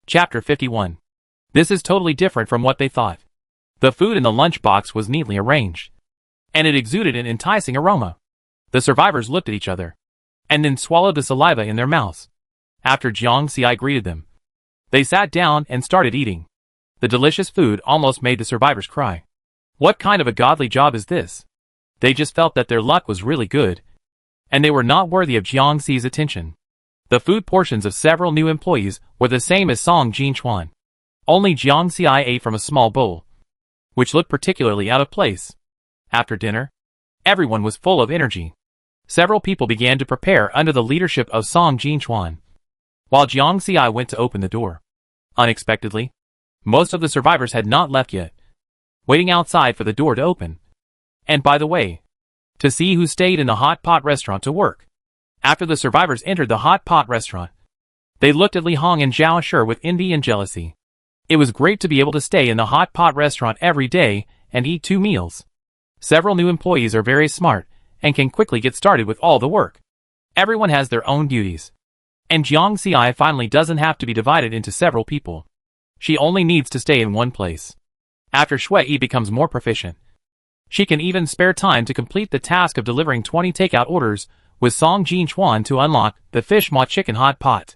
Chapter 51. This is totally different from what they thought. The food in the lunchbox was neatly arranged, and it exuded an enticing aroma. The survivors looked at each other, and then swallowed the saliva in their mouths. After Jiang Xi greeted them, they sat down and started eating. The delicious food almost made the survivors cry. What kind of a godly job is this? They just felt that their luck was really good, and they were not worthy of Jiang Xi's attention. The food portions of several new employees were the same as Song Jinchuan. Only Jiang Xi ate from a small bowl, which looked particularly out of place. After dinner, everyone was full of energy. Several people began to prepare under the leadership of Song Jinchuan, while Jiang Xi went to open the door. Unexpectedly, most of the survivors had not left yet, waiting outside for the door to open. And by the way, to see who stayed in the hot pot restaurant to work. After the survivors entered the hot pot restaurant, they looked at Li Hong and Zhao Shi with envy and jealousy. It was great to be able to stay in the hot pot restaurant every day and eat 2 meals. Several new employees are very smart and can quickly get started with all the work. Everyone has their own duties, and Jiang Xi finally doesn't have to be divided into several people. She only needs to stay in one place. After Shui becomes more proficient, she can even spare time to complete the task of delivering 20 takeout orders with Song Jinchuan to unlock the fish ma chicken hot pot.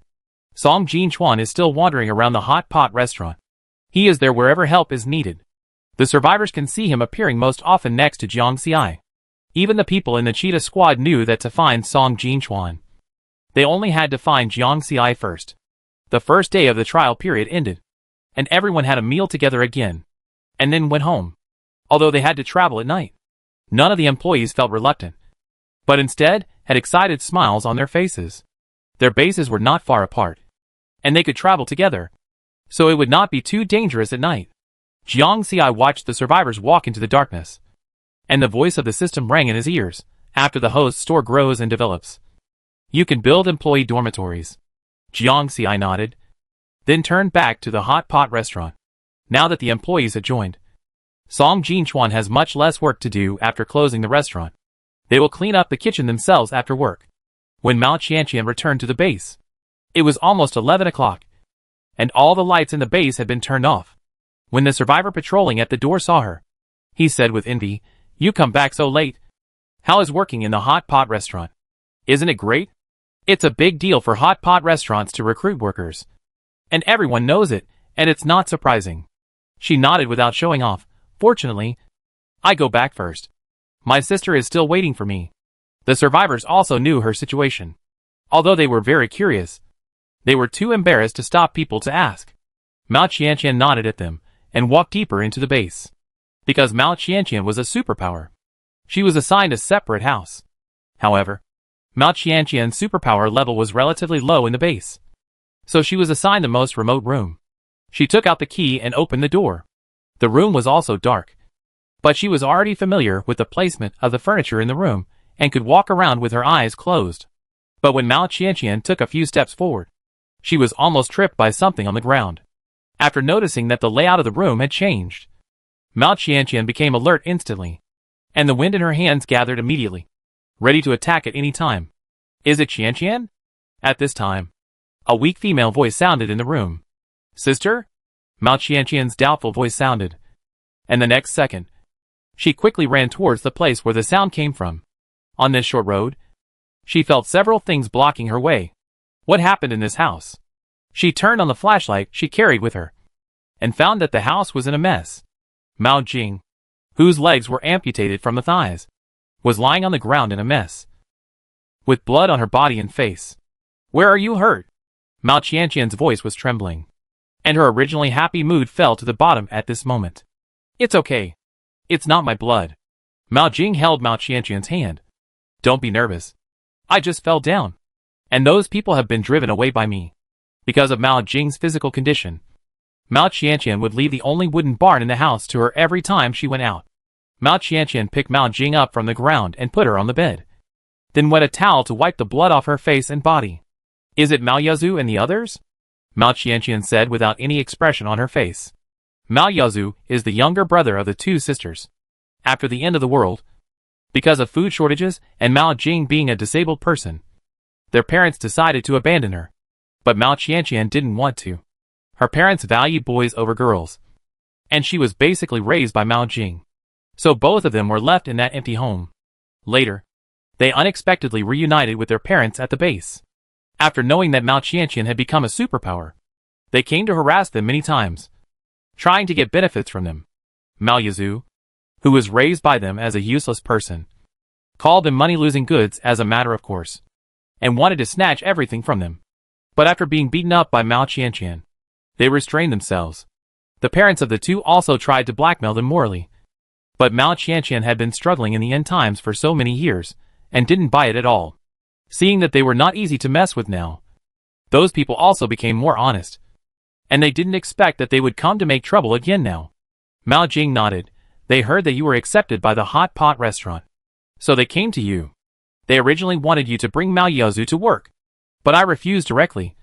Song Jinchuan is still wandering around the hot pot restaurant. He is there wherever help is needed. The survivors can see him appearing most often next to Jiang Xi. Even the people in the cheetah squad knew that to find Song Jinchuan, they only had to find Jiang Xi first. The first day of the trial period ended, and everyone had a meal together again, and then went home. Although they had to travel at night, none of the employees felt reluctant, but instead had excited smiles on their faces. Their bases were not far apart, and they could travel together, so it would not be too dangerous at night. Jiang Xi watched the survivors walk into the darkness, and the voice of the system rang in his ears. After the host's store grows and develops, you can build employee dormitories. Jiang Xi nodded, then turned back to the hot pot restaurant. Now that the employees had joined, Song Jinchuan has much less work to do after closing the restaurant. They will clean up the kitchen themselves after work. When Mao Qianqian returned to the base, it was almost 11 o'clock, and all the lights in the base had been turned off. When the survivor patrolling at the door saw her, he said with envy, "You come back so late. How is working in the hot pot restaurant? Isn't it great? It's a big deal for hot pot restaurants to recruit workers, and everyone knows it, and it's not surprising." She nodded without showing off. "Fortunately, I go back first. My sister is still waiting for me." The survivors also knew her situation. Although they were very curious, they were too embarrassed to stop people to ask. Mao Qianqian nodded at them and walked deeper into the base. Because Mao Qianqian was a superpower, she was assigned a separate house. However, Mao Qianqian's superpower level was relatively low in the base, so she was assigned the most remote room. She took out the key and opened the door. The room was also dark, but she was already familiar with the placement of the furniture in the room and could walk around with her eyes closed. But when Mao Qianqian took a few steps forward, she was almost tripped by something on the ground. After noticing that the layout of the room had changed, Mao Qianqian became alert instantly, and the wind in her hands gathered immediately, ready to attack at any time. "Is it Qianqian?" At this time, a weak female voice sounded in the room. "Sister?" Mao Qianqian's doubtful voice sounded, and the next second, she quickly ran towards the place where the sound came from. On this short road, she felt several things blocking her way. What happened in this house? She turned on the flashlight she carried with her, and found that the house was in a mess. Mao Jing, whose legs were amputated from the thighs, was lying on the ground in a mess, with blood on her body and face. "Where are you hurt?" Mao Qianqian's voice was trembling, and her originally happy mood fell to the bottom at this moment. "It's okay. It's not my blood." Mao Jing held Mao Qianqian's hand. "Don't be nervous. I just fell down, and those people have been driven away by me." Because of Mao Jing's physical condition, Mao Qianqian would leave the only wooden barn in the house to her every time she went out. Mao Qianqian picked Mao Jing up from the ground and put her on the bed, then wet a towel to wipe the blood off her face and body. "Is it Mao Yazu and the others?" Mao Qianqian said without any expression on her face. Mao Yazu is the younger brother of the 2 sisters. After the end of the world, because of food shortages and Mao Jing being a disabled person, their parents decided to abandon her. But Mao Qianqian didn't want to. Her parents valued boys over girls, and she was basically raised by Mao Jing. So both of them were left in that empty home. Later, they unexpectedly reunited with their parents at the base. After knowing that Mao Qianqian had become a superpower, they came to harass them many times, trying to get benefits from them. Mao Yazu, who was raised by them as a useless person, called them money-losing goods as a matter of course, and wanted to snatch everything from them. But after being beaten up by Mao Qianqian, they restrained themselves. The parents of the two also tried to blackmail them morally, but Mao Qianqian had been struggling in the end times for so many years, and didn't buy it at all. Seeing that they were not easy to mess with now, those people also became more honest, and they didn't expect that they would come to make trouble again now. Mao Jing nodded. They heard that you were accepted by the hot pot restaurant, so they came to you. They originally wanted you to bring Mao Yazu to work, but I refused directly,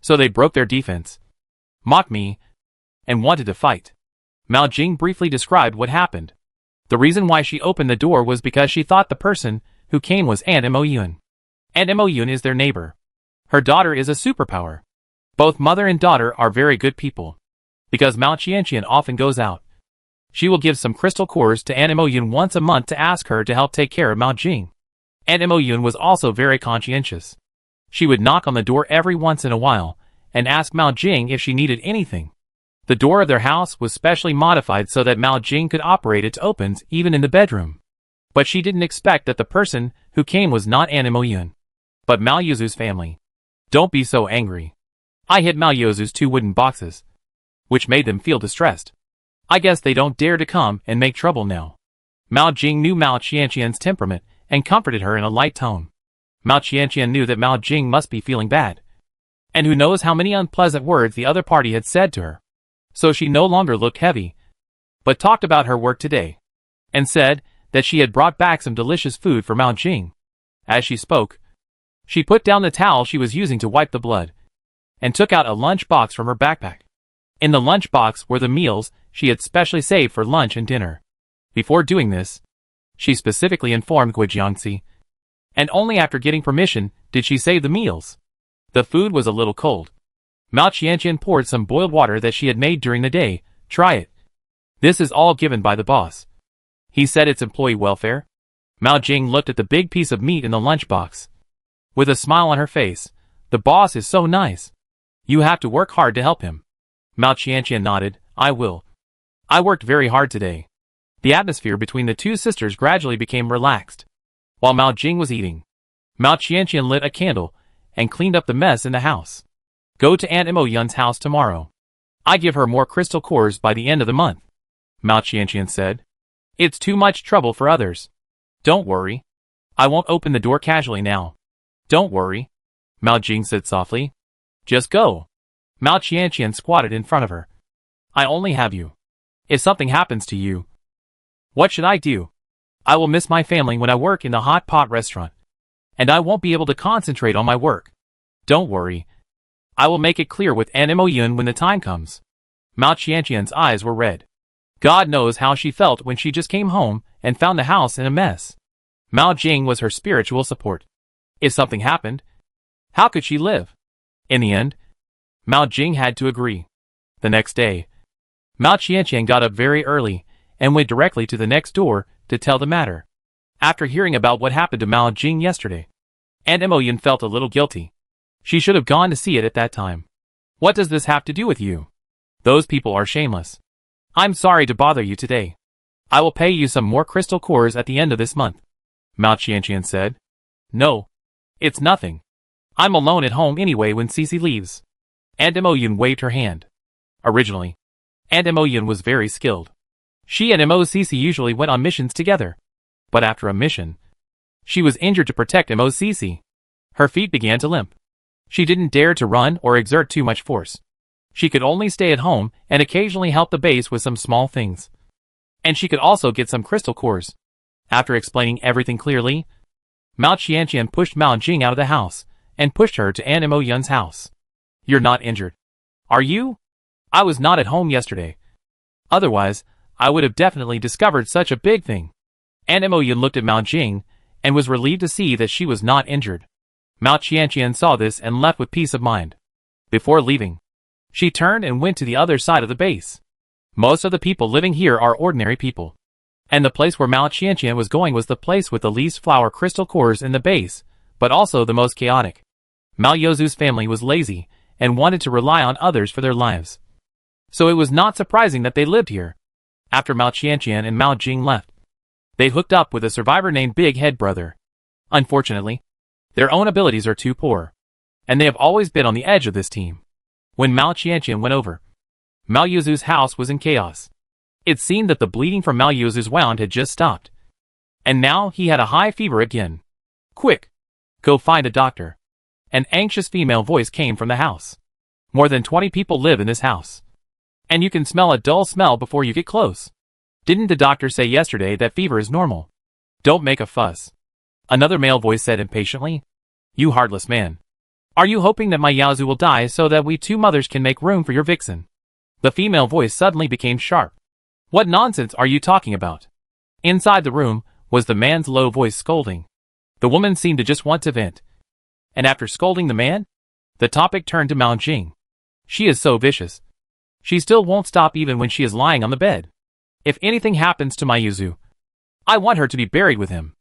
so they broke their defense, mocked me, and wanted to fight. Mao Jing briefly described what happened. The reason why she opened the door was because she thought the person who came was Aunt Mo Yun. Aunt Mo Yun is their neighbor. Her daughter is a superpower. Both mother and daughter are very good people. Because Mao Qianqian often goes out, she will give some crystal cores to Aunt Mo Yun once a month to ask her to help take care of Mao Jing. Aunt Mo Yun was also very conscientious. She would knock on the door every once in a while and ask Mao Jing if she needed anything. The door of their house was specially modified so that Mao Jing could operate its opens even in the bedroom. But she didn't expect that the person who came was not Aunt Mo Yun, but Mao Yazu's family. Don't be so angry. I hit Mao Yazu's 2 wooden boxes, which made them feel distressed. I guess they don't dare to come and make trouble now. Mao Jing knew Mao Qianqian's temperament and comforted her in a light tone. Mao Qianqian knew that Mao Jing must be feeling bad, and who knows how many unpleasant words the other party had said to her. So she no longer looked heavy, but talked about her work today, and said that she had brought back some delicious food for Mao Jing. As she spoke, she put down the towel she was using to wipe the blood, and took out a lunch box from her backpack. In the lunch box were the meals she had specially saved for lunch and dinner. Before doing this, she specifically informed Gui Jiangxi, and only after getting permission did she save the meals. The food was a little cold. Mao Qianqian poured some boiled water that she had made during the day. Try it. This is all given by the boss. He said it's employee welfare. Mao Jing looked at the big piece of meat in the lunchbox. With a smile on her face, the boss is so nice. You have to work hard to help him. Mao Qianqian nodded. I will. I worked very hard today. The atmosphere between the two sisters gradually became relaxed. While Mao Jing was eating, Mao Qianqian lit a candle and cleaned up the mess in the house. Go to Aunt Mo Yun's house tomorrow. I give her more crystal cores by the end of the month, Mao Qianqian said. It's too much trouble for others. Don't worry. I won't open the door casually now. Don't worry, Mao Jing said softly. Just go. Mao Qianqian squatted in front of her. I only have you. If something happens to you, what should I do? I will miss my family when I work in the hot pot restaurant, and I won't be able to concentrate on my work. Don't worry. I will make it clear with Aunt Mo Yun when the time comes. Mao Qianqian's eyes were red. God knows how she felt when she just came home and found the house in a mess. Mao Jing was her spiritual support. If something happened, how could she live? In the end, Mao Jing had to agree. The next day, Mao Qianqian got up very early and went directly to the next door to tell the matter. After hearing about what happened to Mao Jing yesterday, Aunt Mo Yun felt a little guilty. She should have gone to see it at that time. What does this have to do with you? Those people are shameless. I'm sorry to bother you today. I will pay you some more crystal cores at the end of this month, Mao Qianqian said. No. It's nothing. I'm alone at home anyway when Cece leaves. Aunt Mo Yun waved her hand. Originally, Aunt Mo Yun was very skilled. She and Mo Cece usually went on missions together. But after a mission, she was injured to protect Mo Cece. Her feet began to limp. She didn't dare to run or exert too much force. She could only stay at home and occasionally help the base with some small things. And she could also get some crystal cores. After explaining everything clearly, Mao Qianqian pushed Mao Jing out of the house and pushed her to Aunt Mo Yun's house. You're not injured, are you? I was not at home yesterday. Otherwise, I would have definitely discovered such a big thing. Aunt Mo Yun looked at Mao Jing and was relieved to see that she was not injured. Mao Qianqian saw this and left with peace of mind. Before leaving, She turned and went to the other side of the base. Most of the people living here are ordinary people. And the place where Mao Qianqian was going was the place with the least flower crystal cores in the base, but also the most chaotic. Mao Youzu's family was lazy and wanted to rely on others for their lives. So it was not surprising that they lived here. After Mao Qianqian and Mao Jing left, they hooked up with a survivor named Big Head Brother. Unfortunately, their own abilities are too poor, and they have always been on the edge of this team. When Mao Qianqian went over, Mao Youzu's house was in chaos. It seemed that the bleeding from Mao Youzu's wound had just stopped. And now he had a high fever again. Quick! Go find a doctor. An anxious female voice came from the house. More than 20 people live in this house. And you can smell a dull smell before you get close. Didn't the doctor say yesterday that fever is normal? Don't make a fuss. Another male voice said impatiently. You heartless man. Are you hoping that my Yaozu will die so that we two mothers can make room for your vixen? The female voice suddenly became sharp. What nonsense are you talking about? Inside the room was the man's low voice scolding. The woman seemed to just want to vent. And after scolding the man, the topic turned to Mao Jing. She is so vicious. She still won't stop even when she is lying on the bed. If anything happens to my Yuzu, I want her to be buried with him.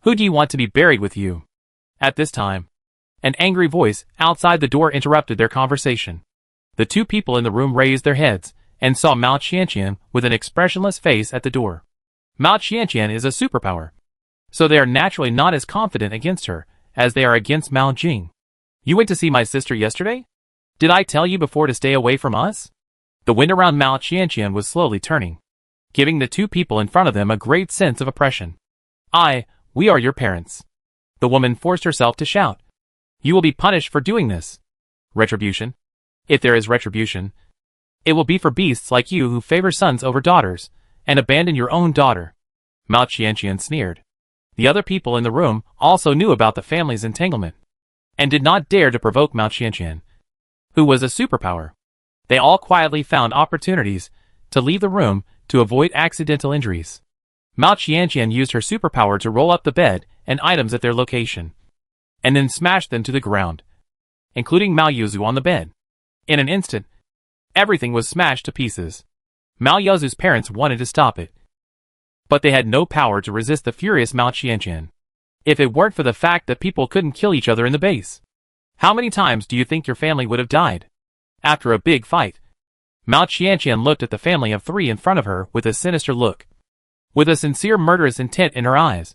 Who do you want to be buried with you? At this time, an angry voice outside the door interrupted their conversation. The two people in the room raised their heads and saw Mao Qianqian with an expressionless face at the door. Mao Qianqian is a superpower, so they are naturally not as confident against her as they are against Mao Jing. You went to see my sister yesterday? Did I tell you before to stay away from us? The wind around Mao Qianqian was slowly turning, giving the two people in front of them a great sense of oppression. We are your parents. The woman forced herself to shout. You will be punished for doing this. Retribution? If there is retribution, it will be for beasts like you who favor sons over daughters, and abandon your own daughter. Mao Qianqian sneered. The other people in the room also knew about the family's entanglement, and did not dare to provoke Mao Qianqian, who was a superpower. They all quietly found opportunities to leave the room to avoid accidental injuries. Mao Qianqian used her superpower to roll up the bed and items at their location, and then smash them to the ground, including Mao Youzu on the bed. In an instant, everything was smashed to pieces. Mao Youzu's parents wanted to stop it, but they had no power to resist the furious Mao Qianqian. If it weren't for the fact that people couldn't kill each other in the base, how many times do you think your family would have died? After a big fight, Mao Qianqian looked at the family of three in front of her with a sinister look, with a sincere murderous intent in her eyes.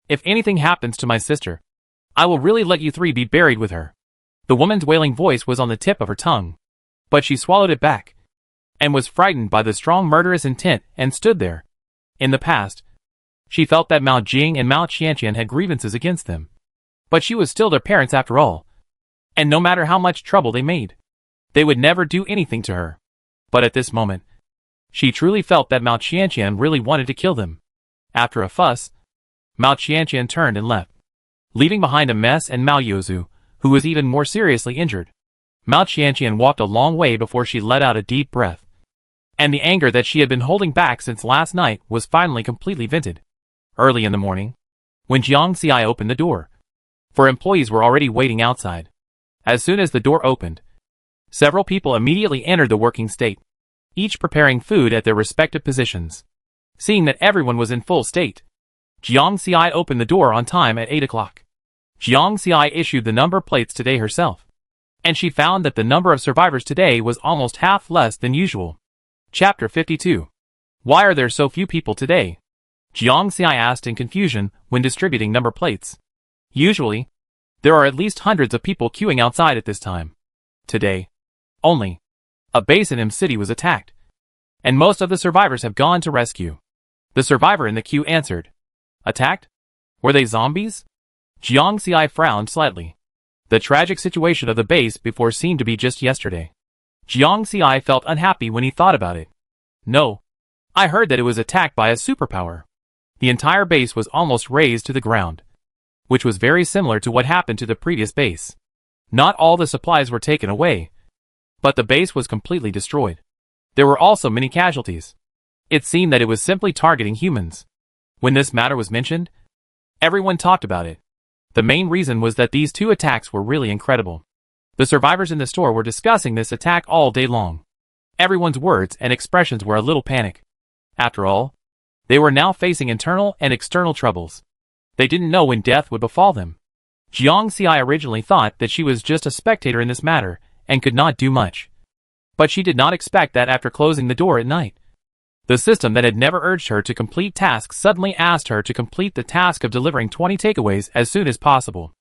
If anything happens to my sister, I will really let you three be buried with her. The woman's wailing voice was on the tip of her tongue, but she swallowed it back, and was frightened by the strong murderous intent and stood there. In the past, she felt that Mao Jing and Mao Qianqian had grievances against them, but she was still their parents after all, and no matter how much trouble they made, they would never do anything to her. But at this moment, she truly felt that Mao Qianqian really wanted to kill them. After a fuss, Mao Qianqian turned and left, leaving behind a mess and Mao Youzu, who was even more seriously injured. Mao Qianqian walked a long way before she let out a deep breath, and the anger that she had been holding back since last night was finally completely vented. Early in the morning, when Jiang Xi opened the door, for employees were already waiting outside. As soon as the door opened, several people immediately entered the working state, each preparing food at their respective positions. Seeing that everyone was in full state, Jiang Xi opened the door on time at 8 o'clock. Jiang Xi issued the number plates today herself, and she found that the number of survivors today was almost half less than usual. Chapter 52. Why are there so few people today? Jiang Xi asked in confusion when distributing number plates. Usually, there are at least hundreds of people queuing outside at this time. Today, only a base in M City was attacked, and most of the survivors have gone to rescue. The survivor in the queue answered. Attacked? Were they zombies? Jiang Xi frowned slightly. The tragic situation of the base before seemed to be just yesterday. Jiang Xi felt unhappy when he thought about it. No. I heard that it was attacked by a superpower. The entire base was almost razed to the ground, which was very similar to what happened to the previous base. Not all the supplies were taken away, but the base was completely destroyed. There were also many casualties. It seemed that it was simply targeting humans. When this matter was mentioned, everyone talked about it. The main reason was that these two attacks were really incredible. The survivors in the store were discussing this attack all day long. Everyone's words and expressions were a little panic. After all, they were now facing internal and external troubles. They didn't know when death would befall them. Jiang Xi originally thought that she was just a spectator in this matter and could not do much. But she did not expect that after closing the door at night. The system that had never urged her to complete tasks suddenly asked her to complete the task of delivering 20 takeaways as soon as possible.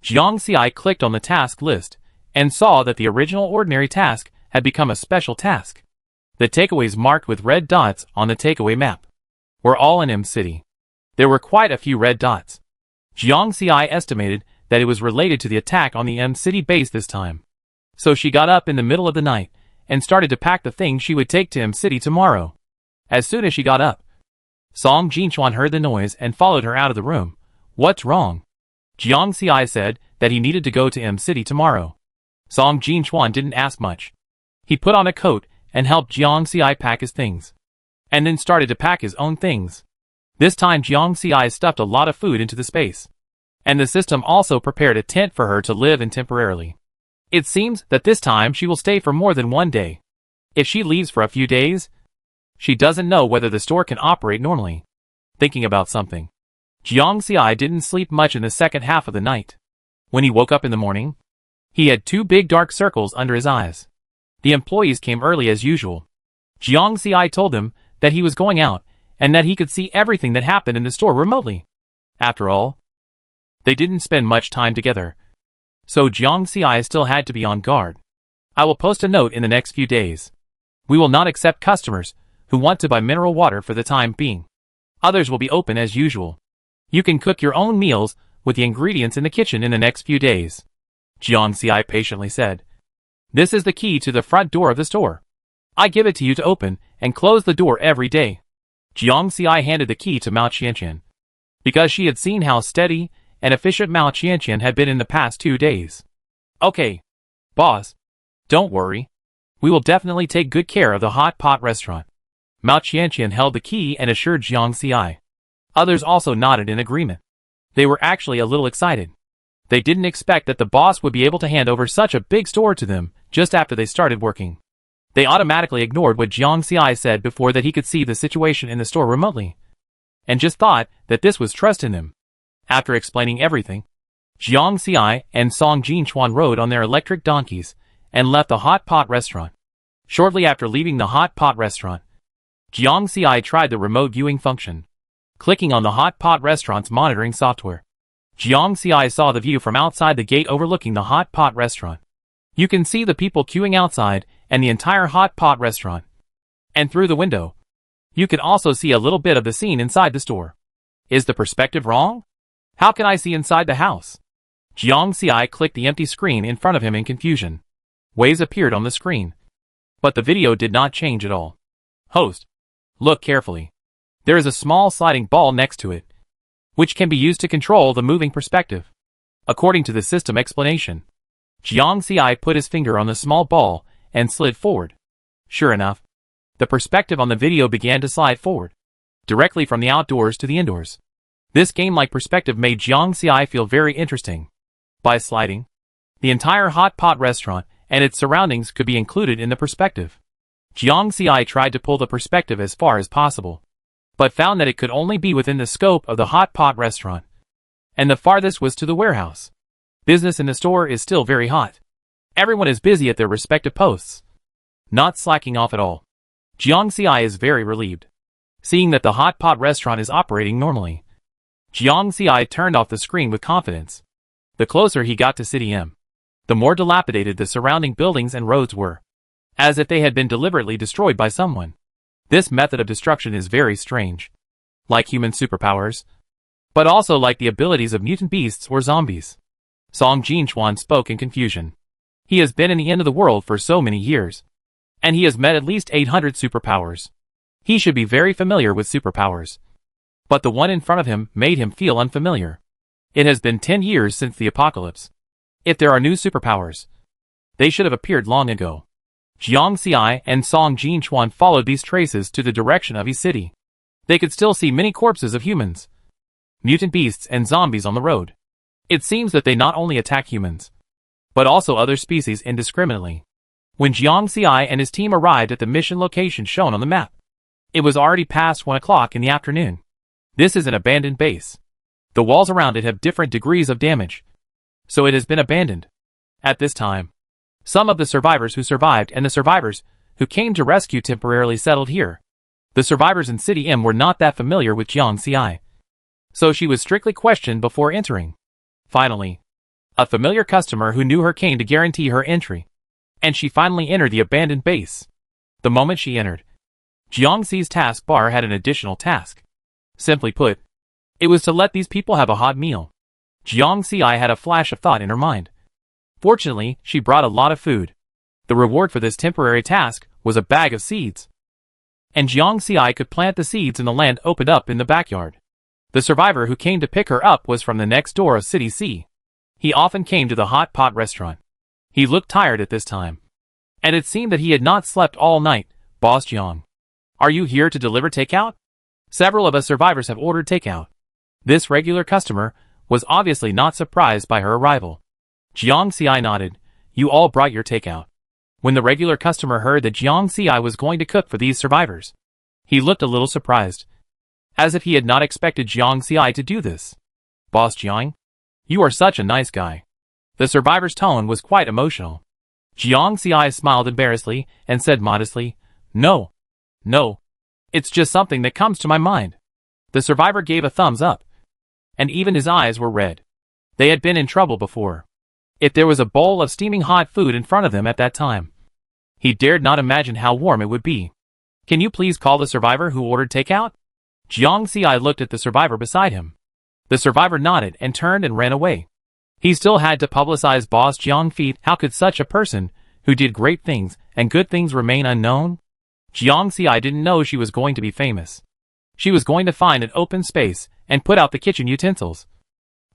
Jiang Xi clicked on the task list and saw that the original ordinary task had become a special task. The takeaways marked with red dots on the takeaway map were all in M City. There were quite a few red dots. Jiang Xi estimated that it was related to the attack on the M City base this time. So she got up in the middle of the night and started to pack the things she would take to M City tomorrow. As soon as she got up, Song Jinchuan heard the noise and followed her out of the room. "What's wrong?" Jiang Xi said that he needed to go to M City tomorrow. Song Jinchuan didn't ask much. He put on a coat and helped Jiang Xi pack his things, and then started to pack his own things. This time Jiang Xi stuffed a lot of food into the space, and the system also prepared a tent for her to live in temporarily. It seems that this time she will stay for more than one day. If she leaves for a few days, she doesn't know whether the store can operate normally. Thinking about something, Jiang Xi didn't sleep much in the second half of the night. When he woke up in the morning, he had 2 big dark circles under his eyes. The employees came early as usual. Jiang Xi told them that he was going out and that he could see everything that happened in the store remotely. After all, they didn't spend much time together, so Jiang Xi still had to be on guard. "I will post a note in the next few days. We will not accept customers who want to buy mineral water for the time being. Others will be open as usual. You can cook your own meals with the ingredients in the kitchen in the next few days," Jiang Xi patiently said. "This is the key to the front door of the store. I give it to you to open and close the door every day." Jiang Xi handed the key to Mao Qianqian, because she had seen how steady and efficient Mao Qianqian had been in the past 2 days. "Okay, boss. Don't worry. We will definitely take good care of the hot pot restaurant." Mao Qianqian held the key and assured Jiang Xi. Others also nodded in agreement. They were actually a little excited. They didn't expect that the boss would be able to hand over such a big store to them just after they started working. They automatically ignored what Jiang Xi said before that he could see the situation in the store remotely, and just thought that this was trust in him. After explaining everything, Jiang Xi and Song Jinchuan rode on their electric donkeys and left the hot pot restaurant. Shortly after leaving the hot pot restaurant, Jiang Xi tried the remote viewing function, clicking on the hot pot restaurant's monitoring software. Jiang Xi saw the view from outside the gate overlooking the hot pot restaurant. You can see the people queuing outside and the entire hot pot restaurant. And through the window, you can also see a little bit of the scene inside the store. Is the perspective wrong? How can I see inside the house? Jiang Xi clicked the empty screen in front of him in confusion. Waves appeared on the screen, but the video did not change at all. Host, look carefully. There is a small sliding ball next to it, which can be used to control the moving perspective. According to the system explanation, Jiang Xi put his finger on the small ball and slid forward. Sure enough, the perspective on the video began to slide forward, directly from the outdoors to the indoors. This game-like perspective made Jiang Xi feel very interesting. By sliding, the entire hot pot restaurant and its surroundings could be included in the perspective. Jiang Xi tried to pull the perspective as far as possible, but found that it could only be within the scope of the hot pot restaurant, and the farthest was to the warehouse. Business in the store is still very hot. Everyone is busy at their respective posts, not slacking off at all. Jiang Xi is very relieved, seeing that the hot pot restaurant is operating normally. Jiang Xi turned off the screen with confidence. The closer he got to City M, the more dilapidated the surrounding buildings and roads were, as if they had been deliberately destroyed by someone. This method of destruction is very strange, like human superpowers, but also like the abilities of mutant beasts or zombies. Song Jinchuan spoke in confusion. He has been in the end of the world for so many years, and he has met at least 800 superpowers. He should be very familiar with superpowers. But the one in front of him made him feel unfamiliar. It has been 10 years since the apocalypse. If there are new superpowers, they should have appeared long ago. Jiang Xi and Song Jinchuan followed these traces to the direction of his city. They could still see many corpses of humans, mutant beasts and zombies on the road. It seems that they not only attack humans, but also other species indiscriminately. When Jiang Xiai and his team arrived at the mission location shown on the map, it was already past 1 o'clock in the afternoon. This is an abandoned base. The walls around it have different degrees of damage, so it has been abandoned. At this time, some of the survivors who survived and the survivors who came to rescue temporarily settled here. The survivors in City M were not that familiar with Jiang Xiai, so she was strictly questioned before entering. Finally, a familiar customer who knew her came to guarantee her entry, and she finally entered the abandoned base. The moment she entered, Jiang Xi's task bar had an additional task. Simply put, it was to let these people have a hot meal. Jiang Xiai had a flash of thought in her mind. Fortunately, she brought a lot of food. The reward for this temporary task was a bag of seeds. And Jiang Xiai could plant the seeds in the land opened up in the backyard. The survivor who came to pick her up was from the next door of City C. He often came to the hot pot restaurant. He looked tired at this time, and it seemed that he had not slept all night. Boss Jiang, are you here to deliver takeout? Several of us survivors have ordered takeout. This regular customer was obviously not surprised by her arrival. Jiang Xiai nodded. You all brought your takeout. When the regular customer heard that Jiang Xiai was going to cook for these survivors, he looked a little surprised, as if he had not expected Jiang Xiai to do this. Boss Jiang, you are such a nice guy. The survivor's tone was quite emotional. Jiang Xiai smiled embarrassedly and said modestly, No. It's just something that comes to my mind. The survivor gave a thumbs up, and even his eyes were red. They had been in trouble before. If there was a bowl of steaming hot food in front of them at that time, he dared not imagine how warm it would be. Can you please call the survivor who ordered takeout? Jiang Xiai looked at the survivor beside him. The survivor nodded and turned and ran away. He still had to publicize Boss Jiang feat. How could such a person, who did great things and good things, remain unknown? Jiang Xiai didn't know she was going to be famous. She was going to find an open space and put out the kitchen utensils,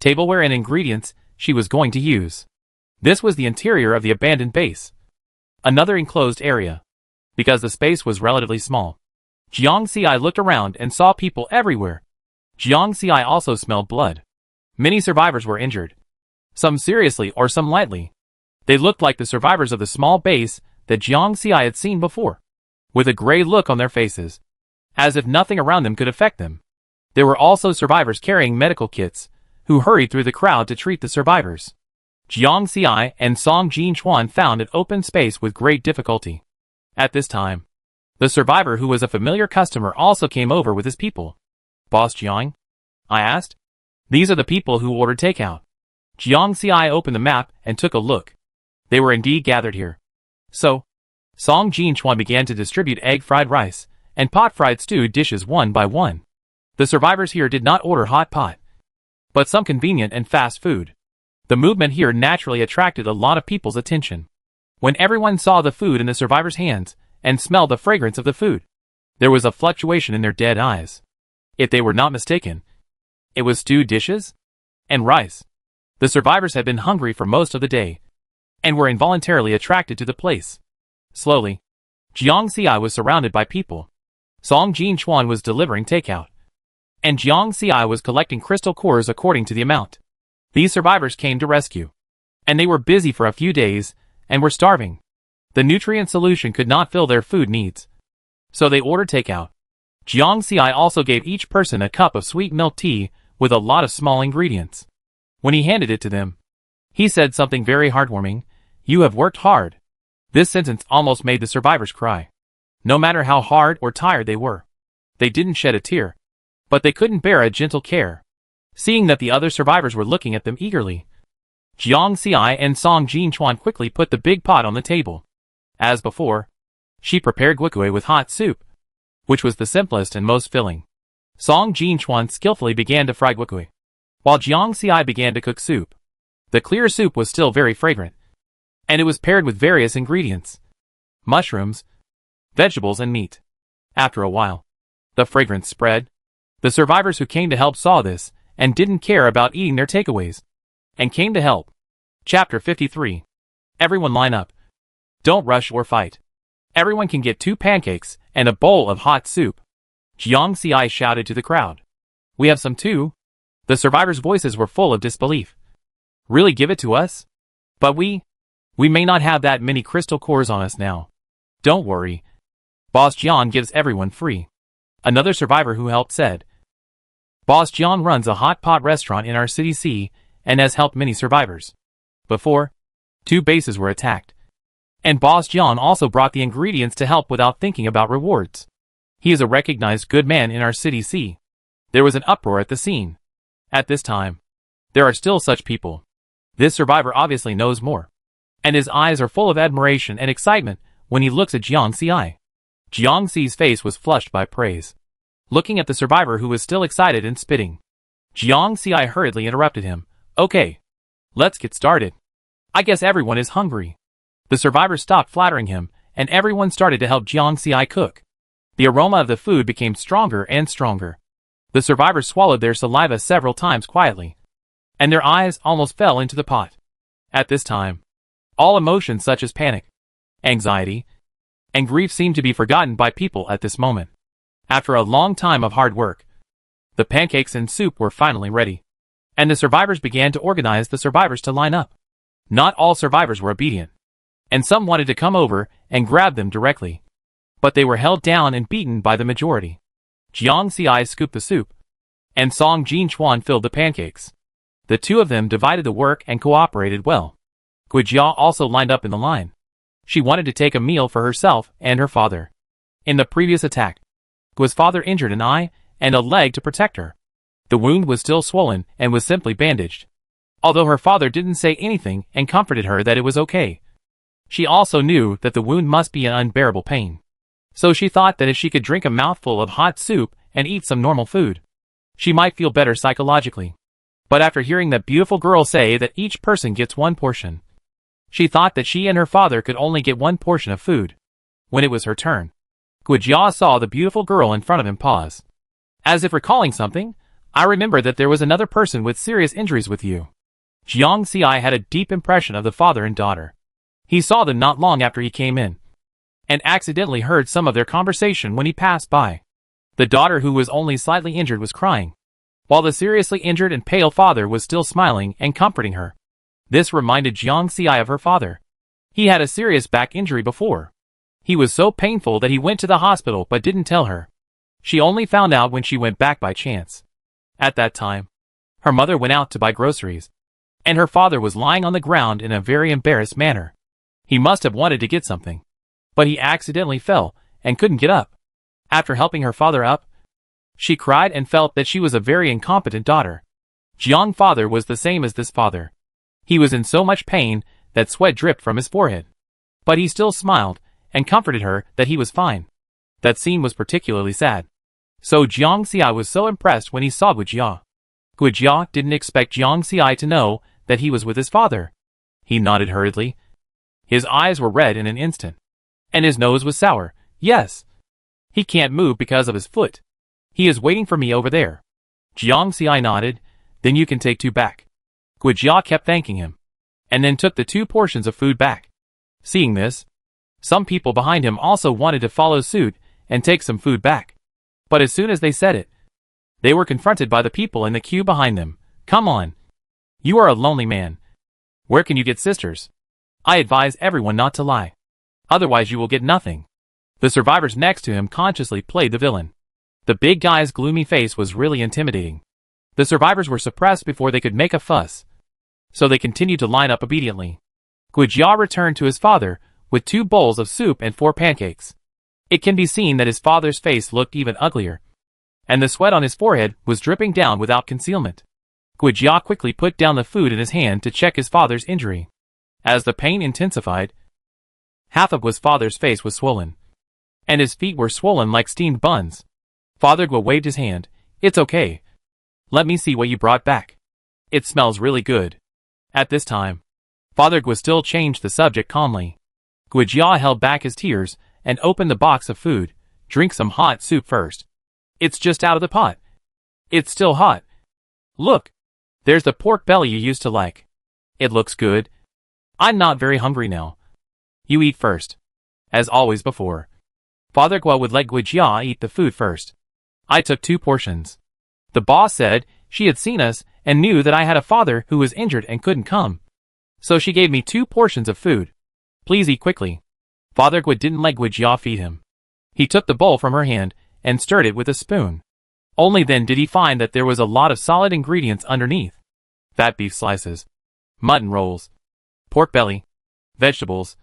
tableware and ingredients she was going to use. This was the interior of the abandoned base, another enclosed area, because the space was relatively small. Jiang Xiai looked around and saw people everywhere. Jiang Xiai also smelled blood. Many survivors were injured, some seriously or some lightly. They looked like the survivors of the small base that Jiang Xiai had seen before, with a gray look on their faces, as if nothing around them could affect them. There were also survivors carrying medical kits, who hurried through the crowd to treat the survivors. Jiang Xiai and Song Jinchuan found an open space with great difficulty. At this time, the survivor who was a familiar customer also came over with his people. Boss Jiang? I asked. These are the people who ordered takeout. Jiang Xiai opened the map and took a look. They were indeed gathered here. So, Song Jinchuan began to distribute egg fried rice and pot fried stew dishes one by one. The survivors here did not order hot pot, but some convenient and fast food. The movement here naturally attracted a lot of people's attention. When everyone saw the food in the survivors' hands and smelled the fragrance of the food, there was a fluctuation in their dead eyes. If they were not mistaken, it was stewed dishes and rice. The survivors had been hungry for most of the day and were involuntarily attracted to the place. Slowly, Jiang Xiai was surrounded by people. Song Jinchuan was delivering takeout, and Jiang Xiai was collecting crystal cores according to the amount. These survivors came to rescue, and they were busy for a few days and were starving. The nutrient solution could not fill their food needs, so they ordered takeout. Jiang Xiai also gave each person a cup of sweet milk tea with a lot of small ingredients. When he handed it to them, he said something very heartwarming. You have worked hard. This sentence almost made the survivors cry. No matter how hard or tired they were, they didn't shed a tear, but they couldn't bear a gentle care, seeing that the other survivors were looking at them eagerly. Jiang Xiai and Song Jinchuan quickly put the big pot on the table. As before, she prepared guacue with hot soup, which was the simplest and most filling. Song Jinchuan skillfully began to fry guacue, while Jiang Xiai began to cook soup. The clear soup was still very fragrant, and it was paired with various ingredients: mushrooms, vegetables and meat. After a while, the fragrance spread. The survivors who came to help saw this and didn't care about eating their takeaways, and came to help. Chapter 53. Everyone line up. Don't rush or fight. Everyone can get 2 pancakes and a bowl of hot soup. Jiang Xiai shouted to the crowd. We have some too. The survivors' voices were full of disbelief. Really give it to us? But we We may not have that many crystal cores on us now. Don't worry. Boss John gives everyone free. Another survivor who helped said. Boss John runs a hot pot restaurant in our city C and has helped many survivors. Before, 2 bases were attacked. And Boss John also brought the ingredients to help without thinking about rewards. He is a recognized good man in our city C. There was an uproar at the scene. At this time, there are still such people. This survivor obviously knows more. And his eyes are full of admiration and excitement when he looks at Jiang Ci. Jiang Ci's face was flushed by praise. Looking at the survivor who was still excited and spitting. Jiang Ci hurriedly interrupted him. Okay. Let's get started. I guess everyone is hungry. The survivor stopped flattering him, and everyone started to help Jiang Ci cook. The aroma of the food became stronger and stronger. The survivors swallowed their saliva several times quietly, and their eyes almost fell into the pot. At this time, all emotions such as panic, anxiety, and grief seemed to be forgotten by people at this moment. After a long time of hard work, the pancakes and soup were finally ready, and the survivors began to organize the survivors to line up. Not all survivors were obedient, and some wanted to come over and grab them directly, but they were held down and beaten by the majority. Jiang Ci scooped the soup, and Song Jinchuan filled the pancakes. The two of them divided the work and cooperated well. Guijia also lined up in the line. She wanted to take a meal for herself and her father. In the previous attack, Gui's father injured an eye and a leg to protect her. The wound was still swollen and was simply bandaged. Although her father didn't say anything and comforted her that it was okay. She also knew that the wound must be an unbearable pain. So she thought that if she could drink a mouthful of hot soup and eat some normal food, she might feel better psychologically. But after hearing that beautiful girl say that each person gets 1 portion, she thought that she and her father could only get 1 portion of food. When it was her turn, Guijia saw the beautiful girl in front of him pause. As if recalling something, I remember that there was another person with serious injuries with you. Jiang Ci had a deep impression of the father and daughter. He saw them not long after he came in, and accidentally heard some of their conversation when he passed by. The daughter who was only slightly injured was crying, while the seriously injured and pale father was still smiling and comforting her. This reminded Jiang Ci of her father. He had a serious back injury before. He was so painful that he went to the hospital but didn't tell her. She only found out when she went back by chance. At that time, her mother went out to buy groceries, and her father was lying on the ground in a very embarrassed manner. He must have wanted to get something, but he accidentally fell and couldn't get up. After helping her father up, she cried and felt that she was a very incompetent daughter. Jiang's father was the same as this father. He was in so much pain that sweat dripped from his forehead. But he still smiled and comforted her that he was fine. That scene was particularly sad. So Jiang Ci was so impressed when he saw Guijia. Guijia didn't expect Jiang Ci to know that he was with his father. He nodded hurriedly. His eyes were red in an instant, and his nose was sour. Yes. He can't move because of his foot. He is waiting for me over there. Jiang Ci nodded. Then you can take 2 back. Guijia kept thanking him, and then took the 2 portions of food back. Seeing this, some people behind him also wanted to follow suit and take some food back. But as soon as they said it, they were confronted by the people in the queue behind them. Come on. You are a lonely man. Where can you get sisters? I advise everyone not to lie. Otherwise you will get nothing. The survivors next to him consciously played the villain. The big guy's gloomy face was really intimidating. The survivors were suppressed before they could make a fuss, so they continued to line up obediently. Guijia returned to his father with 2 bowls of soup and 4 pancakes. It can be seen that his father's face looked even uglier, and the sweat on his forehead was dripping down without concealment. Guijia quickly put down the food in his hand to check his father's injury. As the pain intensified, half of Gui's father's face was swollen, and his feet were swollen like steamed buns. Father Gui waved his hand. It's okay. Let me see what you brought back. It smells really good. At this time, Father Gui still changed the subject calmly. Guijia held back his tears and opened the box of food. Drink some hot soup first. It's just out of the pot. It's still hot. Look, there's the pork belly you used to like. It looks good. I'm not very hungry now. You eat first. As always before, Father Gui would let Guijia eat the food first. I took 2 portions. The boss said she had seen us and knew that I had a father who was injured and couldn't come. So she gave me 2 portions of food. Please eat quickly. Father Gua didn't let Guijia feed him. He took the bowl from her hand and stirred it with a spoon. Only then did he find that there was a lot of solid ingredients underneath. Fat beef slices, mutton rolls, pork belly, vegetables,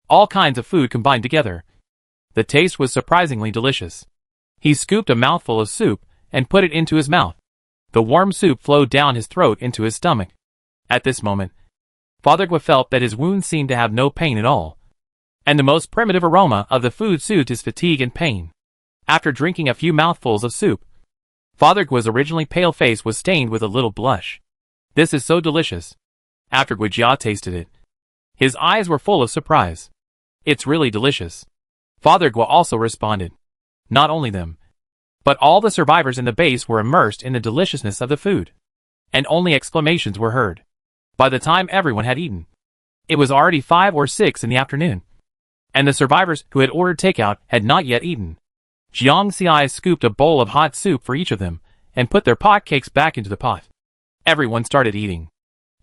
all kinds of food combined together. The taste was surprisingly delicious. He scooped a mouthful of soup and put it into his mouth. The warm soup flowed down his throat into his stomach. At this moment, Father Gua felt that his wounds seemed to have no pain at all, and the most primitive aroma of the food soothed his fatigue and pain. After drinking a few mouthfuls of soup, Father Gua's originally pale face was stained with a little blush. This is so delicious. After Guijia tasted it, his eyes were full of surprise. It's really delicious. Father Gua also responded. Not only them, but all the survivors in the base were immersed in the deliciousness of the food, and only exclamations were heard. By the time everyone had eaten, it was already 5 or 6 in the afternoon, and the survivors who had ordered takeout had not yet eaten. Jiang Xi scooped a bowl of hot soup for each of them and put their pot cakes back into the pot. Everyone started eating,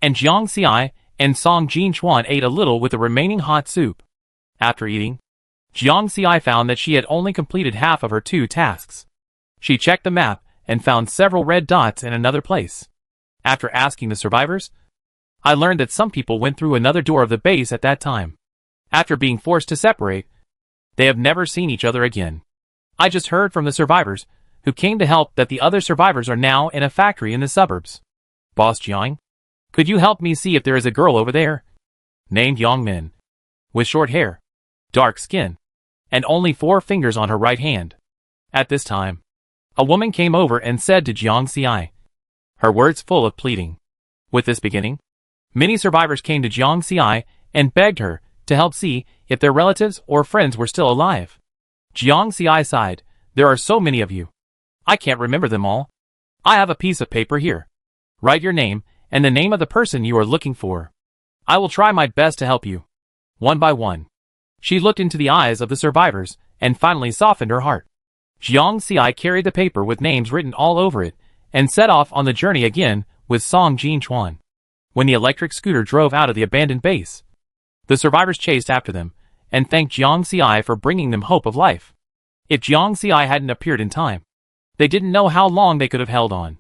and Jiang Xi and Song Jinchuan ate a little with the remaining hot soup. After eating, Jiang Xi found that she had only completed half of her 2 tasks. She checked the map and found several red dots in another place. After asking the survivors, I learned that some people went through another door of the base at that time. After being forced to separate, they have never seen each other again. I just heard from the survivors, who came to help, that the other survivors are now in a factory in the suburbs. Boss Jiang, could you help me see if there is a girl over there? Named Yongmin, with short hair, dark skin, and only 4 fingers on her right hand. At this time, a woman came over and said to Jiang Xi, her words full of pleading. With this beginning, many survivors came to Jiang Xi and begged her to help see if their relatives or friends were still alive. Jiang Xi sighed. There are so many of you. I can't remember them all. I have a piece of paper here. Write your name and the name of the person you are looking for. I will try my best to help you. One by one. She looked into the eyes of the survivors and finally softened her heart. Jiang Xi carried the paper with names written all over it and set off on the journey again with Song Jinchuan. When the electric scooter drove out of the abandoned base, the survivors chased after them and thanked Jiang Xi for bringing them hope of life. If Jiang Xi hadn't appeared in time, they didn't know how long they could have held on.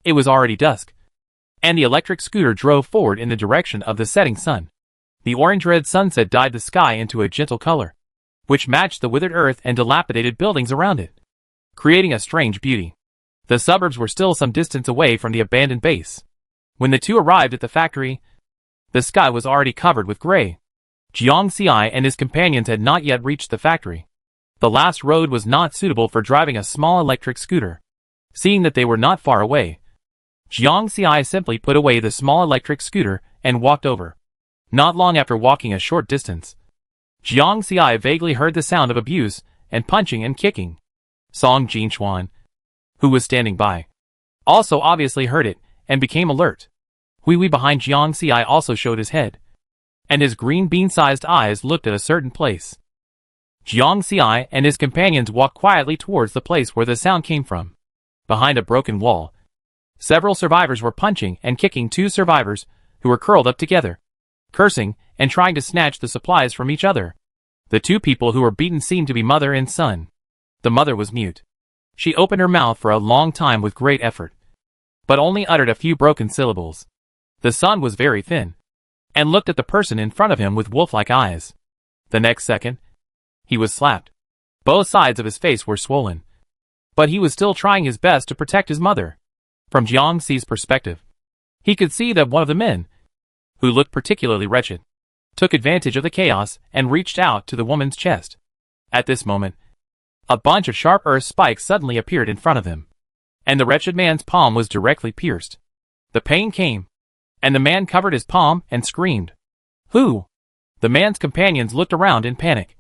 It was already dusk, and the electric scooter drove forward in the direction of the setting sun. The orange-red sunset dyed the sky into a gentle color, which matched the withered earth and dilapidated buildings around it, creating a strange beauty. The suburbs were still some distance away from the abandoned base. When the two arrived at the factory, the sky was already covered with gray. Jiang Xi and his companions had not yet reached the factory. The last road was not suitable for driving a small electric scooter. Seeing that they were not far away, Jiang Xi simply put away the small electric scooter and walked over. Not long after walking a short distance, Jiang Xi vaguely heard the sound of abuse and punching and kicking. Song Jinchuan, who was standing by, also obviously heard it and became alert. Hui behind Jiang Xi also showed his head, and his green bean-sized eyes looked at a certain place. Jiang Xi and his companions walked quietly towards the place where the sound came from. Behind a broken wall, several survivors were punching and kicking 2 survivors who were curled up together, cursing and trying to snatch the supplies from each other. The 2 people who were beaten seemed to be mother and son. The mother was mute. She opened her mouth for a long time with great effort, but only uttered a few broken syllables. The son was very thin, and looked at the person in front of him with wolf-like eyes. The next second, he was slapped. Both sides of his face were swollen, but he was still trying his best to protect his mother. From Jiang Xi's perspective, he could see that one of the men, who looked particularly wretched, took advantage of the chaos and reached out to the woman's chest. At this moment, a bunch of sharp earth spikes suddenly appeared in front of him, and the wretched man's palm was directly pierced. The pain came, and the man covered his palm and screamed. Who? The man's companions looked around in panic,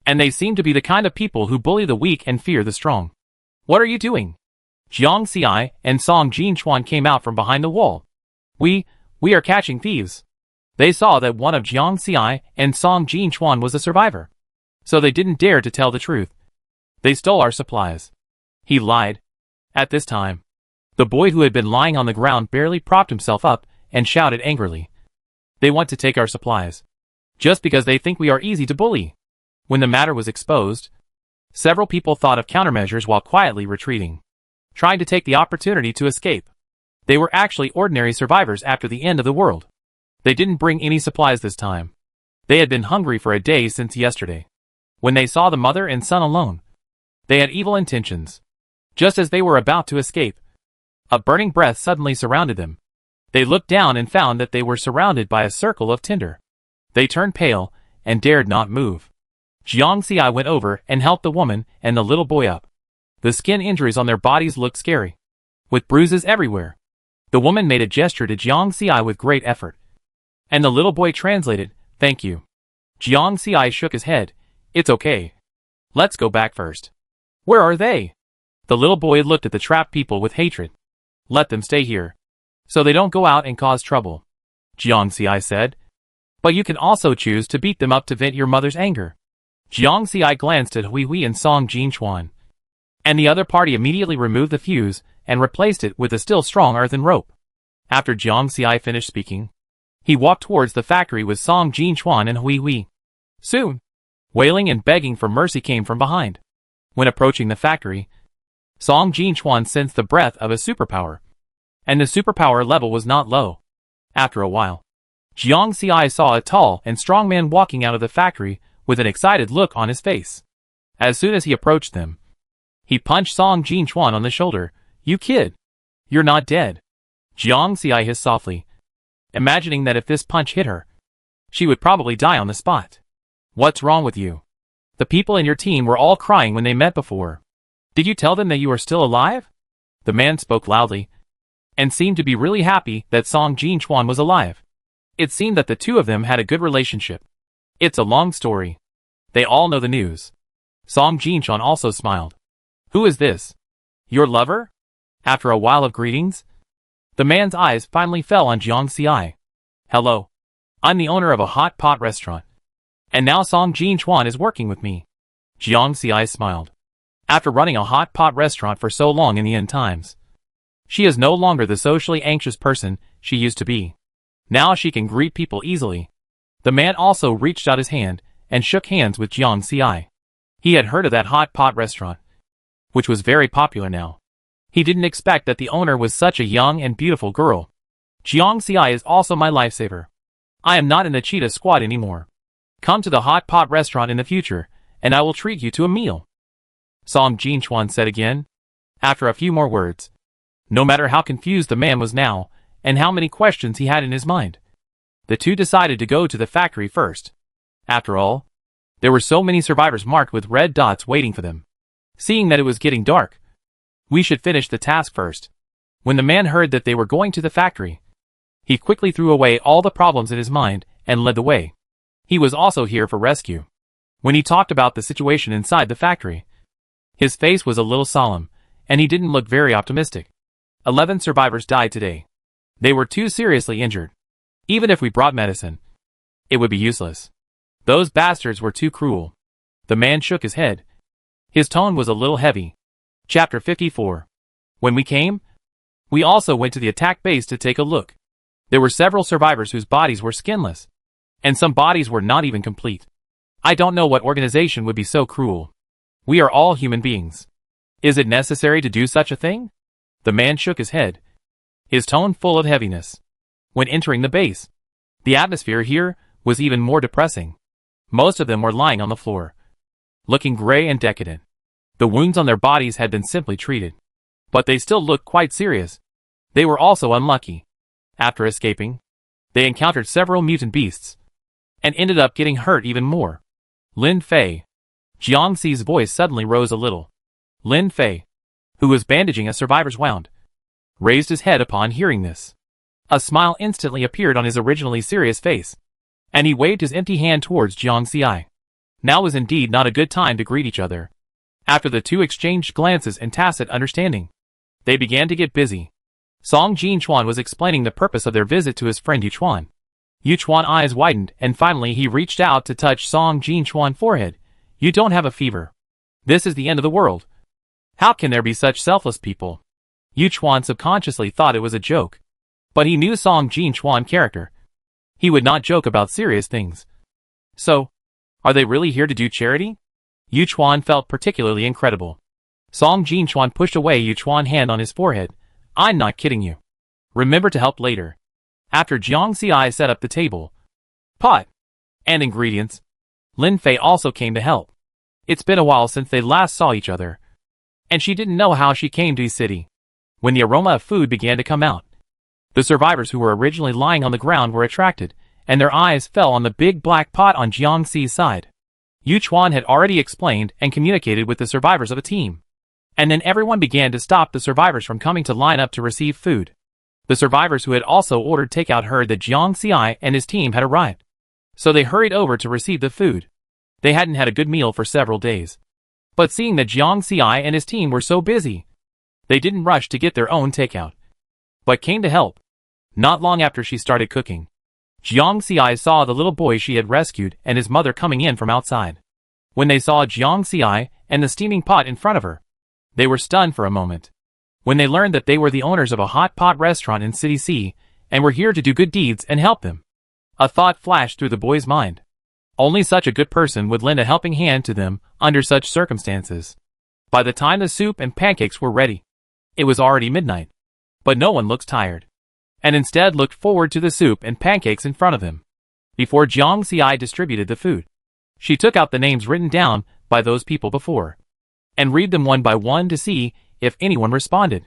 and they seemed to be the kind of people who bully the weak and fear the strong. What are you doing? Jiang Xi and Song Jinchuan came out from behind the wall. We are catching thieves. They saw that one of Jiang Xi and Song Jinchuan was a survivor, so they didn't dare to tell the truth. They stole our supplies. He lied. At this time, the boy who had been lying on the ground barely propped himself up and shouted angrily. They want to take our supplies. Just because they think we are easy to bully. When the matter was exposed, several people thought of countermeasures while quietly retreating, trying to take the opportunity to escape. They were actually ordinary survivors after the end of the world. They didn't bring any supplies this time. They had been hungry for a day since yesterday. When they saw the mother and son alone, they had evil intentions. Just as they were about to escape, a burning breath suddenly surrounded them. They looked down and found that they were surrounded by a circle of tinder. They turned pale and dared not move. Jiang Xi went over and helped the woman and the little boy up. The skin injuries on their bodies looked scary, with bruises everywhere. The woman made a gesture to Jiang Xi with great effort, and the little boy translated, "Thank you." Jiang Xi shook his head. "It's okay. Let's go back first." "Where are they?" The little boy looked at the trapped people with hatred. "Let them stay here, so they don't go out and cause trouble," Jiang Xi said. "But you can also choose to beat them up to vent your mother's anger." Jiang Xi glanced at Hui Hui and Song Jinchuan, and the other party immediately removed the fuse and replaced it with a still strong earthen rope. After Jiang Xi finished speaking, he walked towards the factory with Song Jinchuan and Hui Hui. Soon, wailing and begging for mercy came from behind. When approaching the factory, Song Jinchuan sensed the breath of a superpower, and the superpower level was not low. After a while, Jiang Xi saw a tall and strong man walking out of the factory with an excited look on his face. As soon as he approached them, he punched Song Jinchuan on the shoulder. "You kid! You're not dead." Jiang Xi hissed softly, imagining that if this punch hit her, she would probably die on the spot. "What's wrong with you? The people in your team were all crying when they met before. Did you tell them that you are still alive?" The man spoke loudly, and seemed to be really happy that Song Jinchuan was alive. It seemed that the two of them had a good relationship. "It's a long story. They all know the news." Song Jinchuan also smiled. "Who is this? Your lover?" After a while of greetings, the man's eyes finally fell on Jiang Xi. "Hello. I'm the owner of a hot pot restaurant. And now Song Jinchuan is working with me." Jiang Xi smiled. After running a hot pot restaurant for so long in the end times, she is no longer the socially anxious person she used to be. Now she can greet people easily. The man also reached out his hand and shook hands with Jiang Xi. He had heard of that hot pot restaurant, which was very popular now. He didn't expect that the owner was such a young and beautiful girl. "Jiang Xi is also my lifesaver. I am not in the cheetah squad anymore. Come to the hot pot restaurant in the future, and I will treat you to a meal," Song Jinchuan said again. After a few more words, no matter how confused the man was now, and how many questions he had in his mind, the two decided to go to the factory first. After all, there were so many survivors marked with red dots waiting for them. Seeing that it was getting dark, "We should finish the task first." When the man heard that they were going to the factory, he quickly threw away all the problems in his mind and led the way. He was also here for rescue. When he talked about the situation inside the factory, his face was a little solemn, and he didn't look very optimistic. 11 survivors died today. They were too seriously injured. Even if we brought medicine, it would be useless. Those bastards were too cruel. The man shook his head. His tone was a little heavy. Chapter 54. When we came, we also went to the attack base to take a look. There were several survivors whose bodies were skinless, and some bodies were not even complete. I don't know what organization would be so cruel. We are all human beings. Is it necessary to do such a thing? The man shook his head, his tone full of heaviness. When entering the base, the atmosphere here was even more depressing. Most of them were lying on the floor, looking gray and decadent. The wounds on their bodies had been simply treated, but they still looked quite serious. They were also unlucky. After escaping, they encountered several mutant beasts, and ended up getting hurt even more. Lin Fei. Jiang Xi's voice suddenly rose a little. Lin Fei, who was bandaging a survivor's wound, raised his head upon hearing this. A smile instantly appeared on his originally serious face, and he waved his empty hand towards Jiang Xi. Now was indeed not a good time to greet each other. After the two exchanged glances and tacit understanding, they began to get busy. Song Jinchuan was explaining the purpose of their visit to his friend Yuchuan. Yuchuan's eyes widened, and finally he reached out to touch Song Jinchuan's forehead. "You don't have a fever. This is the end of the world. How can there be such selfless people?" Yuchuan subconsciously thought it was a joke, but he knew Song Jinchuan's character. He would not joke about serious things. So, are they really here to do charity? Yu Chuan felt particularly incredible. Song Jinchuan pushed away Yu Chuan's hand on his forehead. I'm not kidding you. Remember to help later. After Jiang Xi set up the table, pot, and ingredients, Lin Fei also came to help. It's been a while since they last saw each other, and she didn't know how she came to the city. When the aroma of food began to come out, the survivors who were originally lying on the ground were attracted, and their eyes fell on the big black pot on Jiang Xi's side. Yu Chuan had already explained and communicated with the survivors of a team. And then everyone began to stop the survivors from coming to line up to receive food. The survivors who had also ordered takeout heard that Jiang Xi and his team had arrived. So they hurried over to receive the food. They hadn't had a good meal for several days. But seeing that Jiang Xi and his team were so busy, they didn't rush to get their own takeout, but came to help. Not long after she started cooking, Jiang Xi saw the little boy she had rescued and his mother coming in from outside. When they saw Jiang Xi and the steaming pot in front of her, they were stunned for a moment. When they learned that they were the owners of a hot pot restaurant in City C and were here to do good deeds and help them, a thought flashed through the boy's mind. Only such a good person would lend a helping hand to them under such circumstances. By the time the soup and pancakes were ready, it was already midnight. But no one looked tired, and instead looked forward to the soup and pancakes in front of them. Before Jiang Xi distributed the food, she took out the names written down by those people before, and read them one by one to see if anyone responded.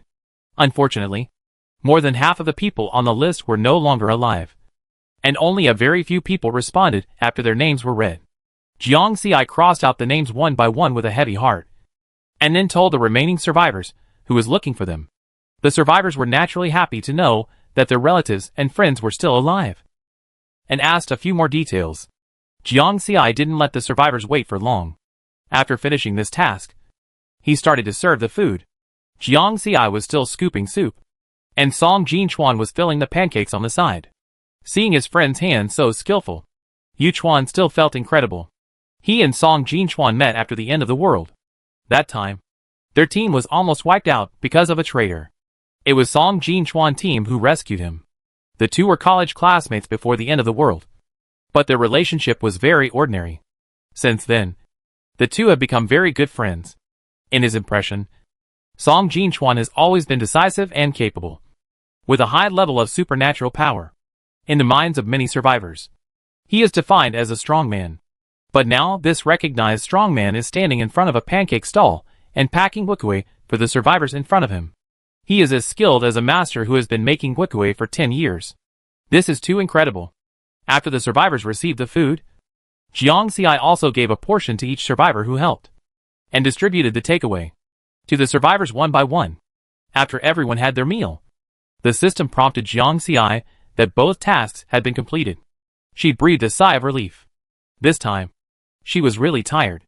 Unfortunately, more than half of the people on the list were no longer alive, and only a very few people responded after their names were read. Jiang Xi crossed out the names one by one with a heavy heart, and then told the remaining survivors who was looking for them. The survivors were naturally happy to know that their relatives and friends were still alive, and asked a few more details. Jiang Xi didn't let the survivors wait for long. After finishing this task, he started to serve the food. Jiang Xi was still scooping soup, and Song Jinchuan was filling the pancakes on the side. Seeing his friend's hands so skillful, Yu Chuan still felt incredible. He and Song Jinchuan met after the end of the world. That time, their team was almost wiped out because of a traitor. It was Song Jinchuan's team who rescued him. The two were college classmates before the end of the world, but their relationship was very ordinary. Since then, the two have become very good friends. In his impression, Song Jinchuan has always been decisive and capable, with a high level of supernatural power. In the minds of many survivors, he is defined as a strongman. But now this recognized strongman is standing in front of a pancake stall and packing wukui for the survivors in front of him. He is as skilled as a master who has been making wukui for 10 years. This is too incredible. After the survivors received the food, Jiang Xi also gave a portion to each survivor who helped, and distributed the takeaway to the survivors one by one. After everyone had their meal, the system prompted Jiang Xi that both tasks had been completed. She breathed a sigh of relief. This time, she was really tired.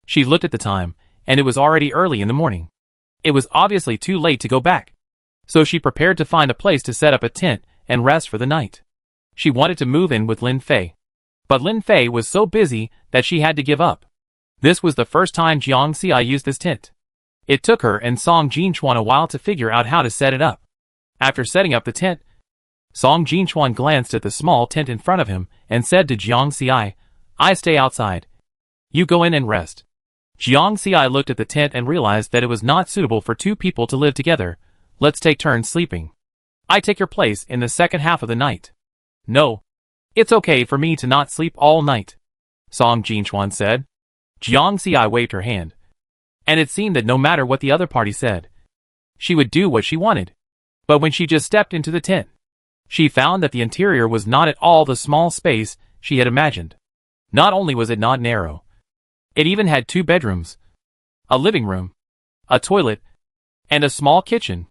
She looked at the time, and it was already early in the morning. It was obviously too late to go back, so she prepared to find a place to set up a tent and rest for the night. She wanted to move in with Lin Fei, but Lin Fei was so busy that she had to give up. This was the first time Jiang Xi used this tent. It took her and Song Jinchuan a while to figure out how to set it up. After setting up the tent, Song Jinchuan glanced at the small tent in front of him and said to Jiang Xi, I stay outside. You go in and rest. Jiang Xi looked at the tent and realized that it was not suitable for two people to live together. Let's take turns sleeping. I take your place in the second half of the night. No. It's okay for me to not sleep all night, Song Jinchuan said. Jiang Xi waved her hand, and it seemed that no matter what the other party said, she would do what she wanted. But when she just stepped into the tent, she found that the interior was not at all the small space she had imagined. Not only was it not narrow, it even had 2 bedrooms, a living room, a toilet, and a small kitchen.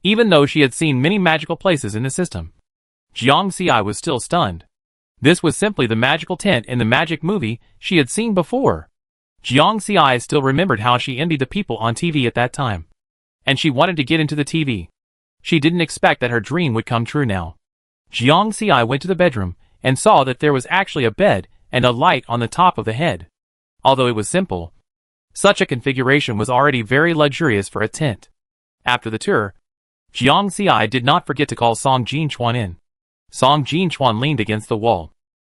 Even though she had seen many magical places in the system, Jiang Xi was still stunned. This was simply the magical tent in the magic movie she had seen before. Jiang Xi still remembered how she envied the people on TV at that time, and she wanted to get into the TV. She didn't expect that her dream would come true now. Jiang Xi went to the bedroom and saw that there was actually a bed and a light on the top of the head. Although it was simple, such a configuration was already very luxurious for a tent. After the tour, Jiang Xi did not forget to call Song Jinchuan in. Song Jinchuan leaned against the wall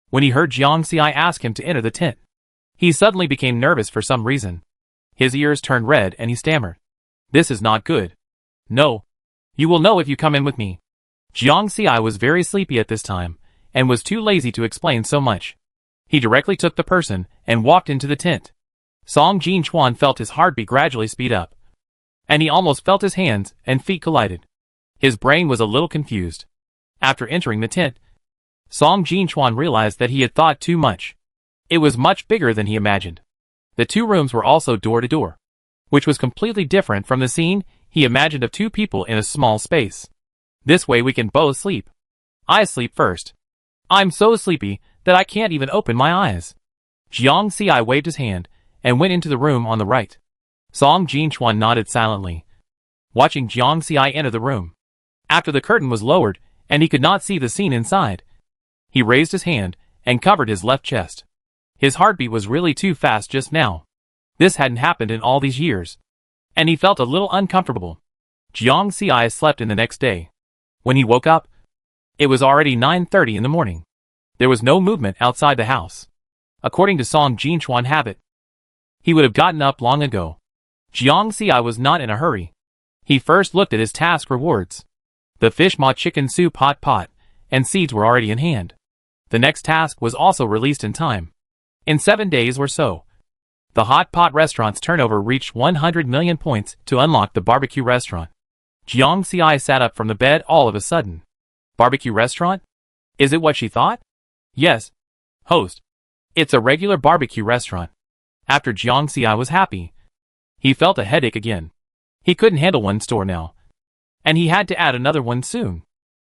when he heard Jiang Xi ask him to enter the tent. He suddenly became nervous for some reason. His ears turned red and he stammered. "This is not good." "No. You will know if you come in with me." Jiang Xi was very sleepy at this time, and was too lazy to explain so much. He directly took the person, and walked into the tent. Song Jinchuan felt his heartbeat gradually speed up. And he almost felt his hands and feet collided. His brain was a little confused. After entering the tent, Song Jinchuan realized that he had thought too much. It was much bigger than he imagined. The two rooms were also door to door, which was completely different from the scene he imagined of two people in a small space. "This way we can both sleep. I sleep first. I'm so sleepy that I can't even open my eyes." Jiang Xi waved his hand and went into the room on the right. Song Jinchuan nodded silently, watching Jiang Xi enter the room. After the curtain was lowered and he could not see the scene inside, he raised his hand and covered his left chest. His heartbeat was really too fast just now. This hadn't happened in all these years, and he felt a little uncomfortable. Jiang Xi slept in the next day. When he woke up, it was already 9:30 in the morning. There was no movement outside the house. According to Song Jinchuan's habit, he would have gotten up long ago. Jiang Xi was not in a hurry. He first looked at his task rewards. The fish maw chicken soup hot pot and seeds were already in hand. The next task was also released in time. In 7 days or so, the hot pot restaurant's turnover reached 100 million points to unlock the barbecue restaurant. Jiang Xi sat up from the bed all of a sudden. Barbecue restaurant? Is it what she thought? Yes. Host. It's a regular barbecue restaurant. After Jiang Xi was happy, he felt a headache again. He couldn't handle one store now, and he had to add another one soon.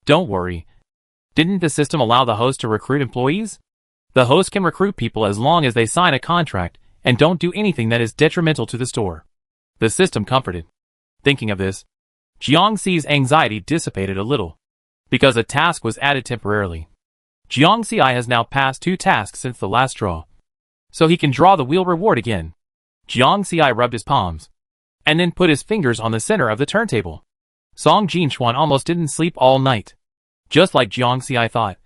Don't worry. Didn't the system allow the host to recruit employees? The host can recruit people as long as they sign a contract and don't do anything that is detrimental to the store. The system comforted. Thinking of this, Jiang Xi's anxiety dissipated a little, because a task was added temporarily. Jiang Xi has now passed 2 tasks since the last draw, so he can draw the wheel reward again. Jiang Xi rubbed his palms, and then put his fingers on the center of the turntable. Song Jinchuan almost didn't sleep all night. Just like Jiang Xi thought,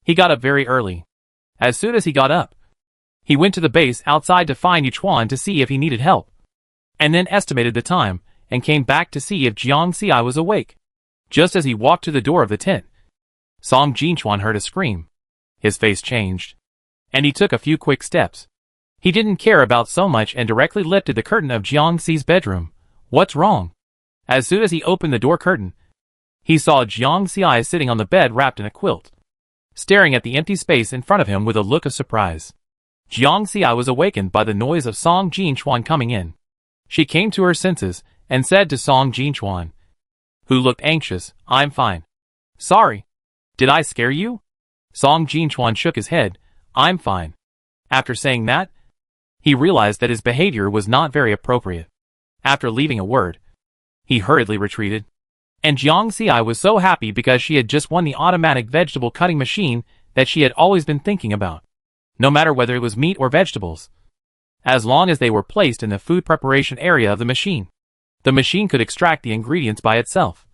he got up very early. As soon as he got up, he went to the base outside to find Yuchuan to see if he needed help, and then estimated the time, and came back to see if Jiang Xi was awake. Just as he walked to the door of the tent, Song Jinchuan heard a scream. His face changed, and he took a few quick steps. He didn't care about so much and directly lifted the curtain of Jiang Xi's bedroom. "What's wrong?" As soon as he opened the door curtain, he saw Jiang Xi sitting on the bed wrapped in a quilt, staring at the empty space in front of him with a look of surprise. Jiang Xi was awakened by the noise of Song Jinchuan coming in. She came to her senses and said to Song Jinchuan, who looked anxious, "I'm fine." "Sorry. Did I scare you?" Song Jinchuan shook his head. "I'm fine." After saying that, he realized that his behavior was not very appropriate. After leaving a word, he hurriedly retreated. And Jiang Xi was so happy because she had just won the automatic vegetable cutting machine that she had always been thinking about. No matter whether it was meat or vegetables, as long as they were placed in the food preparation area of the machine could extract the ingredients by itself,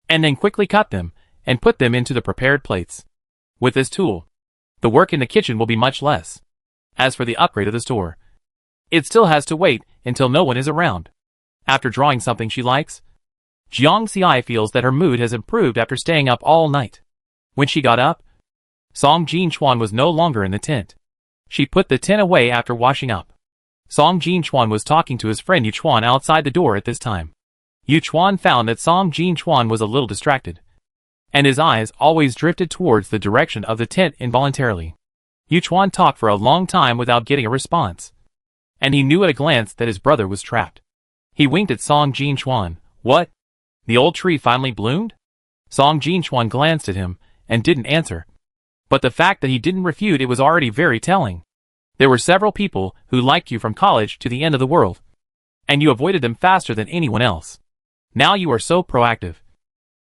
and then quickly cut them and put them into the prepared plates. With this tool, the work in the kitchen will be much less. As for the upgrade of the store, it still has to wait until no one is around. After drawing something she likes, Jiang Xi feels that her mood has improved after staying up all night. When she got up, Song Jinchuan was no longer in the tent. She put the tent away after washing up. Song Jinchuan was talking to his friend Yuchuan outside the door at this time. Yuchuan found that Song Jinchuan was a little distracted, and his eyes always drifted towards the direction of the tent involuntarily. Yuchuan talked for a long time without getting a response, and he knew at a glance that his brother was trapped. He winked at Song Jinchuan. "What? The old tree finally bloomed?" Song Jinchuan glanced at him and didn't answer. But the fact that he didn't refute it was already very telling. There were several people who liked you from college to the end of the world, and you avoided them faster than anyone else. Now you are so proactive.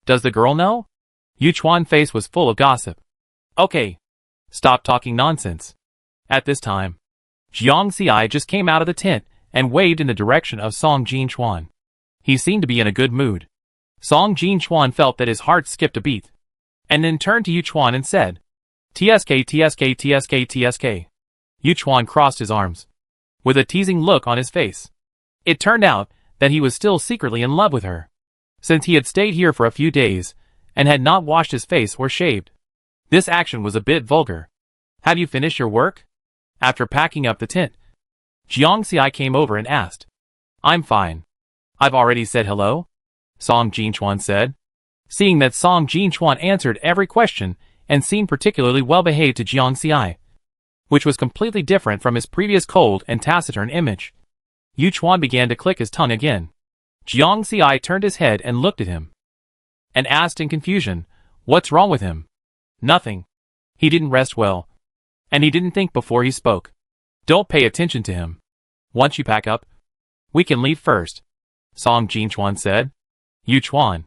Does the girl know? Yuchuan's face was full of gossip. "Okay. Stop talking nonsense." At this time, Jiang Xi just came out of the tent and waved in the direction of Song Jinchuan. He seemed to be in a good mood. Song Jinchuan felt that his heart skipped a beat. and then turned to Yu Chuan and said, "TSK, TSK, TSK, TSK." Yu Chuan crossed his arms, with a teasing look on his face. It turned out that he was still secretly in love with her, since he had stayed here for a few days, and had not washed his face or shaved. This action was a bit vulgar. "Have you finished your work?" After packing up the tent, Jiang Xi came over and asked. "I'm fine. I've already said hello," Song Jinchuan said. Seeing that Song Jinchuan answered every question and seemed particularly well behaved to Jiang Xi, which was completely different from his previous cold and taciturn image, Yu Chuan began to click his tongue again. Jiang Xi turned his head and looked at him, and asked in confusion, "What's wrong with him?" "Nothing. He didn't rest well, and he didn't think before he spoke. Don't pay attention to him. Once you pack up, we can leave first," Song Jinchuan said. Yu Chuan.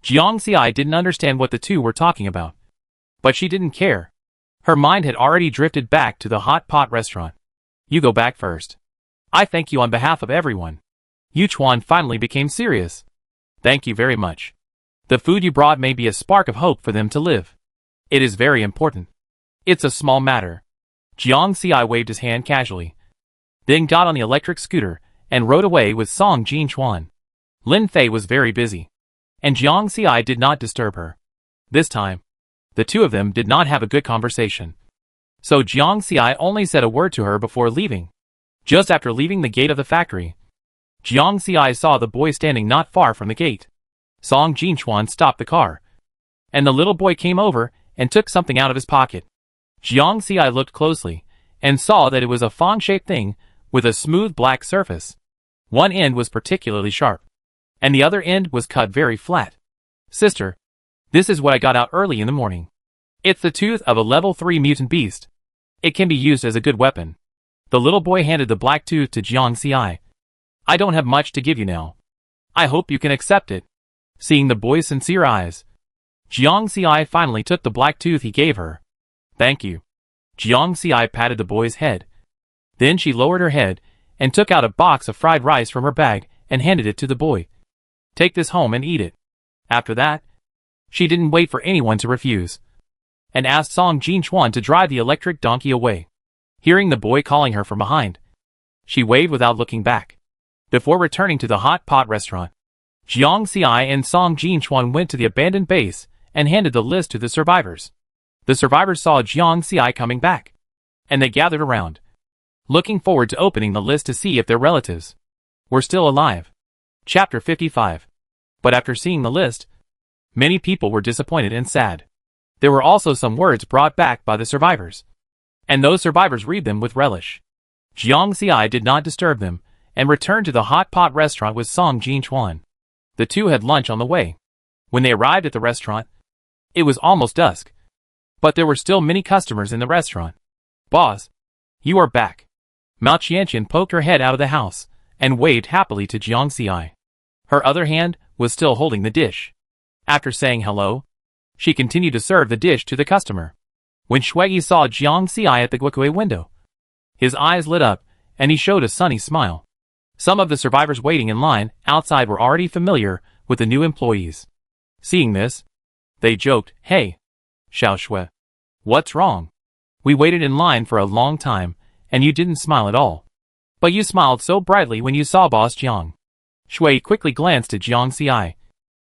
Jiang Xi didn't understand what the two were talking about, but she didn't care. Her mind had already drifted back to the hot pot restaurant. "You go back first. I thank you on behalf of everyone." Yu Chuan finally became serious. "Thank you very much. The food you brought may be a spark of hope for them to live. It is very important. It's a small matter." Jiang Xi waved his hand casually, then got on the electric scooter and rode away with Song Jinchuan. Lin Fei was very busy, and Jiang Xi did not disturb her. This time, the two of them did not have a good conversation, so Jiang Xi only said a word to her before leaving. Just after leaving the gate of the factory, Jiang Xi saw the boy standing not far from the gate. Song Jinchuan stopped the car, and the little boy came over and took something out of his pocket. Jiang Xi looked closely, and saw that it was a fan-shaped thing with a smooth black surface. One end was particularly sharp, and the other end was cut very flat. "Sister, this is what I got out early in the morning. It's the tooth of a level 3 mutant beast. It can be used as a good weapon." The little boy handed the black tooth to Jiang Xi. "I don't have much to give you now. I hope you can accept it." Seeing the boy's sincere eyes, Jiang Xi finally took the black tooth he gave her. "Thank you." Jiang Xi patted the boy's head. Then she lowered her head and took out a box of fried rice from her bag and handed it to the boy. "Take this home and eat it." After that, she didn't wait for anyone to refuse, and asked Song Jinchuan to drive the electric donkey away. Hearing the boy calling her from behind, she waved without looking back. Before returning to the hot pot restaurant, Jiang Xi and Song Jinchuan went to the abandoned base and handed the list to the survivors. The survivors saw Jiang Xi coming back, and they gathered around, looking forward to opening the list to see if their relatives were still alive. Chapter 55. But after seeing the list, many people were disappointed and sad. There were also some words brought back by the survivors, and those survivors read them with relish. Jiang Xi did not disturb them, and returned to the hot pot restaurant with Song Jinchuan. The two had lunch on the way. When they arrived at the restaurant, it was almost dusk, but there were still many customers in the restaurant. "Boss, you are back." Mao Qianqian poked her head out of the house, and waved happily to Jiang Xi. Her other hand was still holding the dish. After saying hello, she continued to serve the dish to the customer. When Shui saw Jiang Xi at the Guokui window, his eyes lit up, and he showed a sunny smile. Some of the survivors waiting in line outside were already familiar with the new employees. Seeing this, they joked, "Hey, Xiao Shui, what's wrong? We waited in line for a long time, and you didn't smile at all. But you smiled so brightly when you saw Boss Jiang." Shui quickly glanced at Jiang Xi,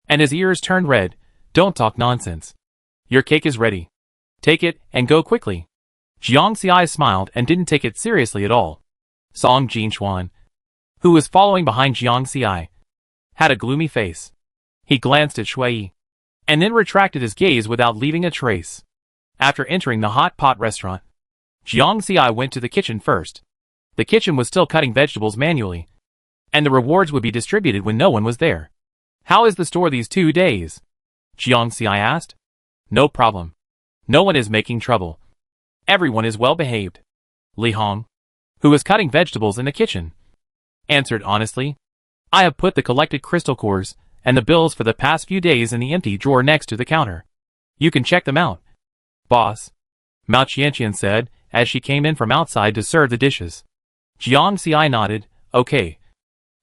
and his ears turned red. "Don't talk nonsense. Your cake is ready. Take it and go quickly." Jiang Xi smiled and didn't take it seriously at all. Song Jinchuan, who was following behind Jiang Xi, had a gloomy face. He glanced at Shui, and then retracted his gaze without leaving a trace. After entering the hot pot restaurant, Jiang Xi went to the kitchen first. The kitchen was still cutting vegetables manually, and the rewards would be distributed when no one was there. "How is the store these 2 days?" Jiang Xi asked. "No problem. No one is making trouble. Everyone is well behaved." Li Hong, who was cutting vegetables in the kitchen, answered honestly. "I have put the collected crystal cores and the bills for the past few days in the empty drawer next to the counter. You can check them out." "Boss," Mao Qianqian said as she came in from outside to serve the dishes. Jiang Xi nodded. "Okay.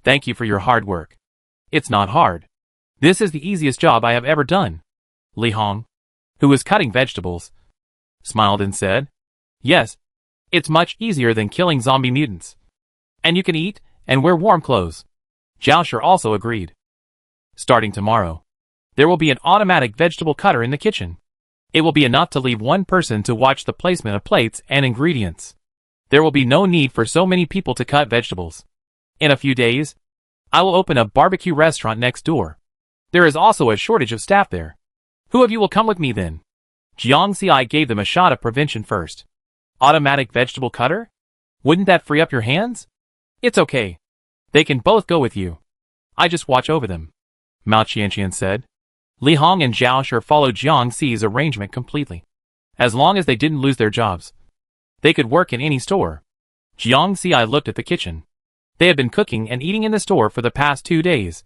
Thank you for your hard work. It's not hard. This is the easiest job I have ever done." Li Hong, who was cutting vegetables, smiled and said, "Yes, it's much easier than killing zombie mutants. And you can eat and wear warm clothes." Jiaoshi also agreed. Starting tomorrow, there will be an automatic vegetable cutter in the kitchen. It will be enough to leave one person to watch the placement of plates and ingredients. There will be no need for so many people to cut vegetables. In a few days, I will open a barbecue restaurant next door. There is also a shortage of staff there. Who of you will come with me then? Jiang Xi gave them a shot of prevention first. Automatic vegetable cutter? Wouldn't that free up your hands? It's okay. They can both go with you. I just watch over them, Mao Qianqian said. Li Hong and Zhao Shi followed Jiang Xi's arrangement completely. As long as they didn't lose their jobs, they could work in any store. Jiang Xi looked at the kitchen. They had been cooking and eating in the store for the past 2 days,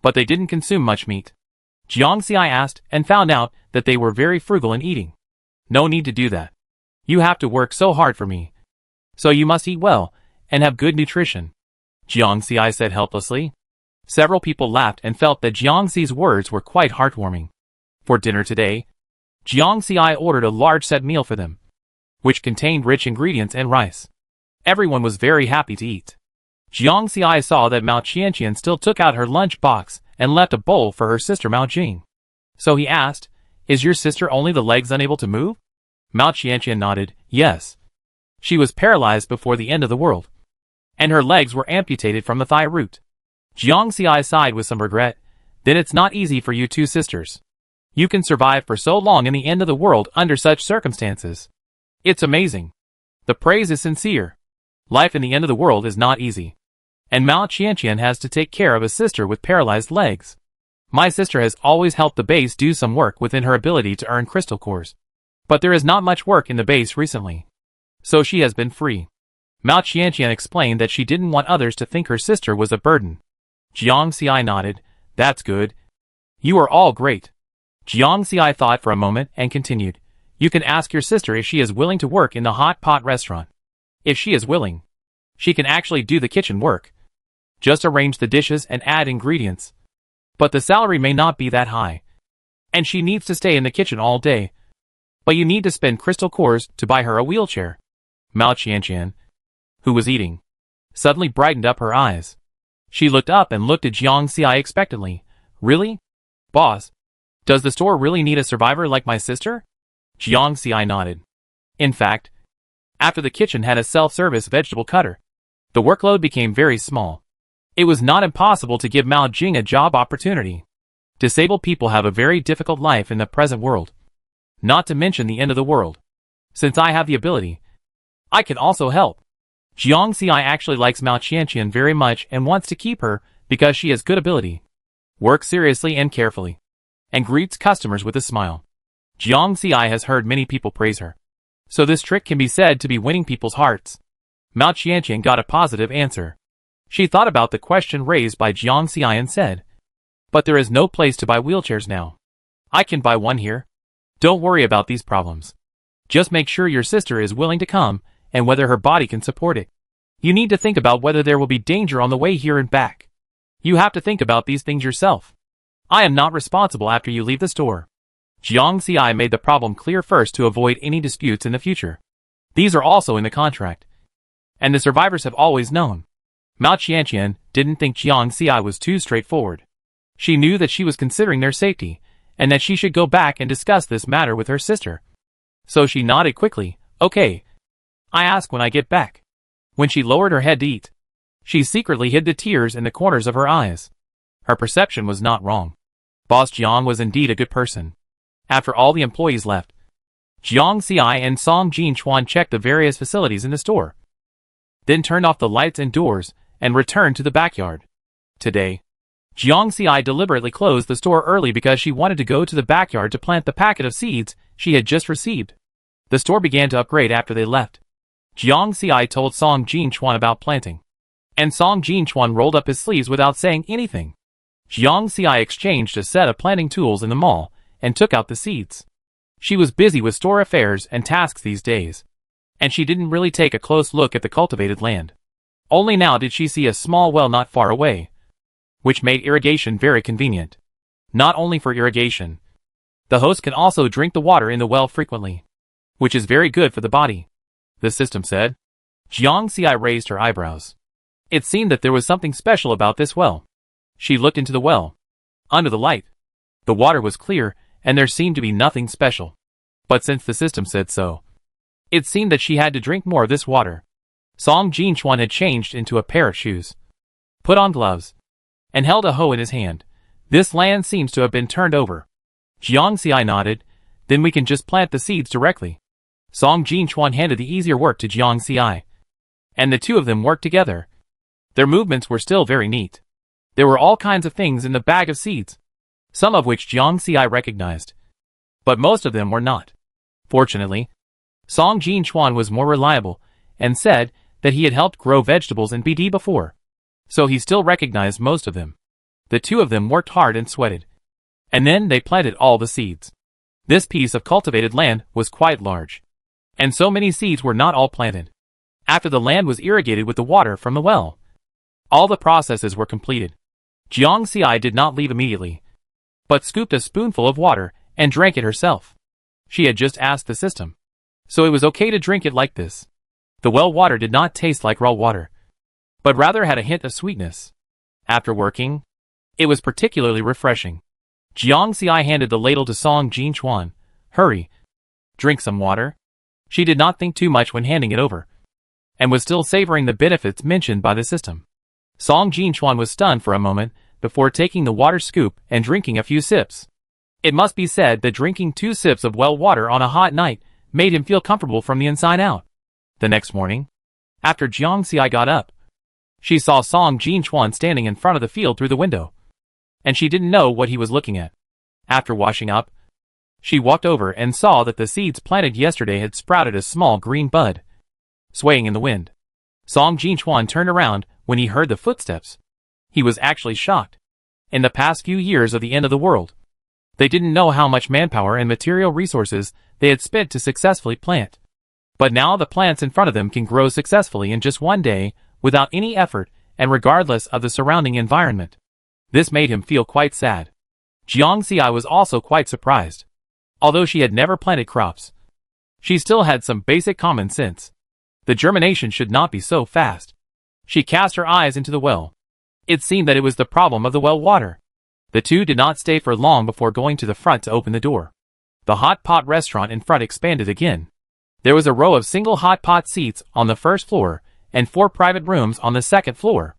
but they didn't consume much meat. Jiang Xi asked and found out that they were very frugal in eating. No need to do that. You have to work so hard for me. So you must eat well and have good nutrition, Jiang Xi said helplessly. Several people laughed and felt that Jiang Xi's words were quite heartwarming. For dinner today, Jiang Xi ordered a large set meal for them, which contained rich ingredients and rice. Everyone was very happy to eat. Jiang Xi saw that Mao Qianqian still took out her lunch box and left a bowl for her sister Mao Jing. So he asked, "Is your sister only the legs unable to move?" Mao Qianqian nodded, "Yes. She was paralyzed before the end of the world, and her legs were amputated from the thigh root." Jiang Xi sighed with some regret. "Then it's not easy for you two sisters. You can survive for so long in the end of the world under such circumstances. It's amazing." The praise is sincere. Life in the end of the world is not easy. And Mao Qianqian has to take care of a sister with paralyzed legs. My sister has always helped the base do some work within her ability to earn crystal cores. But there is not much work in the base recently. So she has been free. Mao Qianqian explained that she didn't want others to think her sister was a burden. Jiang Xi nodded. "That's good. You are all great." Jiang Xi thought for a moment and continued. "You can ask your sister if she is willing to work in the hot pot restaurant. If she is willing, she can actually do the kitchen work. Just arrange the dishes and add ingredients. But the salary may not be that high. And she needs to stay in the kitchen all day. But you need to spend crystal cores to buy her a wheelchair." Mao Qianqian, who was eating, suddenly brightened up her eyes. She looked up and looked at Jiang Xi expectantly. "Really? Boss, does the store really need a survivor like my sister?" Jiang Xi nodded. In fact, after the kitchen had a self-service vegetable cutter, the workload became very small. It was not impossible to give Mao Jing a job opportunity. Disabled people have a very difficult life in the present world. Not to mention the end of the world. Since I have the ability, I can also help. Jiang Xi actually likes Mao Qianqian very much and wants to keep her because she has good ability, works seriously and carefully, and greets customers with a smile. Jiang Xi has heard many people praise her. So this trick can be said to be winning people's hearts. Mao Qianqian got a positive answer. She thought about the question raised by Jiang Xi and said, "But there is no place to buy wheelchairs now. I can buy one here. Don't worry about these problems. Just make sure your sister is willing to come and whether her body can support it. You need to think about whether there will be danger on the way here and back. You have to think about these things yourself. I am not responsible after you leave the store." Jiang Xi made the problem clear first to avoid any disputes in the future. These are also in the contract. And the survivors have always known. Mao Qianqian didn't think Jiang Xi was too straightforward. She knew that she was considering their safety, and that she should go back and discuss this matter with her sister. So she nodded quickly. "Okay. I ask when I get back." When she lowered her head to eat, she secretly hid the tears in the corners of her eyes. Her perception was not wrong. Boss Jiang was indeed a good person. After all the employees left, Jiang Xi and Song Jinchuan checked the various facilities in the store, then turned off the lights and doors and returned to the backyard. Today, Jiang Xi deliberately closed the store early because she wanted to go to the backyard to plant the packet of seeds she had just received. The store began to upgrade after they left. Jiang Xi told Song Jinchuan about planting, and Song Jinchuan rolled up his sleeves without saying anything. Jiang Xi exchanged a set of planting tools in the mall and took out the seeds. She was busy with store affairs and tasks these days, and she didn't really take a close look at the cultivated land. Only now did she see a small well not far away, which made irrigation very convenient. Not only for irrigation, The host can also drink the water in the well frequently, which is very good for the body, the system said. Jiang Xi raised her eyebrows. It seemed that there was something special about this well. She looked into the well. Under the light, the water was clear, and there seemed to be nothing special. But since the system said so, it seemed that she had to drink more of this water. Song Jinchuan had changed into a pair of shoes, put on gloves, and held a hoe in his hand. This land seems to have been turned over. Jiang Xi nodded. Then we can just plant the seeds directly. Song Jinchuan handed the easier work to Jiang Xi, and the two of them worked together. Their movements were still very neat. There were all kinds of things in the bag of seeds, some of which Jiang Xi recognized, but most of them were not. Fortunately, Song Jinchuan was more reliable and said that he had helped grow vegetables in BD before, so he still recognized most of them. The two of them worked hard and sweated, and then they planted all the seeds. This piece of cultivated land was quite large, and so many seeds were not all planted. After the land was irrigated with the water from the well, all the processes were completed. Jiang Xi did not leave immediately, but scooped a spoonful of water and drank it herself. She had just asked the system, so it was okay to drink it like this. The well water did not taste like raw water, but rather had a hint of sweetness. After working, it was particularly refreshing. Jiang Xi handed the ladle to Song Jinchuan. Hurry, drink some water. She did not think too much when handing it over, and was still savoring the benefits mentioned by the system. Song Jinchuan was stunned for a moment before taking the water scoop and drinking a few sips. It must be said that drinking 2 sips of well water on a hot night made him feel comfortable from the inside out. The next morning, after Jiang Xi got up, she saw Song Jinchuan standing in front of the field through the window, and she didn't know what he was looking at. After washing up, she walked over and saw that the seeds planted yesterday had sprouted a small green bud, swaying in the wind. Song Jinchuan turned around when he heard the footsteps. He was actually shocked. In the past few years of the end of the world, they didn't know how much manpower and material resources they had spent to successfully plant. But now the plants in front of them can grow successfully in just one day, without any effort and regardless of the surrounding environment. This made him feel quite sad. Jiang Xi was also quite surprised. Although she had never planted crops, she still had some basic common sense. The germination should not be so fast. She cast her eyes into the well. It seemed that it was the problem of the well water. The two did not stay for long before going to the front to open the door. The hot pot restaurant in front expanded again. There was a row of single hot pot seats on the first floor and 4 private rooms on the second floor.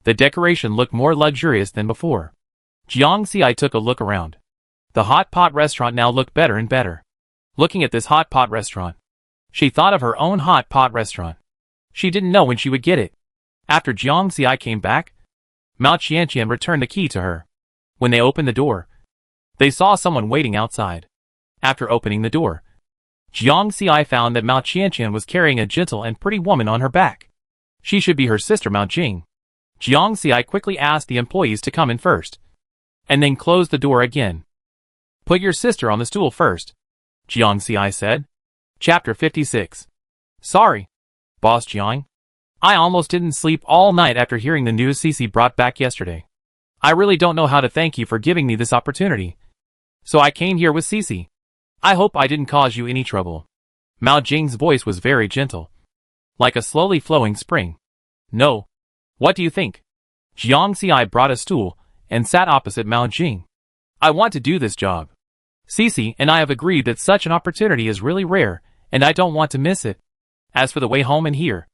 The decoration looked more luxurious than before. Jiang Xi took a look around. The hot pot restaurant now looked better and better. Looking at this hot pot restaurant, she thought of her own hot pot restaurant. She didn't know when she would get it. After Jiang Xi came back, Mao Qianqian returned the key to her. When they opened the door, they saw someone waiting outside. After opening the door, Jiang Xi found that Mao Qianqian was carrying a gentle and pretty woman on her back. She should be her sister Mao Jing. Jiang Xi quickly asked the employees to come in first, and then closed the door again. Put your sister on the stool first, Jiang Xi said. Chapter 56. Sorry, Boss Jiang. I almost didn't sleep all night after hearing the news Cici brought back yesterday. I really don't know how to thank you for giving me this opportunity. So I came here with Cici. I hope I didn't cause you any trouble. Mao Jing's voice was very gentle, like a slowly flowing spring. No. What do you think? Jiang Xi brought a stool and sat opposite Mao Jing. I want to do this job. Cici and I have agreed that such an opportunity is really rare, and I don't want to miss it. As for the way home and here,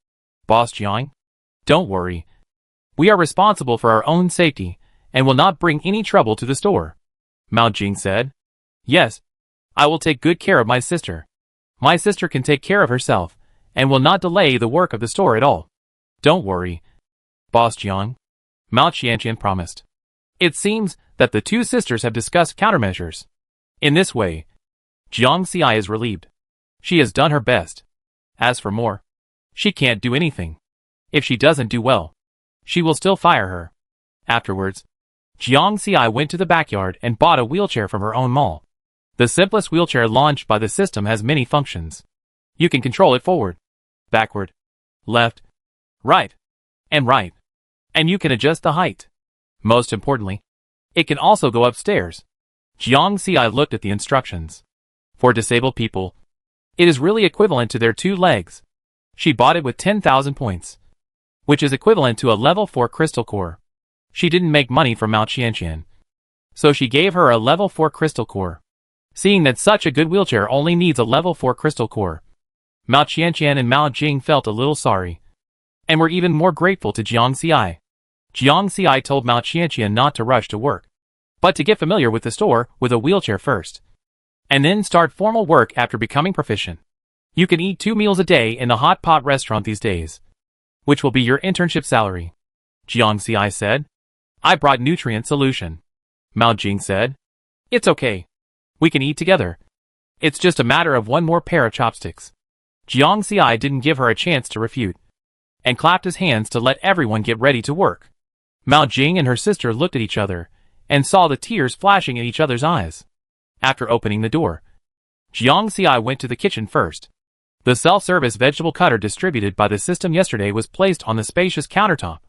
Boss Jiang, don't worry. We are responsible for our own safety and will not bring any trouble to the store, Mao Jing said. Yes, I will take good care of my sister. My sister can take care of herself and will not delay the work of the store at all. Don't worry, Boss Jiang, Mao Qianqian promised. It seems that the two sisters have discussed countermeasures. In this way, Jiang Xi is relieved. She has done her best. As for more, she can't do anything. If she doesn't do well, she will still fire her. Afterwards, Jiang Xi went to the backyard and bought a wheelchair from her own mall. The simplest wheelchair launched by the system has many functions. You can control it forward, backward, left, right, and right. And you can adjust the height. Most importantly, it can also go upstairs. Jiang Xi looked at the instructions. For disabled people, it is really equivalent to their 2 legs. She bought it with 10,000 points, which is equivalent to a level 4 crystal core. She didn't make money from Mao Qianqian, so she gave her a level 4 crystal core. Seeing that such a good wheelchair only needs a level 4 crystal core, Mao Qianqian and Mao Jing felt a little sorry, and were even more grateful to Jiang Xi. Jiang Xi told Mao Qianqian not to rush to work, but to get familiar with the store with a wheelchair first, and then start formal work after becoming proficient. You can eat 2 meals a day in the hot pot restaurant these days, which will be your internship salary. Jiang Xi said. I brought nutrient solution. Mao Jing said. It's okay. We can eat together. It's just a matter of 1 more pair of chopsticks. Jiang Xi didn't give her a chance to refute, and clapped his hands to let everyone get ready to work. Mao Jing and her sister looked at each other, and saw the tears flashing in each other's eyes. After opening the door, Jiang Xi went to the kitchen first. The self-service vegetable cutter distributed by the system yesterday was placed on the spacious countertop.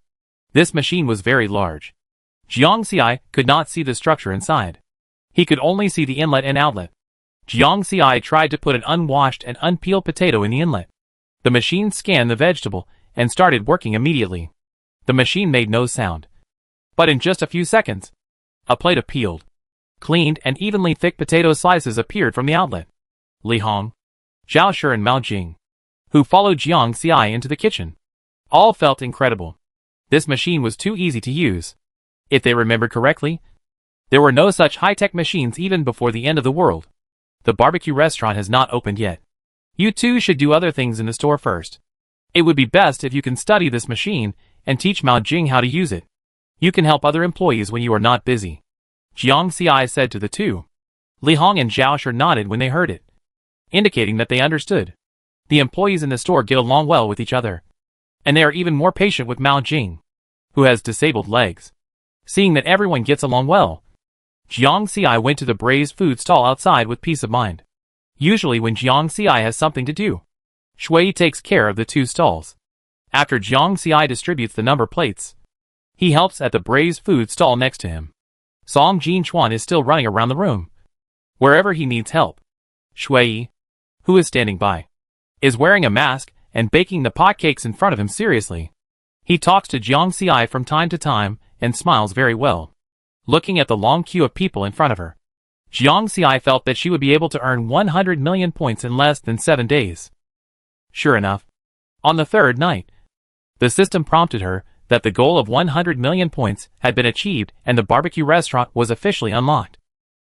This machine was very large. Jiang Xi could not see the structure inside. He could only see the inlet and outlet. Jiang Xi tried to put an unwashed and unpeeled potato in the inlet. The machine scanned the vegetable and started working immediately. The machine made no sound. But in just a few seconds, a plate of peeled, cleaned and evenly thick potato slices appeared from the outlet. Li Hong, Zhao Shi and Mao Jing, who followed Jiang Xi into the kitchen, all felt incredible. This machine was too easy to use. If they remembered correctly, there were no such high-tech machines even before the end of the world. The barbecue restaurant has not opened yet. You two should do other things in the store first. It would be best if you can study this machine and teach Mao Jing how to use it. You can help other employees when you are not busy. Jiang Xi said to the two. Li Hong and Zhao Shi nodded when they heard it, indicating that they understood. The employees in the store get along well with each other, and they are even more patient with Mao Jing, who has disabled legs. Seeing that everyone gets along well, Jiang Xi went to the braised food stall outside with peace of mind. Usually when Jiang Xi has something to do, Shui takes care of the 2 stalls. After Jiang Xi distributes the number plates, he helps at the braised food stall next to him. Song Jinchuan is still running around the room, wherever he needs help. Shui, who is standing by, is wearing a mask and baking the pot cakes in front of him seriously. He talks to Jiang Xi from time to time and smiles very well, looking at the long queue of people in front of her. Jiang Xi felt that she would be able to earn 100 million points in less than 7 days. Sure enough, on the 3rd night, the system prompted her that the goal of 100 million points had been achieved and the barbecue restaurant was officially unlocked.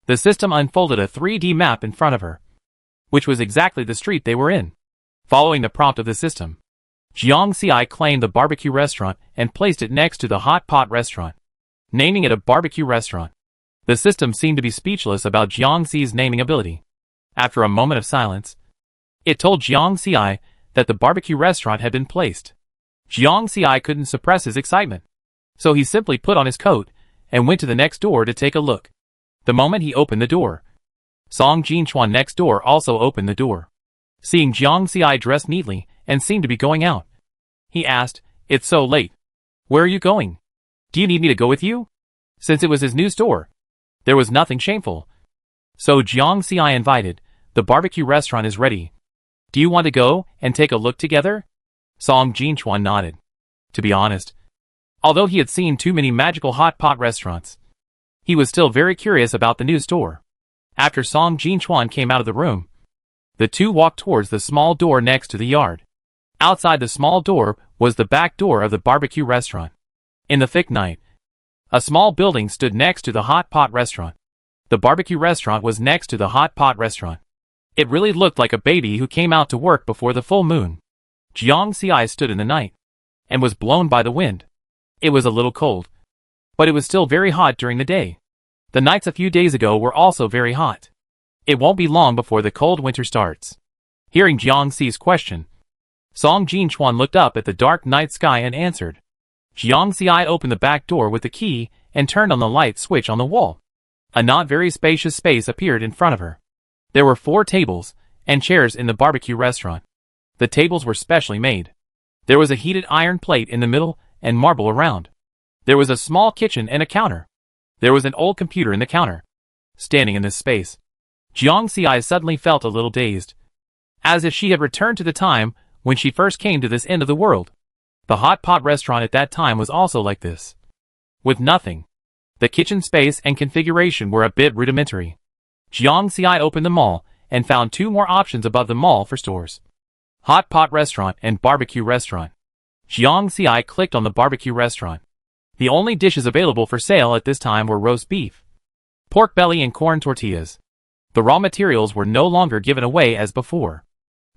The system unfolded a 3D map in front of her, which was exactly the street they were in. Following the prompt of the system, Jiang Xi claimed the barbecue restaurant and placed it next to the hot pot restaurant, naming it a barbecue restaurant. The system seemed to be speechless about Jiang Xi's naming ability. After a moment of silence, it told Jiang Xi that the barbecue restaurant had been placed. Jiang Xi couldn't suppress his excitement, so he simply put on his coat and went to the next door to take a look. The moment he opened the door, Song Jinchuan next door also opened the door. Seeing Jiang Xi dressed neatly and seemed to be going out, he asked, "It's so late. Where are you going? Do you need me to go with you?" Since it was his new store, there was nothing shameful. So Jiang Xi invited, "The barbecue restaurant is ready. Do you want to go and take a look together?" Song Jinchuan nodded. To be honest, although he had seen too many magical hot pot restaurants, he was still very curious about the new store. After Song Jinchuan came out of the room, the two walked towards the small door next to the yard. Outside the small door was the back door of the barbecue restaurant. In the thick night, a small building stood next to the hot pot restaurant. The barbecue restaurant was next to the hot pot restaurant. It really looked like a baby who came out to work before the full moon. Jiang Xi stood in the night and was blown by the wind. It was a little cold, but it was still very hot during the day. The nights a few days ago were also very hot. It won't be long before the cold winter starts. Hearing Jiang Xi's question, Song Jinchuan looked up at the dark night sky and answered. Jiang Xi opened the back door with the key and turned on the light switch on the wall. A not very spacious space appeared in front of her. There were 4 tables and chairs in the barbecue restaurant. The tables were specially made. There was a heated iron plate in the middle and marble around. There was a small kitchen and a counter. There was an old computer in the counter. standing in this space. Jiang Xiai suddenly felt a little dazed, as if she had returned to the time when she first came to this end of the world. The hot pot restaurant at that time was also like this, with nothing. The kitchen space and configuration were a bit rudimentary. Jiang Xiai opened the mall and found 2 more options above the mall for stores: hot pot restaurant and barbecue restaurant. Jiang Xiai clicked on the barbecue restaurant. The only dishes available for sale at this time were roast beef, pork belly and corn tortillas. The raw materials were no longer given away as before.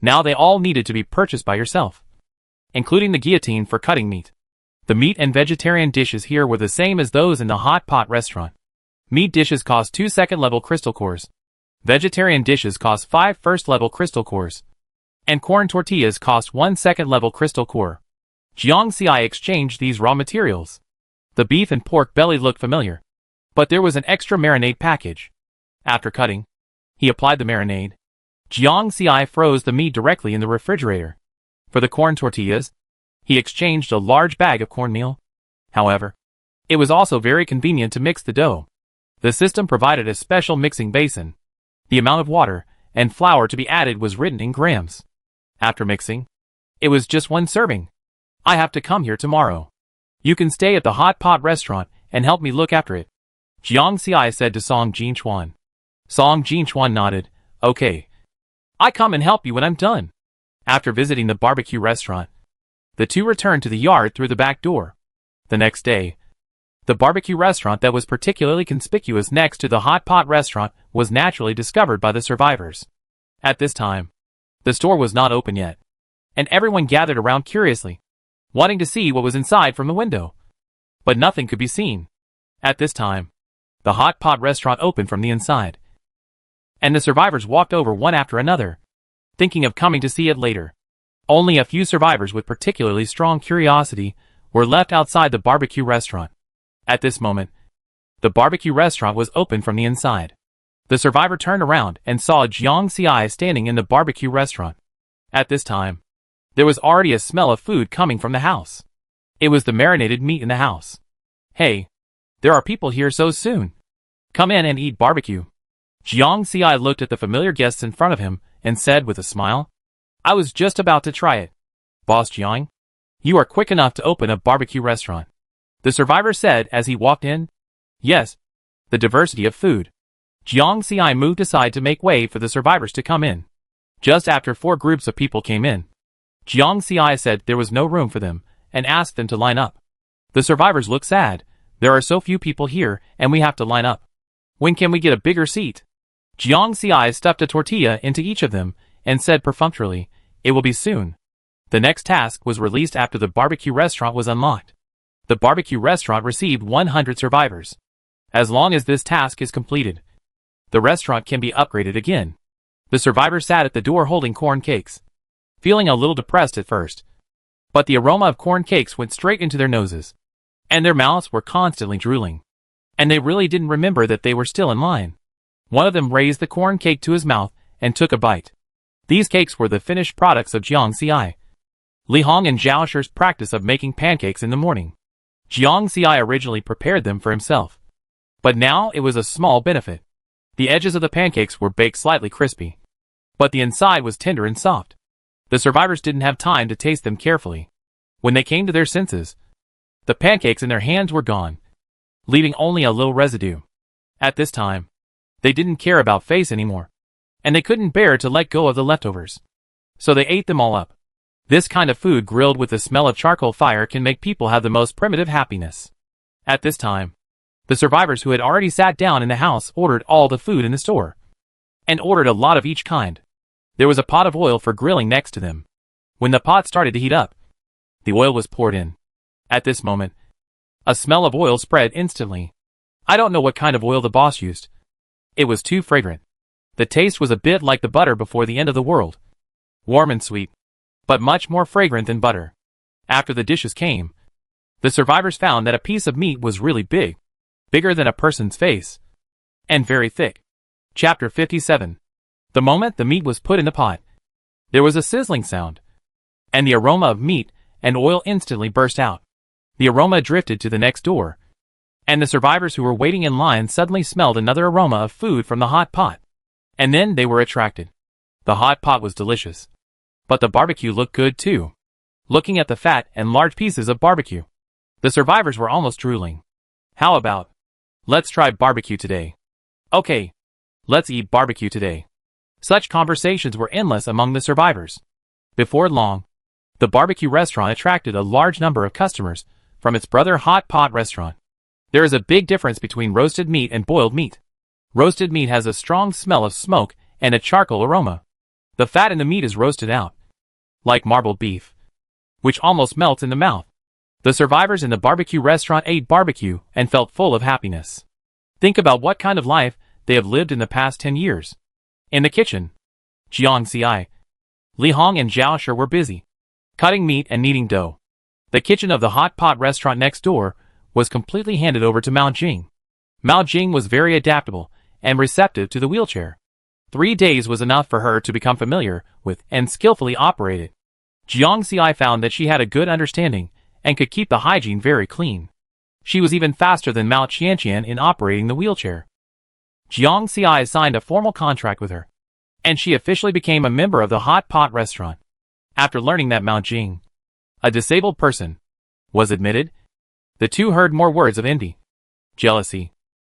Now they all needed to be purchased by yourself, including the guillotine for cutting meat. The meat and vegetarian dishes here were the same as those in the hot pot restaurant. Meat dishes cost 2 second-level crystal cores. Vegetarian dishes cost 5 first-level crystal cores. And corn tortillas cost 1 second-level crystal core. Jiang Xiai exchanged these raw materials. The beef and pork belly looked familiar, but there was an extra marinade package. After cutting, he applied the marinade. Jiang Xiai froze the meat directly in the refrigerator. For the corn tortillas, he exchanged a large bag of cornmeal. However, it was also very convenient to mix the dough. The system provided a special mixing basin. The amount of water and flour to be added was written in grams. After mixing, it was just 1 serving. I have to come here tomorrow. You can stay at the hot pot restaurant and help me look after it, Jiang Xiai said to Song Jinchuan. Song Jinchuan nodded. Okay. I come and help you when I'm done. After visiting the barbecue restaurant, the 2 returned to the yard through the back door. The next day, the barbecue restaurant that was particularly conspicuous next to the hot pot restaurant was naturally discovered by the survivors. At this time, the store was not open yet, and everyone gathered around curiously, wanting to see what was inside from the window. But nothing could be seen. At this time, the hot pot restaurant opened from the inside, and the survivors walked over one after another, thinking of coming to see it later. Only a few survivors with particularly strong curiosity were left outside the barbecue restaurant. At this moment, the barbecue restaurant was open from the inside. The survivor turned around and saw Jiang Xiai standing in the barbecue restaurant. At this time, there was already a smell of food coming from the house. It was the marinated meat in the house. Hey, there are people here so soon. Come in and eat barbecue. Jiang Xiai looked at the familiar guests in front of him and said with a smile, I was just about to try it. Boss Jiang, you are quick enough to open a barbecue restaurant, the survivor said as he walked in. Yes, the diversity of food. Jiang Xiai moved aside to make way for the survivors to come in. Just after 4 groups of people came in, Jiang Xiai said there was no room for them and asked them to line up. The survivors looked sad. There are so few people here and we have to line up. When can we get a bigger seat? Jiang Xiai stuffed a tortilla into each of them and said perfunctorily, it will be soon. The next task was released after the barbecue restaurant was unlocked. The barbecue restaurant received 100 survivors. As long as this task is completed, the restaurant can be upgraded again. The survivors sat at the door holding corn cakes, feeling a little depressed at first. But the aroma of corn cakes went straight into their noses, and their mouths were constantly drooling. And they really didn't remember that they were still in line. One of them raised the corn cake to his mouth and took a bite. These cakes were the finished products of Jiang Xiai, Li Hong and Zhao Shi's practice of making pancakes in the morning. Jiang Xiai originally prepared them for himself, but now it was a small benefit. The edges of the pancakes were baked slightly crispy, but the inside was tender and soft. The survivors didn't have time to taste them carefully. When they came to their senses, the pancakes in their hands were gone, leaving only a little residue. At this time, they didn't care about face anymore, and they couldn't bear to let go of the leftovers. So they ate them all up. This kind of food grilled with the smell of charcoal fire can make people have the most primitive happiness. At this time, the survivors who had already sat down in the house ordered all the food in the store, and ordered a lot of each kind. There was a pot of oil for grilling next to them. When the pot started to heat up, the oil was poured in. At this moment, a smell of oil spread instantly. I don't know what kind of oil the boss used. It was too fragrant. The taste was a bit like the butter before the end of the world. Warm and sweet, but much more fragrant than butter. After the dishes came, the survivors found that a piece of meat was really big, bigger than a person's face, and very thick. Chapter 57. The moment the meat was put in the pot, there was a sizzling sound, and the aroma of meat and oil instantly burst out. The aroma drifted to the next door, and the survivors who were waiting in line suddenly smelled another aroma of food from the hot pot. And then they were attracted. The hot pot was delicious. But the barbecue looked good too. Looking at the fat and large pieces of barbecue, the survivors were almost drooling. How about, let's try barbecue today? Okay, let's eat barbecue today. Such conversations were endless among the survivors. Before long, the barbecue restaurant attracted a large number of customers from its brother hot pot restaurant. There is a big difference between roasted meat and boiled meat. Roasted meat has a strong smell of smoke and a charcoal aroma. The fat in the meat is roasted out, like marbled beef, which almost melts in the mouth. The survivors in the barbecue restaurant ate barbecue and felt full of happiness. Think about what kind of life they have lived in the past 10 years. In the kitchen, Jiang Xi, Li Hong and Zhao Shi were busy, cutting meat and kneading dough. The kitchen of the hot pot restaurant next door was completely handed over to Mao Jing. Mao Jing was very adaptable and receptive to the wheelchair. 3 days was enough for her to become familiar with and skillfully operate it. Jiang Xi found that she had a good understanding and could keep the hygiene very clean. She was even faster than Mao Qianqian in operating the wheelchair. Jiang Xi signed a formal contract with her, and she officially became a member of the hot pot restaurant. After learning that Mao Jing, a disabled person, was admitted, the two heard more words of envy, jealousy,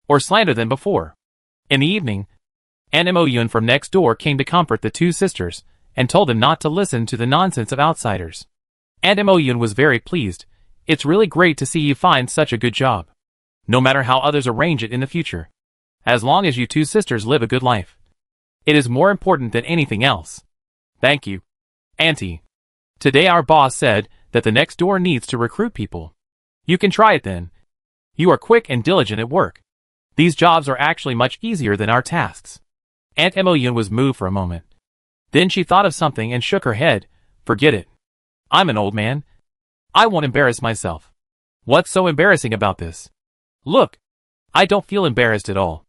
or slander than before. In the evening, Aunt Mo Yun from next door came to comfort the two sisters and told them not to listen to the nonsense of outsiders. Aunt Mo Yun was very pleased. It's really great to see you find such a good job. No matter how others arrange it in the future, as long as you two sisters live a good life, it is more important than anything else. Thank you, Auntie. Today our boss said that the next door needs to recruit people. You can try it then. You are quick and diligent at work. These jobs are actually much easier than our tasks. Aunt Mo Yun was moved for a moment. Then she thought of something and shook her head. Forget it. I'm an old man. I won't embarrass myself. What's so embarrassing about this? Look, I don't feel embarrassed at all.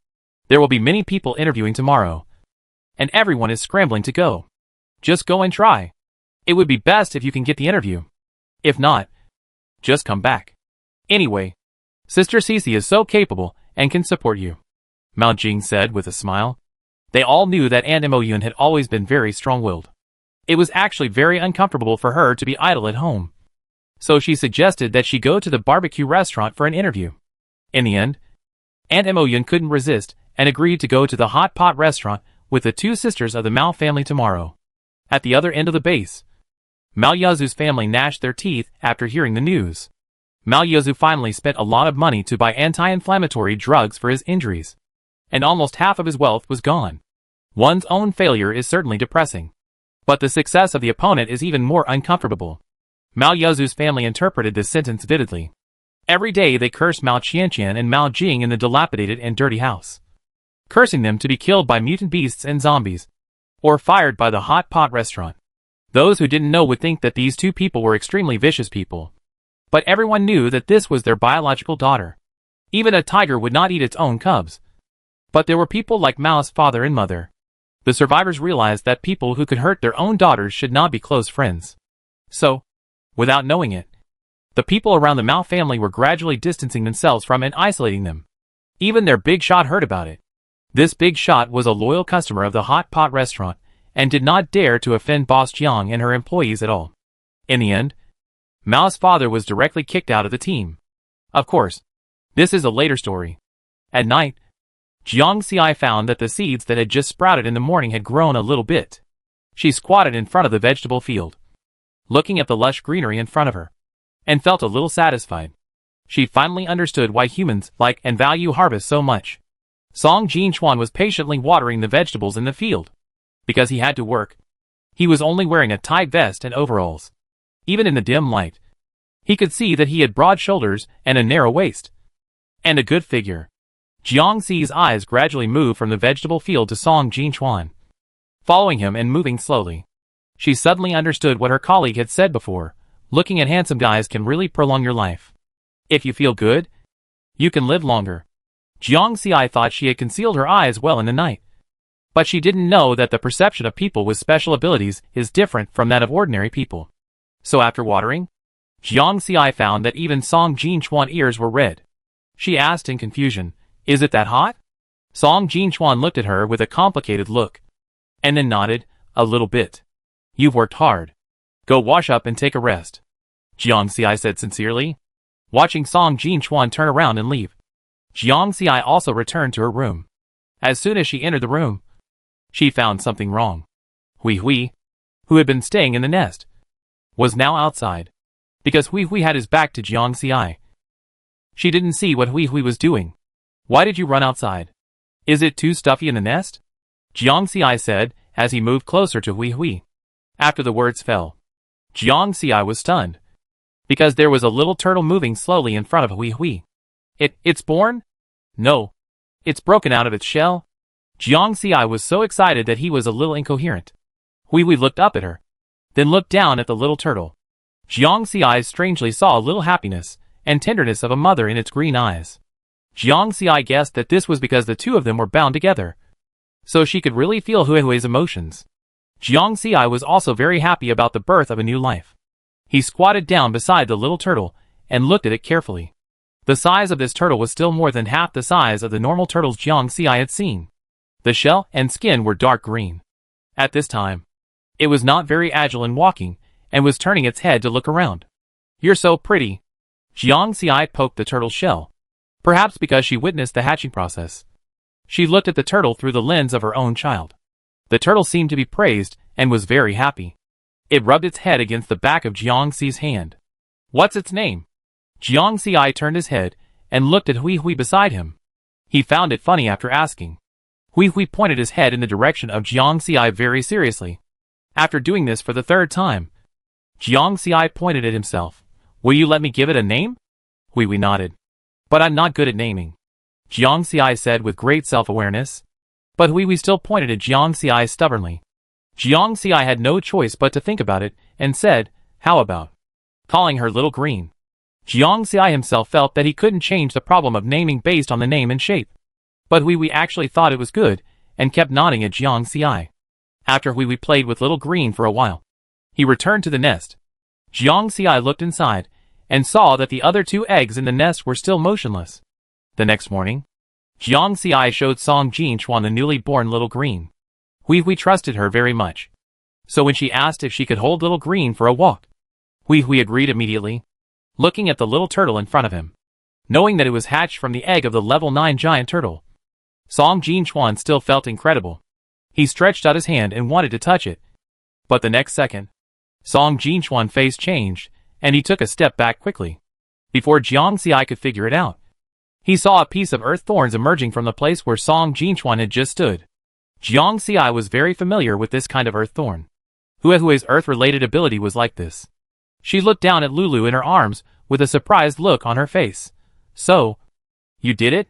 There will be many people interviewing tomorrow, and everyone is scrambling to go. Just go and try. It would be best if you can get the interview. If not, just come back. Anyway, Sister Cece is so capable and can support you, Mao Jing said with a smile. They all knew that Aunt Mo Yun had always been very strong-willed. It was actually very uncomfortable for her to be idle at home. So she suggested that she go to the barbecue restaurant for an interview. In the end, Aunt Mo Yun couldn't resist and agreed to go to the hot pot restaurant with the two sisters of the Mao family tomorrow. At the other end of the base, Mao Yazu's family gnashed their teeth after hearing the news. Mao Yazu finally spent a lot of money to buy anti-inflammatory drugs for his injuries, and almost half of his wealth was gone. One's own failure is certainly depressing, but the success of the opponent is even more uncomfortable. Mao Yazu's family interpreted this sentence vividly. Every day they cursed Mao Qianqian and Mao Jing in the dilapidated and dirty house, cursing them to be killed by mutant beasts and zombies, or fired by the hot pot restaurant. Those who didn't know would think that these two people were extremely vicious people. But everyone knew that this was their biological daughter. Even a tiger would not eat its own cubs. But there were people like Mao's father and mother. The survivors realized that people who could hurt their own daughters should not be close friends. So, without knowing it, the people around the Mao family were gradually distancing themselves from and isolating them. Even their big shot heard about it. This big shot was a loyal customer of the hot pot restaurant and did not dare to offend Boss Jiang and her employees at all. In the end, Mao's father was directly kicked out of the team. Of course, this is a later story. At night, Jiang Xi found that the seeds that had just sprouted in the morning had grown a little bit. She squatted in front of the vegetable field, looking at the lush greenery in front of her, and felt a little satisfied. She finally understood why humans like and value harvest so much. Song Jinchuan was patiently watering the vegetables in the field. Because he had to work, he was only wearing a tight vest and overalls. Even in the dim light, he could see that he had broad shoulders and a narrow waist, and a good figure. Jiang Xi's eyes gradually moved from the vegetable field to Song Jinchuan, following him and moving slowly. She suddenly understood what her colleague had said before. Looking at handsome guys can really prolong your life. If you feel good, you can live longer. Jiang Xi thought she had concealed her eyes well in the night. But she didn't know that the perception of people with special abilities is different from that of ordinary people. So after watering, Jiang Xi found that even Song Jinchuan's ears were red. she asked in confusion. Is it that hot? Song Jinchuan looked at her with a complicated look, and then nodded, a little bit. You've worked hard. Go wash up and take a rest, Jiang Xi said sincerely, watching Song Jinchuan turn around and leave. Jiang Xi also returned to her room. As soon as she entered the room, she found something wrong. Hui Hui, who had been staying in the nest, was now outside, because Hui Hui had his back to Jiang Xi. She didn't see what Hui Hui was doing. Why did you run outside? Is it too stuffy in the nest? Jiang Xi said, as he moved closer to Hui Hui. After the words fell, Jiang Xi was stunned, because there was a little turtle moving slowly in front of Hui Hui. It's born? No. It's broken out of its shell? Jiang Xi was so excited that he was a little incoherent. Hui Hui looked up at her, then looked down at the little turtle. Jiang Xi strangely saw a little happiness and tenderness of a mother in its green eyes. Jiang Xi guessed that this was because the two of them were bound together, so she could really feel Hui Hui's emotions. Jiang Xi was also very happy about the birth of a new life. He squatted down beside the little turtle and looked at it carefully. The size of this turtle was still more than half the size of the normal turtles Jiang Xi had seen. The shell and skin were dark green. At this time, it was not very agile in walking and was turning its head to look around. You're so pretty. Jiang Xi poked the turtle's shell, perhaps because she witnessed the hatching process. She looked at the turtle through the lens of her own child. The turtle seemed to be praised and was very happy. It rubbed its head against the back of Jiang Xi's hand. What's its name? Jiang Xi turned his head and looked at Hui Hui beside him. He found it funny after asking. Hui Hui pointed his head in the direction of Jiang Xi very seriously. After doing this for the third time, Jiang Xi pointed at himself. Will you let me give it a name? Hui Hui nodded. But I'm not good at naming, Jiang Xi said with great self-awareness. But Hui Hui still pointed at Jiang Xi stubbornly. Jiang Xi had no choice but to think about it, and said, how about calling her Little Green? Jiang Xi himself felt that he couldn't change the problem of naming based on the name and shape. But Hui Hui actually thought it was good, and kept nodding at Jiang Xi. After Hui Hui played with Little Green for a while, he returned to the nest. Jiang Xi looked inside, and saw that the other 2 eggs in the nest were still motionless. The next morning, Jiang Xi showed Song Jinchuan the newly born Little Green. Hui Hui trusted her very much, so when she asked if she could hold Little Green for a walk, Hui Hui agreed immediately, looking at the little turtle in front of him. Knowing that it was hatched from the egg of the level 9 giant turtle, Song Jinchuan still felt incredible. He stretched out his hand and wanted to touch it. But the next second, Song Jinchuan's face changed, and he took a step back quickly. Before Jiang Xi could figure it out, he saw a piece of earth thorns emerging from the place where Song Jinchuan had just stood. Jiang Xi was very familiar with this kind of earth thorn. Hui Hui's earth-related ability was like this. She looked down at Lulu in her arms with a surprised look on her face. So, you did it?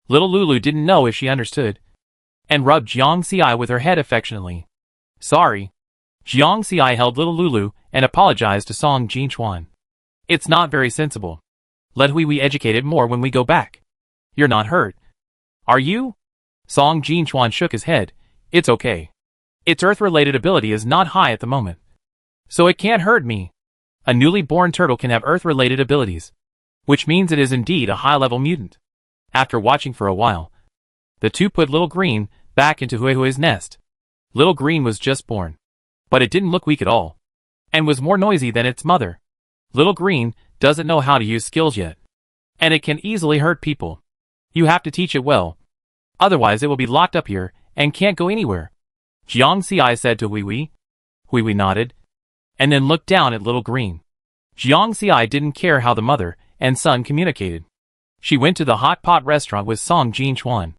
Little Lulu didn't know if she understood, and rubbed Jiang Xi with her head affectionately. Sorry. Jiang Xi held little Lulu and apologized to Song Jinchuan. It's not very sensible. Let Hui Hui educate it more when we go back. You're not hurt, are you? Song Jinchuan shook his head. It's okay. Its earth-related ability is not high at the moment, so it can't hurt me. A newly born turtle can have earth-related abilities, which means it is indeed a high-level mutant. After watching for a while, the two put Little Green back into Hui Hui's nest. Little Green was just born, but it didn't look weak at all, and was more noisy than its mother. Little Green doesn't know how to use skills yet, and it can easily hurt people. You have to teach it well, otherwise it will be locked up here and can't go anywhere, Jiang Xi said to Hui Hui. Hui Hui nodded, and then looked down at Little Green. Jiang Xi didn't care how the mother and son communicated. She went to the hot pot restaurant with Song Jinchuan.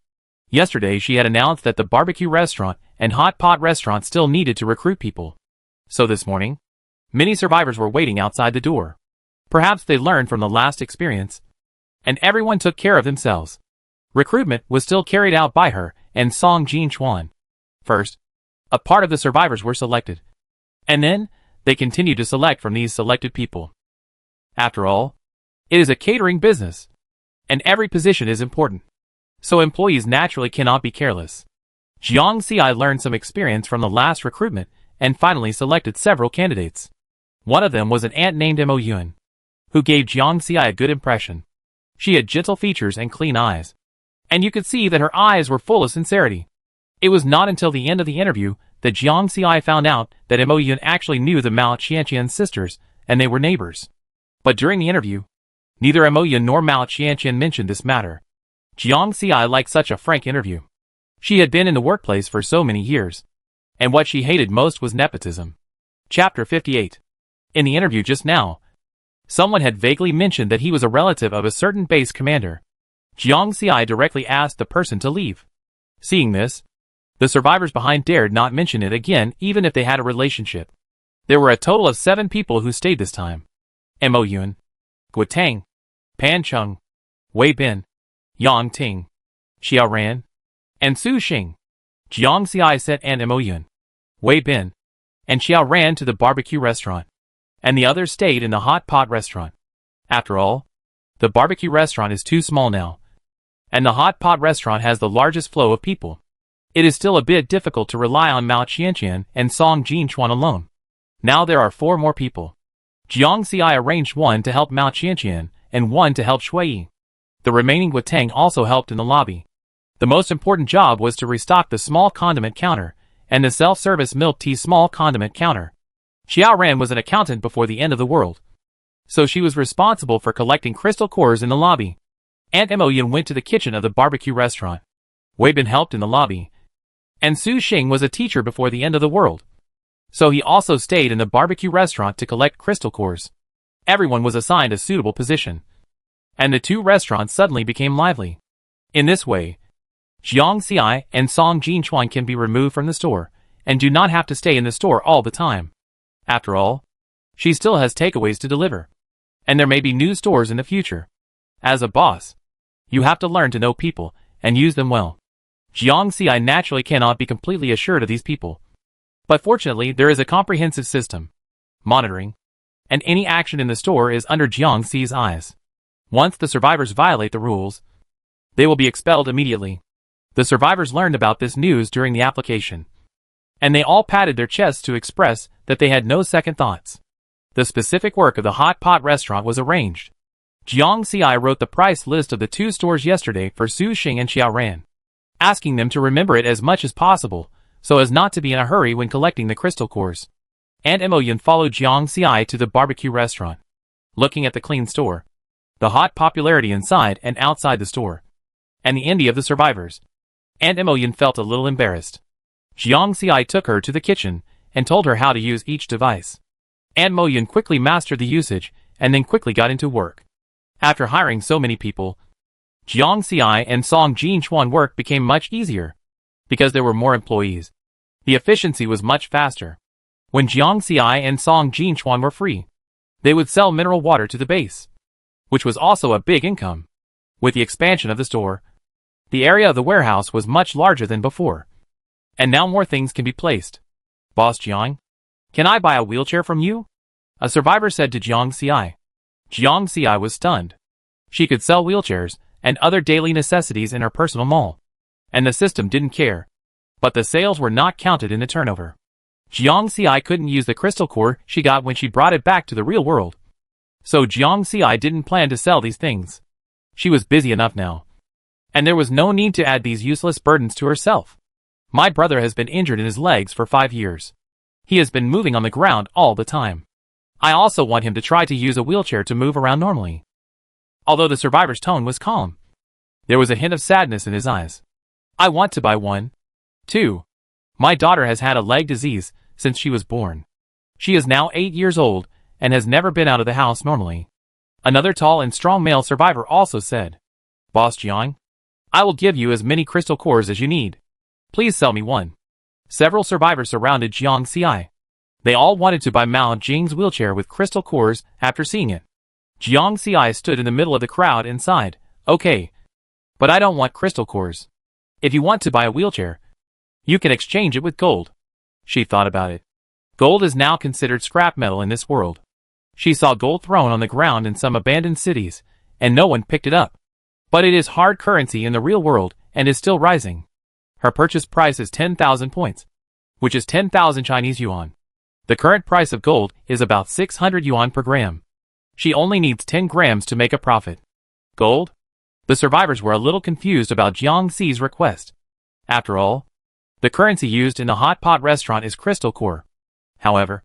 Yesterday she had announced that the barbecue restaurant and hot pot restaurant still needed to recruit people. So this morning, many survivors were waiting outside the door. Perhaps they learned from the last experience, and everyone took care of themselves. Recruitment was still carried out by her and Song Jinchuan. First, a part of the survivors were selected, and then they continued to select from these selected people. After all, it is a catering business, and every position is important, so employees naturally cannot be careless. Jiang Xi learned some experience from the last recruitment and finally selected several candidates. One of them was an ant named Mo Yun, who gave Jiang Xi a good impression. She had gentle features and clean eyes. And you could see that her eyes were full of sincerity. It was not until the end of the interview that Jiang Xi found out that Mo Yun actually knew the Mao Qianqian sisters, and they were neighbors. But during the interview, neither Mo Yun nor Mao Qianqian mentioned this matter. Jiang Xi liked such a frank interview. She had been in the workplace for so many years. And what she hated most was nepotism. Chapter 58. In the interview just now, someone had vaguely mentioned that he was a relative of a certain base commander. Jiang Xi directly asked the person to leave. Seeing this, the survivors behind dared not mention it again even if they had a relationship. There were a total of 7 people who stayed this time. Mo Yun, Guo Tang, Pan Chung, Wei Bin, Yang Ting, Xiao Ran, and Su Xing. Jiang Xi sent Mo Yun, Wei Bin, and Xiao Ran to the barbecue restaurant, and the others stayed in the hot pot restaurant. After all, the barbecue restaurant is too small now, and the hot pot restaurant has the largest flow of people. It is still a bit difficult to rely on Mao Qianqian and Song Jinchuan alone. Now there are 4 more people. Jiang Xi arranged one to help Mao Qianqian and one to help Shui. The remaining Guo Tang also helped in the lobby. The most important job was to restock the small condiment counter and the self-service milk tea small condiment counter. Xiao Ran was an accountant before the end of the world, so she was responsible for collecting crystal cores in the lobby. Mo Yun went to the kitchen of the barbecue restaurant. Wei Bin helped in the lobby, and Su Xing was a teacher before the end of the world, so he also stayed in the barbecue restaurant to collect crystal cores. Everyone was assigned a suitable position, and the 2 restaurants suddenly became lively. In this way, Jiang Xi and Song Jinchuan can be removed from the store, and do not have to stay in the store all the time. After all, she still has takeaways to deliver, and there may be new stores in the future. As a boss, you have to learn to know people, and use them well. Jiang Xi naturally cannot be completely assured of these people. But fortunately there is a comprehensive system, monitoring, and any action in the store is under Jiang Xi's eyes. Once the survivors violate the rules, they will be expelled immediately. The survivors learned about this news during the application, and they all patted their chests to express that they had no second thoughts. The specific work of the hot pot restaurant was arranged. Jiang Xi wrote the price list of the 2 stores yesterday for Su Xing and Xiao Ran, asking them to remember it as much as possible, so as not to be in a hurry when collecting the crystal cores. Mo Yun followed Jiang Xi to the barbecue restaurant. Looking at the clean store, the hot popularity inside and outside the store, and the indie of the survivors, Mo Yun felt a little embarrassed. Jiang Xi took her to the kitchen and told her how to use each device. Mo Yun quickly mastered the usage and then quickly got into work. After hiring so many people, Jiang Xi and Song Jinchuan work became much easier. Because there were more employees, the efficiency was much faster. When Jiang Xi and Song Jinchuan were free, they would sell mineral water to the base, which was also a big income. With the expansion of the store, the area of the warehouse was much larger than before, and now more things can be placed. Boss Jiang, can I buy a wheelchair from you? A survivor said to Jiang Xi. Jiang Xi was stunned. She could sell wheelchairs and other daily necessities in her personal mall, and the system didn't care. But the sales were not counted in the turnover. Jiang Xi couldn't use the crystal core she got when she brought it back to the real world, so Jiang Xi didn't plan to sell these things. She was busy enough now, and there was no need to add these useless burdens to herself. My brother has been injured in his legs for 5 years. He has been moving on the ground all the time. I also want him to try to use a wheelchair to move around normally. Although the survivor's tone was calm, there was a hint of sadness in his eyes. I want to buy one, too. My daughter has had a leg disease since she was born. She is now 8 years old and has never been out of the house normally. Another tall and strong male survivor also said, Boss Jiang, I will give you as many crystal cores as you need. Please sell me one. Several survivors surrounded Jiang Xi. They all wanted to buy Mao Jing's wheelchair with crystal cores after seeing it. Jiang Xi stood in the middle of the crowd and sighed, Okay, but I don't want crystal cores. If you want to buy a wheelchair, you can exchange it with gold. She thought about it. Gold is now considered scrap metal in this world. She saw gold thrown on the ground in some abandoned cities, and no one picked it up. But it is hard currency in the real world, and is still rising. Her purchase price is 10,000 points, which is 10,000 Chinese yuan. The current price of gold is about 600 yuan per gram. She only needs 10 grams to make a profit. Gold? The survivors were a little confused about Jiang Xi's request. After all, the currency used in the hot pot restaurant is crystal core. However,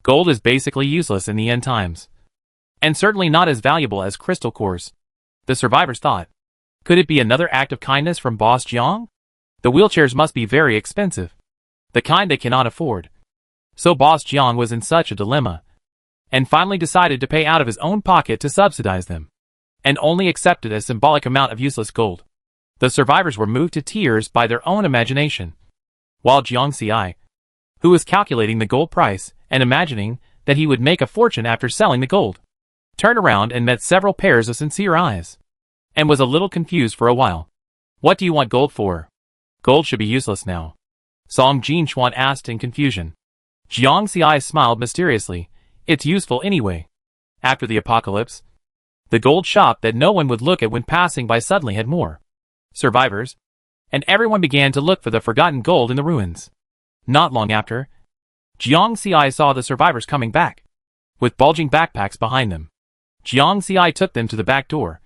gold is basically useless in the end times, and certainly not as valuable as crystal cores. The survivors thought. Could it be another act of kindness from Boss Jiang? The wheelchairs must be very expensive, the kind they cannot afford. So Boss Jiang was in such a dilemma, and finally decided to pay out of his own pocket to subsidize them, and only accepted a symbolic amount of useless gold. The survivors were moved to tears by their own imagination, while Jiang Xi, who was calculating the gold price and imagining that he would make a fortune after selling the gold, turned around and met several pairs of sincere eyes, and was a little confused for a while. What do you want gold for? Gold should be useless now, Song Jinchuan asked in confusion. Jiang Xi smiled mysteriously. It's useful anyway. After the apocalypse, the gold shop that no one would look at when passing by suddenly had more survivors, and everyone began to look for the forgotten gold in the ruins. Not long after, Jiang Xi saw the survivors coming back, with bulging backpacks behind them. Jiang Xi took them to the back door,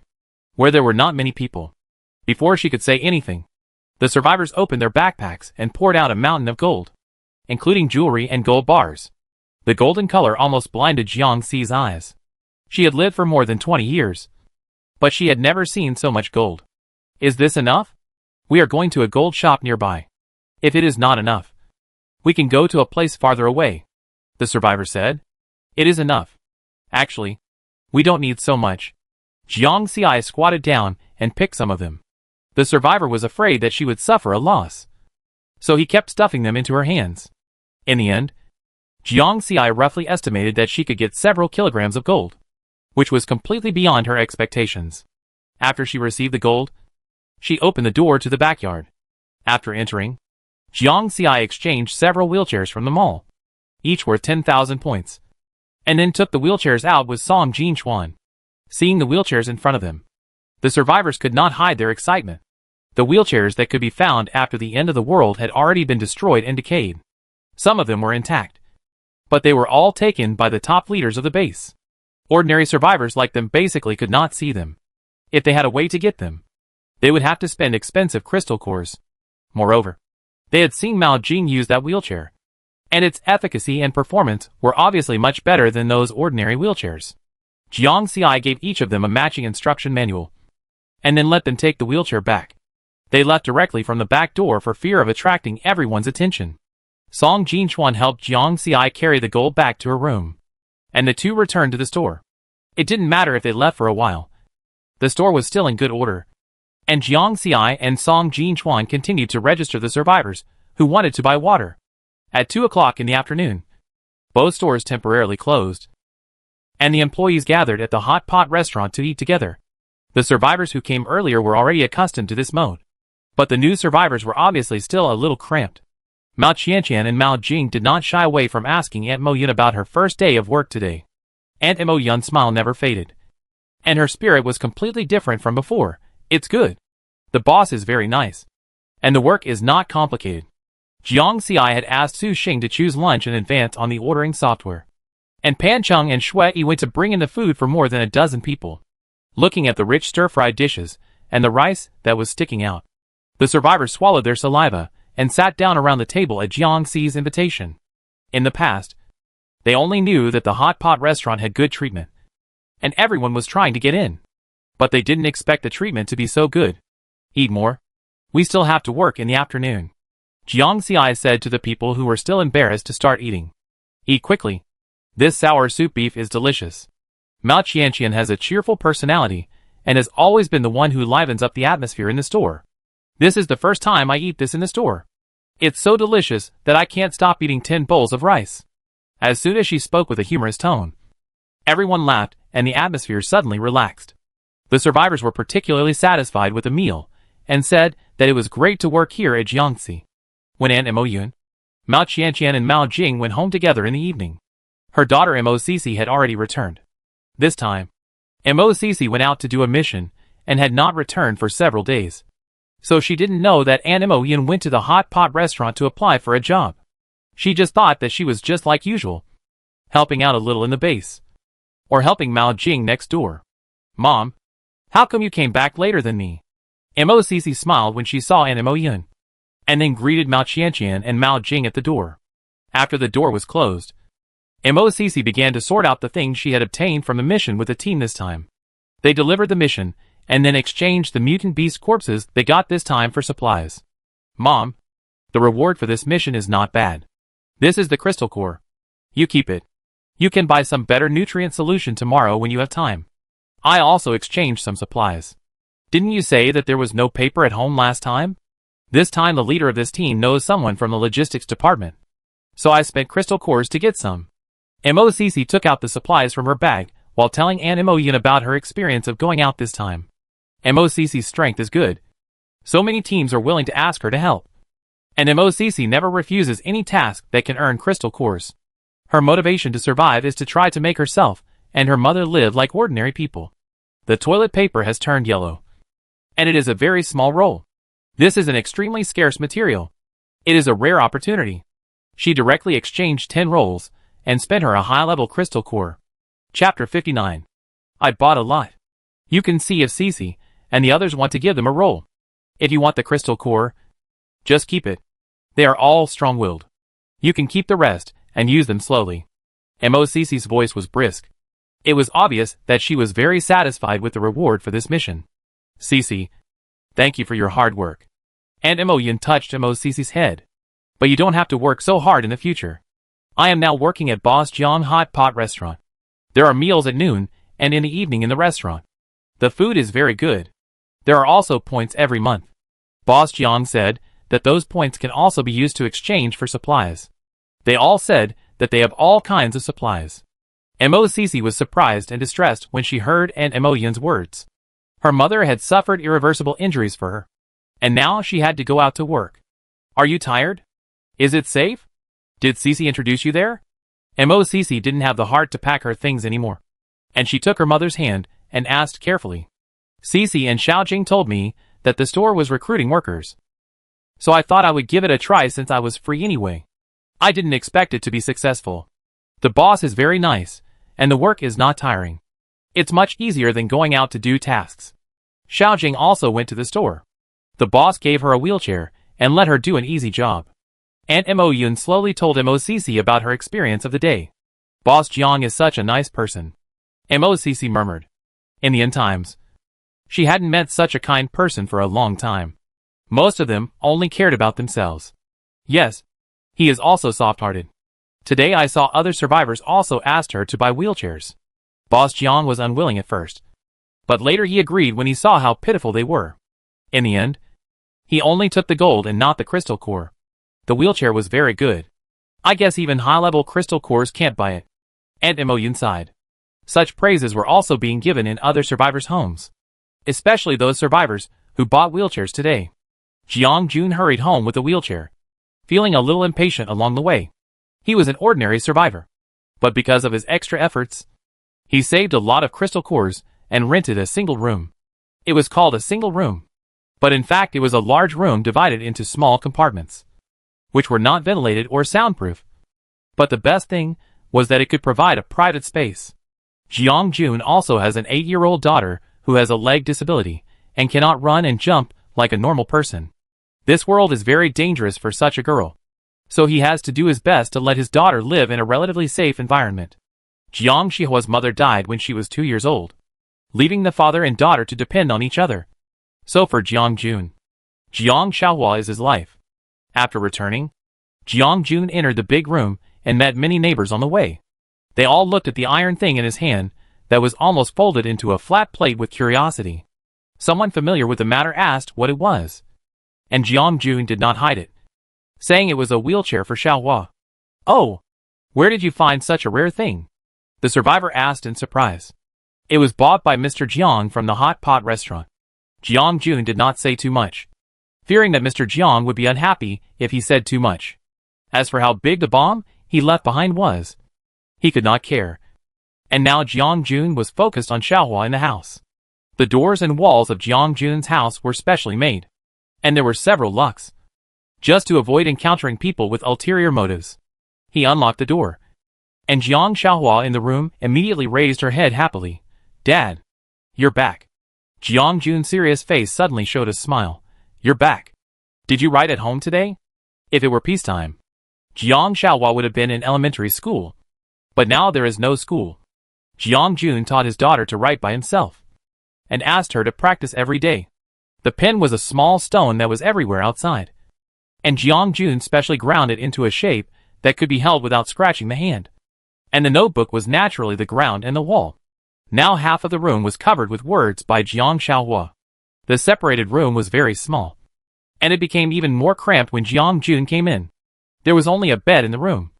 where there were not many people. Before she could say anything, the survivors opened their backpacks and poured out a mountain of gold, including jewelry and gold bars. The golden color almost blinded Jiang Xi's eyes. She had lived for more than 20 years, but she had never seen so much gold. Is this enough? We are going to a gold shop nearby. If it is not enough, we can go to a place farther away, the survivor said. It is enough. Actually, we don't need so much. Jiang Xi squatted down and picked some of them. The survivor was afraid that she would suffer a loss, so he kept stuffing them into her hands. In the end, Jiang Xi roughly estimated that she could get several kilograms of gold, which was completely beyond her expectations. After she received the gold, she opened the door to the backyard. After entering, Jiang Xi exchanged several wheelchairs from the mall, each worth 10,000 points, and then took the wheelchairs out with Song Jinchuan. Seeing the wheelchairs in front of them, the survivors could not hide their excitement. The wheelchairs that could be found after the end of the world had already been destroyed and decayed. Some of them were intact, but they were all taken by the top leaders of the base. Ordinary survivors like them basically could not see them. If they had a way to get them, they would have to spend expensive crystal cores. Moreover, they had seen Mao Jing use that wheelchair, and its efficacy and performance were obviously much better than those ordinary wheelchairs. Jiang Xi gave each of them a matching instruction manual, and then let them take the wheelchair back. They left directly from the back door for fear of attracting everyone's attention. Song Jinchuan helped Jiang Xi carry the gold back to her room, and the two returned to the store. It didn't matter if they left for a while. The store was still in good order, and Jiang Xi and Song Jinchuan continued to register the survivors who wanted to buy water. At 2 o'clock in the afternoon, both stores temporarily closed, and the employees gathered at the hot pot restaurant to eat together. The survivors who came earlier were already accustomed to this mode, but the new survivors were obviously still a little cramped. Mao Qianqian and Mao Jing did not shy away from asking Aunt Mo Yun about her first day of work today. Aunt Mo Yun's smile never faded, and her spirit was completely different from before. It's good. The boss is very nice, and the work is not complicated. Jiang Xi had asked Su Xing to choose lunch in advance on the ordering software, and Pan Chung and Shui Yi went to bring in the food for more than a dozen people. Looking at the rich stir-fried dishes and the rice that was sticking out, the survivors swallowed their saliva and sat down around the table at Jiang Xi's invitation. In the past, they only knew that the hot pot restaurant had good treatment, and everyone was trying to get in. But they didn't expect the treatment to be so good. Eat more. We still have to work in the afternoon, Jiang Xi said to the people who were still embarrassed to start eating. Eat quickly. This sour soup beef is delicious. Mao Qianqian has a cheerful personality and has always been the one who livens up the atmosphere in the store. This is the first time I eat this in the store. It's so delicious that I can't stop eating 10 bowls of rice. As soon as she spoke with a humorous tone, everyone laughed and the atmosphere suddenly relaxed. The survivors were particularly satisfied with the meal and said that it was great to work here at Jiangxi. When Aunt Mo Yun, Mao Qianqian and Mao Jing went home together in the evening, her daughter Mo Cici had already returned. This time, Mo Cici went out to do a mission and had not returned for several days. So she didn't know that Aunt Mo Yun went to the hot pot restaurant to apply for a job. She just thought that she was just like usual, helping out a little in the base, or helping Mao Jing next door. Mom, How come you came back later than me? Mo smiled when she saw Mo Yun, and then greeted Mao Qianqian and Mao Jing at the door. After the door was closed, Mo began to sort out the things she had obtained from the mission with the team this time. They delivered the mission, and then exchanged the mutant beast corpses they got this time for supplies. Mom, the reward for this mission is not bad. This is the crystal core. You keep it. You can buy some better nutrient solution tomorrow when you have time. I also exchanged some supplies. Didn't you say that there was no paper at home last time? This time the leader of this team knows someone from the logistics department. So I spent crystal cores to get some. Mo took out the supplies from her bag, while telling Mo Yun about her experience of going out this time. Mo's strength is good. So many teams are willing to ask her to help. And Mo never refuses any task that can earn crystal cores. Her motivation to survive is to try to make herself and her mother live like ordinary people. The toilet paper has turned yellow. And it is a very small roll. This is an extremely scarce material. It is a rare opportunity. She directly exchanged 10 rolls, and spent her a high-level crystal core. Chapter 59. I bought a lot. You can see if Cece and the others want to give them a roll. If you want the crystal core, just keep it. They are all strong-willed. You can keep the rest, and use them slowly. Mo's voice was brisk. It was obvious that she was very satisfied with the reward for this mission. Cece, thank you for your hard work. And Mo Yun touched Mo's head. But you don't have to work so hard in the future. I am now working at Boss Jiang Hot Pot Restaurant. There are meals at noon, and in the evening in the restaurant. The food is very good. There are also points every month. Boss Jiang said that those points can also be used to exchange for supplies. They all said that they have all kinds of supplies. Mo was surprised and distressed when she heard Mo Yun's words. Her mother had suffered irreversible injuries for her, and now she had to go out to work. Are you tired? Is it safe? Did Cece introduce you there? Mo didn't have the heart to pack her things anymore, and she took her mother's hand and asked carefully. Cece and Xiaojing told me that the store was recruiting workers. So I thought I would give it a try since I was free anyway. I didn't expect it to be successful. The boss is very nice, and the work is not tiring. It's much easier than going out to do tasks. Xiaojing also went to the store. The boss gave her a wheelchair and let her do an easy job. And Mo Yun slowly told Mo about her experience of the day. Boss Jiang is such a nice person. Mo murmured. In the end times, she hadn't met such a kind person for a long time. Most of them only cared about themselves. Yes, he is also soft-hearted. Today I saw other survivors also asked her to buy wheelchairs. Boss Jiang was unwilling at first, but later he agreed when he saw how pitiful they were. In the end, he only took the gold and not the crystal core. The wheelchair was very good. I guess even high-level crystal cores can't buy it. And Mo Yun sighed. Such praises were also being given in other survivors' homes, especially those survivors who bought wheelchairs today. Jiang Jun hurried home with a wheelchair, feeling a little impatient along the way. He was an ordinary survivor, but because of his extra efforts, he saved a lot of crystal cores and rented a single room. It was called a single room, but in fact it was a large room divided into small compartments, which were not ventilated or soundproof. But the best thing was that it could provide a private space. Jiang Jun also has an 8-year-old daughter who has a leg disability and cannot run and jump like a normal person. This world is very dangerous for such a girl, so he has to do his best to let his daughter live in a relatively safe environment. Jiang Xihua's mother died when she was 2 years old, leaving the father and daughter to depend on each other. So for Jiang Jun, Jiang Xiahua is his life. After returning, Jiang Jun entered the big room and met many neighbors on the way. They all looked at the iron thing in his hand that was almost folded into a flat plate with curiosity. Someone familiar with the matter asked what it was, and Jiang Jun did not hide it, saying it was a wheelchair for Xiahua. Oh, where did you find such a rare thing? The survivor asked in surprise. It was bought by Mr. Jiang from the hot pot restaurant. Jiang Jun did not say too much, fearing that Mr. Jiang would be unhappy if he said too much. As for how big the bomb he left behind was, he could not care. And now Jiang Jun was focused on Xiahua in the house. The doors and walls of Jiang Jun's house were specially made, and there were several locks, just to avoid encountering people with ulterior motives. He unlocked the door, and Jiang Xiahua in the room immediately raised her head happily. Dad, you're back. Jiang Jun's serious face suddenly showed a smile. You're back. Did you write at home today? If it were peacetime, Jiang Xiaohua would have been in elementary school. But now there is no school. Jiang Jun taught his daughter to write by himself, and asked her to practice every day. The pen was a small stone that was everywhere outside, and Jiang Jun specially ground it into a shape that could be held without scratching the hand. And the notebook was naturally the ground and the wall. Now half of the room was covered with words by Jiang Xiaohua. The separated room was very small, and it became even more cramped when Jiang Jun came in. There was only a bed in the room,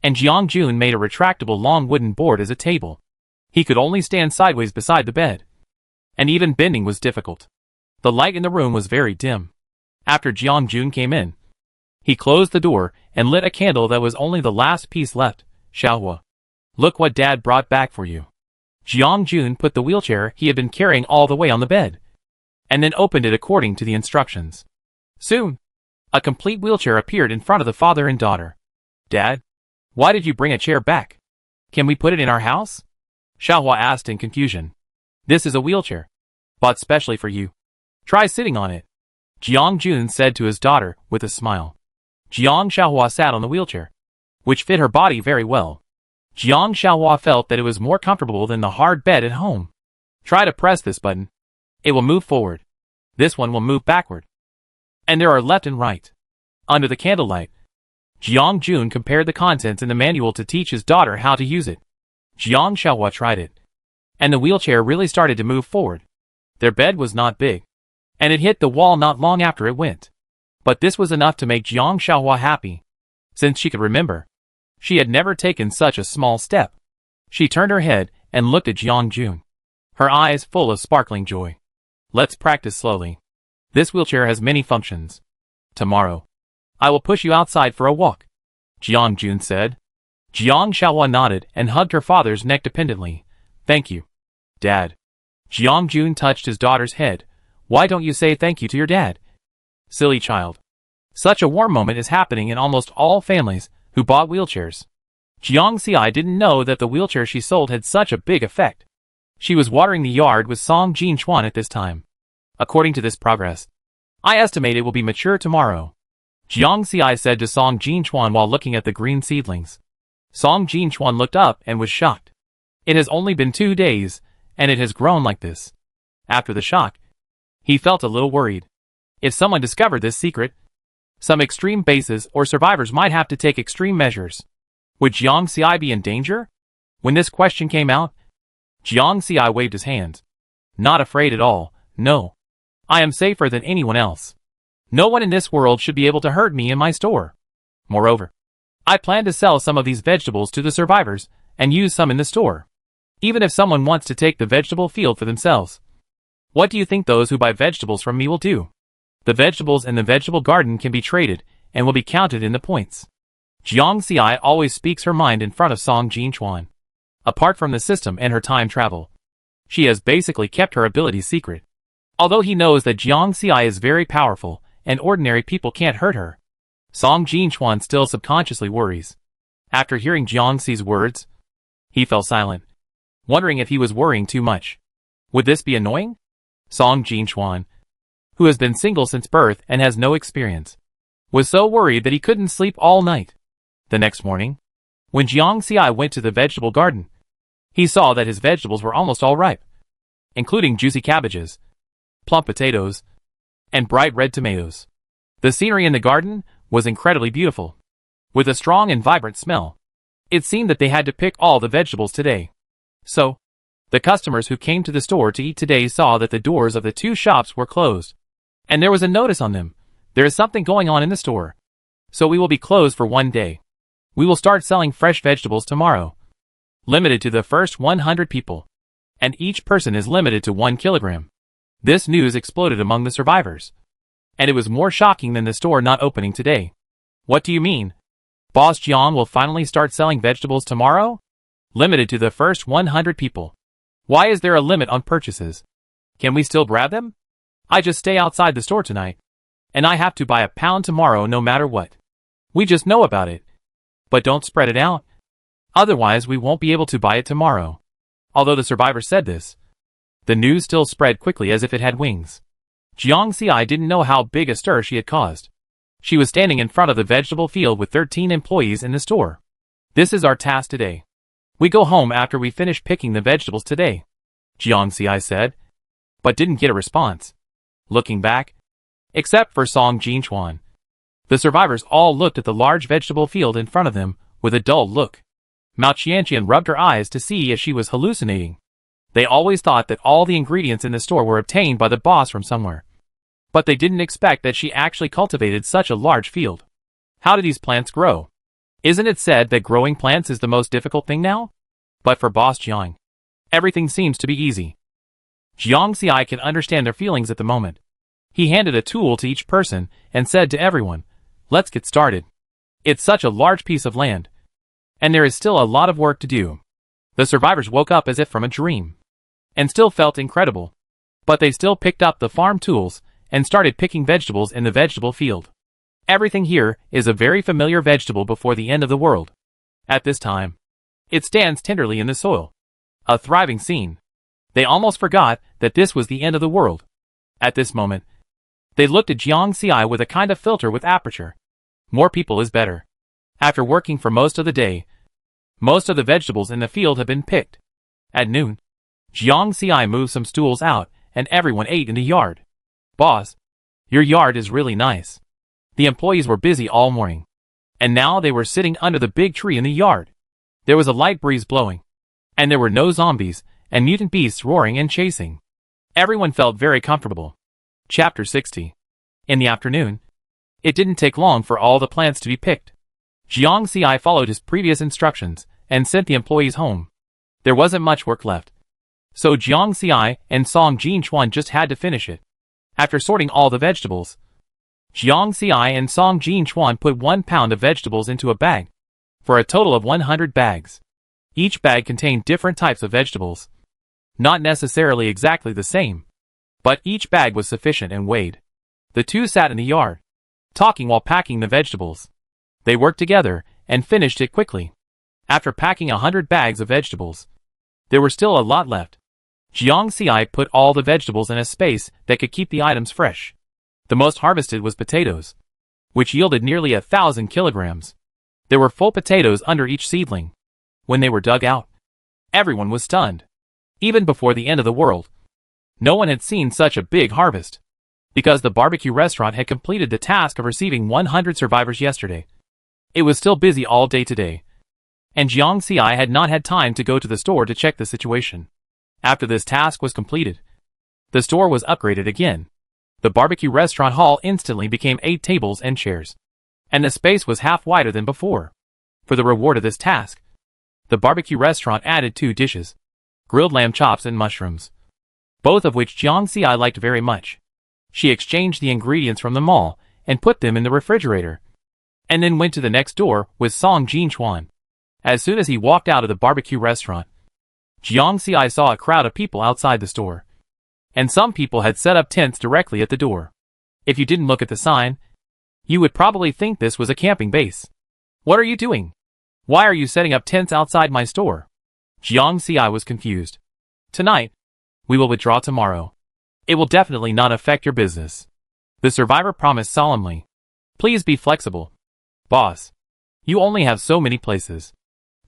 and Jiang Jun made a retractable long wooden board as a table. He could only stand sideways beside the bed, and even bending was difficult. The light in the room was very dim. After Jiang Jun came in, he closed the door and lit a candle that was only the last piece left. Xiaohua, look what Dad brought back for you. Jiang Jun put the wheelchair he had been carrying all the way on the bed, and then opened it according to the instructions. Soon, a complete wheelchair appeared in front of the father and daughter. Dad, why did you bring a chair back? Can we put it in our house? Xiaohua asked in confusion. This is a wheelchair, bought specially for you. Try sitting on it, Jiang Jun said to his daughter with a smile. Jiang Xiaohua sat on the wheelchair, which fit her body very well. Jiang Xiaohua felt that it was more comfortable than the hard bed at home. Try to press this button. It will move forward. This one will move backward. And there are left and right. Under the candlelight, Jiang Jun compared the contents in the manual to teach his daughter how to use it. Jiang Xiaohua tried it, and the wheelchair really started to move forward. Their bed was not big, and it hit the wall not long after it went. But this was enough to make Jiang Xiaohua happy. Since she could remember, she had never taken such a small step. She turned her head and looked at Jiang Jun, her eyes full of sparkling joy. Let's practice slowly. This wheelchair has many functions. Tomorrow, I will push you outside for a walk, Jiang Jun said. Jiang Xiaohua nodded and hugged her father's neck dependently. Thank you, Dad. Jiang Jun touched his daughter's head. Why don't you say thank you to your dad? Silly child. Such a warm moment is happening in almost all families who bought wheelchairs. Jiang Xi didn't know that the wheelchair she sold had such a big effect. She was watering the yard with Song Jinchuan at this time. According to this progress, I estimate it will be mature tomorrow, Jiang Xi said to Song Jinchuan while looking at the green seedlings. Song Jinchuan looked up and was shocked. It has only been 2 days, and it has grown like this. After the shock, he felt a little worried. If someone discovered this secret, some extreme bases or survivors might have to take extreme measures. Would Jiang Xi be in danger? When this question came out, Jiang Xi waved his hands. Not afraid at all, no. I am safer than anyone else. No one in this world should be able to hurt me in my store. Moreover, I plan to sell some of these vegetables to the survivors and use some in the store. Even if someone wants to take the vegetable field for themselves. What do you think those who buy vegetables from me will do? The vegetables in the vegetable garden can be traded and will be counted in the points. Jiang Xi always speaks her mind in front of Song Jinchuan. Apart from the system and her time travel, she has basically kept her abilities secret. Although he knows that Jiang Xi is very powerful and ordinary people can't hurt her, Song Jinchuan still subconsciously worries. After hearing Jiang Xi's words, he fell silent, wondering if he was worrying too much. Would this be annoying? Song Jinchuan, who has been single since birth and has no experience, was so worried that he couldn't sleep all night. The next morning, when Jiang Xi went to the vegetable garden, he saw that his vegetables were almost all ripe, including juicy cabbages, plump potatoes, and bright red tomatoes. The scenery in the garden was incredibly beautiful, with a strong and vibrant smell. It seemed that they had to pick all the vegetables today. So, the customers who came to the store to eat today saw that the doors of the 2 shops were closed, and there was a notice on them. There is something going on in the store, so we will be closed for 1 day. We will start selling fresh vegetables tomorrow. Limited to the first 100 people, and each person is limited to 1 kilogram. This news exploded among the survivors, and it was more shocking than the store not opening today. What do you mean? Boss Jiang will finally start selling vegetables tomorrow? Limited to the first 100 people. Why is there a limit on purchases? Can we still grab them? I just stay outside the store tonight, and I have to buy a pound tomorrow no matter what. We just know about it. But don't spread it out. Otherwise we won't be able to buy it tomorrow. Although the survivor said this, The news still spread quickly as if it had wings. Jiang Xi didn't know how big a stir she had caused. She was standing in front of the vegetable field with 13 employees in the store. "This is our task today. We go home after we finish picking the vegetables today," Jiang Xi said, but didn't get a response. Looking back, except for Song Jinchuan, the survivors all looked at the large vegetable field in front of them with a dull look. Mao Qianqian rubbed her eyes to see if she was hallucinating. They always thought that all the ingredients in the store were obtained by the boss from somewhere. But they didn't expect that she actually cultivated such a large field. How do these plants grow? Isn't it said that growing plants is the most difficult thing now? But for Boss Jiang, everything seems to be easy. Jiang Xi can understand their feelings at the moment. He handed a tool to each person and said to everyone, "Let's get started. It's such a large piece of land, and there is still a lot of work to do." The survivors woke up as if from a dream, and still felt incredible. But they still picked up the farm tools and started picking vegetables in the vegetable field. Everything here is a very familiar vegetable before the end of the world. At this time, it stands tenderly in the soil. A thriving scene. They almost forgot that this was the end of the world. At this moment, they looked at Jiang Xi with a kind of filter with aperture. More people is better. After working for most of the day, most of the vegetables in the field have been picked. At noon, Jiang Xi moved some stools out and everyone ate in the yard. "Boss, your yard is really nice." The employees were busy all morning, and now they were sitting under the big tree in the yard. There was a light breeze blowing, and there were no zombies and mutant beasts roaring and chasing. Everyone felt very comfortable. Chapter 60. In the afternoon, it didn't take long for all the plants to be picked. Jiang Xi followed his previous instructions and sent the employees home. There wasn't much work left, so Jiang Xi and Song Jinchuan just had to finish it. After sorting all the vegetables, Jiang Xi and Song Jinchuan put 1 pound of vegetables into a bag, for a total of 100 bags. Each bag contained different types of vegetables. Not necessarily exactly the same, but each bag was sufficient and weighed. The two sat in the yard, talking while packing the vegetables. They worked together and finished it quickly. After packing 100 bags of vegetables, there were still a lot left. Jiang Xi put all the vegetables in a space that could keep the items fresh. The most harvested was potatoes, which yielded nearly 1,000 kilograms. There were full potatoes under each seedling. When they were dug out, everyone was stunned. Even before the end of the world, no one had seen such a big harvest. Because the barbecue restaurant had completed the task of receiving 100 survivors yesterday, it was still busy all day today, and Jiang Xi had not had time to go to the store to check the situation. After this task was completed, the store was upgraded again. The barbecue restaurant hall instantly became 8 tables and chairs, and the space was half wider than before. For the reward of this task, the barbecue restaurant added 2 dishes, grilled lamb chops and mushrooms, both of which Jiang Xi liked very much. She exchanged the ingredients from the mall and put them in the refrigerator, and then went to the next door with Song Jinchuan. As soon as he walked out of the barbecue restaurant, Jiang Xi saw a crowd of people outside the store, and some people had set up tents directly at the door. If you didn't look at the sign, you would probably think this was a camping base. "What are you doing? Why are you setting up tents outside my store?" Jiang Xi was confused. "Tonight, we will withdraw tomorrow. It will definitely not affect your business," the survivor promised solemnly. "Please be flexible. Boss, you only have so many places.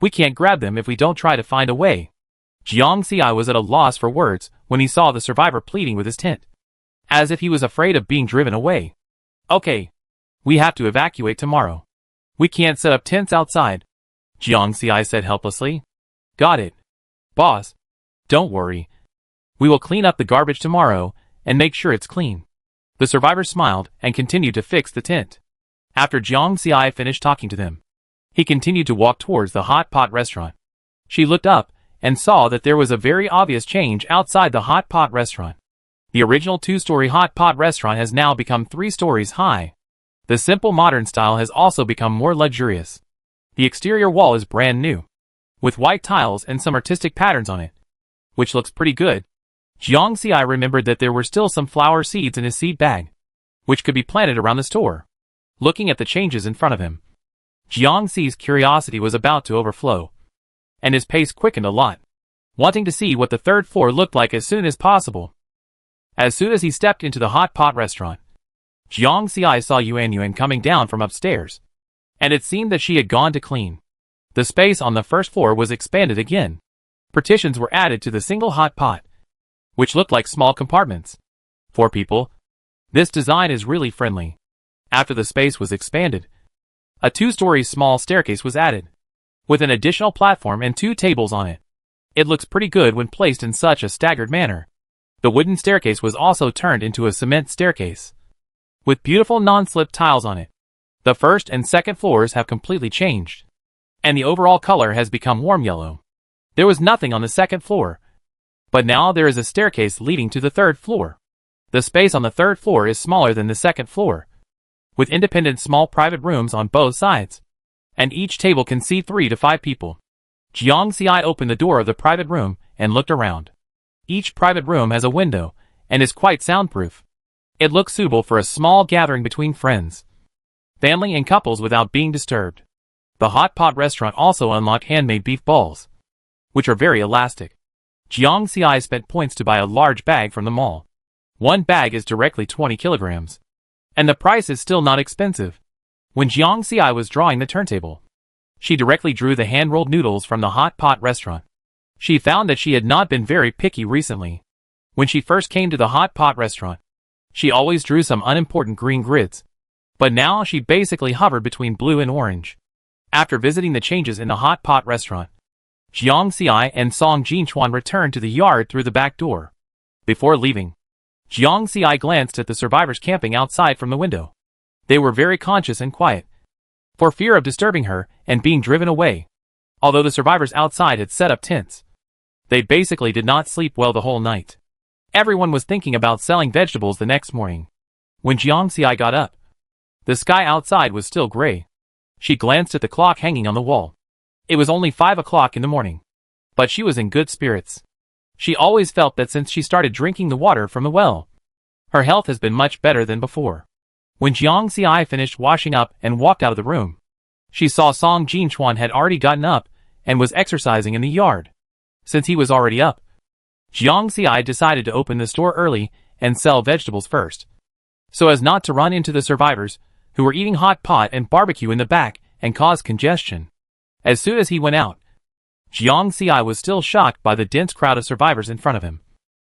We can't grab them if we don't try to find a way." Jiang Xi was at a loss for words when he saw the survivor pleading with his tent, as if he was afraid of being driven away. "Okay, we have to evacuate tomorrow. We can't set up tents outside," Jiang Xi said helplessly. "Got it. Boss, don't worry. We will clean up the garbage tomorrow and make sure it's clean." The survivor smiled and continued to fix the tent. After Jiang Xi finished talking to them, he continued to walk towards the hot pot restaurant. She looked up and saw that there was a very obvious change outside the hot pot restaurant. The original 2-story hot pot restaurant has now become 3 stories high. The simple modern style has also become more luxurious. The exterior wall is brand new, with white tiles and some artistic patterns on it, which looks pretty good. Jiang Xi remembered that there were still some flower seeds in his seed bag, which could be planted around the store. Looking at the changes in front of him, Jiang Xi's curiosity was about to overflow, and his pace quickened a lot. wanting to see what the third floor looked like as soon as possible. As soon as he stepped into the hot pot restaurant, Jiang Xiai saw Yuan Yuan coming down from upstairs, and it seemed that she had gone to clean. The space on the first floor was expanded again. Partitions were added to the single hot pot, which looked like small compartments. 4 people. This design is really friendly. After the space was expanded, a 2-story small staircase was added, with an additional platform and 2 tables on it. It looks pretty good when placed in such a staggered manner. The wooden staircase was also turned into a cement staircase, with beautiful non-slip tiles on it. The first and second floors have completely changed, and the overall color has become warm yellow. There was nothing on the second floor, but now there is a staircase leading to the third floor. The space on the third floor is smaller than the second floor, with independent small private rooms on both sides, and each table can seat 3 to 5 people. Jiang Xiai opened the door of the private room and looked around. Each private room has a window and is quite soundproof. It looks suitable for a small gathering between friends, family and couples without being disturbed. The hot pot restaurant also unlocked handmade beef balls, which are very elastic. Jiang Xiai spent points to buy a large bag from the mall. One bag is directly 20 kilograms, and the price is still not expensive. When Jiang Xiai was drawing the turntable, she directly drew the hand-rolled noodles from the hot pot restaurant. She found that she had not been very picky recently. When she first came to the hot pot restaurant, she always drew some unimportant green grids, but now she basically hovered between blue and orange. After visiting the changes in the hot pot restaurant, Jiang Xiai and Song Jinchuan returned to the yard through the back door. Before leaving, Jiang Xiai glanced at the survivors camping outside from the window. They were very conscious and quiet, for fear of disturbing her and being driven away. Although the survivors outside had set up tents, they basically did not sleep well the whole night. Everyone was thinking about selling vegetables the next morning. When Jiang Xiai got up, the sky outside was still gray. She glanced at the clock hanging on the wall. It was only 5 o'clock in the morning, but she was in good spirits. She always felt that since she started drinking the water from the well, her health has been much better than before. When Jiang Xiai finished washing up and walked out of the room, she saw Song Jinchuan had already gotten up and was exercising in the yard. Since he was already up, Jiang Xiai decided to open the store early and sell vegetables first, so as not to run into the survivors who were eating hot pot and barbecue in the back and cause congestion. As soon as he went out, Jiang Xiai was still shocked by the dense crowd of survivors in front of him,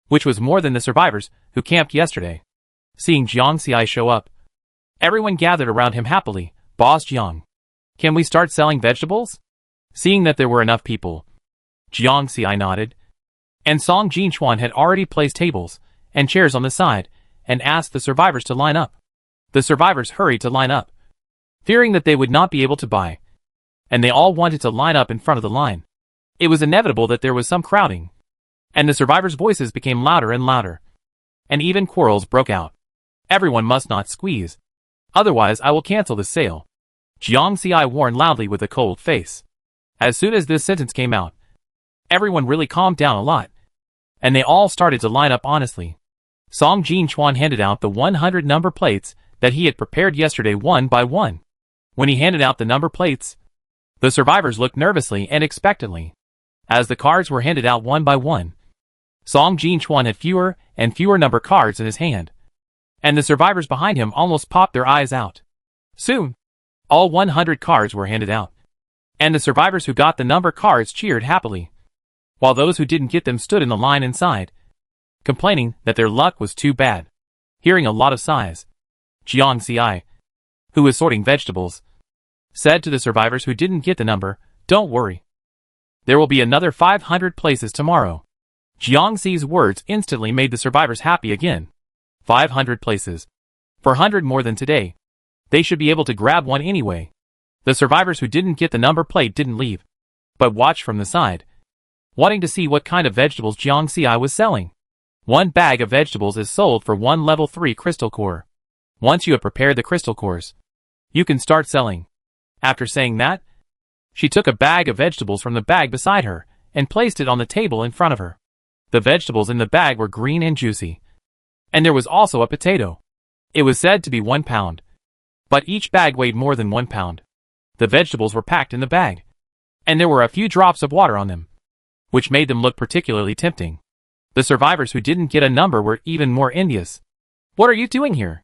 which was more than the survivors who camped yesterday. Seeing Jiang Xiai show up, everyone gathered around him happily. "Boss Jiang, can we start selling vegetables?" Seeing that there were enough people, Jiang Xiai nodded, and Song Jinchuan had already placed tables and chairs on the side and asked the survivors to line up. The survivors hurried to line up, fearing that they would not be able to buy, and they all wanted to line up in front of the line. It was inevitable that there was some crowding, and the survivors' voices became louder and louder, and even quarrels broke out. "Everyone must not squeeze, otherwise I will cancel the sale," Jiang Xiai warned loudly with a cold face. As soon as this sentence came out, everyone really calmed down a lot, and they all started to line up honestly. Song Jinchuan handed out the 100 number plates that he had prepared yesterday one by one. When he handed out the number plates, the survivors looked nervously and expectantly. As the cards were handed out one by one, Song Jinchuan had fewer and fewer number cards in his hand, and the survivors behind him almost popped their eyes out. Soon, all 100 cards were handed out, and the survivors who got the number cards cheered happily, while those who didn't get them stood in the line inside, complaining that their luck was too bad. Hearing a lot of sighs, Jiang Xiai, who was sorting vegetables, said to the survivors who didn't get the number, "Don't worry. There will be another 500 places tomorrow." Jiang Xi's words instantly made the survivors happy again. 500 places. 400 more than today. They should be able to grab one anyway. The survivors who didn't get the number plate didn't leave, but watched from the side, wanting to see what kind of vegetables Jiang Xiai was selling. One bag of vegetables is sold for 1 level 3 crystal core. Once you have prepared the crystal cores, you can start selling. After saying that, she took a bag of vegetables from the bag beside her and placed it on the table in front of her. The vegetables in the bag were green and juicy, and there was also a potato. It was said to be 1 pound, but each bag weighed more than 1 pound. The vegetables were packed in the bag, and there were a few drops of water on them. which made them look particularly tempting. The survivors who didn't get a number were even more envious. "What are you doing here?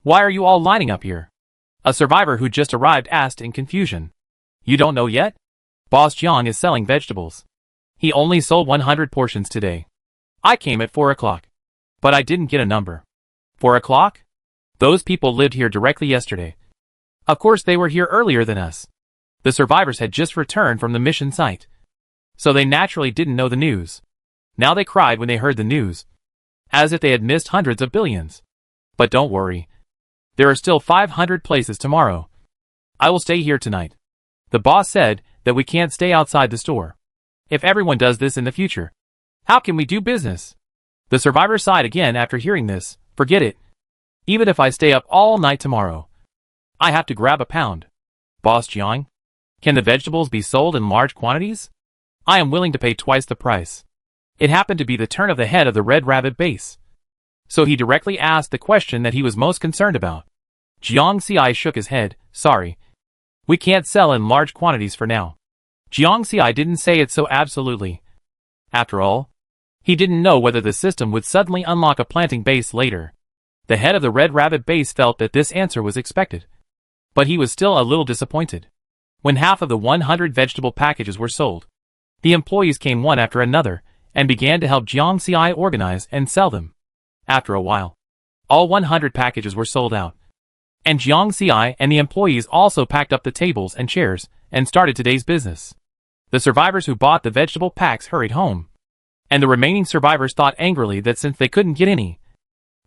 Why are you all lining up here?" A survivor who just arrived asked in confusion. "You don't know yet? Boss Jiang is selling vegetables. He only sold 100 portions today. I came at 4 o'clock. But I didn't get a number." 4 o'clock? Those people lived here directly yesterday. Of course they were here earlier than us. The survivors had just returned from the mission site. So they naturally didn't know the news. Now they cried when they heard the news. As if they had missed hundreds of billions. But don't worry. There are still 500 places tomorrow. I will stay here tonight. The boss said that we can't stay outside the store. If everyone does this in the future, how can we do business? The survivor sighed again after hearing this. Forget it. Even if I stay up all night tomorrow, I have to grab a pound. Boss Jiang, can the vegetables be sold in large quantities? I am willing to pay twice the price. It happened to be the turn of the head of the Red Rabbit base. So he directly asked the question that he was most concerned about. Jiang Ci shook his head. Sorry. We can't sell in large quantities for now. Jiang Ci didn't say it so absolutely. After all, he didn't know whether the system would suddenly unlock a planting base later. The head of the Red Rabbit base felt that this answer was expected. But he was still a little disappointed. When half of the 100 vegetable packages were sold, the employees came one after another and began to help Jiang Ci organize and sell them. After a while, all 100 packages were sold out. And Jiang Ci and the employees also packed up the tables and chairs and started today's business. The survivors who bought the vegetable packs hurried home. And the remaining survivors thought angrily that since they couldn't get any,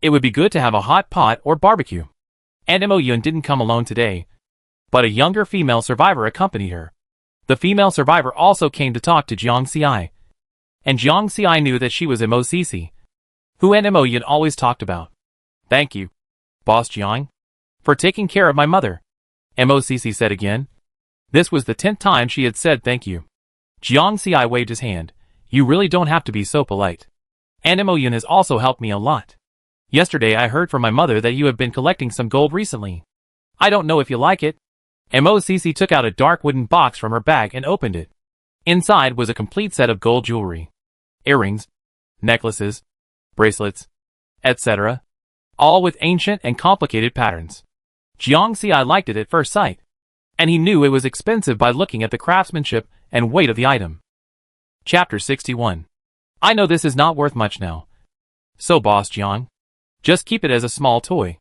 it would be good to have a hot pot or barbecue. And Mo Yun didn't come alone today, but a younger female survivor accompanied her. The female survivor also came to talk to Jiang Ci. And Jiang Ci knew that she was Mo Cici, who Mo Yun always talked about. Thank you, Boss Jiang, for taking care of my mother, Mo Cici said again. This was the 10th time she had said thank you. Jiang Ci waved his hand. You really don't have to be so polite. And Mo Yun has also helped me a lot. Yesterday I heard from my mother that you have been collecting some gold recently. I don't know if you like it. Mo Cici took out a dark wooden box from her bag and opened it. Inside was a complete set of gold jewelry. Earrings, necklaces, bracelets, etc. All with ancient and complicated patterns. Jiang Ci liked it at first sight. And he knew it was expensive by looking at the craftsmanship and weight of the item. Chapter 61. I know this is not worth much now. So Boss Jiang, just keep it as a small toy.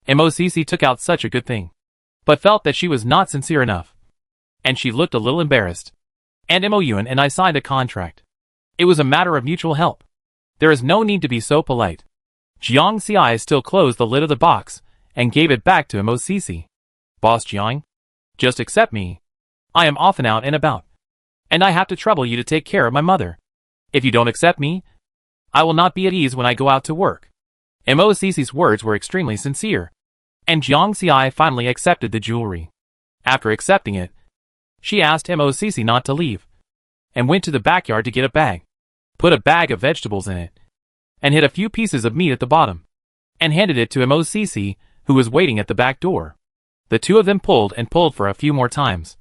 Mo Cici took out such a good thing, but felt that she was not sincere enough. And she looked a little embarrassed. And Mo Yun and I signed a contract. It was a matter of mutual help. There is no need to be so polite. Jiang Ci still closed the lid of the box and gave it back to Mo Cici. Boss Jiang, just accept me. I am often out and about. And I have to trouble you to take care of my mother. If you don't accept me, I will not be at ease when I go out to work. Mo Cici's words were extremely sincere. And Jiang Ci finally accepted the jewelry. After accepting it, she asked Mo Cici not to leave. And went to the backyard to get a bag. Put a bag of vegetables in it. And hid a few pieces of meat at the bottom. And handed it to Mo Cici, who was waiting at the back door. The two of them pulled and pulled for a few more times.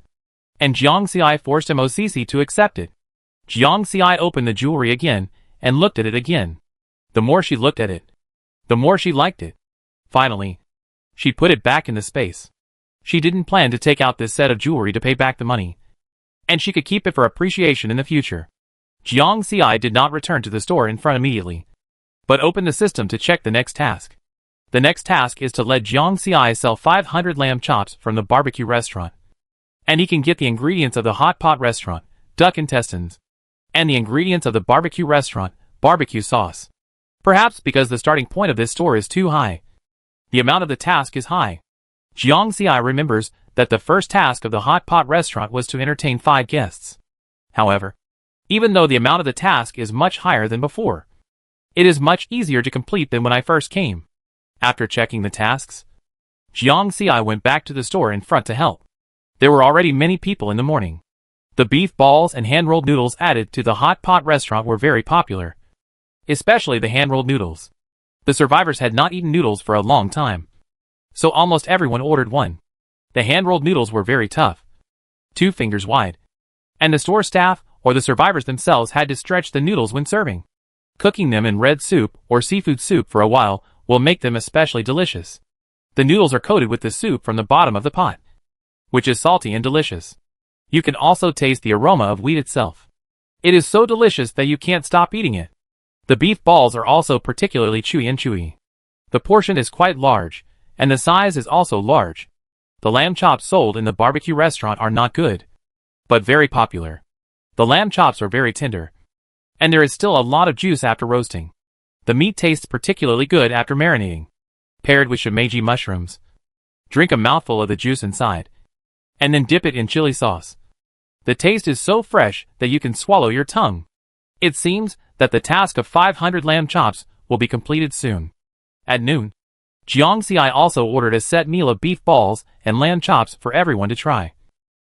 And Jiang Ci forced Mo Cici to accept it. Jiang Ci opened the jewelry again and looked at it again. The more she looked at it, the more she liked it. Finally, she put it back in the space. She didn't plan to take out this set of jewelry to pay back the money. And she could keep it for appreciation in the future. Jiang Ci did not return to the store in front immediately, but opened the system to check the next task. The next task is to let Jiang Ci sell 500 lamb chops from the barbecue restaurant. And he can get the ingredients of the hot pot restaurant, duck intestines, and the ingredients of the barbecue restaurant, barbecue sauce. Perhaps because the starting point of this store is too high. The amount of the task is high. Jiang Ci remembers that the first task of the hot pot restaurant was to entertain 5 guests. However, even though the amount of the task is much higher than before, it is much easier to complete than when I first came. After checking the tasks, Jiang Ci went back to the store in front to help. There were already many people in the morning. The beef balls and hand-rolled noodles added to the hot pot restaurant were very popular. Especially the hand-rolled noodles. The survivors had not eaten noodles for a long time. So almost everyone ordered one. The hand-rolled noodles were very tough. 2 fingers wide. And the store staff or the survivors themselves had to stretch the noodles when serving. Cooking them in red soup or seafood soup for a while will make them especially delicious. The noodles are coated with the soup from the bottom of the pot, which is salty and delicious. You can also taste the aroma of wheat itself. It is so delicious that you can't stop eating it. The beef balls are also particularly chewy. The portion is quite large, and the size is also large. The lamb chops sold in the barbecue restaurant are not good, but very popular. The lamb chops are very tender, and there is still a lot of juice after roasting. The meat tastes particularly good after marinating, paired with shimeji mushrooms. Drink a mouthful of the juice inside, and then dip it in chili sauce. The taste is so fresh that you can swallow your tongue. It seems that the task of 500 lamb chops will be completed soon. At noon, Jiang Xi also ordered a set meal of beef balls and lamb chops for everyone to try,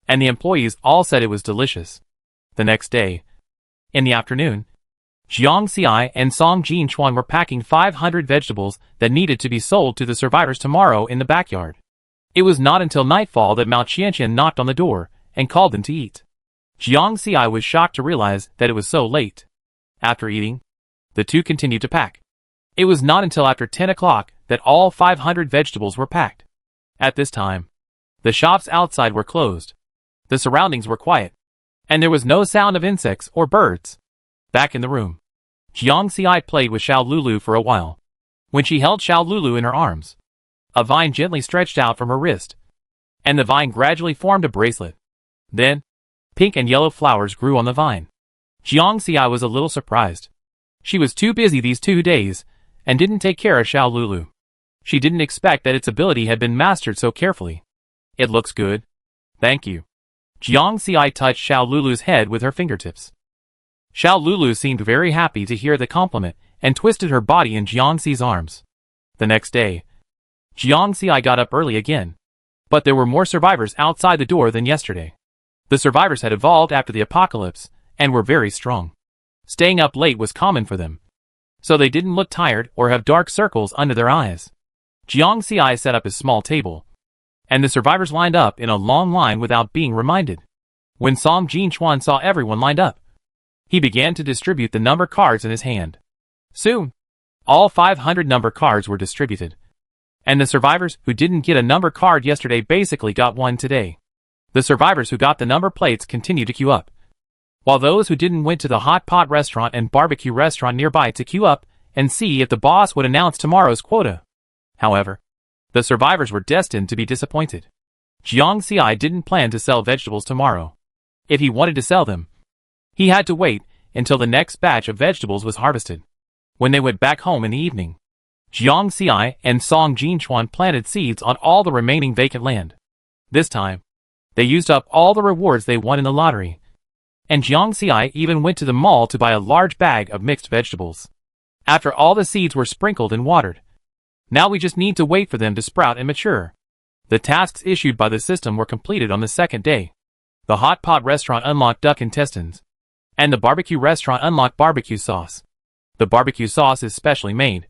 and the employees all said it was delicious. The next day, in the afternoon, Jiang Xi and Song Jinchuan were packing 500 vegetables that needed to be sold to the survivors tomorrow in the backyard. It was not until nightfall that Mao Qianqian knocked on the door and called them to eat. Jiang Xi was shocked to realize that it was so late. After eating, the two continued to pack. It was not until after 10 o'clock that all 500 vegetables were packed. At this time, the shops outside were closed. The surroundings were quiet, and there was no sound of insects or birds. Back in the room, Jiang Xi played with Xiao Lulu for a while. When she held Xiao Lulu in her arms, a vine gently stretched out from her wrist, and the vine gradually formed a bracelet. Then, pink and yellow flowers grew on the vine. Jiang Xi was a little surprised. She was too busy these 2 days, and didn't take care of Xiao Lulu. She didn't expect that its ability had been mastered so carefully. It looks good. Thank you. Jiang Xi touched Xiao Lulu's head with her fingertips. Xiao Lulu seemed very happy to hear the compliment and twisted her body in Jiang Xi's arms. The next day, Jiang Xi got up early again, but there were more survivors outside the door than yesterday. The survivors had evolved after the apocalypse and were very strong. Staying up late was common for them, so they didn't look tired or have dark circles under their eyes. Jiang Xi set up his small table, and the survivors lined up in a long line without being reminded. When Song Jinchuan saw everyone lined up, he began to distribute the number cards in his hand. Soon, all 500 number cards were distributed, and the survivors who didn't get a number card yesterday basically got one today. The survivors who got the number plates continued to queue up, while those who didn't went to the hot pot restaurant and barbecue restaurant nearby to queue up and see if the boss would announce tomorrow's quota. However, the survivors were destined to be disappointed. Jiang Xi didn't plan to sell vegetables tomorrow. If he wanted to sell them, he had to wait until the next batch of vegetables was harvested. When they went back home in the evening, Jiang Xi and Song Jinchuan planted seeds on all the remaining vacant land. This time, they used up all the rewards they won in the lottery, and Jiang Xi even went to the mall to buy a large bag of mixed vegetables. After all the seeds were sprinkled and watered, now we just need to wait for them to sprout and mature. The tasks issued by the system were completed on the second day. The hot pot restaurant unlocked duck intestines, and the barbecue restaurant unlocked barbecue sauce. The barbecue sauce is specially made,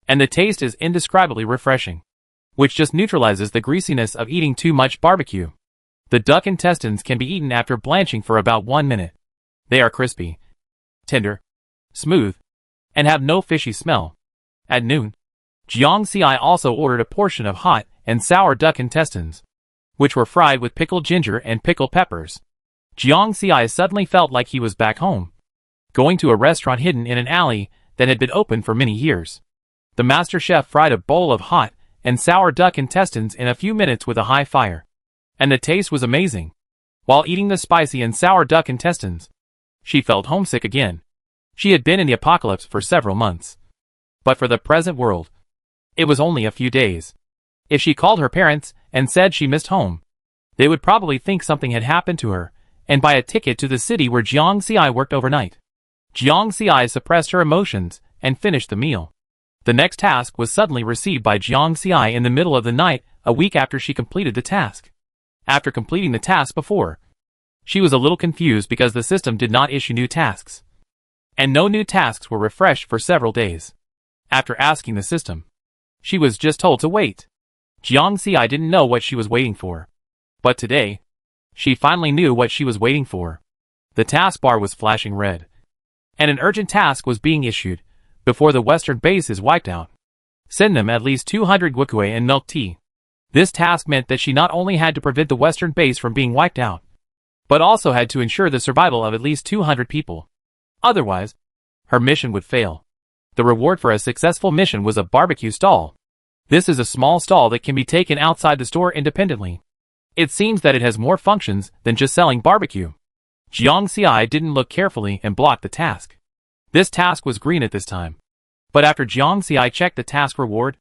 and the taste is indescribably refreshing, which just neutralizes the greasiness of eating too much barbecue. The duck intestines can be eaten after blanching for about 1 minute. They are crispy, tender, smooth, and have no fishy smell. At noon, Jiang Xi also ordered a portion of hot and sour duck intestines, which were fried with pickled ginger and pickled peppers. Jiang Xi suddenly felt like he was back home, going to a restaurant hidden in an alley that had been open for many years. The master chef fried a bowl of hot and sour duck intestines in a few minutes with a high fire, and the taste was amazing. While eating the spicy and sour duck intestines, she felt homesick again. She had been in the apocalypse for several months, but for the present world, it was only a few days. If she called her parents and said she missed home, they would probably think something had happened to her and buy a ticket to the city where Jiang Xi worked overnight. Jiang Xi suppressed her emotions and finished the meal. The next task was suddenly received by Jiang Xi in the middle of the night, a week after she completed the task. After completing the task before, she was a little confused because the system did not issue new tasks, and no new tasks were refreshed for several days. After asking the system, she was just told to wait. Jiang Xi didn't know what she was waiting for, but today, she finally knew what she was waiting for. The taskbar was flashing red. And an urgent task was being issued, before the western base is wiped out. Send them at least 200 gwekwe and milk tea. This task meant that she not only had to prevent the western base from being wiped out, but also had to ensure the survival of at least 200 people. Otherwise, her mission would fail. The reward for a successful mission was a barbecue stall. This is a small stall that can be taken outside the store independently. It seems that it has more functions than just selling barbecue. Jiang Xi didn't look carefully and blocked the task. This task was green at this time. But after Jiang Xi checked the task reward,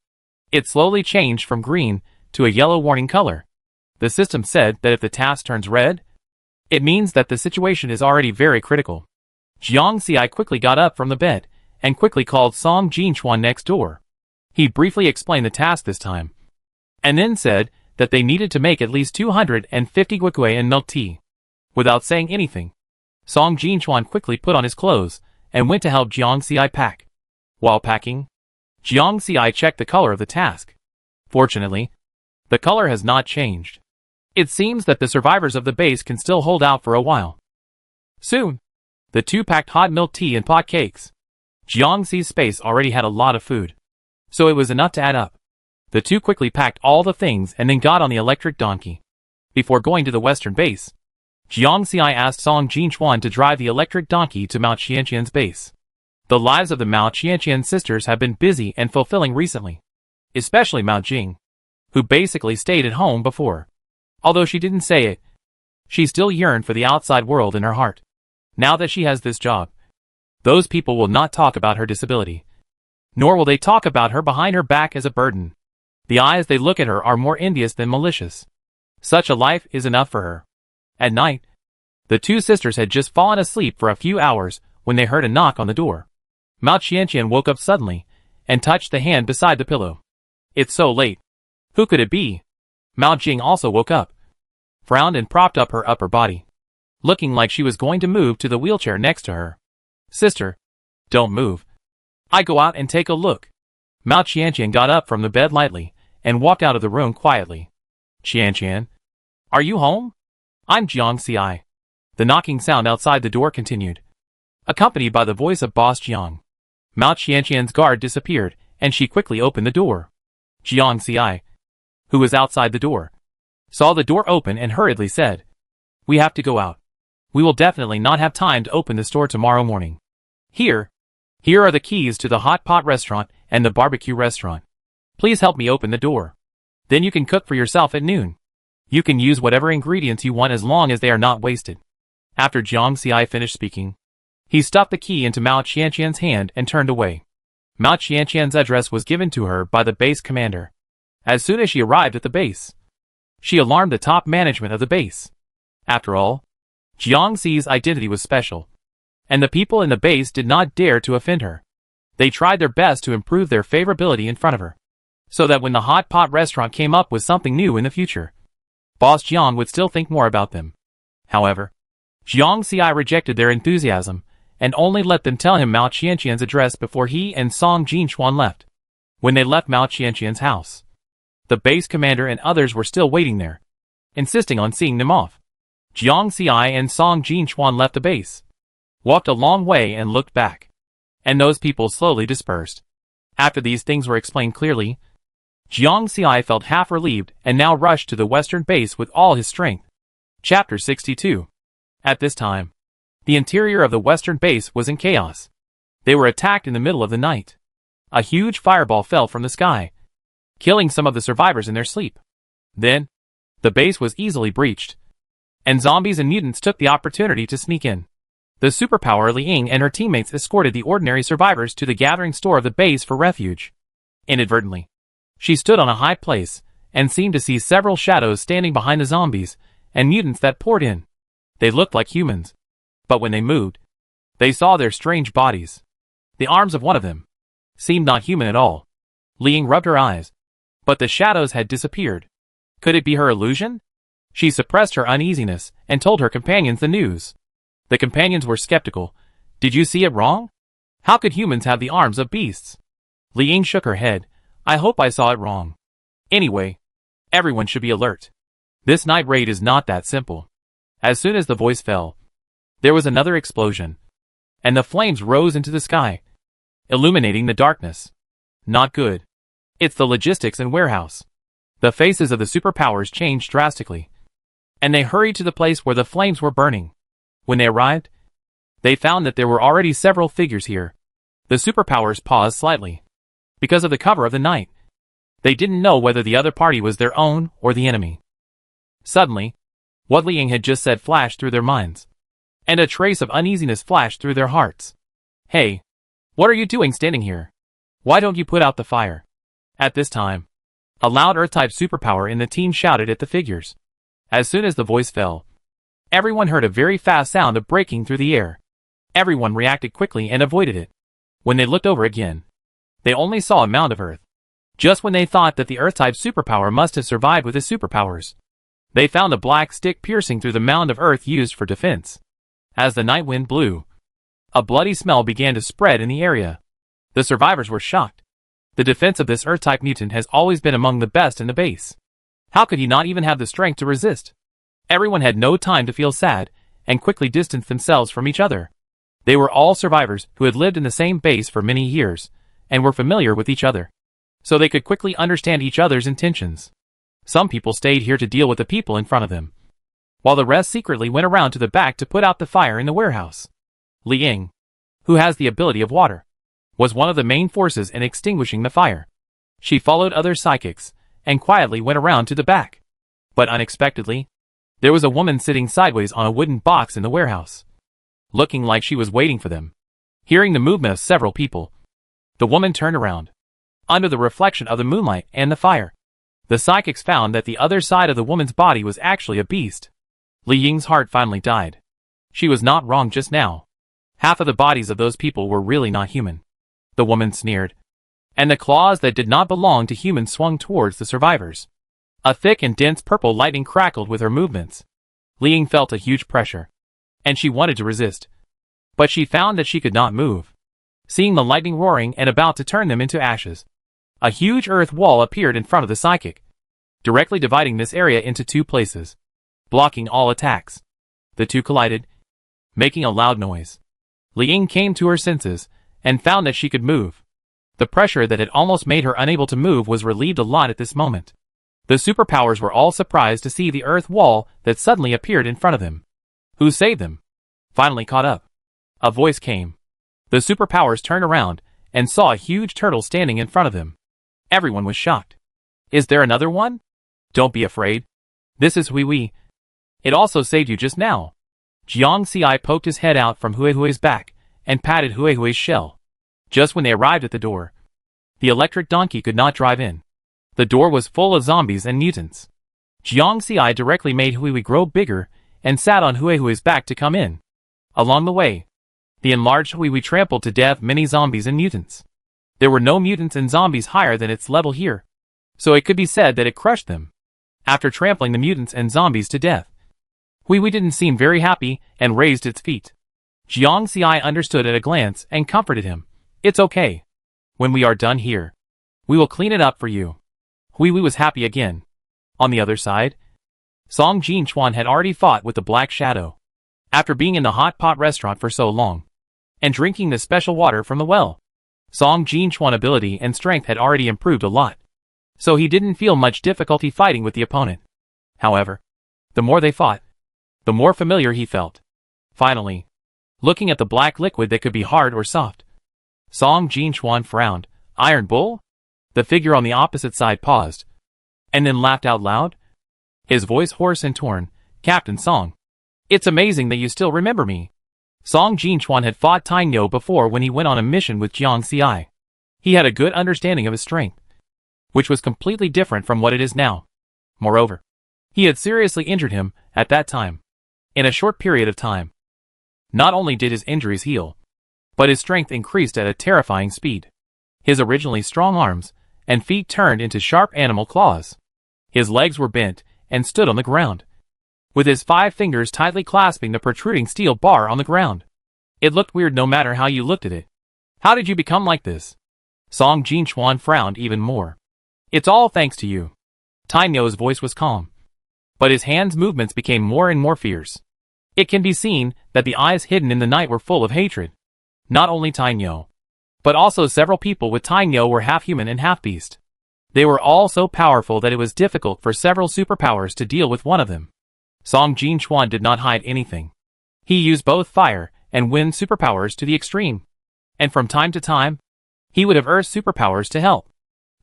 it slowly changed from green to a yellow warning color. The system said that if the task turns red, it means that the situation is already very critical. Jiang Xi quickly got up from the bed and quickly called Song Jinchuan next door. He briefly explained the task this time, and then said that they needed to make at least 250 gwekwe and milk tea. Without saying anything, Song Jinchuan quickly put on his clothes and went to help Jiang Xi pack. While packing, Jiang Xi checked the color of the task. Fortunately, the color has not changed. It seems that the survivors of the base can still hold out for a while. Soon, the two packed hot milk tea and pot cakes. Jiang Xi's space already had a lot of food, so it was enough to add up. The two quickly packed all the things and then got on the electric donkey. Before going to the western base, Jiang Xi asked Song Jinchuan to drive the electric donkey to Mao Qianqian's base. The lives of the Mao Qianqian sisters have been busy and fulfilling recently, especially Mao Jing, who basically stayed at home before. Although she didn't say it, she still yearned for the outside world in her heart. Now that she has this job, those people will not talk about her disability, nor will they talk about her behind her back as a burden. The eyes they look at her are more envious than malicious. Such a life is enough for her. At night, the two sisters had just fallen asleep for a few hours when they heard a knock on the door. Mao Qianqian woke up suddenly and touched the hand beside the pillow. It's so late. Who could it be? Mao Jing also woke up, frowned and propped up her upper body, looking like she was going to move to the wheelchair next to her. Sister, don't move. I go out and take a look. Mao Qianqian got up from the bed lightly and walked out of the room quietly. Qianqian, are you home? I'm Jiang Xi. The knocking sound outside the door continued, accompanied by the voice of Boss Jiang. Mao Qianqian's guard disappeared, and she quickly opened the door. Jiang Xi, who was outside the door, saw the door open and hurriedly said, we have to go out. We will definitely not have time to open the store tomorrow morning. Here are the keys to the hot pot restaurant and the barbecue restaurant. Please help me open the door. Then you can cook for yourself at noon. You can use whatever ingredients you want as long as they are not wasted. After Jiang Xi finished speaking, he stuffed the key into Mao Qianqian's hand and turned away. Mao Qianqian's address was given to her by the base commander. As soon as she arrived at the base, she alarmed the top management of the base. After all, Jiang Xi's identity was special, and the people in the base did not dare to offend her. They tried their best to improve their favorability in front of her, so that when the hot pot restaurant came up with something new in the future, Boss Jiang would still think more about them. However, Jiang Xi rejected their enthusiasm and only let them tell him Mao Qianqian's address before he and Song Jinchuan left. When they left Mao Qianqian's house, the base commander and others were still waiting there, insisting on seeing them off. Jiang Xi and Song Jinchuan left the base, walked a long way and looked back, and those people slowly dispersed. After these things were explained clearly, Jiang Xi felt half relieved and now rushed to the western base with all his strength. Chapter 62. At this time, the interior of the western base was in chaos. They were attacked in the middle of the night. A huge fireball fell from the sky, killing some of the survivors in their sleep. Then, the base was easily breached, and zombies and mutants took the opportunity to sneak in. The superpower Li Ying and her teammates escorted the ordinary survivors to the gathering store of the base for refuge. Inadvertently, she stood on a high place and seemed to see several shadows standing behind the zombies and mutants that poured in. They looked like humans, but when they moved, they saw their strange bodies. The arms of one of them seemed not human at all. Li Ying rubbed her eyes, but the shadows had disappeared. Could it be her illusion? She suppressed her uneasiness and told her companions the news. The companions were skeptical. Did you see it wrong? How could humans have the arms of beasts? Li Ying shook her head. I hope I saw it wrong. Anyway, everyone should be alert. This night raid is not that simple. As soon as the voice fell, There was another explosion, and the flames rose into the sky, illuminating the darkness. Not good. It's the logistics and warehouse. The faces of the superpowers changed drastically, and they hurried to the place where the flames were burning. When they arrived, they found that there were already several figures here. The superpowers paused slightly. Because of the cover of the night, they didn't know whether the other party was their own or the enemy. Suddenly, what Li Ying had just said flashed through their minds, and a trace of uneasiness flashed through their hearts. Hey, what are you doing standing here? Why don't you put out the fire? At this time, a loud Earth-type superpower in the team shouted at the figures. As soon as the voice fell, everyone heard a very fast sound of breaking through the air. Everyone reacted quickly and avoided it. When they looked over again, they only saw a mound of earth. Just when they thought that the Earth-type superpower must have survived with his superpowers, they found a black stick piercing through the mound of earth used for defense. As the night wind blew, a bloody smell began to spread in the area. The survivors were shocked. The defense of this Earth-type mutant has always been among the best in the base. How could he not even have the strength to resist? Everyone had no time to feel sad, and quickly distanced themselves from each other. They were all survivors who had lived in the same base for many years, and were familiar with each other, so they could quickly understand each other's intentions. Some people stayed here to deal with the people in front of them, while the rest secretly went around to the back to put out the fire in the warehouse. Li Ying, who has the ability of water, was one of the main forces in extinguishing the fire. She followed other psychics, and quietly went around to the back. But unexpectedly, there was a woman sitting sideways on a wooden box in the warehouse, looking like she was waiting for them. Hearing the movement of several people, the woman turned around. Under the reflection of the moonlight and the fire, the psychics found that the other side of the woman's body was actually a beast. Li Ying's heart finally died. She was not wrong just now. Half of the bodies of those people were really not human. The woman sneered, and the claws that did not belong to humans swung towards the survivors. A thick and dense purple lightning crackled with her movements. Li Ying felt a huge pressure, and she wanted to resist, but she found that she could not move. Seeing the lightning roaring and about to turn them into ashes, a huge earth wall appeared in front of the psychic, directly dividing this area into two places, blocking all attacks. The two collided, making a loud noise. Li Ying came to her senses, and found that she could move. The pressure that had almost made her unable to move was relieved a lot at this moment. The superpowers were all surprised to see the earth wall that suddenly appeared in front of them. Who saved them? Finally caught up. A voice came. The superpowers turned around, and saw a huge turtle standing in front of them. Everyone was shocked. Is there another one? Don't be afraid. This is Hui. It also saved you just now. Jiang Ci poked his head out from Hui's back, and patted Hui's shell. Just when they arrived at the door, the electric donkey could not drive in. The door was full of zombies and mutants. Jiang Ci directly made Hui grow bigger, and sat on Hui's back to come in. Along the way, the enlarged Hui trampled to death many zombies and mutants. There were no mutants and zombies higher than its level here, so it could be said that it crushed them. After trampling the mutants and zombies to death, Hui didn't seem very happy and raised its feet. Jiang Ci understood at a glance and comforted him. It's okay. When we are done here, we will clean it up for you. Hui was happy again. On the other side, Song Jinchuan had already fought with the Black Shadow. After being in the hot pot restaurant for so long, and drinking the special water from the well, Song Jinchuan's ability and strength had already improved a lot, so he didn't feel much difficulty fighting with the opponent. However, the more they fought, the more familiar he felt. Finally, looking at the black liquid that could be hard or soft, Song Jinchuan frowned. Iron Bull? The figure on the opposite side paused, and then laughed out loud. His voice hoarse and torn. Captain Song, it's amazing that you still remember me. Song Jinchuan had fought Tainyo before when he went on a mission with Jiang Ci. He had a good understanding of his strength, which was completely different from what it is now. Moreover, he had seriously injured him at that time, in a short period of time. Not only did his injuries heal, but his strength increased at a terrifying speed. His originally strong arms and feet turned into sharp animal claws. His legs were bent and stood on the ground, with his 5 fingers tightly clasping the protruding steel bar on the ground. It looked weird no matter how you looked at it. How did you become like this? Song Jinchuan frowned even more. It's all thanks to you. Tainyo's voice was calm, but his hands' movements became more and more fierce. It can be seen that the eyes hidden in the night were full of hatred. Not only Tainyo, but also several people with Tainyo were half human and half beast. They were all so powerful that it was difficult for several superpowers to deal with one of them. Song Jinchuan did not hide anything. He used both fire and wind superpowers to the extreme. And from time to time, he would have earth superpowers to help.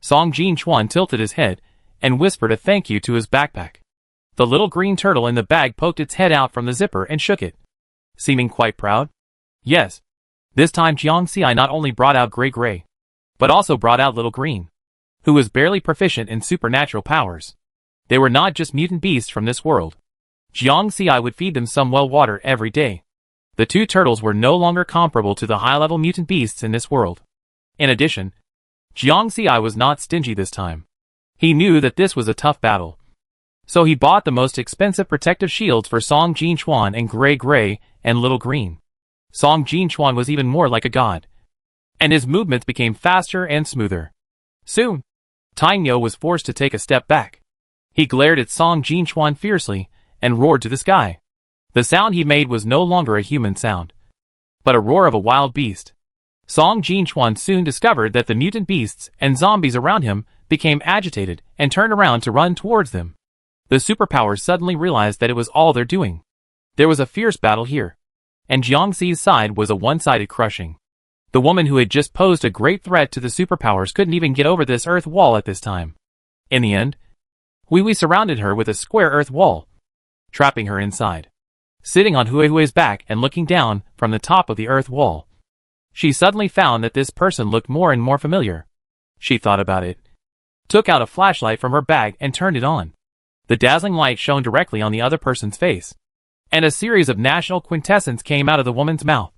Song Jinchuan tilted his head and whispered a thank you to his backpack. The little green turtle in the bag poked its head out from the zipper and shook it, seeming quite proud. Yes. This time Jiang Xi not only brought out Gray, but also brought out Little Green, who was barely proficient in supernatural powers. They were not just mutant beasts from this world. Jiang Xi would feed them some well water every day. The two turtles were no longer comparable to the high-level mutant beasts in this world. In addition, Jiang Xi was not stingy this time. He knew that this was a tough battle. So he bought the most expensive protective shields for Song Jinchuan and Gray and Little Green. Song Jinchuan was even more like a god, and his movements became faster and smoother. Soon, Tainyo was forced to take a step back. He glared at Song Jinchuan fiercely and roared to the sky. The sound he made was no longer a human sound, but a roar of a wild beast. Song Jinchuan soon discovered that the mutant beasts and zombies around him became agitated and turned around to run towards them. The superpowers suddenly realized that it was all their doing. There was a fierce battle here, and Jiang Xi's side was a one-sided crushing. The woman who had just posed a great threat to the superpowers couldn't even get over this earth wall at this time. In the end, Hui surrounded her with a square earth wall, trapping her inside. Sitting on Hui's back and looking down from the top of the earth wall, she suddenly found that this person looked more and more familiar. She thought about it, took out a flashlight from her bag and turned it on. The dazzling light shone directly on the other person's face, and a series of national quintessence came out of the woman's mouth,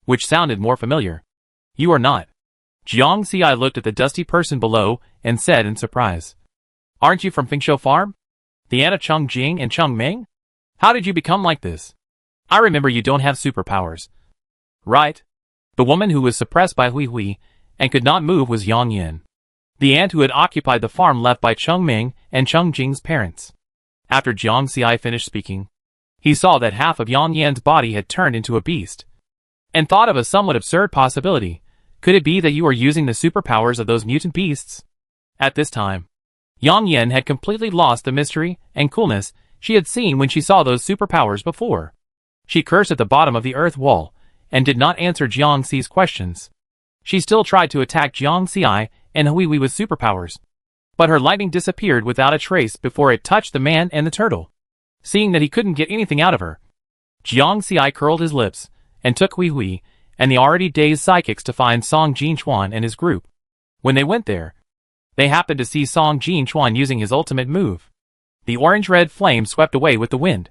which sounded more familiar. You are not. Jiang Xi looked at the dusty person below and said in surprise. Aren't you from Fingshou Farm? The aunt of Cheng Jing and Cheng Ming? How did you become like this? I remember you don't have superpowers. Right. The woman who was suppressed by Hui and could not move was Yang Yin, the aunt who had occupied the farm left by Cheng Ming and Cheng Jing's parents. After Jiang Xi finished speaking, he saw that half of Yang Yin's body had turned into a beast, and thought of a somewhat absurd possibility. Could it be that you are using the superpowers of those mutant beasts? At this time, Yang Yin had completely lost the mystery and coolness she had seen when she saw those superpowers before. She cursed at the bottom of the earth wall, and did not answer Jiang Xi's questions. She still tried to attack Jiang Xi and Hui with superpowers, but her lightning disappeared without a trace before it touched the man and the turtle. Seeing that he couldn't get anything out of her, Jiang Xi curled his lips and took Hui and the already dazed psychics to find Song Jinchuan and his group. When they went there, they happened to see Song Jinchuan using his ultimate move. The orange-red flame swept away with the wind,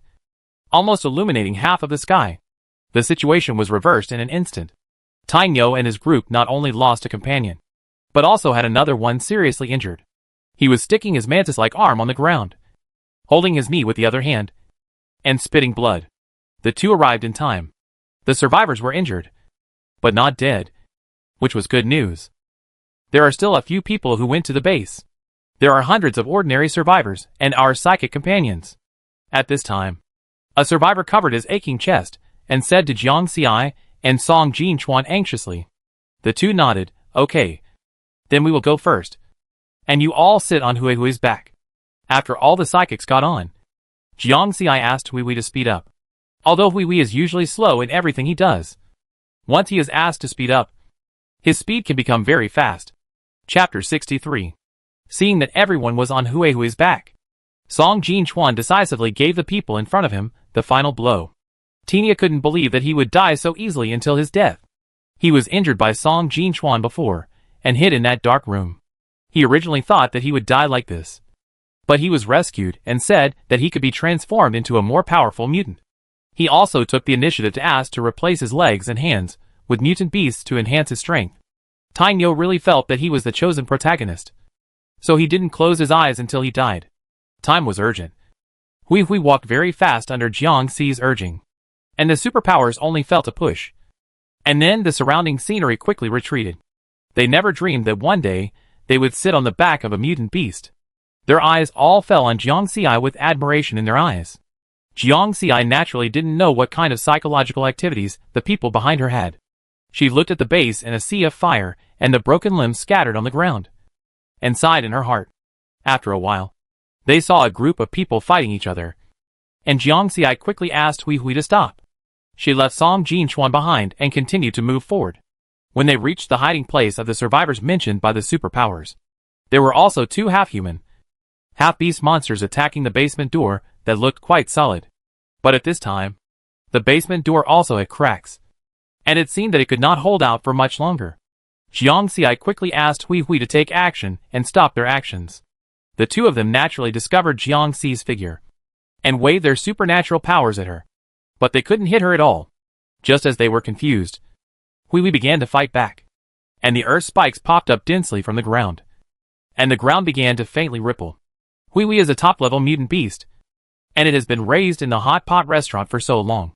almost illuminating half of the sky. The situation was reversed in an instant. Tainyo and his group not only lost a companion, but also had another one seriously injured. He was sticking his mantis-like arm on the ground, holding his knee with the other hand, and spitting blood. The two arrived in time. The survivors were injured, but not dead, which was good news. There are still a few people who went to the base. There are hundreds of ordinary survivors and our psychic companions. At this time, a survivor covered his aching chest and said to Jiang Xi and Song Jinchuan anxiously. The two nodded. Okay. Then we will go first. And you all sit on Hui's back. After all the psychics got on, Jiang Xi asked Hui to speed up. Although Hui is usually slow in everything he does, once he is asked to speed up, his speed can become very fast. Chapter 63. Seeing that everyone was on Hui's back, Song Jinchuan decisively gave the people in front of him the final blow. Tina couldn't believe that he would die so easily until his death. He was injured by Song Jinchuan before, and hid in that dark room. He originally thought that he would die like this, but he was rescued and said that he could be transformed into a more powerful mutant. He also took the initiative to ask to replace his legs and hands with mutant beasts to enhance his strength. Tainyo really felt that he was the chosen protagonist, so he didn't close his eyes until he died. Time was urgent. Hui walked very fast under Jiang Xi's urging, and the superpowers only felt a push. And then the surrounding scenery quickly retreated. They never dreamed that one day they would sit on the back of a mutant beast. Their eyes all fell on Jiang Xi with admiration in their eyes. Jiang Xi naturally didn't know what kind of psychological activities the people behind her had. She looked at the base in a sea of fire and the broken limbs scattered on the ground, and sighed in her heart. After a while, they saw a group of people fighting each other, and Jiang Xi quickly asked Hui Hui to stop. She left Song Jinchuan behind and continued to move forward. When they reached the hiding place of the survivors mentioned by the superpowers, there were also two half-human, half-beast monsters attacking the basement door that looked quite solid. But at this time, the basement door also had cracks, and it seemed that it could not hold out for much longer. Jiang Xi quickly asked Hui Hui to take action and stop their actions. The two of them naturally discovered Jiang Xi's figure, and waved their supernatural powers at her. But they couldn't hit her at all. Just as they were confused, Hui Hui began to fight back, and the earth spikes popped up densely from the ground, and the ground began to faintly ripple. Hui Hui is a top-level mutant beast, and it has been raised in the hot pot restaurant for so long.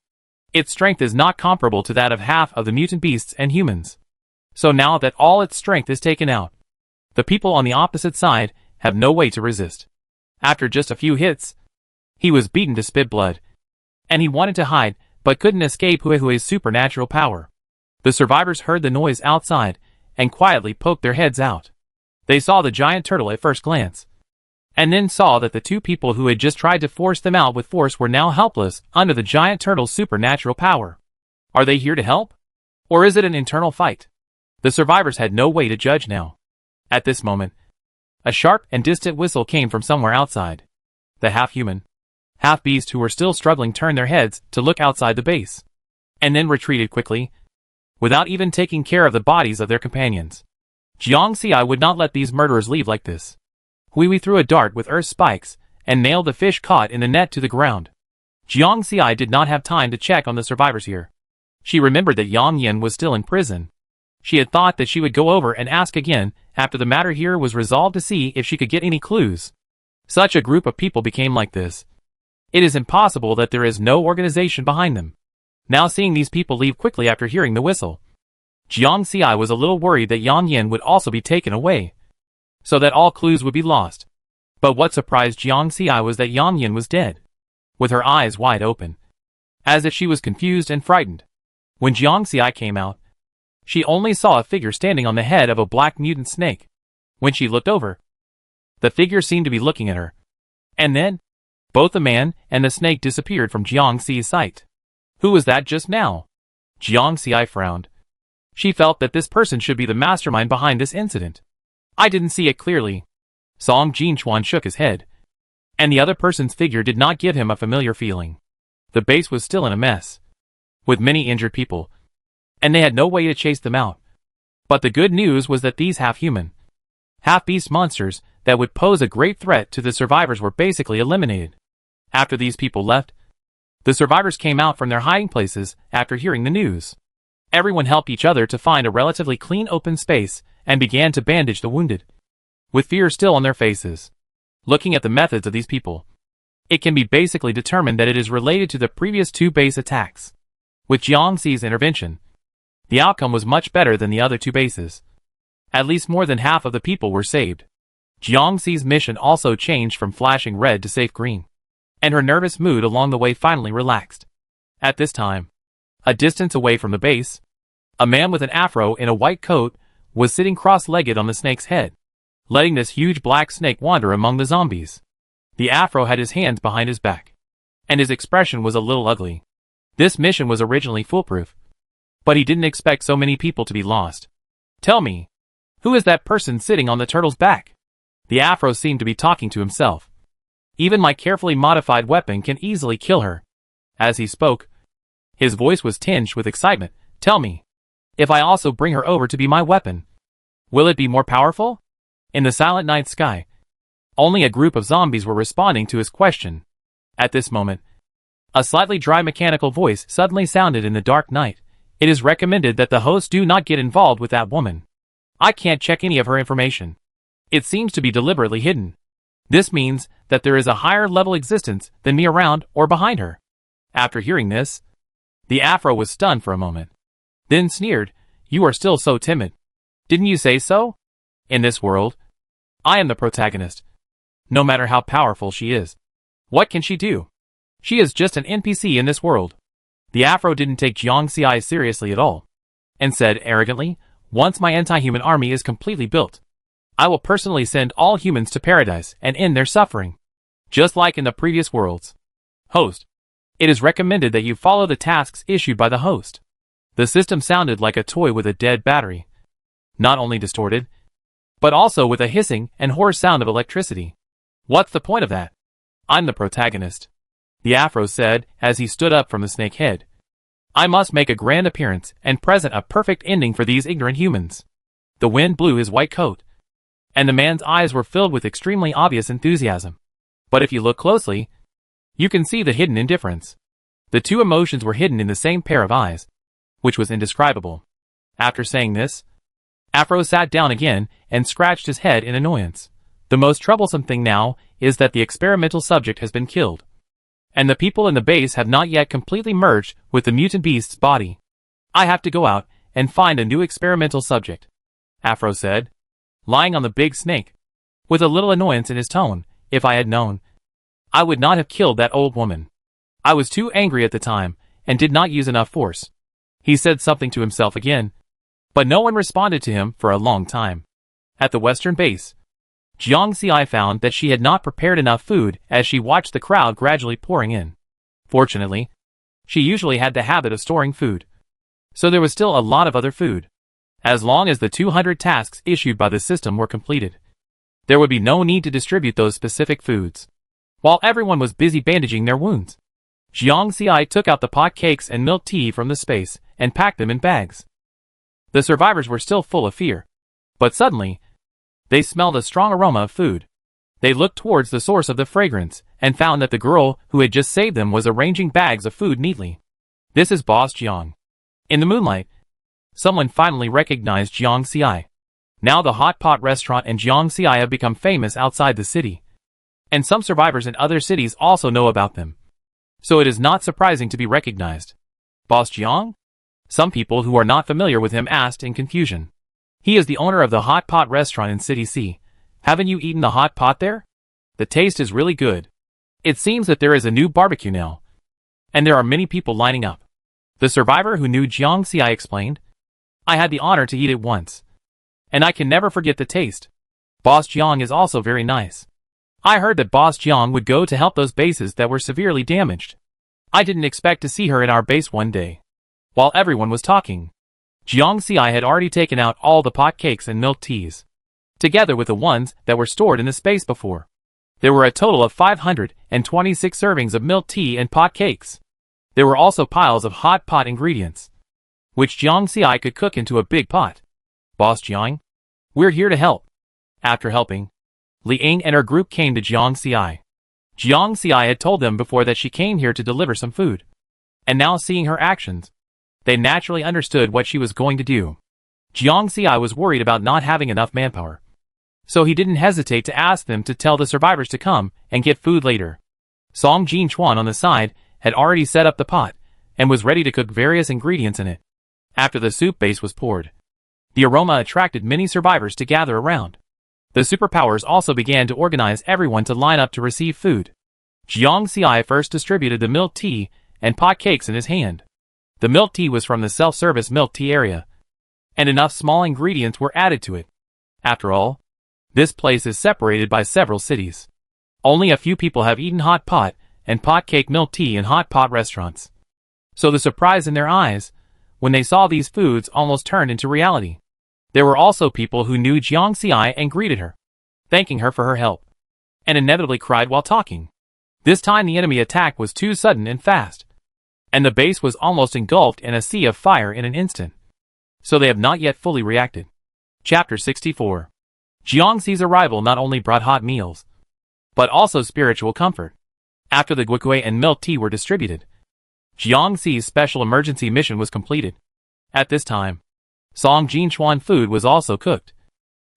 Its strength is not comparable to that of half of the mutant beasts and humans. So now that all its strength is taken out, the people on the opposite side have no way to resist. After just a few hits, he was beaten to spit blood, and he wanted to hide, but couldn't escape Hui Hui's supernatural power. The survivors heard the noise outside, and quietly poked their heads out. They saw the giant turtle at first glance, and then saw that the two people who had just tried to force them out with force were now helpless under the giant turtle's supernatural power. Are they here to help? Or is it an internal fight? The survivors had no way to judge now. At this moment, a sharp and distant whistle came from somewhere outside. The half-human, half-beast who were still struggling turned their heads to look outside the base, and then retreated quickly, without even taking care of the bodies of their companions. Jiang Xi would not let these murderers leave like this. Hui Hui threw a dart with earth spikes, and nailed the fish caught in the net to the ground. Jiang Xi did not have time to check on the survivors here. She remembered that Yang Yin was still in prison. She had thought that she would go over and ask again after the matter here was resolved to see if she could get any clues. Such a group of people became like this. It is impossible that there is no organization behind them. Now seeing these people leave quickly after hearing the whistle, Jiang Xi was a little worried that Yang Yin would also be taken away, so that all clues would be lost. But what surprised Jiang Xi was that Yang Yin was dead, with her eyes wide open, as if she was confused and frightened. When Jiang Xi came out, she only saw a figure standing on the head of a black mutant snake. When she looked over, the figure seemed to be looking at her. And then, both the man and the snake disappeared from Jiang Xi's sight. Who was that just now? Jiang Xi frowned. She felt that this person should be the mastermind behind this incident. I didn't see it clearly. Song Jinchuan shook his head, and the other person's figure did not give him a familiar feeling. The base was still in a mess, with many injured people, and they had no way to chase them out. But the good news was that these half-human, half-beast monsters that would pose a great threat to the survivors were basically eliminated. After these people left, the survivors came out from their hiding places after hearing the news. Everyone helped each other to find a relatively clean open space and began to bandage the wounded, with fear still on their faces. Looking at the methods of these people, it can be basically determined that it is related to the previous two base attacks. With Jiang Xi's intervention, the outcome was much better than the other two bases. At least more than half of the people were saved. Jiang Xi's mission also changed from flashing red to safe green, and her nervous mood along the way finally relaxed. At this time, a distance away from the base, a man with an afro in a white coat was sitting cross-legged on the snake's head, letting this huge black snake wander among the zombies. The afro had his hands behind his back, and his expression was a little ugly. This mission was originally foolproof, but he didn't expect so many people to be lost. Tell me, who is that person sitting on the turtle's back? The afro seemed to be talking to himself. Even my carefully modified weapon can easily kill her. As he spoke, his voice was tinged with excitement. Tell me, if I also bring her over to be my weapon, will it be more powerful? In the silent night sky, only a group of zombies were responding to his question. At this moment, a slightly dry mechanical voice suddenly sounded in the dark night. It is recommended that the host do not get involved with that woman. I can't check any of her information. It seems to be deliberately hidden. This means that there is a higher level existence than me around or behind her. After hearing this, the afro was stunned for a moment, then sneered, "You are still so timid. Didn't you say so? In this world, I am the protagonist. No matter how powerful she is. What can she do? She is just an NPC in this world. The Afro didn't take Jiang Xi seriously at all, and said arrogantly, once my anti-human army is completely built, I will personally send all humans to paradise and end their suffering. Just like in the previous worlds. Host. It is recommended that you follow the tasks issued by the host. The system sounded like a toy with a dead battery. Not only distorted, but also with a hissing and hoarse sound of electricity. What's the point of that? I'm the protagonist, the Afro said as he stood up from the snake head. I must make a grand appearance and present a perfect ending for these ignorant humans. The wind blew his white coat, and the man's eyes were filled with extremely obvious enthusiasm. But if you look closely, you can see the hidden indifference. The two emotions were hidden in the same pair of eyes, which was indescribable. After saying this, Afro sat down again and scratched his head in annoyance. The most troublesome thing now is that the experimental subject has been killed, and the people in the base have not yet completely merged with the mutant beast's body. I have to go out and find a new experimental subject, Afro said, lying on the big snake, with a little annoyance in his tone. If I had known, I would not have killed that old woman. I was too angry at the time and did not use enough force. He said something to himself again, but no one responded to him for a long time. At the western base, Jiang Xi found that she had not prepared enough food as she watched the crowd gradually pouring in. Fortunately, she usually had the habit of storing food, so there was still a lot of other food. As long as the 200 tasks issued by the system were completed, there would be no need to distribute those specific foods. While everyone was busy bandaging their wounds, Jiang Xi took out the pot cakes and milk tea from the space and packed them in bags. The survivors were still full of fear, but suddenly, they smelled a strong aroma of food. They looked towards the source of the fragrance and found that the girl who had just saved them was arranging bags of food neatly. This is Boss Jiang. In the moonlight, someone finally recognized Jiang Xi. Now the hot pot restaurant and Jiang Xi have become famous outside the city, and some survivors in other cities also know about them. So it is not surprising to be recognized. Boss Jiang? Some people who are not familiar with him asked in confusion. He is the owner of the hot pot restaurant in City C. Haven't you eaten the hot pot there? The taste is really good. It seems that there is a new barbecue now, and there are many people lining up. The survivor who knew Jiang Xi explained, I had the honor to eat it once, and I can never forget the taste. Boss Jiang is also very nice. I heard that Boss Jiang would go to help those bases that were severely damaged. I didn't expect to see her in our base one day. While everyone was talking, Jiang Xi had already taken out all the pot cakes and milk teas, together with the ones that were stored in the space before. There were a total of 526 servings of milk tea and pot cakes. There were also piles of hot pot ingredients, which Jiang Xi could cook into a big pot. Boss Jiang, we're here to help. After helping, Li Ying and her group came to Jiang Xi. Jiang Xi had told them before that she came here to deliver some food, and now seeing her actions, they naturally understood what she was going to do. Jiang Xi was worried about not having enough manpower, so he didn't hesitate to ask them to tell the survivors to come and get food later. Song Jin Chuan on the side had already set up the pot and was ready to cook various ingredients in it. After the soup base was poured, the aroma attracted many survivors to gather around. The superpowers also began to organize everyone to line up to receive food. Jiang Xi first distributed the milk tea and pot cakes in his hand. The milk tea was from the self-service milk tea area, and enough small ingredients were added to it. After all, this place is separated by several cities. Only a few people have eaten hot pot and pot cake milk tea in hot pot restaurants. So the surprise in their eyes, when they saw these foods, almost turned into reality. There were also people who knew Jiang Xi and greeted her, thanking her for her help, and inevitably cried while talking. This time the enemy attack was too sudden and fast, and the base was almost engulfed in a sea of fire in an instant. So they have not yet fully reacted. Chapter 64. Jiang Xi's arrival not only brought hot meals, but also spiritual comfort. After the guicui and milk tea were distributed, Jiang Xi's special emergency mission was completed. At this time, Song Jin Chuan food was also cooked,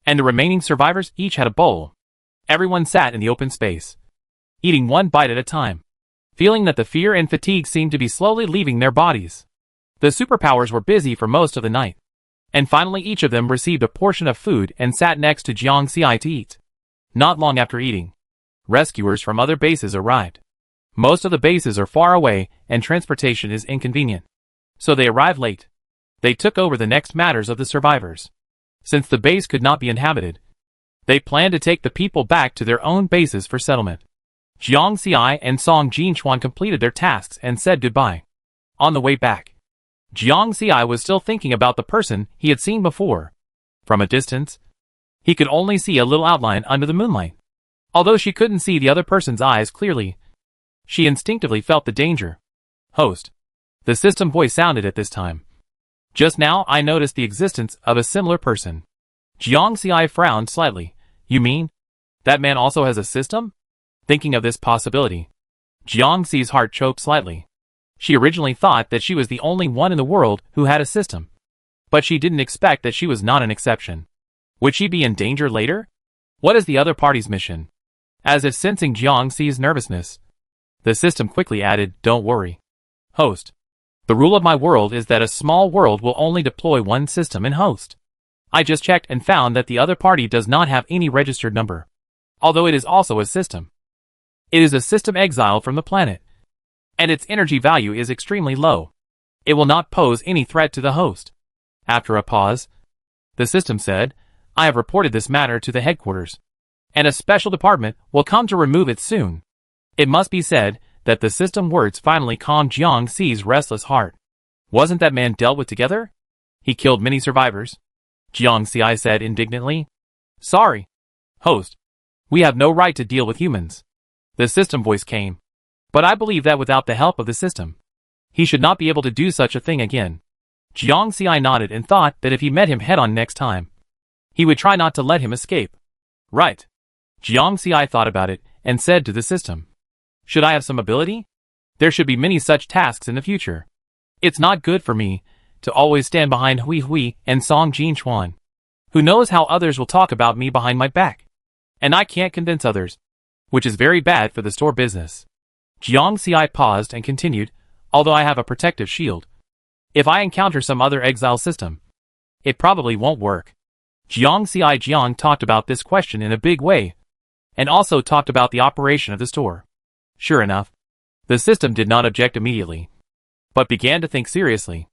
and the remaining survivors each had a bowl. Everyone sat in the open space, eating one bite at a time, feeling that the fear and fatigue seemed to be slowly leaving their bodies. The superpowers were busy for most of the night, and finally each of them received a portion of food and sat next to Jiang Xi to eat. Not long after eating, rescuers from other bases arrived. Most of the bases are far away and transportation is inconvenient. So they arrive late. They took over the next matters of the survivors. Since the base could not be inhabited, they planned to take the people back to their own bases for settlement. Jiang Xiai and Song Jinchuan completed their tasks and said goodbye. On the way back, Jiang Xiai was still thinking about the person he had seen before. From a distance, he could only see a little outline under the moonlight. Although she couldn't see the other person's eyes clearly, she instinctively felt the danger. Host. The system voice sounded at this time. Just now I noticed the existence of a similar person. Jiang Xiai frowned slightly. You mean? That man also has a system? Thinking of this possibility, Jiang Xi's heart choked slightly. She originally thought that she was the only one in the world who had a system. But she didn't expect that she was not an exception. Would she be in danger later? What is the other party's mission? As if sensing Jiang Xi's nervousness, the system quickly added, don't worry. Host. The rule of my world is that a small world will only deploy one system in host. I just checked and found that the other party does not have any registered number. Although it is also a system. It is a system exiled from the planet. And its energy value is extremely low. It will not pose any threat to the host. After a pause, the system said, I have reported this matter to the headquarters. And a special department will come to remove it soon. It must be said that the system words finally calmed Jiang Xi's restless heart. Wasn't that man dealt with together? He killed many survivors. Jiang Xi said indignantly. Sorry. Host. We have no right to deal with humans. The system voice came. But I believe that without the help of the system, he should not be able to do such a thing again. Jiang Xi nodded and thought that if he met him head-on next time, he would try not to let him escape. Right. Jiang Xi thought about it and said to the system. Should I have some ability? There should be many such tasks in the future. It's not good for me to always stand behind Hui Hui and Song Jinchuan. Who knows how others will talk about me behind my back? And I can't convince others, which is very bad for the store business. Jiang Xi paused and continued, although I have a protective shield. If I encounter some other exile system, it probably won't work. Jiang Jiang talked about this question in a big way, and also talked about the operation of the store. Sure enough, the system did not object immediately, but began to think seriously.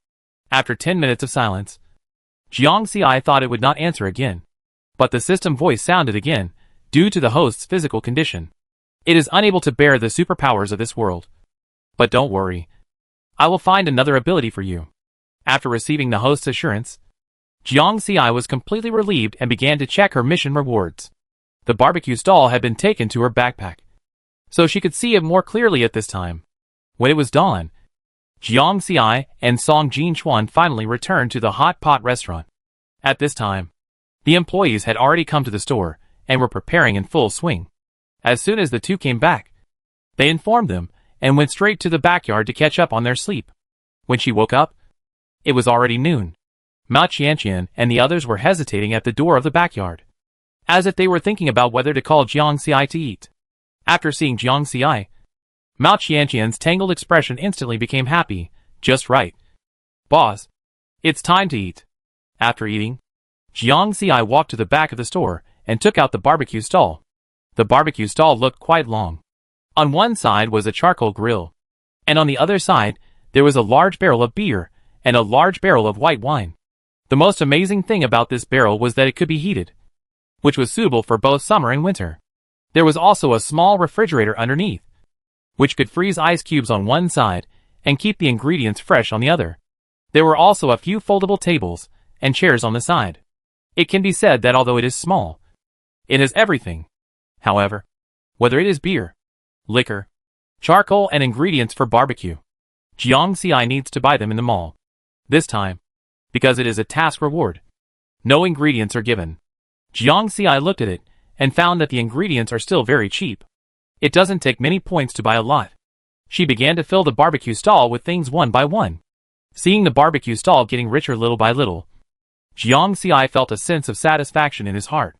After 10 minutes of silence, Jiang Xi thought it would not answer again. But the system voice sounded again, due to the host's physical condition. It is unable to bear the superpowers of this world. But don't worry. I will find another ability for you. After receiving the host's assurance, Jiang Xi was completely relieved and began to check her mission rewards. The barbecue stall had been taken to her backpack, so she could see it more clearly at this time. When it was dawn, Jiang Xi and Song Jinchuan finally returned to the hot pot restaurant. At this time, the employees had already come to the store and were preparing in full swing. As soon as the two came back, they informed them and went straight to the backyard to catch up on their sleep. When she woke up, it was already noon. Mao Qianqian and the others were hesitating at the door of the backyard, as if they were thinking about whether to call Jiang Xi to eat. After seeing Jiang Xi, Mao Qianqian's tangled expression instantly became happy. Just right. Boss, it's time to eat. After eating, Jiang Xi walked to the back of the store and took out the barbecue stall. The barbecue stall looked quite long. On one side was a charcoal grill, and on the other side there was a large barrel of beer and a large barrel of white wine. The most amazing thing about this barrel was that it could be heated, which was suitable for both summer and winter. There was also a small refrigerator underneath, which could freeze ice cubes on one side and keep the ingredients fresh on the other. There were also a few foldable tables and chairs on the side. It can be said that although it is small, it has everything. However, whether it is beer, liquor, charcoal and ingredients for barbecue, Jiang Xi needs to buy them in the mall. This time, because it is a task reward, no ingredients are given. Jiang Xi looked at it and found that the ingredients are still very cheap. It doesn't take many points to buy a lot. She began to fill the barbecue stall with things one by one. Seeing the barbecue stall getting richer little by little, Jiang Xi felt a sense of satisfaction in his heart.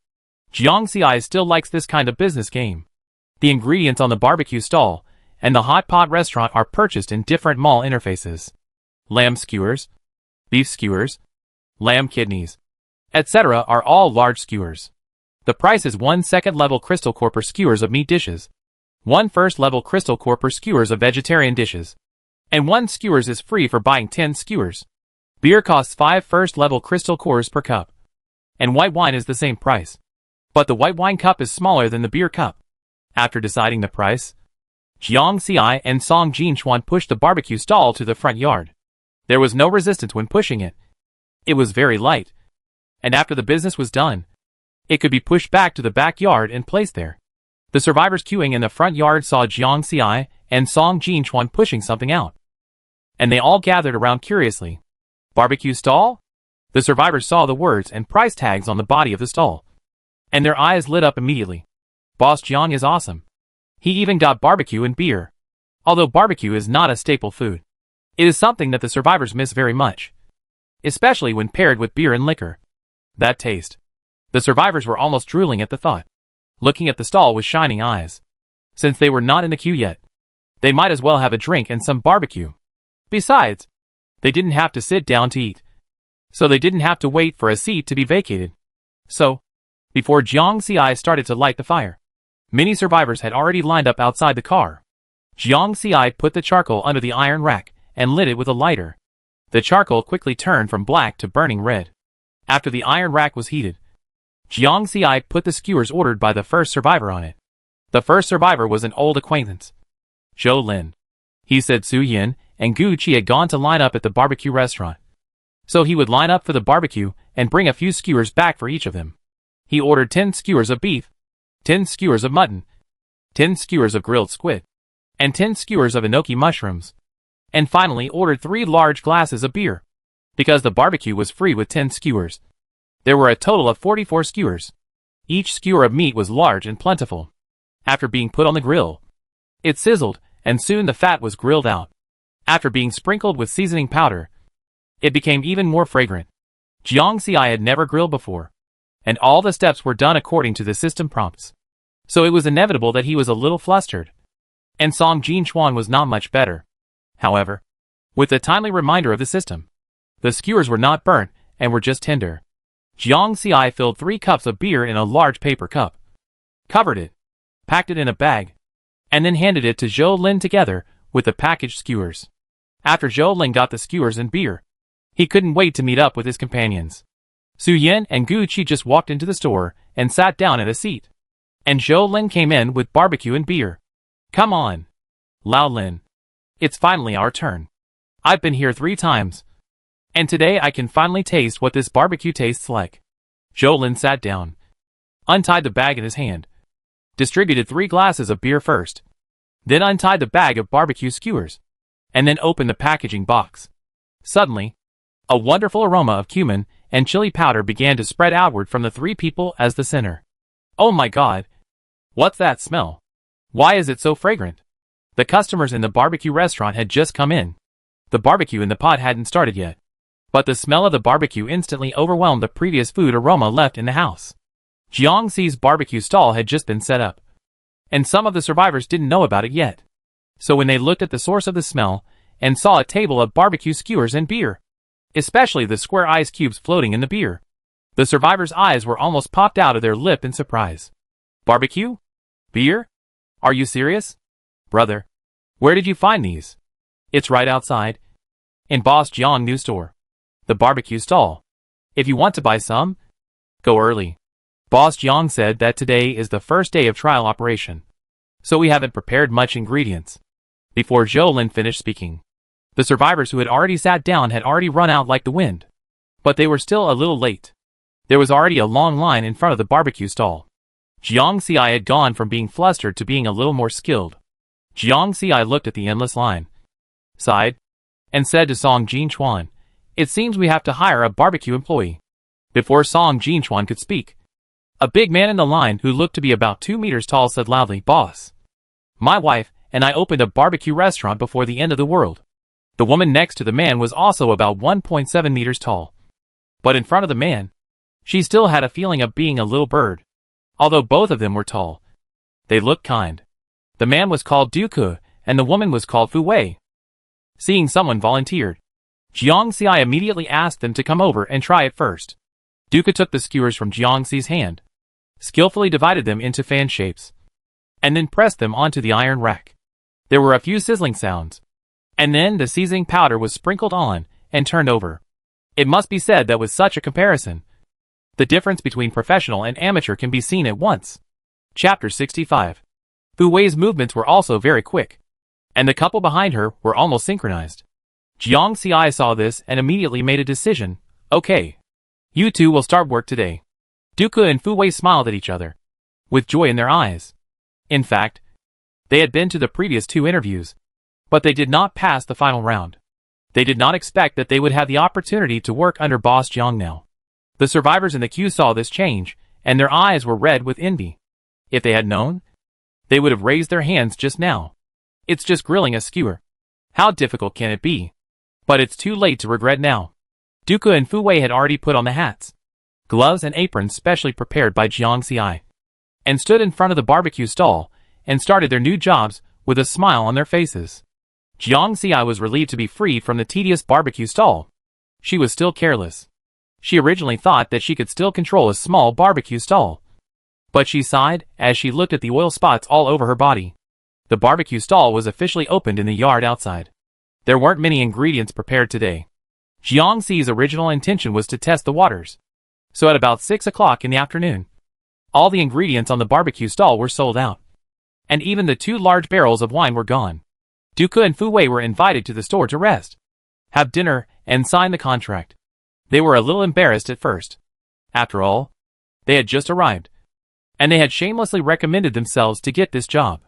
Jiang Xi still likes this kind of business game. The ingredients on the barbecue stall and the hot pot restaurant are purchased in different mall interfaces. Lamb skewers, beef skewers, lamb kidneys, etc. are all large skewers. The price is 1 second level crystal core per skewers of meat dishes, 1 first-level crystal core per skewers of vegetarian dishes. And 1 skewers is free for buying 10 skewers. Beer costs 5 first-level crystal cores per cup. And white wine is the same price. But the white wine cup is smaller than the beer cup. After deciding the price, Jiang Xi and Song Jinchuan pushed the barbecue stall to the front yard. There was no resistance when pushing it. It was very light. And after the business was done, it could be pushed back to the backyard and placed there. The survivors queuing in the front yard saw Jiang Xi and Song Jinchuan pushing something out. And they all gathered around curiously. Barbecue stall? The survivors saw the words and price tags on the body of the stall. And their eyes lit up immediately. Boss Jiang is awesome. He even got barbecue and beer. Although barbecue is not a staple food, it is something that the survivors miss very much. Especially when paired with beer and liquor. That taste. The survivors were almost drooling at the thought. Looking at the stall with shining eyes. Since they were not in the queue yet, they might as well have a drink and some barbecue. Besides, they didn't have to sit down to eat. So they didn't have to wait for a seat to be vacated. So, before Jiang Xi started to light the fire, many survivors had already lined up outside the car. Jiang Xi put the charcoal under the iron rack and lit it with a lighter. The charcoal quickly turned from black to burning red. After the iron rack was heated, Jiang Xi put the skewers ordered by the first survivor on it. The first survivor was an old acquaintance, Zhou Lin. He said Su Yin and Gu Qi had gone to line up at the barbecue restaurant. So he would line up for the barbecue and bring a few skewers back for each of them. He ordered 10 skewers of beef, 10 skewers of mutton, 10 skewers of grilled squid, and 10 skewers of enoki mushrooms. And finally ordered 3 large glasses of beer. Because the barbecue was free with 10 skewers. There were a total of 44 skewers. Each skewer of meat was large and plentiful. After being put on the grill, it sizzled, and soon the fat was grilled out. After being sprinkled with seasoning powder, it became even more fragrant. Jiang Xi had never grilled before, and all the steps were done according to the system prompts. So it was inevitable that he was a little flustered. And Song Jinchuan was not much better. However, with the timely reminder of the system, the skewers were not burnt and were just tender. Jiang Xi filled 3 cups of beer in a large paper cup, covered it, packed it in a bag, and then handed it to Zhou Lin together with the packaged skewers. After Zhou Lin got the skewers and beer, he couldn't wait to meet up with his companions. Su Yin and Gu Qi just walked into the store and sat down at a seat. And Zhou Lin came in with barbecue and beer. Come on, Lao Lin. It's finally our turn. I've been here 3 times. And today I can finally taste what this barbecue tastes like. Zhou Lin sat down, untied the bag in his hand, distributed 3 glasses of beer first, then untied the bag of barbecue skewers, and then opened the packaging box. Suddenly, a wonderful aroma of cumin and chili powder began to spread outward from the 3 people as the center. Oh my god! What's that smell? Why is it so fragrant? The customers in the barbecue restaurant had just come in. The barbecue in the pot hadn't started yet. But the smell of the barbecue instantly overwhelmed the previous food aroma left in the house. Jiang Xi's barbecue stall had just been set up. And some of the survivors didn't know about it yet. So when they looked at the source of the smell, and saw a table of barbecue skewers and beer, especially the square ice cubes floating in the beer, the survivors' eyes were almost popped out of their lip in surprise. Barbecue? Beer? Are you serious? Brother, where did you find these? It's right outside. In Boss Jiang new store. The barbecue stall. If you want to buy some, go early. Boss Jiang said that today is the first day of trial operation. So we haven't prepared much ingredients. Before Zhou Lin finished speaking, the survivors who had already sat down had already run out like the wind. But they were still a little late. There was already a long line in front of the barbecue stall. Jiang Xi had gone from being flustered to being a little more skilled. Jiang Xi looked at the endless line, sighed, and said to Song Jinchuan, "It seems we have to hire a barbecue employee." Before Song Jinchuan could speak, a big man in the line who looked to be about 2 meters tall said loudly, "Boss, my wife and I opened a barbecue restaurant before the end of the world." The woman next to the man was also about 1.7 meters tall. But in front of the man, she still had a feeling of being a little bird. Although both of them were tall, they looked kind. The man was called Duke, and the woman was called Fu Wei. Seeing someone volunteered, Jiang Xi immediately asked them to come over and try it first. Duke took the skewers from Jiang Xi's hand, skillfully divided them into fan shapes, and then pressed them onto the iron rack. There were a few sizzling sounds, and then the seasoning powder was sprinkled on and turned over. It must be said that with such a comparison, the difference between professional and amateur can be seen at once. Chapter 65. Fu Wei's movements were also very quick, and the couple behind her were almost synchronized. Jiang Xi saw this and immediately made a decision. Okay. You two will start work today. Duke and Fu Wei smiled at each other, with joy in their eyes. In fact, they had been to the previous 2 interviews, but they did not pass the final round. They did not expect that they would have the opportunity to work under Boss Jiang now. The survivors in the queue saw this change, and their eyes were red with envy. If they had known, they would have raised their hands just now. It's just grilling a skewer. How difficult can it be? But it's too late to regret now. Duke and Fu Wei had already put on the hats, gloves and aprons specially prepared by Jiang Xi, and stood in front of the barbecue stall and started their new jobs with a smile on their faces. Jiang Xi was relieved to be free from the tedious barbecue stall. She was still careless. She originally thought that she could still control a small barbecue stall, but she sighed as she looked at the oil spots all over her body. The barbecue stall was officially opened in the yard outside. There weren't many ingredients prepared today. Jiang Xi's original intention was to test the waters. So at about 6 o'clock in the afternoon, all the ingredients on the barbecue stall were sold out, and even the 2 large barrels of wine were gone. Duke and Fu Wei were invited to the store to rest, have dinner, and sign the contract. They were a little embarrassed at first. After all, they had just arrived, and they had shamelessly recommended themselves to get this job.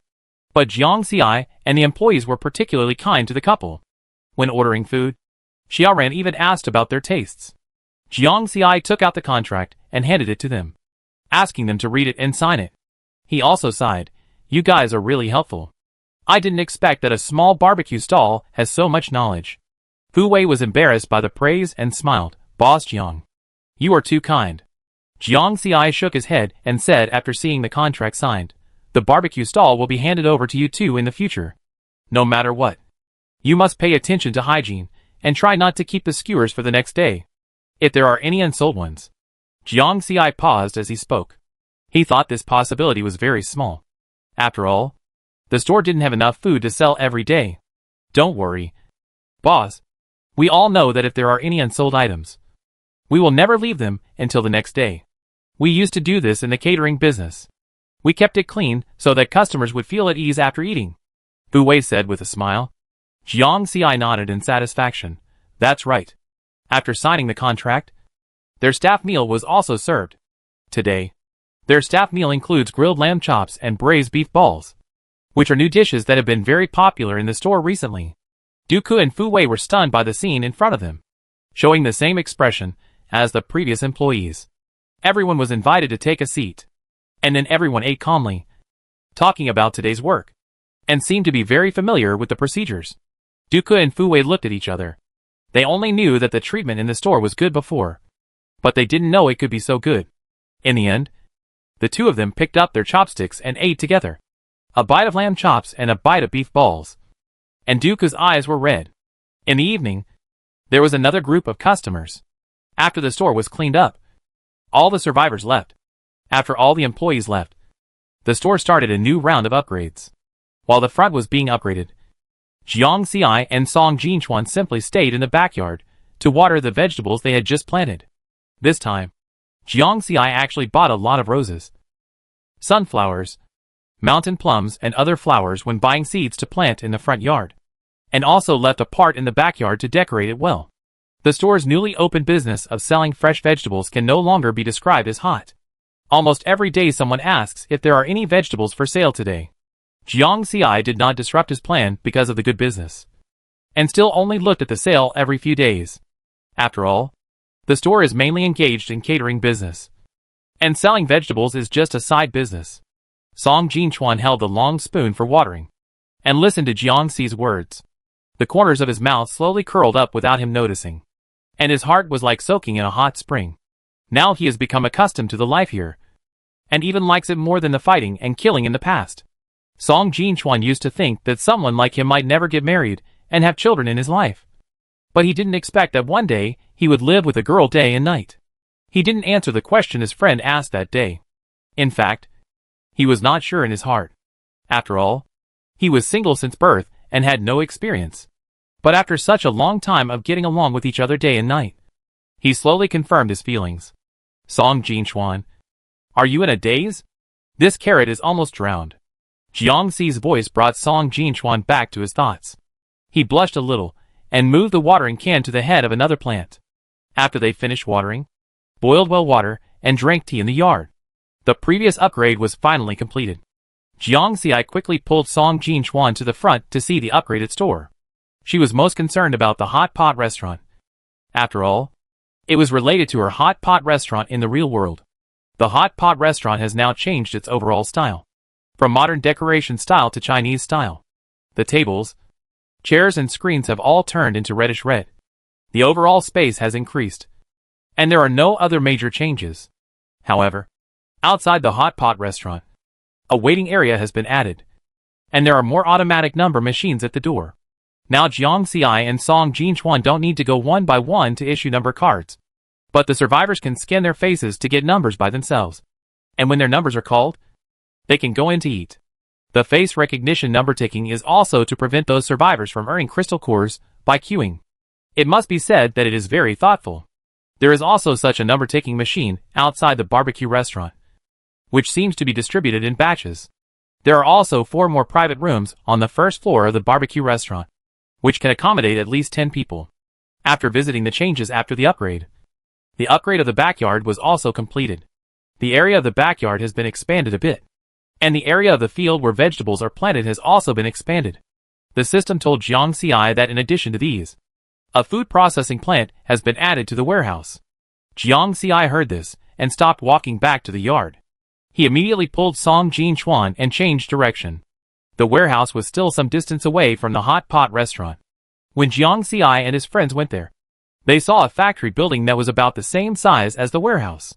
But Jiang Xi and the employees were particularly kind to the couple. When ordering food, Xiaoran even asked about their tastes. Jiang Xi took out the contract and handed it to them, asking them to read it and sign it. He also sighed, "You guys are really helpful. I didn't expect that a small barbecue stall has so much knowledge." Fu Wei was embarrassed by the praise and smiled. "Boss Jiang, you are too kind." Jiang Xi shook his head and said after seeing the contract signed, "The barbecue stall will be handed over to you two in the future. No matter what, you must pay attention to hygiene and try not to keep the skewers for the next day, if there are any unsold ones." Jiang Xi paused as he spoke. He thought this possibility was very small. After all, the store didn't have enough food to sell every day. "Don't worry, boss. We all know that if there are any unsold items, we will never leave them until the next day. We used to do this in the catering business. We kept it clean so that customers would feel at ease after eating," Fu Wei said with a smile. Jiang Xi nodded in satisfaction. "That's right." After signing the contract, their staff meal was also served. Today, their staff meal includes grilled lamb chops and braised beef balls, which are new dishes that have been very popular in the store recently. Duke and Fu Wei were stunned by the scene in front of them, showing the same expression as the previous employees. Everyone was invited to take a seat, and then everyone ate calmly, talking about today's work, and seemed to be very familiar with the procedures. Duke and Fu Wei looked at each other. They only knew that the treatment in the store was good before, but they didn't know it could be so good. In the end, the two of them picked up their chopsticks and ate together. A bite of lamb chops and a bite of beef balls. And Duke's eyes were red. In the evening, there was another group of customers. After the store was cleaned up, all the survivors left. After all the employees left, the store started a new round of upgrades. While the front was being upgraded, Jiang Xi and Song Jinchuan simply stayed in the backyard to water the vegetables they had just planted. This time, Jiang Xi actually bought a lot of roses, sunflowers, mountain plums and other flowers when buying seeds to plant in the front yard, and also left a part in the backyard to decorate it well. The store's newly opened business of selling fresh vegetables can no longer be described as hot. Almost every day someone asks if there are any vegetables for sale today. Jiang Xi did not disrupt his plan because of the good business, and still only looked at the sale every few days. After all, the store is mainly engaged in catering business, and selling vegetables is just a side business. Song Jinchuan held the long spoon for watering, and listened to Jiang Xi's words. The corners of his mouth slowly curled up without him noticing, and his heart was like soaking in a hot spring. Now he has become accustomed to the life here, and even likes it more than the fighting and killing in the past. Song Jinchuan used to think that someone like him might never get married and have children in his life. But he didn't expect that one day he would live with a girl day and night. He didn't answer the question his friend asked that day. In fact, he was not sure in his heart. After all, he was single since birth and had no experience. But after such a long time of getting along with each other day and night, he slowly confirmed his feelings. Song Jinchuan, are you in a daze? This carrot is almost drowned. Jiang Xi's voice brought Song Jinchuan back to his thoughts. He blushed a little and moved the watering can to the head of another plant. After they finished watering, boiled well water, and drank tea in the yard, the previous upgrade was finally completed. Jiang Xi quickly pulled Song Jinchuan to the front to see the upgraded store. She was most concerned about the hot pot restaurant. After all, it was related to her hot pot restaurant in the real world. The hot pot restaurant has now changed its overall style, from modern decoration style to Chinese style. The tables, chairs and screens have all turned into reddish red. The overall space has increased, and there are no other major changes. However, outside the hot pot restaurant, a waiting area has been added, and there are more automatic number machines at the door. Now Jiang Xi and Song Jinchuan don't need to go one by one to issue number cards, but the survivors can scan their faces to get numbers by themselves. And when their numbers are called, they can go in to eat. The face recognition number ticking is also to prevent those survivors from earning crystal cores by queuing. It must be said that it is very thoughtful. There is also such a number ticking machine outside the barbecue restaurant, which seems to be distributed in batches. There are also 4 more private rooms on the first floor of the barbecue restaurant, which can accommodate at least 10 people. After visiting the changes after the upgrade of the backyard was also completed. The area of the backyard has been expanded a bit, and the area of the field where vegetables are planted has also been expanded. The system told Jiang Xi that in addition to these, a food processing plant has been added to the warehouse. Jiang Xi heard this and stopped walking back to the yard. He immediately pulled Song Jinchuan and changed direction. The warehouse was still some distance away from the hot pot restaurant. When Jiang Xi and his friends went there, they saw a factory building that was about the same size as the warehouse.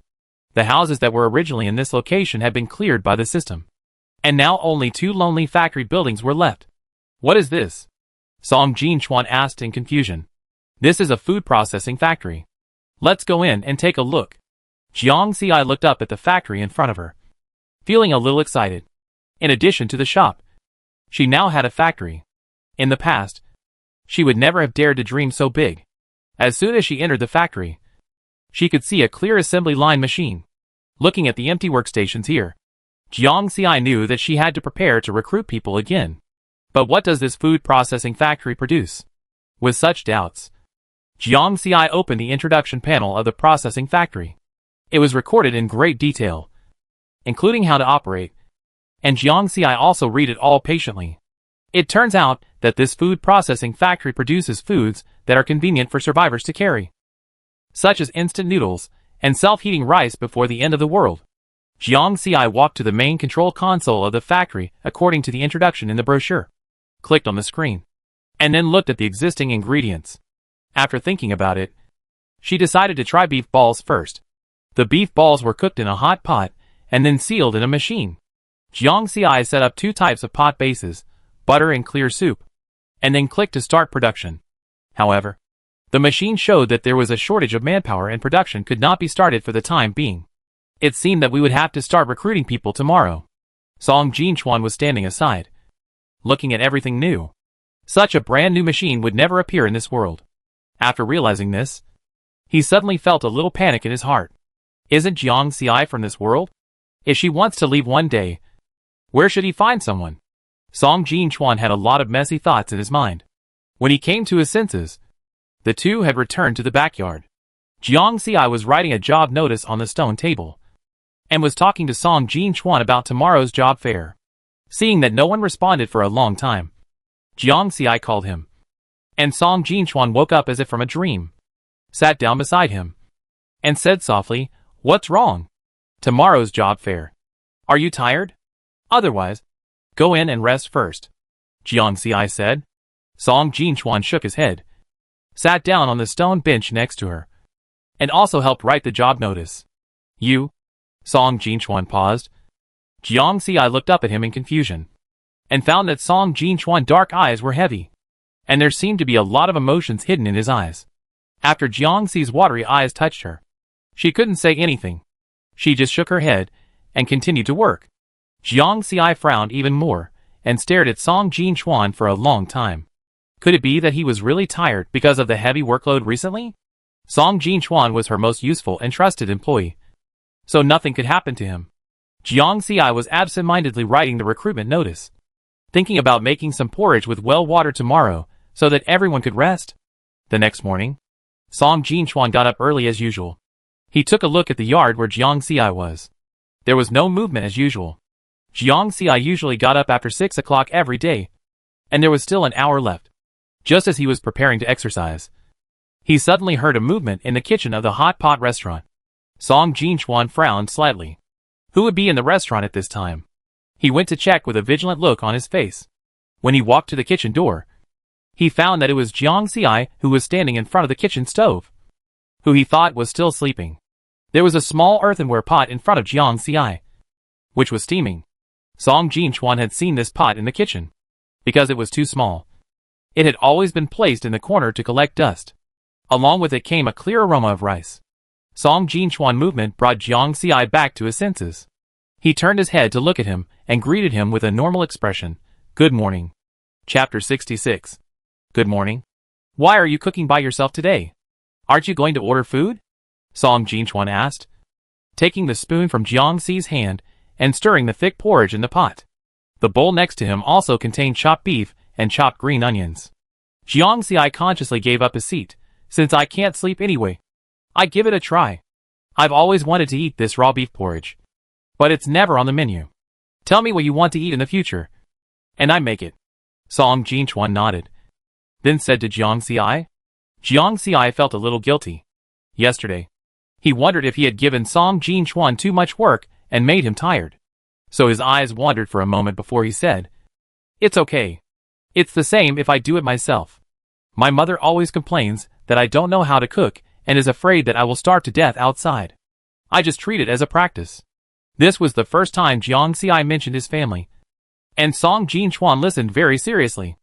The houses that were originally in this location had been cleared by the system, and now only 2 lonely factory buildings were left. What is this? Song Jinchuan asked in confusion. This is a food processing factory. Let's go in and take a look. Jiang Xi looked up at the factory in front of her, feeling a little excited. In addition to the shop, she now had a factory. In the past, she would never have dared to dream so big. As soon as she entered the factory, she could see a clear assembly line machine. Looking at the empty workstations here, Jiang Xi knew that she had to prepare to recruit people again. But what does this food processing factory produce? With such doubts, Jiang Xi opened the introduction panel of the processing factory. It was recorded in great detail, including how to operate, and Jiang Xi also read it all patiently. It turns out that this food processing factory produces foods that are convenient for survivors to carry, such as instant noodles and self-heating rice before the end of the world. Jiang Xi walked to the main control console of the factory according to the introduction in the brochure, clicked on the screen, and then looked at the existing ingredients. After thinking about it, she decided to try beef balls first. The beef balls were cooked in a hot pot and then sealed in a machine. Jiang Xi set up 2 types of pot bases, butter and clear soup, and then clicked to start production. However, the machine showed that there was a shortage of manpower and production could not be started for the time being. It seemed that we would have to start recruiting people tomorrow. Song Jinchuan was standing aside, looking at everything new. Such a brand new machine would never appear in this world. After realizing this, he suddenly felt a little panic in his heart. Isn't Jiang Xi from this world? If she wants to leave one day, where should he find someone? Song Jinchuan had a lot of messy thoughts in his mind. When he came to his senses, the two had returned to the backyard. Jiang Xi was writing a job notice on the stone table, and was talking to Song Jinchuan about tomorrow's job fair. Seeing that no one responded for a long time, Jiang Xi called him, and Song Jinchuan woke up as if from a dream, sat down beside him, and said softly, "What's wrong? Tomorrow's job fair. Are you tired? Otherwise, go in and rest first," Jiang Xi said. Song Jinchuan shook his head, sat down on the stone bench next to her, and also helped write the job notice. "You?" Song Jinchuan paused. Jiang Xi looked up at him in confusion, and found that Song Jinchuan's dark eyes were heavy, and there seemed to be a lot of emotions hidden in his eyes. After Jiang Xi's watery eyes touched her, she couldn't say anything. She just shook her head and continued to work. Jiang Xi frowned even more and stared at Song Jin-chuan for a long time. Could it be that he was really tired because of the heavy workload recently? Song Jin-chuan was her most useful and trusted employee, so nothing could happen to him. Jiang Xi was absent-mindedly writing the recruitment notice, thinking about making some porridge with well water tomorrow so that everyone could rest. The next morning, Song Jin-chuan got up early as usual. He took a look at the yard where Jiang Xi was. There was no movement as usual. Jiang Xi usually got up after 6 o'clock every day, and there was still an hour left. Just as he was preparing to exercise, he suddenly heard a movement in the kitchen of the hot pot restaurant. Song Jin-chuan frowned slightly. Who would be in the restaurant at this time? He went to check with a vigilant look on his face. When he walked to the kitchen door, he found that it was Jiang Xi who was standing in front of the kitchen stove, who he thought was still sleeping. There was a small earthenware pot in front of Jiang Xi, which was steaming. Song Jin-chuan had seen this pot in the kitchen, because it was too small. It had always been placed in the corner to collect dust. Along with it came a clear aroma of rice. Song Jin-chuan's movement brought Jiang Xi back to his senses. He turned his head to look at him and greeted him with a normal expression. Good morning. Chapter 66. Good morning. Why are you cooking by yourself today? Aren't you going to order food? Song Jin-chuan asked, taking the spoon from Jiang Xi's hand and stirring the thick porridge in the pot. The bowl next to him also contained chopped beef and chopped green onions. Jiang Xi consciously gave up his seat. Since I can't sleep anyway, I give it a try. I've always wanted to eat this raw beef porridge, but it's never on the menu. Tell me what you want to eat in the future, and I make it. Song Jin-chuan nodded, then said to Jiang Xi. Jiang Xi felt a little guilty. Yesterday, he wondered if he had given Song Jin-chuan too much work and made him tired. So his eyes wandered for a moment before he said, It's okay. It's the same if I do it myself. My mother always complains that I don't know how to cook and is afraid that I will starve to death outside. I just treat it as a practice. This was the first time Jiang Xi mentioned his family, and Song Jin-chuan listened very seriously.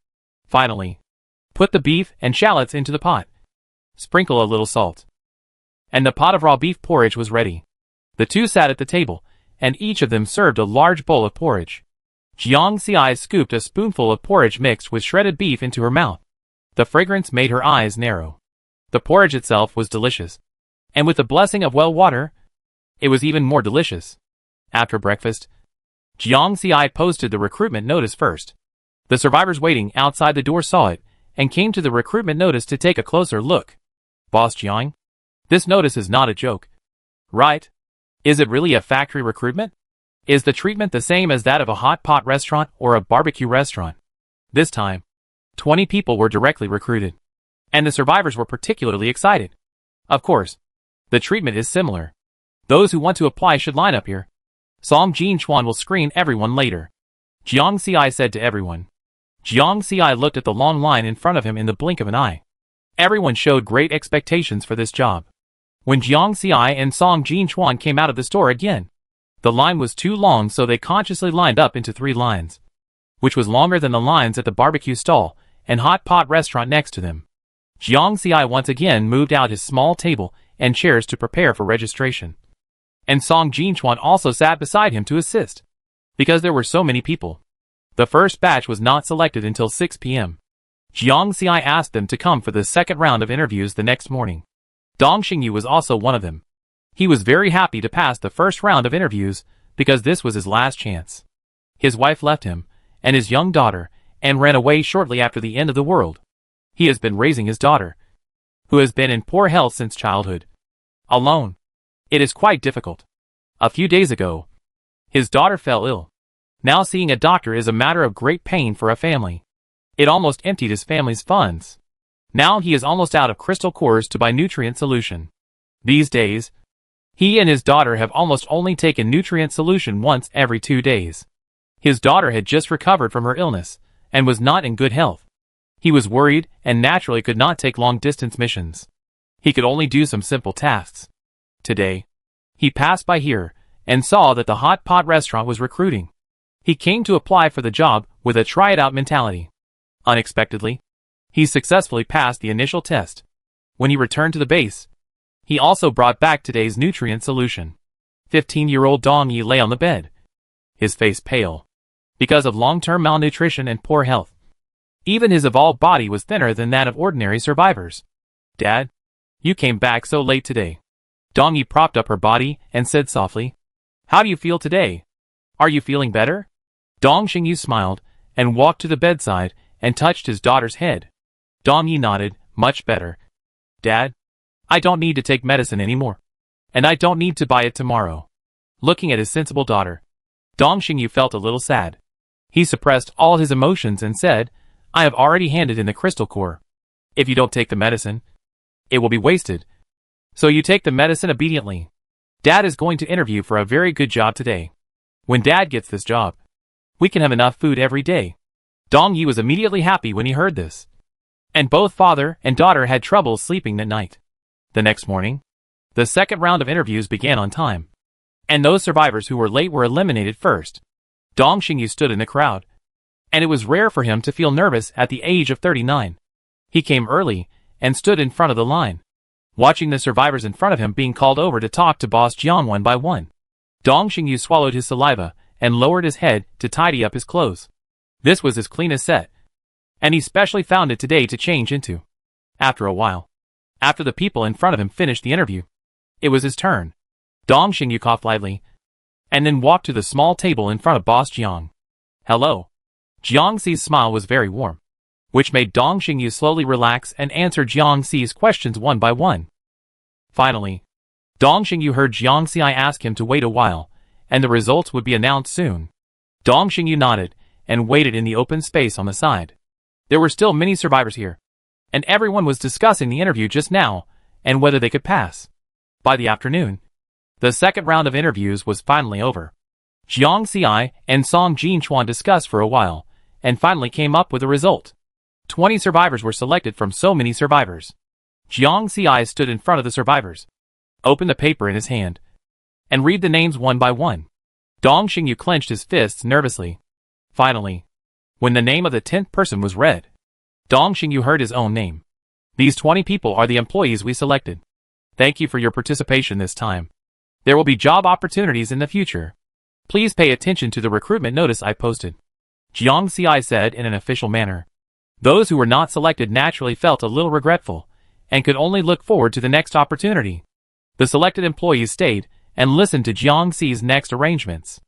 Finally, put the beef and shallots into the pot. Sprinkle a little salt. And the pot of raw beef porridge was ready. The two sat at the table, and each of them served a large bowl of porridge. Jiang Xi scooped a spoonful of porridge mixed with shredded beef into her mouth. The fragrance made her eyes narrow. The porridge itself was delicious, and with the blessing of well water, it was even more delicious. After breakfast, Jiang Xi posted the recruitment notice first. The survivors waiting outside the door saw it, and came to the recruitment notice to take a closer look. Boss Jiang, this notice is not a joke, right? Is it really a factory recruitment? Is the treatment the same as that of a hot pot restaurant or a barbecue restaurant? This time, 20 people were directly recruited, and the survivors were particularly excited. Of course, the treatment is similar. Those who want to apply should line up here. Song Jin-chuan will screen everyone later, Jiang Xi said to everyone. Jiang Xi looked at the long line in front of him in the blink of an eye. Everyone showed great expectations for this job. When Jiang Xi and Song Jin-chuan came out of the store again, the line was too long, so they consciously lined up into 3 lines, which was longer than the lines at the barbecue stall and hot pot restaurant next to them. Jiang Xi once again moved out his small table and chairs to prepare for registration, and Song Jin-chuan also sat beside him to assist, because there were so many people. The first batch was not selected until 6 p.m. Jiang Xi asked them to come for the second round of interviews the next morning. Dong Xingyu was also one of them. He was very happy to pass the first round of interviews because this was his last chance. His wife left him, and his young daughter, and ran away shortly after the end of the world. He has been raising his daughter, who has been in poor health since childhood, alone. It is quite difficult. A few days ago, his daughter fell ill. Now seeing a doctor is a matter of great pain for a family. It almost emptied his family's funds. Now he is almost out of crystal cores to buy nutrient solution. These days, he and his daughter have almost only taken nutrient solution once every 2 days. His daughter had just recovered from her illness, and was not in good health. He was worried and naturally could not take long-distance missions. He could only do some simple tasks. Today, he passed by here, and saw that the hot pot restaurant was recruiting. He came to apply for the job with a try-it-out mentality. Unexpectedly, he successfully passed the initial test. When he returned to the base, he also brought back today's nutrient solution. 15-year-old Dong Yi lay on the bed, his face pale. because of long-term malnutrition and poor health. Even his evolved body was thinner than that of ordinary survivors. "Dad, you came back so late today." Dong-yi propped up her body and said softly, "How do you feel today? Are you feeling better?" Dong Xingyu smiled and walked to the bedside and touched his daughter's head. Dong-yi nodded, "Much better. Dad, I don't need to take medicine anymore. And I don't need to buy it tomorrow." Looking at his sensible daughter, Dong Xingyu felt a little sad. He suppressed all his emotions and said, "I have already handed in the crystal core. If you don't take the medicine, it will be wasted. So you take the medicine obediently. Dad is going to interview for a very good job today. When Dad gets this job, we can have enough food every day." Dong-yi was immediately happy when he heard this. And both father and daughter had trouble sleeping that night. The next morning, the second round of interviews began on time. And those survivors who were late were eliminated first. Dong Xingyu stood in the crowd. And it was rare for him to feel nervous at the age of 39. He came early and stood in front of the line, watching the survivors in front of him being called over to talk to Boss Jiang one by one. Dong Xingyu swallowed his saliva and lowered his head to tidy up his clothes. This was his cleanest set, and he specially found it today to change into. After a while, after the people in front of him finished the interview, it was his turn. Dong Xingyu coughed lightly, and then walked to the small table in front of Boss Jiang. "Hello." Jiang Xi's smile was very warm, which made Dong Xingyu slowly relax and answer Jiang Xi's questions one by one. Finally, Dong Xingyu heard Jiang Xi ask him to wait a while, and the results would be announced soon. Dong Xingyu nodded and waited in the open space on the side. There were still many survivors here, and everyone was discussing the interview just now and whether they could pass. By the afternoon, the second round of interviews was finally over. Jiang Xi and Song Jinchuan discussed for a while, and finally came up with a result. 20 survivors were selected from so many survivors. Jiang Xi stood in front of the survivors, opened the paper in his hand, and read the names one by one. Dong Xingyu clenched his fists nervously. Finally, when the name of the 10th person was read, Dong Xingyu heard his own name. "These 20 people are the employees we selected. Thank you for your participation this time. There will be job opportunities in the future. Please pay attention to the recruitment notice I posted," Jiang Xi said in an official manner. Those who were not selected naturally felt a little regretful, and could only look forward to the next opportunity. The selected employees stayed and listened to Jiang Xi's next arrangements.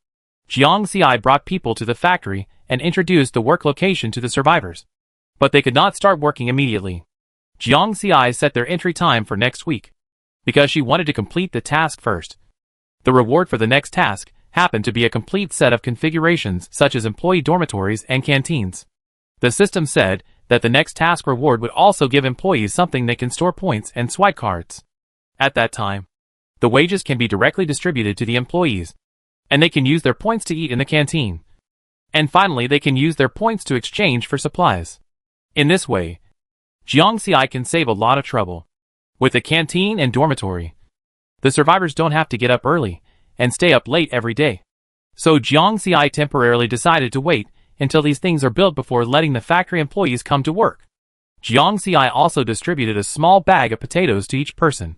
Jiang Xi brought people to the factory and introduced the work location to the survivors. But they could not start working immediately. Jiang Xi set their entry time for next week, because she wanted to complete the task first. The reward for the next task happened to be a complete set of configurations such as employee dormitories and canteens. The system said that the next task reward would also give employees something they can store points and swipe cards. At that time, the wages can be directly distributed to the employees, and they can use their points to eat in the canteen. And finally, they can use their points to exchange for supplies. In this way, Jiang Xi can save a lot of trouble. With the canteen and dormitory, the survivors don't have to get up early and stay up late every day. So Jiang Xi temporarily decided to wait until these things are built before letting the factory employees come to work. Jiang Xi also distributed a small bag of potatoes to each person,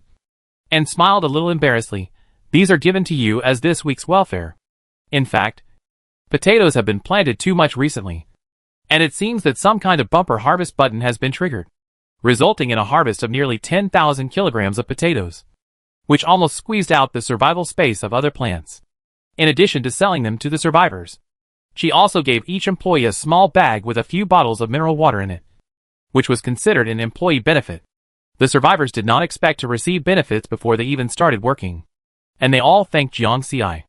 and smiled a little embarrassedly. "These are given to you as this week's welfare. In fact, potatoes have been planted too much recently, and it seems that some kind of bumper harvest button has been triggered, resulting in a harvest of nearly 10,000 kilograms of potatoes, which almost squeezed out the survival space of other plants. In addition to selling them to the survivors, she also gave each employee a small bag with a few bottles of mineral water in it, which was considered an employee benefit. The survivors did not expect to receive benefits before they even started working, and they all thanked Jiang Xi,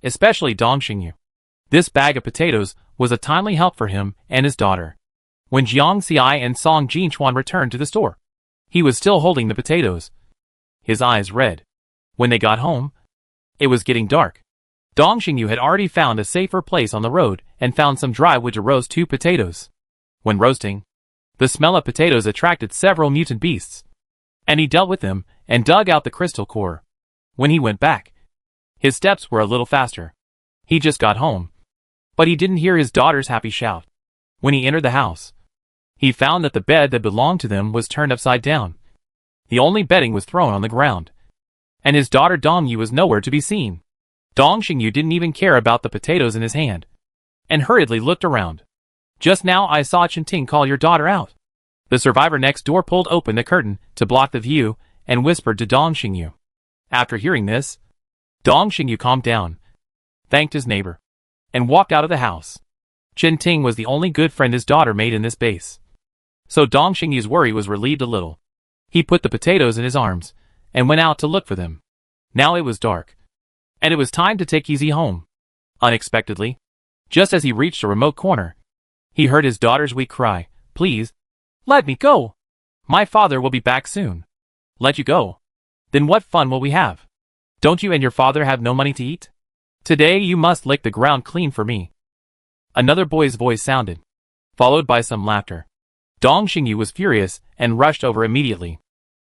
especially Dong Xingyu. This bag of potatoes was a timely help for him and his daughter. When Jiang Xi and Song Jinchuan returned to the store, he was still holding the potatoes, his eyes red. When they got home, it was getting dark. Dong Xingyu had already found a safer place on the road and found some dry wood to roast 2 potatoes. When roasting, the smell of potatoes attracted several mutant beasts, and he dealt with them and dug out the crystal core. When he went back, his steps were a little faster. He just got home, but he didn't hear his daughter's happy shout. When he entered the house, he found that the bed that belonged to them was turned upside down. The only bedding was thrown on the ground, and his daughter Dong Yu was nowhere to be seen. Dong Xingyu didn't even care about the potatoes in his hand. and hurriedly looked around. Just now I saw Chinting call your daughter out. The survivor next door pulled open the curtain to block the view and whispered to Dong Xingyu. After hearing this, Dong Xingyu calmed down, thanked his neighbor, and walked out of the house. Chinting was the only good friend his daughter made in this base. So Dong Xingyu's worry was relieved a little. He put the potatoes in his arms and went out to look for them. Now it was dark, and it was time to take Easy home. Unexpectedly, just as he reached a remote corner, he heard his daughter's weak cry, "Please, let me go. My father will be back soon." "Let you go? Then what fun will we have? Don't you and your father have no money to eat? Today you must lick the ground clean for me." Another boy's voice sounded, followed by some laughter. Dong Xingyu was furious and rushed over immediately.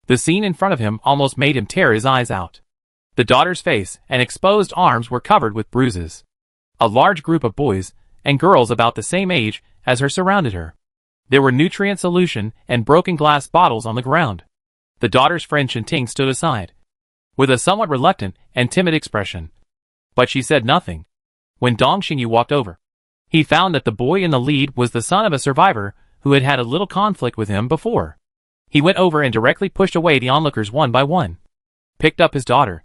The scene in front of him almost made him tear his eyes out. The daughter's face and exposed arms were covered with bruises. A large group of boys and girls about the same age as her surrounded her. There were nutrient solution and broken glass bottles on the ground. The daughter's friend Chinting stood aside, with a somewhat reluctant and timid expression. But she said nothing. When Dong Xingyu walked over, he found that the boy in the lead was the son of a survivor who had had a little conflict with him before. He went over and directly pushed away the onlookers one by one, picked up his daughter,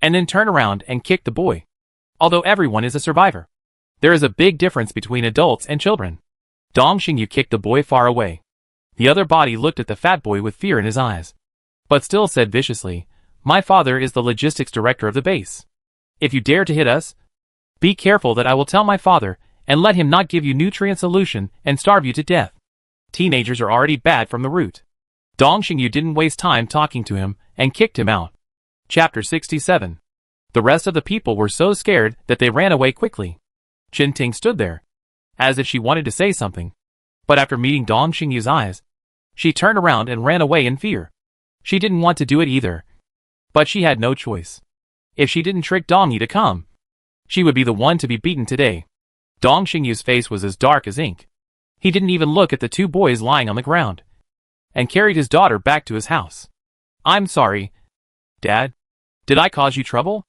and then turned around and kicked the boy. Although everyone is a survivor, there is a big difference between adults and children. Dong Xingyu kicked the boy far away. The other body looked at the fat boy with fear in his eyes, but still said viciously, "My father is the logistics director of the base. If you dare to hit us, be careful that I will tell my father and let him not give you nutrient solution and starve you to death." Teenagers are already bad from the root. Dong Xingyu didn't waste time talking to him and kicked him out. Chapter 67. The rest of the people were so scared that they ran away quickly. Chinting stood there, as if she wanted to say something, but after meeting Dong Xingyu's eyes, she turned around and ran away in fear. She didn't want to do it either, but she had no choice. If she didn't trick Dong Yi to come, she would be the one to be beaten today. Dong Xingyu's face was as dark as ink. He didn't even look at the two boys lying on the ground, and carried his daughter back to his house. "I'm sorry, Dad. Did I cause you trouble?"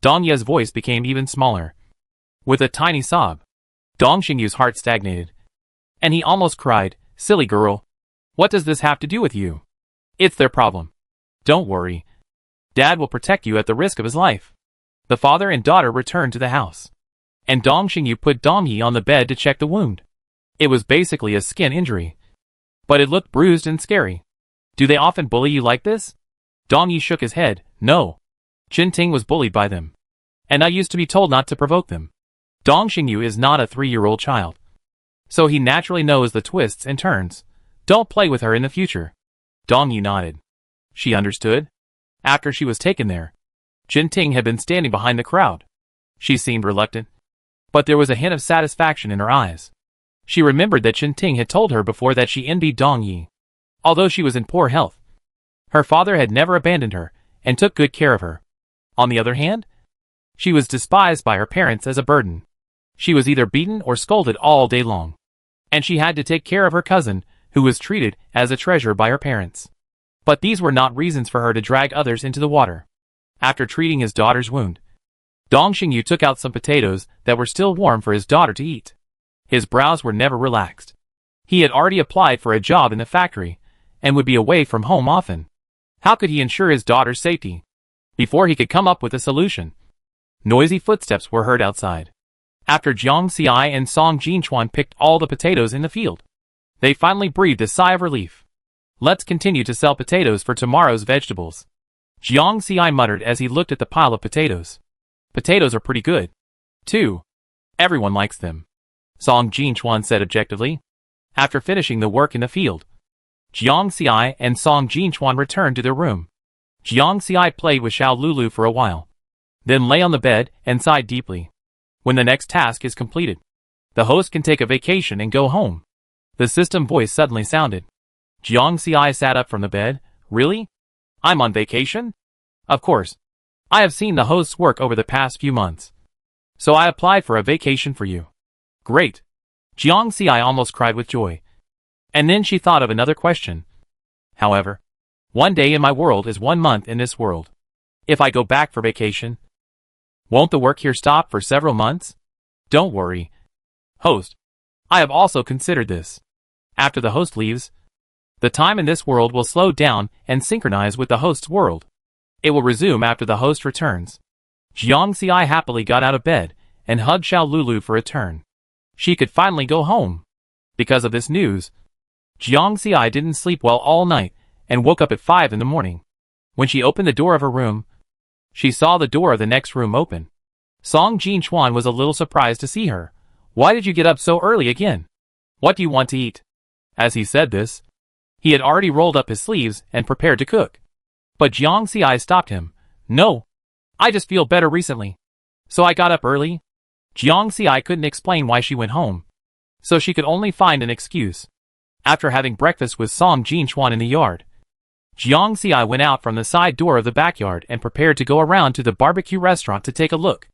Dong Ye's voice became even smaller. With a tiny sob, Dong Xingyu's heart stagnated, and he almost cried, "Silly girl. What does this have to do with you? It's their problem. Don't worry. Dad will protect you at the risk of his life." The father and daughter returned to the house, and Dong Xingyu put Dong Yi on the bed to check the wound. It was basically a skin injury, but it looked bruised and scary. "Do they often bully you like this?" Dong Yi shook his head. "No. Chinting was bullied by them, and I used to be told not to provoke them. Dong Xingyu is not a 3-year-old child, so he naturally knows the twists and turns. Don't play with her in the future." Dong Yi nodded. She understood. After she was taken there, Chinting had been standing behind the crowd. She seemed reluctant, but there was a hint of satisfaction in her eyes. She remembered that Chinting had told her before that she envied Dong Yi. Although she was in poor health, her father had never abandoned her and took good care of her. On the other hand, she was despised by her parents as a burden. She was either beaten or scolded all day long, and she had to take care of her cousin, who was treated as a treasure by her parents. But these were not reasons for her to drag others into the water. After treating his daughter's wound, Dong Xingyu took out some potatoes that were still warm for his daughter to eat. His brows were never relaxed. He had already applied for a job in the factory, and would be away from home often. How could he ensure his daughter's safety? Before he could come up with a solution, noisy footsteps were heard outside. After Jiang Xiai and Song Jinchuan picked all the potatoes in the field, they finally breathed a sigh of relief. "Let's continue to sell potatoes for tomorrow's vegetables," Jiang Xiai muttered as he looked at the pile of potatoes. "Potatoes are pretty good, too. Everyone likes them," Song Jinchuan said objectively. After finishing the work in the field, Jiang Xiai and Song Jinchuan returned to their room. Jiang Xiai played with Xiao Lulu for a while, then lay on the bed and sighed deeply. When the next task is completed, the host can take a vacation and go home. The system voice suddenly sounded. Jiang Xiai sat up from the bed. "Really? I'm on vacation? Of course. I have seen the host's work over the past few months, so I applied for a vacation for you." "Great." Jiang Xiai almost cried with joy. And then she thought of another question. "However, one day in my world is 1 month in this world. If I go back for vacation, won't the work here stop for several months?" "Don't worry. Host. I have also considered this. After the host leaves, the time in this world will slow down and synchronize with the host's world. It will resume after the host returns. Jiang Xi happily got out of bed and hugged Xiao Lulu for a turn. She could finally go home. Because of this news, Jiang Xi didn't sleep well all night and woke up at 5 in the morning. When she opened the door of her room, she saw the door of the next room open. Song Jinchuan was a little surprised to see her. Why did you get up so early again? What do you want to eat? As he said this, he had already rolled up his sleeves and prepared to cook. But Jiang Xi stopped him. No. I just feel better recently. So I got up early. Jiang Xi couldn't explain why she went home. So she could only find an excuse. After having breakfast with Song Jinchuan in the yard, Jiang Xi went out from the side door of the backyard and prepared to go around to the barbecue restaurant to take a look.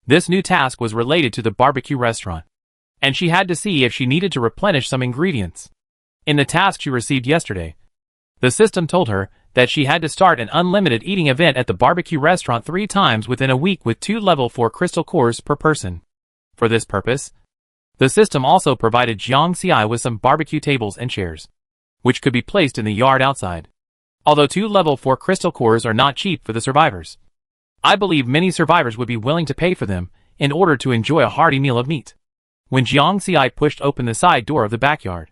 This new task was related to the barbecue restaurant, and she had to see if she needed to replenish some ingredients. In the task she received yesterday, the system told her that she had to start an unlimited eating event at the barbecue restaurant 3 times within a week with 2 level 4 crystal cores per person. For this purpose, the system also provided Jiang Xi with some barbecue tables and chairs, which could be placed in the yard outside. Although 2 level 4 crystal cores are not cheap for the survivors, I believe many survivors would be willing to pay for them in order to enjoy a hearty meal of meat. When Jiang Xi pushed open the side door of the backyard,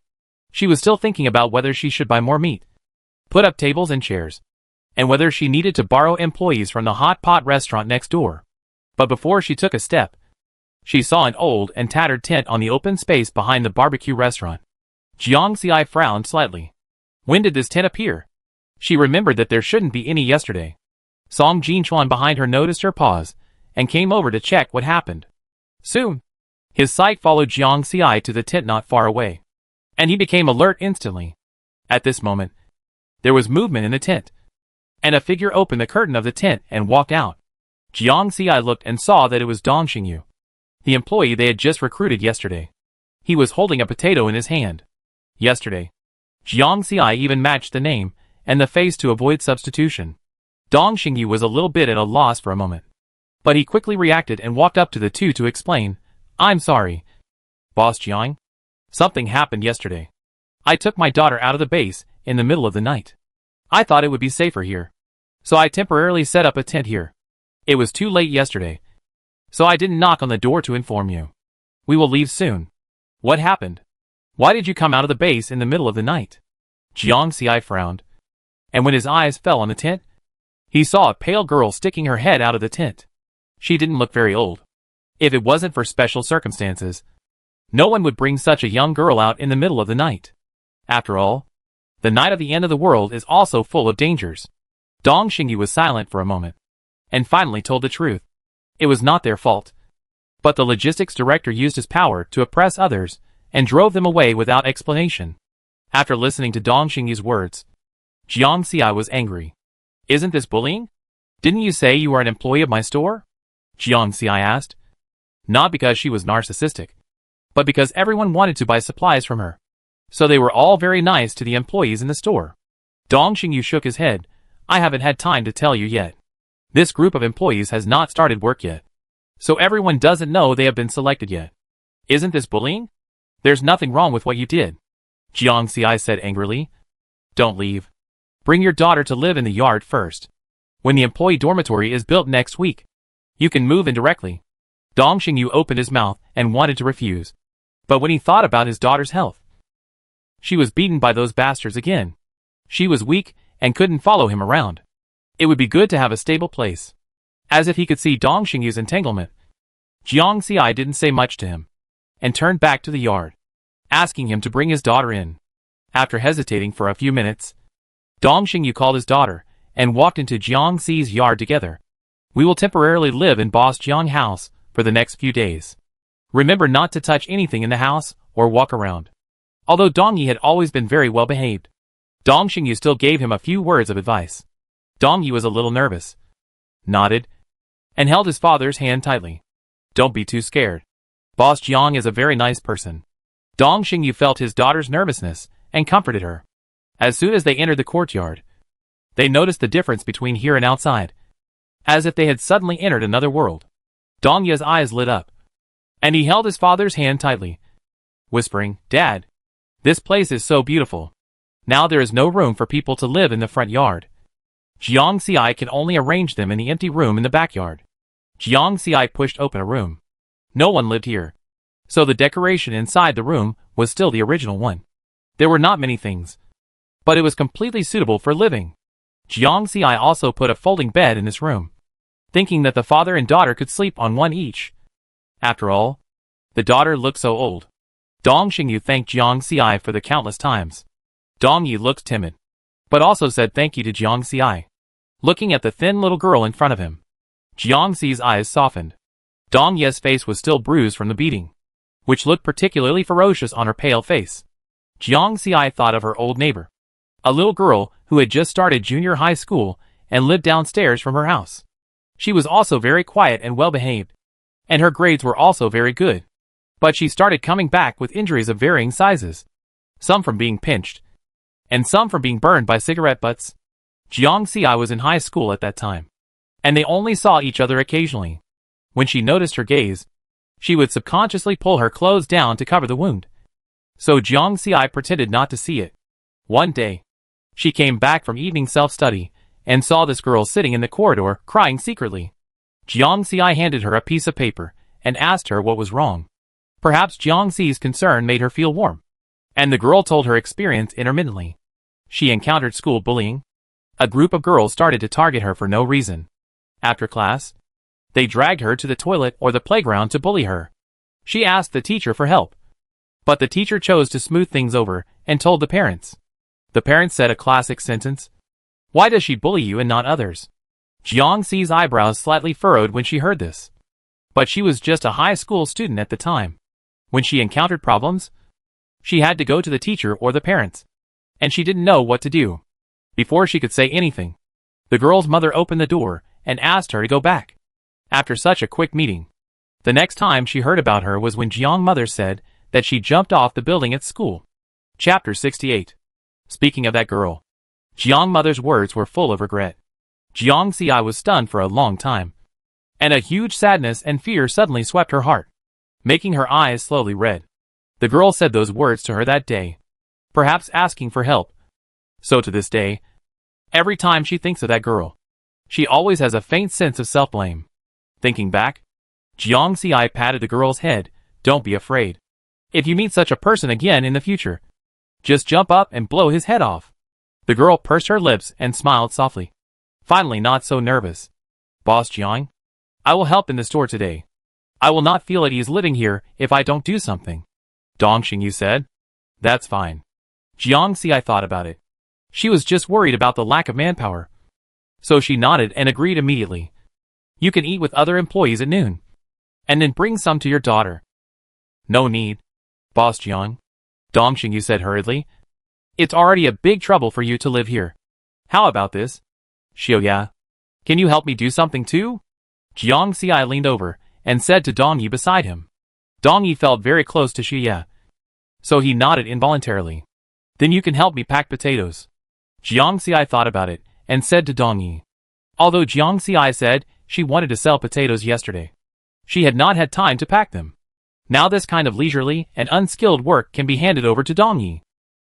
she was still thinking about whether she should buy more meat, put up tables and chairs, and whether she needed to borrow employees from the hot pot restaurant next door. But before she took a step, she saw an old and tattered tent on the open space behind the barbecue restaurant. Jiang Xi frowned slightly. When did this tent appear? She remembered that there shouldn't be any yesterday. Song Jinchuan behind her noticed her pause and came over to check what happened. Soon, his sight followed Jiang Xi to the tent not far away, and he became alert instantly. At this moment, there was movement in the tent, and a figure opened the curtain of the tent and walked out. Jiang Xi looked and saw that it was Dong Xingyu, the employee they had just recruited yesterday. He was holding a potato in his hand. Yesterday, Jiang Xi even matched the name and the face to avoid substitution. Dong Xingyu was a little bit at a loss for a moment, but he quickly reacted and walked up to the two to explain, I'm sorry, Boss Jiang. Something happened yesterday. I took my daughter out of the base in the middle of the night. I thought it would be safer here, so I temporarily set up a tent here. It was too late yesterday, so I didn't knock on the door to inform you. We will leave soon. What happened? Why did you come out of the base in the middle of the night? Jiang Xi frowned, and when his eyes fell on the tent, he saw a pale girl sticking her head out of the tent. She didn't look very old. If it wasn't for special circumstances, no one would bring such a young girl out in the middle of the night. After all, the night of the end of the world is also full of dangers. Dong Xingyu was silent for a moment, and finally told the truth. It was not their fault, but the logistics director used his power to oppress others and drove them away without explanation. After listening to Dong Xingyu's words, Jiang Xi was angry. Isn't this bullying? Didn't you say you are an employee of my store? Jiang Xi asked. Not because she was narcissistic, but because everyone wanted to buy supplies from her. So they were all very nice to the employees in the store. Dong Xingyu shook his head. I haven't had time to tell you yet. This group of employees has not started work yet, so everyone doesn't know they have been selected yet. Isn't this bullying? There's nothing wrong with what you did. Jiang Xi said angrily. Don't leave. Bring your daughter to live in the yard first. When the employee dormitory is built next week, you can move in directly. Dong Xingyu opened his mouth and wanted to refuse, but when he thought about his daughter's health, she was beaten by those bastards again. She was weak and couldn't follow him around. It would be good to have a stable place. As if he could see Dong Xingyu's entanglement, Jiang Xi didn't say much to him, and turned back to the yard, asking him to bring his daughter in. After hesitating for a few minutes, Dong Xingyu called his daughter and walked into Jiang Xi's yard together. We will temporarily live in Boss Jiang's house for the next few days. Remember not to touch anything in the house or walk around. Although Dong Yi had always been very well behaved, Dong Xingyu still gave him a few words of advice. Dong Yi was a little nervous, nodded, and held his father's hand tightly. Don't be too scared. Boss Jiang is a very nice person. Dong Xingyu felt his daughter's nervousness and comforted her. As soon as they entered the courtyard, they noticed the difference between here and outside, as if they had suddenly entered another world. Dong Yi's eyes lit up. And he held his father's hand tightly, whispering, "Dad, this place is so beautiful. Now there is no room for people to live in the front yard. Jiang Xi can only arrange them in the empty room in the backyard." Jiang Xi pushed open a room. No one lived here, so the decoration inside the room was still the original one. There were not many things, but it was completely suitable for living. Jiang Xi also put a folding bed in this room, thinking that the father and daughter could sleep on one each. After all, the daughter looked so old. Dong Xingyu thanked Jiang Xi for the countless times. Dong Yi looked timid, but also said thank you to Jiang Xi. Looking at the thin little girl in front of him, Jiang Xi's eyes softened. Dong Ye's face was still bruised from the beating, which looked particularly ferocious on her pale face. Jiang Xi thought of her old neighbor, a little girl who had just started junior high school and lived downstairs from her house. She was also very quiet and well-behaved, and her grades were also very good. But she started coming back with injuries of varying sizes, some from being pinched, and some from being burned by cigarette butts. Jiang Xi was in high school at that time, and they only saw each other occasionally. When she noticed her gaze, she would subconsciously pull her clothes down to cover the wound. So Jiang Xi pretended not to see it. One day, she came back from evening self-study and saw this girl sitting in the corridor crying secretly. Jiang Xi handed her a piece of paper and asked her what was wrong. Perhaps Jiang Xi's concern made her feel warm, and the girl told her experience intermittently. She encountered school bullying. A group of girls started to target her for no reason. After class, they dragged her to the toilet or the playground to bully her. She asked the teacher for help, but the teacher chose to smooth things over and told the parents. The parents said a classic sentence: "Why does she bully you and not others?" Jiang Xi's eyebrows slightly furrowed when she heard this. But she was just a high school student at the time. When she encountered problems, she had to go to the teacher or the parents, and she didn't know what to do. Before she could say anything, the girl's mother opened the door and asked her to go back. After such a quick meeting, the next time she heard about her was when Jiang mother said that she jumped off the building at school. Chapter 68. Speaking of that girl, Jiang mother's words were full of regret. Jiang Xi was stunned for a long time, and a huge sadness and fear suddenly swept her heart, making her eyes slowly red. The girl said those words to her that day, perhaps asking for help. So to this day, every time she thinks of that girl, she always has a faint sense of self-blame. Thinking back, Jiang Xi patted the girl's head. "Don't be afraid. If you meet such a person again in the future, just jump up and blow his head off." The girl pursed her lips and smiled softly, finally not so nervous. "Boss Jiang, I will help in the store today. I will not feel at ease living here if I don't do something," Dong Xingyu said. "That's fine." Jiang Xi thought about it. She was just worried about the lack of manpower, so she nodded and agreed immediately. "You can eat with other employees at noon, and then bring some to your daughter." "No need, Boss Jiang," Dong Xingyu said hurriedly. "It's already a big trouble for you to live here. How about this? Xiuya, can you help me do something too?" Jiang Xi leaned over and said to Dong Yi beside him. Dong Yi felt very close to Xiuya, so he nodded involuntarily. "Then you can help me pack potatoes." Jiang Xi thought about it and said to Dong Yi. Although Jiang Xi said she wanted to sell potatoes yesterday, she had not had time to pack them. Now this kind of leisurely and unskilled work can be handed over to Dong Yi.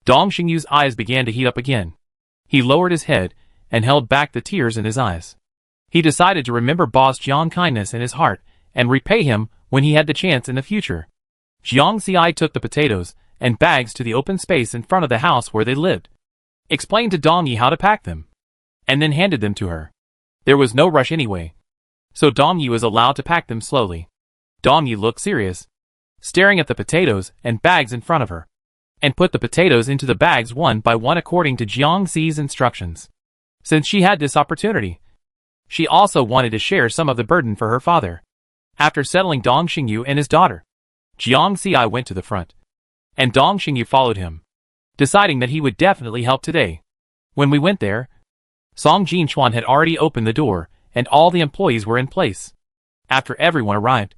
Dong Xingyu's eyes began to heat up again. He lowered his head and held back the tears in his eyes. He decided to remember Boss Jiang's kindness in his heart and repay him when he had the chance in the future. Jiang Xi took the potatoes and bags to the open space in front of the house where they lived, explained to Dong Yi how to pack them, and then handed them to her. There was no rush anyway, so Dong Yi was allowed to pack them slowly. Dong Yi looked serious, staring at the potatoes and bags in front of her, and put the potatoes into the bags one by one according to Jiang Xi's instructions. Since she had this opportunity, she also wanted to share some of the burden for her father. After settling Dong Xingyu and his daughter, Jiang Xi went to the front, and Dong Xingyu followed him, deciding that he would definitely help today. When we went there, Song Jinchuan had already opened the door, and all the employees were in place. After everyone arrived,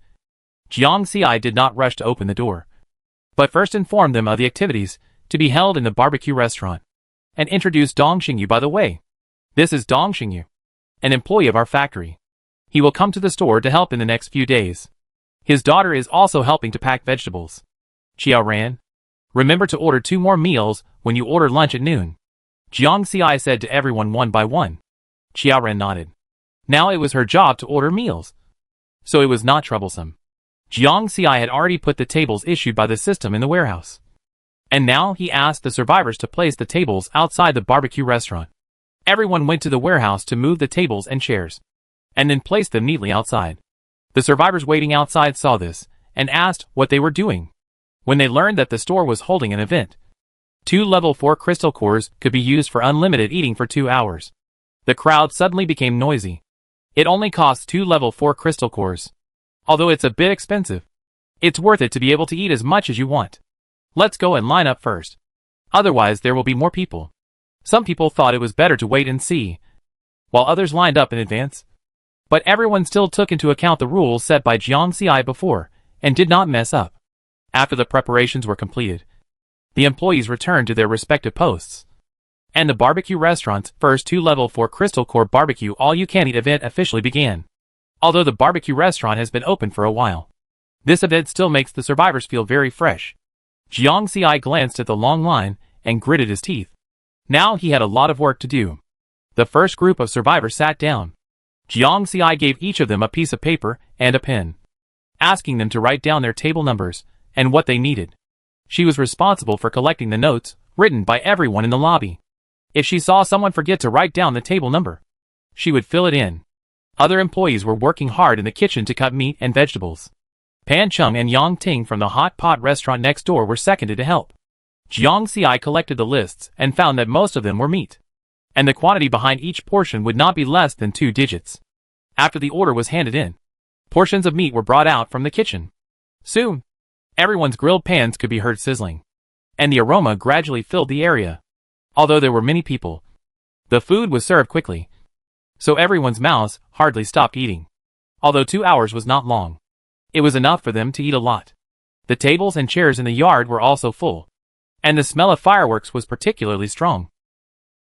Jiang Xi did not rush to open the door, but first informed them of the activities to be held in the barbecue restaurant, and introduced Dong Xingyu by the way. "This is Dong Xingyu, an employee of our factory. He will come to the store to help in the next few days. His daughter is also helping to pack vegetables. Xiao Ran, remember to order 2 more meals when you order lunch at noon, Jiang Xi said to everyone one by one. Xiao Ran nodded. Now it was her job to order meals, so it was not troublesome. Jiang Xi had already put the tables issued by the system in the warehouse. And now he asked the survivors to place the tables outside the barbecue restaurant. Everyone went to the warehouse to move the tables and chairs, and then placed them neatly outside. The survivors waiting outside saw this, and asked what they were doing. When they learned that the store was holding an event, 2 level 4 crystal cores could be used for unlimited eating for 2 hours. The crowd suddenly became noisy. It only costs 2 level 4 crystal cores. Although it's a bit expensive, it's worth it to be able to eat as much as you want. Let's go and line up first. Otherwise there will be more people. Some people thought it was better to wait and see, while others lined up in advance. But everyone still took into account the rules set by Jiang Xi before, and did not mess up. After the preparations were completed, the employees returned to their respective posts. And the barbecue restaurant's first 2 level 4 crystal core barbecue all-you-can-eat event officially began. Although the barbecue restaurant has been open for a while, this event still makes the survivors feel very fresh. Jiang Xi glanced at the long line and gritted his teeth. Now he had a lot of work to do. The first group of survivors sat down. Jiang Xi gave each of them a piece of paper and a pen, asking them to write down their table numbers and what they needed. She was responsible for collecting the notes written by everyone in the lobby. If she saw someone forget to write down the table number, she would fill it in. Other employees were working hard in the kitchen to cut meat and vegetables. Pan Chung and Yang Ting from the hot pot restaurant next door were seconded to help. Jiang Xi collected the lists and found that most of them were meat, and the quantity behind each portion would not be less than 2 digits. After the order was handed in, portions of meat were brought out from the kitchen. Soon, everyone's grilled pans could be heard sizzling, and the aroma gradually filled the area. Although there were many people, the food was served quickly, so everyone's mouths hardly stopped eating. Although 2 hours was not long, it was enough for them to eat a lot. The tables and chairs in the yard were also full, and the smell of fireworks was particularly strong,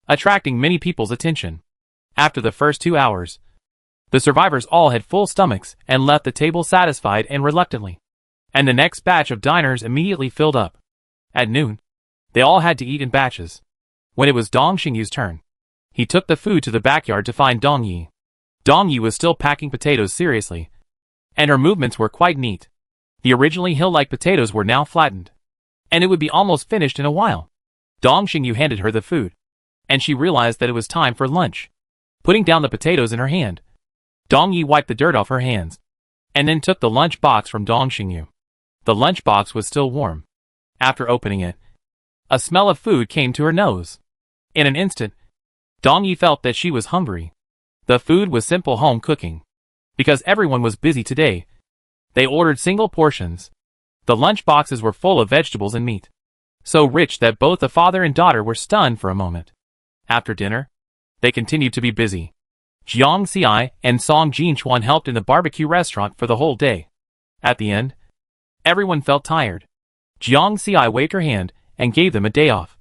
attracting many people's attention. After the first 2 hours, the survivors all had full stomachs and left the table satisfied and reluctantly, and the next batch of diners immediately filled up. At noon, they all had to eat in batches. When it was Dong Xingyu's turn, he took the food to the backyard to find Dong Yi. Dong Yi was still packing potatoes seriously, and her movements were quite neat. The originally hill-like potatoes were now flattened, and it would be almost finished in a while. Dong Xingyu handed her the food, and she realized that it was time for lunch. Putting down the potatoes in her hand, Dong Yi wiped the dirt off her hands, and then took the lunch box from Dong Xingyu. The lunch box was still warm. After opening it, a smell of food came to her nose. In an instant, Dong Yi felt that she was hungry. The food was simple home cooking. Because everyone was busy today, they ordered single portions. The lunch boxes were full of vegetables and meat, so rich that both the father and daughter were stunned for a moment. After dinner, they continued to be busy. Jiang Xi and Song Jinchuan helped in the barbecue restaurant for the whole day. At the end, everyone felt tired. Jiang Xi waved her hand and gave them a day off,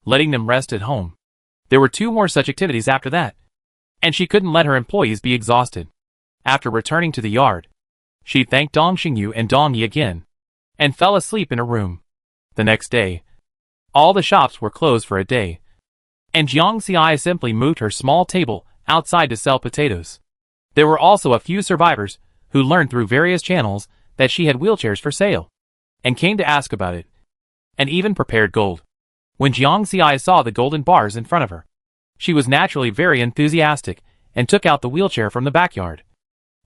letting them rest at home. There were 2 more such activities after that, and she couldn't let her employees be exhausted. After returning to the yard, she thanked Dong Xingyu and Dong Yi again, and fell asleep in her room. The next day, all the shops were closed for a day, and Jiang Xi simply moved her small table outside to sell potatoes. There were also a few survivors who learned through various channels that she had wheelchairs for sale, and came to ask about it, and even prepared gold. When Jiang Xi saw the golden bars in front of her, she was naturally very enthusiastic and took out the wheelchair from the backyard,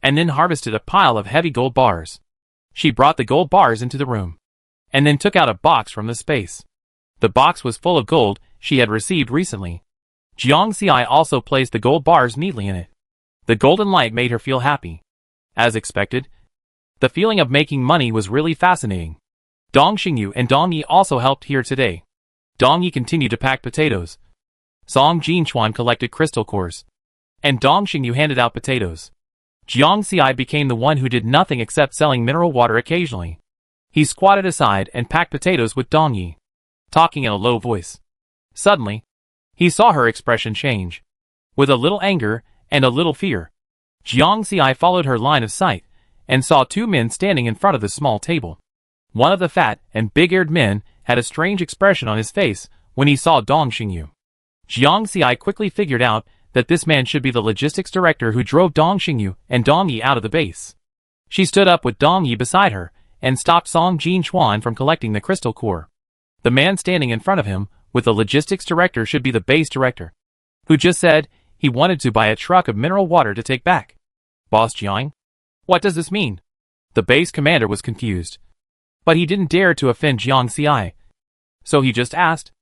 and then harvested a pile of heavy gold bars. She brought the gold bars into the room, and then took out a box from the space. The box was full of gold she had received recently. Jiang Xi also placed the gold bars neatly in it. The golden light made her feel happy. As expected, the feeling of making money was really fascinating. Dong Xingyu and Dong Yi also helped here today. Dong Yi continued to pack potatoes. Song Jinchuan collected crystal cores, and Dong Xingyu handed out potatoes. Jiang Xi became the one who did nothing except selling mineral water occasionally. He squatted aside and packed potatoes with Dong Yi, talking in a low voice. Suddenly, he saw her expression change. With a little anger and a little fear, Jiang Xi followed her line of sight and saw two men standing in front of the small table. One of the fat and big-eared men had a strange expression on his face when he saw Dong Xingyu. Jiang Xi quickly figured out that this man should be the logistics director who drove Dong Xingyu and Dong Yi out of the base. She stood up with Dong Yi beside her and stopped Song Jinchuan from collecting the crystal core. The man standing in front of him with the logistics director should be the base director, who just said he wanted to buy a truck of mineral water to take back. Boss Jiang? What does this mean? The base commander was confused. But he didn't dare to offend Jiang Xi. So he just asked,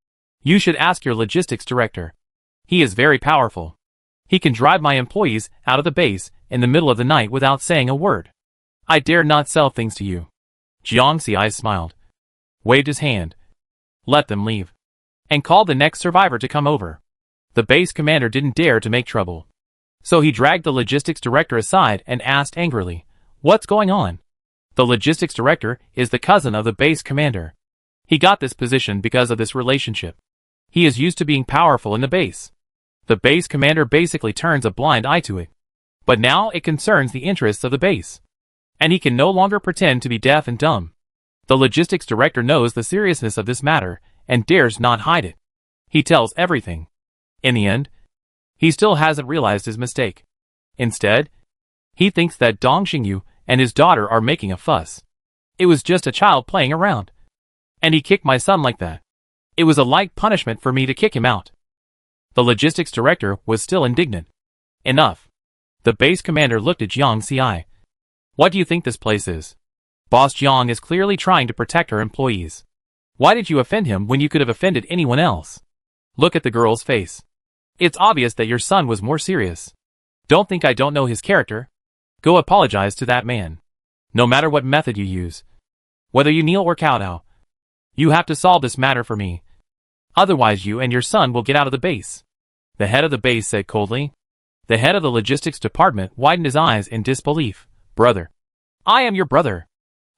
"You should ask your logistics director. He is very powerful. He can drive my employees out of the base in the middle of the night without saying a word. I dare not sell things to you." Jiang Xi smiled, waved his hand, let them leave, and called the next survivor to come over. The base commander didn't dare to make trouble. So he dragged the logistics director aside and asked angrily, "What's going on?" The logistics director is the cousin of the base commander. He got this position because of this relationship. He is used to being powerful in the base. The base commander basically turns a blind eye to it. But now it concerns the interests of the base. And he can no longer pretend to be deaf and dumb. The logistics director knows the seriousness of this matter and dares not hide it. He tells everything. In the end, he still hasn't realized his mistake. Instead, he thinks that Dong Xingyu and his daughter are making a fuss. It was just a child playing around. And he kicked my son like that. It was a light punishment for me to kick him out. The logistics director was still indignant. Enough. The base commander looked at Jiang Xi. What do you think this place is? Boss Jiang is clearly trying to protect her employees. Why did you offend him when you could have offended anyone else? Look at the girl's face. It's obvious that your son was more serious. Don't think I don't know his character. Go apologize to that man. No matter what method you use. Whether you kneel or kowtow. You have to solve this matter for me. Otherwise you and your son will get out of the base. The head of the base said coldly. The head of the logistics department widened his eyes in disbelief. Brother. I am your brother.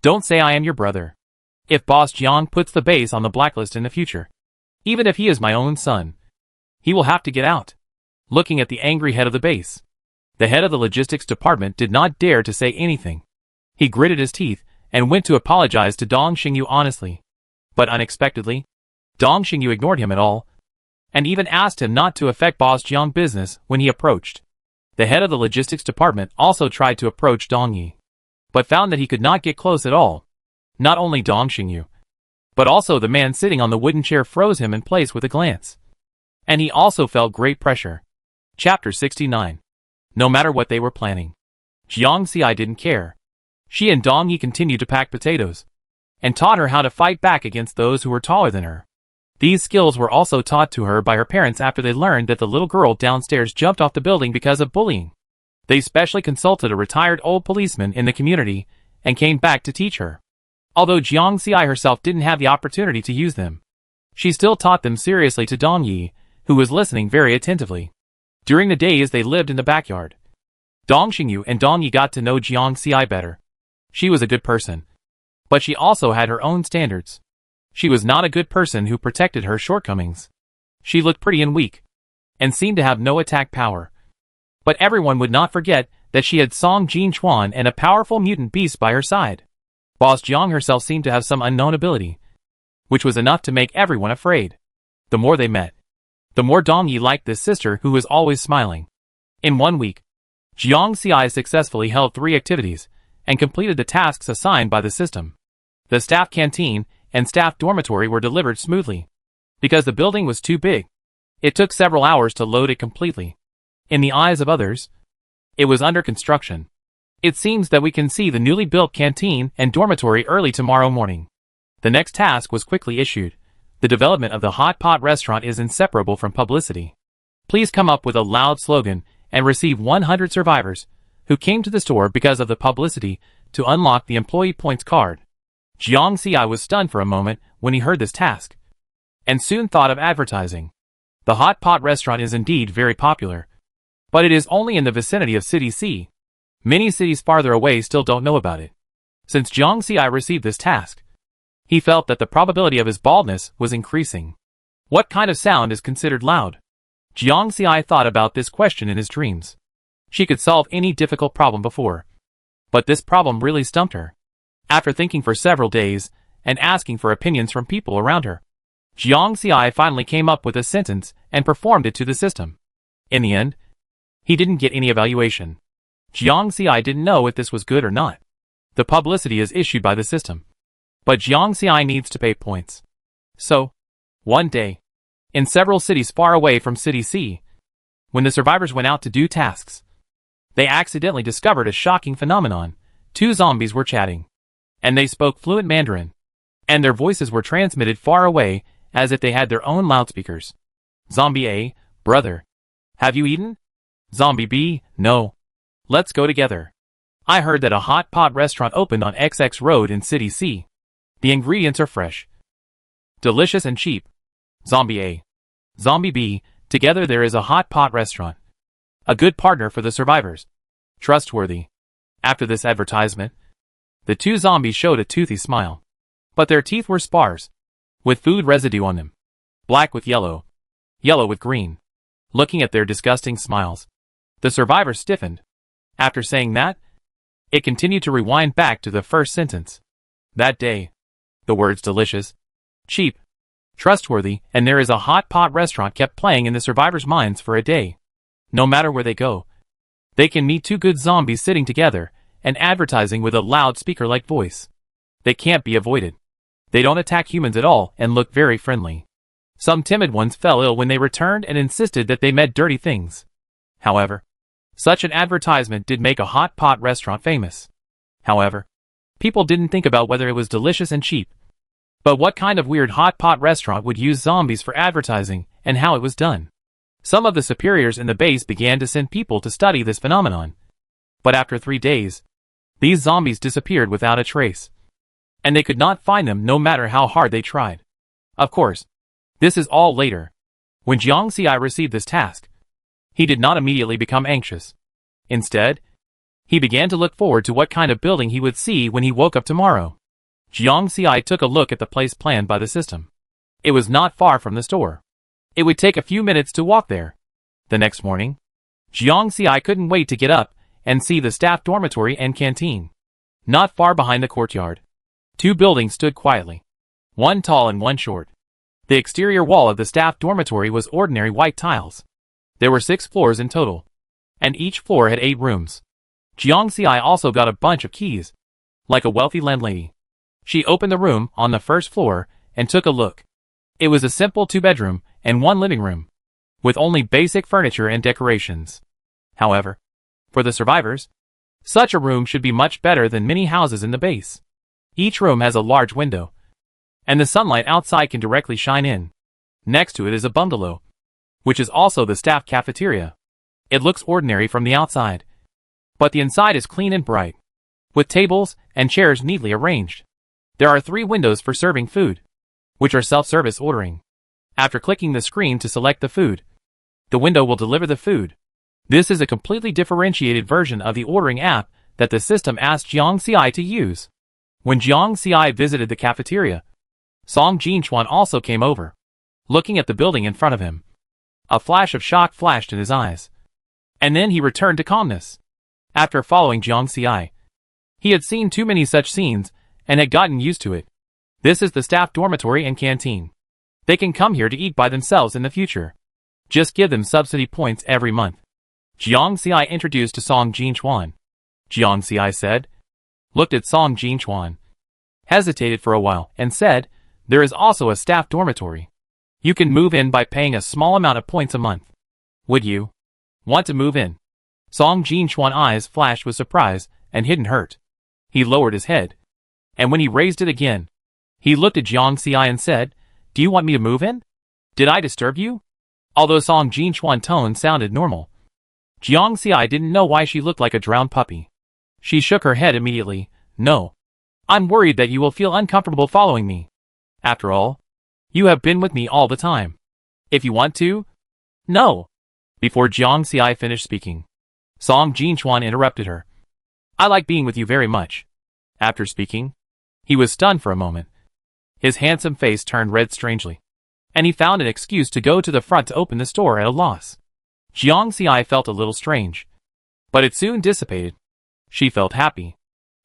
Don't say I am your brother. If Boss Jiang puts the base on the blacklist in the future, even if he is my own son, he will have to get out. Looking at the angry head of the base, the head of the logistics department did not dare to say anything. He gritted his teeth and went to apologize to Dong Xingyu honestly. But unexpectedly, Dong Xingyu ignored him at all, and even asked him not to affect Boss Jiang's business when he approached. The head of the logistics department also tried to approach Dong Yi, but found that he could not get close at all. Not only Dong Xingyu, but also the man sitting on the wooden chair froze him in place with a glance. And he also felt great pressure. Chapter 69. No matter what they were planning, Jiang Xi didn't care. She and Dong Yi continued to pack potatoes, and taught her how to fight back against those who were taller than her. These skills were also taught to her by her parents after they learned that the little girl downstairs jumped off the building because of bullying. They specially consulted a retired old policeman in the community and came back to teach her. Although Jiang Xi herself didn't have the opportunity to use them, she still taught them seriously to Dong Yi, who was listening very attentively. During the days they lived in the backyard, Dong Xingyu and Dong Yi got to know Jiang Xi better. She was a good person, but she also had her own standards. She was not a good person who protected her shortcomings. She looked pretty and weak, and seemed to have no attack power. But everyone would not forget that she had Song Jinchuan and a powerful mutant beast by her side. Boss Jiang herself seemed to have some unknown ability, which was enough to make everyone afraid. The more they met, the more Dong Yi liked this sister who was always smiling. In 1 week, Jiang Xi successfully held 3 activities, and completed the tasks assigned by the system. The staff canteen and staff dormitory were delivered smoothly. Because the building was too big, it took several hours to load it completely. In the eyes of others, it was under construction. It seems that we can see the newly built canteen and dormitory early tomorrow morning. The next task was quickly issued. The development of the hot pot restaurant is inseparable from publicity. Please come up with a loud slogan and receive 100 survivors who came to the store because of the publicity to unlock the employee points card. Jiang Xi was stunned for a moment when he heard this task, and soon thought of advertising. The hot pot restaurant is indeed very popular, but it is only in the vicinity of City C. Many cities farther away still don't know about it. Since Jiang Xi received this task, he felt that the probability of his baldness was increasing. What kind of sound is considered loud? Jiang Xi thought about this question in his dreams. She could solve any difficult problem before, But this problem really stumped her. After thinking for several days, and asking for opinions from people around her, Jiang Xiai finally came up with a sentence and performed it to the system. In the end, he didn't get any evaluation. Jiang Xiai didn't know if this was good or not. The publicity is issued by the system, but Jiang Xiai needs to pay points. So, one day, in several cities far away from City C, when the survivors went out to do tasks, they accidentally discovered a shocking phenomenon. Two zombies were chatting, and they spoke fluent Mandarin, and their voices were transmitted far away as if they had their own loudspeakers. Zombie A, brother, have you eaten? Zombie B, no. Let's go together. I heard that a hot pot restaurant opened on XX Road in City C. The ingredients are fresh, delicious and cheap. Zombie A, Zombie B, together there is a hot pot restaurant. A good partner for the survivors. Trustworthy. After this advertisement, the two zombies showed a toothy smile. But their teeth were sparse, with food residue on them. Black with yellow. Yellow with green. Looking at their disgusting smiles, the survivors stiffened. After saying that, it continued to rewind back to the first sentence. That day, the words delicious, cheap, trustworthy, and there is a hot pot restaurant kept playing in the survivors' minds for a day. No matter where they go, they can meet two good zombies sitting together and advertising with a loud speaker-like voice. They can't be avoided. They don't attack humans at all and look very friendly. Some timid ones fell ill when they returned and insisted that they met dirty things. However, such an advertisement did make a hot pot restaurant famous. However, people didn't think about whether it was delicious and cheap. But what kind of weird hot pot restaurant would use zombies for advertising, and how it was done? Some of the superiors in the base began to send people to study this phenomenon. But after 3 days, these zombies disappeared without a trace. And they could not find them no matter how hard they tried. Of course, this is all later. When Jiang Xiai received this task, he did not immediately become anxious. Instead, he began to look forward to what kind of building he would see when he woke up tomorrow. Jiang Xiai took a look at the place planned by the system. It was not far from the store. It would take a few minutes to walk there. The next morning, Jiang Xiai couldn't wait to get up and see the staff dormitory and canteen. Not far behind the courtyard, 2 buildings stood quietly, one tall and one short. The exterior wall of the staff dormitory was ordinary white tiles. There were 6 floors in total, and each floor had 8 rooms. Jiang Xiai also got a bunch of keys, like a wealthy landlady. She opened the room on the first floor and took a look. It was a simple 2-bedroom and 1 living room, with only basic furniture and decorations. However, for the survivors, such a room should be much better than many houses in the base. Each room has a large window, and the sunlight outside can directly shine in. Next to it is a bungalow, which is also the staff cafeteria. It looks ordinary from the outside, but the inside is clean and bright, with tables and chairs neatly arranged. There are 3 windows for serving food, which are self-service ordering. After clicking the screen to select the food, the window will deliver the food. This is a completely differentiated version of the ordering app that the system asked Jiang Xiai to use. When Jiang Xiai visited the cafeteria, Song Jinchuan also came over, looking at the building in front of him. A flash of shock flashed in his eyes, and then he returned to calmness. After following Jiang Xiai, he had seen too many such scenes and had gotten used to it. This is the staff dormitory and canteen. They can come here to eat by themselves in the future. Just give them subsidy points every month. Jiang Xiai introduced to Song Jinchuan. Jiang Xiai said, looked at Song Jinchuan, hesitated for a while, and said, there is also a staff dormitory. You can move in by paying a small amount of points a month. Would you want to move in? Song Jinchuan's eyes flashed with surprise and hidden hurt. He lowered his head, and when he raised it again, he looked at Jiang Xiai and said, do you want me to move in? Did I disturb you? Although Song Jinchuan's tone sounded normal, Jiang Xiai didn't know why she looked like a drowned puppy. She shook her head immediately. No. I'm worried that you will feel uncomfortable following me. After all, you have been with me all the time. If you want to? No. Before Jiang Xiai finished speaking, Song Jinchuan interrupted her. I like being with you very much. After speaking, he was stunned for a moment. His handsome face turned red strangely, and he found an excuse to go to the front to open the store at a loss. Jiang Xiai felt a little strange, but it soon dissipated. She felt happy.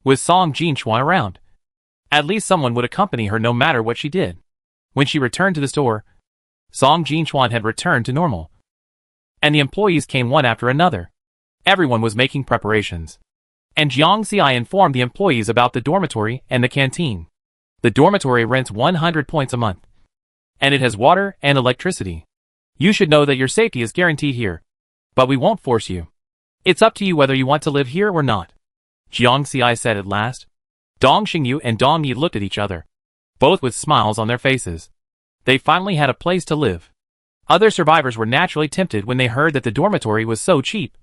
with Song Jinchuan around. At least someone would accompany her no matter what she did. When she returned to the store, Song Jinchuan had returned to normal. And the employees came one after another. Everyone was making preparations. And Jiang Xi informed the employees about the dormitory and the canteen. The dormitory rents 100 points a month. And it has water and electricity. You should know that your safety is guaranteed here. But we won't force you. It's up to you whether you want to live here or not. Jiang Xi said at last. Dong Xingyu and Dong Yi looked at each other, both with smiles on their faces. They finally had a place to live. Other survivors were naturally tempted when they heard that the dormitory was so cheap.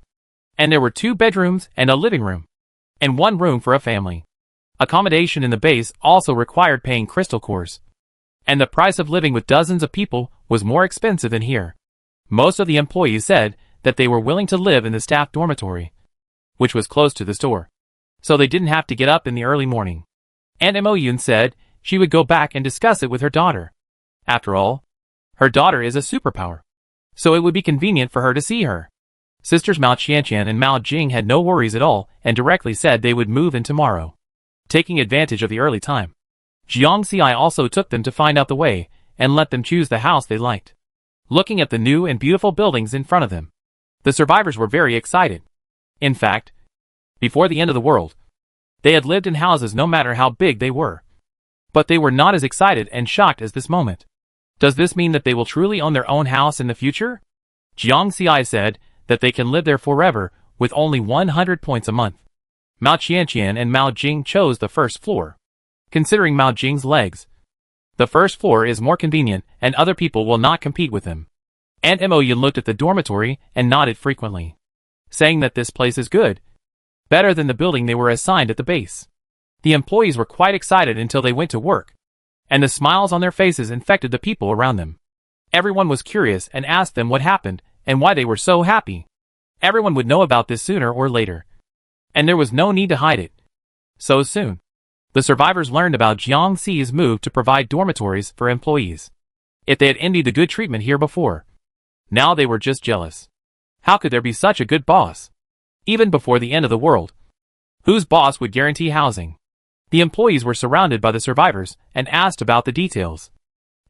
And there were 2 bedrooms and a living room. And 1 room for a family. Accommodation in the base also required paying crystal cores. And the price of living with dozens of people was more expensive than here. Most of the employees said that they were willing to live in the staff dormitory, which was close to the store. So they didn't have to get up in the early morning. Aunt Mo Yun said she would go back and discuss it with her daughter. After all, her daughter is a superpower. So it would be convenient for her to see her. Sisters Mao Qianqian and Mao Jing had no worries at all and directly said they would move in tomorrow. Taking advantage of the early time, Jiang Xi also took them to find out the way and let them choose the house they liked. Looking at the new and beautiful buildings in front of them, the survivors were very excited. In fact, before the end of the world, they had lived in houses no matter how big they were. But they were not as excited and shocked as this moment. Does this mean that they will truly own their own house in the future? Jiang Xi said that they can live there forever with only 100 points a month. Mao Qianqian and Mao Jing chose the first floor. Considering Mao Jing's legs, the first floor is more convenient and other people will not compete with him. Aunt Mo Yun looked at the dormitory and nodded frequently, saying that this place is good. Better than the building they were assigned at the base. The employees were quite excited until they went to work. And the smiles on their faces infected the people around them. Everyone was curious and asked them what happened and why they were so happy. Everyone would know about this sooner or later. And there was no need to hide it. So soon, the survivors learned about Jiang Xi's move to provide dormitories for employees. If they had envied the good treatment here before, now they were just jealous. How could there be such a good boss? Even before the end of the world, whose boss would guarantee housing? The employees were surrounded by the survivors and asked about the details,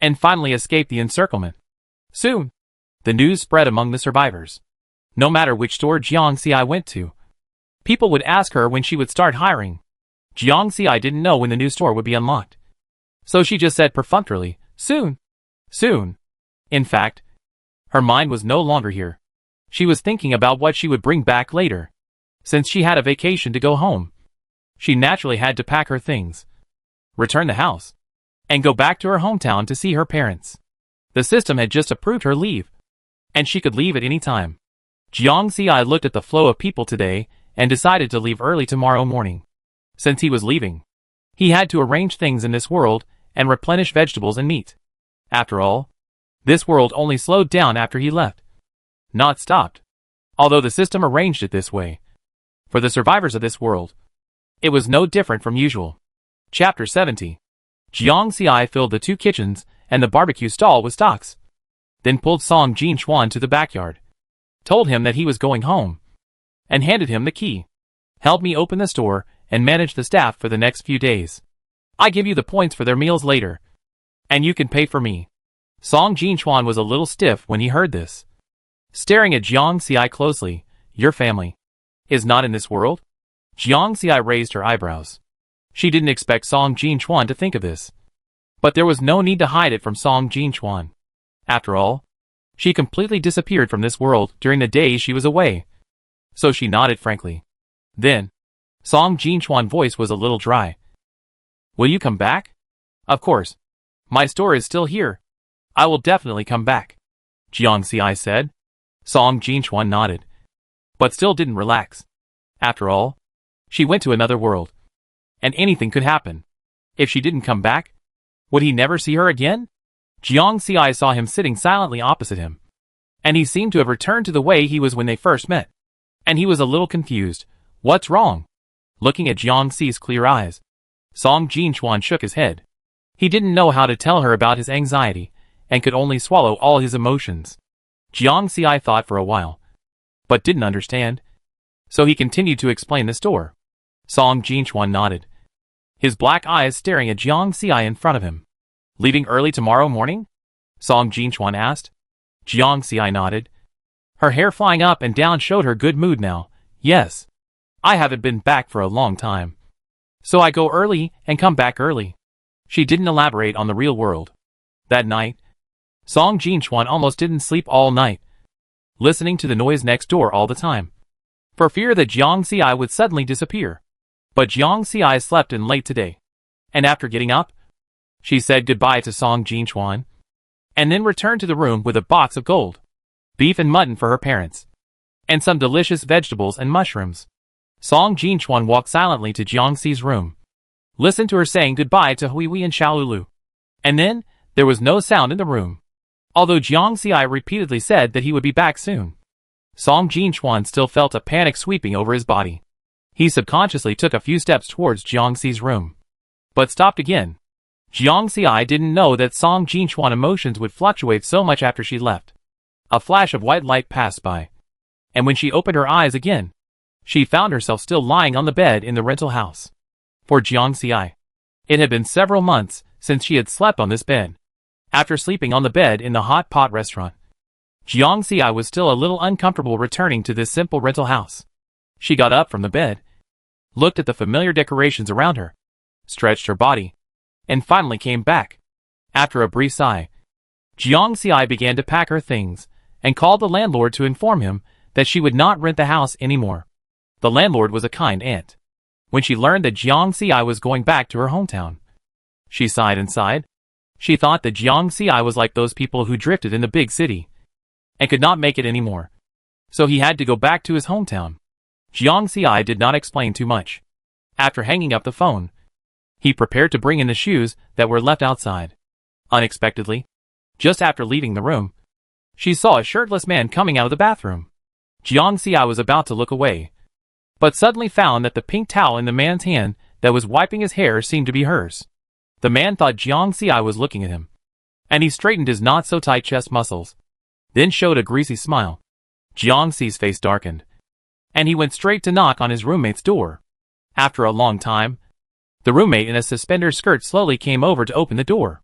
and finally escaped the encirclement. Soon, the news spread among the survivors. No matter which store Jiang Xi went to, people would ask her when she would start hiring. Jiang Xi didn't know when the new store would be unlocked. So she just said perfunctorily, soon. Soon. In fact, her mind was no longer here. She was thinking about what she would bring back later. Since she had a vacation to go home, she naturally had to pack her things, return the house, and go back to her hometown to see her parents. The system had just approved her leave, and she could leave at any time. Jiang Xi looked at the flow of people today and decided to leave early tomorrow morning. Since he was leaving, he had to arrange things in this world and replenish vegetables and meat. After all, this world only slowed down after he left, not stopped. Although the system arranged it this way, for the survivors of this world, it was no different from usual. Chapter 70. Jiang Xi filled the 2 kitchens and the barbecue stall with stocks, then pulled Song Jinchuan to the backyard, told him that he was going home, and handed him the key. Help me open the store and manage the staff for the next few days. I give you the points for their meals later, and you can pay for me. Song Jinchuan was a little stiff when he heard this. Staring at Jiang Xi closely, your family is not in this world? Jiang Xi raised her eyebrows. She didn't expect Song Jinchuan to think of this. But there was no need to hide it from Song Jinchuan. After all, she completely disappeared from this world during the days she was away. So she nodded frankly. Then, Song Jinchuan's voice was a little dry. Will you come back? Of course. My store is still here. I will definitely come back, Jiang Xi said. Song Jinchuan nodded, but still didn't relax. After all, she went to another world, and anything could happen. If she didn't come back, would he never see her again? Jiang Xi saw him sitting silently opposite him, and he seemed to have returned to the way he was when they first met. And he was a little confused. What's wrong? Looking at Jiang Xi's clear eyes, Song Jinchuan shook his head. He didn't know how to tell her about his anxiety, and could only swallow all his emotions. Jiang Xi thought for a while, but didn't understand. So he continued to explain the store. Song Jinchuan nodded, his black eyes staring at Jiang Xiai in front of him. Leaving early tomorrow morning? Song Jinchuan asked. Jiang Xiai nodded. Her hair flying up and down showed her good mood now. Yes. I haven't been back for a long time. So I go early and come back early. She didn't elaborate on the real world. That night, Song Jinchuan almost didn't sleep all night, listening to the noise next door all the time, for fear that Jiang Xiai would suddenly disappear. But Jiang Xiai slept in late today, and after getting up, she said goodbye to Song Jinchuan, and then returned to the room with a box of gold, beef and mutton for her parents, and some delicious vegetables and mushrooms. Song Jinchuan walked silently to Jiang Xi's room, listened to her saying goodbye to Hui and Xiaolulu, and then there was no sound in the room, although Jiang Xiai repeatedly said that he would be back soon. Song Jinchuan still felt a panic sweeping over his body. He subconsciously took a few steps towards Jiang Xi's room, but stopped again. Jiang Xiai didn't know that Song Jinchuan emotions would fluctuate so much after she left. A flash of white light passed by, and when she opened her eyes again, she found herself still lying on the bed in the rental house. For Jiang Xiai, it had been several months since she had slept on this bed. After sleeping on the bed in the hot pot restaurant, Jiang Xiai was still a little uncomfortable returning to this simple rental house. She got up from the bed, looked at the familiar decorations around her, stretched her body, and finally came back. After a brief sigh, Jiang Xiai began to pack her things and called the landlord to inform him that she would not rent the house anymore. The landlord was a kind aunt. When she learned that Jiang Xiai was going back to her hometown, she sighed and sighed. She thought that Jiang Xiai was like those people who drifted in the big city and could not make it anymore, so he had to go back to his hometown. Jiang Xiai did not explain too much. After hanging up the phone, he prepared to bring in the shoes that were left outside. Unexpectedly, just after leaving the room, she saw a shirtless man coming out of the bathroom. Jiang Xiai was about to look away, but suddenly found that the pink towel in the man's hand that was wiping his hair seemed to be hers. The man thought Jiang Xiai was looking at him, and he straightened his not-so-tight chest muscles, then showed a greasy smile. Jiang Xi's face darkened, and he went straight to knock on his roommate's door. After a long time, the roommate in a suspender skirt slowly came over to open the door.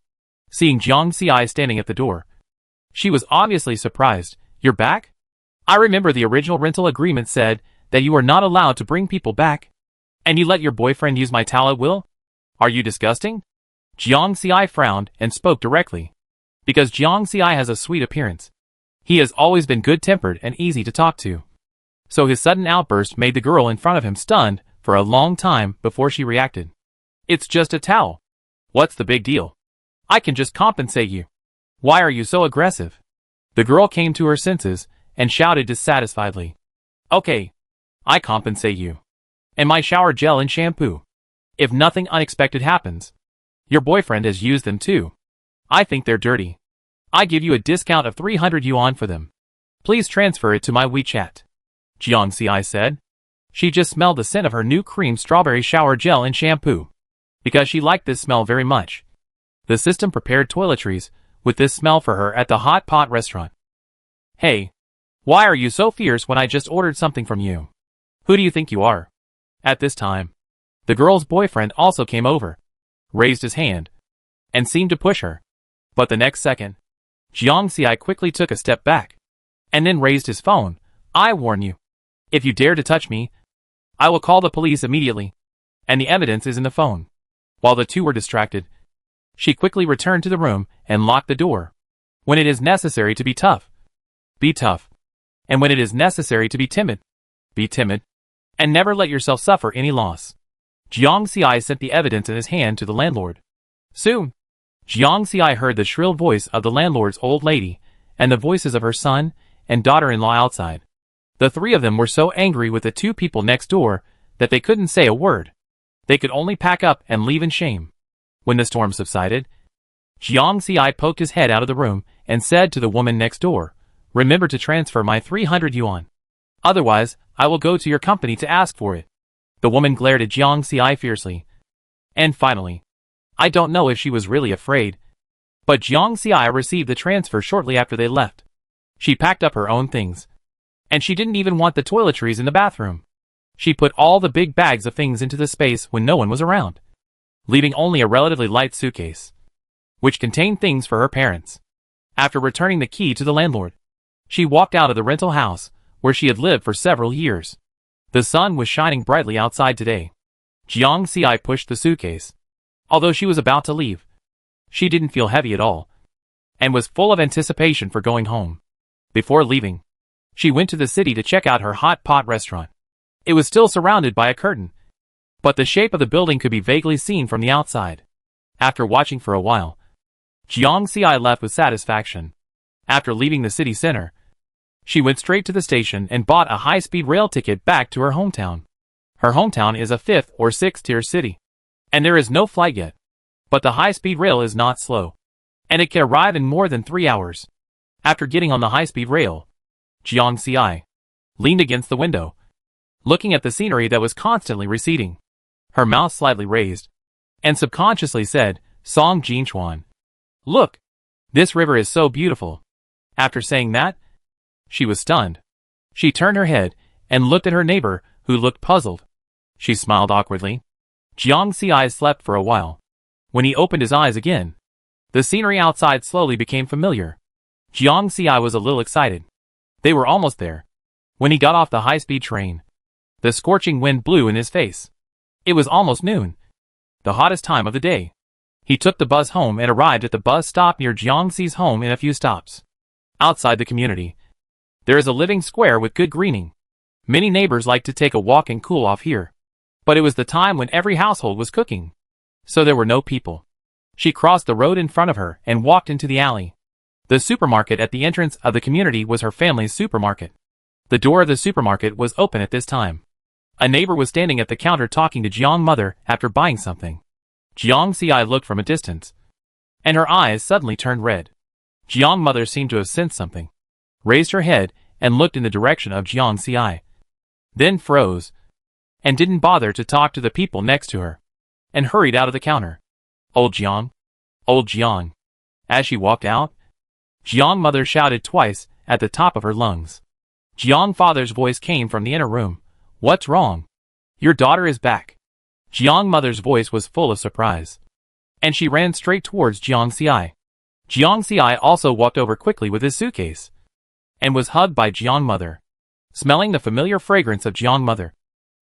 Seeing Jiang Xiai standing at the door, she was obviously surprised. "You're back? I remember the original rental agreement said that you are not allowed to bring people back, and you let your boyfriend use my towel at will? Are you disgusting?" Jiang Xiai frowned and spoke directly. Because Jiang Xiai has a sweet appearance, he has always been good-tempered and easy to talk to. So his sudden outburst made the girl in front of him stunned for a long time before she reacted. "It's just a towel. What's the big deal? I can just compensate you. Why are you so aggressive?" The girl came to her senses and shouted dissatisfiedly. "Okay, I compensate you. And my shower gel and shampoo. If nothing unexpected happens, your boyfriend has used them too. I think they're dirty. I give you a discount of 300 yuan for them. Please transfer it to my WeChat." Jiang Xiai said. She just smelled the scent of her new cream strawberry shower gel and shampoo, because she liked this smell very much. The system prepared toiletries with this smell for her at the hot pot restaurant. "Hey, why are you so fierce when I just ordered something from you? Who do you think you are?" At this time, the girl's boyfriend also came over, raised his hand, and seemed to push her. But the next second, Jiang Xiai quickly took a step back, and then raised his phone. "I warn you, if you dare to touch me, I will call the police immediately, and the evidence is in the phone." While the two were distracted, she quickly returned to the room and locked the door. When it is necessary to be tough, be tough. And when it is necessary to be timid, be timid. And never let yourself suffer any loss. Jiang Xiai sent the evidence in his hand to the landlord. Soon, Jiang Xiai heard the shrill voice of the landlord's old lady and the voices of her son and daughter-in-law outside. The three of them were so angry with the two people next door that they couldn't say a word. They could only pack up and leave in shame. When the storm subsided, Jiang Xiai poked his head out of the room and said to the woman next door, "Remember to transfer my 300 yuan. Otherwise, I will go to your company to ask for it." The woman glared at Jiang Xiai fiercely. And finally, I don't know if she was really afraid, but Jiang Xiai received the transfer shortly after they left. She packed up her own things, and she didn't even want the toiletries in the bathroom. She put all the big bags of things into the space when no one was around, leaving only a relatively light suitcase, which contained things for her parents. After returning the key to the landlord, she walked out of the rental house, where she had lived for several years. The sun was shining brightly outside today. Jiang Si pushed the suitcase. Although she was about to leave, she didn't feel heavy at all, and was full of anticipation for going home. Before leaving, she went to the city to check out her hot pot restaurant. It was still surrounded by a curtain, but the shape of the building could be vaguely seen from the outside. After watching for a while, Jiang Si left with satisfaction. After leaving the city center, she went straight to the station and bought a high-speed rail ticket back to her hometown. Her hometown is a 5th or 6th tier city, and there is no flight yet. But the high-speed rail is not slow, and it can arrive in more than 3 hours. After getting on the high-speed rail, Jiang Si leaned against the window, looking at the scenery that was constantly receding. Her mouth slightly raised, and subconsciously said, Song Jinchuan. Look, this river is so beautiful. After saying that, she was stunned. She turned her head and looked at her neighbor, who looked puzzled. She smiled awkwardly. Jiang Si slept for a while. When he opened his eyes again, the scenery outside slowly became familiar. Jiang Si was a little excited. They were almost there. When he got off the high-speed train, the scorching wind blew in his face. It was almost noon, the hottest time of the day. He took the bus home and arrived at the bus stop near Jiang Si's home in a few stops. Outside the community, there is a living square with good greening. Many neighbors like to take a walk and cool off here. But it was the time when every household was cooking, so there were no people. She crossed the road in front of her and walked into the alley. The supermarket at the entrance of the community was her family's supermarket. The door of the supermarket was open at this time. A neighbor was standing at the counter talking to Jiang's mother after buying something. Jiang Si looked from a distance, and her eyes suddenly turned red. Jiang's mother seemed to have sensed something, raised her head and looked in the direction of Jiang Si, then froze, and didn't bother to talk to the people next to her, and hurried out of the counter. Old Jiang! Old Jiang! As she walked out, Jiang's mother shouted twice at the top of her lungs. Jiang's father's voice came from the inner room. What's wrong? Your daughter is back. Jiang's mother's voice was full of surprise, and she ran straight towards Jiang Si. Jiang Si also walked over quickly with his suitcase, and was hugged by Jiang's mother. Smelling the familiar fragrance of Jiang's mother,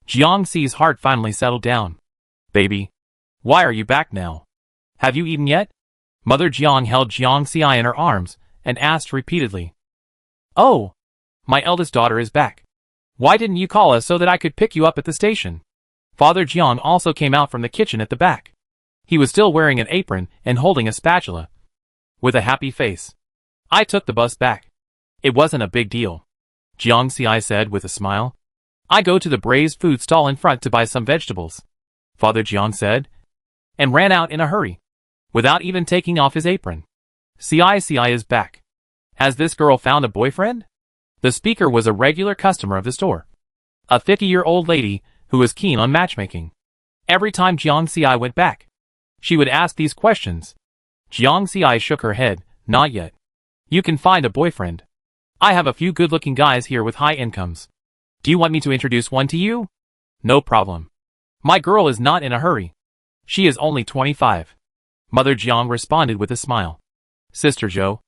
Jiang Si's heart finally settled down. Baby, why are you back now? Have you eaten yet? Mother Jiang held Jiang Si in her arms and asked repeatedly. Oh, my eldest daughter is back. Why didn't you call us so that I could pick you up at the station? Father Jiang also came out from the kitchen at the back. He was still wearing an apron and holding a spatula, with a happy face. I took the bus back. It wasn't a big deal, Jiang Si said with a smile. I go to the braised food stall in front to buy some vegetables, Father Jiang said, and ran out in a hurry, without even taking off his apron. Si is back. Has this girl found a boyfriend? The speaker was a regular customer of the store, a 50-year-old lady who was keen on matchmaking. Every time Jiang Si went back, she would ask these questions. Jiang Si shook her head. Not yet. You can find a boyfriend. I have a few good-looking guys here with high incomes. Do you want me to introduce one to you? No problem. My girl is not in a hurry. She is only 25. Mother Jiang responded with a smile. Sister Zhou,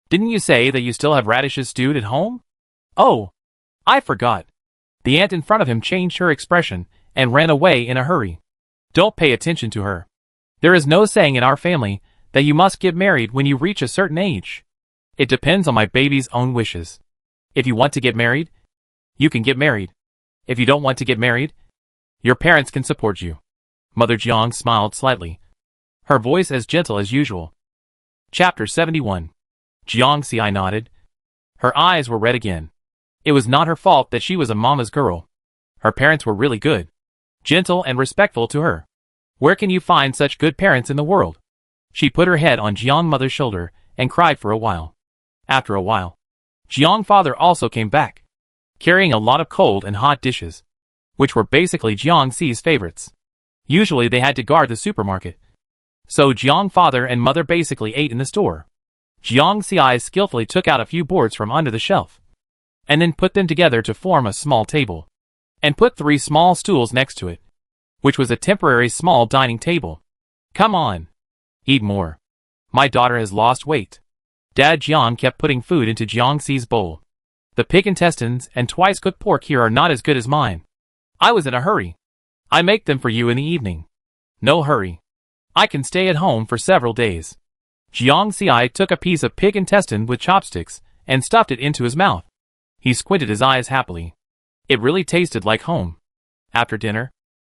didn't you say that you still have radishes stewed at home? Oh, I forgot. The aunt in front of him changed her expression and ran away in a hurry. Don't pay attention to her. There is no saying in our family that you must get married when you reach a certain age. It depends on my baby's own wishes. If you want to get married, you can get married. If you don't want to get married, your parents can support you. Mother Jiang smiled slightly, her voice as gentle as usual. Chapter 71. Jiang Si nodded. Her eyes were red again. It was not her fault that she was a mama's girl. Her parents were really good, gentle and respectful to her. Where can you find such good parents in the world? She put her head on Jiang's mother's shoulder and cried for a while. After a while, Jiang's father also came back, carrying a lot of cold and hot dishes, which were basically Jiang Si's favorites. Usually they had to guard the supermarket, so Jiang's father and mother basically ate in the store. Jiang Si skillfully took out a few boards from under the shelf, and then put them together to form a small table. and put 3 small stools next to it, which was a temporary small dining table. Come on. Eat more. My daughter has lost weight. Dad Jiang kept putting food into Jiangxi's bowl. The pig intestines and twice-cooked pork here are not as good as mine. I was in a hurry. I make them for you in the evening. No hurry. I can stay at home for several days. Jiangxi took a piece of pig intestine with chopsticks and stuffed it into his mouth. He squinted his eyes happily. It really tasted like home. After dinner,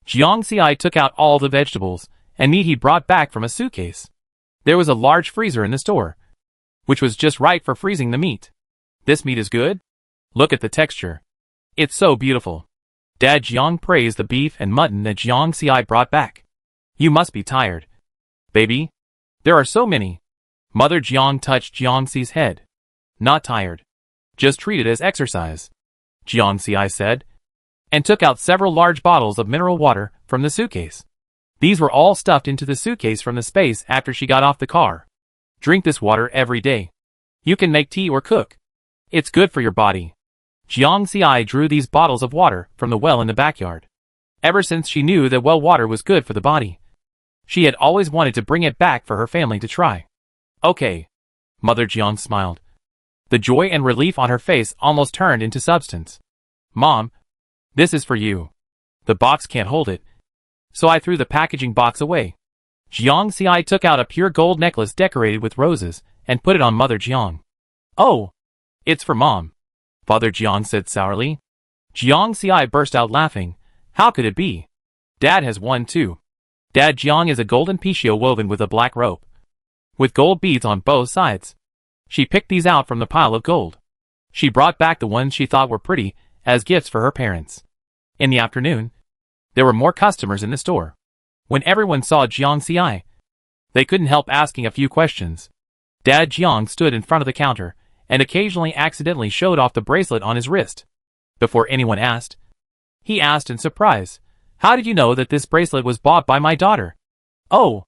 Jiangxi took out all the vegetables and meat he brought back from a suitcase. There was a large freezer in the store, which was just right for freezing the meat. This meat is good? Look at the texture. It's so beautiful. Dad Jiang praised the beef and mutton that Jiangxi brought back. You must be tired. Baby, there are so many. Mother Jiang touched Jiangxi's head. Not tired. Just treat it as exercise, Jiangxi said, and took out several large bottles of mineral water from the suitcase. These were all stuffed into the suitcase from the space after she got off the car. Drink this water every day. You can make tea or cook. It's good for your body. Jiangxi drew these bottles of water from the well in the backyard. Ever since she knew that well water was good for the body, she had always wanted to bring it back for her family to try. Okay. Mother Jiang smiled. The joy and relief on her face almost turned into substance. Mom, this is for you. The box can't hold it, so I threw the packaging box away. Jiangxi took out a pure gold necklace decorated with roses and put it on Mother Jiang. Oh, it's for Mom, Father Jiang said sourly. Jiangxi burst out laughing. How could it be? Dad has one too. Dad Jiang is a golden picio woven with a black rope, with gold beads on both sides. She picked these out from the pile of gold. She brought back the ones she thought were pretty as gifts for her parents. In the afternoon, there were more customers in the store. When everyone saw Jiangxi, they couldn't help asking a few questions. Dad Jiang stood in front of the counter and occasionally accidentally showed off the bracelet on his wrist. Before anyone asked, he asked in surprise, "How did you know that this bracelet was bought by my daughter?" "Oh,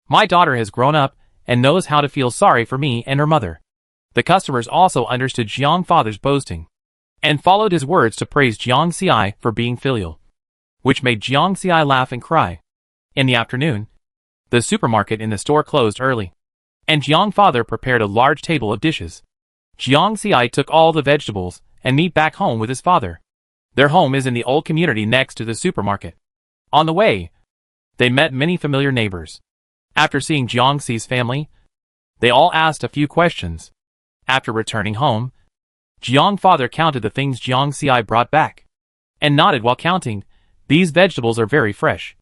my daughter has grown up and knows how to feel sorry for me and her mother." The customers also understood Jiang father's boasting and followed his words to praise Jiangxi for being filial, which made Jiangxi laugh and cry. In the afternoon, the supermarket in the store closed early, and Jiang father prepared a large table of dishes. Jiangxi took all the vegetables and meat back home with his father. Their home is in the old community next to the supermarket. On the way, they met many familiar neighbors. After seeing Jiangxi's family, they all asked a few questions. After returning home, Jiang father counted the things Jiangxi brought back, and nodded while counting. These vegetables are very fresh,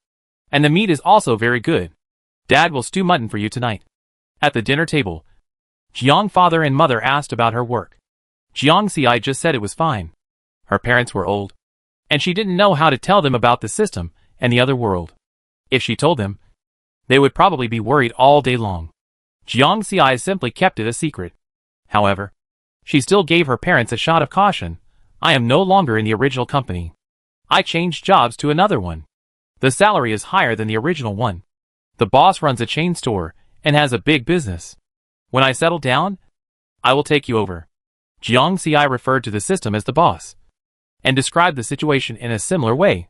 and the meat is also very good. Dad will stew mutton for you tonight. At the dinner table, Jiang father and mother asked about her work. Jiangxi just said it was fine. Her parents were old, and she didn't know how to tell them about the system and the other world. If she told them, they would probably be worried all day long. Jiangxi simply kept it a secret. However, she still gave her parents a shot of caution. I am no longer in the original company. I changed jobs to another one. The salary is higher than the original one. The boss runs a chain store and has a big business. When I settle down, I will take you over. Jiangxi referred to the system as the boss, and described the situation in a similar way.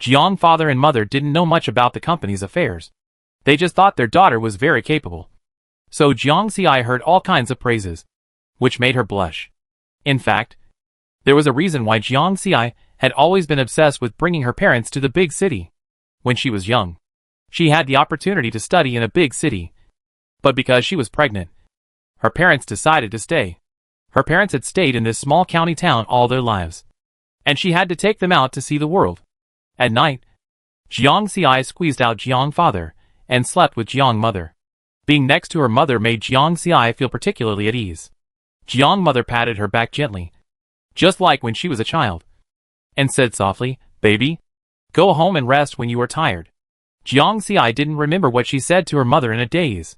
Jiang father and mother didn't know much about the company's affairs. They just thought their daughter was very capable. So Jiangxi heard all kinds of praises, which made her blush. In fact, there was a reason why Jiangxi had always been obsessed with bringing her parents to the big city. When she was young, she had the opportunity to study in a big city. But because she was pregnant, her parents decided to stay. Her parents had stayed in this small county town all their lives, and she had to take them out to see the world. At night, Jiangxi squeezed out Jiang father and slept with Jiang mother. Being next to her mother made Jiangxi feel particularly at ease. Jiang mother patted her back gently, just like when she was a child, and said softly, "Baby, go home and rest when you are tired." Jiangxi didn't remember what she said to her mother in a daze,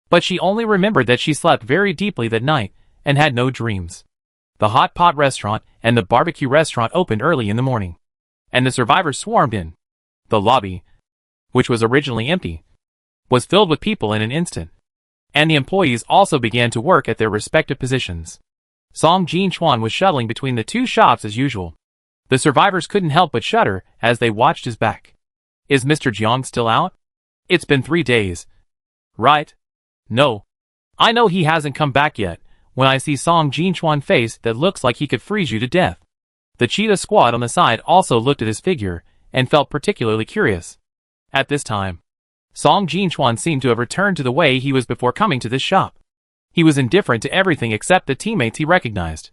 but she only remembered that she slept very deeply that night and had no dreams. The hot pot restaurant and the barbecue restaurant opened early in the morning, and the survivors swarmed in. The lobby, which was originally empty, was filled with people in an instant, and the employees also began to work at their respective positions. Song Jin Chuan was shuttling between the two shops as usual. The survivors couldn't help but shudder as they watched his back. Is Mr. Jiang still out? It's been 3 days. Right? No. I know he hasn't come back yet, when I see Song Jinchuan's face that looks like he could freeze you to death. The cheetah squad on the side also looked at his figure, and felt particularly curious. At this time, Song Jinchuan seemed to have returned to the way he was before coming to this shop. He was indifferent to everything except the teammates he recognized.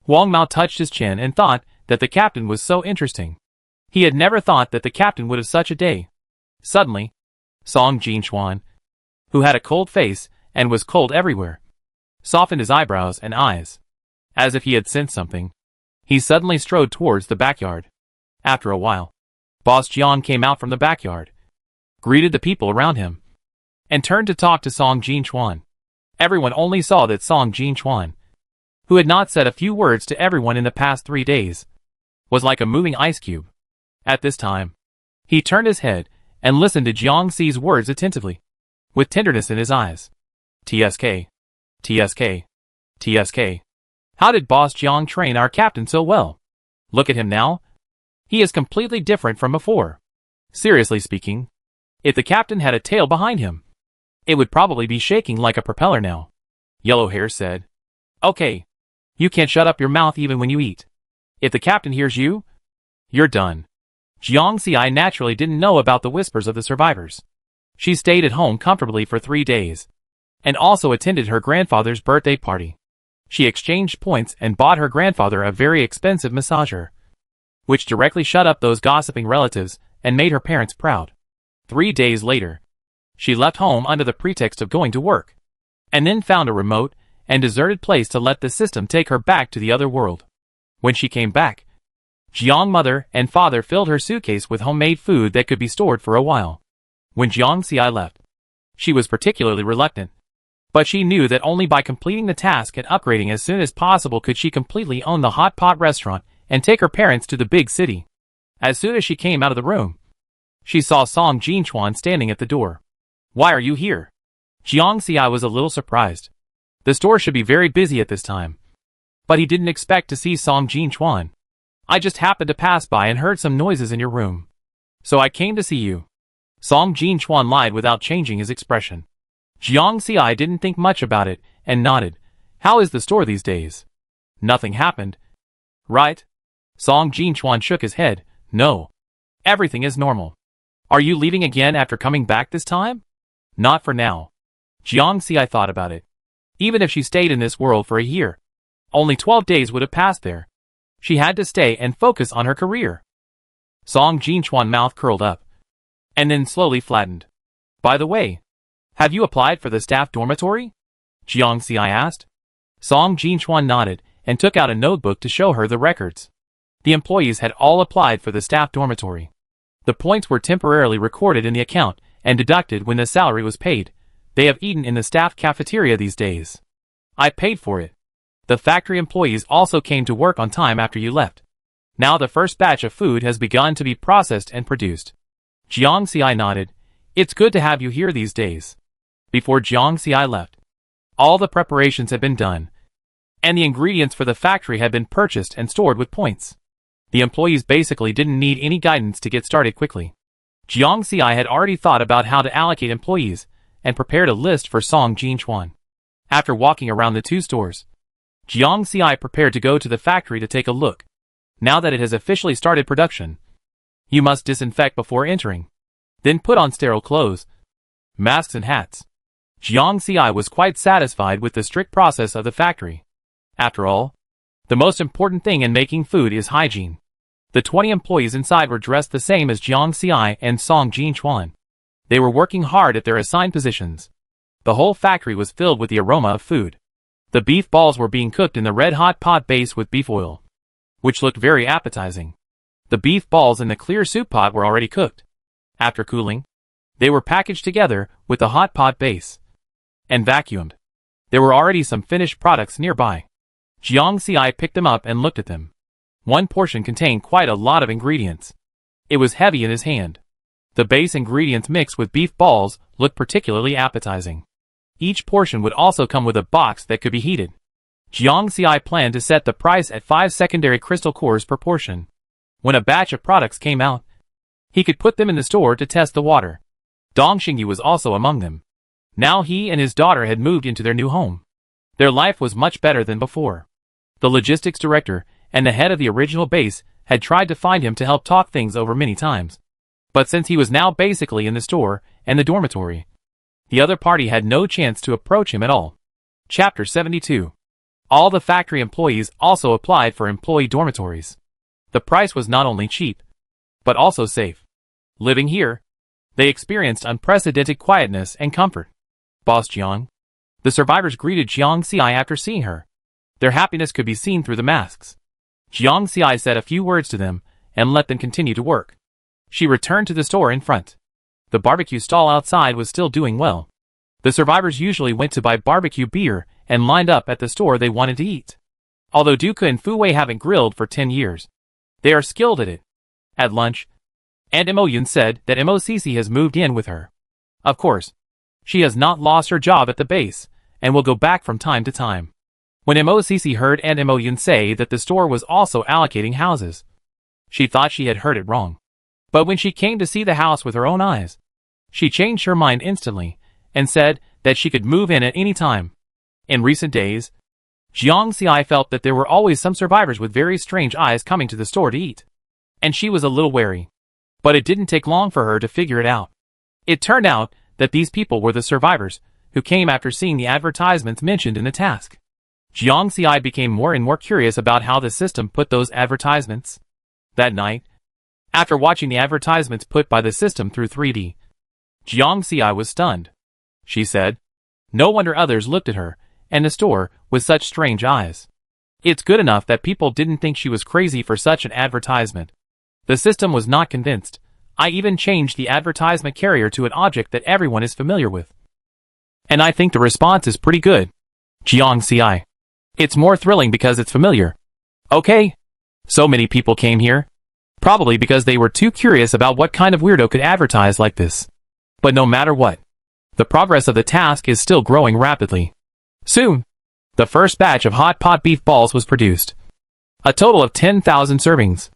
Wang Mao touched his chin and thought that the captain was so interesting. He had never thought that the captain would have such a day. Suddenly, Song Jinchuan, who had a cold face and was cold everywhere, softened his eyebrows and eyes. As if he had sensed something, he suddenly strode towards the backyard. After a while, Boss Jiang came out from the backyard, greeted the people around him, and turned to talk to Song Jinchuan. Everyone only saw that Song Jinchuan, who had not said a few words to everyone in the past 3 days, was like a moving ice cube. At this time, he turned his head and listened to Jiang Xi's words attentively, with tenderness in his eyes. TSK. TSK. TSK. How did Boss Jiang train our captain so well? Look at him now. He is completely different from before. Seriously speaking, if the captain had a tail behind him, it would probably be shaking like a propeller now. Yellow Hair said. Okay. You can't shut up your mouth even when you eat. If the captain hears you, you're done. Jiang Xi naturally didn't know about the whispers of the survivors. She stayed at home comfortably for 3 days, and also attended her grandfather's birthday party. She exchanged points and bought her grandfather a very expensive massager, which directly shut up those gossiping relatives and made her parents proud. 3 days later, she left home under the pretext of going to work, and then found a remote and deserted place to let the system take her back to the other world. When she came back, Jiang's mother and father filled her suitcase with homemade food that could be stored for a while. When Jiang Xi left, she was particularly reluctant, but she knew that only by completing the task and upgrading as soon as possible could she completely own the hot pot restaurant and take her parents to the big city. As soon as she came out of the room, she saw Song Jinchuan standing at the door. Why are you here? Jiang Xi was a little surprised. The store should be very busy at this time, but he didn't expect to see Song Jinchuan. I just happened to pass by and heard some noises in your room, so I came to see you. Song Jinchuan lied without changing his expression. Jiang Xi didn't think much about it and nodded. How is the store these days? Nothing happened, right? Song Jinchuan shook his head. No. Everything is normal. Are you leaving again after coming back this time? Not for now. Jiang Xi thought about it. Even if she stayed in this world for a year, only 12 days would have passed there. She had to stay and focus on her career. Song Jinchuan's mouth curled up, and then slowly flattened. By the way, have you applied for the staff dormitory? Jiang Xi asked. Song Jinchuan nodded and took out a notebook to show her the records. The employees had all applied for the staff dormitory. The points were temporarily recorded in the account and deducted when the salary was paid. They have eaten in the staff cafeteria these days. I paid for it. The factory employees also came to work on time after you left. Now the first batch of food has begun to be processed and produced. Jiang Xi nodded. It's good to have you here these days. Before Jiang Xi left, all the preparations had been done, and the ingredients for the factory had been purchased and stored with points. The employees basically didn't need any guidance to get started quickly. Jiang Xi had already thought about how to allocate employees and prepared a list for Song Jinchuan. After walking around the 2 stores, Jiang Xi prepared to go to the factory to take a look. Now that it has officially started production, you must disinfect before entering. Then put on sterile clothes, masks and hats. Jiang Xi was quite satisfied with the strict process of the factory. After all, the most important thing in making food is hygiene. The 20 employees inside were dressed the same as Jiang Xi and Song Jinchuan. They were working hard at their assigned positions. The whole factory was filled with the aroma of food. The beef balls were being cooked in the red-hot pot base with beef oil, which looked very appetizing. The beef balls in the clear soup pot were already cooked. After cooling, they were packaged together with the hot pot base and vacuumed. There were already some finished products nearby. Jiang Xi picked them up and looked at them. One portion contained quite a lot of ingredients. It was heavy in his hand. The base ingredients mixed with beef balls looked particularly appetizing. Each portion would also come with a box that could be heated. Jiang Xi planned to set the price at 5 secondary crystal cores per portion. When a batch of products came out, he could put them in the store to test the water. Dong Xingyu was also among them. Now he and his daughter had moved into their new home. Their life was much better than before. The logistics director and the head of the original base had tried to find him to help talk things over many times. But since he was now basically in the store and the dormitory, the other party had no chance to approach him at all. Chapter 72. All the factory employees also applied for employee dormitories. The price was not only cheap, but also safe. Living here, they experienced unprecedented quietness and comfort. Boss Jiang. The survivors greeted Jiang Xi after seeing her. Their happiness could be seen through the masks. Jiang Xi said a few words to them and let them continue to work. She returned to the store in front. The barbecue stall outside was still doing well. The survivors usually went to buy barbecue beer and lined up at the store they wanted to eat. Although Duca and Fu Wei haven't grilled for 10 years, they are skilled at it. At lunch, Aunt Mo Yun said that MOCC has moved in with her. Of course, she has not lost her job at the base and will go back from time to time. When MOCC heard Aunt Mo Yun say that the store was also allocating houses, she thought she had heard it wrong. But when she came to see the house with her own eyes, she changed her mind instantly and said that she could move in at any time. In recent days, Jiang Xi felt that there were always some survivors with very strange eyes coming to the store to eat, and she was a little wary. But it didn't take long for her to figure it out. It turned out that these people were the survivors who came after seeing the advertisements mentioned in the task. Jiang Xi became more and more curious about how the system put those advertisements. That night, after watching the advertisements put by the system through 3D, Jiang Xi was stunned. She said, "No wonder others looked at her and the store with such strange eyes. It's good enough that people didn't think she was crazy for such an advertisement." The system was not convinced. I even changed the advertisement carrier to an object that everyone is familiar with. And I think the response is pretty good. Jiang Xi. It's more thrilling because it's familiar. Okay. So many people came here. Probably because they were too curious about what kind of weirdo could advertise like this. But no matter what, the progress of the task is still growing rapidly. Soon, the first batch of hot pot beef balls was produced. A total of 10,000 servings.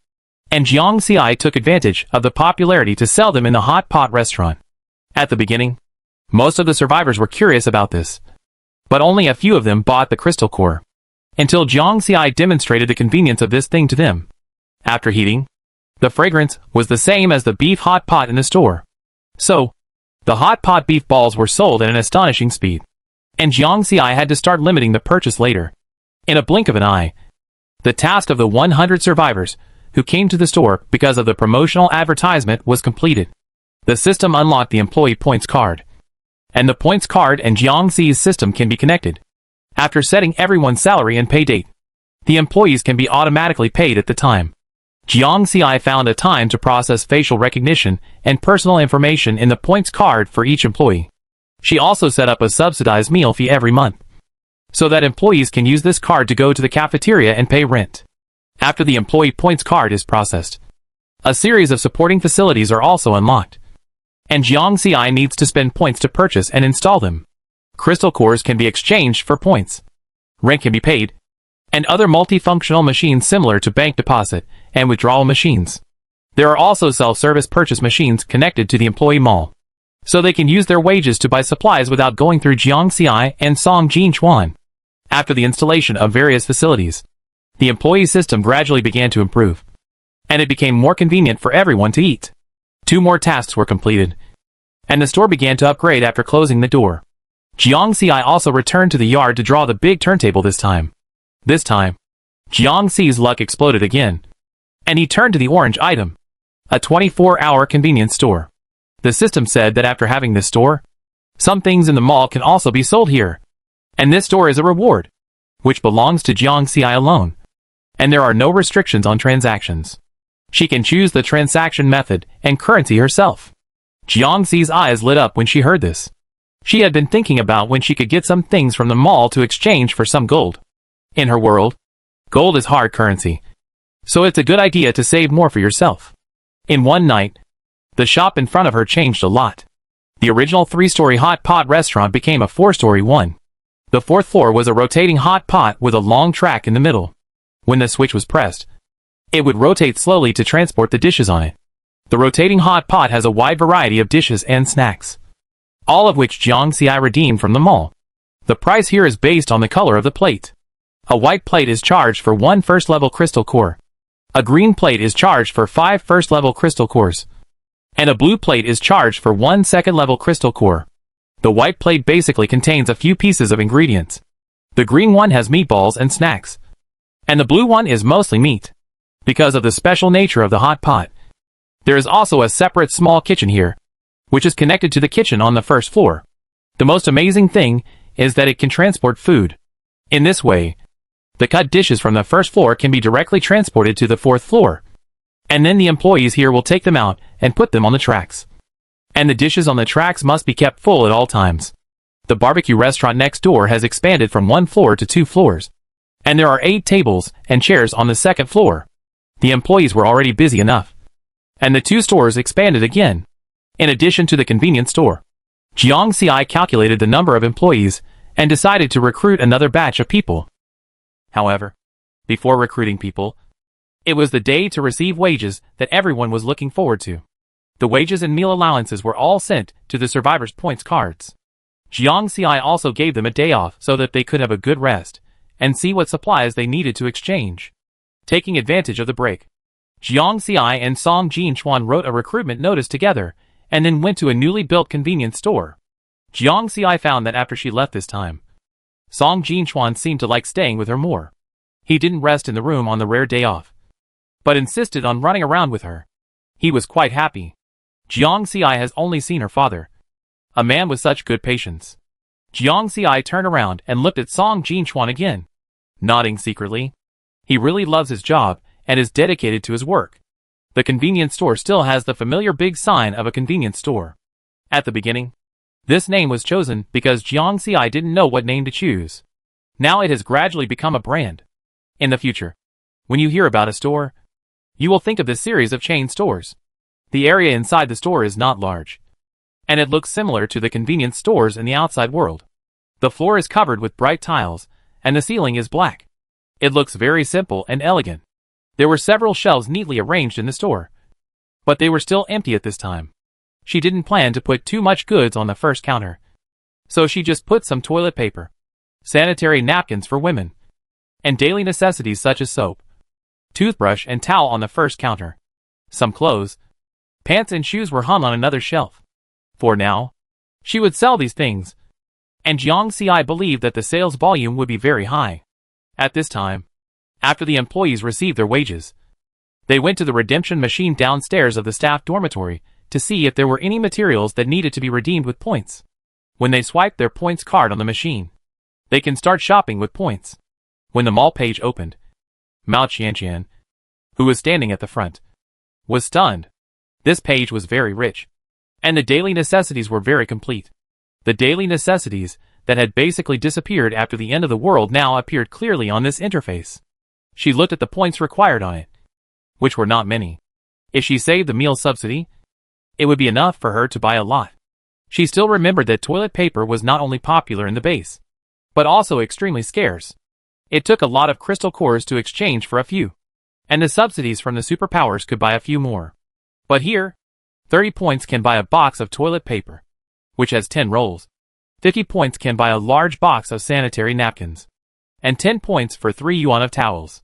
And Jiang Xi took advantage of the popularity to sell them in the hot pot restaurant. At the beginning, most of the survivors were curious about this, but only a few of them bought the crystal core, until Jiang Xi demonstrated the convenience of this thing to them. After heating, the fragrance was the same as the beef hot pot in the store. So, the hot pot beef balls were sold at an astonishing speed, and Jiang Xi had to start limiting the purchase later. In a blink of an eye, the task of the 100 survivors who came to the store because of the promotional advertisement was completed. The system unlocked the employee points card, and the points card and Jiang Xi's system can be connected. After setting everyone's salary and pay date, the employees can be automatically paid at the time. Jiang Xi found a time to process facial recognition and personal information in the points card for each employee. She also set up a subsidized meal fee every month, so that employees can use this card to go to the cafeteria and pay rent. After the employee points card is processed, a series of supporting facilities are also unlocked, and Jiang Xi needs to spend points to purchase and install them. Crystal cores can be exchanged for points. Rent can be paid, and other multifunctional machines similar to bank deposit and withdrawal machines. There are also self-service purchase machines connected to the employee mall, so they can use their wages to buy supplies without going through Jiang Xi and Song Jinchuan. After the installation of various facilities, the employee system gradually began to improve, and it became more convenient for everyone to eat. 2 more tasks were completed, and the store began to upgrade after closing the door. Jiang Xi also returned to the yard to draw the big turntable this time. This time, Jiang Xi's luck exploded again, and he turned to the orange item, a 24-hour convenience store. The system said that after having this store, some things in the mall can also be sold here, and this store is a reward, which belongs to Jiang Xi alone, and there are no restrictions on transactions. She can choose the transaction method and currency herself. Jiang Xi's eyes lit up when she heard this. She had been thinking about when she could get some things from the mall to exchange for some gold. In her world, gold is hard currency, so it's a good idea to save more for yourself. In one night, the shop in front of her changed a lot. The original 3-story hot pot restaurant became a 4-story one. The 4th floor was a rotating hot pot with a long track in the middle. When the switch was pressed, It would rotate slowly to transport the dishes on it. The rotating hot pot has a wide variety of dishes and snacks, all of which Jiang Xi redeemed from the mall. The price here is based on the color of the plate. A white plate is charged for 1 first-level crystal core. A green plate is charged for 5 first-level crystal cores. And a blue plate is charged for 1 second-level crystal core. The white plate basically contains a few pieces of ingredients. The green one has meatballs and snacks. And the blue one is mostly meat. Because of the special nature of the hot pot, there is also a separate small kitchen here, which is connected to the kitchen on the first floor. The most amazing thing is that it can transport food. In this way, the cut dishes from the first floor can be directly transported to the 4th floor. And then the employees here will take them out and put them on the tracks. And the dishes on the tracks must be kept full at all times. The barbecue restaurant next door has expanded from 1 floor to 2 floors. And there are 8 tables and chairs on the 2nd floor. The employees were already busy enough. And the 2 stores expanded again, in addition to the convenience store. Jiang Xi calculated the number of employees and decided to recruit another batch of people. However, before recruiting people, it was the day to receive wages that everyone was looking forward to. The wages and meal allowances were all sent to the survivors' points cards. Jiang Xi also gave them a day off so that they could have a good rest and see what supplies they needed to exchange. Taking advantage of the break, Jiang Xi and Song Jinchuan wrote a recruitment notice together and then went to a newly built convenience store. Jiang Xi found that after she left this time, Song Jinchuan seemed to like staying with her more. He didn't rest in the room on the rare day off, but insisted on running around with her. He was quite happy. Jiang Xi has only seen her father, a man with such good patience. Jiang Xi turned around and looked at Song Jinchuan again, nodding secretly. He really loves his job and is dedicated to his work. The convenience store still has the familiar big sign of a convenience store. At the beginning, this name was chosen because Jiang Xi didn't know what name to choose. Now it has gradually become a brand. In the future, when you hear about a store, you will think of this series of chain stores. The area inside the store is not large, and it looks similar to the convenience stores in the outside world. The floor is covered with bright tiles, and the ceiling is black. It looks very simple and elegant. There were several shelves neatly arranged in the store, but they were still empty at this time. She didn't plan to put too much goods on the first counter, so she just put some toilet paper, sanitary napkins for women, and daily necessities such as soap, toothbrush and towel on the first counter. Some clothes, pants and shoes were hung on another shelf. For now, she would sell these things, and Jiang Xi believed that the sales volume would be very high. At this time, after the employees received their wages, they went to the redemption machine downstairs of the staff dormitory to see if there were any materials that needed to be redeemed with points. When they swiped their points card on the machine, they can start shopping with points. When the mall page opened, Mao Qianqian, who was standing at the front, was stunned. This page was very rich, and the daily necessities were very complete. The daily necessities that had basically disappeared after the end of the world now appeared clearly on this interface. She looked at the points required on it, which were not many. If she saved the meal subsidy, it would be enough for her to buy a lot. She still remembered that toilet paper was not only popular in the base, but also extremely scarce. It took a lot of crystal cores to exchange for a few, and the subsidies from the superpowers could buy a few more. But here, 30 points can buy a box of toilet paper, which has 10 rolls. 50 points can buy a large box of sanitary napkins, and 10 points for 3 yuan of towels.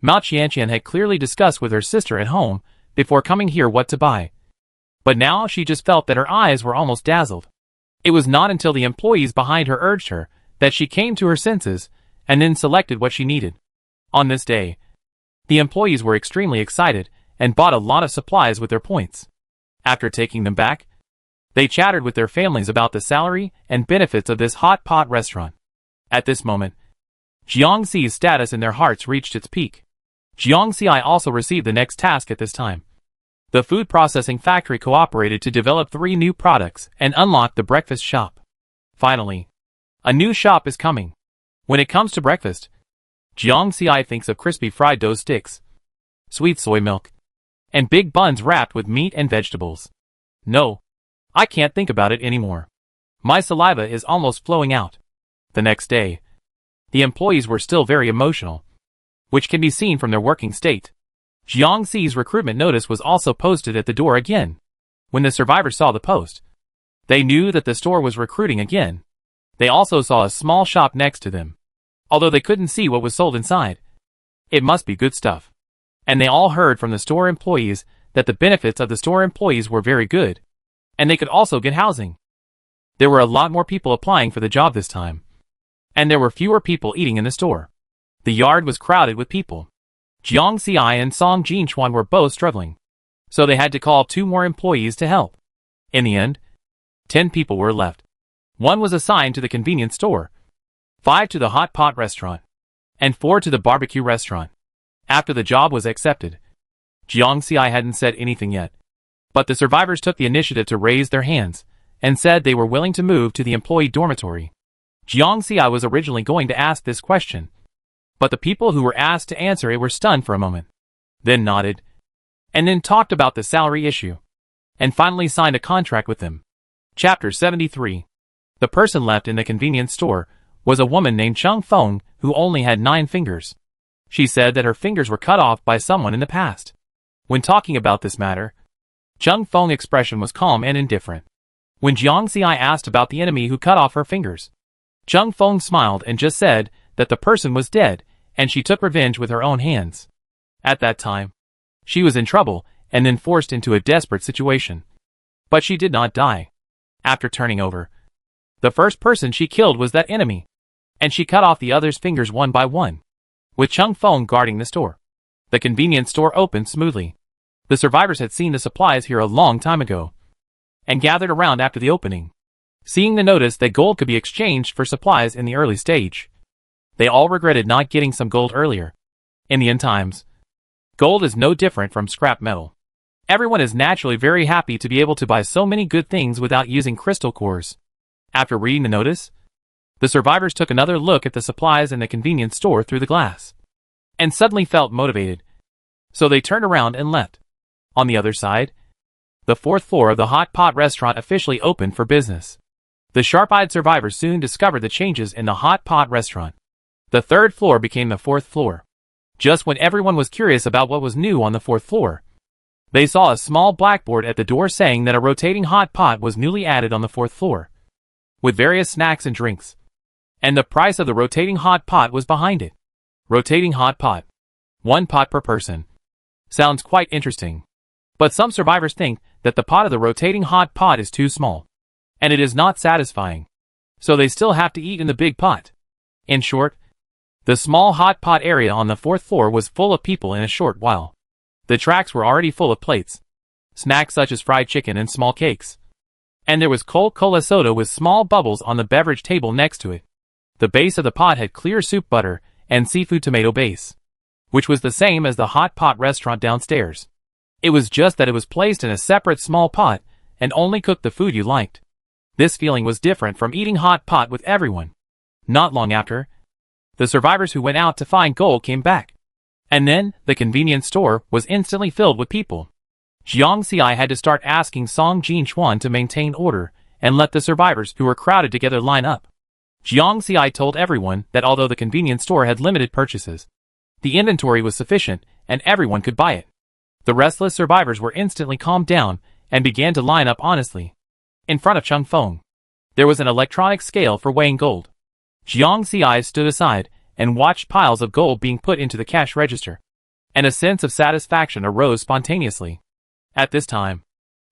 Mao Qianqian had clearly discussed with her sister at home before coming here what to buy. But now she just felt that her eyes were almost dazzled. It was not until the employees behind her urged her that she came to her senses and then selected what she needed. On this day, the employees were extremely excited and bought a lot of supplies with their points. After taking them back, they chattered with their families about the salary and benefits of this hot pot restaurant. At this moment, Jiang Xi's status in their hearts reached its peak. Jiang Xi also received the next task at this time. The food processing factory cooperated to develop 3 new products and unlock the breakfast shop. Finally, a new shop is coming. When it comes to breakfast, Jiang Xi thinks of crispy fried dough sticks, sweet soy milk, and big buns wrapped with meat and vegetables. No, I can't think about it anymore. My saliva is almost flowing out. The next day, the employees were still very emotional, which can be seen from their working state. Jiang Xi's recruitment notice was also posted at the door again. When the survivors saw the post, they knew that the store was recruiting again. They also saw a small shop next to them. Although they couldn't see what was sold inside. It must be good stuff. And they all heard from the store employees that the benefits of the store employees were very good. And they could also get housing. There were a lot more people applying for the job this time. And there were fewer people eating in the store. The yard was crowded with people. Jiang Xi and Song Jinchuan were both struggling. So they had to call 2 more employees to help. In the end, 10 people were left. 1 was assigned to the convenience store, 5 to the hot pot restaurant, and 4 to the barbecue restaurant. After the job was accepted, Jiang Xi hadn't said anything yet. But the survivors took the initiative to raise their hands, and said they were willing to move to the employee dormitory. Jiang Xi was originally going to ask this question, but the people who were asked to answer it were stunned for a moment, then nodded, and then talked about the salary issue, and finally signed a contract with them. Chapter 73. The person left in the convenience store was a woman named Chung Feng who only had 9 fingers. She said that her fingers were cut off by someone in the past. When talking about this matter, Chung Feng's expression was calm and indifferent. When Jiang Xi asked about the enemy who cut off her fingers, Chung Feng smiled and just said that the person was dead and she took revenge with her own hands. At that time, she was in trouble and then forced into a desperate situation. But she did not die. After turning over, the first person she killed was that enemy, and she cut off the others' fingers one by one. With Chung Feng guarding the store, the convenience store opened smoothly. The survivors had seen the supplies here a long time ago, and gathered around after the opening. Seeing the notice that gold could be exchanged for supplies in the early stage, they all regretted not getting some gold earlier. In the end times, gold is no different from scrap metal. Everyone is naturally very happy to be able to buy so many good things without using crystal cores. After reading the notice, the survivors took another look at the supplies in the convenience store through the glass, and suddenly felt motivated. So they turned around and left. On the other side, the 4th floor of the hot pot restaurant officially opened for business. The sharp-eyed survivors soon discovered the changes in the hot pot restaurant. The 3rd floor became the 4th floor. Just when everyone was curious about what was new on the 4th floor, they saw a small blackboard at the door saying that a rotating hot pot was newly added on the 4th floor, with various snacks and drinks. And the price of the rotating hot pot was behind it. Rotating hot pot. 1 pot per person. Sounds quite interesting. But some survivors think that the pot of the rotating hot pot is too small, and it is not satisfying. So they still have to eat in the big pot. In short, the small hot pot area on the 4th floor was full of people in a short while. The tracks were already full of plates, snacks such as fried chicken and small cakes. And there was Coca-Cola soda with small bubbles on the beverage table next to it. The base of the pot had clear soup butter and seafood tomato base, which was the same as the hot pot restaurant downstairs. It was just that it was placed in a separate small pot and only cooked the food you liked. This feeling was different from eating hot pot with everyone. Not long after, the survivors who went out to find gold came back. And then, the convenience store was instantly filled with people. Jiang Xi had to start asking Song Jinchuan to maintain order and let the survivors who were crowded together line up. Jiang Xi told everyone that although the convenience store had limited purchases, the inventory was sufficient and everyone could buy it. The restless survivors were instantly calmed down and began to line up honestly. In front of Chung Feng, there was an electronic scale for weighing gold. Jiang Xi stood aside and watched piles of gold being put into the cash register, and a sense of satisfaction arose spontaneously. At this time,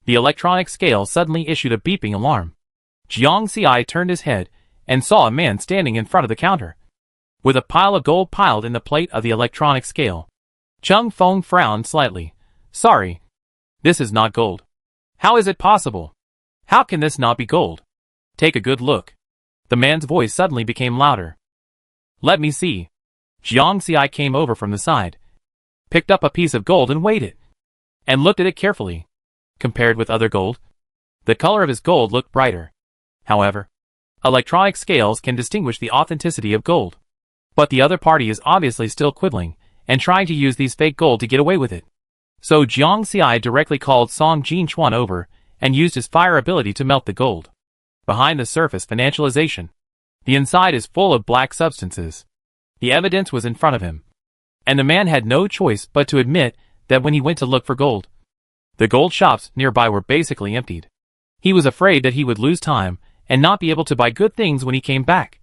the electronic scale suddenly issued a beeping alarm. Jiang Xi turned his head and saw a man standing in front of the counter, with a pile of gold piled in the plate of the electronic scale. Chung Feng frowned slightly. "Sorry, this is not gold." "How is it possible? How can this not be gold? Take a good look." The man's voice suddenly became louder. "Let me see." Jiang Xi came over from the side, picked up a piece of gold and weighed it, and looked at it carefully. Compared with other gold, the color of his gold looked brighter. However, electronic scales can distinguish the authenticity of gold. But the other party is obviously still quibbling and trying to use these fake gold to get away with it. So Jiang Xi directly called Song Jinchuan over and used his fire ability to melt the gold. Behind the surface financialization, the inside is full of black substances. The evidence was in front of him, and the man had no choice but to admit that when he went to look for gold, the gold shops nearby were basically emptied. He was afraid that he would lose time and not be able to buy good things when he came back.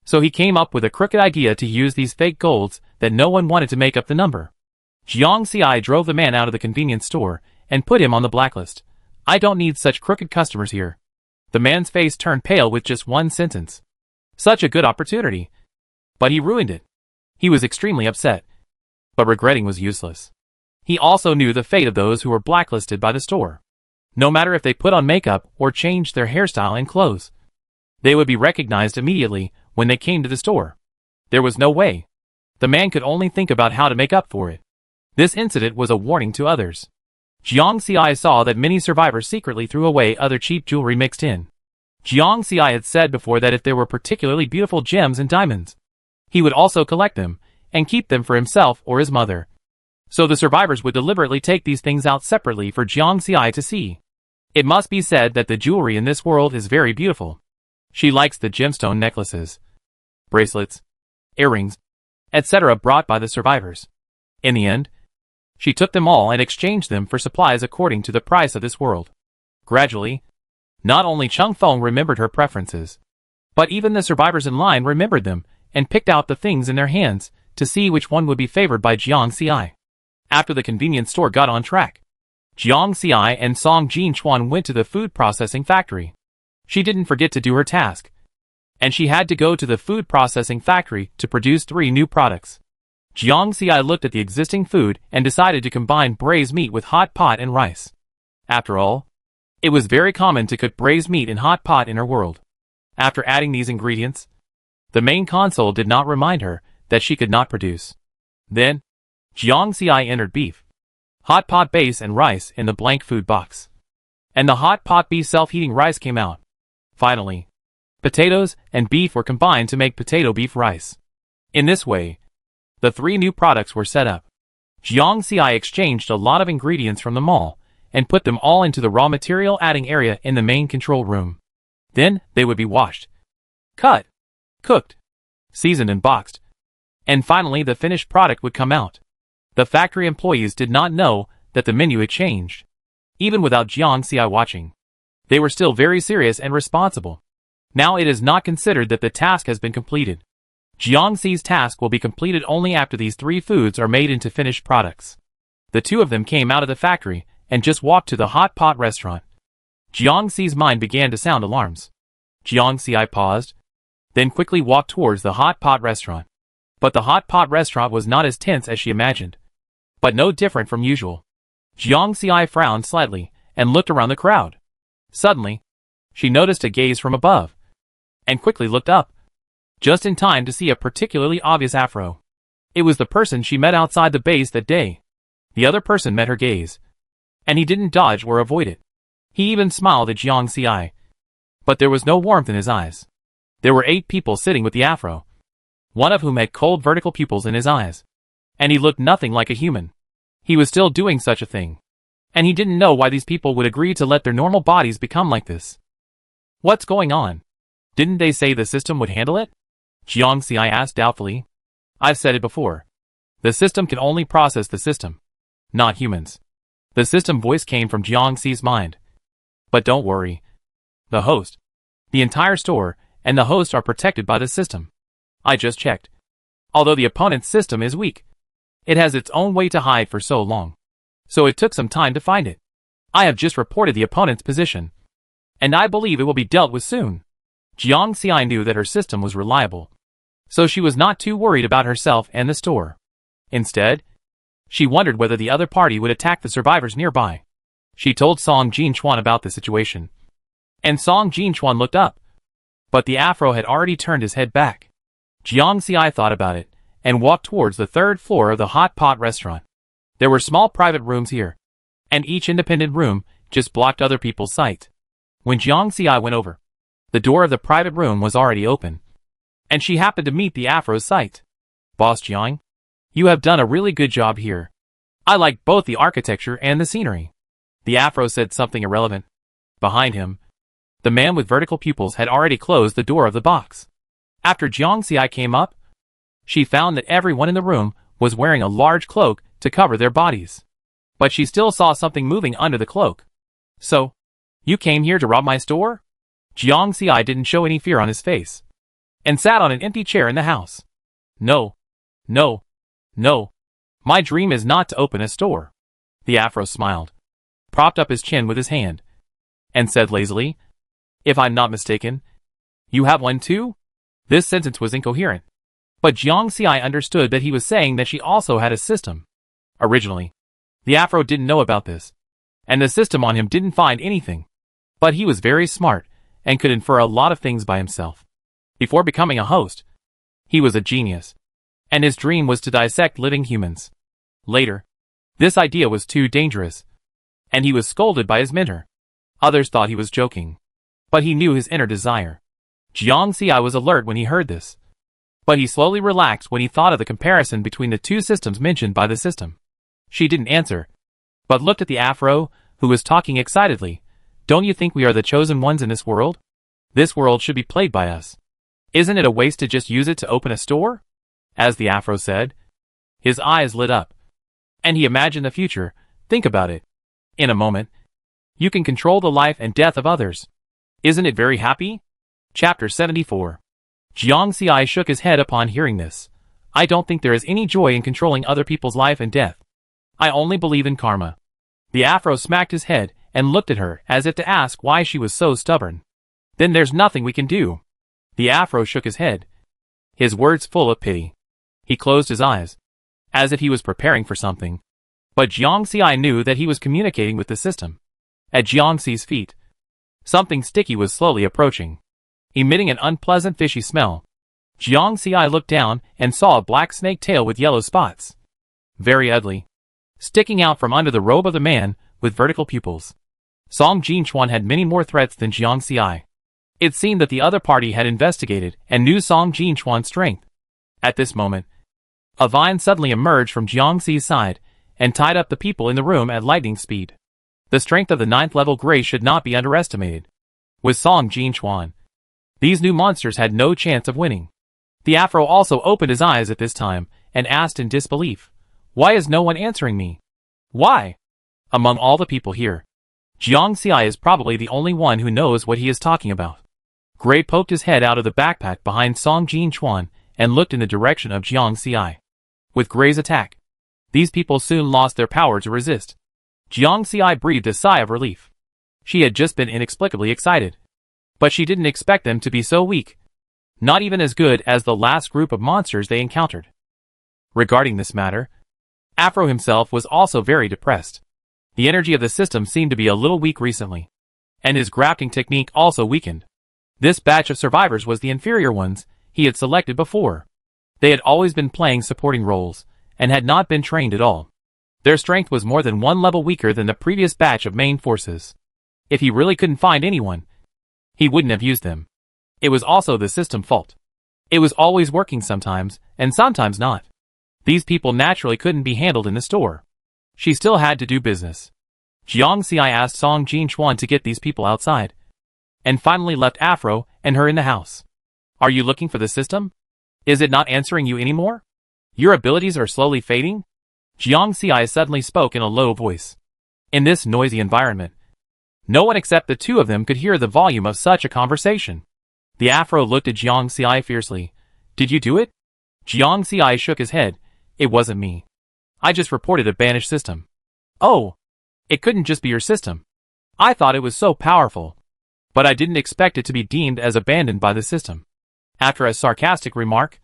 So he came up with a crooked idea to use these fake golds that no one wanted to make up the number. Jiang Xi drove the man out of the convenience store and put him on the blacklist. I don't need such crooked customers here. The man's face turned pale with just one sentence. Such a good opportunity. But he ruined it. He was extremely upset. But regretting was useless. He also knew the fate of those who were blacklisted by the store. No matter if they put on makeup or changed their hairstyle and clothes, they would be recognized immediately when they came to the store. There was no way. The man could only think about how to make up for it. This incident was a warning to others. Jiang Xi saw that many survivors secretly threw away other cheap jewelry mixed in. Jiang Xi had said before that if there were particularly beautiful gems and diamonds, he would also collect them and keep them for himself or his mother. So the survivors would deliberately take these things out separately for Jiang Xi to see. It must be said that the jewelry in this world is very beautiful. She likes the gemstone necklaces, bracelets, earrings, etc. brought by the survivors. In the end, she took them all and exchanged them for supplies according to the price of this world. Gradually, not only Chung Feng remembered her preferences, but even the survivors in line remembered them and picked out the things in their hands to see which one would be favored by Jiang Xi. After the convenience store got on track, Jiang Xi and Song Jinchuan went to the food processing factory. She didn't forget to do her task, and she had to go to the food processing factory to produce 3 new products. Jiang Xi looked at the existing food and decided to combine braised meat with hot pot and rice. After all, it was very common to cook braised meat in hot pot in her world. After adding these ingredients, the main console did not remind her that she could not produce. Then, Jiang Xi entered beef, hot pot base and rice in the blank food box. And the hot pot beef self-heating rice came out. Finally, potatoes and beef were combined to make potato beef rice. In this way, the 3 new products were set up. Jiang Xi exchanged a lot of ingredients from the mall and put them all into the raw material adding area in the main control room. Then, they would be washed, cut, cooked, seasoned and boxed. And finally the finished product would come out. The factory employees did not know that the menu had changed. Even without Jiang Xi watching, they were still very serious and responsible. Now it is not considered that the task has been completed. Jiang Xi's task will be completed only after these 3 foods are made into finished products. The 2 of them came out of the factory and just walked to the hot pot restaurant. Jiang Xi's mind began to sound alarms. Jiang Xi paused, then quickly walked towards the hot pot restaurant. But the hot pot restaurant was not as tense as she imagined, but no different from usual. Jiang Xi frowned slightly and looked around the crowd. Suddenly, she noticed a gaze from above, and quickly looked up, just in time to see a particularly obvious afro. It was the person she met outside the base that day. The other person met her gaze, and he didn't dodge or avoid it. He even smiled at Jiang Xi, but there was no warmth in his eyes. There were 8 people sitting with the afro, one of whom had cold vertical pupils in his eyes, and he looked nothing like a human. He was still doing such a thing, and he didn't know why these people would agree to let their normal bodies become like this. What's going on? Didn't they say the system would handle it? Jiang Xi asked doubtfully. I've said it before. The system can only process the system, not humans. The system voice came from Jiang Xi's mind. But don't worry. The host, the entire store, and the host are protected by the system. I just checked. Although the opponent's system is weak, it has its own way to hide for so long. So it took some time to find it. I have just reported the opponent's position, and I believe it will be dealt with soon. Jiang Xi knew that her system was reliable, so she was not too worried about herself and the store. Instead, she wondered whether the other party would attack the survivors nearby. She told Song Jinchuan about the situation, and Song Jinchuan looked up, but the afro had already turned his head back. Jiang Xi thought about it, and walked towards the 3rd floor of the hot pot restaurant. There were small private rooms here, and each independent room just blocked other people's sight. When Jiang Xi went over, the door of the private room was already open, and she happened to meet the afro's sight. Boss Jiang, you have done a really good job here. I like both the architecture and the scenery. The afro said something irrelevant. Behind him, the man with vertical pupils had already closed the door of the box. After Jiang Xi came up, she found that everyone in the room was wearing a large cloak to cover their bodies. but she still saw something moving under the cloak. So, you came here to rob my store? Jiang Xi didn't show any fear on his face, and sat on an empty chair in the house. No. No. No. My dream is not to open a store. The Afro smiled, propped up his chin with his hand, and said lazily, if I'm not mistaken, you have one too? This sentence was incoherent, but Jiang Xi understood that he was saying that she also had a system. Originally, the Afro didn't know about this, and the system on him didn't find anything. But he was very smart, and could infer a lot of things by himself. Before becoming a host, he was a genius, and his dream was to dissect living humans. Later, this idea was too dangerous, and he was scolded by his mentor. Others thought he was joking, but he knew his inner desire. Jiang Xi was alert when he heard this, but he slowly relaxed when he thought of the comparison between the two systems mentioned by the system. She didn't answer, but looked at the Afro, who was talking excitedly. Don't you think we are the chosen ones in this world? This world should be played by us. Isn't it a waste to just use it to open a store? As the Afro said. His eyes lit up, and he imagined the future. Think about it. In a moment, you can control the life and death of others. Isn't it very happy? Chapter 74. Jiang Xi shook his head upon hearing this. I don't think there is any joy in controlling other people's life and death. I only believe in karma. The Afro smacked his head and looked at her as if to ask why she was so stubborn. Then there's nothing we can do. The Afro shook his head, his words full of pity. He closed his eyes, as if he was preparing for something. But Jiang Xi knew that he was communicating with the system. At Jiang Xi's feet, something sticky was slowly approaching, emitting an unpleasant fishy smell. Jiang Xi looked down and saw a black snake tail with yellow spots, very ugly, sticking out from under the robe of the man with vertical pupils. Song Jinchuan had many more threats than Jiang Xi. It seemed that the other party had investigated and knew Song Jinchuan's strength. At this moment, a vine suddenly emerged from Jiang Xi's side and tied up the people in the room at lightning speed. The strength of the 9th level Grace should not be underestimated. With Song Jinchuan, these new monsters had no chance of winning. The Afro also opened his eyes at this time and asked in disbelief, why is no one answering me? Why? Among all the people here, Jiang Xi is probably the only one who knows what he is talking about. Gray poked his head out of the backpack behind Song Jinchuan and looked in the direction of Jiang Xi. With Gray's attack, these people soon lost their power to resist. Jiang Xi breathed a sigh of relief. She had just been inexplicably excited, but she didn't expect them to be so weak. Not even as good as the last group of monsters they encountered. Regarding this matter, Afro himself was also very depressed. The energy of the system seemed to be a little weak recently, and his grafting technique also weakened. This batch of survivors was the inferior ones he had selected before. They had always been playing supporting roles, and had not been trained at all. Their strength was more than one level weaker than the previous batch of main forces. If he really couldn't find anyone, he wouldn't have used them. It was also the system's fault. It was always working sometimes, and sometimes not. These people naturally couldn't be handled in the store. She still had to do business. Jiang Xi asked Song Jinchuan to get these people outside, and finally left Afro and her in the house. Are you looking for the system? Is it not answering you anymore? Your abilities are slowly fading? Jiang Xi suddenly spoke in a low voice. In this noisy environment, no one except the two of them could hear the volume of such a conversation. The Afro looked at Jiang Xi fiercely. Did you do it? Jiang Xi shook his head. It wasn't me. I just reported a banished system. Oh, it couldn't just be your system. I thought it was so powerful, but I didn't expect it to be deemed as abandoned by the system. After a sarcastic remark,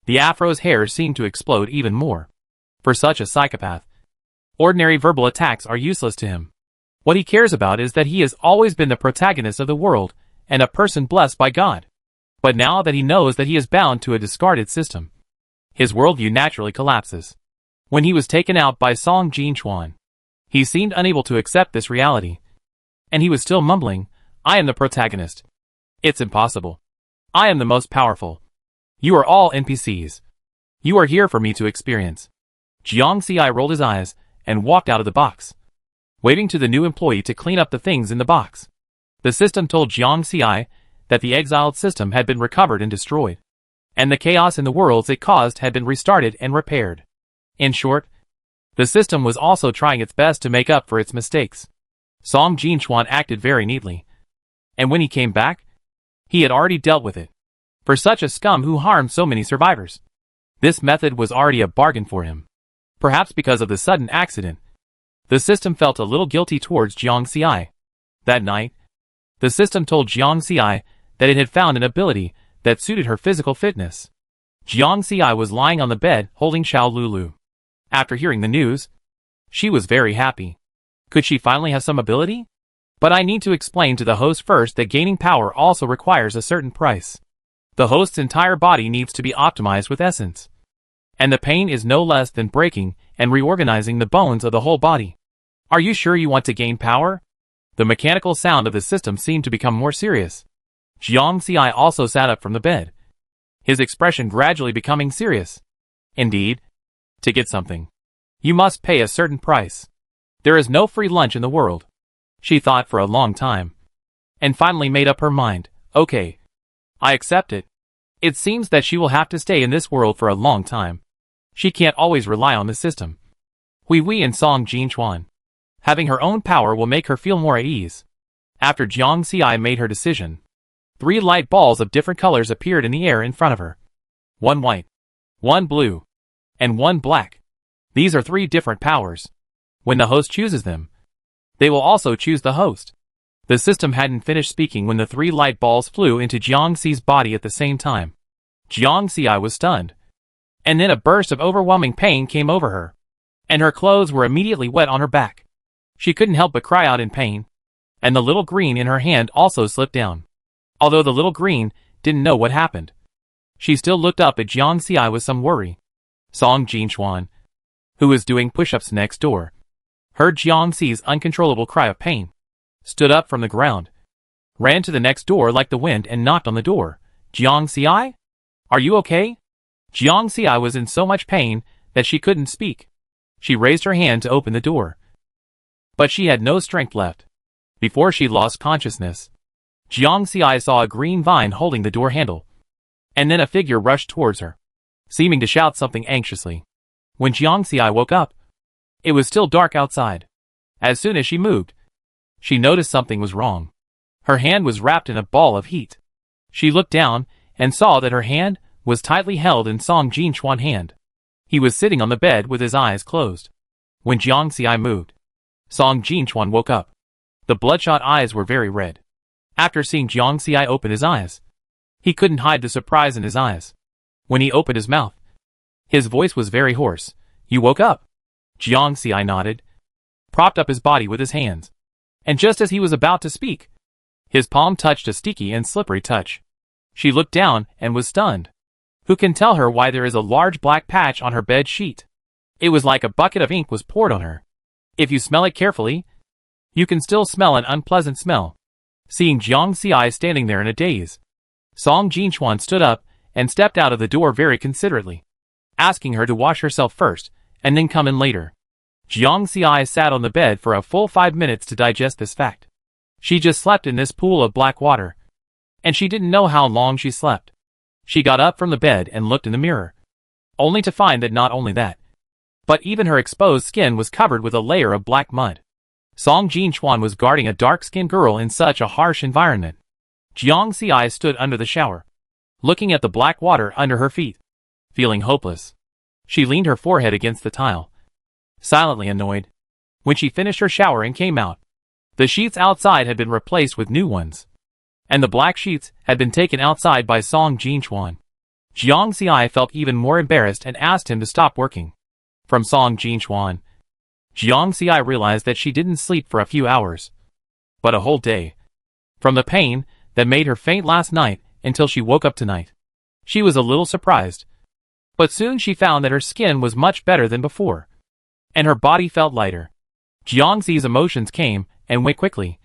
the Afro's hair seemed to explode even more. For such a psychopath, ordinary verbal attacks are useless to him. What he cares about is that he has always been the protagonist of the world and a person blessed by God. But now that he knows that he is bound to a discarded system, his worldview naturally collapses. When he was taken out by Song Jinchuan, he seemed unable to accept this reality, and he was still mumbling, I am the protagonist. It's impossible. I am the most powerful. You are all NPCs. You are here for me to experience. Jiang Xi rolled his eyes and walked out of the box, waving to the new employee to clean up the things in the box. The system told Jiang Xi that the exiled system had been recovered and destroyed, and the chaos in the worlds it caused had been restarted and repaired. In short, The system was also trying its best to make up for its mistakes. Song Jinchuan acted very neatly. And when he came back, he had already dealt with it. For such a scum who harmed so many survivors, this method was already a bargain for him. Perhaps because of the sudden accident, the system felt a little guilty towards Jiang Xi. That night, the system told Jiang Xi that it had found an ability that suited her physical fitness. Jiang Xi was lying on the bed holding Xiao Lulu. After hearing the news, she was very happy. Could she finally have some ability? But I need to explain to the host first that gaining power also requires a certain price. The host's entire body needs to be optimized with essence. And the pain is no less than breaking and reorganizing the bones of the whole body. Are you sure you want to gain power? The mechanical sound of the system seemed to become more serious. Jiang Xi also sat up from the bed, his expression gradually becoming serious. Indeed, to get something, you must pay a certain price. There is no free lunch in the world. She thought for a long time, and finally made up her mind. Okay, I accept it. It seems that she will have to stay in this world for a long time. She can't always rely on the system. Hui and Song Jinchuan. Having her own power will make her feel more at ease. After Jiang Xi made her decision, 3 light balls of different colors appeared in the air in front of her. 1 white, 1 blue, and 1 black. These are 3 different powers. When the host chooses them, they will also choose the host. The system hadn't finished speaking when the 3 light balls flew into Jiang Xi's body at the same time. Jiang Xi was stunned. And then a burst of overwhelming pain came over her, and her clothes were immediately wet on her back. She couldn't help but cry out in pain, and the little green in her hand also slipped down. Although the little green didn't know what happened, she still looked up at Jiang Xi with some worry. Song Jinchuan, who was doing push-ups next door, heard Jiang Xi's uncontrollable cry of pain, stood up from the ground, ran to the next door like the wind and knocked on the door. Jiang Xi? Are you okay? Jiang Xi was in so much pain that she couldn't speak. She raised her hand to open the door, but she had no strength left. Before she lost consciousness, Jiang Xi saw a green vine holding the door handle, and then a figure rushed towards her, seeming to shout something anxiously. When Jiang Xi woke up, it was still dark outside. As soon as she moved, she noticed something was wrong. Her hand was wrapped in a ball of heat. She looked down and saw that her hand was tightly held in Song Jinchuan's hand. He was sitting on the bed with his eyes closed. When Jiang Xi moved, Song Jinchuan woke up. The bloodshot eyes were very red. After seeing Jiang Xi open his eyes, he couldn't hide the surprise in his eyes. When he opened his mouth, his voice was very hoarse. You woke up? Jiang Xi nodded, propped up his body with his hands, and just as he was about to speak, his palm touched a sticky and slippery touch. She looked down and was stunned. Who can tell her why there is a large black patch on her bed sheet? It was like a bucket of ink was poured on her. If you smell it carefully, you can still smell an unpleasant smell. Seeing Jiang Xi standing there in a daze, Song Jinchuan stood up and stepped out of the door very considerately, asking her to wash herself first and then come in later. Jiang Xi sat on the bed for a full 5 minutes to digest this fact. She just slept in this pool of black water, and she didn't know how long she slept. She got up from the bed and looked in the mirror, only to find that not only that, but even her exposed skin was covered with a layer of black mud. Song Jinchuan was guarding a dark-skinned girl in such a harsh environment. Jiang Xi stood under the shower, looking at the black water under her feet. Feeling hopeless, she leaned her forehead against the tile, silently annoyed. When she finished her shower and came out, the sheets outside had been replaced with new ones, and the black sheets had been taken outside by Song Jinchuan. Jiang Xi felt even more embarrassed and asked him to stop working. From Song Jinchuan, Jiang Xi realized that she didn't sleep for a few hours, but a whole day. From the pain that made her faint last night until she woke up tonight, she was a little surprised. But soon she found that her skin was much better than before, and her body felt lighter. Jiang Xi's emotions came and went quickly,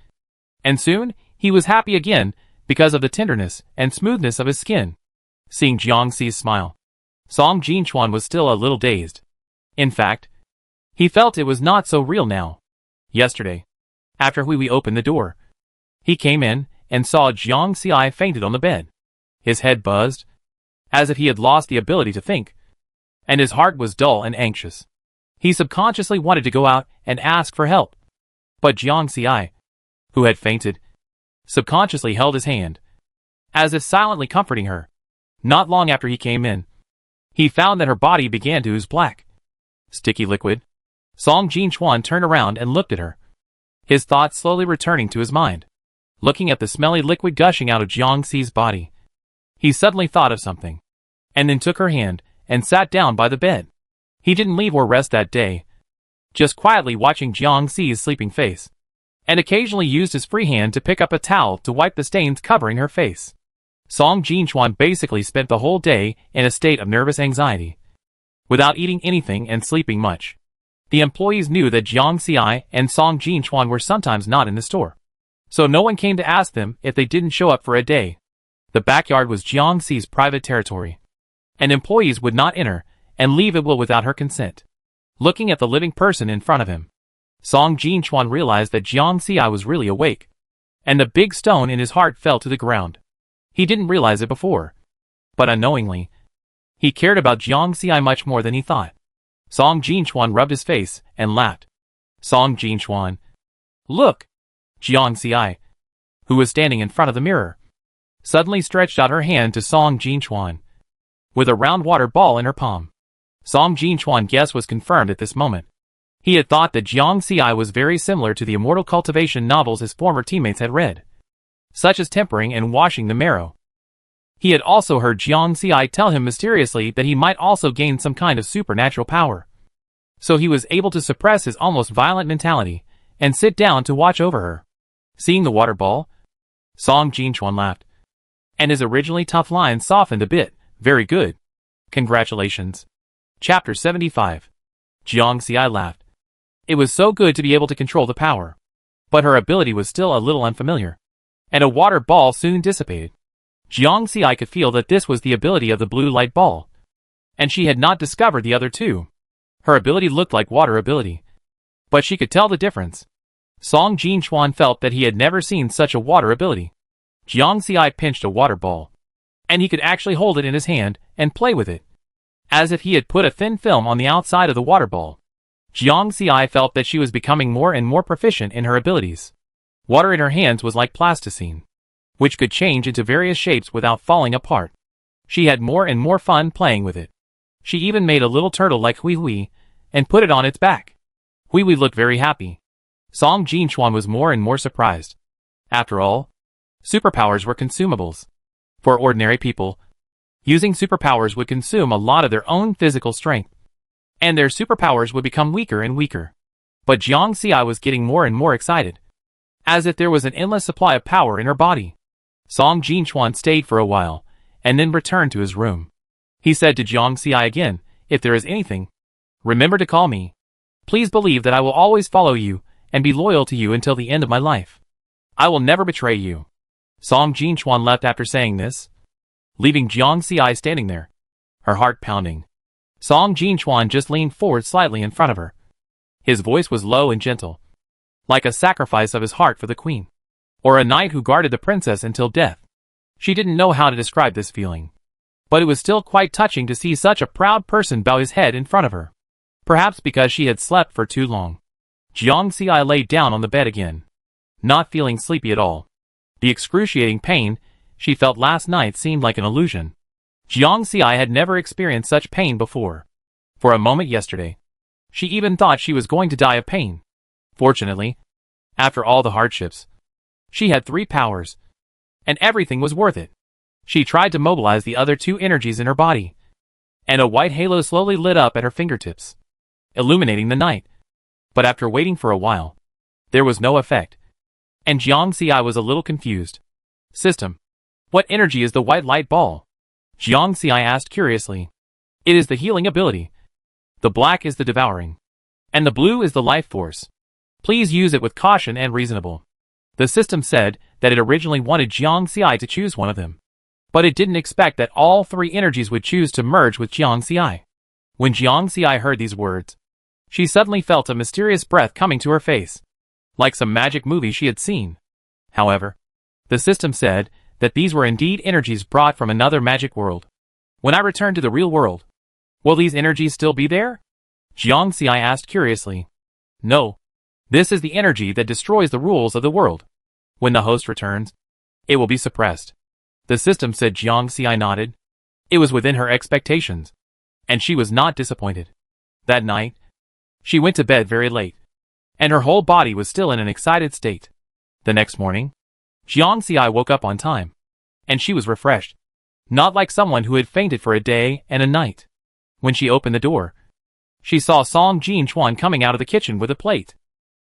and soon he was happy again because of the tenderness and smoothness of his skin. Seeing Jiang Xi's smile, Song Jinchuan was still a little dazed. In fact, he felt it was not so real now. Yesterday, after Hui opened the door, he came in and saw Jiang Xi fainted on the bed. His head buzzed, as if he had lost the ability to think, and his heart was dull and anxious. He subconsciously wanted to go out and ask for help. But Jiang Xiai, who had fainted, subconsciously held his hand, as if silently comforting her. Not long after he came in, he found that her body began to ooze black, sticky liquid. Song Jinchuan turned around and looked at her, his thoughts slowly returning to his mind. Looking at the smelly liquid gushing out of Jiang Xi's body, he suddenly thought of something, and then took her hand and sat down by the bed. He didn't leave or rest that day, just quietly watching Jiang Xi's sleeping face, and occasionally used his free hand to pick up a towel to wipe the stains covering her face. Song Jinchuan basically spent the whole day in a state of nervous anxiety, without eating anything and sleeping much. The employees knew that Jiang Xiai and Song Jinchuan were sometimes not in the store, so no one came to ask them if they didn't show up for a day. The backyard was Jiang Xi's private territory, and employees would not enter and leave it without her consent. Looking at the living person in front of him, Song Jinchuan realized that Jiang Xiai was really awake, and the big stone in his heart fell to the ground. He didn't realize it before, but unknowingly, he cared about Jiang Xiai much more than he thought. Song Jinchuan rubbed his face and laughed. Song Jinchuan, look! Jiang Xiai, who was standing in front of the mirror, suddenly stretched out her hand to Song Jinchuan, with a round water ball in her palm. Song Jinchuan's guess was confirmed at this moment. He had thought that Jiang Xiai was very similar to the immortal cultivation novels his former teammates had read, such as tempering and washing the marrow. He had also heard Jiang Xiai tell him mysteriously that he might also gain some kind of supernatural power. So he was able to suppress his almost violent mentality and sit down to watch over her. Seeing the water ball, Song Jinchuan laughed, and his originally tough lines softened a bit. Very good. Congratulations. Chapter 75. Jiang Xiai laughed. It was so good to be able to control the power. But her ability was still a little unfamiliar, and a water ball soon dissipated. Jiang Xiai could feel that this was the ability of the blue light ball, and she had not discovered the other two. Her ability looked like water ability, but she could tell the difference. Song Jinchuan felt that he had never seen such a water ability. Jiang Xiai pinched a water ball, and he could actually hold it in his hand and play with it, as if he had put a thin film on the outside of the water ball. Jiang Xiai felt that she was becoming more and more proficient in her abilities. Water in her hands was like plasticine, which could change into various shapes without falling apart. She had more and more fun playing with it. She even made a little turtle like Hui Hui and put it on its back. Hui Hui looked very happy. Song Jinchuan was more and more surprised. After all, superpowers were consumables. For ordinary people, using superpowers would consume a lot of their own physical strength, and their superpowers would become weaker and weaker. But Jiang Xiai was getting more and more excited, as if there was an endless supply of power in her body. Song Jinchuan stayed for a while, and then returned to his room. He said to Jiang Xiai again, if there is anything, remember to call me. Please believe that I will always follow you and be loyal to you until the end of my life. I will never betray you. Song Jinchuan left after saying this, leaving Jiang Xiai standing there, her heart pounding. Song Jinchuan just leaned forward slightly in front of her. His voice was low and gentle, like a sacrifice of his heart for the queen, or a knight who guarded the princess until death. She didn't know how to describe this feeling, but it was still quite touching to see such a proud person bow his head in front of her. Perhaps because she had slept for too long, Jiang Xiai lay down on the bed again, not feeling sleepy at all. The excruciating pain she felt last night seemed like an illusion. Jiang Xiai had never experienced such pain before. For a moment yesterday, she even thought she was going to die of pain. Fortunately, after all the hardships, she had 3 powers, and everything was worth it. She tried to mobilize the other 2 energies in her body, and a white halo slowly lit up at her fingertips, illuminating the night. But after waiting for a while, there was no effect, and Jiang Xiai was a little confused. System. What energy is the white light ball? Jiang Xiai asked curiously. It is the healing ability. The black is the devouring, and the blue is the life force. Please use it with caution and reasonable. The system said that it originally wanted Jiang Xiai to choose one of them, but it didn't expect that all 3 energies would choose to merge with Jiang Xiai. When Jiang Xiai heard these words, she suddenly felt a mysterious breath coming to her face, like some magic movie she had seen. However, the system said that these were indeed energies brought from another magic world. When I return to the real world, will these energies still be there? Jiang Xi asked curiously. No. This is the energy that destroys the rules of the world. When the host returns, it will be suppressed. The system said. Jiang Xi nodded. It was within her expectations, and she was not disappointed. That night, she went to bed very late, and her whole body was still in an excited state. The next morning, Jiang Xi woke up on time, and she was refreshed, not like someone who had fainted for a day and a night. When she opened the door, she saw Song Jinchuan coming out of the kitchen with a plate.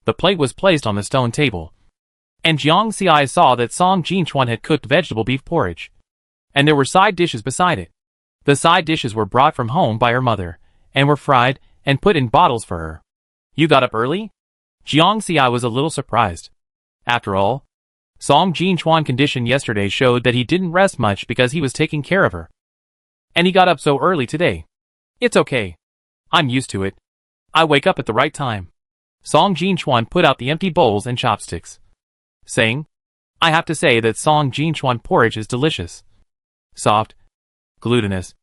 The plate was placed on the stone table, and Jiang Xi saw that Song Jinchuan had cooked vegetable beef porridge, and there were side dishes beside it. The side dishes were brought from home by her mother, and were fried and put in bottles for her. You got up early? Jiang Xi was a little surprised. After all, Song Jinchuan's condition yesterday showed that he didn't rest much because he was taking care of her. And he got up so early today. It's okay. I'm used to it. I wake up at the right time. Song Jinchuan put out the empty bowls and chopsticks, saying, I have to say that Song Jinchuan porridge is delicious. Soft, glutinous,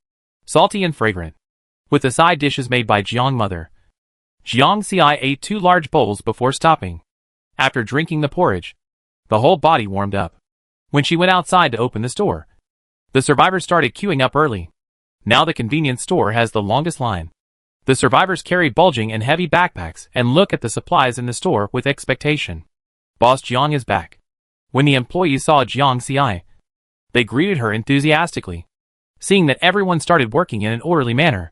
salty and fragrant, with the side dishes made by Jiang mother. Jiang Xi ate 2 large bowls before stopping. After drinking the porridge, the whole body warmed up. When she went outside to open the store, the survivors started queuing up early. Now the convenience store has the longest line. The survivors carry bulging and heavy backpacks and look at the supplies in the store with expectation. Boss Jiang is back. When the employees saw Jiang Xi, they greeted her enthusiastically. Seeing that everyone started working in an orderly manner,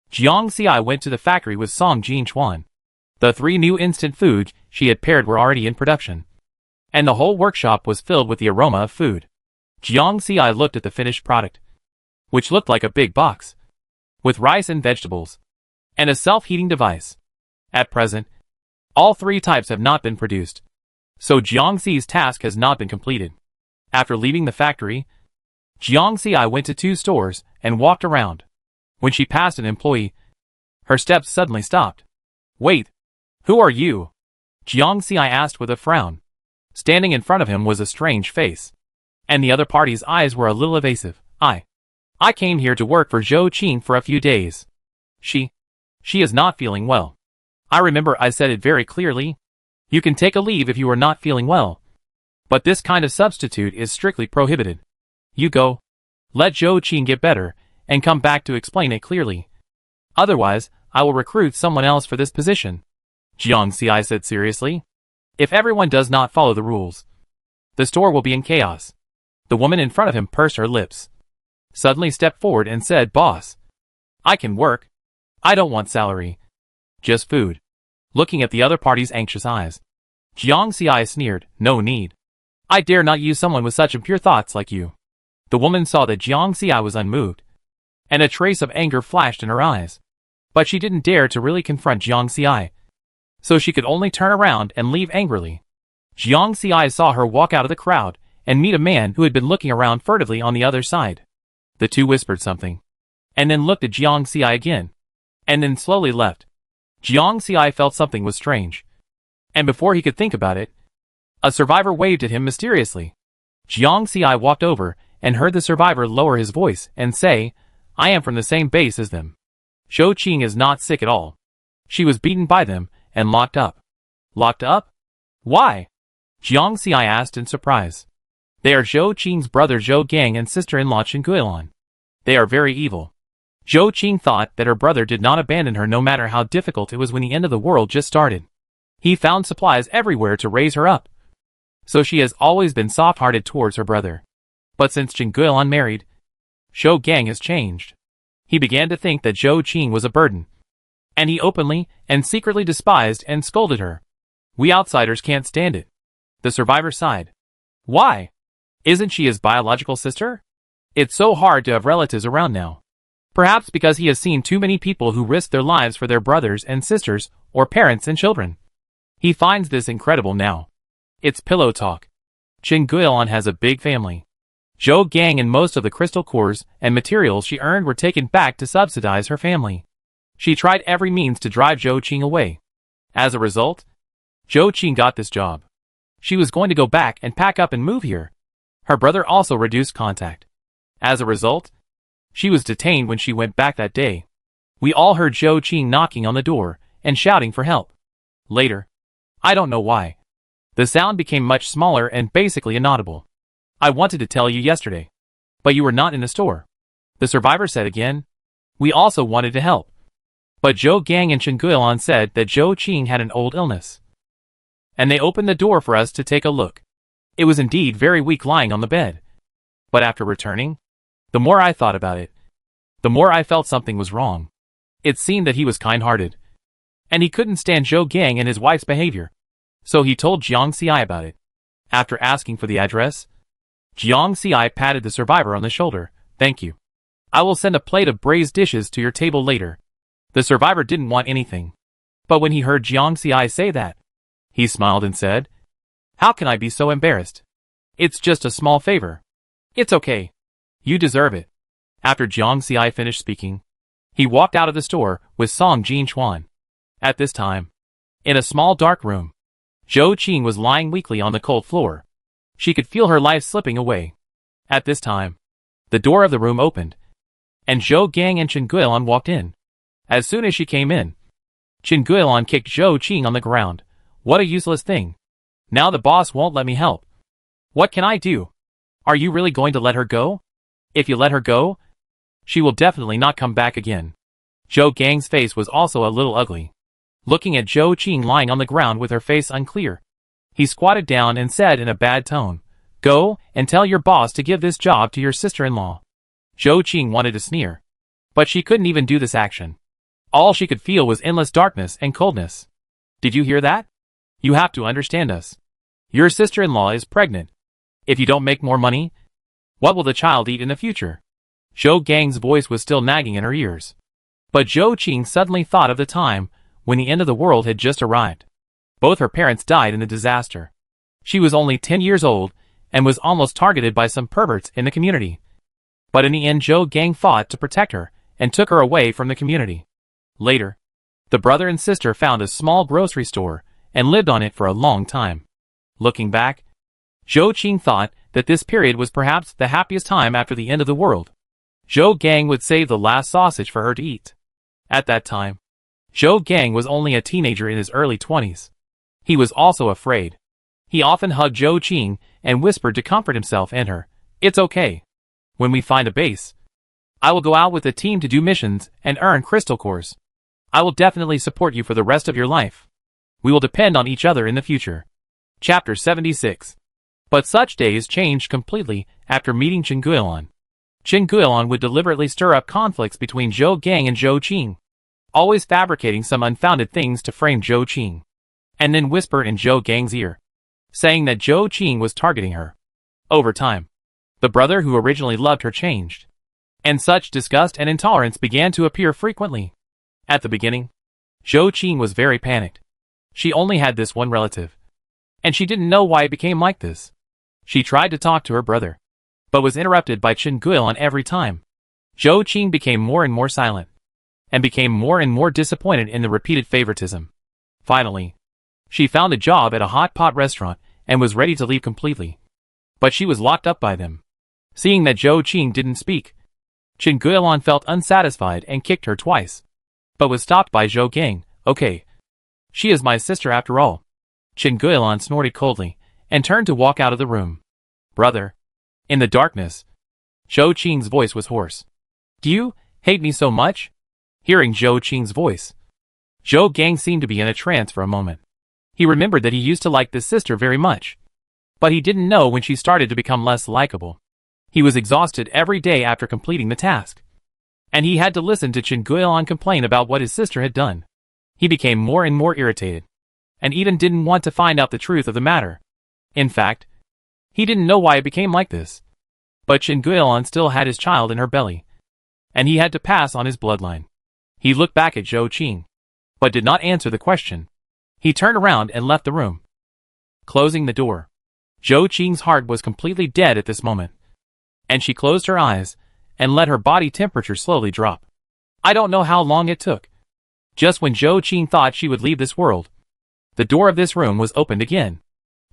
Jiang Xi went to the factory with Song Jinchuan. The 3 new instant foods she had paired were already in production, and the whole workshop was filled with the aroma of food. Jiang Xi looked at the finished product, which looked like a big box, with rice and vegetables, and a self-heating device. At present, all 3 types have not been produced, so Jiang Xi's task has not been completed. After leaving the factory, Jiang Xi went to 2 stores and walked around. When she passed an employee, her steps suddenly stopped. Wait, who are you? Jiang Xi asked with a frown. Standing in front of him was a strange face, and the other party's eyes were a little evasive. I came here to work for Zhou Qing for a few days. She is not feeling well. I remember I said it very clearly. You can take a leave if you are not feeling well, but this kind of substitute is strictly prohibited. You go. Let Zhou Qing get better, and come back to explain it clearly. Otherwise, I will recruit someone else for this position. Jiang Xi said seriously. If everyone does not follow the rules, the store will be in chaos. The woman in front of him pursed her lips, suddenly stepped forward and said, Boss, I can work. I don't want salary. Just food. Looking at the other party's anxious eyes, Jiang Xi sneered, No need. I dare not use someone with such impure thoughts like you. The woman saw that Jiang Xi was unmoved, and a trace of anger flashed in her eyes. But she didn't dare to really confront Jiang Xi, so she could only turn around and leave angrily. Jiang Xi saw her walk out of the crowd and meet a man who had been looking around furtively on the other side. The 2 whispered something, and then looked at Jiang Xi again, and then slowly left. Jiang Xi felt something was strange, and before he could think about it, a survivor waved at him mysteriously. Jiang Xi walked over and heard the survivor lower his voice and say, I am from the same base as them. Zhou Qing is not sick at all. She was beaten by them and locked up. Locked up? Why? Jiang Xi asked in surprise. They are Zhou Qing's brother Zhou Gang and sister-in-law Chen Guilan. They are very evil. Zhou Qing thought that her brother did not abandon her no matter how difficult it was when the end of the world just started. He found supplies everywhere to raise her up. So she has always been soft-hearted towards her brother. But since Chen Guilan married, Zhou Gang has changed. He began to think that Zhou Qing was a burden, and he openly and secretly despised and scolded her. We outsiders can't stand it. The survivor sighed. Why? Isn't she his biological sister? It's so hard to have relatives around now. Perhaps because he has seen too many people who risk their lives for their brothers and sisters, or parents and children. He finds this incredible now. It's pillow talk. Chen Guilan has a big family. Zhou Gang and most of the crystal cores and materials she earned were taken back to subsidize her family. She tried every means to drive Zhou Qing away. As a result, Zhou Qing got this job. She was going to go back and pack up and move here. Her brother also reduced contact. As a result, she was detained when she went back that day. We all heard Zhou Qing knocking on the door and shouting for help. Later, I don't know why, the sound became much smaller and basically inaudible. I wanted to tell you yesterday, but you were not in the store, the survivor said again. We also wanted to help, but Zhou Gang and Chen Guilan said that Zhou Qing had an old illness, and they opened the door for us to take a look. It was indeed very weak lying on the bed. But after returning, the more I thought about it, the more I felt something was wrong. It seemed that he was kind-hearted, and he couldn't stand Zhou Gang and his wife's behavior. So he told Jiang Xi about it. After asking for the address, Jiang Xi patted the survivor on the shoulder. Thank you. I will send a plate of braised dishes to your table later. The survivor didn't want anything, but when he heard Jiang Xi say that, he smiled and said, how can I be so embarrassed? It's just a small favor. It's okay. You deserve it. After Jiang Xi finished speaking, he walked out of the store with Song Jinchuan. At this time, in a small dark room, Zhou Qing was lying weakly on the cold floor. She could feel her life slipping away. At this time, the door of the room opened, and Zhou Gang and Chen Guilan walked in. As soon as she came in, Chen Guilan kicked Zhou Qing on the ground. What a useless thing. Now the boss won't let me help. What can I do? Are you really going to let her go? If you let her go, she will definitely not come back again. Zhou Gang's face was also a little ugly. Looking at Zhou Qing lying on the ground with her face unclear, he squatted down and said in a bad tone, go and tell your boss to give this job to your sister-in-law. Zhou Qing wanted to sneer, but she couldn't even do this action. All she could feel was endless darkness and coldness. Did you hear that? You have to understand us. Your sister-in-law is pregnant. If you don't make more money, what will the child eat in the future? Zhou Gang's voice was still nagging in her ears. But Zhou Qing suddenly thought of the time when the end of the world had just arrived. Both her parents died in the disaster. She was only 10 years old and was almost targeted by some perverts in the community. But in the end, Zhou Gang fought to protect her and took her away from the community. Later, the brother and sister found a small grocery store and lived on it for a long time. Looking back, Zhou Qing thought that this period was perhaps the happiest time after the end of the world. Zhou Gang would save the last sausage for her to eat. At that time, Zhou Gang was only a teenager in his early 20s. He was also afraid. He often hugged Zhou Qing and whispered to comfort himself and her, it's okay. When we find a base, I will go out with a team to do missions and earn crystal cores. I will definitely support you for the rest of your life. We will depend on each other in the future. Chapter 76. But such days changed completely after meeting Chen Guilan. Chen Guilan would deliberately stir up conflicts between Zhou Gang and Zhou Qing, always fabricating some unfounded things to frame Zhou Qing, and then whisper in Zhou Gang's ear, saying that Zhou Qing was targeting her. Over time, the brother who originally loved her changed, and such disgust and intolerance began to appear frequently. At the beginning, Zhou Qing was very panicked. She only had this one relative, and she didn't know why it became like this. She tried to talk to her brother, but was interrupted by Chen Guilan every time. Zhou Qing became more and more silent, and became more and more disappointed in the repeated favoritism. Finally, she found a job at a hot pot restaurant and was ready to leave completely. But she was locked up by them. Seeing that Zhou Qing didn't speak, Chen Guilan felt unsatisfied and kicked her twice, but was stopped by Zhou Gang. Okay. She is my sister after all. Chen Guilan snorted coldly and turned to walk out of the room. Brother. In the darkness, Zhou Qing's voice was hoarse. Do you hate me so much? Hearing Zhou Qing's voice, Zhou Gang seemed to be in a trance for a moment. He remembered that he used to like this sister very much, but he didn't know when she started to become less likable. He was exhausted every day after completing the task, and he had to listen to Chen Guilan complain about what his sister had done. He became more and more irritated, and even didn't want to find out the truth of the matter. In fact, he didn't know why it became like this. But Chen Guilan still had his child in her belly, and he had to pass on his bloodline. He looked back at Zhou Qing, but did not answer the question. He turned around and left the room. Closing the door, Zhou Qing's heart was completely dead at this moment, and she closed her eyes and let her body temperature slowly drop. I don't know how long it took. Just when Zhou Qing thought she would leave this world, the door of this room was opened again.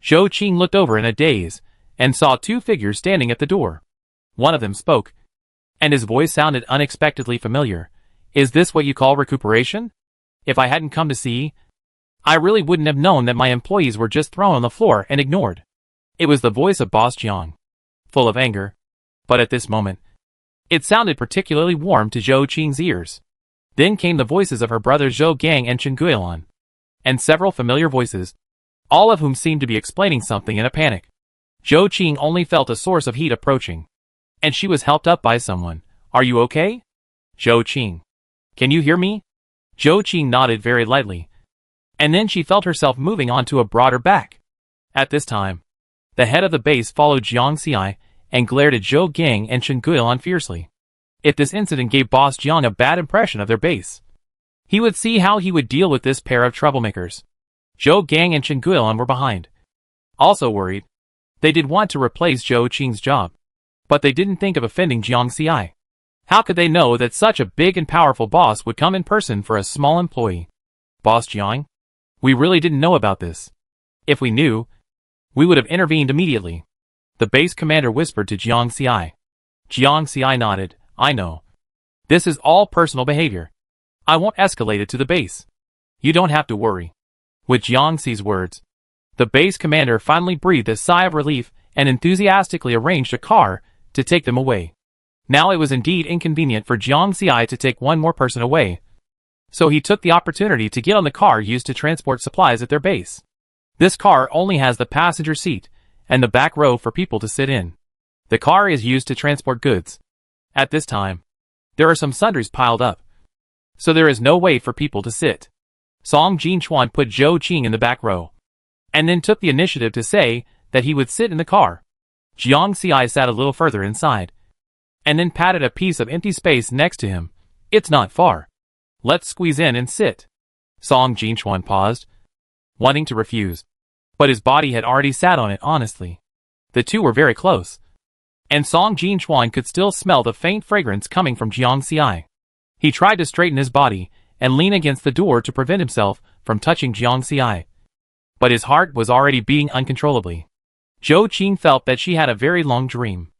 Zhou Qing looked over in a daze and saw two figures standing at the door. One of them spoke, and his voice sounded unexpectedly familiar. Is this what you call recuperation? If I hadn't come to see, I really wouldn't have known that my employees were just thrown on the floor and ignored. It was the voice of Boss Jiang, full of anger. But at this moment, it sounded particularly warm to Zhou Qing's ears. Then came the voices of her brothers Zhou Gang and Chen Guilan, and several familiar voices, all of whom seemed to be explaining something in a panic. Zhou Qing only felt a source of heat approaching, and she was helped up by someone. Are you okay? Zhou Qing. Can you hear me? Zhou Qing nodded very lightly, and then she felt herself moving onto a broader back. At this time, the head of the base followed Jiang Xi and glared at Zhou Gang and Chen Guilan fiercely. If this incident gave Boss Jiang a bad impression of their base, he would see how he would deal with this pair of troublemakers. Zhou Gang and Chen Guilan were behind, also worried. They did want to replace Zhou Qing's job, but they didn't think of offending Jiang Xi. How could they know that such a big and powerful boss would come in person for a small employee? Boss Jiang? We really didn't know about this. If we knew, we would have intervened immediately. The base commander whispered to Jiang Xi. Jiang Xi nodded. I know. This is all personal behavior. I won't escalate it to the base. You don't have to worry. With Jiang Xi's words, the base commander finally breathed a sigh of relief and enthusiastically arranged a car to take them away. Now it was indeed inconvenient for Jiang Xi to take one more person away, so he took the opportunity to get on the car used to transport supplies at their base. This car only has the passenger seat and the back row for people to sit in. The car is used to transport goods. At this time, there are some sundries piled up, so there is no way for people to sit. Song Jinchuan put Zhou Qing in the back row, and then took the initiative to say that he would sit in the car. Jiang Xi sat a little further inside, and then patted a piece of empty space next to him. It's not far. Let's squeeze in and sit. Song Jinchuan paused, wanting to refuse, but his body had already sat on it honestly. The two were very close, and Song Jinchuan could still smell the faint fragrance coming from Jiang Xi. He tried to straighten his body and lean against the door to prevent himself from touching Jiang Xi, but his heart was already beating uncontrollably. Zhou Qing felt that she had a very long dream.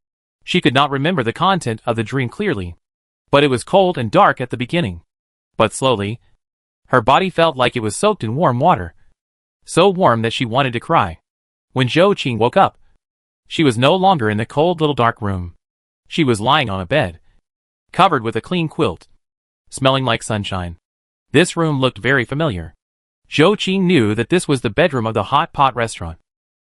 She could not remember the content of the dream clearly, but it was cold and dark at the beginning. But slowly, her body felt like it was soaked in warm water, so warm that she wanted to cry. When Zhou Qing woke up, she was no longer in the cold little dark room. She was lying on a bed, covered with a clean quilt, smelling like sunshine. This room looked very familiar. Zhou Qing knew that this was the bedroom of the hot pot restaurant.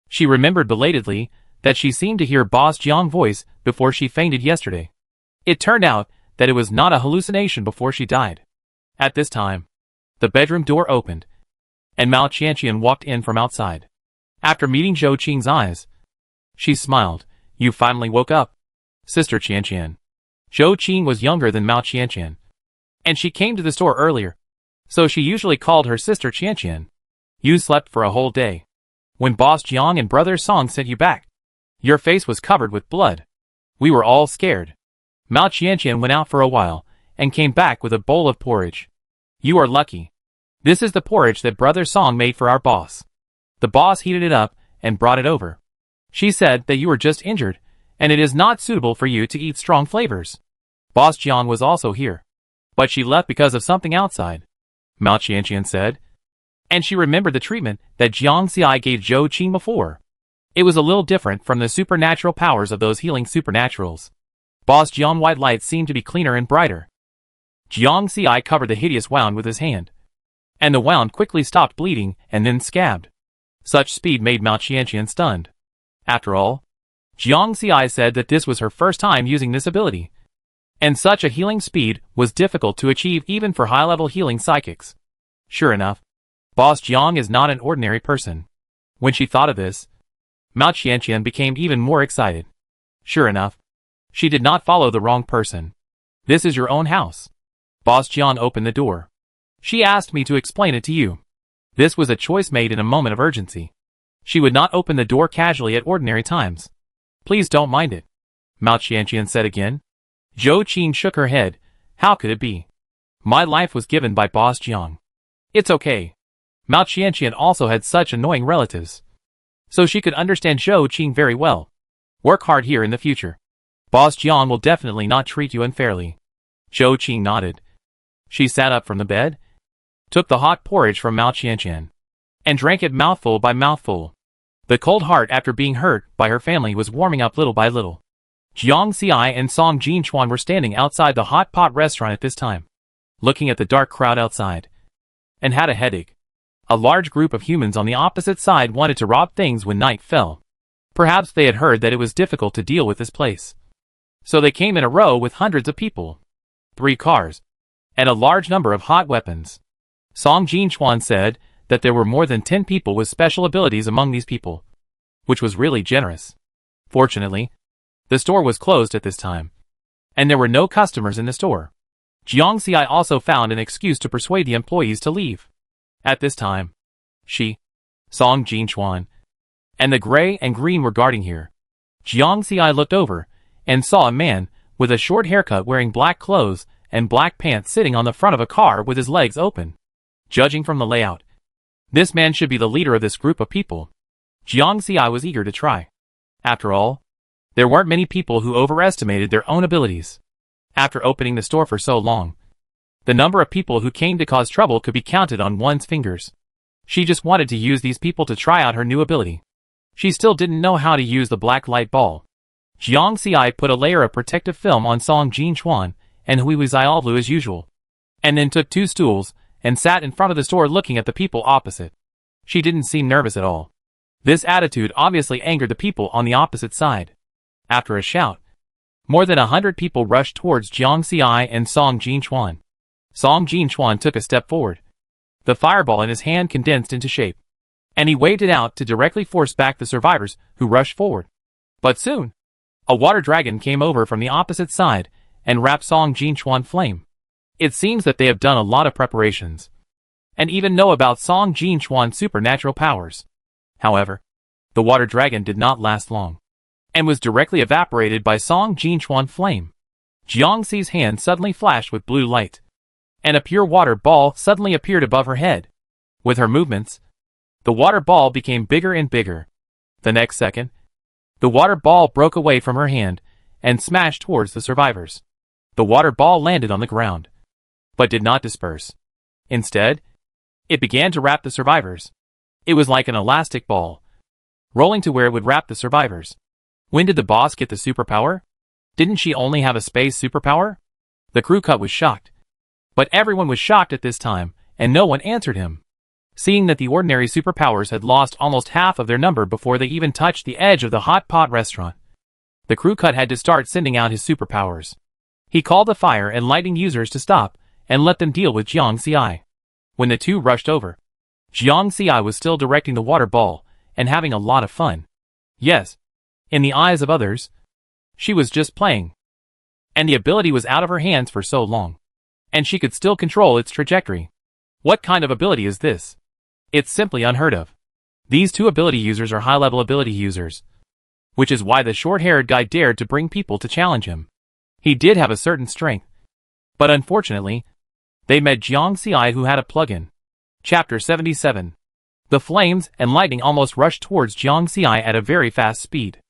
She remembered belatedly that she seemed to hear Boss Jiang's voice before she fainted yesterday. It turned out that it was not a hallucination before she died. At this time, the bedroom door opened, and Mao Qianqian walked in from outside. After meeting Zhou Qing's eyes, she smiled. You finally woke up, Sister Qianqian. Zhou Qing was younger than Mao Qianqian, and she came to the store earlier, so she usually called her sister Qianqian. You slept for a whole day. When Boss Jiang and Brother Song sent you back, your face was covered with blood. We were all scared. Mao Qianqian went out for a while, and came back with a bowl of porridge. You are lucky. This is the porridge that Brother Song made for our boss. The boss heated it up, and brought it over. She said that you were just injured, and it is not suitable for you to eat strong flavors. Boss Jiang was also here, but she left because of something outside, Mao Qianqian said. And she remembered the treatment that Jiang Xi gave Zhou Qing before. It was a little different from the supernatural powers of those healing supernaturals. Boss Jiang's white light seemed to be cleaner and brighter. Jiang Xi covered the hideous wound with his hand, and the wound quickly stopped bleeding and then scabbed. Such speed made Mao Qianqian stunned. After all, Jiang Xi said that this was her first time using this ability, and such a healing speed was difficult to achieve even for high-level healing psychics. Sure enough, Boss Jiang is not an ordinary person. When she thought of this, Mao Qianqian became even more excited. Sure enough, she did not follow the wrong person. This is your own house. Boss Jiang opened the door. She asked me to explain it to you. This was a choice made in a moment of urgency. She would not open the door casually at ordinary times. Please don't mind it, Mao Qianqian said again. Zhou Qing shook her head. How could it be? My life was given by Boss Jiang. It's okay. Mao Qianqian also had such annoying relatives, so she could understand Zhou Qing very well. Work hard here in the future. Boss Jiang will definitely not treat you unfairly. Zhou Qing nodded. She sat up from the bed, took the hot porridge from Mao Qianqian, and drank it mouthful by mouthful. The cold heart after being hurt by her family was warming up little by little. Jiang Xi and Song Jinchuan were standing outside the hot pot restaurant at this time, looking at the dark crowd outside, and had a headache. A large group of humans on the opposite side wanted to rob things when night fell. Perhaps they had heard that it was difficult to deal with this place. So they came in a row with hundreds of people, 3 cars, and a large number of hot weapons. Song Jinchuan said that there were more than 10 people with special abilities among these people, which was really generous. Fortunately, the store was closed at this time, and there were no customers in the store. Jiang Xi also found an excuse to persuade the employees to leave. At this time, she, Song Jinchuan, and the gray and green were guarding here. Jiang Xi looked over and saw a man with a short haircut wearing black clothes and black pants sitting on the front of a car with his legs open. Judging from the layout, this man should be the leader of this group of people. Jiang Xi was eager to try. After all, there weren't many people who overestimated their own abilities. After opening the store for so long, the number of people who came to cause trouble could be counted on one's fingers. She just wanted to use these people to try out her new ability. She still didn't know how to use the black light ball. Jiang Xi put a layer of protective film on Song Jinchuan and Hui Xiaolu as usual, and then took 2 stools and sat in front of the store looking at the people opposite. She didn't seem nervous at all. This attitude obviously angered the people on the opposite side. After a shout, more than 100 people rushed towards Jiang Xi and Song Jinchuan. Song Jinchuan took a step forward. The fireball in his hand condensed into shape, and he waved it out to directly force back the survivors who rushed forward. But soon, a water dragon came over from the opposite side and wrapped Song Jinchuan flame. It seems that they have done a lot of preparations, and even know about Song Jinchuan's supernatural powers. However, the water dragon did not last long, and was directly evaporated by Song Jinchuan flame. Jiang Xi's hand suddenly flashed with blue light, and a pure water ball suddenly appeared above her head. With her movements, the water ball became bigger and bigger. The next second, the water ball broke away from her hand and smashed towards the survivors. The water ball landed on the ground, but did not disperse. Instead, it began to wrap the survivors. It was like an elastic ball, rolling to where it would wrap the survivors. When did the boss get the superpower? Didn't she only have a space superpower? The crew cut was shocked. But everyone was shocked at this time, and no one answered him. Seeing that the ordinary superpowers had lost almost half of their number before they even touched the edge of the hot pot restaurant, the crew cut had to start sending out his superpowers. He called the fire and lightning users to stop and let them deal with Jiang Xi. When the two rushed over, Jiang Xi was still directing the water ball and having a lot of fun. Yes, in the eyes of others, she was just playing. And the ability was out of her hands for so long, and she could still control its trajectory. What kind of ability is this? It's simply unheard of. These 2 ability users are high-level ability users, which is why the short-haired guy dared to bring people to challenge him. He did have a certain strength, but unfortunately, they met Jiang Xi who had a plug-in. Chapter 77. The flames and lightning almost rushed towards Jiang Xi at a very fast speed.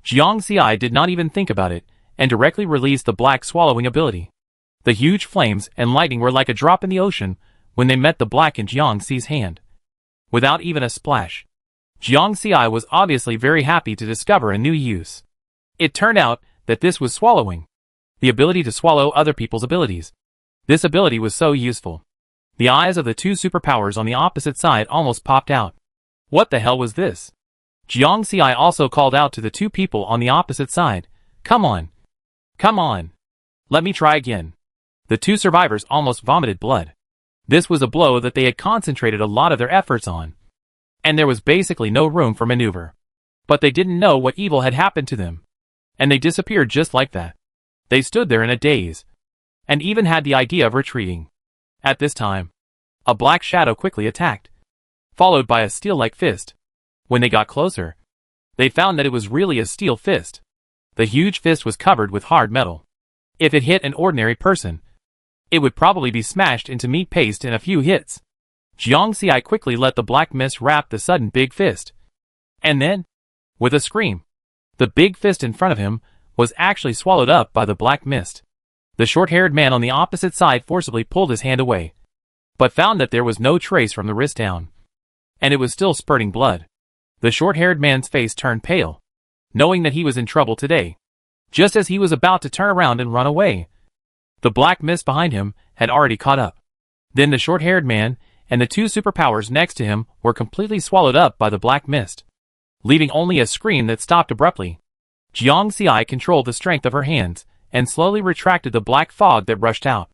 Jiang Xi did not even think about it, and directly released the black swallowing ability. The huge flames and lightning were like a drop in the ocean when they met the black in Jiang Xi's hand. Without even a splash, Jiang Xi was obviously very happy to discover a new use. It turned out that this was swallowing, the ability to swallow other people's abilities. This ability was so useful. The eyes of the 2 superpowers on the opposite side almost popped out. What the hell was this? Jiang Xi also called out to the 2 people on the opposite side. Come on. Come on. Let me try again. The 2 survivors almost vomited blood. This was a blow that they had concentrated a lot of their efforts on, and there was basically no room for maneuver. But they didn't know what evil had happened to them, and they disappeared just like that. They stood there in a daze, and even had the idea of retreating. At this time, a black shadow quickly attacked, followed by a steel-like fist. When they got closer, they found that it was really a steel fist. The huge fist was covered with hard metal. If it hit an ordinary person, it would probably be smashed into meat paste in a few hits. Jiang Xi quickly let the black mist wrap the sudden big fist. And then, with a scream, the big fist in front of him was actually swallowed up by the black mist. The short-haired man on the opposite side forcibly pulled his hand away, but found that there was no trace from the wrist down, and it was still spurting blood. The short-haired man's face turned pale, knowing that he was in trouble today. Just as he was about to turn around and run away, the black mist behind him had already caught up. Then the short-haired man and the two superpowers next to him were completely swallowed up by the black mist, leaving only a scream that stopped abruptly. Jiang Xi controlled the strength of her hands and slowly retracted the black fog that rushed out.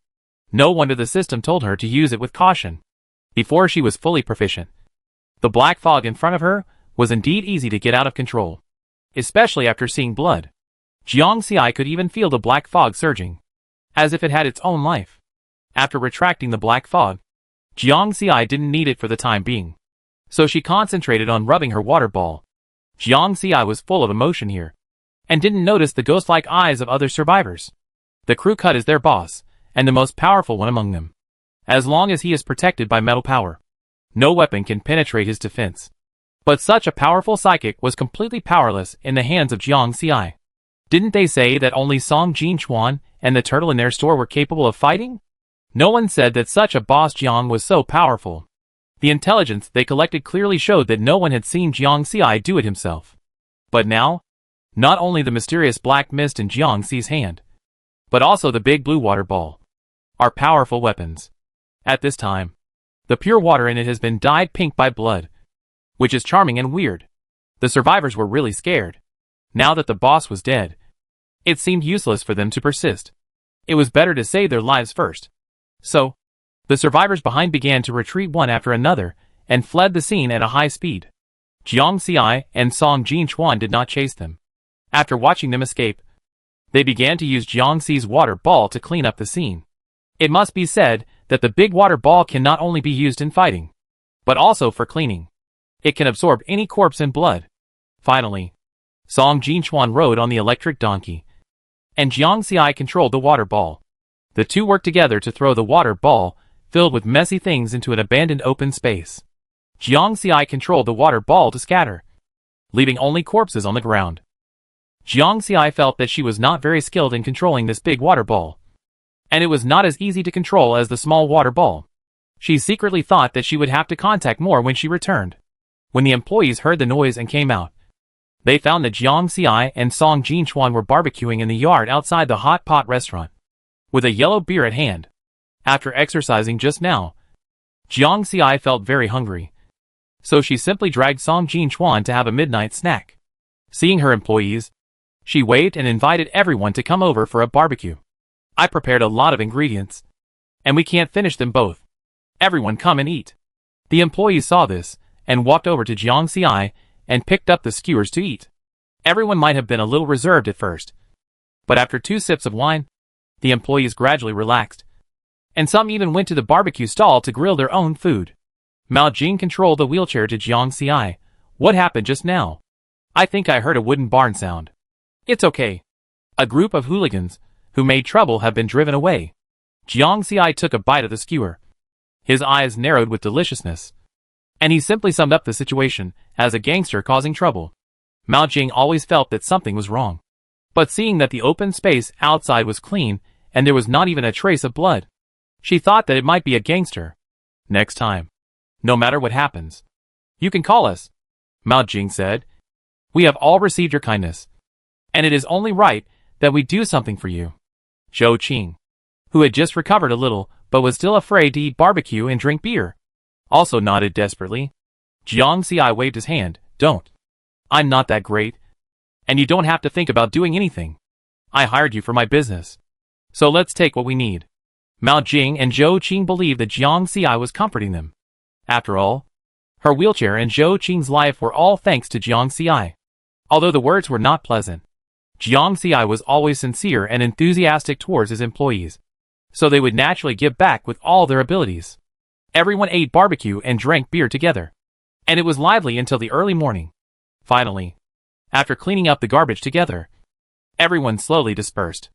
No wonder the system told her to use it with caution before she was fully proficient. The black fog in front of her was indeed easy to get out of control, especially after seeing blood. Jiang Xi could even feel the black fog surging, as if it had its own life. After retracting the black fog, Jiang Xi didn't need it for the time being, so she concentrated on rubbing her water ball. Jiang Xi was full of emotion here, and didn't notice the ghost-like eyes of other survivors. The crew cut is their boss, and the most powerful one among them. As long as he is protected by metal power, no weapon can penetrate his defense. But such a powerful psychic was completely powerless in the hands of Jiang Xi. Didn't they say that only Song Jinchuan and the turtle in their store were capable of fighting? No one said that such a boss Jiang was so powerful. The intelligence they collected clearly showed that no one had seen Jiang Xi do it himself. But now, not only the mysterious black mist in Jiang Xi's hand, but also the big blue water ball, are powerful weapons. At this time, the pure water in it has been dyed pink by blood, which is charming and weird. The survivors were really scared. Now that the boss was dead, it seemed useless for them to persist. It was better to save their lives first. So, the survivors behind began to retreat one after another, and fled the scene at a high speed. Jiang Xi and Song Jinchuan did not chase them. After watching them escape, they began to use Jiang Xi's water ball to clean up the scene. It must be said that the big water ball can not only be used in fighting, but also for cleaning. It can absorb any corpse and blood. Finally, Song Jinchuan rode on the electric donkey, and Jiang Xi controlled the water ball. The two worked together to throw the water ball, filled with messy things, into an abandoned open space. Jiang Xi controlled the water ball to scatter, leaving only corpses on the ground. Jiang Xi felt that she was not very skilled in controlling this big water ball, and it was not as easy to control as the small water ball. She secretly thought that she would have to contact more when she returned. When the employees heard the noise and came out, they found that Jiang Xi and Song Jinchuan were barbecuing in the yard outside the hot pot restaurant, with a yellow beer at hand. After exercising just now, Jiang Xi felt very hungry, so she simply dragged Song Jinchuan to have a midnight snack. Seeing her employees, she waved and invited everyone to come over for a barbecue. I prepared a lot of ingredients, and we can't finish them both. Everyone come and eat. The employees saw this, and walked over to Jiang Xi and picked up the skewers to eat. Everyone might have been a little reserved at first, but after 2 sips of wine, the employees gradually relaxed, and some even went to the barbecue stall to grill their own food. Mao Jing controlled the wheelchair to Jiang Xi. What happened just now? I think I heard a wooden barn sound. It's okay. A group of hooligans who made trouble have been driven away. Jiang Xi took a bite of the skewer. His eyes narrowed with deliciousness, and he simply summed up the situation as a gangster causing trouble. Mao Jing always felt that something was wrong, but seeing that the open space outside was clean and there was not even a trace of blood, she thought that it might be a gangster. Next time, no matter what happens, you can call us, Mao Jing said. We have all received your kindness, and it is only right that we do something for you. Zhou Qing, who had just recovered a little but was still afraid to eat barbecue and drink beer, also nodded desperately. Jiang Xi waved his hand. Don't. I'm not that great, and you don't have to think about doing anything. I hired you for my business, so let's take what we need. Mao Jing and Zhou Qing believed that Jiang Xi was comforting them. After all, her wheelchair and Zhou Qing's life were all thanks to Jiang Xi. Although the words were not pleasant, Jiang Xi was always sincere and enthusiastic towards his employees, so they would naturally give back with all their abilities. Everyone ate barbecue and drank beer together, and it was lively until the early morning. Finally, after cleaning up the garbage together, everyone slowly dispersed.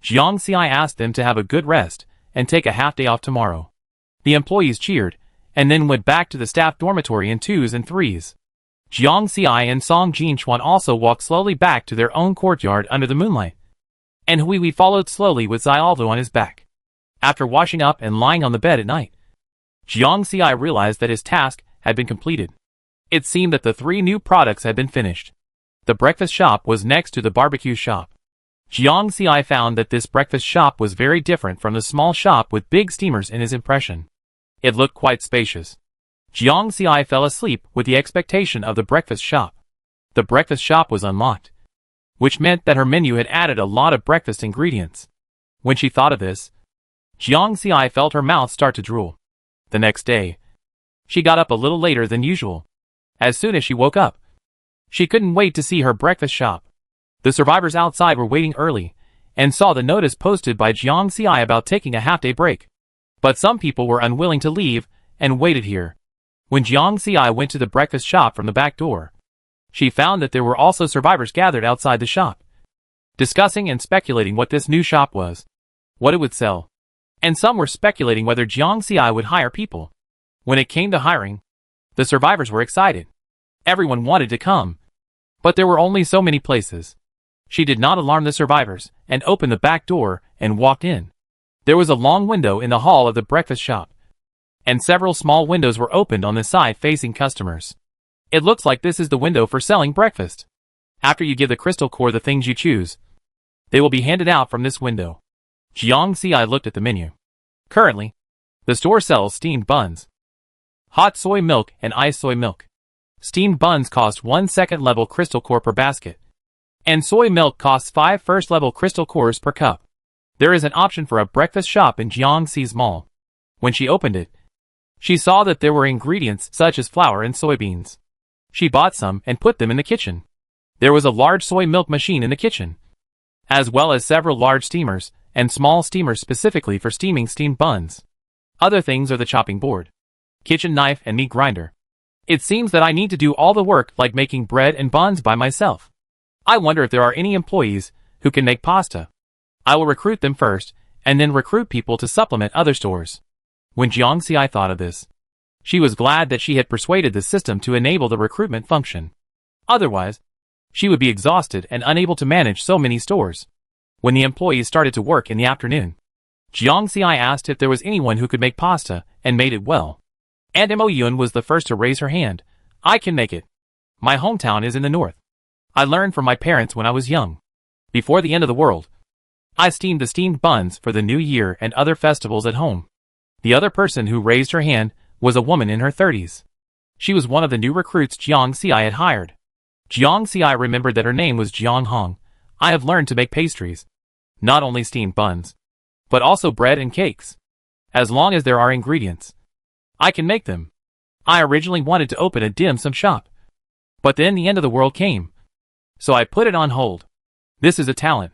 Jiang Xi asked them to have a good rest and take a half day off tomorrow. The employees cheered, and then went back to the staff dormitory in 2s and 3s. Jiang Xi and Song Jinchuan also walked slowly back to their own courtyard under the moonlight. and Hui followed slowly with Xiaolu on his back. After washing up and lying on the bed at night, Jiang Xi realized that his task had been completed. It seemed that the 3 new products had been finished. The breakfast shop was next to the barbecue shop. Jiang Xi found that this breakfast shop was very different from the small shop with big steamers in his impression. It looked quite spacious. Jiang Xi fell asleep with the expectation of the breakfast shop. The breakfast shop was unlocked, which meant that her menu had added a lot of breakfast ingredients. When she thought of this, Jiang Xi felt her mouth start to drool. The next day, she got up a little later than usual. As soon as she woke up, she couldn't wait to see her breakfast shop. The survivors outside were waiting early, and saw the notice posted by Jiang Xi about taking a half-day break. But some people were unwilling to leave, and waited here. When Jiang Xi went to the breakfast shop from the back door, she found that there were also survivors gathered outside the shop, discussing and speculating what this new shop was, what it would sell. And some were speculating whether Jiang Xi would hire people. When it came to hiring, the survivors were excited. Everyone wanted to come, but there were only so many places. She did not alarm the survivors, and opened the back door, and walked in. There was a long window in the hall of the breakfast shop, and several small windows were opened on the side facing customers. It looks like this is the window for selling breakfast. After you give the crystal core the things you choose, they will be handed out from this window. Jiang Xi looked at the menu. Currently, the store sells steamed buns, hot soy milk and iced soy milk. Steamed buns cost 1 second-level crystal core per basket, and soy milk costs 5 first-level crystal cores per cup. There is an option for a breakfast shop in Jiang Xi's mall. When she opened it, she saw that there were ingredients such as flour and soybeans. She bought some and put them in the kitchen. There was a large soy milk machine in the kitchen, as well as several large steamers and small steamers specifically for steaming steamed buns. Other things are the chopping board, kitchen knife and meat grinder. It seems that I need to do all the work like making bread and buns by myself. I wonder if there are any employees who can make pasta. I will recruit them first, and then recruit people to supplement other stores. When Jiang Xi thought of this, she was glad that she had persuaded the system to enable the recruitment function. Otherwise, she would be exhausted and unable to manage so many stores. When the employees started to work in the afternoon, Jiang Xi asked if there was anyone who could make pasta and made it well. And Mo Yun was the first to raise her hand. I can make it. My hometown is in the north. I learned from my parents when I was young. Before the end of the world, I steamed the steamed buns for the new year and other festivals at home. The other person who raised her hand was a woman in her 30s. She was one of the new recruits Jiang Xi had hired. Jiang Xi remembered that her name was Jiang Hong. I have learned to make pastries. Not only steamed buns, but also bread and cakes. As long as there are ingredients, I can make them. I originally wanted to open a dim sum shop, but then the end of the world came, so I put it on hold. This is a talent.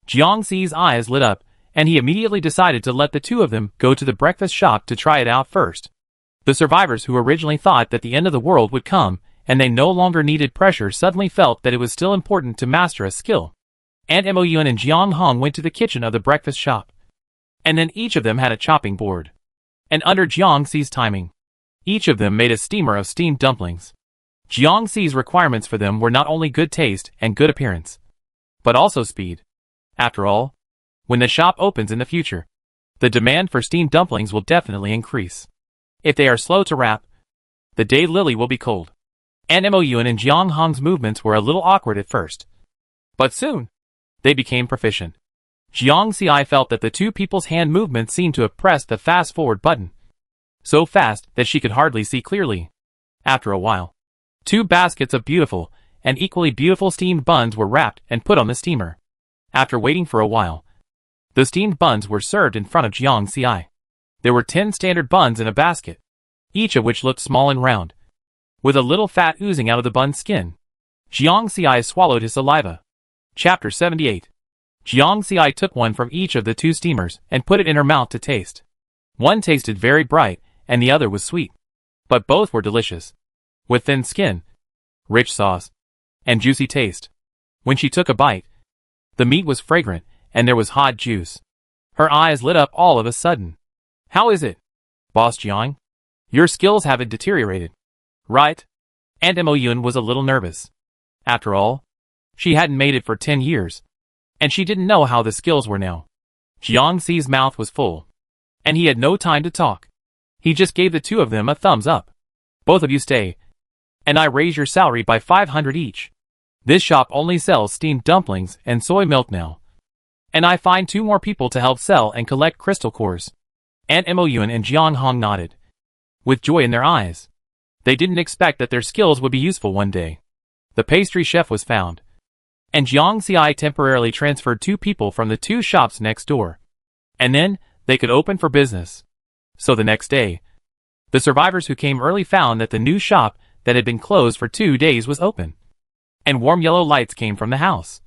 Jiang Xi's eyes lit up, and he immediately decided to let the two of them go to the breakfast shop to try it out first. The survivors who originally thought that the end of the world would come, and they no longer needed pressure, suddenly felt that it was still important to master a skill. And Mo Yun and Jiang Hong went to the kitchen of the breakfast shop. And then each of them had a chopping board. And under Jiang Xi's timing, each of them made a steamer of steamed dumplings. Jiang Xi's requirements for them were not only good taste and good appearance, but also speed. After all, when the shop opens in the future, the demand for steamed dumplings will definitely increase. If they are slow to wrap, the day lily will be cold. And Mo Yun and Jiang Hong's movements were a little awkward at first, but soon, they became proficient. Jiang Xi felt that the two people's hand movements seemed to have pressed the fast-forward button, so fast that she could hardly see clearly. After a while, 2 baskets of beautiful and equally beautiful steamed buns were wrapped and put on the steamer. After waiting for a while, the steamed buns were served in front of Jiang Xi. There were 10 standard buns in a basket, each of which looked small and round, with a little fat oozing out of the bun's skin. Jiang Xi swallowed his saliva. Chapter 78. Jiang Xi took one from each of the 2 steamers and put it in her mouth to taste. One tasted very bright, and the other was sweet. But both were delicious, with thin skin, rich sauce, and juicy taste. When she took a bite, the meat was fragrant, and there was hot juice. Her eyes lit up all of a sudden. How is it, Boss Jiang? Your skills haven't deteriorated, right? And Mo Yun was a little nervous. After all, she hadn't made it for 10 years. and she didn't know how the skills were now. Jiang Xi's mouth was full, and he had no time to talk. He just gave the two of them a thumbs up. Both of you stay, and I raise your salary by 500 each. This shop only sells steamed dumplings and soy milk now. And I find 2 more people to help sell and collect crystal cores. Aunt Moyuan and Jiang Hong nodded, with joy in their eyes. They didn't expect that their skills would be useful one day. The pastry chef was found, and Jiang Xi temporarily transferred 2 people from the 2 shops next door. And then, they could open for business. So the next day, the survivors who came early found that the new shop that had been closed for 2 days was open. And warm yellow lights came from the house,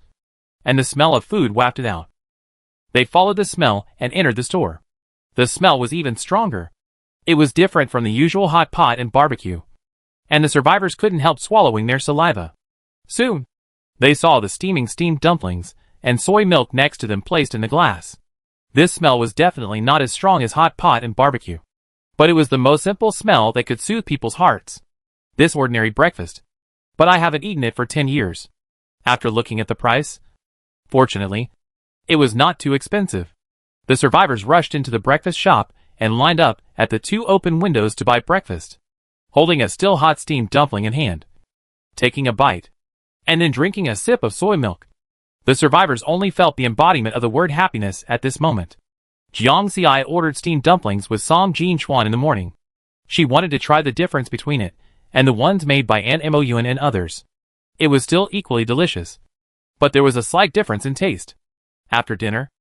and the smell of food wafted out. They followed the smell and entered the store. The smell was even stronger. It was different from the usual hot pot and barbecue, and the survivors couldn't help swallowing their saliva. Soon, they saw the steamed dumplings and soy milk next to them placed in the glass. This smell was definitely not as strong as hot pot and barbecue, but it was the most simple smell that could soothe people's hearts. This ordinary breakfast, but I haven't eaten it for 10 years. After looking at the price, fortunately, it was not too expensive. The survivors rushed into the breakfast shop and lined up at the 2 open windows to buy breakfast, holding a still hot steamed dumpling in hand, taking a bite, and then drinking a sip of soy milk. The survivors only felt the embodiment of the word happiness at this moment. Jiang Xi ordered steamed dumplings with Song Jin Chuan in the morning. She wanted to try the difference between it and the ones made by Aunt Moyuan and others. It was still equally delicious, but there was a slight difference in taste. After dinner,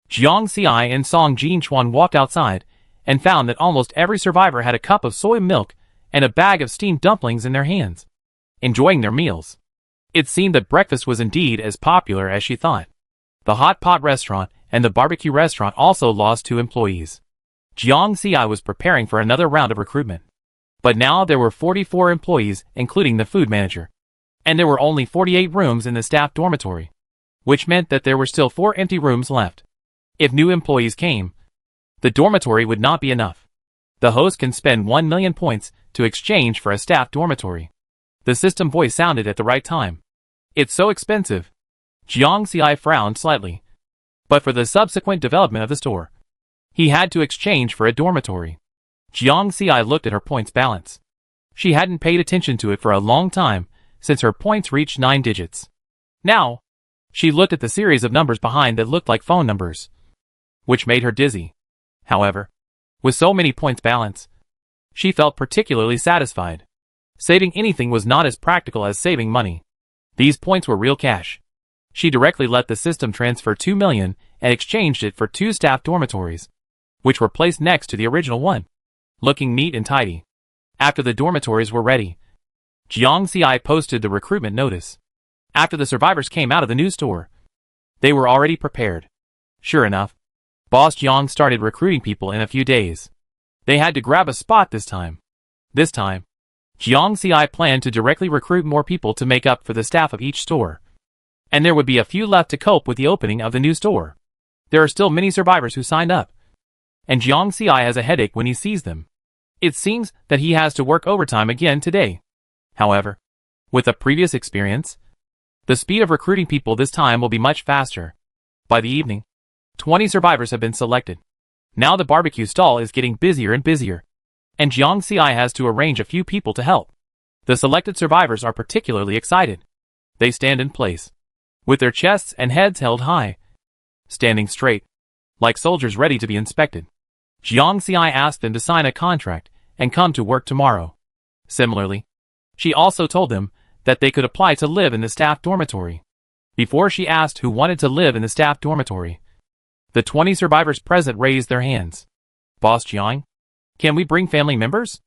Jiang Xi and Song Jin Chuan walked outside and found that almost every survivor had a cup of soy milk and a bag of steamed dumplings in their hands, enjoying their meals. It seemed that breakfast was indeed as popular as she thought. The hot pot restaurant and the barbecue restaurant also lost 2 employees. Jiang Xi was preparing for another round of recruitment. But now there were 44 employees, including the food manager. And there were only 48 rooms in the staff dormitory, which meant that there were still 4 empty rooms left. If new employees came, the dormitory would not be enough. The host can spend 1 million points to exchange for a staff dormitory. The system voice sounded at the right time. It's so expensive. Jiang Xi frowned slightly. But for the subsequent development of the store, he had to exchange for a dormitory. Jiang Xi looked at her points balance. She hadn't paid attention to it for a long time, since her points reached 9 digits. Now, she looked at the series of numbers behind that looked like phone numbers, which made her dizzy. However, with so many points balance, she felt particularly satisfied. Saving anything was not as practical as saving money. These points were real cash. She directly let the system transfer 2 million and exchanged it for 2 staff dormitories, which were placed next to the original one, looking neat and tidy. After the dormitories were ready, Jiang Xi posted the recruitment notice. After the survivors came out of the new store, they were already prepared. Sure enough, Boss Jiang started recruiting people in a few days. They had to grab a spot this time. This time, Jiang Xi planned to directly recruit more people to make up for the staff of each store. And there would be a few left to cope with the opening of the new store. There are still many survivors who signed up, and Jiang Xi has a headache when he sees them. It seems that he has to work overtime again today. However, with a previous experience, the speed of recruiting people this time will be much faster. By the evening, 20 survivors have been selected. Now the barbecue stall is getting busier and busier, and Jiang Xi has to arrange a few people to help. The selected survivors are particularly excited. They stand in place, with their chests and heads held high, standing straight, like soldiers ready to be inspected. Jiang Xi asked them to sign a contract and come to work tomorrow. Similarly, she also told them that they could apply to live in the staff dormitory. Before she asked who wanted to live in the staff dormitory, the 20 survivors present raised their hands. Boss Jiang, can we bring family members?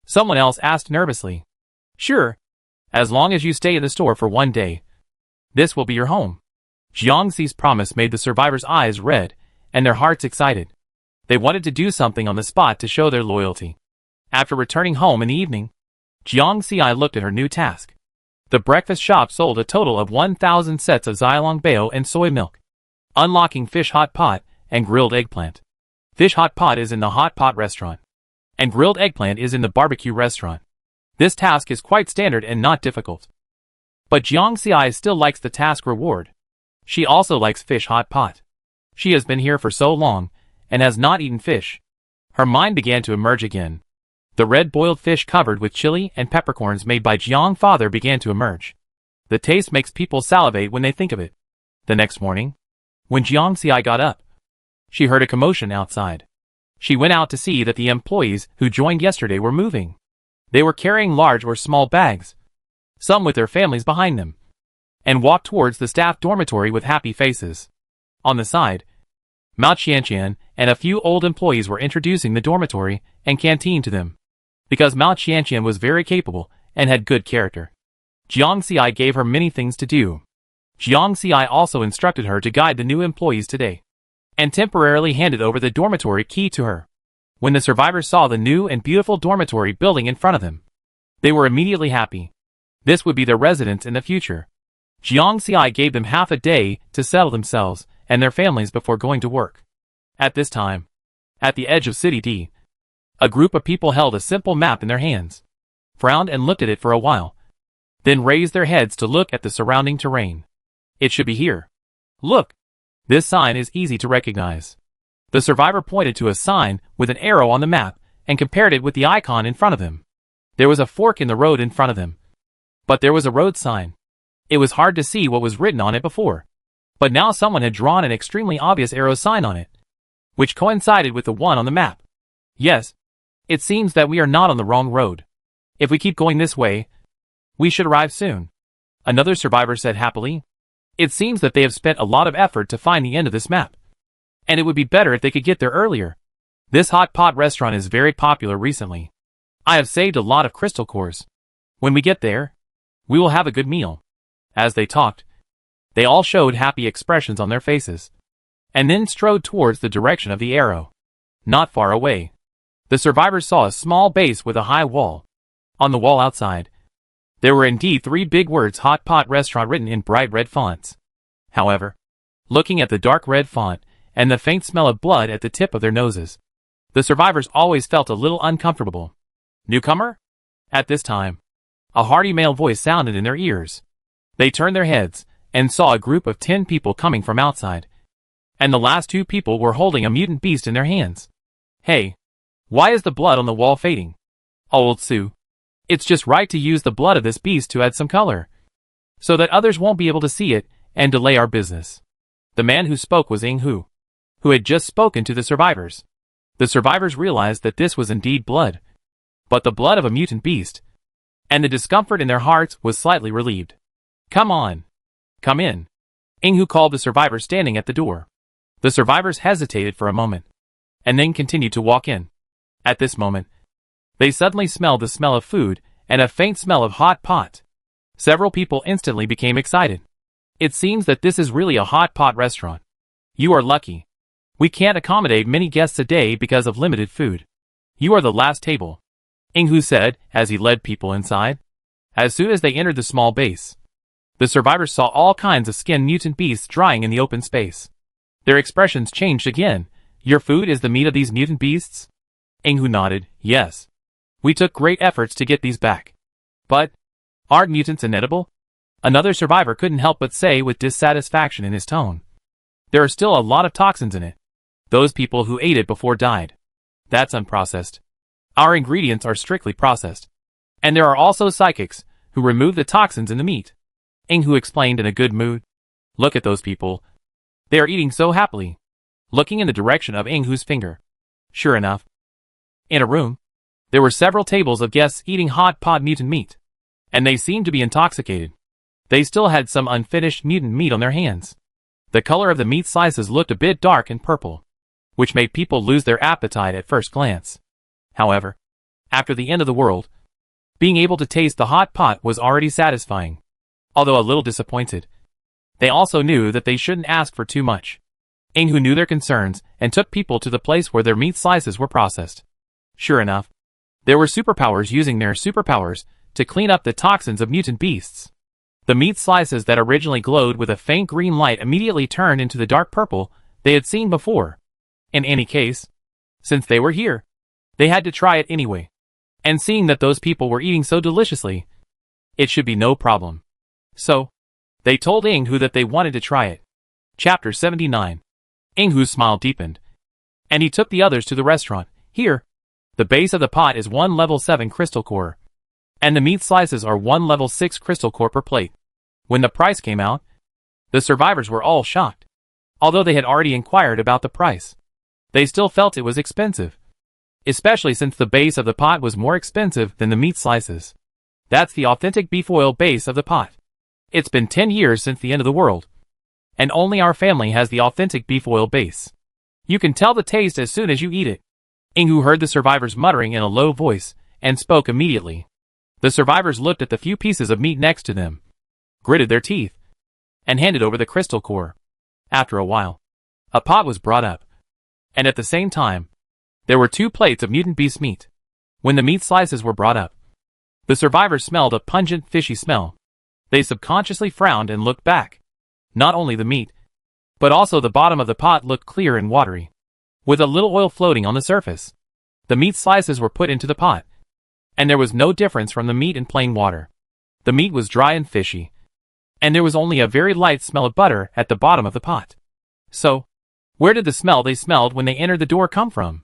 Someone else asked nervously. Sure, as long as you stay in the store for 1 day. This will be your home. Jiang Xi's promise made the survivors' eyes red and their hearts excited. They wanted to do something on the spot to show their loyalty. After returning home in the evening, Jiang Xi looked at her new task. The breakfast shop sold a total of 1,000 sets of Xilong Bao and soy milk, unlocking fish hot pot and grilled eggplant. Fish hot pot is in the hot pot restaurant, and grilled eggplant is in the barbecue restaurant. This task is quite standard and not difficult. But Jiang Xi still likes the task reward. She also likes fish hot pot. She has been here for so long, and has not eaten fish. Her mind began to emerge again. The red boiled fish covered with chili and peppercorns made by Jiang's father began to emerge. The taste makes people salivate when they think of it. The next morning, when Jiang Xi got up, she heard a commotion outside. She went out to see that the employees who joined yesterday were moving. They were carrying large or small bags, some with their families behind them, and walked towards the staff dormitory with happy faces. On the side, Mao Qianqian and a few old employees were introducing the dormitory and canteen to them, because Mao Qianqian was very capable and had good character. Jiang Xi gave her many things to do. Jiang Xi also instructed her to guide the new employees today, and temporarily handed over the dormitory key to her. When the survivors saw the new and beautiful dormitory building in front of them, they were immediately happy. This would be their residence in the future. Jiang Xi gave them half a day to settle themselves and their families before going to work. At this time, at the edge of City D, a group of people held a simple map in their hands, frowned and looked at it for a while, then raised their heads to look at the surrounding terrain. It should be here. Look! This sign is easy to recognize. The survivor pointed to a sign with an arrow on the map and compared it with the icon in front of him. There was a fork in the road in front of them, but there was a road sign. It was hard to see what was written on it before, but now someone had drawn an extremely obvious arrow sign on it, which coincided with the one on the map. Yes, it seems that we are not on the wrong road. If we keep going this way, we should arrive soon. Another survivor said happily. It seems that they have spent a lot of effort to find the end of this map, and it would be better if they could get there earlier. This hot pot restaurant is very popular recently. I have saved a lot of crystal cores. When we get there, we will have a good meal. As they talked, they all showed happy expressions on their faces, and then strode towards the direction of the arrow. Not far away, the survivors saw a small base with a high wall. On the wall outside, there were indeed 3 big words Hot Pot Restaurant written in bright red fonts. However, looking at the dark red font and the faint smell of blood at the tip of their noses, the survivors always felt a little uncomfortable. Newcomer? At this time, a hearty male voice sounded in their ears. They turned their heads and saw a group of 10 people coming from outside, and the last 2 people were holding a mutant beast in their hands. Hey, why is the blood on the wall fading? Old Sue. It's just right to use the blood of this beast to add some color, so that others won't be able to see it and delay our business. The man who spoke was Ying Hu, who had just spoken to the survivors. The survivors realized that this was indeed blood, but the blood of a mutant beast, and the discomfort in their hearts was slightly relieved. Come on. Come in. Ying Hu called the survivors standing at the door. The survivors hesitated for a moment, and then continued to walk in. At this moment, they suddenly smelled the smell of food and a faint smell of hot pot. Several people instantly became excited. It seems that this is really a hot pot restaurant. You are lucky. We can't accommodate many guests a day because of limited food. You are the last table, Ying Hu said as he led people inside. As soon as they entered the small base, the survivors saw all kinds of skinned mutant beasts drying in the open space. Their expressions changed again. Your food is the meat of these mutant beasts? Ying Hu nodded. Yes. We took great efforts to get these back. But, aren't mutants inedible? Another survivor couldn't help but say with dissatisfaction in his tone. There are still a lot of toxins in it. Those people who ate it before died. That's unprocessed. Our ingredients are strictly processed. And there are also psychics who remove the toxins in the meat. Ying Hu explained in a good mood. Look at those people. They are eating so happily. Looking in the direction of Ying Hu's finger. Sure enough, in a room, there were several tables of guests eating hot pot mutant meat, and they seemed to be intoxicated. They still had some unfinished mutant meat on their hands. The color of the meat slices looked a bit dark and purple, which made people lose their appetite at first glance. However, after the end of the world, being able to taste the hot pot was already satisfying. Although a little disappointed, they also knew that they shouldn't ask for too much. Ying Hu knew their concerns and took people to the place where their meat slices were processed. Sure enough, there were superpowers using their superpowers to clean up the toxins of mutant beasts. The meat slices that originally glowed with a faint green light immediately turned into the dark purple they had seen before. In any case, since they were here, they had to try it anyway. And seeing that those people were eating so deliciously, it should be no problem. So, they told Ying Hu that they wanted to try it. Chapter 79. Inghu's smile deepened, and he took the others to the restaurant. Here, the base of the pot is 1 level 7 crystal core, and the meat slices are 1 level 6 crystal core per plate. When the price came out, the survivors were all shocked. Although they had already inquired about the price, they still felt it was expensive, especially since the base of the pot was more expensive than the meat slices. That's the authentic beef oil base of the pot. It's been 10 years since the end of the world, and only our family has the authentic beef oil base. You can tell the taste as soon as you eat it. Inghu heard the survivors muttering in a low voice, and spoke immediately. The survivors looked at the few pieces of meat next to them, gritted their teeth, and handed over the crystal core. After a while, a pot was brought up, and at the same time, there were 2 plates of mutant beast meat. When the meat slices were brought up, the survivors smelled a pungent, fishy smell. They subconsciously frowned and looked back. Not only the meat, but also the bottom of the pot looked clear and watery, with a little oil floating on the surface. The meat slices were put into the pot, and there was no difference from the meat in plain water. The meat was dry and fishy, and there was only a very light smell of butter at the bottom of the pot. So, where did the smell they smelled when they entered the door come from?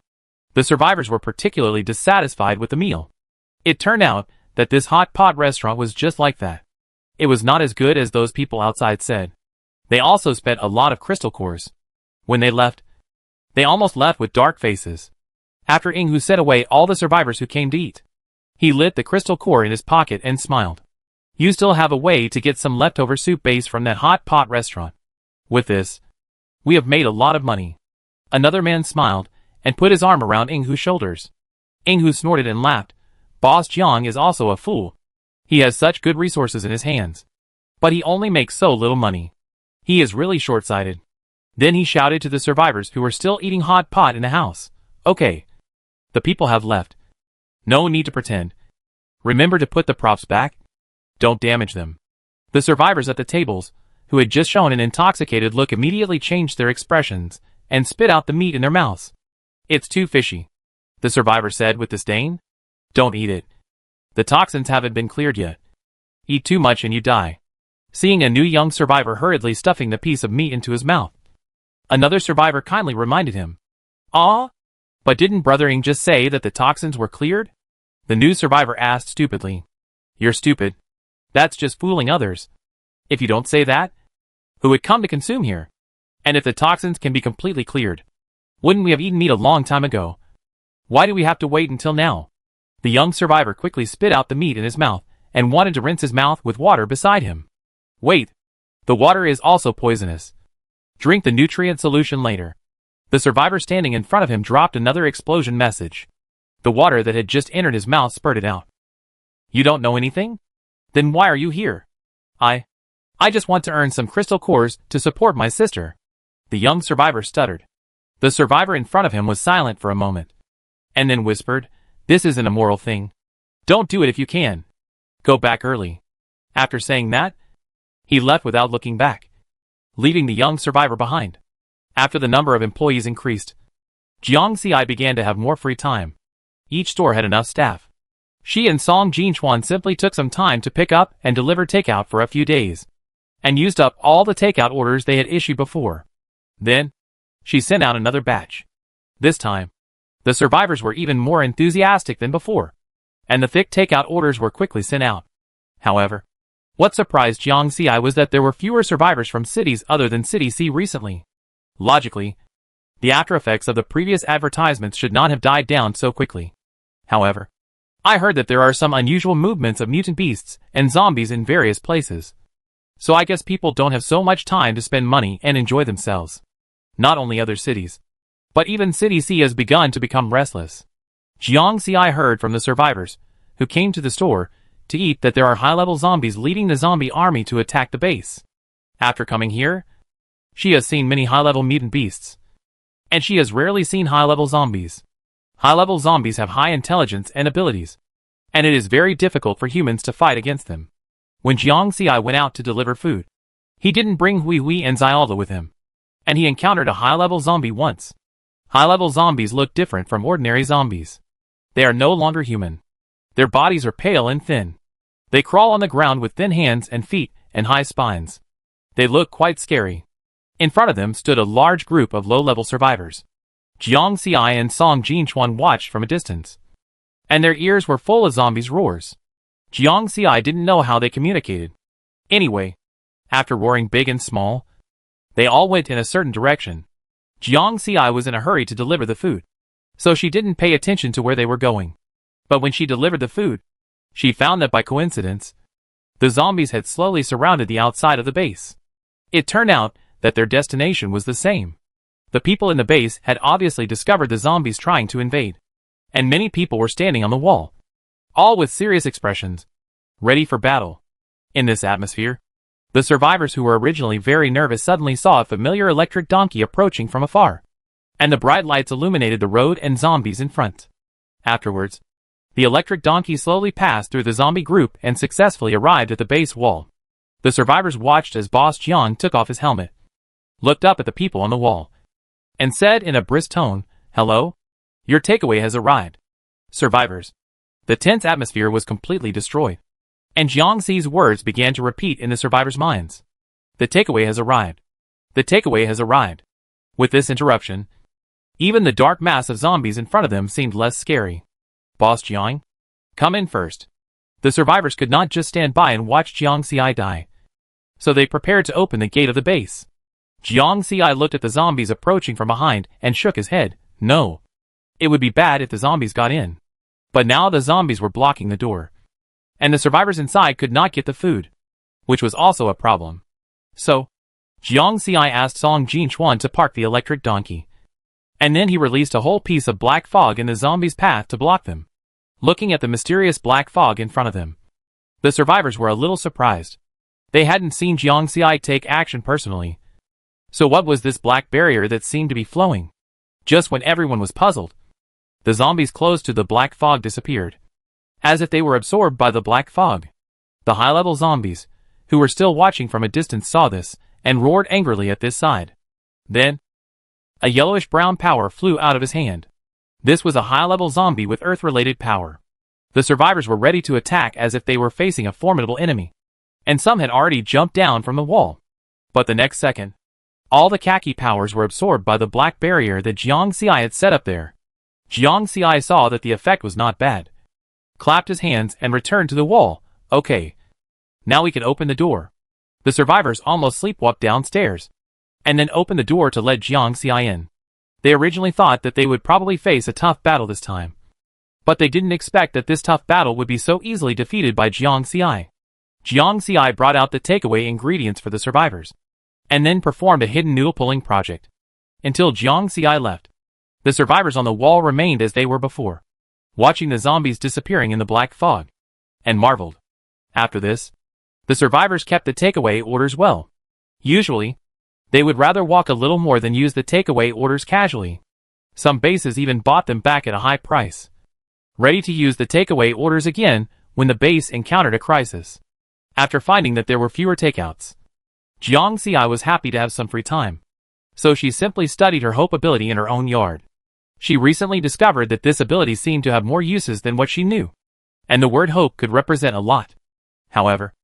The survivors were particularly dissatisfied with the meal. It turned out that this hot pot restaurant was just like that. It was not as good as those people outside said. They also spent a lot of crystal cores. When they left, they almost left with dark faces. After Inghu sent away all the survivors who came to eat, he lit the crystal core in his pocket and smiled. You still have a way to get some leftover soup base from that hot pot restaurant. With this, we have made a lot of money. Another man smiled and put his arm around Inghu's shoulders. Inghu snorted and laughed. Boss Jiang is also a fool. He has such good resources in his hands, but he only makes so little money. He is really short-sighted. Then he shouted to the survivors who were still eating hot pot in the house. Okay. The people have left. No need to pretend. Remember to put the props back. Don't damage them. The survivors at the tables, who had just shown an intoxicated look, immediately changed their expressions and spit out the meat in their mouths. It's too fishy, the survivor said with disdain. Don't eat it. The toxins haven't been cleared yet. Eat too much and you die. Seeing a new young survivor hurriedly stuffing the piece of meat into his mouth, another survivor kindly reminded him. But didn't Brother Ing just say that the toxins were cleared? The new survivor asked stupidly. You're stupid. That's just fooling others. If you don't say that, who would come to consume here? And if the toxins can be completely cleared, wouldn't we have eaten meat a long time ago? Why do we have to wait until now? The young survivor quickly spit out the meat in his mouth and wanted to rinse his mouth with water beside him. Wait. The water is also poisonous. Drink the nutrient solution later. The survivor standing in front of him dropped another explosion message. The water that had just entered his mouth spurted out. You don't know anything? Then why are you here? I just want to earn some crystal cores to support my sister. The young survivor stuttered. The survivor in front of him was silent for a moment, and then whispered, This isn't a moral thing. Don't do it if you can. Go back early. After saying that, he left without looking back, leaving the young survivor behind. After the number of employees increased, Jiang Xi began to have more free time. Each store had enough staff. She and Song Jinchuan simply took some time to pick up and deliver takeout for a few days, and used up all the takeout orders they had issued before. Then, she sent out another batch. This time, the survivors were even more enthusiastic than before, and the thick takeout orders were quickly sent out. However, what surprised Jiang Xi was that there were fewer survivors from cities other than City C recently. Logically, the after-effects of the previous advertisements should not have died down so quickly. However, I heard that there are some unusual movements of mutant beasts and zombies in various places. So I guess people don't have so much time to spend money and enjoy themselves. Not only other cities, but even City C has begun to become restless. Jiang Xi heard from the survivors, who came to the store to eat, that there are high-level zombies leading the zombie army to attack the base. After coming here, she has seen many high-level mutant beasts, and she has rarely seen high-level zombies. High-level zombies have high intelligence and abilities, and it is very difficult for humans to fight against them. When Jiang Xi went out to deliver food, he didn't bring Hui Hui and Xiaoda with him, and he encountered a high-level zombie once. High-level zombies look different from ordinary zombies. They are no longer human. Their bodies are pale and thin. They crawl on the ground with thin hands and feet and high spines. They look quite scary. In front of them stood a large group of low-level survivors. Jiang Xiai and Song Jinchuan watched from a distance, and their ears were full of zombies' roars. Jiang Xiai didn't know how they communicated. Anyway, after roaring big and small, they all went in a certain direction. Jiang Xiai was in a hurry to deliver the food, so she didn't pay attention to where they were going. But when she delivered the food, she found that by coincidence, the zombies had slowly surrounded the outside of the base. It turned out that their destination was the same. The people in the base had obviously discovered the zombies trying to invade, and many people were standing on the wall, all with serious expressions, ready for battle. In this atmosphere, the survivors who were originally very nervous suddenly saw a familiar electric donkey approaching from afar, and the bright lights illuminated the road and zombies in front. Afterwards, the electric donkey slowly passed through the zombie group and successfully arrived at the base wall. The survivors watched as Boss Jiang took off his helmet, looked up at the people on the wall, and said in a brisk tone, "Hello? Your takeaway has arrived." Survivors. The tense atmosphere was completely destroyed, and Jiang Xi's words began to repeat in the survivors' minds. The takeaway has arrived. The takeaway has arrived. With this interruption, even the dark mass of zombies in front of them seemed less scary. Boss Jiang? Come in first. The survivors could not just stand by and watch Jiang Xiai die, so they prepared to open the gate of the base. Jiang Xiai looked at the zombies approaching from behind and shook his head. No. It would be bad if the zombies got in. But now the zombies were blocking the door, and the survivors inside could not get the food, which was also a problem. So, Jiang Xiai asked Song Jinchuan to park the electric donkey, and then he released a whole piece of black fog in the zombies' path to block them. Looking at the mysterious black fog in front of them, the survivors were a little surprised. They hadn't seen Jiang Xiai take action personally. So what was this black barrier that seemed to be flowing? Just when everyone was puzzled, the zombies close to the black fog disappeared, as if they were absorbed by the black fog. The high-level zombies, who were still watching from a distance, saw this and roared angrily at this side. Then, a yellowish-brown power flew out of his hand. This was a high-level zombie with Earth-related power. The survivors were ready to attack as if they were facing a formidable enemy, and some had already jumped down from the wall. But the next second, all the khaki powers were absorbed by the black barrier that Jiang Xiai had set up there. Jiang Xiai saw that the effect was not bad, clapped his hands and returned to the wall. Okay. Now we can open the door. The survivors almost sleepwalked downstairs, and then opened the door to let Jiang Xiai in. They originally thought that they would probably face a tough battle this time, but they didn't expect that this tough battle would be so easily defeated by Jiang Xiai. Jiang Xiai brought out the takeaway ingredients for the survivors, and then performed a hidden noodle-pulling project. Until Jiang Xiai left, the survivors on the wall remained as they were before, watching the zombies disappearing in the black fog, and marveled. After this, the survivors kept the takeaway orders well. Usually, they would rather walk a little more than use the takeaway orders casually. Some bases even bought them back at a high price, ready to use the takeaway orders again when the base encountered a crisis. After finding that there were fewer takeouts, Jiang Xiai was happy to have some free time, so she simply studied her hope ability in her own yard. She recently discovered that this ability seemed to have more uses than what she knew, and the word hope could represent a lot. However,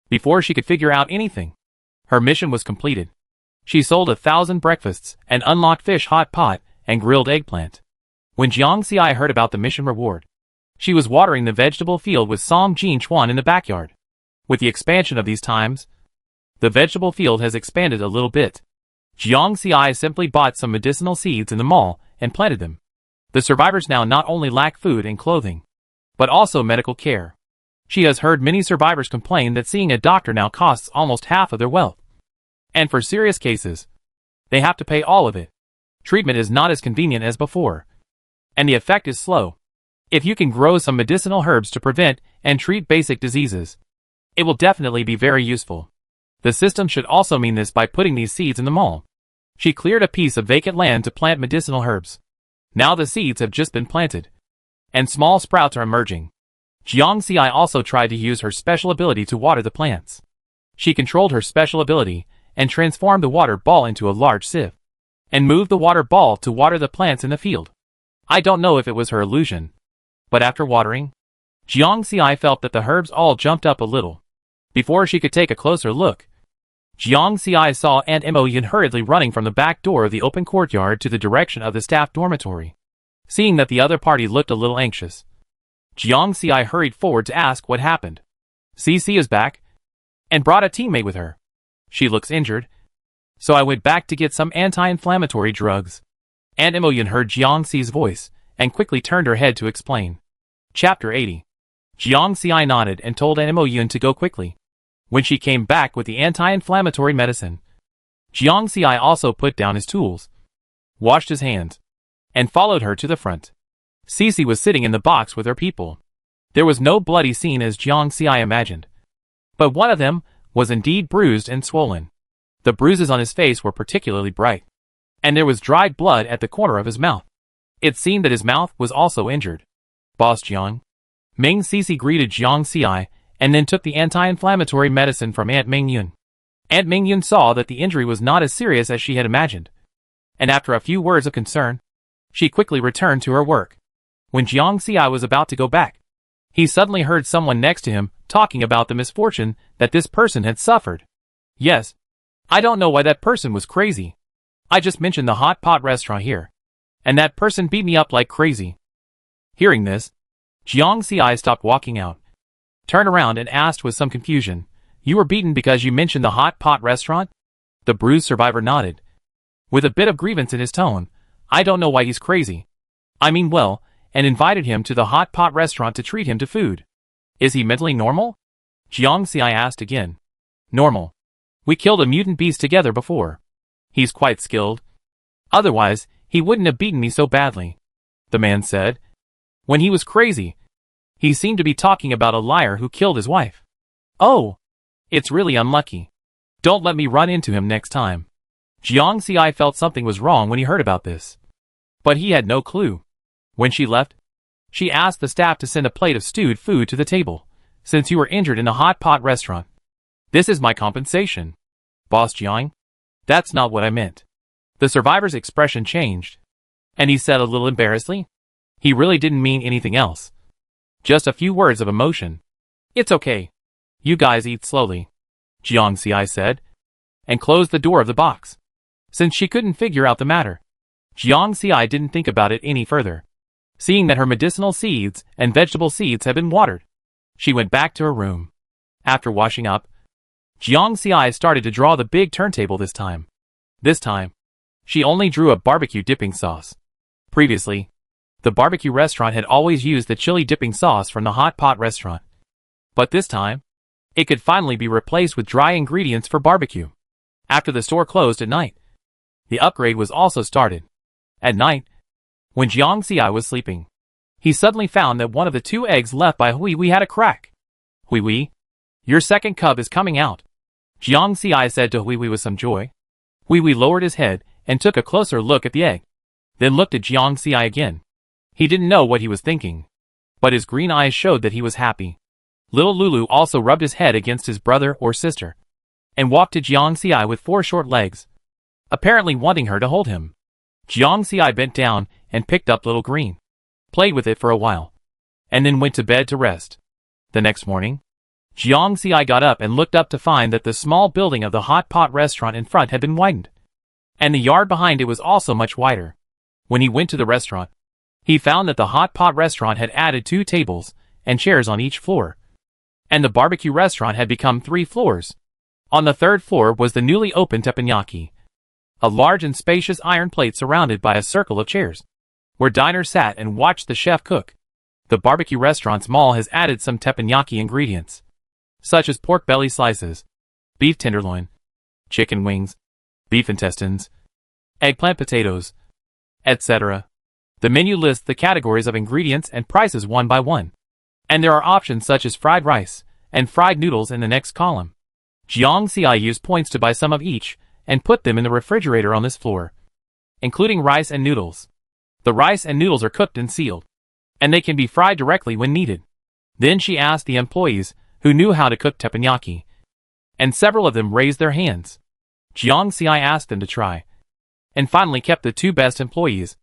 before she could figure out anything, her mission was completed. She sold 1,000 breakfasts, an unlocked fish hot pot, and grilled eggplant. When Jiang Xiai heard about the mission reward, she was watering the vegetable field with Song Jinchuan in the backyard. With the expansion of these times, the vegetable field has expanded a little bit. Jiang Xiai simply bought some medicinal seeds in the mall and planted them. The survivors now not only lack food and clothing, but also medical care. She has heard many survivors complain that seeing a doctor now costs almost half of their wealth. And for serious cases, they have to pay all of it. Treatment is not as convenient as before, and the effect is slow. If you can grow some medicinal herbs to prevent and treat basic diseases, it will definitely be very useful. The system should also mean this by putting these seeds in the mall. She cleared a piece of vacant land to plant medicinal herbs. Now the seeds have just been planted, and small sprouts are emerging. Jiang Xiai also tried to use her special ability to water the plants. She controlled her special ability and transformed the water ball into a large sieve, and moved the water ball to water the plants in the field. I don't know if it was her illusion, but after watering, Jiang Xiai felt that the herbs all jumped up a little. Before she could take a closer look, Jiang Xi saw Aunt Imogen hurriedly running from the back door of the open courtyard to the direction of the staff dormitory. Seeing that the other party looked a little anxious, Jiang Xi hurried forward to ask what happened. Cici is back and brought a teammate with her. She looks injured, so I went back to get some anti-inflammatory drugs. Aunt Imogen heard Jiang Xi's voice and quickly turned her head to explain. Chapter 80. Jiang Xi nodded and told Aunt Imogen to go quickly. When she came back with the anti-inflammatory medicine, Jiang Xi also put down his tools, washed his hands, and followed her to the front. Cici was sitting in the box with her people. There was no bloody scene as Jiang Xi imagined, but one of them was indeed bruised and swollen. The bruises on his face were particularly bright, and there was dried blood at the corner of his mouth. It seemed that his mouth was also injured. Boss Jiang. Ming Cici greeted Jiang Xi and then took the anti-inflammatory medicine from Aunt Mingyun. Aunt Mingyun saw that the injury was not as serious as she had imagined, and after a few words of concern, she quickly returned to her work. When Jiang Xi was about to go back, he suddenly heard someone next to him talking about the misfortune that this person had suffered. Yes, I don't know why that person was crazy. I just mentioned the hot pot restaurant here, and that person beat me up like crazy. Hearing this, Jiang Xi stopped walking out, turned around and asked with some confusion, "You were beaten because you mentioned the hot pot restaurant?" The bruised survivor nodded, with a bit of grievance in his tone. "I don't know why he's crazy. I mean well, and invited him to the hot pot restaurant to treat him to food. Is he mentally normal?" Jiang Xi asked again. "Normal. We killed a mutant beast together before. He's quite skilled. Otherwise, he wouldn't have beaten me so badly," the man said. "When he was crazy, he seemed to be talking about a liar who killed his wife. Oh, it's really unlucky. Don't let me run into him next time." Jiang Xi felt something was wrong when he heard about this, but he had no clue. When she left, she asked the staff to send a plate of stewed food to the table, since you were injured in the hot pot restaurant. "This is my compensation, Boss Jiang. That's not what I meant." The survivor's expression changed, and he said a little embarrassedly, he really didn't mean anything else. Just a few words of emotion. "It's okay. You guys eat slowly," Jiang Xi said, and closed the door of the box. Since she couldn't figure out the matter, Jiang Xi didn't think about it any further. Seeing that her medicinal seeds and vegetable seeds had been watered, she went back to her room. After washing up, Jiang Xi started to draw the big turntable this time. This time, she only drew a barbecue dipping sauce. Previously, the barbecue restaurant had always used the chili dipping sauce from the hot pot restaurant. But this time, it could finally be replaced with dry ingredients for barbecue. After the store closed at night, the upgrade was also started. At night, when Jiang Xi was sleeping, he suddenly found that one of the 2 eggs left by Hui had a crack. "Hui, your second cub is coming out," Jiang Xi said to Hui with some joy. Hui lowered his head and took a closer look at the egg, then looked at Jiang Xi again. He didn't know what he was thinking, but his green eyes showed that he was happy. Little Lulu also rubbed his head against his brother or sister, and walked to Jiang Xi with 4 short legs, apparently wanting her to hold him. Jiang Xi bent down and picked up Little Green, played with it for a while, and then went to bed to rest. The next morning, Jiang Xi got up and looked up to find that the small building of the hot pot restaurant in front had been widened, and the yard behind it was also much wider. When he went to the restaurant, he found that the hot pot restaurant had added 2 tables and chairs on each floor, and the barbecue restaurant had become 3 floors. On the 3rd floor was the newly opened teppanyaki, a large and spacious iron plate surrounded by a circle of chairs, where diners sat and watched the chef cook. The barbecue restaurant's mall has added some teppanyaki ingredients, such as pork belly slices, beef tenderloin, chicken wings, beef intestines, eggplant potatoes, etc. The menu lists the categories of ingredients and prices one by one, and there are options such as fried rice and fried noodles in the next column. Jiang Xi used points to buy some of each and put them in the refrigerator on this floor, including rice and noodles. The rice and noodles are cooked and sealed, and they can be fried directly when needed. Then she asked the employees who knew how to cook teppanyaki, and several of them raised their hands. Jiang Xi asked them to try, and finally kept the 2 best employees,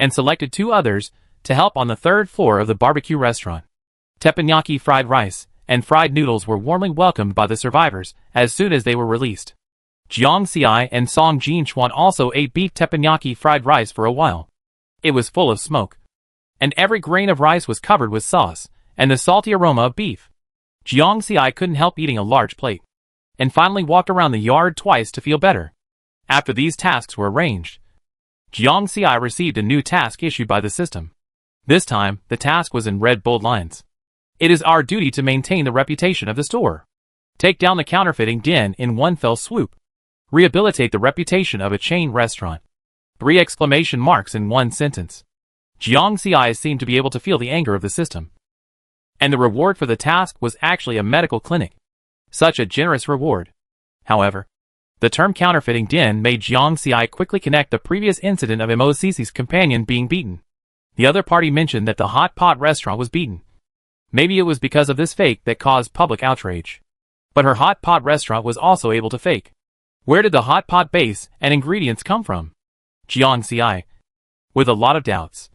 and selected 2 others to help on the 3rd floor of the barbecue restaurant. Teppanyaki fried rice and fried noodles were warmly welcomed by the survivors as soon as they were released. Jiang Xiai and Song Jinchuan also ate beef teppanyaki fried rice for a while. It was full of smoke, and every grain of rice was covered with sauce and the salty aroma of beef. Jiang Xiai couldn't help eating a large plate, and finally walked around the yard twice to feel better. After these tasks were arranged, Jiang Xiai received a new task issued by the system. This time, the task was in red bold lines. It is our duty to maintain the reputation of the store. Take down the counterfeiting den in one fell swoop. Rehabilitate the reputation of a chain restaurant. 3 exclamation marks in one sentence. Jiang Xiai seemed to be able to feel the anger of the system. And the reward for the task was actually a medical clinic. Such a generous reward. However, the term counterfeiting den made Jiang Xiai quickly connect the previous incident of MOCC's companion being beaten. The other party mentioned that the hot pot restaurant was beaten. Maybe it was because of this fake that caused public outrage. But her hot pot restaurant was also able to fake. Where did the hot pot base and ingredients come from? Jiang Xiai, with a lot of doubts,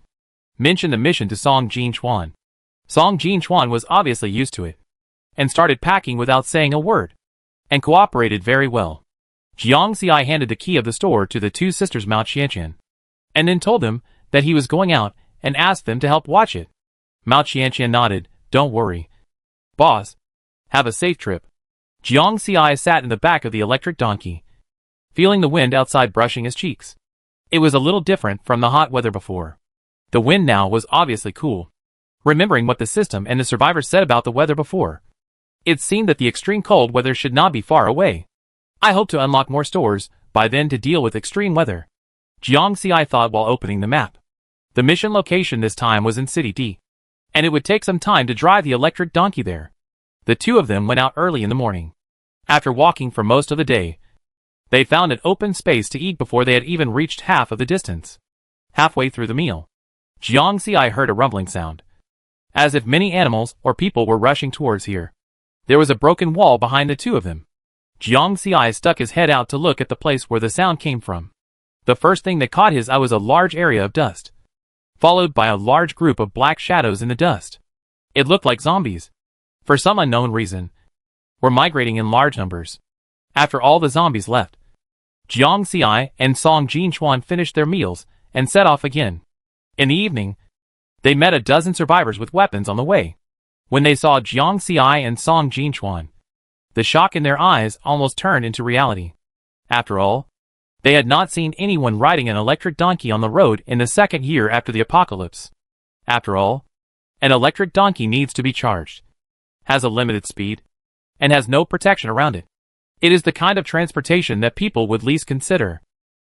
mentioned the mission to Song Jinchuan. Song Jinchuan was obviously used to it, and started packing without saying a word, and cooperated very well. Jiang Xiai handed the key of the store to the 2 sisters Mao Qianqian, and then told them that he was going out and asked them to help watch it. Mao Qianqian nodded. Don't worry, boss. Have a safe trip. Jiang Xiai sat in the back of the electric donkey, feeling the wind outside brushing his cheeks. It was a little different from the hot weather before. The wind now was obviously cool. Remembering what the system and the survivors said about the weather before, it seemed that the extreme cold weather should not be far away. I hope to unlock more stores by then to deal with extreme weather, Jiang Xiai thought while opening the map. The mission location this time was in City D, and it would take some time to drive the electric donkey there. The 2 of them went out early in the morning. After walking for most of the day, they found an open space to eat before they had even reached half of the distance. Halfway through the meal, Jiang Xiai heard a rumbling sound, as if many animals or people were rushing towards here. There was a broken wall behind the 2 of them. Jiang Xiai stuck his head out to look at the place where the sound came from. The first thing that caught his eye was a large area of dust, followed by a large group of black shadows in the dust. It looked like zombies, for some unknown reason, were migrating in large numbers. After all the zombies left, Jiang Xiai and Song Jinchuan finished their meals and set off again. In the evening, they met a dozen survivors with weapons on the way. When they saw Jiang Xiai and Song Jinchuan, the shock in their eyes almost turned into reality. After all, they had not seen anyone riding an electric donkey on the road in the 2nd year after the apocalypse. After all, an electric donkey needs to be charged, has a limited speed, and has no protection around it. It is the kind of transportation that people would least consider.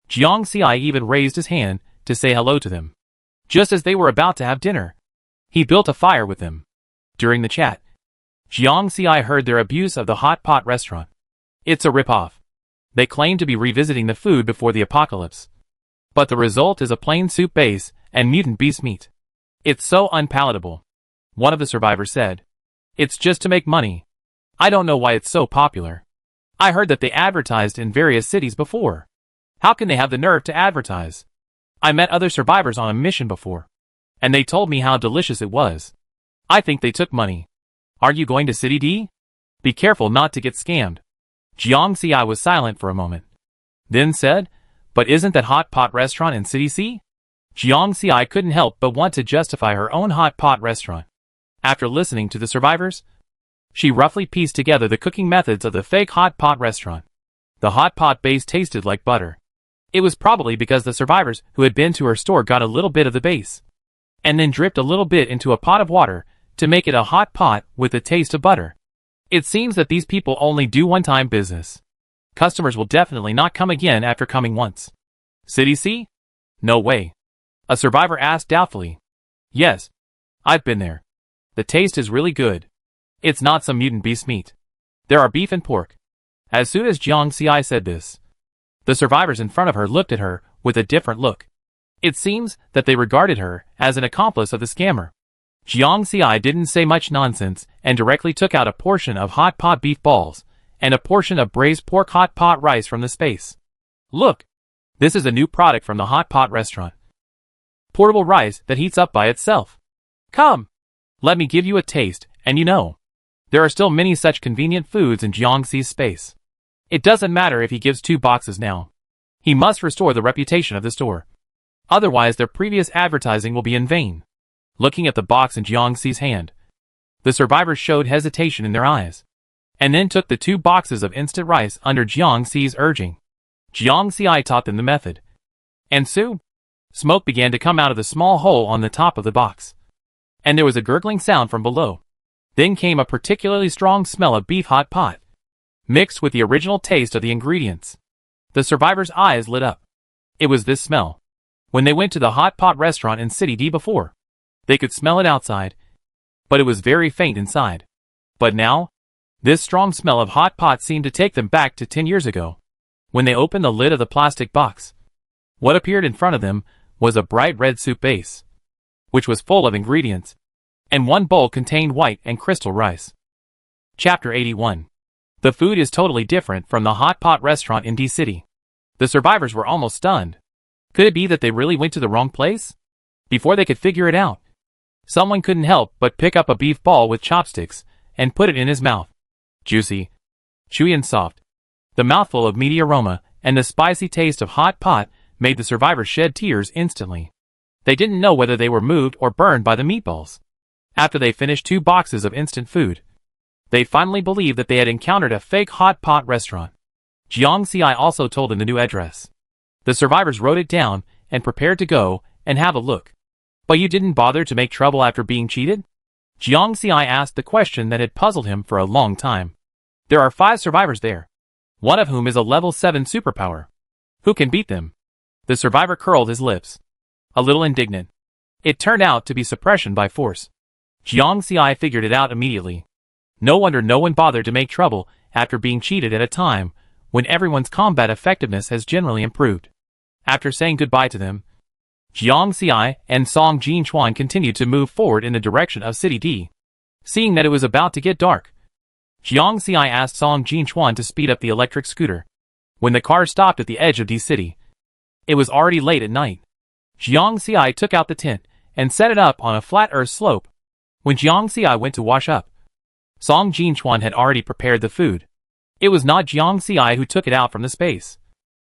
Jiang Xiai even raised his hand to say hello to them. Just as they were about to have dinner, he built a fire with them. During the chat, Jiang Xiai heard their abuse of the hot pot restaurant. It's a rip-off. They claim to be revisiting the food before the apocalypse, but the result is a plain soup base and mutant beast meat. It's so unpalatable. One of the survivors said, It's just to make money. I don't know why it's so popular. I heard that they advertised in various cities before. How can they have the nerve to advertise? I met other survivors on a mission before, and they told me how delicious it was. I think they took money. Are you going to City D? Be careful not to get scammed. Jiang Xiai was silent for a moment, then said, But isn't that hot pot restaurant in City C? Jiang Xiai couldn't help but want to justify her own hot pot restaurant. After listening to the survivors, she roughly pieced together the cooking methods of the fake hot pot restaurant. The hot pot base tasted like butter. It was probably because the survivors who had been to her store got a little bit of the base, and then dripped a little bit into a pot of water to make it a hot pot with the taste of butter. It seems that these people only do one-time business. Customers will definitely not come again after coming once. City C? No way. A survivor asked doubtfully. Yes, I've been there. The taste is really good. It's not some mutant beast meat. There are beef and pork. As soon as Jiang Xiai said this, the survivors in front of her looked at her with a different look. It seems that they regarded her as an accomplice of the scammer. Jiang Xiai didn't say much nonsense and directly took out a portion of hot pot beef balls and a portion of braised pork hot pot rice from the space. Look! This is a new product from the hot pot restaurant. Portable rice that heats up by itself. Come! Let me give you a taste, and you know. There are still many such convenient foods in Jiangxi's space. It doesn't matter if he gives 2 boxes now. He must restore the reputation of the store. Otherwise their previous advertising will be in vain. Looking at the box in Jiang Xi's hand, the survivors showed hesitation in their eyes, and then took the 2 boxes of instant rice under Jiang Xi's urging. Jiang Xi taught them the method. And soon, smoke began to come out of the small hole on the top of the box, and there was a gurgling sound from below. Then came a particularly strong smell of beef hot pot, mixed with the original taste of the ingredients. The survivors' eyes lit up. It was this smell. When they went to the hot pot restaurant in City D before, they could smell it outside, but it was very faint inside. But now, this strong smell of hot pot seemed to take them back to 10 years ago. When they opened the lid of the plastic box, what appeared in front of them was a bright red soup base, which was full of ingredients, and one bowl contained white and crystal rice. Chapter 81. The food is totally different from the hot pot restaurant in D-City. The survivors were almost stunned. Could it be that they really went to the wrong place? Before they could figure it out, someone couldn't help but pick up a beef ball with chopsticks and put it in his mouth. Juicy, chewy and soft, the mouthful of meaty aroma and the spicy taste of hot pot made the survivors shed tears instantly. They didn't know whether they were moved or burned by the meatballs. After they finished 2 boxes of instant food, they finally believed that they had encountered a fake hot pot restaurant. Jiang Xi also told them the new address. The survivors wrote it down and prepared to go and have a look. But you didn't bother to make trouble after being cheated? Jiang Xi asked the question that had puzzled him for a long time. There are 5 survivors there, one of whom is a level 7 superpower. Who can beat them? The survivor curled his lips, a little indignant. It turned out to be suppression by force. Jiang Xi figured it out immediately. No wonder no one bothered to make trouble after being cheated at a time when everyone's combat effectiveness has generally improved. After saying goodbye to them, Jiang Xi and Song Jinchuan continued to move forward in the direction of City D. Seeing that it was about to get dark, Jiang Xi asked Song Jinchuan to speed up the electric scooter. When the car stopped at the edge of D-City, it was already late at night. Jiang Xi took out the tent and set it up on a flat earth slope. When Jiang Xi went to wash up, Song Jinchuan had already prepared the food. It was not Jiang Xi who took it out from the space,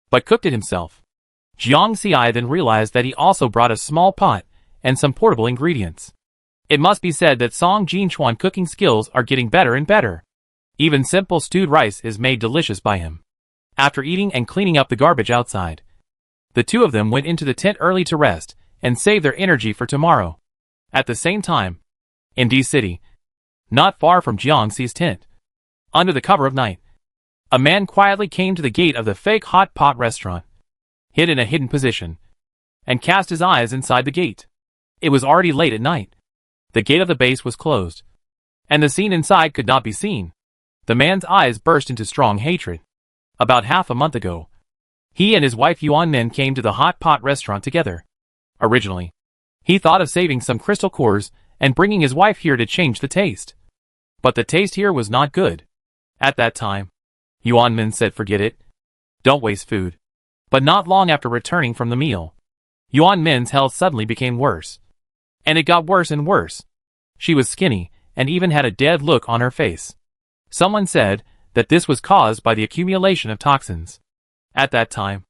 but cooked it himself. Jiang Xi then realized that he also brought a small pot and some portable ingredients. It must be said that Song Jinchuan cooking skills are getting better and better. Even simple stewed rice is made delicious by him. After eating and cleaning up the garbage outside, the 2 of them went into the tent early to rest and save their energy for tomorrow. At the same time, in D-City, not far from Jiang Xi's tent, under the cover of night, a man quietly came to the gate of the fake hot pot restaurant, hid in a hidden position, and cast his eyes inside the gate. It was already late at night. The gate of the base was closed, and the scene inside could not be seen. The man's eyes burst into strong hatred. About half a month ago, he and his wife Yuan Min came to the hot pot restaurant together. Originally, he thought of saving some crystal cores and bringing his wife here to change the taste. But the taste here was not good. At that time, Yuan Min said forget it. Don't waste food. But not long after returning from the meal, Yuan Min's health suddenly became worse. And it got worse and worse. She was skinny and even had a dead look on her face. Someone said that this was caused by the accumulation of toxins. At that time,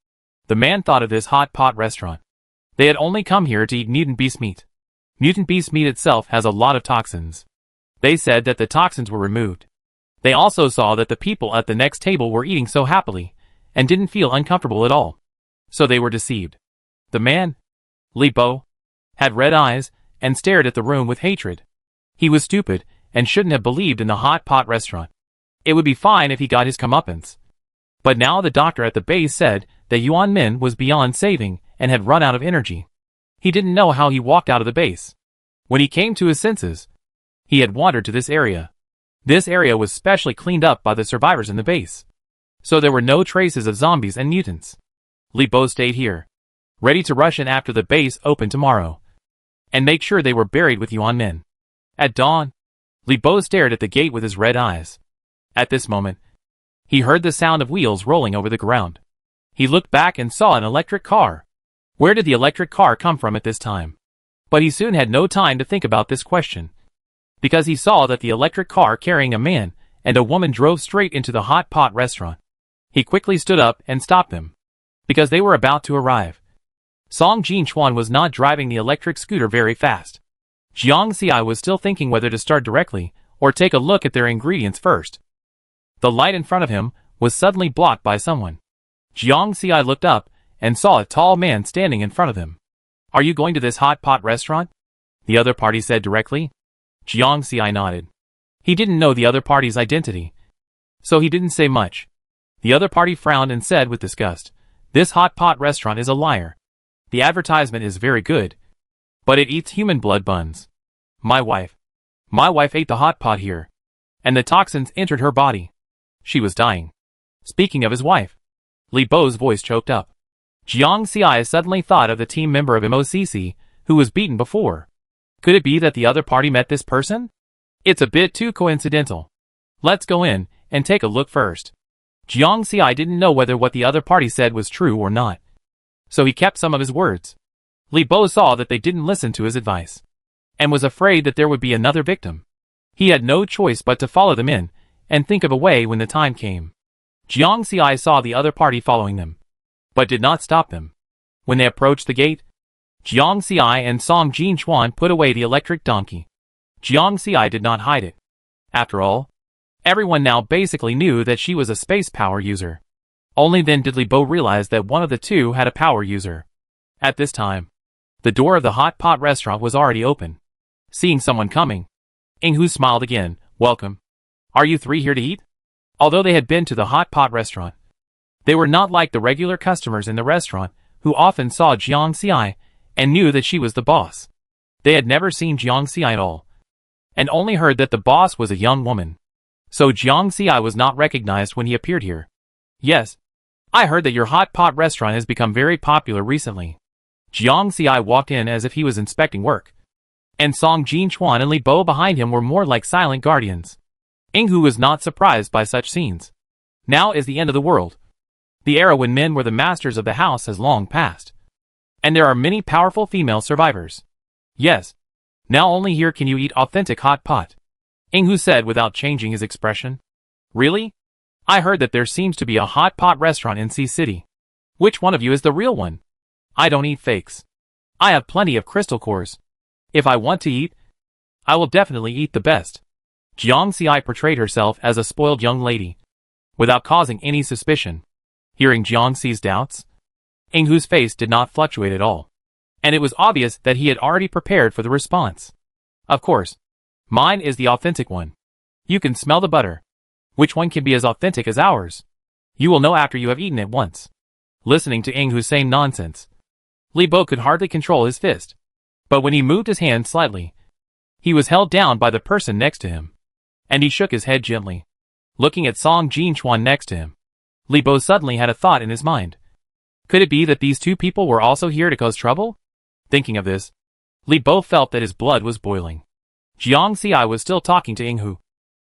the man thought of this hot pot restaurant. They had only come here to eat mutant beast meat. Mutant beast meat itself has a lot of toxins. They said that the toxins were removed. They also saw that the people at the next table were eating so happily and didn't feel uncomfortable at all. So they were deceived. The man, Li Bo, had red eyes and stared at the room with hatred. He was stupid and shouldn't have believed in the hot pot restaurant. It would be fine if he got his comeuppance. But now the doctor at the base said that Yuan Min was beyond saving and had run out of energy. He didn't know how he walked out of the base. When he came to his senses, he had wandered to this area. This area was specially cleaned up by the survivors in the base, so there were no traces of zombies and mutants. Li Bo stayed here, ready to rush in after the base opened tomorrow, and make sure they were buried with Yuan Min. At dawn, Li Bo stared at the gate with his red eyes. At this moment, he heard the sound of wheels rolling over the ground. He looked back and saw an electric car. Where did the electric car come from at this time? But he soon had no time to think about this question, because he saw that the electric car carrying a man and a woman drove straight into the hot pot restaurant. He quickly stood up and stopped them, because they were about to arrive. Song Jinchuan was not driving the electric scooter very fast. Jiang Xi was still thinking whether to start directly or take a look at their ingredients first. The light in front of him was suddenly blocked by someone. Jiang Xi looked up and saw a tall man standing in front of him. "Are you going to this hot pot restaurant?" the other party said directly. Jiang Xi nodded. He didn't know the other party's identity, so he didn't say much. The other party frowned and said with disgust, "This hot pot restaurant is a liar. The advertisement is very good, but it eats human blood buns. My wife ate the hot pot here, and the toxins entered her body. She was dying." Speaking of his wife, Li Bo's voice choked up. Jiang Xi suddenly thought of the team member of MOCC who was beaten before. Could it be that the other party met this person? It's a bit too coincidental. Let's go in and take a look first. Jiang Xi didn't know whether what the other party said was true or not, so he kept some of his words. Li Bo saw that they didn't listen to his advice, and was afraid that there would be another victim. He had no choice but to follow them in, and think of a way when the time came. Jiang Xi saw the other party following them, but did not stop them. When they approached the gate, Jiang Xi and Song Jinchuan put away the electric donkey. Jiang Xi did not hide it. After all, everyone now basically knew that she was a space power user. Only then did Li Bo realize that one of the two had a power user. At this time, the door of the hot pot restaurant was already open. Seeing someone coming, Yinghu smiled again. "Welcome. Are you three here to eat?" Although they had been to the hot pot restaurant, they were not like the regular customers in the restaurant who often saw Jiang Xi and knew that she was the boss. They had never seen Jiang Xi at all, and only heard that the boss was a young woman. So Jiang Xi was not recognized when he appeared here. "Yes, I heard that your hot pot restaurant has become very popular recently." Jiang Xi walked in as if he was inspecting work, and Song Jinchuan and Li Bo behind him were more like silent guardians. Yinghu was not surprised by such scenes. Now is the end of the world. The era when men were the masters of the house has long passed, and there are many powerful female survivors. "Yes, now only here can you eat authentic hot pot," Yinghu said without changing his expression. "Really? I heard that there seems to be a hot pot restaurant in C City. Which one of you is the real one? I don't eat fakes. I have plenty of crystal cores. If I want to eat, I will definitely eat the best." Jiang Xi portrayed herself as a spoiled young lady, without causing any suspicion. Hearing Jiang Xi's doubts, Yinghu's face did not fluctuate at all, and it was obvious that he had already prepared for the response. "Of course. Mine is the authentic one. You can smell the butter. Which one can be as authentic as ours? You will know after you have eaten it once." Listening to Yinghu saying nonsense, Li Bo could hardly control his fist, but when he moved his hand slightly, he was held down by the person next to him, and he shook his head gently. Looking at Song Jinchuan next to him, Li Bo suddenly had a thought in his mind. Could it be that these two people were also here to cause trouble? Thinking of this, Li Bo felt that his blood was boiling. Jiang Xi was still talking to Yinghu,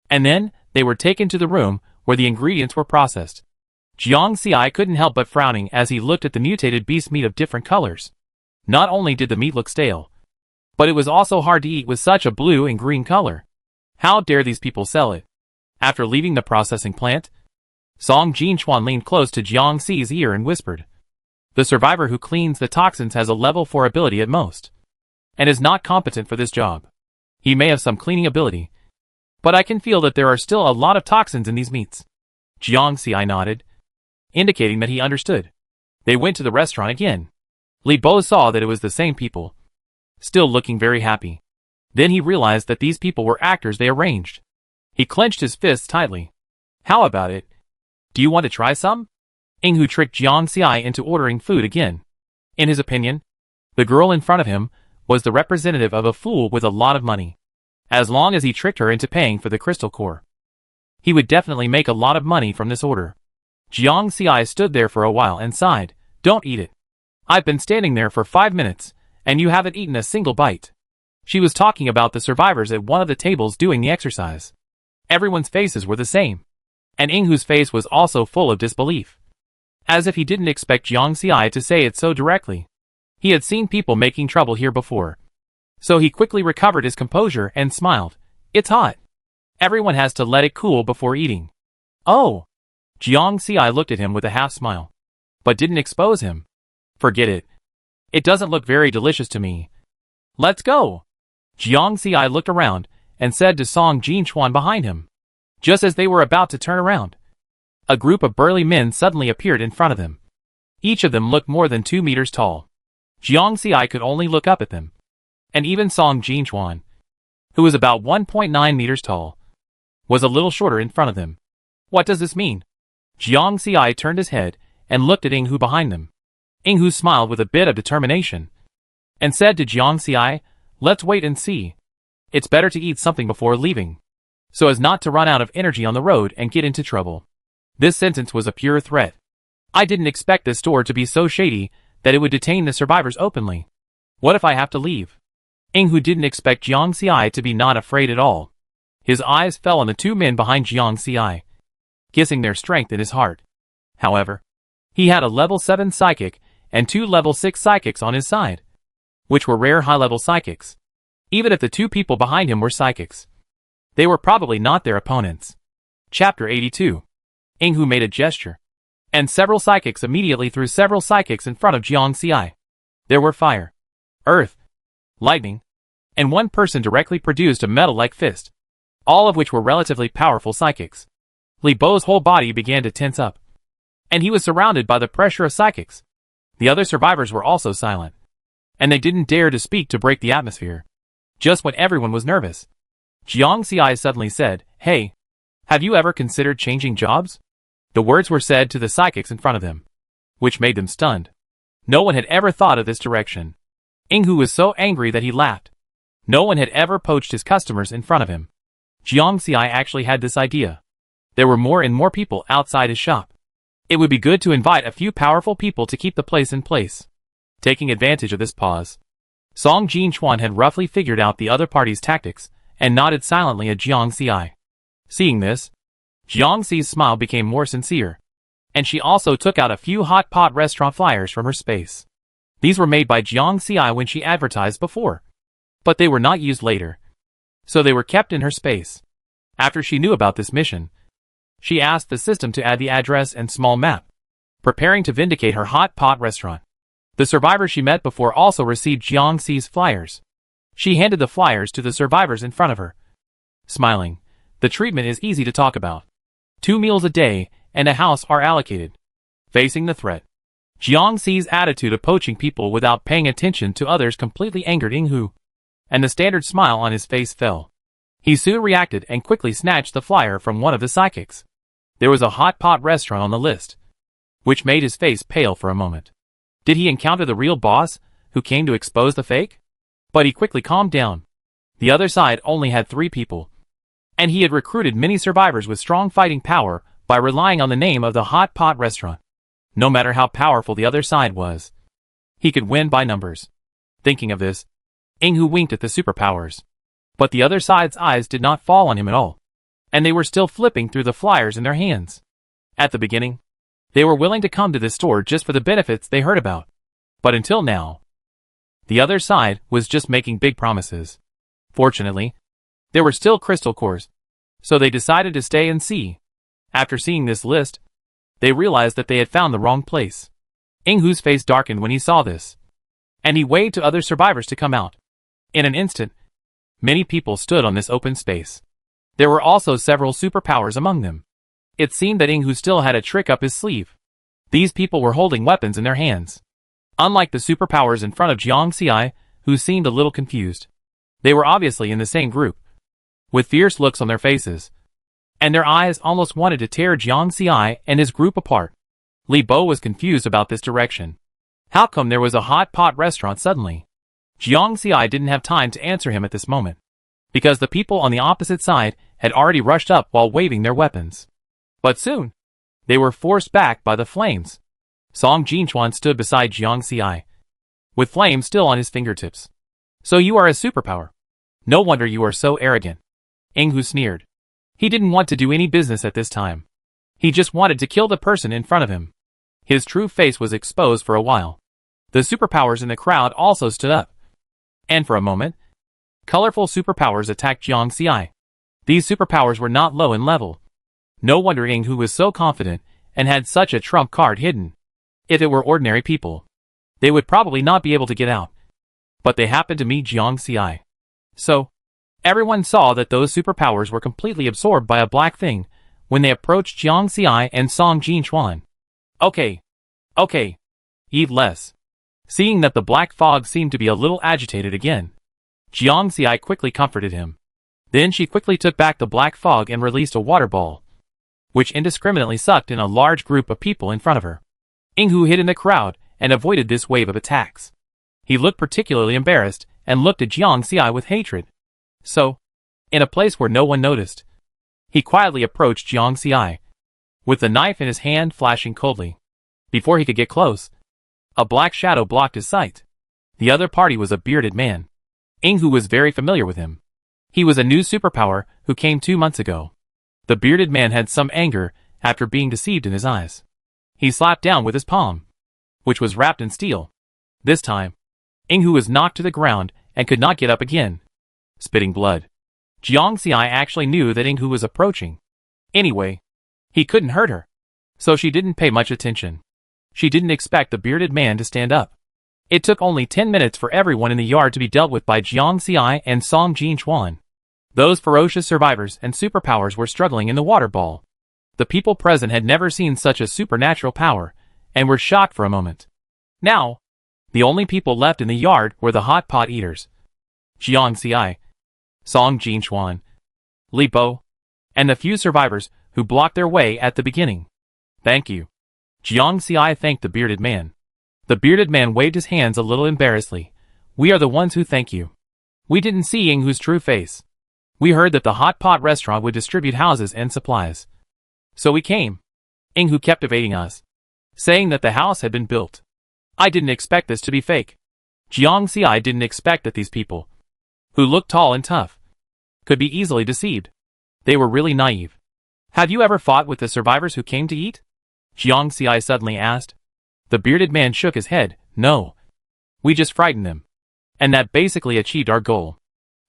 and then they were taken to the room where the ingredients were processed. Jiang Xi couldn't help but frowning as he looked at the mutated beast meat of different colors. Not only did the meat look stale, but it was also hard to eat with such a blue and green color. How dare these people sell it? After leaving the processing plant, Song Jinchuan leaned close to Jiang Xi's ear and whispered, "The survivor who cleans the toxins has a level 4 ability at most, and is not competent for this job. He may have some cleaning ability, but I can feel that there are still a lot of toxins in these meats." Jiang Xi nodded, indicating that he understood. They went to the restaurant again. Li Bo saw that it was the same people, still looking very happy. Then he realized that these people were actors they arranged. He clenched his fists tightly. "How about it? Do you want to try some?" Yinghu tricked Jiang Xi into ordering food again. In his opinion, the girl in front of him was the representative of a fool with a lot of money. As long as he tricked her into paying for the crystal core, he would definitely make a lot of money from this order. Jiang Xi stood there for a while and sighed. "Don't eat it. I've been standing there for 5 minutes, and you haven't eaten a single bite." She was talking about the survivors at one of the tables doing the exercise. Everyone's faces were the same, and Yinghu's face was also full of disbelief, as if he didn't expect Jiang Xi to say it so directly. He had seen people making trouble here before, so he quickly recovered his composure and smiled. "It's hot. Everyone has to let it cool before eating." "Oh." Jiang Xi looked at him with a half smile, but didn't expose him. Forget it. It doesn't look very delicious to me. Let's go. Jiang Xi looked around and said to Song Jinchuan behind him. Just as they were about to turn around, a group of burly men suddenly appeared in front of them. Each of them looked more than 2 meters tall. Jiang Xi could only look up at them. And even Song Jinchuan, who was about 1.9 meters tall, was a little shorter in front of them. What does this mean? Jiang Xi turned his head and looked at Yinghu behind them. Yinghu smiled with a bit of determination and said to Jiang Xi, let's wait and see. It's better to eat something before leaving, so as not to run out of energy on the road and get into trouble. This sentence was a pure threat. I didn't expect this store to be so shady that it would detain the survivors openly. What if I have to leave? Yinghu didn't expect Jiang Xi to be not afraid at all. His eyes fell on the 2 men behind Jiang Xi, kissing their strength in his heart. However, he had a level 7 psychic and 2 level 6 psychics on his side, which were rare high-level psychics. Even if the 2 people behind him were psychics, they were probably not their opponents. Chapter 82. Yinghu made a gesture, and several psychics immediately threw several psychics in front of Jiang Xi. There were fire, earth, lightning, and one person directly produced a metal-like fist, all of which were relatively powerful psychics. Li Bo's whole body began to tense up, and he was surrounded by the pressure of psychics. The other survivors were also silent, and they didn't dare to speak to break the atmosphere. Just when everyone was nervous, Jiang Xi suddenly said, "Hey, have you ever considered changing jobs?" The words were said to the psychics in front of them, which made them stunned. No one had ever thought of this direction. Yinghu was so angry that he laughed. No one had ever poached his customers in front of him. Jiang Xi actually had this idea. There were more and more people outside his shop. It would be good to invite a few powerful people to keep the place in place. Taking advantage of this pause, Song Jinchuan had roughly figured out the other party's tactics and nodded silently at Jiang Xi. Seeing this, Jiang Xi's smile became more sincere, and she also took out a few hot pot restaurant flyers from her space. These were made by Jiang Xi when she advertised before, but they were not used later, so they were kept in her space. After she knew about this mission, she asked the system to add the address and small map, preparing to vindicate her hot pot restaurant. The survivors she met before also received Jiang Xi's flyers. She handed the flyers to the survivors in front of her. Smiling, the treatment is easy to talk about. 2 meals a day and a house are allocated. Facing the threat, Jiang Xi's attitude of poaching people without paying attention to others completely angered Yinghu, and the standard smile on his face fell. He soon reacted and quickly snatched the flyer from one of the psychics. There was a hot pot restaurant on the list, which made his face pale for a moment. Did he encounter the real boss, who came to expose the fake? But he quickly calmed down. The other side only had 3 people, and he had recruited many survivors with strong fighting power by relying on the name of the hot pot restaurant. No matter how powerful the other side was, he could win by numbers. Thinking of this, Yinghu winked at the superpowers. But the other side's eyes did not fall on him at all, and they were still flipping through the flyers in their hands. At the beginning, they were willing to come to this store just for the benefits they heard about. But until now, the other side was just making big promises. Fortunately, there were still crystal cores, so they decided to stay and see. After seeing this list, they realized that they had found the wrong place. Yinghu's face darkened when he saw this, and he waved to other survivors to come out. In an instant, many people stood on this open space. There were also several superpowers among them. It seemed that Yinghu still had a trick up his sleeve. These people were holding weapons in their hands. Unlike the superpowers in front of Jiang Xi, who seemed a little confused, they were obviously in the same group, with fierce looks on their faces, and their eyes almost wanted to tear Jiang Xi and his group apart. Li Bo was confused about this direction. How come there was a hot pot restaurant suddenly? Jiang Xi didn't have time to answer him at this moment, because the people on the opposite side had already rushed up while waving their weapons. But soon, they were forced back by the flames. Song Jinchuan stood beside Jiang Xi, with flames still on his fingertips. So you are a superpower. No wonder you are so arrogant. Yinghu sneered. He didn't want to do any business at this time. He just wanted to kill the person in front of him. His true face was exposed for a while. The superpowers in the crowd also stood up. And for a moment, colorful superpowers attacked Jiang Xi. These superpowers were not low in level. No wonder Yinghu was so confident and had such a trump card hidden. If it were ordinary people, they would probably not be able to get out. But they happened to meet Jiang Xi. So, everyone saw that those superpowers were completely absorbed by a black thing when they approached Jiang Xi and Song Jinchuan. Okay. Eat less. Seeing that the black fog seemed to be a little agitated again, Jiang Xi quickly comforted him. Then she quickly took back the black fog and released a water ball, which indiscriminately sucked in a large group of people in front of her. Yinghu hid in the crowd and avoided this wave of attacks. He looked particularly embarrassed and looked at Jiang Xi with hatred. So, in a place where no one noticed, he quietly approached Jiang Xi, with the knife in his hand flashing coldly. Before he could get close, a black shadow blocked his sight. The other party was a bearded man. Yinghu was very familiar with him. He was a new superpower who came 2 months ago. The bearded man had some anger after being deceived in his eyes. He slapped down with his palm, which was wrapped in steel. This time, Yinghu was knocked to the ground and could not get up again, spitting blood. Jiang Xi actually knew that Yinghu was approaching. Anyway, he couldn't hurt her, so she didn't pay much attention. She didn't expect the bearded man to stand up. It took only 10 minutes for everyone in the yard to be dealt with by Jiang Xi and Song Jinchuan. Those ferocious survivors and superpowers were struggling in the water ball. The people present had never seen such a supernatural power, and were shocked for a moment. Now, the only people left in the yard were the hot pot eaters. Jiang Xi, Song Jinchuan, Li Bo, and the few survivors who blocked their way at the beginning. Thank you. Jiang Xi thanked the bearded man. The bearded man waved his hands a little embarrassedly. We are the ones who thank you. We didn't see Yinghu's true face. We heard that the hot pot restaurant would distribute houses and supplies. So we came. Yinghu kept evading us, saying that the house had been built. I didn't expect this to be fake. Jiang Xi didn't expect that these people, who looked tall and tough, could be easily deceived. They were really naive. Have you ever fought with the survivors who came to eat? Jiang Xi suddenly asked. The bearded man shook his head. No. We just frightened them. And that basically achieved our goal.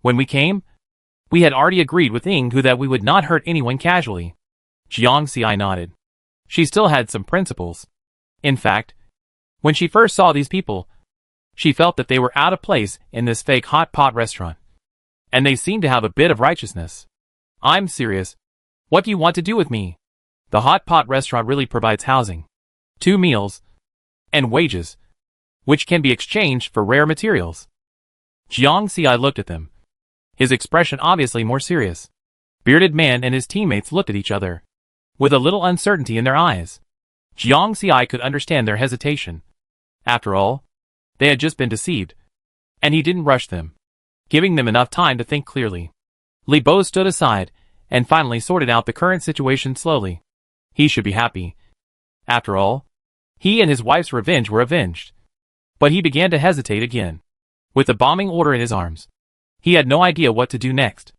When we came, we had already agreed with Yinghu that we would not hurt anyone casually. Jiang Xi nodded. She still had some principles. In fact, when she first saw these people, she felt that they were out of place in this fake hot pot restaurant. And they seemed to have a bit of righteousness. I'm serious. What do you want to do with me? The hot pot restaurant really provides housing, 2 meals, and wages, which can be exchanged for rare materials. Jiang Xi looked at them, his expression obviously more serious. Bearded man and his teammates looked at each other, with a little uncertainty in their eyes. Jiang Xi could understand their hesitation. After all, they had just been deceived, and he didn't rush them, giving them enough time to think clearly. Li Bo stood aside, and finally sorted out the current situation slowly. He should be happy. After all, he and his wife's revenge were avenged. But he began to hesitate again. With the bombing order in his arms, he had no idea what to do next.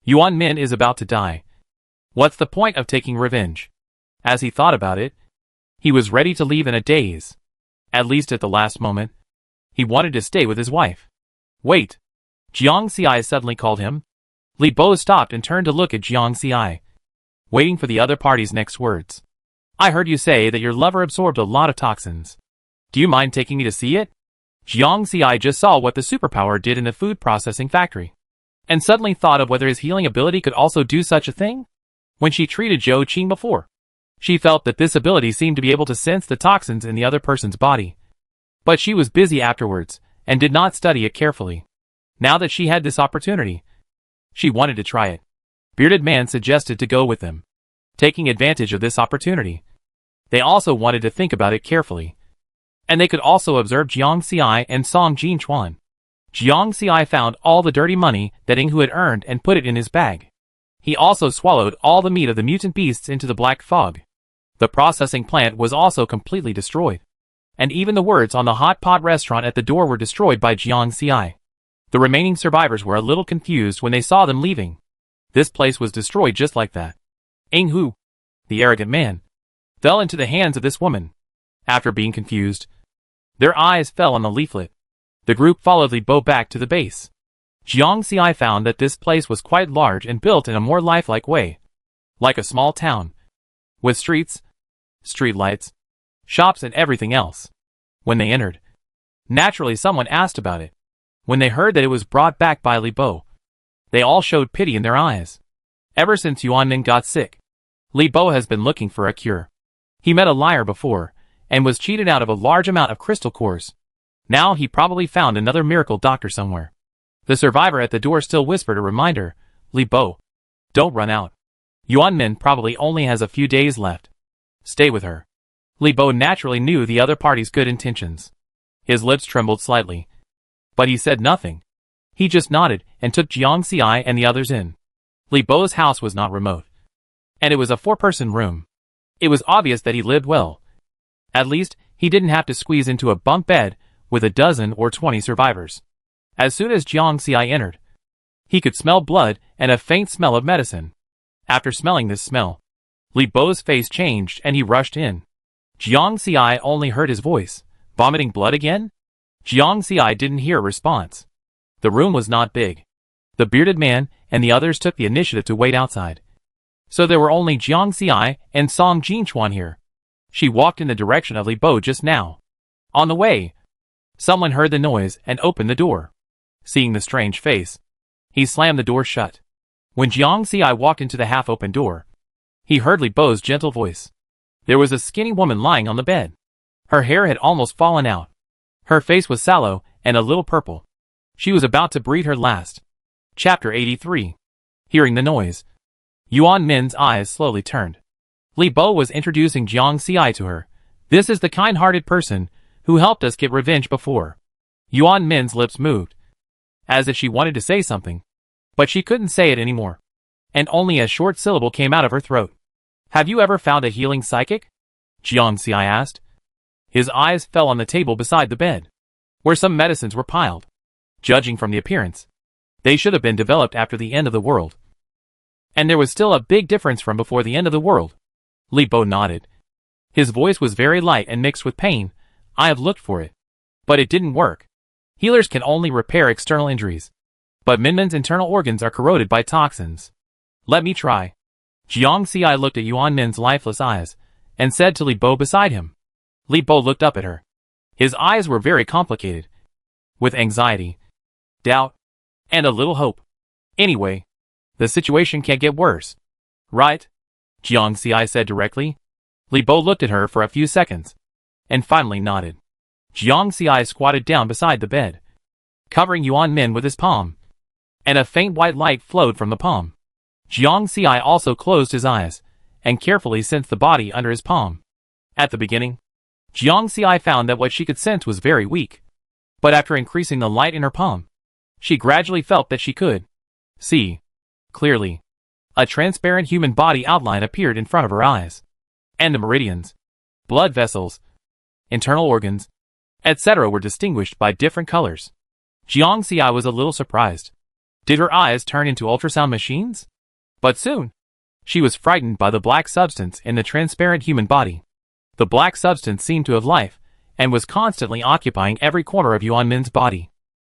Yuan Min is about to die. What's the point of taking revenge? As he thought about it, he was ready to leave in a daze. At least at the last moment, he wanted to stay with his wife. Wait! Jiang Xi suddenly called him. Li Bo stopped and turned to look at Jiang Xi, waiting for the other party's next words. I heard you say that your lover absorbed a lot of toxins. Do you mind taking me to see it? Jiang Xi just saw what the superpower did in the food processing factory, and suddenly thought of whether his healing ability could also do such a thing. When she treated Zhou Qing before, she felt that this ability seemed to be able to sense the toxins in the other person's body. But she was busy afterwards, and did not study it carefully. Now that she had this opportunity, she wanted to try it. Bearded man suggested to go with them, taking advantage of this opportunity. They also wanted to think about it carefully. And they could also observe Jiang Xi and Song Jinchuan. Jiang Xi found all the dirty money that Yinghu had earned and put it in his bag. He also swallowed all the meat of the mutant beasts into the black fog. The processing plant was also completely destroyed. And even the words on the hot pot restaurant at the door were destroyed by Jiang Xi. The remaining survivors were a little confused when they saw them leaving. This place was destroyed just like that. Yinghu, the arrogant man, fell into the hands of this woman. After being confused, their eyes fell on the leaflet. The group followed Li Bo back to the base. Jiang Xi found that this place was quite large and built in a more lifelike way, like a small town, with streets, street lights, shops and everything else. When they entered, naturally someone asked about it. When they heard that it was brought back by Li Bo, they all showed pity in their eyes. Ever since Yuan Min got sick, Li Bo has been looking for a cure. He met a liar before, and was cheated out of a large amount of crystal cores. Now he probably found another miracle doctor somewhere. The survivor at the door still whispered a reminder, Li Bo, don't run out. Yuan Min probably only has a few days left. Stay with her. Li Bo naturally knew the other party's good intentions. His lips trembled slightly, but he said nothing. He just nodded and took Jiang Xi and the others in. Li Bo's house was not remote, and it was a 4-person room. It was obvious that he lived well. At least, he didn't have to squeeze into a bunk bed with a dozen or 20 survivors. As soon as Jiang Xi entered, he could smell blood and a faint smell of medicine. After smelling this smell, Li Bo's face changed and he rushed in. Jiang Xi only heard his voice. Vomiting blood again? Jiang Xi didn't hear a response. The room was not big. The bearded man and the others took the initiative to wait outside. So there were only Jiang Xi and Song Jinchuan here. She walked in the direction of Li Bo just now. On the way, someone heard the noise and opened the door. Seeing the strange face, he slammed the door shut. When Jiang Xi walked into the half-open door, he heard Li Bo's gentle voice. There was a skinny woman lying on the bed. Her hair had almost fallen out. Her face was sallow and a little purple. She was about to breathe her last. Chapter 83. Hearing the noise, Yuan Min's eyes slowly turned. Li Bo was introducing Jiang Xi to her. This is the kind-hearted person who helped us get revenge before. Yuan Min's lips moved, as if she wanted to say something, but she couldn't say it anymore, and only a short syllable came out of her throat. Have you ever found a healing psychic? Jiang Xi asked. His eyes fell on the table beside the bed, where some medicines were piled. Judging from the appearance, they should have been developed after the end of the world. And there was still a big difference from before the end of the world. Li Bo nodded. His voice was very light and mixed with pain. I have looked for it, but it didn't work. Healers can only repair external injuries, but Minmin's internal organs are corroded by toxins. Let me try. Jiang Xi looked at Yuan Min's lifeless eyes, and said to Li Bo beside him. Li Bo looked up at her. His eyes were very complicated, with anxiety, doubt, and a little hope. Anyway, the situation can't get worse, right? Jiang Xi said directly. Li Bo looked at her for a few seconds, and finally nodded. Jiang Xi squatted down beside the bed, covering Yuan Min with his palm, and a faint white light flowed from the palm. Jiang Xi also closed his eyes, and carefully sensed the body under his palm. At the beginning, Jiang Xi found that what she could sense was very weak, but after increasing the light in her palm, she gradually felt that she could see clearly. A transparent human body outline appeared in front of her eyes, and the meridians, blood vessels, internal organs, etc. were distinguished by different colors. Jiang Xi was a little surprised. Did her eyes turn into ultrasound machines? But soon, she was frightened by the black substance in the transparent human body. The black substance seemed to have life, and was constantly occupying every corner of Yuan Min's body.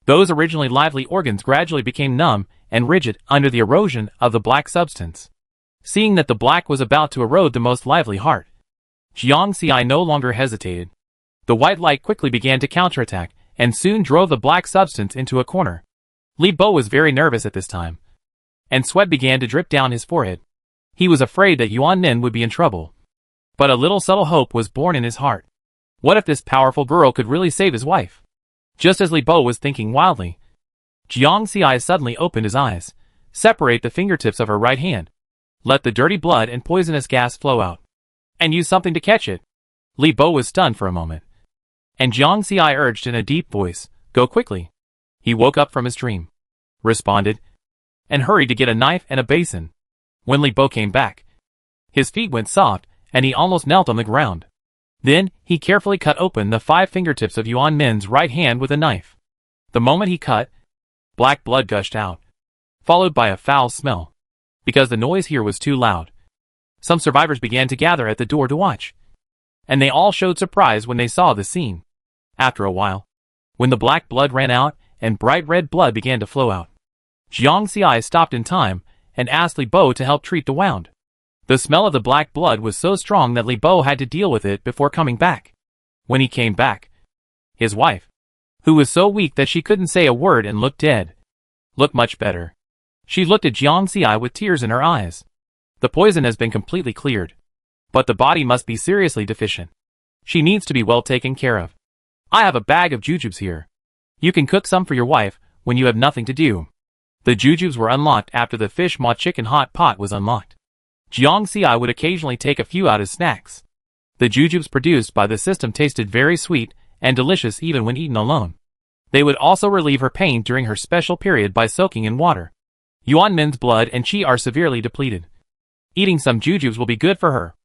Those originally lively organs gradually became numb and rigid under the erosion of the black substance. Seeing that the black was about to erode the most lively heart, Jiang Xi no longer hesitated. The white light quickly began to counterattack, and soon drove the black substance into a corner. Li Bo was very nervous at this time, and sweat began to drip down his forehead. He was afraid that Yuan Min would be in trouble. But a little subtle hope was born in his heart. What if this powerful girl could really save his wife? Just as Li Bo was thinking wildly, Jiang Xi suddenly opened his eyes. Separate the fingertips of her right hand. Let the dirty blood and poisonous gas flow out, and use something to catch it. Li Bo was stunned for a moment, and Jiang Xi urged in a deep voice, go quickly. He woke up from his dream, responded, and hurried to get a knife and a basin. When Li Bo came back, his feet went soft, and he almost knelt on the ground. Then, he carefully cut open the 5 fingertips of Yuan Min's right hand with a knife. The moment he cut, black blood gushed out, followed by a foul smell, because the noise here was too loud. Some survivors began to gather at the door to watch, and they all showed surprise when they saw the scene. After a while, when the black blood ran out and bright red blood began to flow out, Jiang Xi stopped in time and asked Li Bo to help treat the wound. The smell of the black blood was so strong that Li Bo had to deal with it before coming back. When he came back, his wife, who was so weak that she couldn't say a word and looked dead, looked much better. She looked at Jiang Xi with tears in her eyes. The poison has been completely cleared, but the body must be seriously deficient. She needs to be well taken care of. I have a bag of jujubes here. You can cook some for your wife when you have nothing to do. The jujubes were unlocked after the fish maw chicken hot pot was unlocked. Jiang Xi would occasionally take a few out as snacks. The jujubes produced by the system tasted very sweet and delicious even when eaten alone. They would also relieve her pain during her special period by soaking in water. Yuan Min's blood and qi are severely depleted. Eating some jujubes will be good for her.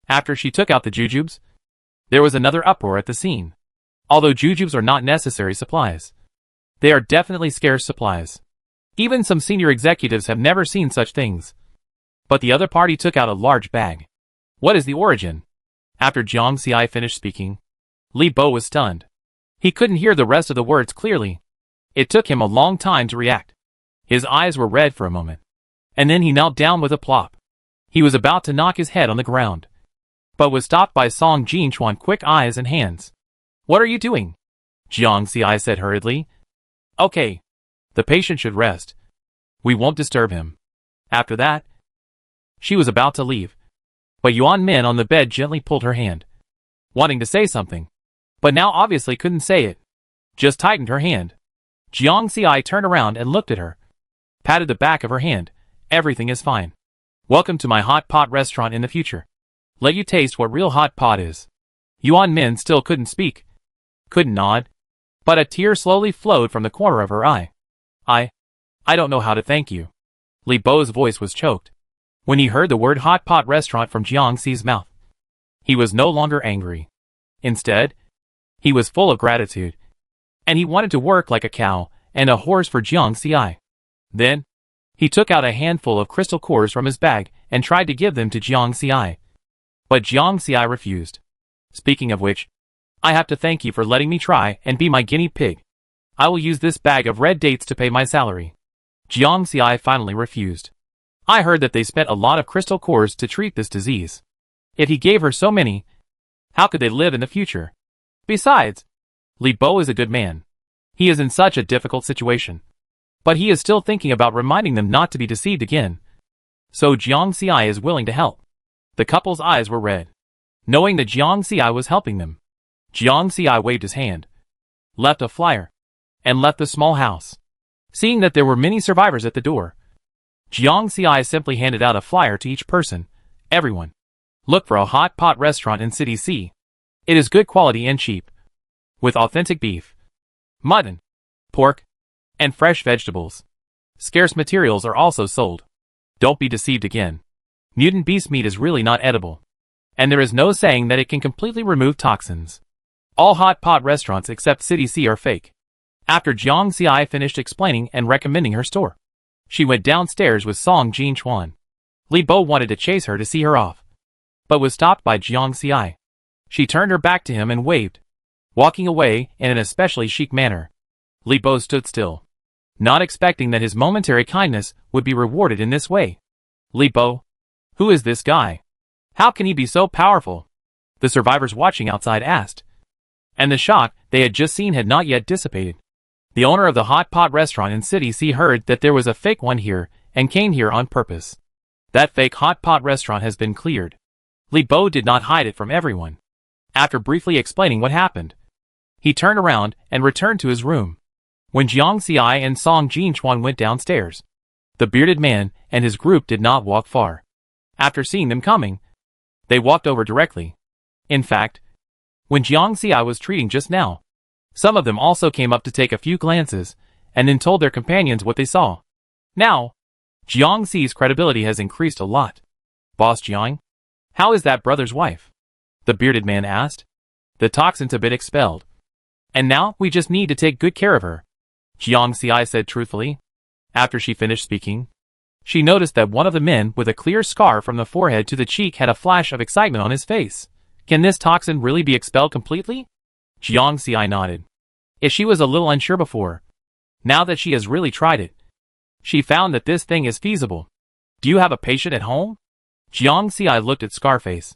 After she took out the jujubes, there was another uproar at the scene. Although jujubes are not necessary supplies, they are definitely scarce supplies. Even some senior executives have never seen such things. But the other party took out a large bag. What is the origin? After Jiang Xi finished speaking, Li Bo was stunned. He couldn't hear the rest of the words clearly. It took him a long time to react. His eyes were red for a moment, and then he knelt down with a plop. He was about to knock his head on the ground, but was stopped by Song Jinchuan quick eyes and hands. What are you doing? Jiang Xi said hurriedly. Okay. The patient should rest. We won't disturb him. After that, she was about to leave, but Yuan Min on the bed gently pulled her hand, wanting to say something, but now obviously couldn't say it. Just tightened her hand. Jiang Xi turned around and looked at her, patted the back of her hand. Everything is fine. Welcome to my hot pot restaurant in the future. Let you taste what real hot pot is. Yuan Min still couldn't speak, couldn't nod, but a tear slowly flowed from the corner of her eye. I don't know how to thank you. Li Bo's voice was choked when he heard the word hot pot restaurant from Jiang Xi's mouth. He was no longer angry. Instead, he was full of gratitude, and he wanted to work like a cow and a horse for Jiang Xi. Then, he took out a handful of crystal cores from his bag and tried to give them to Jiang Xi. But Jiang Xi refused. Speaking of which, I have to thank you for letting me try and be my guinea pig. I will use this bag of red dates to pay my salary. Jiang Xi finally refused. I heard that they spent a lot of crystal cores to treat this disease. If he gave her so many, how could they live in the future? Besides, Li Bo is a good man. He is in such a difficult situation, but he is still thinking about reminding them not to be deceived again. So Jiang Xi is willing to help. The couple's eyes were red, knowing that Jiang Xi was helping them. Jiang Xi waved his hand, left a flyer, and left the small house. Seeing that there were many survivors at the door, Jiang Xi simply handed out a flyer to each person. Everyone, look for a hot pot restaurant in City C. It is good quality and cheap, with authentic beef, mutton, pork, and fresh vegetables. Scarce materials are also sold. Don't be deceived again. Mutant beast meat is really not edible, and there is no saying that it can completely remove toxins. All hot pot restaurants except City C are fake. After Jiang Xi finished explaining and recommending her store, she went downstairs with Song Jinchuan. Li Bo wanted to chase her to see her off, but was stopped by Jiang Xi. She turned her back to him and waved, walking away in an especially chic manner. Li Bo stood still, not expecting that his momentary kindness would be rewarded in this way. Li Bo? Who is this guy? How can he be so powerful? The survivors watching outside asked, and the shock they had just seen had not yet dissipated. The owner of the hot pot restaurant in City C heard that there was a fake one here and came here on purpose. That fake hot pot restaurant has been cleared. Li Bo did not hide it from everyone. After briefly explaining what happened, he turned around and returned to his room. When Jiang Xi and Song Jinchuan went downstairs, the bearded man and his group did not walk far. After seeing them coming, they walked over directly. In fact, when Jiang Xi was treating just now, some of them also came up to take a few glances, and then told their companions what they saw. Now, Jiang Xi's credibility has increased a lot. Boss Jiang, how is that brother's wife? The bearded man asked. The toxins have been expelled, and now we just need to take good care of her, Jiang Xi said truthfully. After she finished speaking, she noticed that one of the men with a clear scar from the forehead to the cheek had a flash of excitement on his face. Can this toxin really be expelled completely? Jiang Xi nodded. If she was a little unsure before, now that she has really tried it, she found that this thing is feasible. Do you have a patient at home? Jiang Xi looked at Scarface.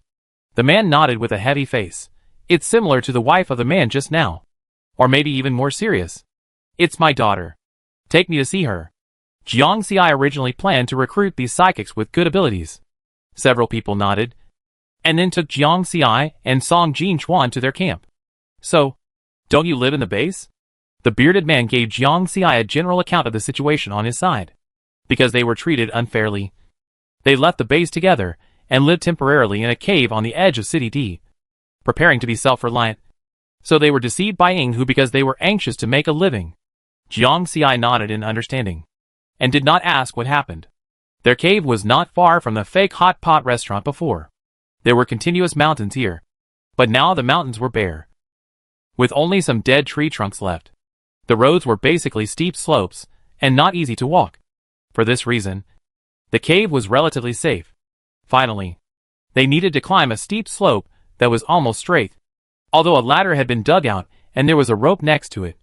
The man nodded with a heavy face. It's similar to the wife of the man just now. Or maybe even more serious. It's my daughter. Take me to see her. Jiang Xi originally planned to recruit these psychics with good abilities. Several people nodded, and then took Jiang Xi and Song Jinchuan to their camp. So, don't you live in the base? The bearded man gave Jiang Xi a general account of the situation on his side. Because they were treated unfairly, they left the base together and lived temporarily in a cave on the edge of City D, preparing to be self-reliant. So they were deceived by Ying Hu because they were anxious to make a living. Jiang Xi nodded in understanding, and did not ask what happened. Their cave was not far from the fake hot pot restaurant before. There were continuous mountains here, but now the mountains were bare, with only some dead tree trunks left. The roads were basically steep slopes, and not easy to walk. For this reason, the cave was relatively safe. Finally, they needed to climb a steep slope that was almost straight, although a ladder had been dug out and there was a rope next to it.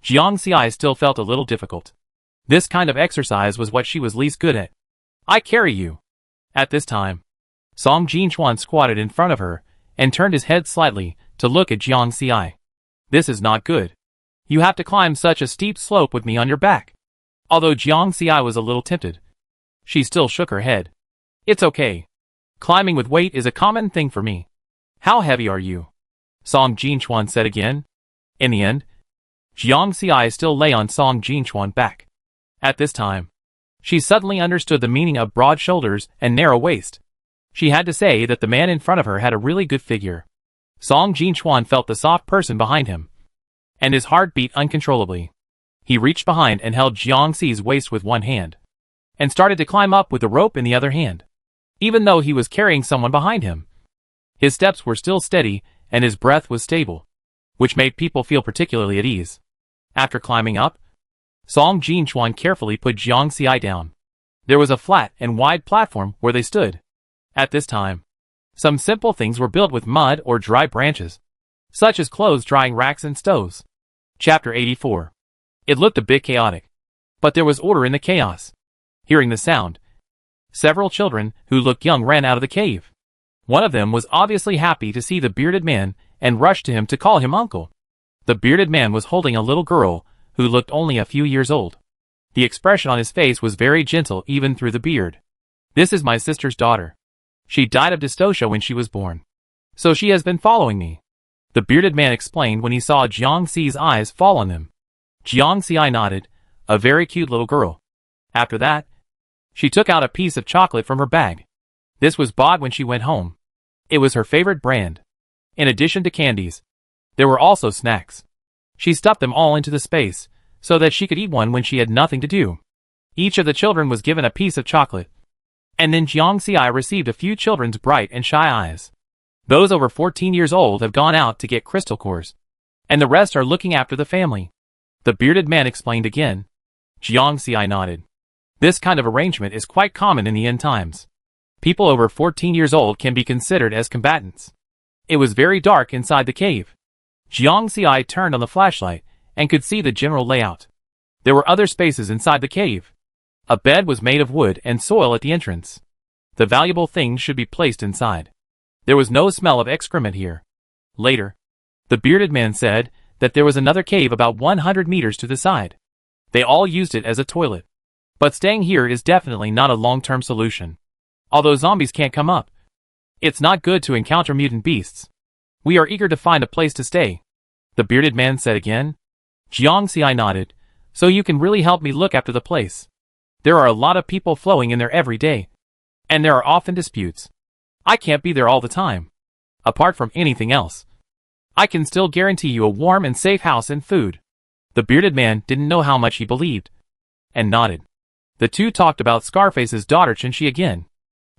Jiang Xi still felt a little difficult. This kind of exercise was what she was least good at. I carry you. At this time, Song Jinchuan squatted in front of her and turned his head slightly to look at Jiang Xi. This is not good. You have to climb such a steep slope with me on your back. Although Jiang Xi was a little tempted, she still shook her head. It's okay. Climbing with weight is a common thing for me. How heavy are you? Song Jinchuan said again. In the end, Jiang Xi still lay on Song Jinchuan's back. At this time, she suddenly understood the meaning of broad shoulders and narrow waist. She had to say that the man in front of her had a really good figure. Song Jinchuan felt the soft person behind him, and his heart beat uncontrollably. He reached behind and held Jiang Xi's waist with one hand, and started to climb up with the rope in the other hand. Even though he was carrying someone behind him, his steps were still steady and his breath was stable, which made people feel particularly at ease. After climbing up, Song Jinchuan carefully put Jiang Xi down. There was a flat and wide platform where they stood. At this time, some simple things were built with mud or dry branches, such as clothes drying racks and stoves. Chapter 84. It looked a bit chaotic, but there was order in the chaos. Hearing the sound, several children who looked young ran out of the cave. One of them was obviously happy to see the bearded man and rushed to him to call him uncle. The bearded man was holding a little girl who looked only a few years old. The expression on his face was very gentle even through the beard. This is my sister's daughter. She died of dystocia when she was born, so she has been following me, the bearded man explained when he saw Jiang Xi's eyes fall on them. Jiang Xi nodded, a very cute little girl. After that, she took out a piece of chocolate from her bag. This was bought when she went home. It was her favorite brand. In addition to candies, there were also snacks. She stuffed them all into the space, so that she could eat one when she had nothing to do. Each of the children was given a piece of chocolate. And then Jiang Xi received a few children's bright and shy eyes. Those over 14 years old have gone out to get crystal cores, and the rest are looking after the family. The bearded man explained again. Jiang Xi nodded. This kind of arrangement is quite common in the end times. People over 14 years old can be considered as combatants. It was very dark inside the cave. Jiang Xi turned on the flashlight and could see the general layout. There were other spaces inside the cave. A bed was made of wood and soil at the entrance. The valuable things should be placed inside. There was no smell of excrement here. Later, the bearded man said that there was another cave about 100 meters to the side. They all used it as a toilet. But staying here is definitely not a long-term solution. Although zombies can't come up, it's not good to encounter mutant beasts. We are eager to find a place to stay, the bearded man said again. Jiang Xi nodded. So you can really help me look after the place. There are a lot of people flowing in there every day, and there are often disputes. I can't be there all the time. Apart from anything else, I can still guarantee you a warm and safe house and food. The bearded man didn't know how much he believed, and nodded. The two talked about Scarface's daughter Chen-Shi again.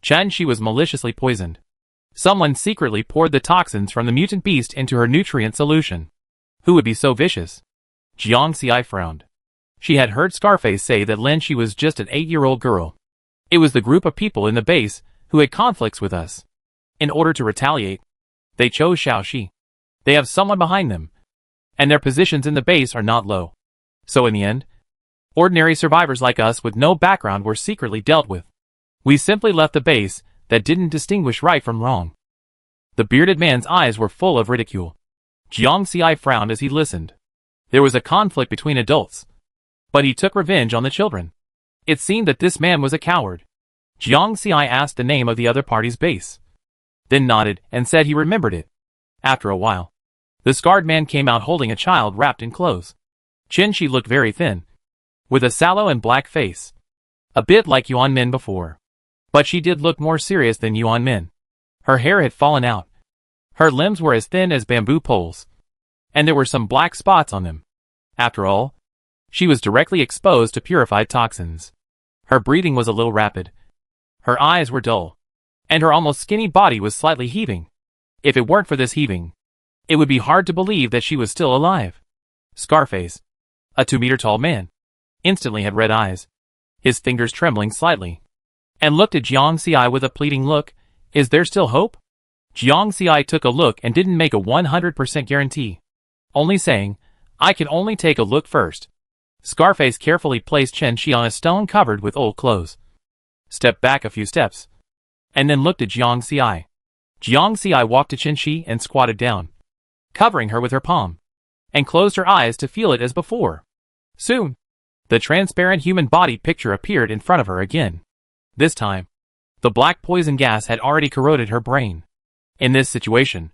Chen-Shi was maliciously poisoned. Someone secretly poured the toxins from the mutant beast into her nutrient solution. Who would be so vicious? Jiang Xi frowned. She had heard Scarface say that Chen-Shi was just an 8-year-old girl. It was the group of people in the base who had conflicts with us. In order to retaliate, they chose Xiaoxi. They have someone behind them, and their positions in the base are not low. So in the end, ordinary survivors like us with no background were secretly dealt with. We simply left the base that didn't distinguish right from wrong. The bearded man's eyes were full of ridicule. Jiang Xiai frowned as he listened. There was a conflict between adults, but he took revenge on the children. It seemed that this man was a coward. Jiang Xiai asked the name of the other party's base, then nodded and said he remembered it. After a while, the scarred man came out holding a child wrapped in clothes. Chen Shi looked very thin, with a sallow and black face, a bit like Yuan Min before. But she did look more serious than Yuan Min. Her hair had fallen out. Her limbs were as thin as bamboo poles, and there were some black spots on them. After all, she was directly exposed to purified toxins. Her breathing was a little rapid. Her eyes were dull, and her almost skinny body was slightly heaving. If it weren't for this heaving, it would be hard to believe that she was still alive. Scarface, a 2-meter-tall man, instantly had red eyes, his fingers trembling slightly, and looked at Jiang Xiai with a pleading look. Is there still hope? Jiang Xiai took a look and didn't make a 100% guarantee, only saying, I can only take a look first. Scarface carefully placed Chen Shi on a stone covered with old clothes, stepped back a few steps, and then looked at Jiang Xiai. Jiang Xiai walked to Chen Shi and squatted down, covering her with her palm, and closed her eyes to feel it as before. Soon, the transparent human body picture appeared in front of her again. This time, the black poison gas had already corroded her brain. In this situation,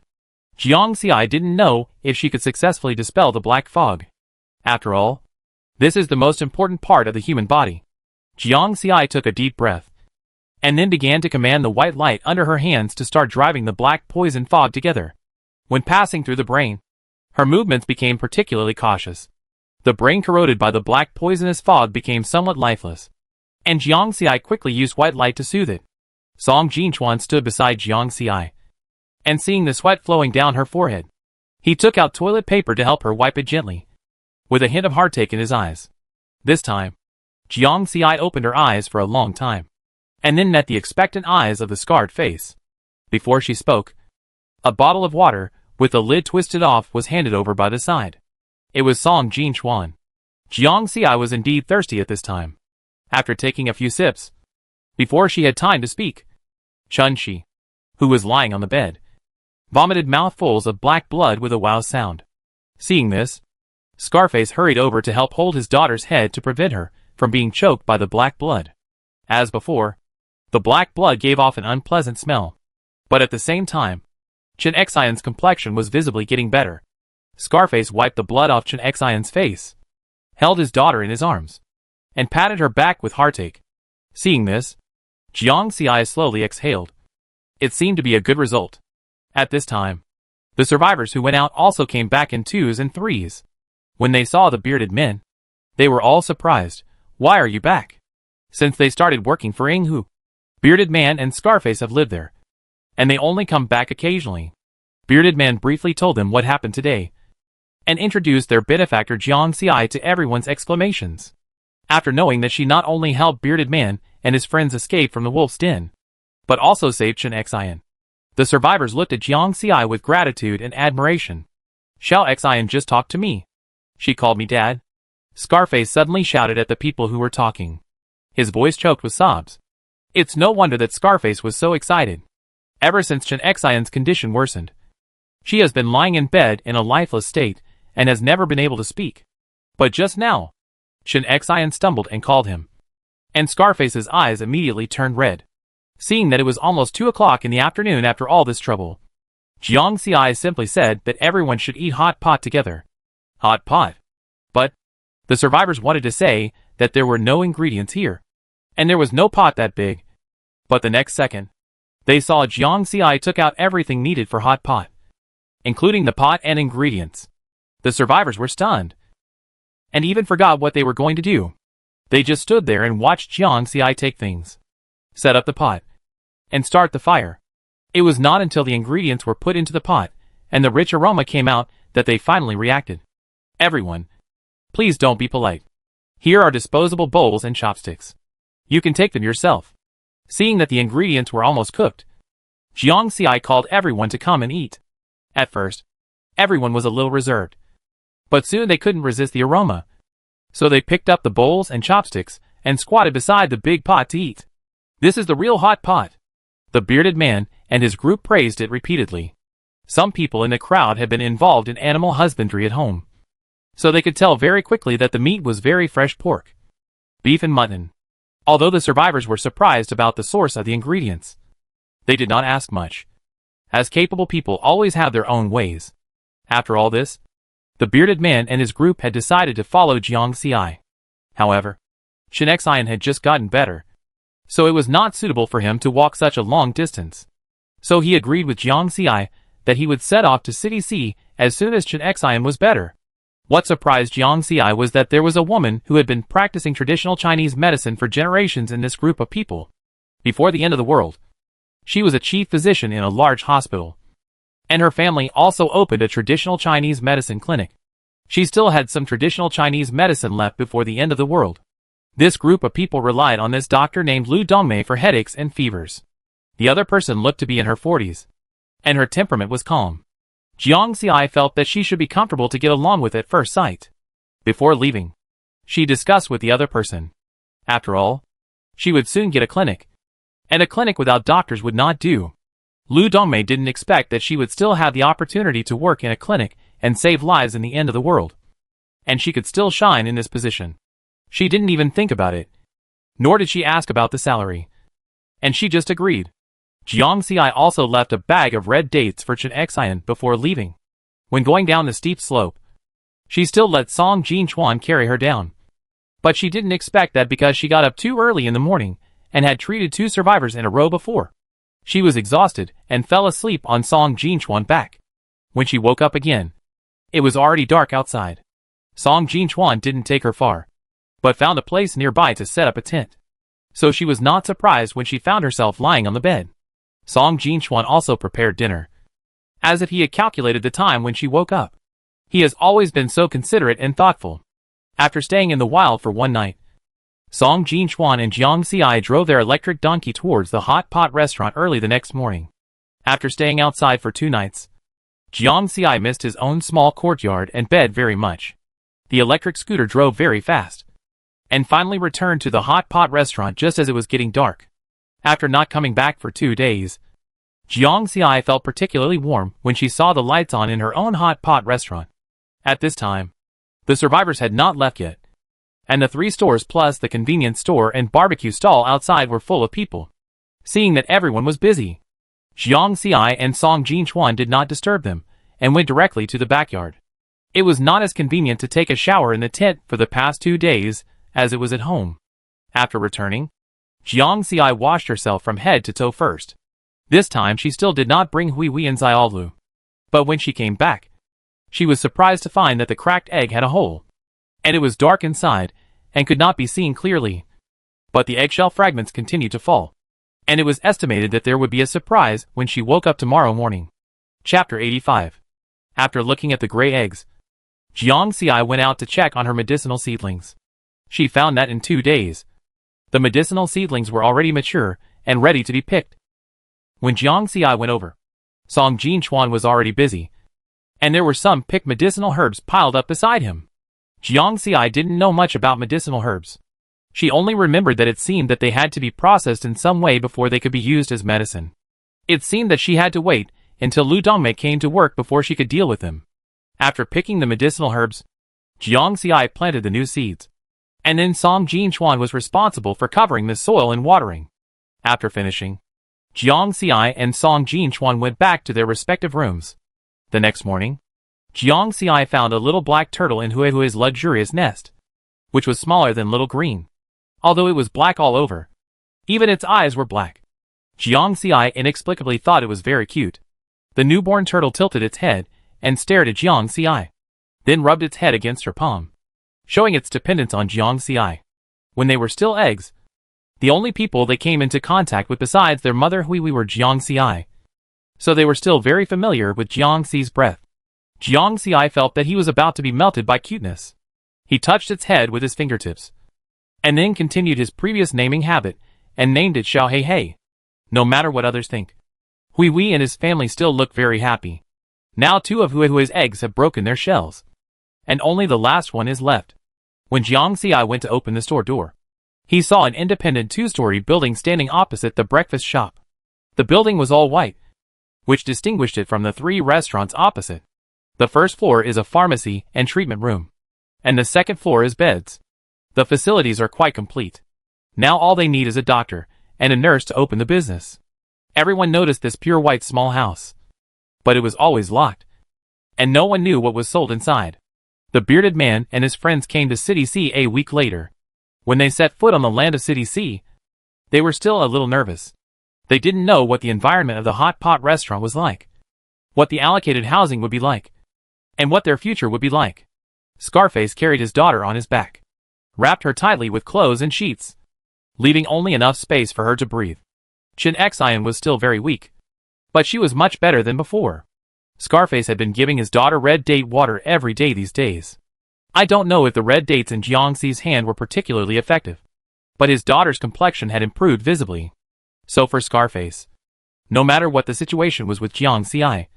Jiang Xiai didn't know if she could successfully dispel the black fog. After all, this is the most important part of the human body. Jiang Xiai took a deep breath, and then began to command the white light under her hands to start driving the black poison fog together. When passing through the brain, her movements became particularly cautious. The brain corroded by the black poisonous fog became somewhat lifeless, and Jiang Xiai quickly used white light to soothe it. Song Jinchuan stood beside Jiang Xiai, and seeing the sweat flowing down her forehead, he took out toilet paper to help her wipe it gently, with a hint of heartache in his eyes. This time, Jiang Xiai opened her eyes for a long time, and then met the expectant eyes of the scarred face. Before she spoke, a bottle of water, with the lid twisted off, was handed over by the side. It was Song Jinchuan. Jiang Xiai was indeed thirsty at this time. After taking a few sips, before she had time to speak, Chen Shi, who was lying on the bed, vomited mouthfuls of black blood with a wow sound. Seeing this, Scarface hurried over to help hold his daughter's head to prevent her from being choked by the black blood. As before, the black blood gave off an unpleasant smell. But at the same time, Chen Xian's complexion was visibly getting better. Scarface wiped the blood off Chen Xian's face, held his daughter in his arms, and patted her back with heartache. Seeing this, Jiang Xiai slowly exhaled. It seemed to be a good result. At this time, the survivors who went out also came back in 2s and 3s. When they saw the bearded men, they were all surprised. Why are you back? Since they started working for Yinghu, Bearded Man and Scarface have lived there, and they only come back occasionally. Bearded Man briefly told them what happened today, and introduced their benefactor Jiang Xiai to everyone's exclamations. After knowing that she not only helped Bearded Man and his friends escape from the wolf's den, but also saved Chen Xian, the survivors looked at Jiang Xiai with gratitude and admiration. Xiao Xian just talked to me. She called me dad. Scarface suddenly shouted at the people who were talking. His voice choked with sobs. It's no wonder that Scarface was so excited. Ever since Chen Xian's condition worsened, she has been lying in bed in a lifeless state and has never been able to speak. But just now, Chen Xian stumbled and called him, and Scarface's eyes immediately turned red. Seeing that it was almost 2 o'clock in the afternoon after all this trouble, Jiang Xiai simply said that everyone should eat hot pot together. Hot pot. But the survivors wanted to say that there were no ingredients here, and there was no pot that big. But the next second, they saw Jiang Xiai took out everything needed for hot pot, including the pot and ingredients. The survivors were stunned, and even forgot what they were going to do. They just stood there and watched Jiang Xiai take things, set up the pot, and start the fire. It was not until the ingredients were put into the pot, and the rich aroma came out, that they finally reacted. Everyone, please don't be polite. Here are disposable bowls and chopsticks. You can take them yourself. Seeing that the ingredients were almost cooked, Jiang Xiai called everyone to come and eat. At first, everyone was a little reserved, but soon they couldn't resist the aroma. So they picked up the bowls and chopsticks and squatted beside the big pot to eat. This is the real hot pot. The bearded man and his group praised it repeatedly. Some people in the crowd had been involved in animal husbandry at home, so they could tell very quickly that the meat was very fresh pork, beef and mutton. Although the survivors were surprised about the source of the ingredients, they did not ask much, as capable people always have their own ways. After all this, the bearded man and his group had decided to follow Jiang Xiai. However, Chen Xian had just gotten better, so it was not suitable for him to walk such a long distance. So he agreed with Jiang Xiai that he would set off to City C as soon as Chen Xian was better. What surprised Jiang Xiai was that there was a woman who had been practicing traditional Chinese medicine for generations in this group of people. Before the end of the world, she was a chief physician in a large hospital, and her family also opened a traditional Chinese medicine clinic. She still had some traditional Chinese medicine left before the end of the world. This group of people relied on this doctor named Lu Dongmei for headaches and fevers. The other person looked to be in her 40s, and her temperament was calm. Jiang Xiai felt that she should be comfortable to get along with at first sight. Before leaving, she discussed with the other person. After all, she would soon get a clinic, and a clinic without doctors would not do. Lu Dongmei didn't expect that she would still have the opportunity to work in a clinic and save lives in the end of the world, and she could still shine in this position. She didn't even think about it, nor did she ask about the salary, and she just agreed. Jiang Xiai also left a bag of red dates for Chen Xian before leaving. When going down the steep slope, she still let Song Jinchuan carry her down. But she didn't expect that because she got up too early in the morning and had treated 2 survivors in a row before. She was exhausted and fell asleep on Song Jinchuan's back. When she woke up again, it was already dark outside. Song Jinchuan didn't take her far, but found a place nearby to set up a tent. So she was not surprised when she found herself lying on the bed. Song Jinchuan also prepared dinner, as if he had calculated the time when she woke up. He has always been so considerate and thoughtful. After staying in the wild for one night, Song Jinchuan and Jiang Xiai drove their electric donkey towards the hot pot restaurant early the next morning. After staying outside for 2 nights, Jiang Xiai missed his own small courtyard and bed very much. The electric scooter drove very fast, and finally returned to the hot pot restaurant just as it was getting dark. After not coming back for 2 days, Jiang Xiai felt particularly warm when she saw the lights on in her own hot pot restaurant. At this time, the survivors had not left yet, and the 3 stores plus the convenience store and barbecue stall outside were full of people. Seeing that everyone was busy, Jiang Xiai and Song Jinchuan did not disturb them, and went directly to the backyard. It was not as convenient to take a shower in the tent for the past 2 days as it was at home. After returning, Jiang Xiai washed herself from head to toe first. This time she still did not bring Hui Hui and Xiaolu. But when she came back, she was surprised to find that the cracked egg had a hole, and it was dark inside and could not be seen clearly. But the eggshell fragments continued to fall, and it was estimated that there would be a surprise when she woke up tomorrow morning. Chapter 85. After looking at the gray eggs, Jiang Xiai went out to check on her medicinal seedlings. She found that in 2 days, the medicinal seedlings were already mature and ready to be picked. When Jiang Xiai went over, Song Jinchuan was already busy, and there were some picked medicinal herbs piled up beside him. Jiang Xiai didn't know much about medicinal herbs. She only remembered that it seemed that they had to be processed in some way before they could be used as medicine. It seemed that she had to wait until Lu Dongmei came to work before she could deal with them. After picking the medicinal herbs, Jiang Xiai planted the new seeds, and then Song Jinchuan was responsible for covering the soil and watering. After finishing, Jiang Xiai and Song Jinchuan went back to their respective rooms. The next morning, Jiang Xiai found a little black turtle in Hui Hui's luxurious nest, which was smaller than Little Green, although it was black all over. Even its eyes were black. Jiang Xiai inexplicably thought it was very cute. The newborn turtle tilted its head and stared at Jiang Xiai, then rubbed its head against her palm, showing its dependence on Jiang Xiai. When they were still eggs, the only people they came into contact with besides their mother Hui Hui were Jiang Xiai, so they were still very familiar with Jiang Xi's breath. Jiang Xiai felt that he was about to be melted by cuteness. He touched its head with his fingertips, and then continued his previous naming habit, and named it Xiao Hei Hei. No matter what others think, Hui Hui and his family still look very happy. Now 2 of Hui Hui's eggs have broken their shells, and only the last one is left. When Jiang Xiai went to open the store door, he saw an independent 2-story building standing opposite the breakfast shop. The building was all white, which distinguished it from the 3 restaurants opposite. The first floor is a pharmacy and treatment room, and the second floor is beds. The facilities are quite complete. Now all they need is a doctor and a nurse to open the business. Everyone noticed this pure white small house, but it was always locked, and no one knew what was sold inside. The bearded man and his friends came to City C a week later. When they set foot on the land of City C, they were still a little nervous. They didn't know what the environment of the hot pot restaurant was like, what the allocated housing would be like, and what their future would be like. Scarface carried his daughter on his back, wrapped her tightly with clothes and sheets, leaving only enough space for her to breathe. Chin Xian was still very weak, but she was much better than before. Scarface had been giving his daughter red date water every day these days. I don't know if the red dates in Jiangxi's hand were particularly effective, but his daughter's complexion had improved visibly. So for Scarface, no matter what the situation was with Jiangxi,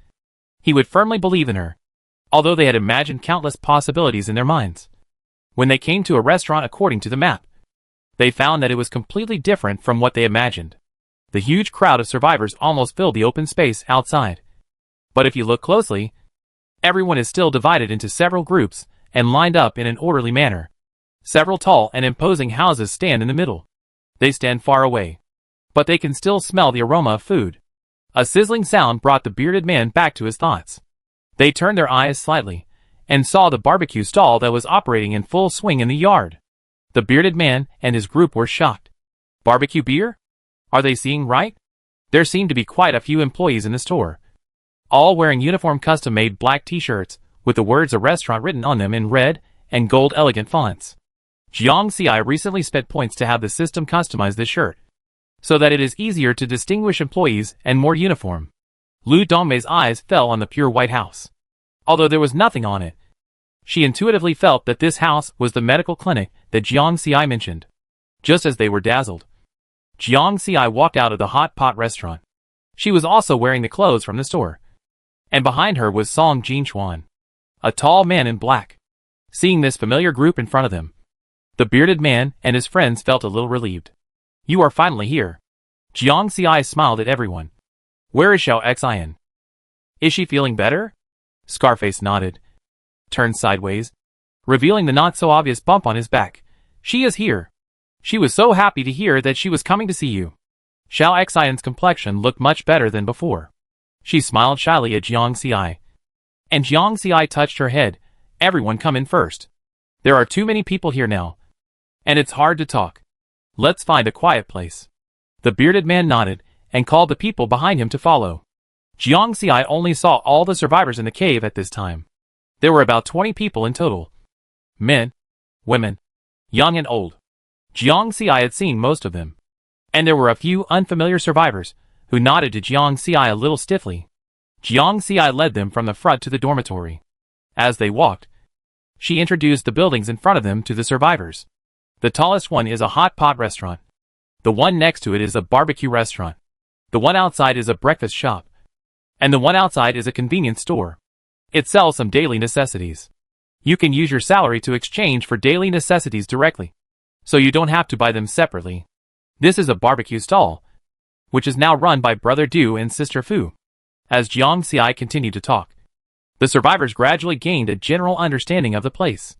he would firmly believe in her, although they had imagined countless possibilities in their minds. When they came to a restaurant according to the map, they found that it was completely different from what they imagined. The huge crowd of survivors almost filled the open space outside. But if you look closely, everyone is still divided into several groups and lined up in an orderly manner. Several tall and imposing houses stand in the middle. They stand far away, but they can still smell the aroma of food. A sizzling sound brought the bearded man back to his thoughts. They turned their eyes slightly and saw the barbecue stall that was operating in full swing in the yard. The bearded man and his group were shocked. Barbecue beer? Are they seeing right? There seemed to be quite a few employees in the store, all wearing uniform custom-made black t-shirts with the words "a restaurant" written on them in red and gold elegant fonts. Jiangxi recently spent points to have the system customize this shirt, so that it is easier to distinguish employees and more uniform. Lu Dongmei's eyes fell on the pure white house. Although there was nothing on it, she intuitively felt that this house was the medical clinic that Jiangxi mentioned. Just as they were dazzled, Jiangxi walked out of the hot pot restaurant. She was also wearing the clothes from the store, and behind her was Song Jinchuan, a tall man in black. Seeing this familiar group in front of them, the bearded man and his friends felt a little relieved. "You are finally here." Jiangxi smiled at everyone. "Where is Xiao Xian? Is she feeling better?" Scarface nodded, turned sideways, revealing the not-so-obvious bump on his back. "She is here. She was so happy to hear that she was coming to see you." Xiao Xian's complexion looked much better than before. She smiled shyly at Jiangxi, and Jiangxi touched her head. "Everyone come in first. There are too many people here now, and it's hard to talk. Let's find a quiet place." The bearded man nodded and called the people behind him to follow. Jiangxi only saw all the survivors in the cave at this time. There were about 20 people in total. Men, women, young and old. Jiangxi had seen most of them, and there were a few unfamiliar survivors who nodded to Jiangxi a little stiffly. Jiangxi led them from the front to the dormitory. As they walked, she introduced the buildings in front of them to the survivors. The tallest one is a hot pot restaurant. The one next to it is a barbecue restaurant. The one outside is a breakfast shop. And the one outside is a convenience store. It sells some daily necessities. You can use your salary to exchange for daily necessities directly, so you don't have to buy them separately. This is a barbecue stall, which is now run by Brother Du and Sister Fu. As Jiangxi continued to talk, the survivors gradually gained a general understanding of the place.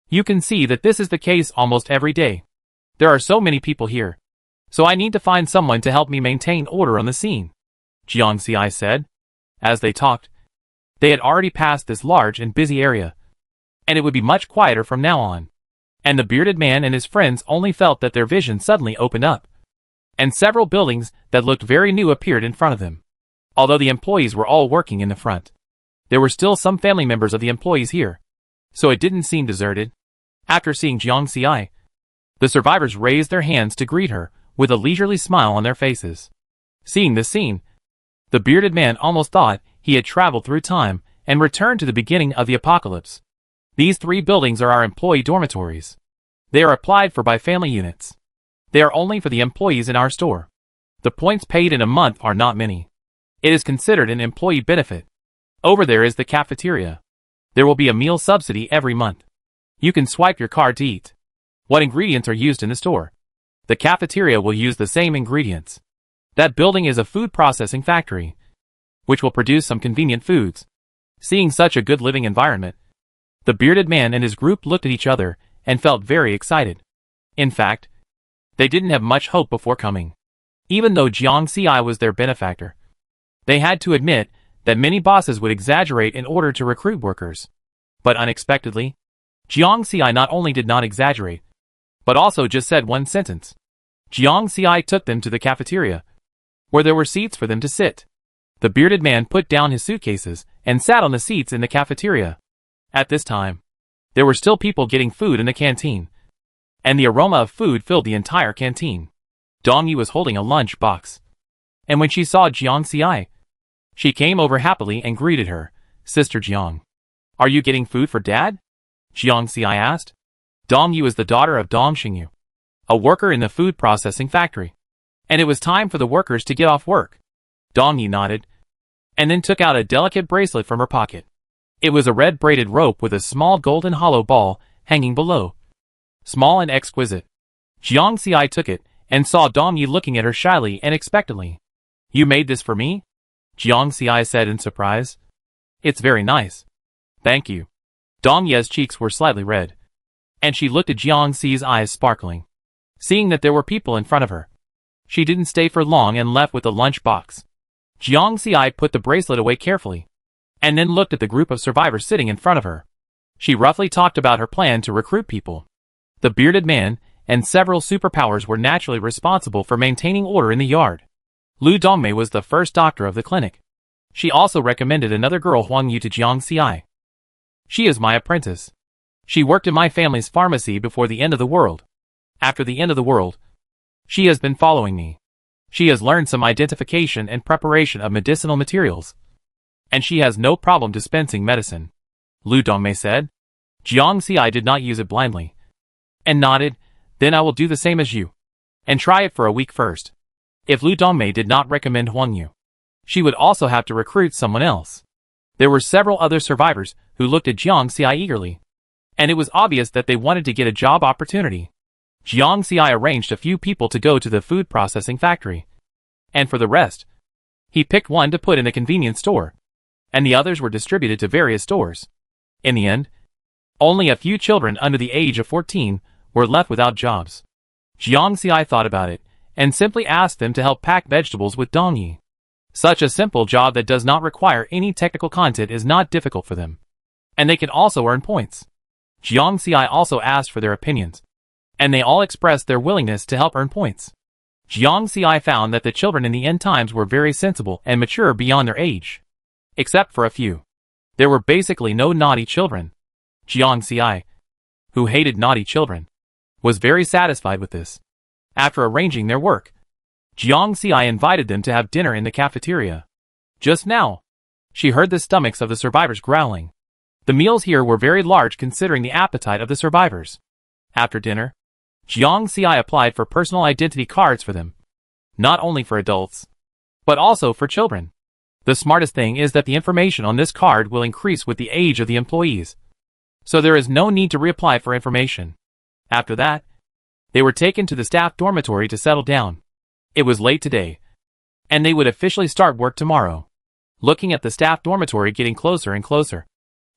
You can see that this is the case almost every day. There are so many people here, so I need to find someone to help me maintain order on the scene, Jiangxi said. As they talked, they had already passed this large and busy area, and it would be much quieter from now on. And the bearded man and his friends only felt that their vision suddenly opened up, and several buildings that looked very new appeared in front of them. Although the employees were all working in the front, there were still some family members of the employees here, so it didn't seem deserted. After seeing Jiangxi, the survivors raised their hands to greet her with a leisurely smile on their faces. Seeing this scene, the bearded man almost thought he had traveled through time and returned to the beginning of the apocalypse. These 3 buildings are our employee dormitories. They are applied for by family units. They are only for the employees in our store. The points paid in a month are not many. It is considered an employee benefit. Over there is the cafeteria. There will be a meal subsidy every month. You can swipe your card to eat. What ingredients are used in the store? The cafeteria will use the same ingredients. That building is a food processing factory, which will produce some convenient foods. Seeing such a good living environment, the bearded man and his group looked at each other and felt very excited. In fact, they didn't have much hope before coming. Even though Jiang Ci was their benefactor, they had to admit that many bosses would exaggerate in order to recruit workers. But unexpectedly, Jiang Ci not only did not exaggerate, but also just said one sentence. Jiang Ci took them to the cafeteria, where there were seats for them to sit. The bearded man put down his suitcases and sat on the seats in the cafeteria. At this time, there were still people getting food in the canteen, and the aroma of food filled the entire canteen. Dong Yi was holding a lunch box, and when she saw Jiang Ci, she came over happily and greeted her. Sister Jiang, are you getting food for Dad? Jiang Ci asked. Dong Yi was the daughter of Dong Xingyu, a worker in the food processing factory, and it was time for the workers to get off work. Dong Yi nodded, and then took out a delicate bracelet from her pocket. It was a red braided rope with a small golden hollow ball hanging below. Small and exquisite. Jiang Ci took it and saw Dong Yi looking at her shyly and expectantly. You made this for me? Jiang Ci said in surprise. It's very nice. Thank you. Dong Yi's cheeks were slightly red, and she looked at Jiang Ci's eyes sparkling. Seeing that there were people in front of her, she didn't stay for long and left with the lunch box. Jiang Ci put the bracelet away carefully, and then looked at the group of survivors sitting in front of her. She roughly talked about her plan to recruit people. The bearded man and several superpowers were naturally responsible for maintaining order in the yard. Lu Dongmei was the first doctor of the clinic. She also recommended another girl, Huang Yu, to Jiang Ci. She is my apprentice. She worked in my family's pharmacy before the end of the world. After the end of the world, she has been following me. She has learned some identification and preparation of medicinal materials, and she has no problem dispensing medicine, Lu Dongmei said. Jiang Ci did not use it blindly, and nodded. Then I will do the same as you, and try it for a week first. If Lu Dongmei did not recommend Huang Yu, she would also have to recruit someone else. There were several other survivors who looked at Jiang Ci eagerly, and it was obvious that they wanted to get a job opportunity. Jiang Ci arranged a few people to go to the food processing factory, and for the rest, he picked one to put in a convenience store, and the others were distributed to various stores. In the end, only a few children under the age of 14 were left without jobs. Jiang Ci thought about it, and simply asked them to help pack vegetables with Dong Yi. Such a simple job that does not require any technical content is not difficult for them, and they can also earn points. Jiang Ci also asked for their opinions, and they all expressed their willingness to help earn points. Jiang Ci found that the children in the end times were very sensible and mature beyond their age. Except for a few. There were basically no naughty children. Jiang Ci, who hated naughty children, was very satisfied with this. After arranging their work, Jiang Ci invited them to have dinner in the cafeteria. Just now, she heard the stomachs of the survivors growling. The meals here were very large considering the appetite of the survivors. After dinner, Jiang Ci applied for personal identity cards for them. Not only for adults, but also for children. The smartest thing is that the information on this card will increase with the age of the employees, so there is no need to reapply for information. After that, they were taken to the staff dormitory to settle down. It was late today, and they would officially start work tomorrow. Looking at the staff dormitory getting closer and closer,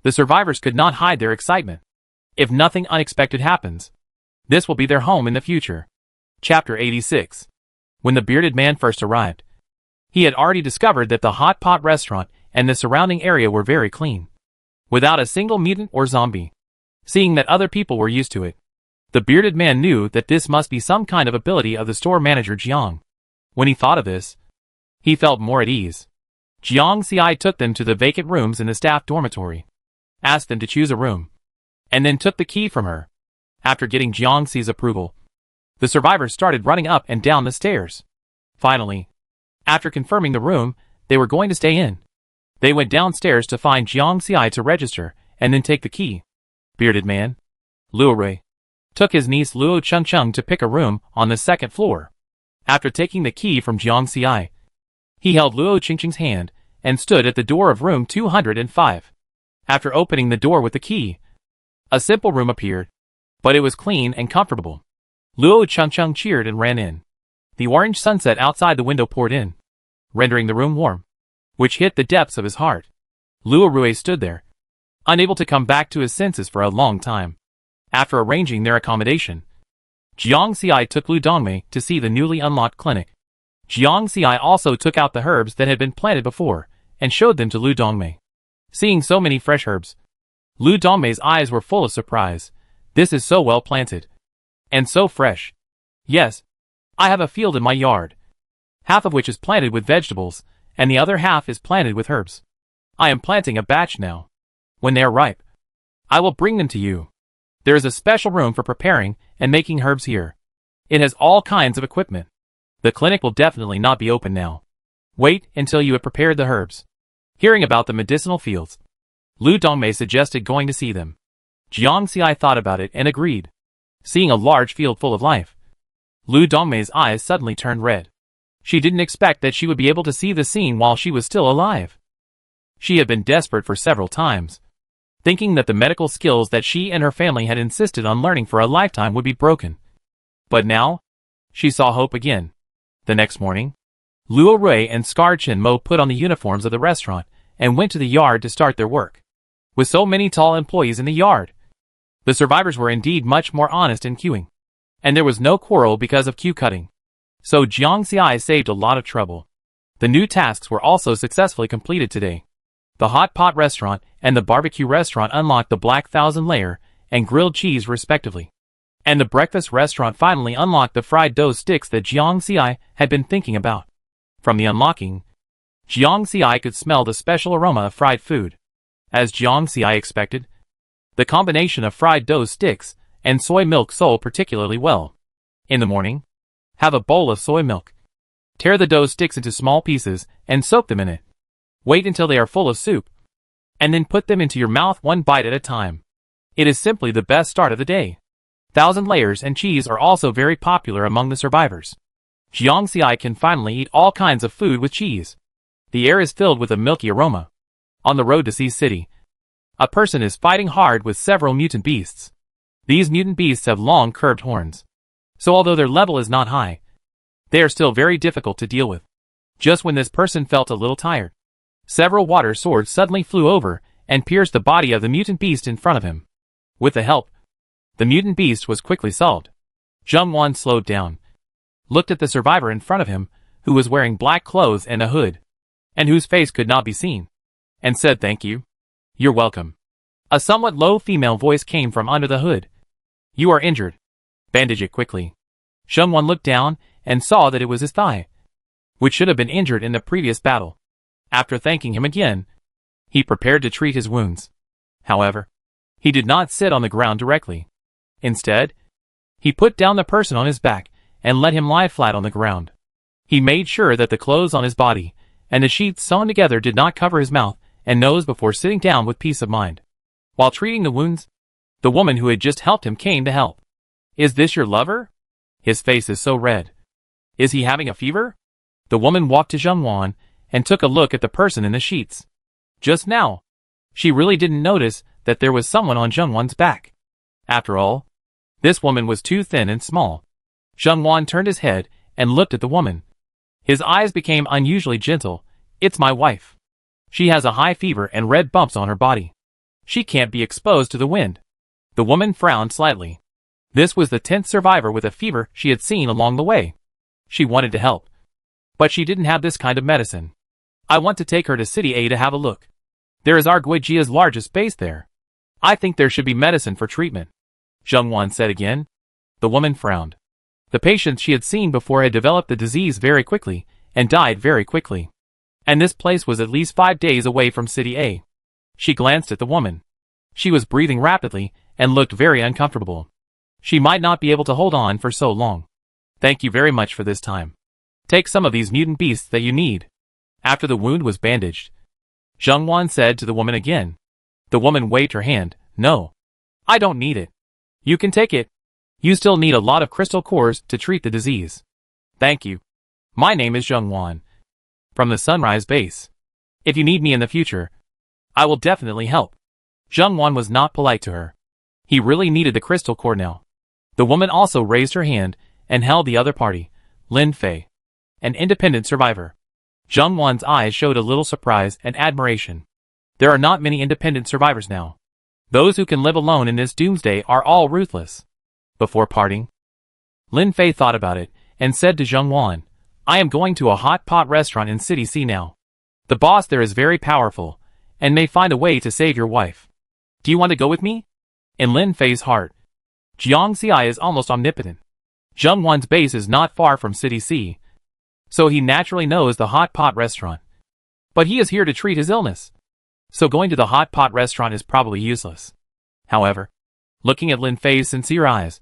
the survivors could not hide their excitement. If nothing unexpected happens, this will be their home in the future. Chapter 86. When the bearded man first arrived, he had already discovered that the hot pot restaurant and the surrounding area were very clean, without a single mutant or zombie. Seeing that other people were used to it, the bearded man knew that this must be some kind of ability of the store manager Jiang. When he thought of this, he felt more at ease. Jiang Ci took them to the vacant rooms in the staff dormitory, asked them to choose a room, and then took the key from her. After getting Jiang Ci's approval, the survivors started running up and down the stairs. Finally, after confirming the room they were going to stay in, they went downstairs to find Jiang Ci to register and then take the key. Bearded man, Luo Rui, took his niece Luo Chengcheng to pick a room on the second floor. After taking the key from Jiang Ci, he held Luo Chengcheng's hand and stood at the door of room 205. After opening the door with the key, a simple room appeared, but it was clean and comfortable. Luo Chengcheng cheered and ran in. The orange sunset outside the window poured in, rendering the room warm, which hit the depths of his heart. Luo Rui stood there, unable to come back to his senses for a long time. After arranging their accommodation, Jiang Xi took Lu Dongmei to see the newly unlocked clinic. Jiang Xi also took out the herbs that had been planted before, and showed them to Lu Dongmei. Seeing so many fresh herbs, Lu Dongmei's eyes were full of surprise. This is so well planted. And so fresh. Yes, I have a field in my yard, half of which is planted with vegetables, and the other half is planted with herbs. I am planting a batch now. When they are ripe, I will bring them to you. There is a special room for preparing and making herbs here. It has all kinds of equipment. The clinic will definitely not be open now. Wait until you have prepared the herbs. Hearing about the medicinal fields, Lu Dongmei suggested going to see them. Jiang Xi thought about it and agreed. Seeing a large field full of life, Lu Dongmei's eyes suddenly turned red. She didn't expect that she would be able to see the scene while she was still alive. She had been desperate for several times, thinking that the medical skills that she and her family had insisted on learning for a lifetime would be broken. But now, she saw hope again. The next morning, Luo Rui and Scar Chen Mo put on the uniforms of the restaurant and went to the yard to start their work. With so many tall employees in the yard, the survivors were indeed much more honest in queuing, and there was no quarrel because of queue cutting. So Jiang Xi saved a lot of trouble. The new tasks were also successfully completed today. The hot pot restaurant and the barbecue restaurant unlocked the black 1,000-layer and grilled cheese respectively. And the breakfast restaurant finally unlocked the fried dough sticks that Jiang Xi had been thinking about. From the unlocking, Jiang Xi could smell the special aroma of fried food. As Jiang Xi expected, the combination of fried dough sticks and soy milk sold particularly well. In the morning, have a bowl of soy milk. Tear the dough sticks into small pieces and soak them in it. Wait until they are full of soup, and then put them into your mouth one bite at a time. It is simply the best start of the day. 1,000 layers and cheese are also very popular among the survivors. Jiang Xi can finally eat all kinds of food with cheese. The air is filled with a milky aroma. On the road to Sea City, a person is fighting hard with several mutant beasts. These mutant beasts have long curved horns. So although their level is not high, they are still very difficult to deal with. Just when this person felt a little tired, several water swords suddenly flew over and pierced the body of the mutant beast in front of him. With the help, the mutant beast was quickly solved. Zheng Wan slowed down, looked at the survivor in front of him, who was wearing black clothes and a hood, and whose face could not be seen, and said, "Thank you. You're welcome." A somewhat low female voice came from under the hood. "You are injured. Bandage it quickly." Zheng Wan looked down and saw that it was his thigh, which should have been injured in the previous battle. After thanking him again, he prepared to treat his wounds. However, he did not sit on the ground directly. Instead, he put down the person on his back and let him lie flat on the ground. He made sure that the clothes on his body and the sheets sewn together did not cover his mouth and nose before sitting down with peace of mind. While treating the wounds, the woman who had just helped him came to help. "Is this your lover? His face is so red. Is he having a fever?" The woman walked to Zheng Wan and took a look at the person in the sheets. Just now, she really didn't notice that there was someone on Zheng Wan's back. After all, this woman was too thin and small. Zheng Wan turned his head and looked at the woman. His eyes became unusually gentle. "It's my wife. She has a high fever and red bumps on her body. She can't be exposed to the wind." The woman frowned slightly. This was the 10th survivor with a fever she had seen along the way. She wanted to help, but she didn't have this kind of medicine. "I want to take her to City A to have a look. There is Arguijia's largest base there. I think there should be medicine for treatment," Zheng Wan said again. The woman frowned. The patients she had seen before had developed the disease very quickly and died very quickly. And this place was at least 5 days away from City A. She glanced at the woman. She was breathing rapidly and looked very uncomfortable. She might not be able to hold on for so long. "Thank you very much for this time. Take some of these mutant beasts that you need." After the wound was bandaged, Zheng Wan said to the woman again. The woman waved her hand. "No. I don't need it. You can take it. You still need a lot of crystal cores to treat the disease." "Thank you. My name is Zheng Wan. From the Sunrise Base. If you need me in the future, I will definitely help." Zheng Wan was not polite to her. He really needed the crystal core now. The woman also raised her hand and held the other party, Lin Fei. An independent survivor. Zheng Wan's eyes showed a little surprise and admiration. There are not many independent survivors now. Those who can live alone in this doomsday are all ruthless. Before parting, Lin Fei thought about it and said to Zheng Wan, I am going to a hot pot restaurant in City C now. The boss there is very powerful and may find a way to save your wife. Do you want to go with me? In Lin Fei's heart, Jiang Xi is almost omnipotent. Zheng Wan's base is not far from City C, so he naturally knows the hot pot restaurant. But he is here to treat his illness, so going to the hot pot restaurant is probably useless. However, looking at Lin Fei's sincere eyes,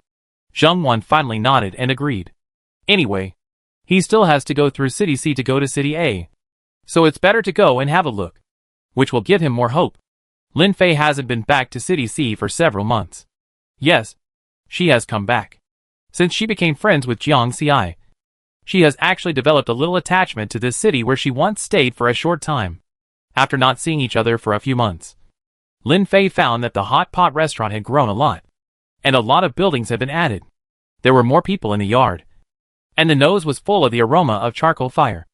Zheng Wan finally nodded and agreed. Anyway, he still has to go through City C to go to City A, so it's better to go and have a look, which will give him more hope. Lin Fei hasn't been back to City C for several months. Yes, she has come back. Since she became friends with Jiang Xi, she has actually developed a little attachment to this city where she once stayed for a short time. After not seeing each other for a few months, Lin Fei found that the hot pot restaurant had grown a lot, and a lot of buildings had been added. There were more people in the yard, and the nose was full of the aroma of charcoal fire.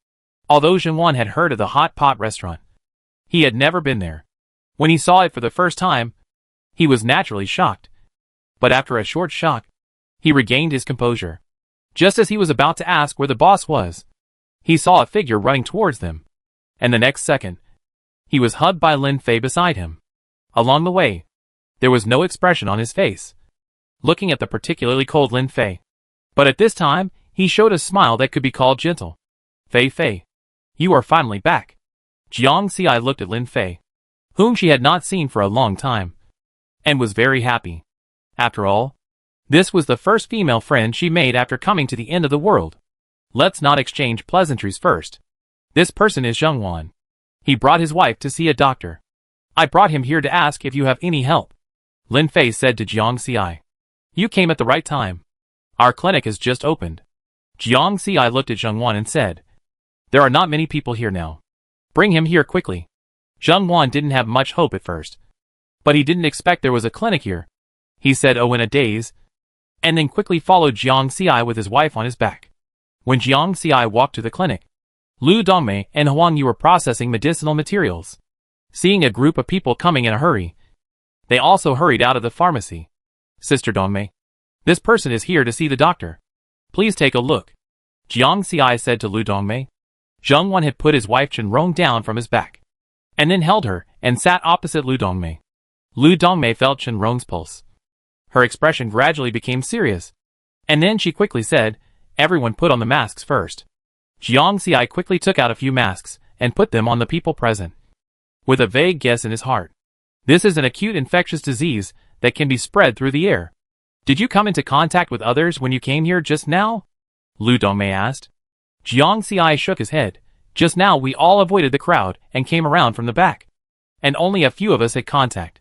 Although Zheng Wan had heard of the hot pot restaurant, he had never been there. When he saw it for the first time, he was naturally shocked. But after a short shock, he regained his composure. Just as he was about to ask where the boss was, he saw a figure running towards them, and the next second, he was hugged by Lin Fei beside him. Along the way, there was no expression on his face, looking at the particularly cold Lin Fei. But at this time, he showed a smile that could be called gentle. Fei Fei, you are finally back. Jiang Xi looked at Lin Fei, whom she had not seen for a long time, and was very happy. After all, this was the first female friend she made after coming to the end of the world. Let's not exchange pleasantries first. This person is Zheng Wan. He brought his wife to see a doctor. I brought him here to ask if you have any help. Lin Fei said to Jiang Xi. You came at the right time. Our clinic has just opened. Jiang Xi looked at Zheng Wan and said, there are not many people here now. Bring him here quickly. Zheng Wan didn't have much hope at first, but he didn't expect there was a clinic here. He said oh in a daze, and then quickly followed Jiang Xi with his wife on his back. When Jiang Xi walked to the clinic, Lu Dongmei and Huang Yu were processing medicinal materials. Seeing a group of people coming in a hurry, they also hurried out of the pharmacy. Sister Dongmei, this person is here to see the doctor. Please take a look. Jiang Xi said to Lu Dongmei. Zheng Wan had put his wife Chenrong down from his back, and then held her and sat opposite Lu Dongmei. Lu Dongmei felt Chenrong's pulse. Her expression gradually became serious, and then she quickly said, everyone put on the masks first. Jiang Xi quickly took out a few masks and put them on the people present, with a vague guess in his heart. This is an acute infectious disease that can be spread through the air. Did you come into contact with others when you came here just now? Lu Dongmei asked. Jiang Xi shook his head. Just now we all avoided the crowd and came around from the back, and only a few of us had contact.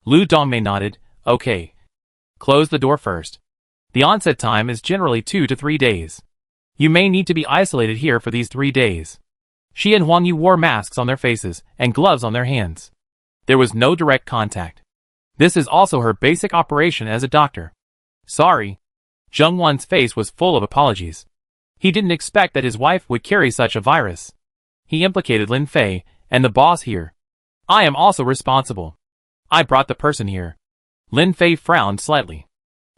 Lu Dongmei nodded. Okay. Close the door first. The onset time is generally 2 to 3 days. You may need to be isolated here for these 3 days. She and Huang Yu wore masks on their faces and gloves on their hands. There was no direct contact. This is also her basic operation as a doctor. Sorry. Zheng Wan's face was full of apologies. He didn't expect that his wife would carry such a virus. He implicated Lin Fei and the boss here. I am also responsible. I brought the person here. Lin Fei frowned slightly.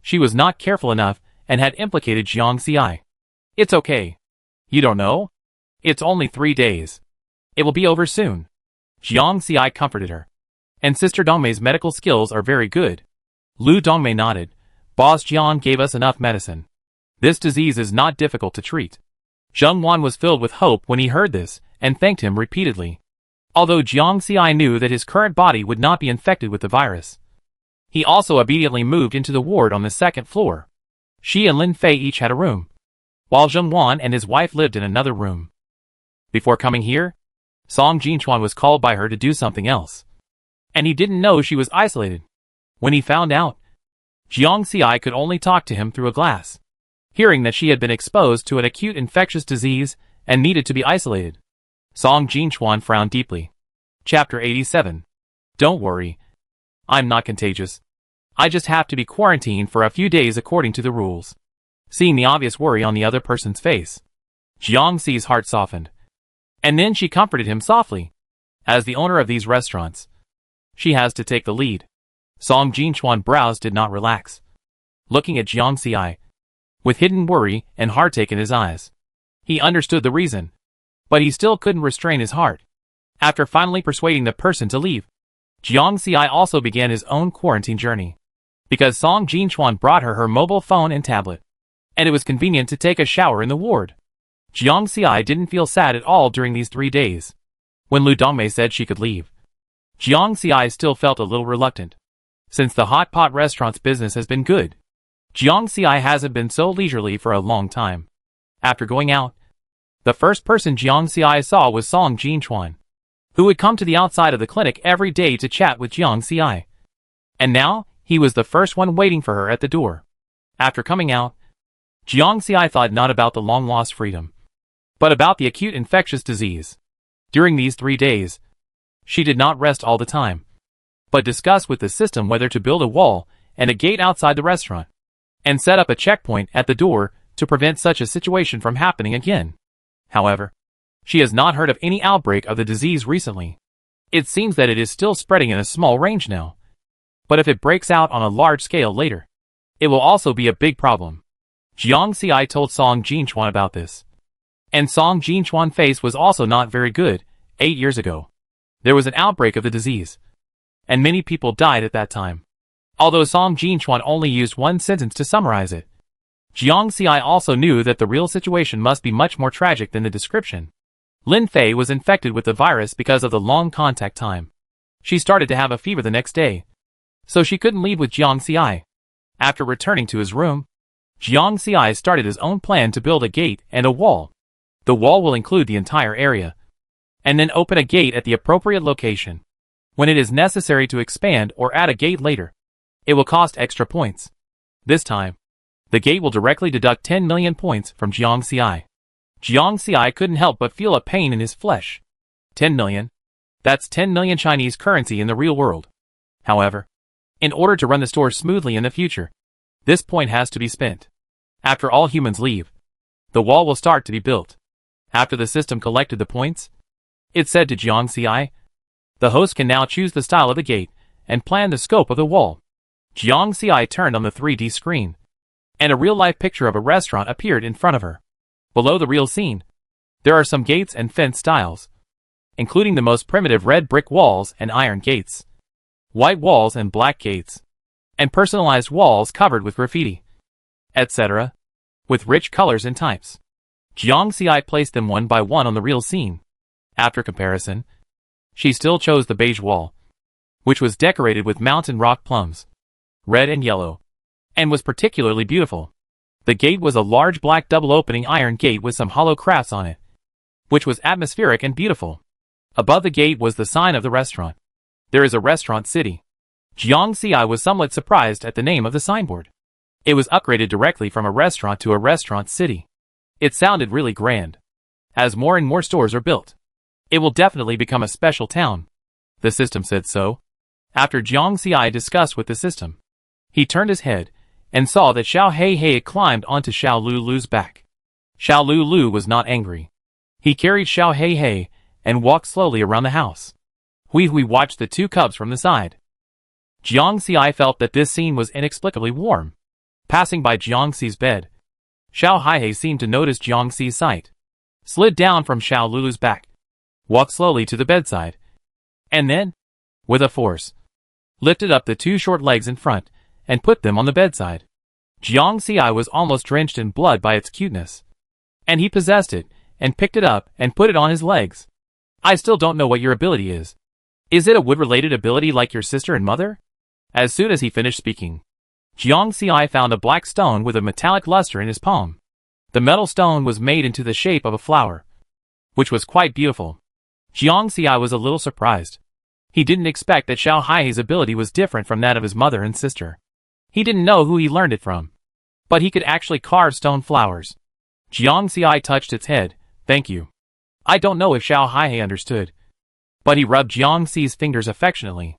She was not careful enough and had implicated Jiang Xi. It's okay. You don't know? It's only 3 days. It will be over soon. Jiang Xi comforted her. And Sister Dongmei's medical skills are very good. Lu Dongmei nodded. Boss Jiang gave us enough medicine. This disease is not difficult to treat. Zheng Wan was filled with hope when he heard this and thanked him repeatedly. Although Jiang Xi knew that his current body would not be infected with the virus, he also immediately moved into the ward on the 2nd floor. She and Lin Fei each had a room, while Zheng Wan and his wife lived in another room. Before coming here, Song Jinchuan was called by her to do something else, and he didn't know she was isolated. When he found out, Jiang Xi could only talk to him through a glass. Hearing that she had been exposed to an acute infectious disease and needed to be isolated, Song Jinchuan frowned deeply. Chapter 87. Don't worry. I'm not contagious. I just have to be quarantined for a few days according to the rules. Seeing the obvious worry on the other person's face, Jiang Xi's heart softened. And then she comforted him softly. As the owner of these restaurants, she has to take the lead. Song Jinchuan's brows did not relax, looking at Jiang Xi with hidden worry and heartache in his eyes. He understood the reason, but he still couldn't restrain his heart. After finally persuading the person to leave, Jiang Xi also began his own quarantine journey. Because Song Jinchuan brought her mobile phone and tablet, and it was convenient to take a shower in the ward. Jiang Xi didn't feel sad at all during these 3 days. When Lu Dongmei said she could leave, Jiang Xi still felt a little reluctant. Since the hot pot restaurant's business has been good, Jiang Xi hasn't been so leisurely for a long time. After going out, the first person Jiang Xi saw was Song Jinchuan, who would come to the outside of the clinic every day to chat with Jiang Xi. And now, he was the first one waiting for her at the door. After coming out, Jiang Xi thought not about the long-lost freedom, but about the acute infectious disease. During these 3 days, she did not rest all the time, but discussed with the system whether to build a wall and a gate outside the restaurant, and set up a checkpoint at the door to prevent such a situation from happening again. However, she has not heard of any outbreak of the disease recently. It seems that it is still spreading in a small range now. But if it breaks out on a large scale later, it will also be a big problem. Jiang Xi told Song Jinchuan about this. And Song Jinchuan's face was also not very good. 8 years ago, there was an outbreak of the disease, and many people died at that time. Although Song Jinchuan only used one sentence to summarize it, Jiang Xi also knew that the real situation must be much more tragic than the description. Lin Fei was infected with the virus because of the long contact time. She started to have a fever the next day, so she couldn't leave with Jiang Xi. After returning to his room, Jiang Xi started his own plan to build a gate and a wall. The wall will include the entire area, and then open a gate at the appropriate location. When it is necessary to expand or add a gate later, it will cost extra points. This time, the gate will directly deduct 10 million points from Jiang Xi. Jiang Xi couldn't help but feel a pain in his flesh. 10 million? That's 10 million Chinese currency in the real world. However, in order to run the store smoothly in the future, this point has to be spent. After all humans leave, the wall will start to be built. After the system collected the points, it said to Jiang Xi, the host can now choose the style of the gate and plan the scope of the wall. Jiang Xi turned on the 3D screen, and a real-life picture of a restaurant appeared in front of her. Below the real scene, there are some gates and fence styles, including the most primitive red brick walls and iron gates, white walls and black gates, and personalized walls covered with graffiti, etc., with rich colors and types. Jiang Xi placed them one by one on the real scene. After comparison, she still chose the beige wall, which was decorated with mountain rock plums, red and yellow, and was particularly beautiful. The gate was a large black double-opening iron gate with some hollow crafts on it, which was atmospheric and beautiful. Above the gate was the sign of the restaurant. There is a restaurant city. Jiang Xi was somewhat surprised at the name of the signboard. It was upgraded directly from a restaurant to a restaurant city. It sounded really grand. As more and more stores are built, it will definitely become a special town. The system said so. After Jiang Xi discussed with the system, he turned his head and saw that Xiao Hei had climbed onto Xiao Lulu's back. Xiao Lulu was not angry. He carried Xiao Hei and walked slowly around the house. Hui watched the two cubs from the side. Jiang Xi felt that this scene was inexplicably warm. Passing by Jiang Xi's bed, Xiao Hei seemed to notice Jiang Xi's sight, slid down from Xiao Lulu's back, walked slowly to the bedside, and then, with a force, lifted up the two short legs in front and put them on the bedside. Jiang Xi was almost drenched in blood by its cuteness, and he possessed it and picked it up and put it on his legs. I still don't know what your ability is. Is it a wood-related ability like your sister and mother? As soon as he finished speaking, Jiang Xi found a black stone with a metallic luster in his palm. The metal stone was made into the shape of a flower, which was quite beautiful. Jiang Xi was a little surprised. He didn't expect that Xiao Hei's ability was different from that of his mother and sister. He didn't know who he learned it from, but he could actually carve stone flowers. Jiang Xi touched its head. Thank you. I don't know if Xiao Hei understood, but he rubbed Jiang Xi's fingers affectionately.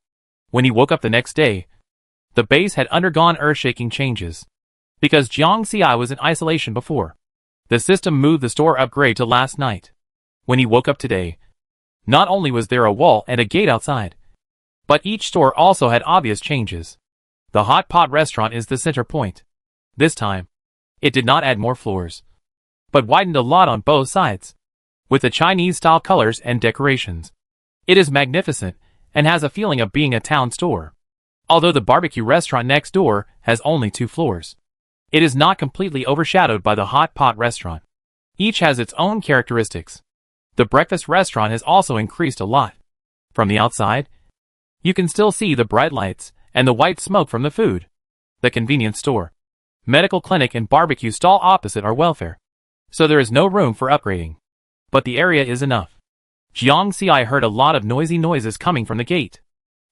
When he woke up the next day, the base had undergone earth-shaking changes. because Jiang Xi was in isolation before. The system moved the store upgrade to last night. When he woke up today, not only was there a wall and a gate outside, but each store also had obvious changes. The hot pot restaurant is the center point. This time, it did not add more floors, but widened a lot on both sides, with the Chinese-style colors and decorations. It is magnificent and has a feeling of being a town store. Although the barbecue restaurant next door has only 2 floors, it is not completely overshadowed by the hot pot restaurant. Each has its own characteristics. The breakfast restaurant has also increased a lot. From the outside, you can still see the bright lights and the white smoke from the food. The convenience store, medical clinic and barbecue stall opposite are welfare, so there is no room for upgrading. But the area is enough. Jiang Xi heard a lot of noisy noises coming from the gate.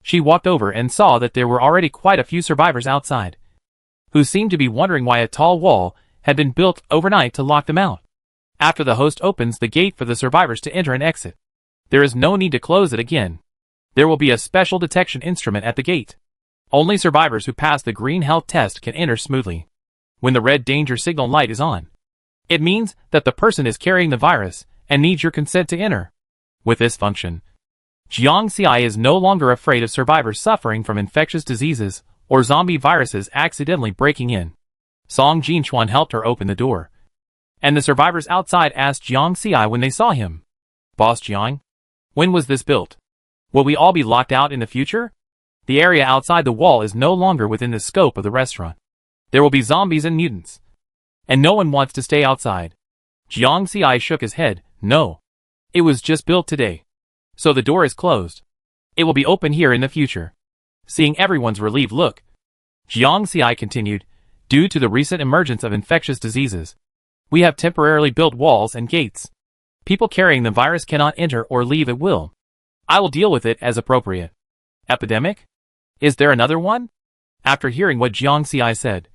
She walked over and saw that there were already quite a few survivors outside, who seemed to be wondering why a tall wall had been built overnight to lock them out. After the host opens the gate for the survivors to enter and exit, there is no need to close it again. There will be a special detection instrument at the gate. Only survivors who pass the green health test can enter smoothly. When the red danger signal light is on, it means that the person is carrying the virus and needs your consent to enter. With this function, Jiang Xi is no longer afraid of survivors suffering from infectious diseases or zombie viruses accidentally breaking in. Song Jinchuan helped her open the door, and the survivors outside asked Jiang Xi when they saw him, "Boss Jiang, when was this built? Will we all be locked out in the future? The area outside the wall is no longer within the scope of the restaurant. There will be zombies and mutants, and no one wants to stay outside." Jiang Xi shook his head. "No. It was just built today, so the door is closed. It will be open here in the future." Seeing everyone's relieved look, Jiang Xi continued, "Due to the recent emergence of infectious diseases, we have temporarily built walls and gates. People carrying the virus cannot enter or leave at will. I will deal with it as appropriate." "Epidemic? Is there another one?" After hearing what Jiang Xi said,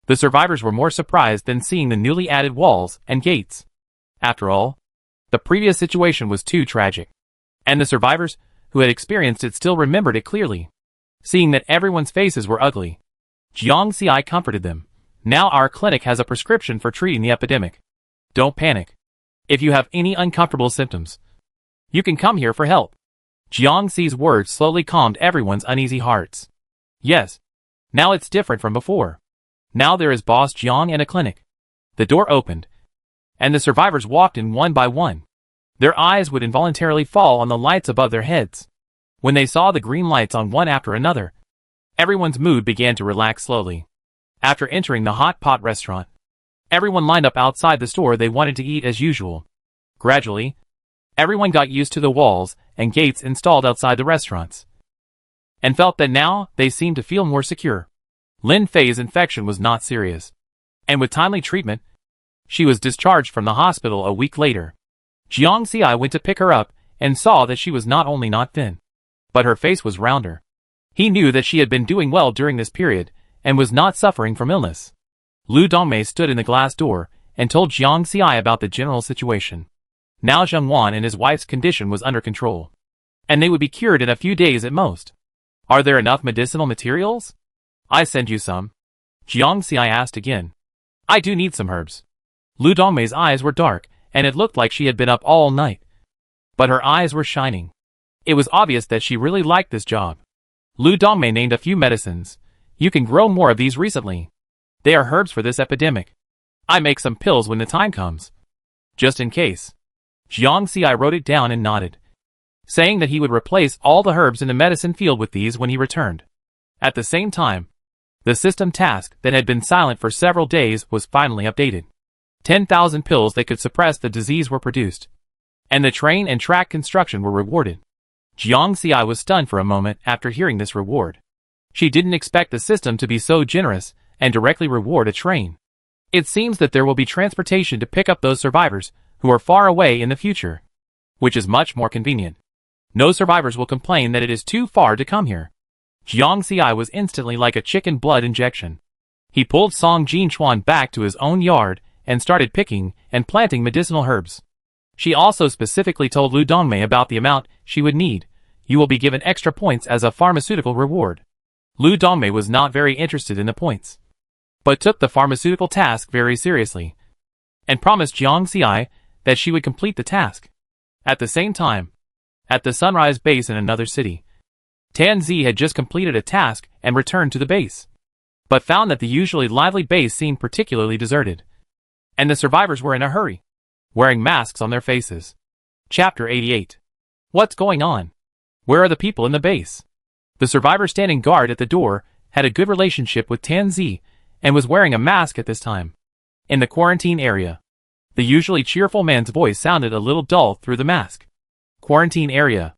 the survivors were more surprised than seeing the newly added walls and gates. After all, the previous situation was too tragic, and the survivors who had experienced it still remembered it clearly. Seeing that everyone's faces were ugly, Jiang Xi comforted them. "Now our clinic has a prescription for treating the epidemic. Don't panic. If you have any uncomfortable symptoms, you can come here for help." Jiang Xi's words slowly calmed everyone's uneasy hearts. Yes, now it's different from before. Now there is Boss Jiang and a clinic. The door opened, and the survivors walked in one by one. Their eyes would involuntarily fall on the lights above their heads. When they saw the green lights on one after another, everyone's mood began to relax slowly. After entering the hot pot restaurant, everyone lined up outside the store they wanted to eat as usual. Gradually, everyone got used to the walls and gates installed outside the restaurants, and felt that now they seemed to feel more secure. Lin Fei's infection was not serious, and with timely treatment, she was discharged from the hospital a week later. Jiang Xi went to pick her up and saw that she was not only not thin, but her face was rounder. He knew that she had been doing well during this period and was not suffering from illness. Lu Dongmei stood in the glass door and told Jiang Xi about the general situation. Now Zhengwan and his wife's condition was under control, and they would be cured in a few days at most. "Are there enough medicinal materials? I send you some." Jiang Xi asked again. "I do need some herbs." Lu Dongmei's eyes were dark, and it looked like she had been up all night, but her eyes were shining. It was obvious that she really liked this job. Lu Dongmei named a few medicines. "You can grow more of these recently. They are herbs for this epidemic. I make some pills when the time comes, just in case." Jiang Xi wrote it down and nodded, saying that he would replace all the herbs in the medicine field with these when he returned. At the same time, the system task that had been silent for several days was finally updated. 10,000 pills that could suppress the disease were produced, and the train and track construction were rewarded. Jiang Xi was stunned for a moment after hearing this reward. She didn't expect the system to be so generous and directly reward a train. It seems that there will be transportation to pick up those survivors who are far away in the future, which is much more convenient. No survivors will complain that it is too far to come here. Jiang Xi was instantly like a chicken blood injection. He pulled Song Jinchuan back to his own yard and started picking and planting medicinal herbs. She also specifically told Lu Dongmei about the amount she would need. "You will be given extra points as a pharmaceutical reward." Lu Dongmei was not very interested in the points. but took the pharmaceutical task very seriously, and promised Jiang Xi that she would complete the task. At the same time, at the Sunrise base in another city, Tan Zi had just completed a task and returned to the base, but found that the usually lively base seemed particularly deserted, and the survivors were in a hurry, wearing masks on their faces. Chapter 88. What's going on? Where are the people in the base? The survivor standing guard at the door had a good relationship with Tan Zi and was wearing a mask at this time. In the quarantine area, the usually cheerful man's voice sounded a little dull through the mask. Quarantine area.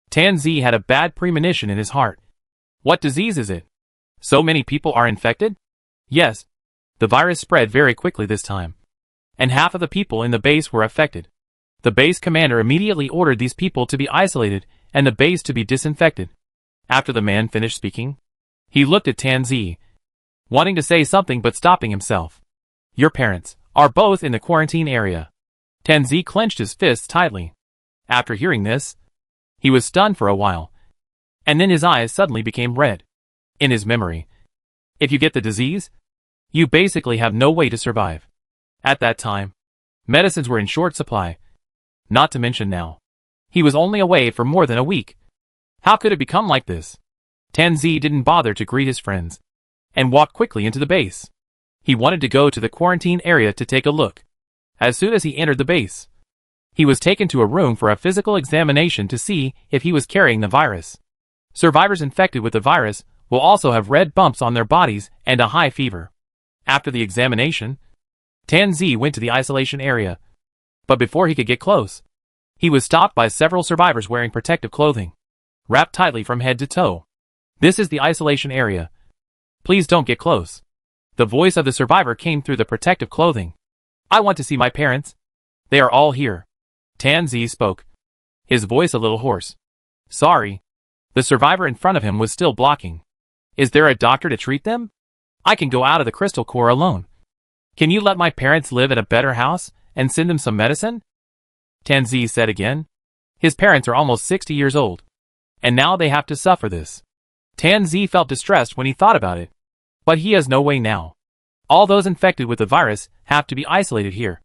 Tan Zi had a bad premonition in his heart. What disease is it? So many people are infected? Yes. The virus spread very quickly this time, and half of the people in the base were affected. The base commander immediately ordered these people to be isolated and the base to be disinfected. After the man finished speaking, he looked at Tan Zi, wanting to say something but stopping himself. Your parents are both in the quarantine area. Tan Zi clenched his fists tightly. After hearing this, he was stunned for a while, and then his eyes suddenly became red. In his memory, if you get the disease, you basically have no way to survive. At that time, medicines were in short supply. Not to mention now, he was only away for more than a week. How could it become like this? Tan Zi didn't bother to greet his friends, and walked quickly into the base. He wanted to go to the quarantine area to take a look. As soon as he entered the base, he was taken to a room for a physical examination to see if he was carrying the virus. Survivors infected with the virus will also have red bumps on their bodies and a high fever. After the examination, Tan Zi went to the isolation area. But before he could get close, he was stopped by several survivors wearing protective clothing, wrapped tightly from head to toe. This is the isolation area. Please don't get close. The voice of the survivor came through the protective clothing. I want to see my parents. They are all here. Tan Zi spoke, his voice a little hoarse. Sorry. The survivor in front of him was still blocking. Is there a doctor to treat them? I can go out of the crystal core alone. Can you let my parents live at a better house and send them some medicine? Tan Zi said again. His parents are almost 60 years old, and now they have to suffer this. Tan Zi felt distressed when he thought about it, but he has no way now. All those infected with the virus have to be isolated here.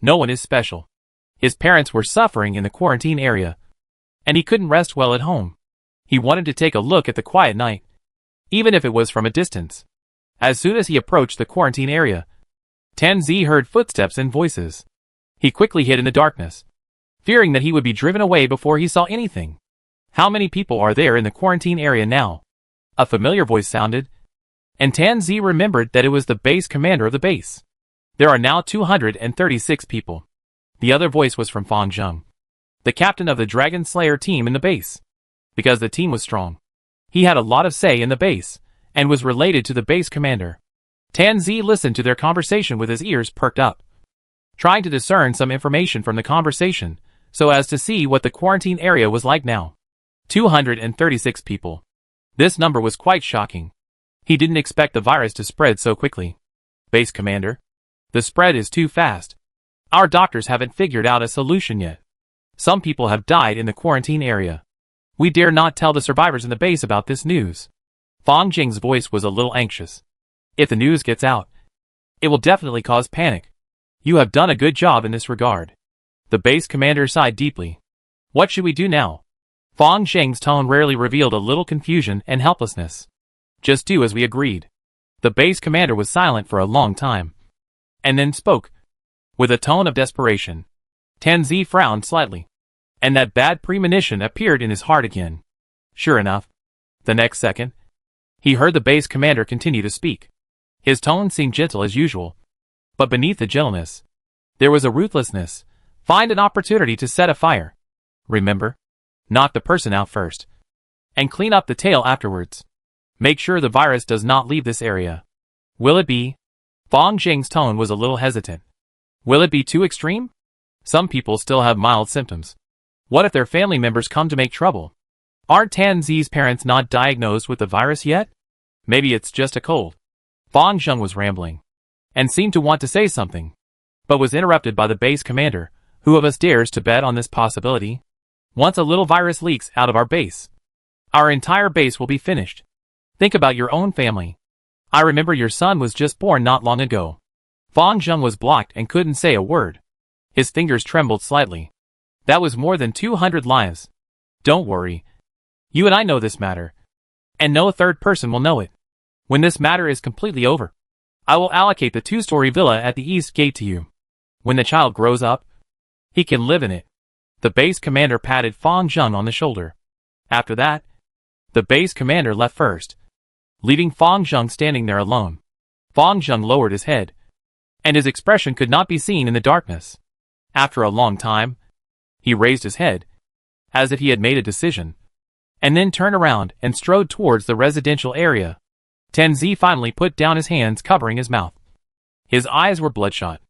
No one is special. His parents were suffering in the quarantine area, and he couldn't rest well at home. He wanted to take a look at the quiet night, even if it was from a distance. As soon as he approached the quarantine area, Tan Zi heard footsteps and voices. He quickly hid in the darkness, fearing that he would be driven away before he saw anything. How many people are there in the quarantine area now? A familiar voice sounded, and Tan Zi remembered that it was the base commander of the base. There are now 236 people. The other voice was from Fang Zheng, the captain of the Dragon Slayer team in the base. Because the team was strong, he had a lot of say in the base, and was related to the base commander. Tan Zi listened to their conversation with his ears perked up, trying to discern some information from the conversation, so as to see what the quarantine area was like now. 236 people. This number was quite shocking. He didn't expect the virus to spread so quickly. Base commander, the spread is too fast. Our doctors haven't figured out a solution yet. Some people have died in the quarantine area. We dare not tell the survivors in the base about this news. Fang Jing's voice was a little anxious. If the news gets out, it will definitely cause panic. You have done a good job in this regard. The base commander sighed deeply. What should we do now? Fang Zheng's tone rarely revealed a little confusion and helplessness. Just do as we agreed. The base commander was silent for a long time, and then spoke, with a tone of desperation. Tan Zi frowned slightly, and that bad premonition appeared in his heart again. Sure enough, the next second, he heard the base commander continue to speak. His tone seemed gentle as usual, but beneath the gentleness, there was a ruthlessness. Find an opportunity to set a fire. Remember, knock the person out first, and clean up the tail afterwards. Make sure the virus does not leave this area. Will it be? Fang Zheng's tone was a little hesitant. Will it be too extreme? Some people still have mild symptoms. What if their family members come to make trouble? Aren't Tan Zi's parents not diagnosed with the virus yet? Maybe it's just a cold. Fang Zheng was rambling, and seemed to want to say something, but was interrupted by the base commander. Who of us dares to bet on this possibility? Once a little virus leaks out of our base, our entire base will be finished. Think about your own family. I remember your son was just born not long ago. Fang Zheng was blocked and couldn't say a word. His fingers trembled slightly. That was more than 200 lives. Don't worry. You and I know this matter. And no third person will know it. When this matter is completely over, I will allocate the 2-story villa at the East Gate to you. When the child grows up, he can live in it. The base commander patted Fang Zheng on the shoulder. After that, the base commander left first, leaving Fang Zheng standing there alone. Fang Zheng lowered his head, and his expression could not be seen in the darkness. After a long time, he raised his head, as if he had made a decision, and then turned around and strode towards the residential area. Tenzi finally put down his hands covering his mouth. His eyes were bloodshot.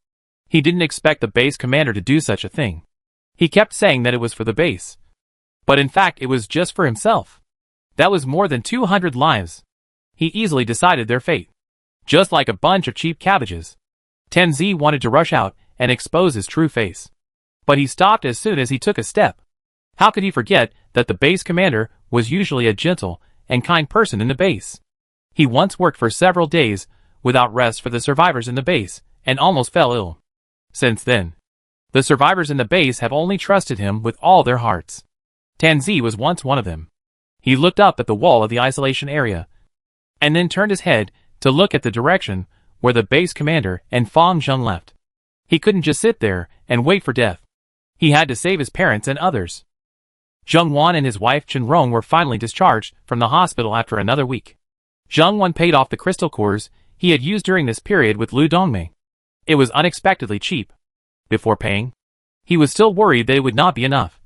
He didn't expect the base commander to do such a thing. He kept saying that it was for the base, but in fact it was just for himself. That was more than 200 lives. He easily decided their fate. Just like a bunch of cheap cabbages. Tenzi wanted to rush out and expose his true face. But he stopped as soon as he took a step. How could he forget that the base commander was usually a gentle and kind person in the base? He once worked for several days without rest for the survivors in the base and almost fell ill. Since then, the survivors in the base have only trusted him with all their hearts. Tenzi was once one of them. He looked up at the wall of the isolation area, and then turned his head to look at the direction where the base commander and Fang Zheng left. He couldn't just sit there and wait for death. He had to save his parents and others. Zheng Wan and his wife Chen Rong were finally discharged from the hospital after another week. Zheng Wan paid off the crystal cores he had used during this period with Lu Dongmei. It was unexpectedly cheap. Before paying, he was still worried that it would not be enough.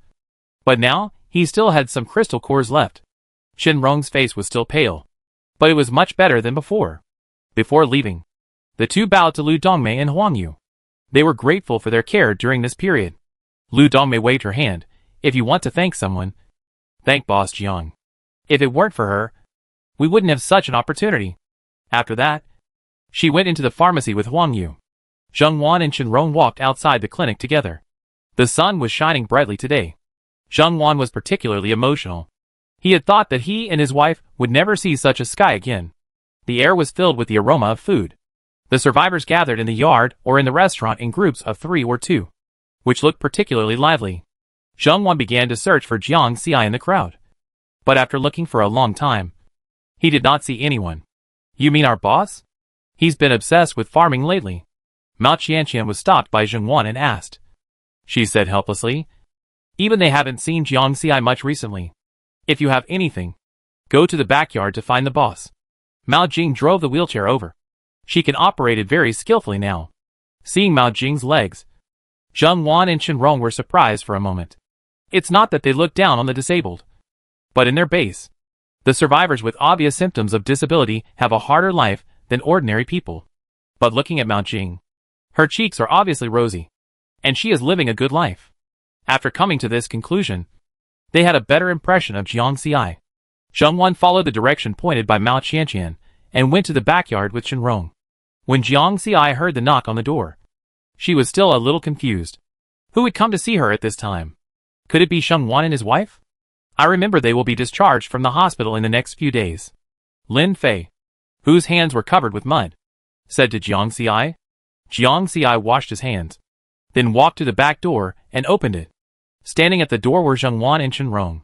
But now, he still had some crystal cores left. Chen Rong's face was still pale, but it was much better than before. Before leaving, the two bowed to Lu Dongmei and Huang Yu. They were grateful for their care during this period. Lu Dongmei waved her hand. If you want to thank someone, thank Boss Jiang. If it weren't for her, we wouldn't have such an opportunity. After that, she went into the pharmacy with Huang Yu. Zheng Wan and Chen Rong walked outside the clinic together. The sun was shining brightly today. Zheng Wan was particularly emotional. He had thought that he and his wife would never see such a sky again. The air was filled with the aroma of food. The survivors gathered in the yard or in the restaurant in groups of 3 or 2, which looked particularly lively. Zheng Wan began to search for Jiang Xi in the crowd. But after looking for a long time, he did not see anyone. You mean our boss? He's been obsessed with farming lately. Mao Qianqian was stopped by Zheng Wan and asked. She said helplessly. Even they haven't seen Jiang Xi much recently. If you have anything, go to the backyard to find the boss. Mao Jing drove the wheelchair over. She can operate it very skillfully now. Seeing Mao Jing's legs, Zheng Wan and Chen Rong were surprised for a moment. It's not that they look down on the disabled, but in their base, the survivors with obvious symptoms of disability have a harder life than ordinary people. But looking at Mao Jing, her cheeks are obviously rosy, and she is living a good life. After coming to this conclusion, they had a better impression of Jiang Xi. Zheng Wan followed the direction pointed by Mao Qianqian and went to the backyard with Chen Rong. When Jiang Xi heard the knock on the door, she was still a little confused. Who had come to see her at this time? Could it be Zheng Wan and his wife? I remember they will be discharged from the hospital in the next few days. Lin Fei, whose hands were covered with mud, said to Jiang Xi. Jiang Xi washed his hands, then walked to the back door and opened it. Standing at the door were Zheng Wan and Chen Rong.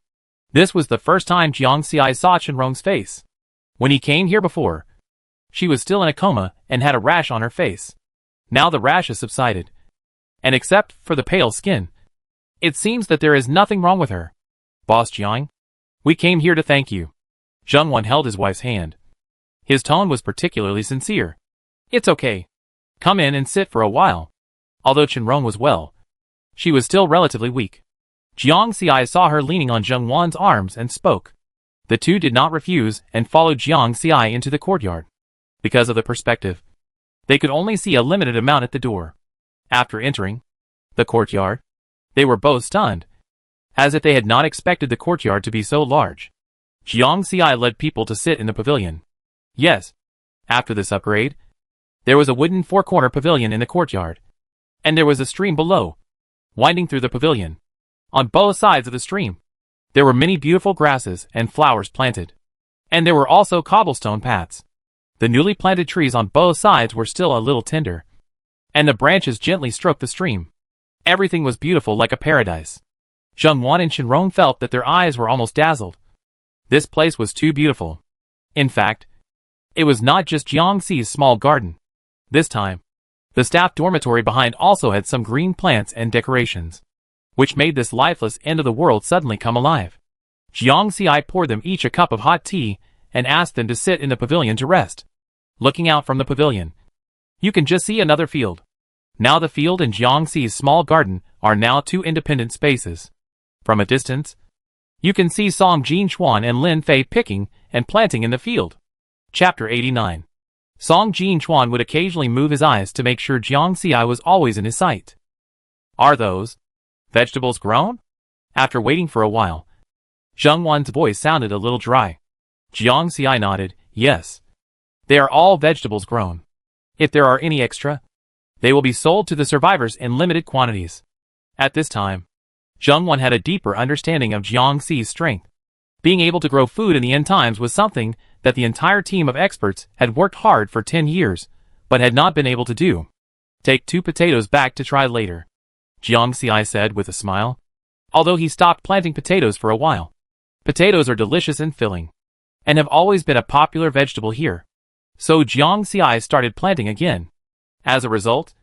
This was the first time Jiang Xi saw Chen Rong's face. When he came here before, she was still in a coma and had a rash on her face. Now the rash has subsided, and except for the pale skin, it seems that there is nothing wrong with her. Boss Jiang, we came here to thank you. Zheng Wan held his wife's hand. His tone was particularly sincere. It's okay. Come in and sit for a while. Although Chen Rong was well, she was still relatively weak. Jiang Xi saw her leaning on Zheng Wan's arms and spoke. The two did not refuse and followed Jiang Xi into the courtyard. Because of the perspective, they could only see a limited amount at the door. After entering the courtyard, they were both stunned, as if they had not expected the courtyard to be so large. Jiang Xi led people to sit in the pavilion. Yes, after this upgrade, there was a wooden 4-corner pavilion in the courtyard, and there was a stream below, winding through the pavilion. On both sides of the stream, there were many beautiful grasses and flowers planted, and there were also cobblestone paths. The newly planted trees on both sides were still a little tender, and the branches gently stroked the stream. Everything was beautiful like a paradise. Zhengwan and Shenrong felt that their eyes were almost dazzled. This place was too beautiful. In fact, it was not just Jiangxi's small garden. This time, the staff dormitory behind also had some green plants and decorations, which made this lifeless end of the world suddenly come alive. Jiangxi poured them each a cup of hot tea and asked them to sit in the pavilion to rest. Looking out from the pavilion, you can just see another field. Now the field and Jiangxi's small garden are now two independent spaces. From a distance, you can see Song Jinchuan and Lin Fei picking and planting in the field. Chapter 89. Song Jinchuan would occasionally move his eyes to make sure Jiangxi was always in his sight. Are those vegetables grown? After waiting for a while, Zhengwan's voice sounded a little dry. Jiangxi nodded, yes. They are all vegetables grown. If there are any extra, they will be sold to the survivors in limited quantities. At this time, Zhengwan had a deeper understanding of Jiangxi's strength. Being able to grow food in the end times was something that the entire team of experts had worked hard for 10 years, but had not been able to do. Take 2 potatoes back to try later, Jiangxi said with a smile. Although he stopped planting potatoes for a while. Potatoes are delicious and filling, and have always been a popular vegetable here. So Jiangxi started planting again. As a result,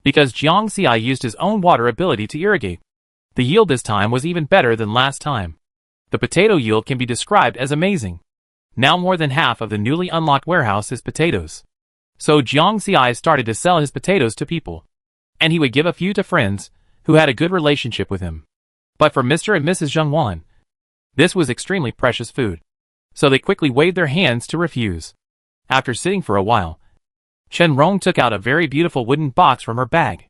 because Jiangxi used his own water ability to irrigate, the yield this time was even better than last time. The potato yield can be described as amazing. Now more than half of the newly unlocked warehouse is potatoes. So Jiangxi started to sell his potatoes to people, and he would give a few to friends who had a good relationship with him. But for Mr. and Mrs. Zhengwan, this was extremely precious food, so they quickly waved their hands to refuse. After sitting for a while, Shenrong took out a very beautiful wooden box from her bag.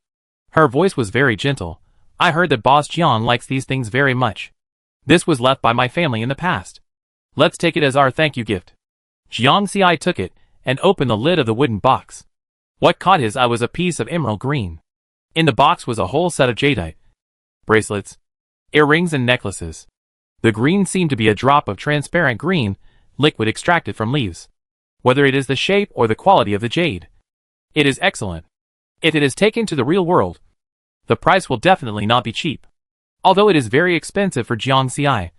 Her voice was very gentle. I heard that Boss Jiang likes these things very much. This was left by my family in the past. Let's take it as our thank you gift. Jiangxi took it and opened the lid of the wooden box. What caught his eye was a piece of emerald green. In the box was a whole set of jadeite bracelets, earrings and necklaces. The green seemed to be a drop of transparent green, liquid extracted from leaves. Whether it is the shape or the quality of the jade, it is excellent. If it is taken to the real world, the price will definitely not be cheap. Although it is very expensive for Jiangxi.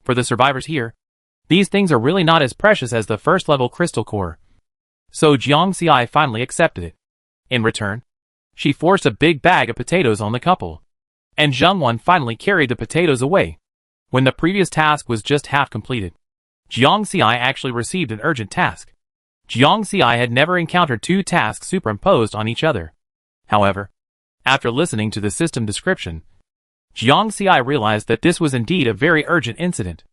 For the survivors here, these things are really not as precious as the first level crystal core. So Jiangxi finally accepted it. In return, she forced a big bag of potatoes on the couple, and Zhengwan finally carried the potatoes away. When the previous task was just half completed, Jiangxi actually received an urgent task. Jiangxi had never encountered 2 tasks superimposed on each other. However, after listening to the system description, Jiangxi realized that this was indeed a very urgent incident.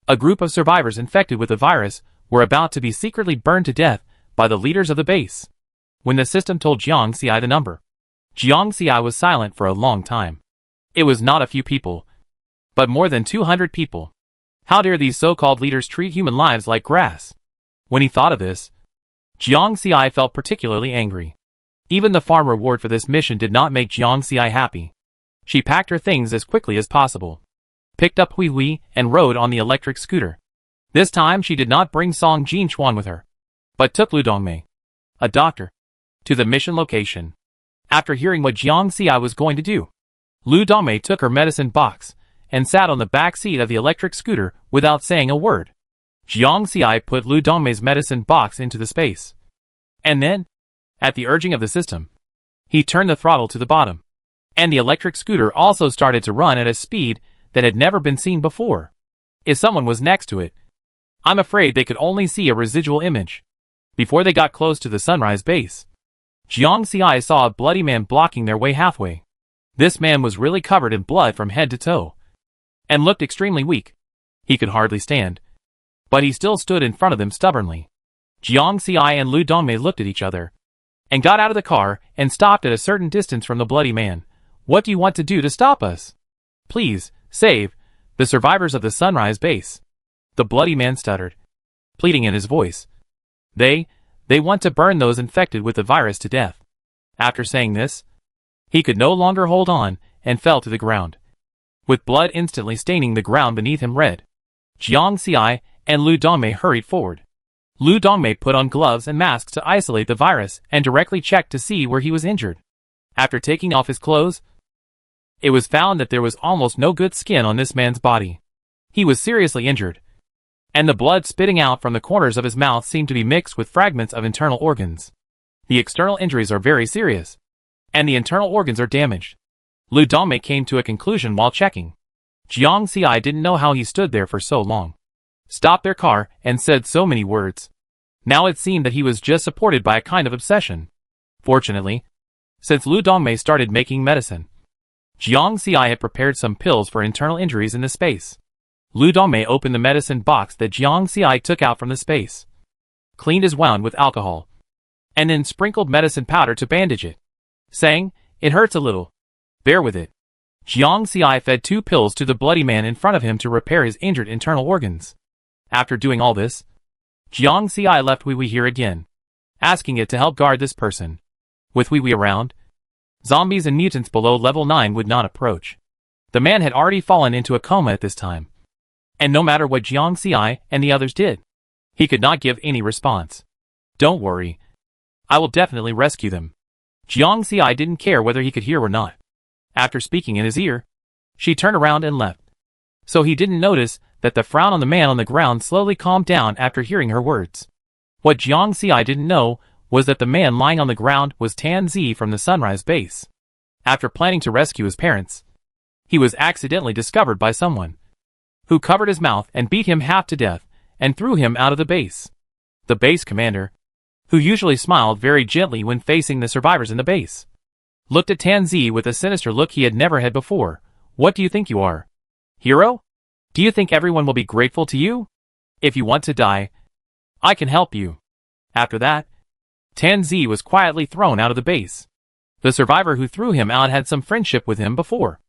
A group of survivors infected with the virus were about to be secretly burned to death by the leaders of the base. When the system told Jiangxi the number, Jiangxi was silent for a long time. It was not a few people, but more than 200 people. How dare these so-called leaders treat human lives like grass? When he thought of this, Jiangxi felt particularly angry. Even the farm reward for this mission did not make Jiangxi happy. She packed her things as quickly as possible, picked up Hui Hui, and rode on the electric scooter. This time she did not bring Song Jinchuan with her, but took Lu Dongmei, a doctor, to the mission location. After hearing what Jiangxi was going to do, Lu Dongmei took her medicine box and sat on the back seat of the electric scooter without saying a word. Jiangxi put Lu Dongmei's medicine box into the space. And then, at the urging of the system, he turned the throttle to the bottom, and the electric scooter also started to run at a speed that had never been seen before. If someone was next to it, I'm afraid they could only see a residual image. Before they got close to the sunrise base, Jiangxi saw a bloody man blocking their way halfway. This man was really covered in blood from head to toe, and looked extremely weak. He could hardly stand, but he still stood in front of them stubbornly. Jiangxi and Lu Dongmei looked at each other, and got out of the car and stopped at a certain distance from the bloody man. What do you want to do to stop us? Please, save the survivors of the sunrise base. The bloody man stuttered, pleading in his voice. They want to burn those infected with the virus to death. After saying this, he could no longer hold on and fell to the ground, with blood instantly staining the ground beneath him red. Jiangxi and Lu Dongmei hurried forward. Lu Dongmei put on gloves and masks to isolate the virus and directly checked to see where he was injured. After taking off his clothes, it was found that there was almost no good skin on this man's body. He was seriously injured, and the blood spitting out from the corners of his mouth seemed to be mixed with fragments of internal organs. The external injuries are very serious, and the internal organs are damaged. Lu Dongmei came to a conclusion while checking. Jiang Xi didn't know how he stood there for so long, stopped their car, and said so many words. Now it seemed that he was just supported by a kind of obsession. Fortunately, since Lu Dongmei started making medicine, Jiang Xi had prepared some pills for internal injuries in the space. Lu Dongmei opened the medicine box that Jiang Xi took out from the space, cleaned his wound with alcohol, and then sprinkled medicine powder to bandage it, saying, "It hurts a little. Bear with it." Jiang Xi fed 2 pills to the bloody man in front of him to repair his injured internal organs. After doing all this, Jiang Xi left Wei Wei here again, asking it to help guard this person. With Wei Wei around, zombies and mutants below level 9 would not approach. The man had already fallen into a coma at this time, and no matter what Jiang Xi and the others did, he could not give any response. "Don't worry. I will definitely rescue them." Jiang Xi didn't care whether he could hear or not. After speaking in his ear, she turned around and left. So he didn't notice that the frown on the man on the ground slowly calmed down after hearing her words. What Jiang Xi didn't know was that the man lying on the ground was Tan Zi from the Sunrise base. After planning to rescue his parents, he was accidentally discovered by someone, who covered his mouth and beat him half to death and threw him out of the base. The base commander, who usually smiled very gently when facing the survivors in the base, looked at Tan Zi with a sinister look he had never had before. "What do you think you are? Hero? Do you think everyone will be grateful to you? If you want to die, I can help you." After that, Tan Zi was quietly thrown out of the base. The survivor who threw him out had some friendship with him before,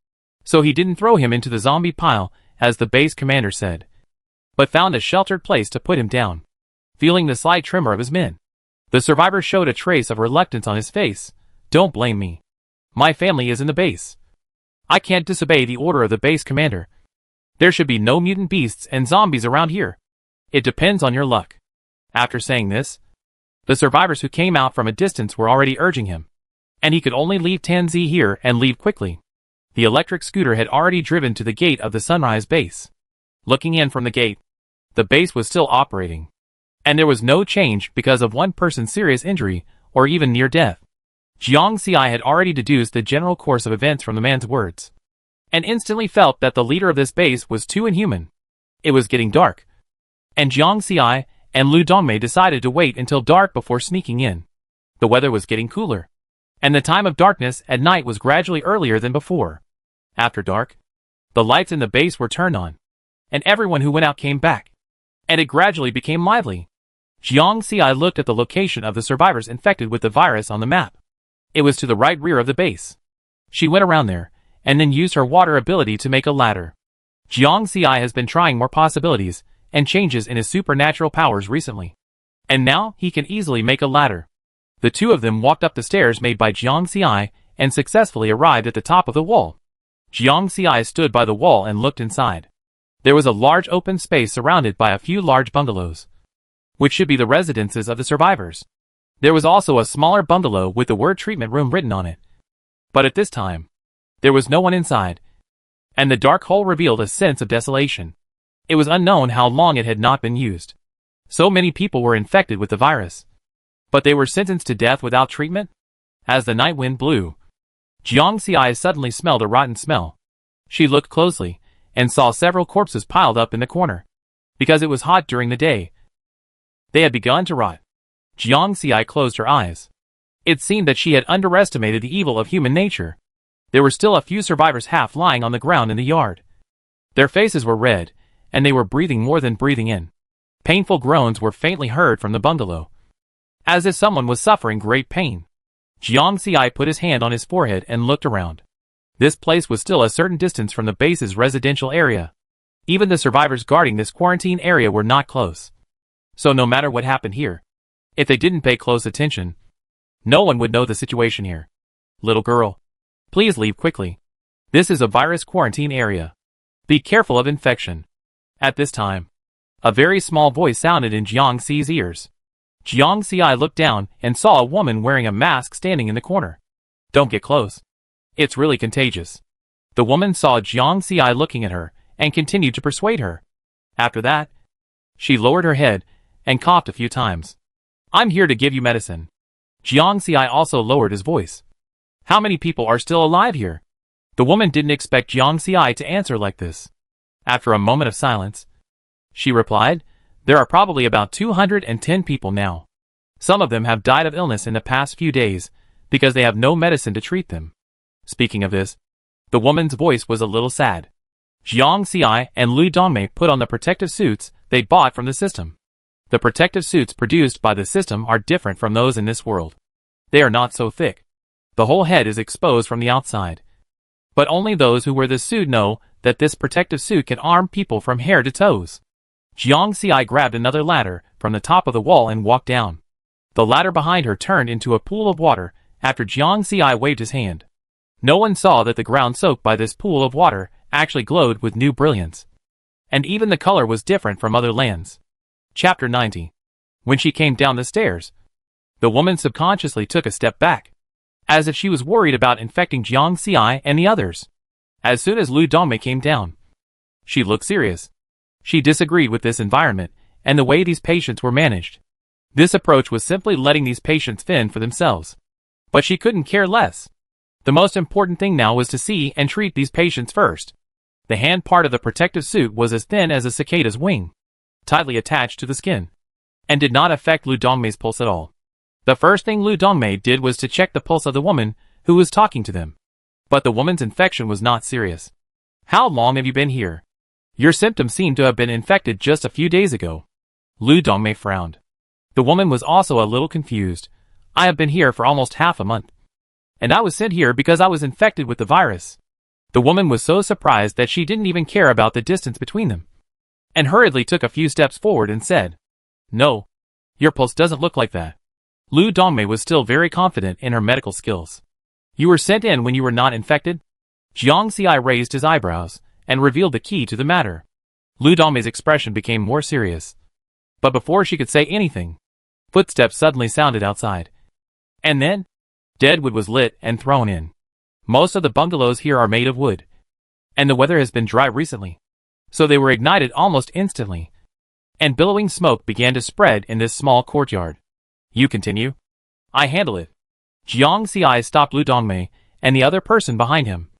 so he didn't throw him into the zombie pile, as the base commander said, but found a sheltered place to put him down. Feeling the slight tremor of his men, the survivor showed a trace of reluctance on his face. "Don't blame me. My family is in the base. I can't disobey the order of the base commander. There should be no mutant beasts and zombies around here. It depends on your luck." After saying this, the survivors who came out from a distance were already urging him, and he could only leave Tan Zi here and leave quickly. The electric scooter had already driven to the gate of the Sunrise base. Looking in from the gate, the base was still operating, and there was no change because of one person's serious injury or even near death. Jiang Xi had already deduced the general course of events from the man's words, and instantly felt that the leader of this base was too inhuman. It was getting dark, and Jiang Xi and Lu Dongmei decided to wait until dark before sneaking in. The weather was getting cooler, and the time of darkness at night was gradually earlier than before. After dark, the lights in the base were turned on, and everyone who went out came back, and it gradually became lively. Jiang Xi looked at the location of the survivors infected with the virus on the map. It was to the right rear of the base. She went around there, and then used her water ability to make a ladder. Jiang Xi has been trying more possibilities and changes in his supernatural powers recently, and now he can easily make a ladder. The two of them walked up the stairs made by Jiang Xi and successfully arrived at the top of the wall. Jiang Xi stood by the wall and looked inside. There was a large open space surrounded by a few large bungalows, which should be the residences of the survivors. There was also a smaller bungalow with the word treatment room written on it. But at this time, there was no one inside, and the dark hole revealed a sense of desolation. It was unknown how long it had not been used. So many people were infected with the virus, but they were sentenced to death without treatment? As the night wind blew, Jiang Xi suddenly smelled a rotten smell. She looked closely, and saw several corpses piled up in the corner. Because it was hot during the day, they had begun to rot. Jiang Xi closed her eyes. It seemed that she had underestimated the evil of human nature. There were still a few survivors half lying on the ground in the yard. Their faces were red, and they were breathing more than breathing in. Painful groans were faintly heard from the bungalow, as if someone was suffering great pain. Jiang Xi put his hand on his forehead and looked around. This place was still a certain distance from the base's residential area. Even the survivors guarding this quarantine area were not close. So no matter what happened here, if they didn't pay close attention, no one would know the situation here. "Little girl, please leave quickly. This is a virus quarantine area. Be careful of infection." At this time, A very small voice sounded in Jiang Xi's ears. Jiang Xi looked down and saw a woman wearing a mask standing in the corner. Don't get close. It's really contagious. The woman saw Jiang Xi looking at her and continued to persuade her. After that, she lowered her head and coughed a few times. I'm here to give you medicine. Jiang Xi also lowered his voice. How many people are still alive here? The woman didn't expect Jiang Xi to answer like this. After a moment of silence, she replied, there are probably about 210 people now. Some of them have died of illness in the past few days because they have no medicine to treat them. Speaking of this, the woman's voice was a little sad. Jiang Xi and Lu Dongmei put on the protective suits they bought from the system. The protective suits produced by the system are different from those in this world. They are not so thick. The whole head is exposed from the outside. But only those who wear this suit know that this protective suit can arm people from hair to toes. Jiang Xi grabbed another ladder from the top of the wall and walked down. The ladder behind her turned into a pool of water after Jiang Xi waved his hand. No one saw that the ground soaked by this pool of water actually glowed with new brilliance. And even the color was different from other lands. Chapter 90. When she came down the stairs, the woman subconsciously took a step back, as if she was worried about infecting Jiang Xi and the others. As soon as Lu Dongmei came down, she looked serious. She disagreed with this environment and the way these patients were managed. This approach was simply letting these patients fend for themselves. But she couldn't care less. The most important thing now was to see and treat these patients first. The hand part of the protective suit was as thin as a cicada's wing, tightly attached to the skin, and did not affect Lu Dongmei's pulse at all. The first thing Lu Dongmei did was to check the pulse of the woman who was talking to them. But the woman's infection was not serious. How long have you been here? Your symptoms seem to have been infected just a few days ago. Lu Dongmei frowned. The woman was also a little confused. I have been here for almost half a month. And I was sent here because I was infected with the virus. The woman was so surprised that she didn't even care about the distance between them, and hurriedly took a few steps forward and said, No, your pulse doesn't look like that. Lu Dongmei was still very confident in her medical skills. You were sent in when you were not infected? Jiang Xi raised his eyebrows and revealed the key to the matter. Lu Dongmei's expression became more serious. But before she could say anything, footsteps suddenly sounded outside. And then, dead wood was lit and thrown in. Most of the bungalows here are made of wood, and the weather has been dry recently, so they were ignited almost instantly, and billowing smoke began to spread in this small courtyard. You continue. I handle it. Jiang Xi stopped Lu Dongmei and the other person behind him,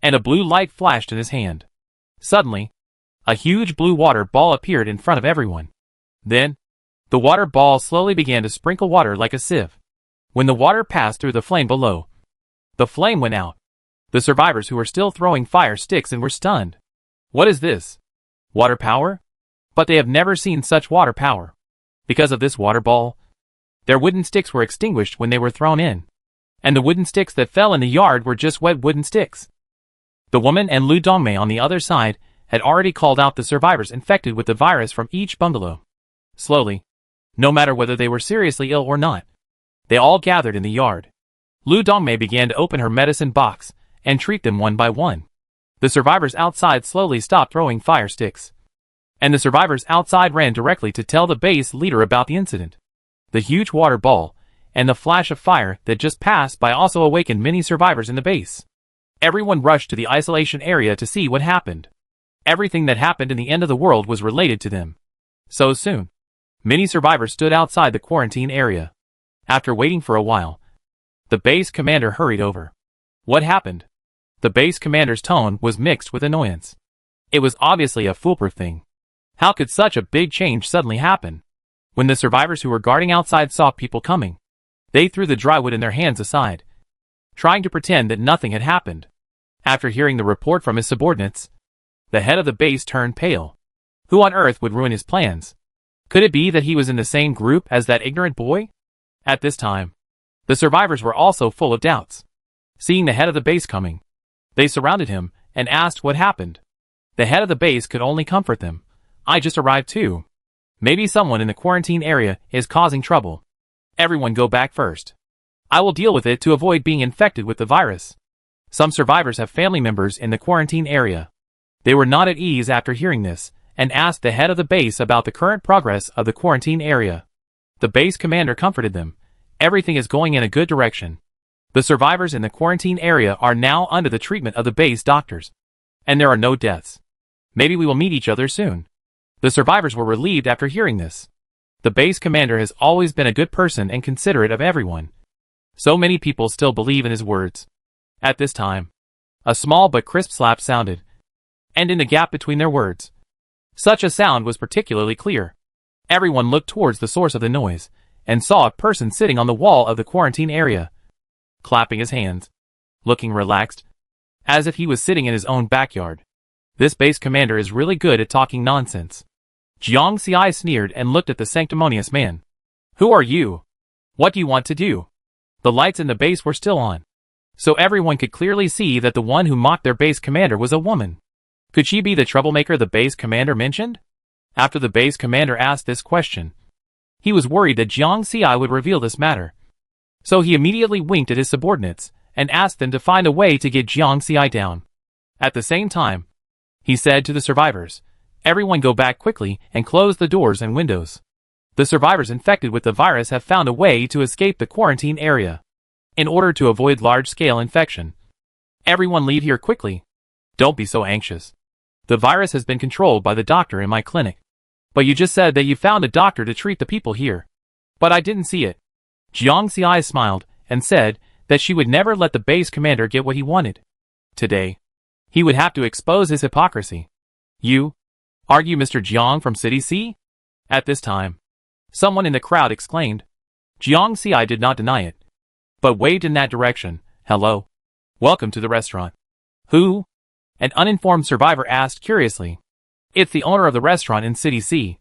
and a blue light flashed in his hand. Suddenly, a huge blue water ball appeared in front of everyone. Then, the water ball slowly began to sprinkle water like a sieve. When the water passed through the flame below, the flame went out. The survivors who were still throwing fire sticks and were stunned. What is this? Water power? But they have never seen such water power. Because of this water ball, their wooden sticks were extinguished when they were thrown in, and the wooden sticks that fell in the yard were just wet wooden sticks. The woman and Lu Dongmei on the other side had already called out the survivors infected with the virus from each bungalow. Slowly, no matter whether they were seriously ill or not, they all gathered in the yard. Lu Dongmei began to open her medicine box and treat them one by one. The survivors outside slowly stopped throwing fire sticks, and the survivors outside ran directly to tell the base leader about the incident. The huge water ball and the flash of fire that just passed by also awakened many survivors in the base. Everyone rushed to the isolation area to see what happened. Everything that happened in the end of the world was related to them. So soon, many survivors stood outside the quarantine area. After waiting for a while, the base commander hurried over. What happened? The base commander's tone was mixed with annoyance. It was obviously a foolproof thing. How could such a big change suddenly happen? When the survivors who were guarding outside saw people coming, they threw the dry wood in their hands aside, trying to pretend that nothing had happened. After hearing the report from his subordinates, the head of the base turned pale. Who on earth would ruin his plans? Could it be that he was in the same group as that ignorant boy? At this time, the survivors were also full of doubts. Seeing the head of the base coming, they surrounded him and asked what happened. The head of the base could only comfort them. I just arrived too. Maybe someone in the quarantine area is causing trouble. Everyone go back first. I will deal with it to avoid being infected with the virus. Some survivors have family members in the quarantine area. They were not at ease after hearing this, and asked the head of the base about the current progress of the quarantine area. The base commander comforted them. Everything is going in a good direction. The survivors in the quarantine area are now under the treatment of the base doctors. And there are no deaths. Maybe we will meet each other soon. The survivors were relieved after hearing this. The base commander has always been a good person and considerate of everyone. So many people still believe in his words. At this time, a small but crisp slap sounded, and in the gap between their words, such a sound was particularly clear. Everyone looked towards the source of the noise, and saw a person sitting on the wall of the quarantine area, clapping his hands, looking relaxed, as if he was sitting in his own backyard. This base commander is really good at talking nonsense. Jiang Xiai sneered and looked at the sanctimonious man. Who are you? What do you want to do? The lights in the base were still on, so everyone could clearly see that the one who mocked their base commander was a woman. Could she be the troublemaker the base commander mentioned? After the base commander asked this question, he was worried that Jiang Xiai would reveal this matter. So he immediately winked at his subordinates and asked them to find a way to get Jiang Xiai down. At the same time, he said to the survivors, everyone go back quickly and close the doors and windows. The survivors infected with the virus have found a way to escape the quarantine area. In order to avoid large-scale infection, everyone leave here quickly. Don't be so anxious. The virus has been controlled by the doctor in my clinic. But you just said that you found a doctor to treat the people here. But I didn't see it. Jiang Xiai smiled and said that she would never let the base commander get what he wanted. Today, he would have to expose his hypocrisy. You? Are you Mr. Jiang from City C? At this time, someone in the crowd exclaimed. Jiang Xiai did not deny it, but waved in that direction. Hello. Welcome to the restaurant. Who? An uninformed survivor asked curiously. It's the owner of the restaurant in City C.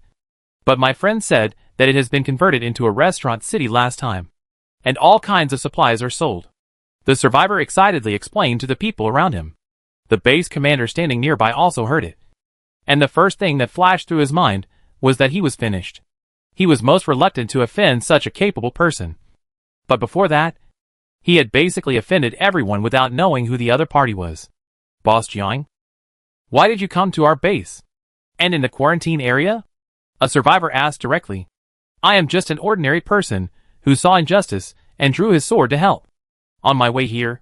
But my friend said that it has been converted into a restaurant city last time, and all kinds of supplies are sold. The survivor excitedly explained to the people around him. The base commander standing nearby also heard it. And the first thing that flashed through his mind was that he was finished. He was most reluctant to offend such a capable person. But before that, he had basically offended everyone without knowing who the other party was. Boss Jiang? Why did you come to our base? And in the quarantine area? A survivor asked directly. I am just an ordinary person who saw injustice and drew his sword to help. On my way here,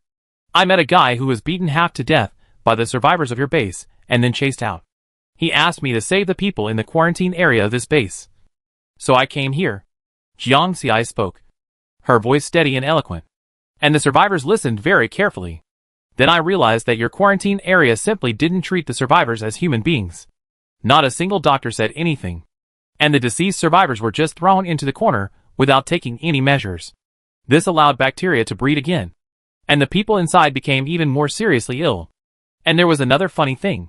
I met a guy who was beaten half to death by the survivors of your base and then chased out. He asked me to save the people in the quarantine area of this base. So I came here. Jiang Xiai spoke, her voice steady and eloquent. And the survivors listened very carefully. Then I realized that your quarantine area simply didn't treat the survivors as human beings. Not a single doctor said anything. And the deceased survivors were just thrown into the corner without taking any measures. This allowed bacteria to breed again. And the people inside became even more seriously ill. And there was another funny thing.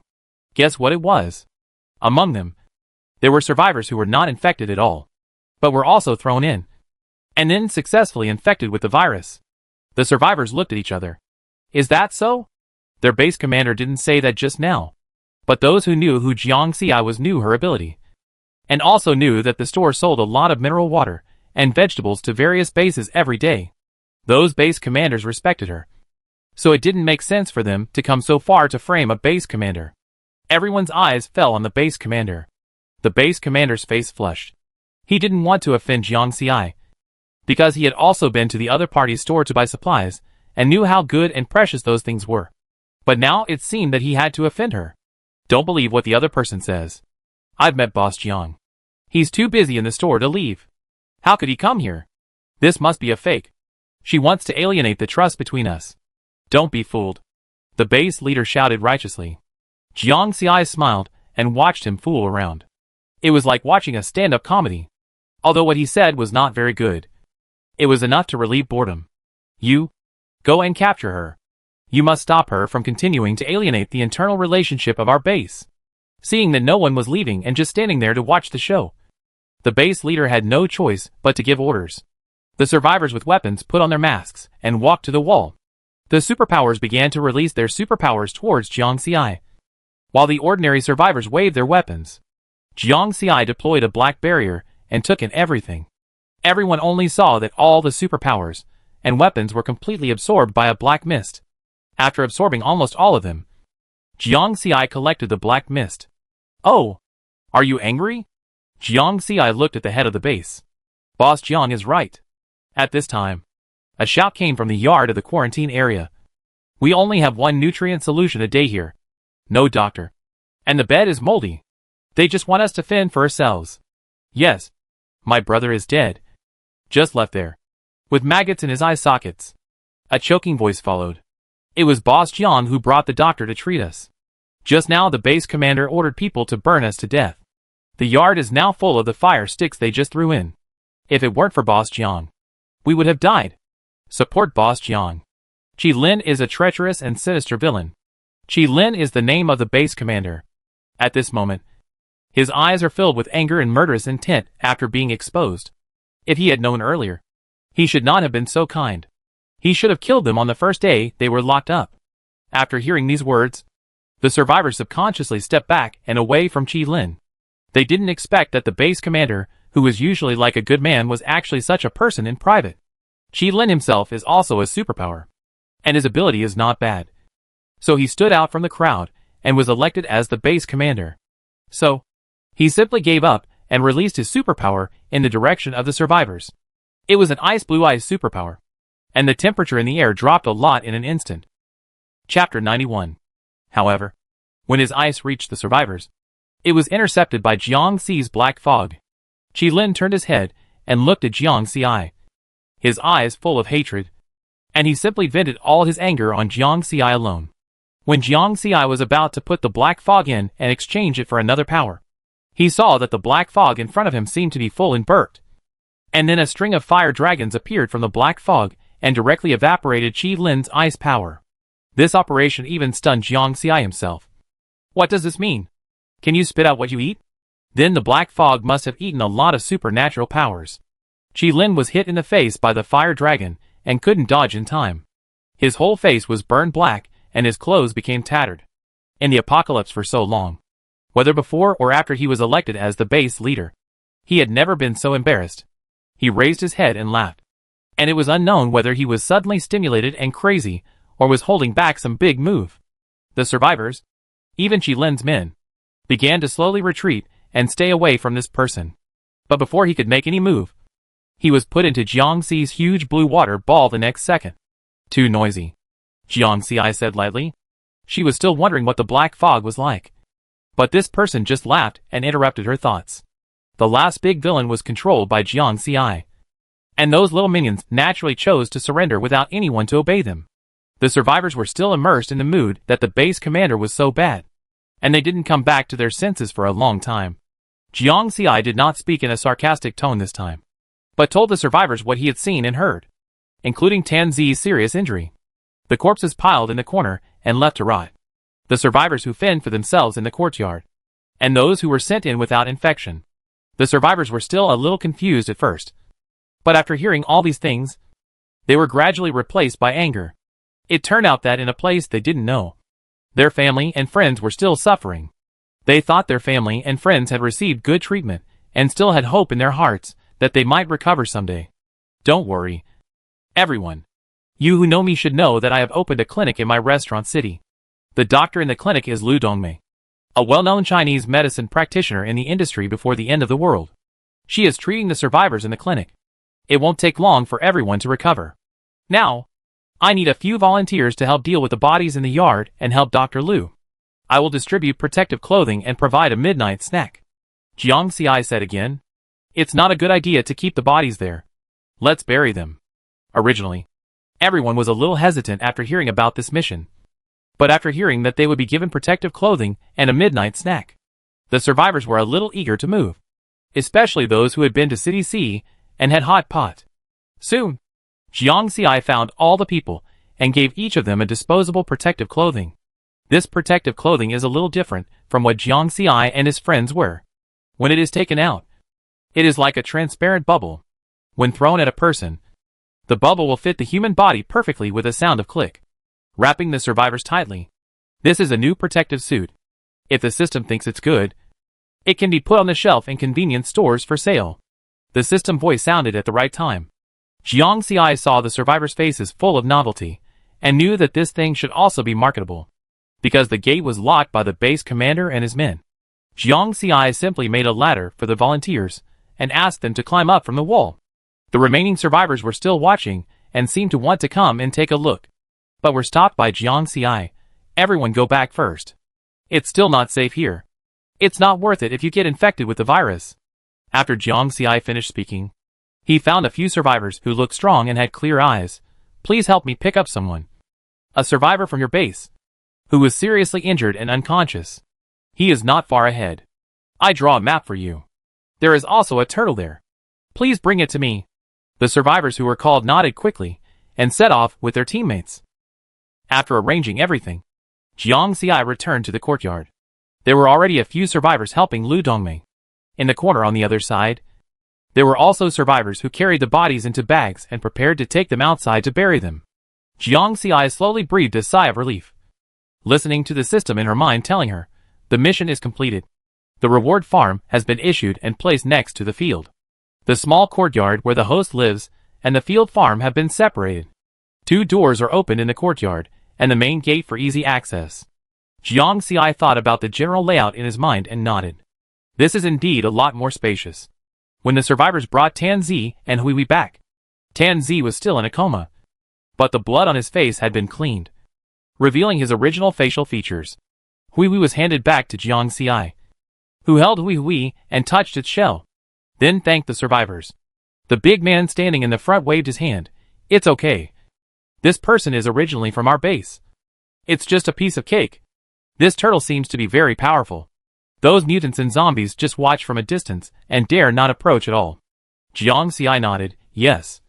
Guess what it was? Among them, there were survivors who were not infected at all, but were also thrown in, and then successfully infected with the virus. The survivors looked at each other. Is that so? Their base commander didn't say that just now, but those who knew who Jiang Xiai was knew her ability, and also knew that the store sold a lot of mineral water and vegetables to various bases every day. Those base commanders respected her, so it didn't make sense for them to come so far to frame a base commander. Everyone's eyes fell on the base commander. The base commander's face flushed. He didn't want to offend Jiang Xiai, because he had also been to the other party's store to buy supplies, and knew how good and precious those things were. But now it seemed that he had to offend her. Don't believe what the other person says. I've met Boss Jiang. He's too busy in the store to leave. How could he come here? This must be a fake. She wants to alienate the trust between us. Don't be fooled. The base leader shouted righteously. Jiang Xiai smiled and watched him fool around. It was like watching a stand-up comedy. Although what he said was not very good, it was enough to relieve boredom. You, go and capture her. You must stop her from continuing to alienate the internal relationship of our base. Seeing that no one was leaving and just standing there to watch the show, the base leader had no choice but to give orders. The survivors with weapons put on their masks and walked to the wall. The superpowers began to release their superpowers towards Jiang Xiai, while the ordinary survivors waved their weapons. Jiang Xiai deployed a black barrier and took in everything. Everyone only saw that all the superpowers and weapons were completely absorbed by a black mist. After absorbing almost all of them, Jiang Xiai collected the black mist. Oh! Are you angry? Jiang Xi looked at the head of the base. Boss Jiang is right. At this time, a shout came from the yard of the quarantine area. We only have one nutrient solution a day here. No doctor. And the bed is moldy. They just want us to fend for ourselves. Yes. My brother is dead. Just left there. With maggots in his eye sockets. A choking voice followed. It was Boss Jiang who brought the doctor to treat us. Just now the base commander ordered people to burn us to death. The yard is now full of the fire sticks they just threw in. If it weren't for Boss Jiang, we would have died. Support Boss Jiang. Qi Lin is a treacherous and sinister villain. Qi Lin is the name of the base commander. At this moment, his eyes are filled with anger and murderous intent after being exposed. If he had known earlier, he should not have been so kind. He should have killed them on the first day they were locked up. After hearing these words, the survivors subconsciously stepped back and away from Qi Lin. They didn't expect that the base commander, who was usually like a good man, was actually such a person in private. Qi Lin himself is also a superpower, and his ability is not bad. So he stood out from the crowd and was elected as the base commander. So, he simply gave up and released his superpower in the direction of the survivors. It was an ice blue eyes superpower, and the temperature in the air dropped a lot in an instant. Chapter 91. However, when his ice reached the survivors, it was intercepted by Jiang Xi's black fog. Qi Lin turned his head and looked at Jiang Xi. His eyes full of hatred, and he simply vented all his anger on Jiang Xi alone. When Jiang Xi was about to put the black fog in and exchange it for another power, he saw that the black fog in front of him seemed to be full and burnt. And then a string of fire dragons appeared from the black fog and directly evaporated Qi Lin's ice power. This operation even stunned Jiang Xi himself. What does this mean? Can you spit out what you eat? Then the black fog must have eaten a lot of supernatural powers. Qi Lin was hit in the face by the fire dragon and couldn't dodge in time. His whole face was burned black and his clothes became tattered. In the apocalypse for so long, whether before or after he was elected as the base leader, he had never been so embarrassed. He raised his head and laughed. And it was unknown whether he was suddenly stimulated and crazy or was holding back some big move. The survivors, even Qi Lin's men, began to slowly retreat and stay away from this person. But before he could make any move, he was put into Jiang Xi's huge blue water ball the next second. Too noisy, Jiang Xi said lightly. She was still wondering what the black fog was like. But this person just laughed and interrupted her thoughts. The last big villain was controlled by Jiang Xi. And those little minions naturally chose to surrender without anyone to obey them. The survivors were still immersed in the mood that the base commander was so bad, and they didn't come back to their senses for a long time. Jiang Xi did not speak in a sarcastic tone this time, but told the survivors what he had seen and heard, including Tan Zi's serious injury. The corpses piled in the corner and left to rot. The survivors who fend for themselves in the courtyard, and those who were sent in without infection. The survivors were still a little confused at first, but after hearing all these things, they were gradually replaced by anger. It turned out that in a place they didn't know, their family and friends were still suffering. They thought their family and friends had received good treatment and still had hope in their hearts that they might recover someday. Don't worry, everyone. You who know me should know that I have opened a clinic in my restaurant city. The doctor in the clinic is Lu Dongmei, a well-known Chinese medicine practitioner in the industry before the end of the world. She is treating the survivors in the clinic. It won't take long for everyone to recover. Now, I need a few volunteers to help deal with the bodies in the yard and help Dr. Lu. I will distribute protective clothing and provide a midnight snack. Jiang Xi said again. It's not a good idea to keep the bodies there. Let's bury them. Originally, everyone was a little hesitant after hearing about this mission. But after hearing that they would be given protective clothing and a midnight snack, the survivors were a little eager to move. Especially those who had been to City C and had hot pot. Soon, Jiang Xi found all the people and gave each of them a disposable protective clothing. This protective clothing is a little different from what Jiang Xi and his friends wear. When it is taken out, it is like a transparent bubble. When thrown at a person, the bubble will fit the human body perfectly with a sound of click, wrapping the survivors tightly. This is a new protective suit. If the system thinks it's good, it can be put on the shelf in convenience stores for sale. The system voice sounded at the right time. Jiang Xi saw the survivors' faces full of novelty, and knew that this thing should also be marketable, because the gate was locked by the base commander and his men. Jiang Xi simply made a ladder for the volunteers and asked them to climb up from the wall. The remaining survivors were still watching and seemed to want to come and take a look, but were stopped by Jiang Xi. Everyone go back first. It's still not safe here. It's not worth it if you get infected with the virus. After Jiang Xi finished speaking, he found a few survivors who looked strong and had clear eyes. Please help me pick up someone. A survivor from your base, who was seriously injured and unconscious. He is not far ahead. I draw a map for you. There is also a turtle there. Please bring it to me. The survivors who were called nodded quickly and set off with their teammates. After arranging everything, Jiang Xi returned to the courtyard. There were already a few survivors helping Lu Dongmei. In the corner on the other side, there were also survivors who carried the bodies into bags and prepared to take them outside to bury them. Jiang Xi slowly breathed a sigh of relief, listening to the system in her mind telling her, the mission is completed. The reward farm has been issued and placed next to the field. The small courtyard where the host lives and the field farm have been separated. 2 doors are opened in the courtyard and the main gate for easy access. Jiang Xi thought about the general layout in his mind and nodded. This is indeed a lot more spacious. When the survivors brought Tanzi and Hui back, Tanzi was still in a coma, but the blood on his face had been cleaned, revealing his original facial features. Hui was handed back to Jiang Xi, who held Hui and touched its shell, then thanked the survivors. The big man standing in the front waved his hand. It's okay. This person is originally from our base. It's just a piece of cake. This turtle seems to be very powerful. Those mutants and zombies just watch from a distance and dare not approach at all. Jiang Xi nodded, yes.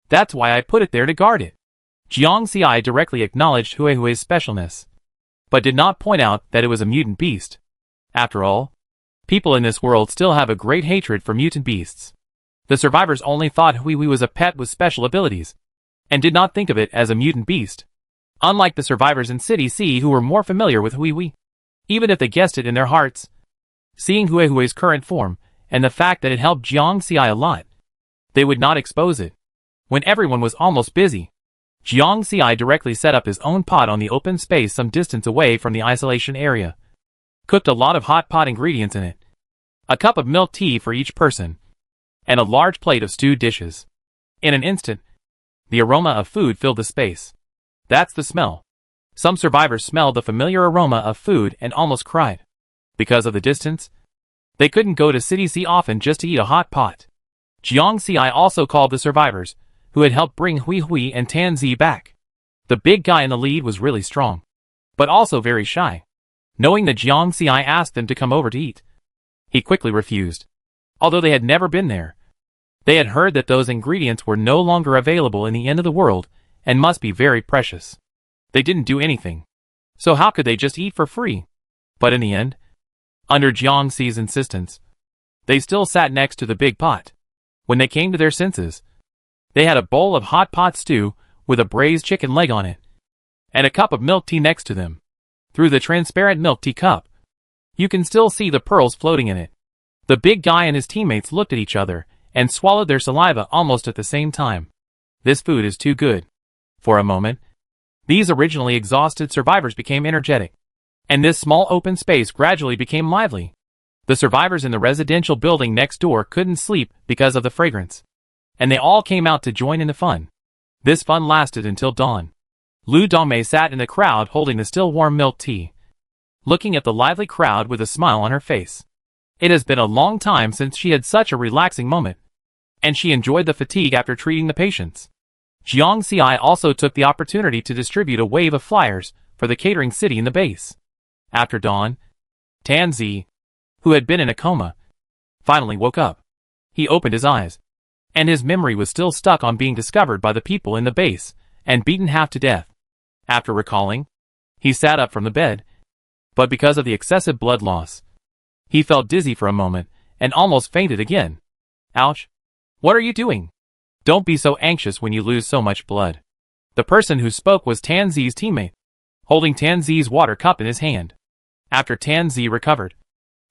That's why I put it there to guard it. Jiang Xi directly acknowledged Hui's specialness, but did not point out that it was a mutant beast. After all, people in this world still have a great hatred for mutant beasts. The survivors only thought Hui was a pet with special abilities, and did not think of it as a mutant beast. Unlike the survivors in City C who were more familiar with Hui, even if they guessed it in their hearts, seeing Hui's current form, and the fact that it helped Jiang Xi a lot, they would not expose it. When everyone was almost busy, Jiang Xi directly set up his own pot on the open space some distance away from the isolation area. Cooked a lot of hot pot ingredients in it. A cup of milk tea for each person, and a large plate of stewed dishes. In an instant, the aroma of food filled the space. That's the smell. Some survivors smelled the familiar aroma of food and almost cried. Because of the distance, they couldn't go to City C often just to eat a hot pot. Jiang Xi also called the survivors, who had helped bring Hui and Tanzi back. The big guy in the lead was really strong, but also very shy. Knowing that Jiang Xi asked them to come over to eat, he quickly refused. Although they had never been there, they had heard that those ingredients were no longer available in the end of the world and must be very precious. They didn't do anything, so how could they just eat for free? But in the end, under Jiang Xi's insistence, they still sat next to the big pot. When they came to their senses, they had a bowl of hot pot stew with a braised chicken leg on it, and a cup of milk tea next to them. Through the transparent milk tea cup, you can still see the pearls floating in it. The big guy and his teammates looked at each other and swallowed their saliva almost at the same time. This food is too good. For a moment, these originally exhausted survivors became energetic, and this small open space gradually became lively. The survivors in the residential building next door couldn't sleep because of the fragrance, and they all came out to join in the fun. This fun lasted until dawn. Lu Dongmei sat in the crowd holding the still warm milk tea, looking at the lively crowd with a smile on her face. It has been a long time since she had such a relaxing moment, and she enjoyed the fatigue after treating the patients. Jiang Xi also took the opportunity to distribute a wave of flyers for the catering city in the base. After dawn, Tanzi, who had been in a coma, finally woke up. He opened his eyes, and his memory was still stuck on being discovered by the people in the base and beaten half to death. After recalling, he sat up from the bed, but because of the excessive blood loss, he felt dizzy for a moment and almost fainted again. Ouch! What are you doing? Don't be so anxious when you lose so much blood. The person who spoke was Tanzi's teammate, holding Tanzi's water cup in his hand. After Tanzi recovered,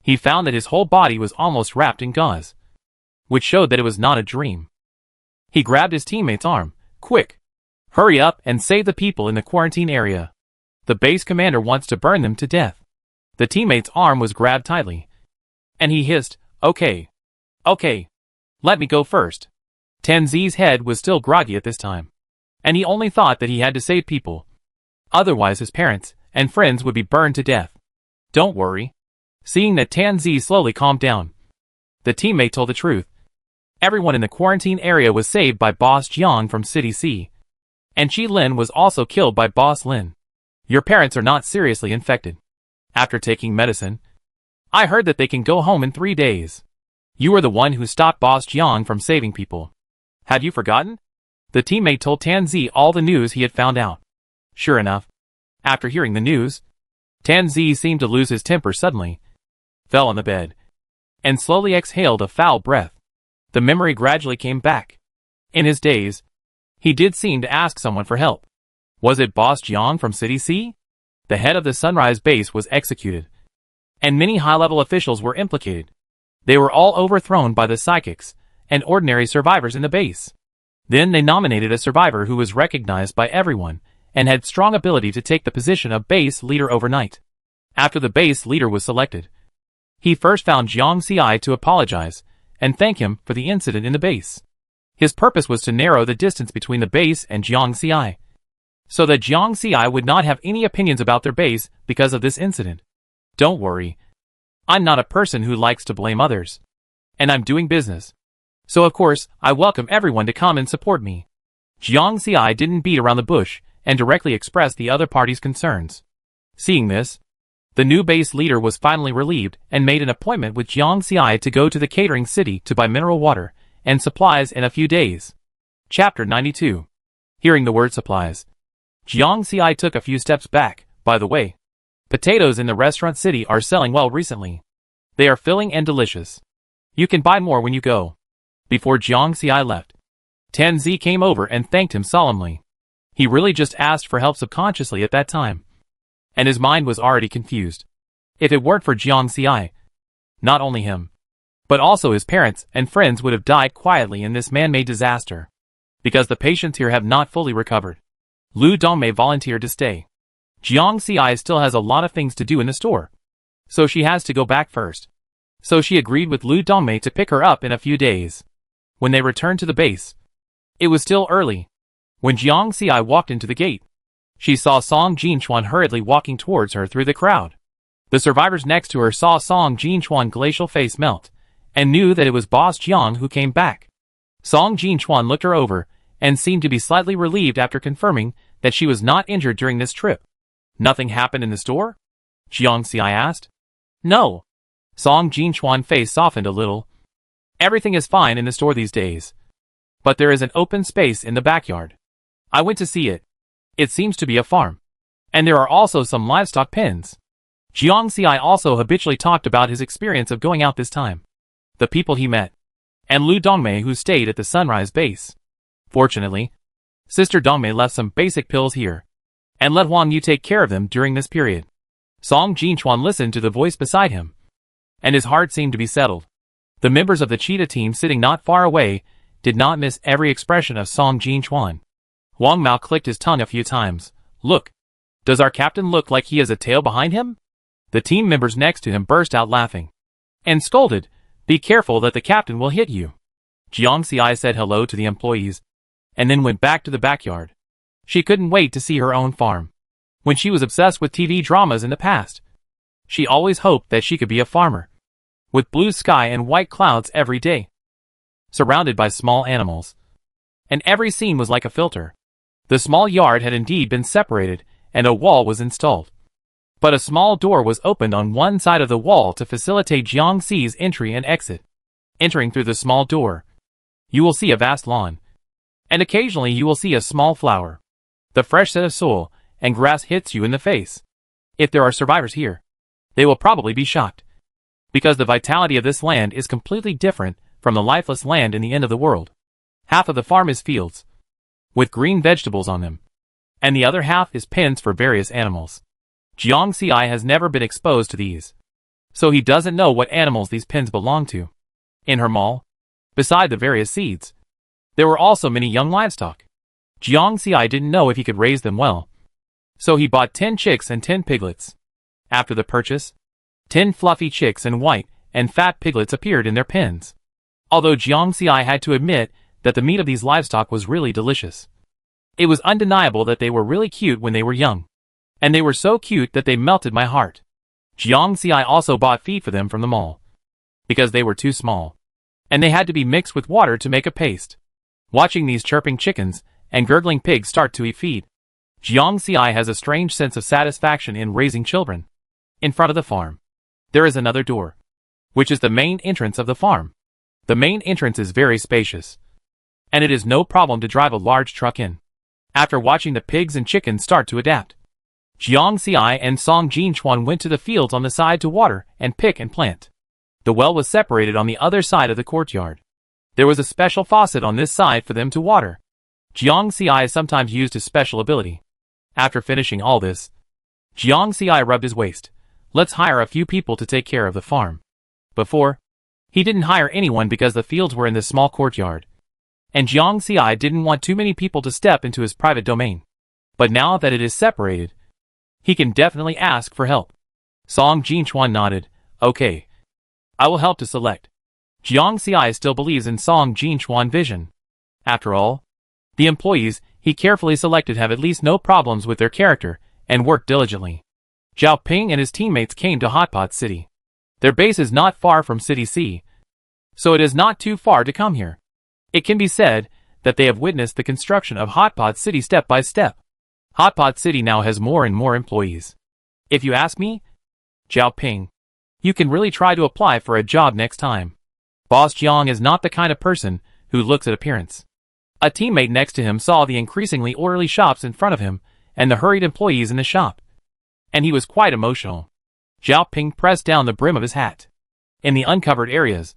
he found that his whole body was almost wrapped in gauze, which showed that it was not a dream. He grabbed his teammate's arm. Quick! Hurry up and save the people in the quarantine area. The base commander wants to burn them to death. The teammate's arm was grabbed tightly, And he hissed, "Okay. Okay. Let me go first." Tanzi's head was still groggy at this time, and he only thought that he had to save people. Otherwise his parents and friends would be burned to death. "Don't worry." Seeing that Tanzi slowly calmed down, the teammate told the truth. Everyone in the quarantine area was saved by Boss Jiang from City C. And Chi Lin was also killed by Boss Lin. Your parents are not seriously infected. After taking medicine, I heard that they can go home in 3 days. You were the one who stopped Boss Jiang from saving people. Had you forgotten? The teammate told Tanzi all the news he had found out. Sure enough, after hearing the news, Tanzi seemed to lose his temper suddenly, fell on the bed, and slowly exhaled a foul breath. The memory gradually came back. In his daze, he did seem to ask someone for help. Was it Boss Jiang from City C? The head of the Sunrise base was executed, and many high-level officials were implicated. They were all overthrown by the psychics and ordinary survivors in the base. Then they nominated a survivor who was recognized by everyone and had strong ability to take the position of base leader overnight. After the base leader was selected, he first found Jiang Ci to apologize and thank him for the incident in the base. His purpose was to narrow the distance between the base and Jiang Ci, so that Jiang Ci would not have any opinions about their base because of this incident. Don't worry. I'm not a person who likes to blame others. And I'm doing business. So of course, I welcome everyone to come and support me. Jiang Ci didn't beat around the bush and directly expressed the other party's concerns. Seeing this, the new base leader was finally relieved and made an appointment with Jiang Ci to go to the catering city to buy mineral water and supplies in a few days. Chapter 92. Hearing the word supplies, Jiang Ci took a few steps back. By the way, potatoes in the restaurant city are selling well recently. They are filling and delicious. You can buy more when you go. Before Jiang Ci left, Tanzi came over and thanked him solemnly. He really just asked for help subconsciously at that time, and his mind was already confused. If it weren't for Jiang Ci, not only him, but also his parents and friends would have died quietly in this man-made disaster, because the patients here have not fully recovered. Lu Dongmei volunteered to stay. Jiang Ci still has a lot of things to do in the store, so she has to go back first. So she agreed with Lu Dongmei to pick her up in a few days. When they returned to the base, it was still early. When Jiang Ci walked into the gate, she saw Song Jinchuan hurriedly walking towards her through the crowd. The survivors next to her saw Song Jinchuan's glacial face melt, and knew that it was Boss Jiang who came back. Song Jinchuan looked her over, and seemed to be slightly relieved after confirming that she was not injured during this trip. Nothing happened in the store? Jiang Ci asked. No. Song Jinchuan's face softened a little. Everything is fine in the store these days. But there is an open space in the backyard. I went to see it. It seems to be a farm. And there are also some livestock pens. Jiang Ci also habitually talked about his experience of going out this time, the people he met, and Lu Dongmei who stayed at the Sunrise base. Fortunately, Sister Dongmei left some basic pills here, and let Huang Yu take care of them during this period. Song Jinchuan listened to the voice beside him, and his heart seemed to be settled. The members of the cheetah team sitting not far away did not miss every expression of Song Jinchuan. Wang Mao clicked his tongue a few times. Look, does our captain look like he has a tail behind him? The team members next to him burst out laughing, and scolded, be careful that the captain will hit you. Jiang Ci said hello to the employees, and then went back to the backyard. She couldn't wait to see her own farm. When she was obsessed with TV dramas in the past, she always hoped that she could be a farmer, with blue sky and white clouds every day, surrounded by small animals. And every scene was like a filter. The small yard had indeed been separated, and a wall was installed. But a small door was opened on one side of the wall to facilitate Jiang Ci's entry and exit. Entering through the small door, you will see a vast lawn, and occasionally you will see a small flower. The fresh scent of soil and grass hits you in the face. If there are survivors here, they will probably be shocked, because the vitality of this land is completely different from the lifeless land in the end of the world. Half of the farm is fields, with green vegetables on them, and the other half is pens for various animals. Jiang Ci has never been exposed to these, so he doesn't know what animals these pens belong to. In her mall, beside the various seeds, there were also many young livestock. Jiang Ci didn't know if he could raise them well, so he bought 10 chicks and 10 piglets. After the purchase, 10 fluffy chicks and white and fat piglets appeared in their pens. Although Jiang Xi had to admit that the meat of these livestock was really delicious. It was undeniable that they were really cute when they were young. And they were so cute that they melted my heart. Jiang Xi also bought feed for them from the mall. Because they were too small. And they had to be mixed with water to make a paste. Watching these chirping chickens and gurgling pigs start to eat feed, Jiang Xi has a strange sense of satisfaction in raising children. In front of the farm, there is another door, which is the main entrance of the farm. The main entrance is very spacious, and it is no problem to drive a large truck in. After watching the pigs and chickens start to adapt, Jiang Xi and Song Jinchuan went to the fields on the side to water and pick and plant. The well was separated on the other side of the courtyard. There was a special faucet on this side for them to water. Jiang Xi sometimes used his special ability. After finishing all this, Jiang Xi rubbed his waist. Let's hire a few people to take care of the farm. Before, he didn't hire anyone because the fields were in this small courtyard. And Jiang Xi didn't want too many people to step into his private domain. But now that it is separated, he can definitely ask for help. Song Jinchuan nodded. Okay. I will help to select. Jiang Xi still believes in Song Jinchuan vision. After all, the employees he carefully selected have at least no problems with their character and work diligently. Zhao Ping and his teammates came to Hotpot City. Their base is not far from City C, so it is not too far to come here. It can be said that they have witnessed the construction of Hotpot City step by step. Hotpot City now has more and more employees. If you ask me, Zhao Ping, you can really try to apply for a job next time. Boss Jiang is not the kind of person who looks at appearance. A teammate next to him saw the increasingly orderly shops in front of him and the hurried employees in the shop, and he was quite emotional. Zhao Ping pressed down the brim of his hat. In the uncovered areas,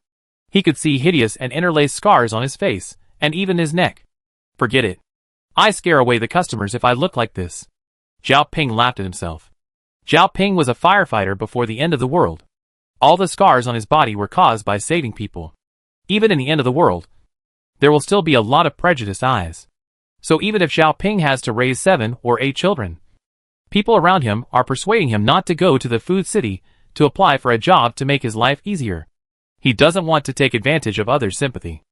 he could see hideous and interlaced scars on his face, and even his neck. Forget it. I scare away the customers if I look like this. Zhao Ping laughed at himself. Zhao Ping was a firefighter before the end of the world. All the scars on his body were caused by saving people. Even in the end of the world, there will still be a lot of prejudiced eyes. So even if Zhao Ping has to raise 7 or 8 children, people around him are persuading him not to go to the food city to apply for a job to make his life easier. He doesn't want to take advantage of others' sympathy.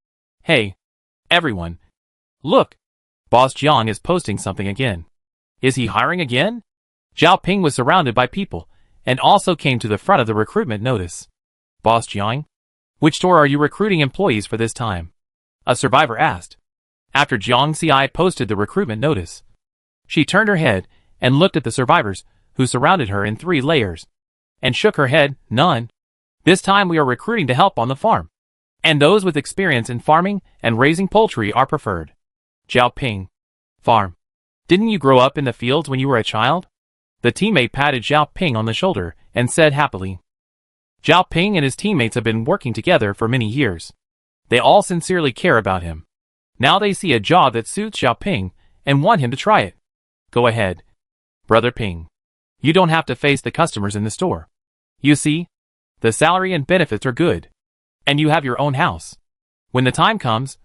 Hey, everyone. Look. Boss Jiang is posting something again. Is he hiring again? Zhao Ping was surrounded by people, and also came to the front of the recruitment notice. Boss Jiang? Which store are you recruiting employees for this time? A survivor asked. After Jiang Xi posted the recruitment notice, she turned her head and looked at the survivors, who surrounded her in 3 layers, and shook her head. None. This time we are recruiting to help on the farm, and those with experience in farming and raising poultry are preferred. Zhao Ping. Farm. Didn't you grow up in the fields when you were a child? The teammate patted Zhao Ping on the shoulder and said happily. Zhao Ping and his teammates have been working together for many years. They all sincerely care about him. Now they see a job that suits Zhao Ping and want him to try it. Go ahead, Brother Ping. You don't have to face the customers in the store. You see, the salary and benefits are good. And you have your own house. When the time comes,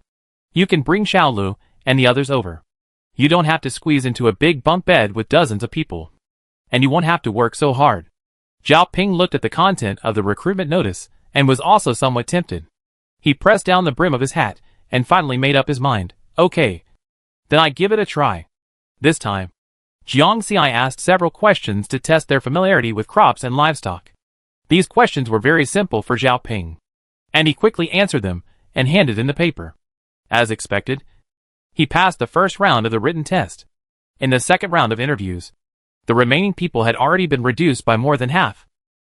you can bring Xiaolu and the others over. You don't have to squeeze into a big bunk bed with dozens of people. And you won't have to work so hard. Zhao Ping looked at the content of the recruitment notice and was also somewhat tempted. He pressed down the brim of his hat and finally made up his mind. Okay. Then I give it a try. This time, Jiang Xi asked several questions to test their familiarity with crops and livestock. These questions were very simple for Zhao Ping, and he quickly answered them and handed in the paper. As expected, he passed the first round of the written test. In the second round of interviews, the remaining people had already been reduced by more than half.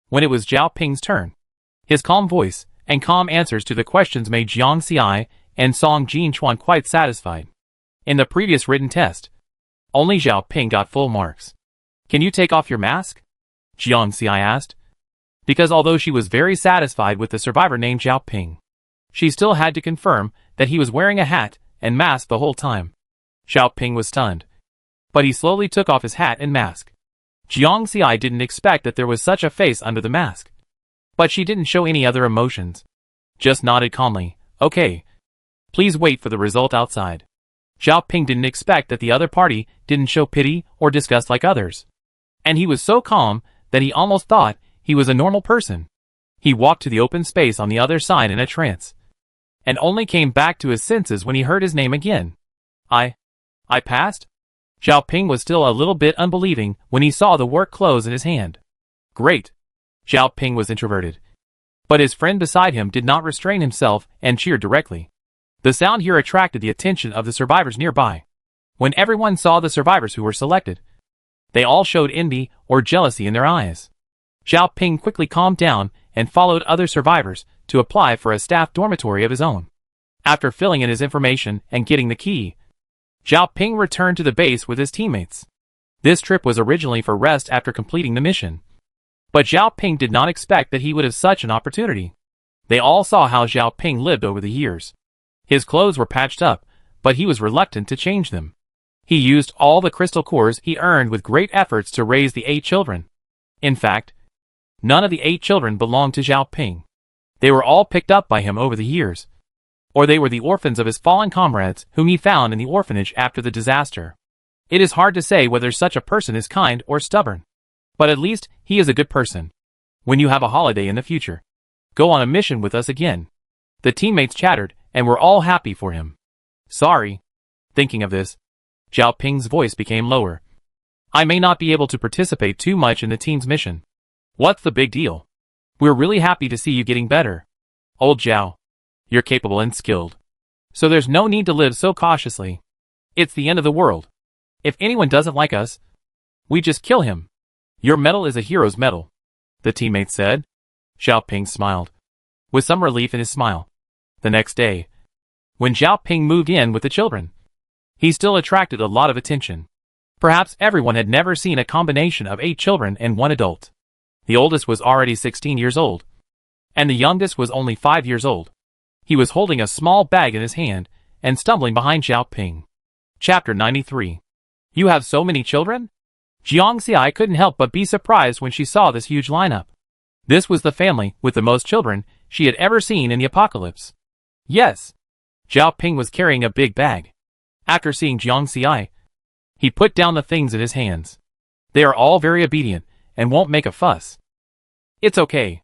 When it was Zhao Ping's turn, his calm voice and calm answers to the questions made Jiang Xi and Song Jinchuan quite satisfied. In the previous written test, only Zhao Ping got full marks. Can you take off your mask? Jiang Xi asked. Because although she was very satisfied with the survivor named Zhao Ping, she still had to confirm that he was wearing a hat and mask the whole time. Zhao Ping was stunned, but he slowly took off his hat and mask. Jiang Xi didn't expect that there was such a face under the mask, but she didn't show any other emotions. Just nodded calmly. Okay. Please wait for the result outside. Zhao Ping didn't expect that the other party didn't show pity or disgust like others. And he was so calm that he almost thought he was a normal person. He walked to the open space on the other side in a trance, and only came back to his senses when he heard his name again. I passed? Zhao Ping was still a little bit unbelieving when he saw the work clothes in his hand. Great. Zhao Ping was introverted. But his friend beside him did not restrain himself and cheered directly. The sound here attracted the attention of the survivors nearby. When everyone saw the survivors who were selected, they all showed envy or jealousy in their eyes. Zhao Ping quickly calmed down and followed other survivors to apply for a staff dormitory of his own. After filling in his information and getting the key, Zhao Ping returned to the base with his teammates. This trip was originally for rest after completing the mission. But Zhao Ping did not expect that he would have such an opportunity. They all saw how Zhao Ping lived over the years. His clothes were patched up, but he was reluctant to change them. He used all the crystal cores he earned with great efforts to raise the 8 children. In fact, none of the 8 children belonged to Zhao Ping. They were all picked up by him over the years. Or they were the orphans of his fallen comrades whom he found in the orphanage after the disaster. It is hard to say whether such a person is kind or stubborn. But at least he is a good person. When you have a holiday in the future, go on a mission with us again. The teammates chattered and were all happy for him. Sorry. Thinking of this, Zhao Ping's voice became lower. I may not be able to participate too much in the team's mission. What's the big deal? We're really happy to see you getting better. Old Zhao, you're capable and skilled. So there's no need to live so cautiously. It's the end of the world. If anyone doesn't like us, we just kill him. Your medal is a hero's medal, the teammate said. Zhao Ping smiled, with some relief in his smile. The next day, when Zhao Ping moved in with the children, he still attracted a lot of attention. Perhaps everyone had never seen a combination of 8 children and 1 adult. The oldest was already 16 years old, and the youngest was only 5 years old. He was holding a small bag in his hand and stumbling behind Zhao Ping. Chapter 93. You have so many children? Jiang Xi couldn't help but be surprised when she saw this huge lineup. This was the family with the most children she had ever seen in the apocalypse. Yes. Zhao Ping was carrying a big bag. After seeing Jiang Xi, he put down the things in his hands. They are all very obedient and won't make a fuss. It's okay.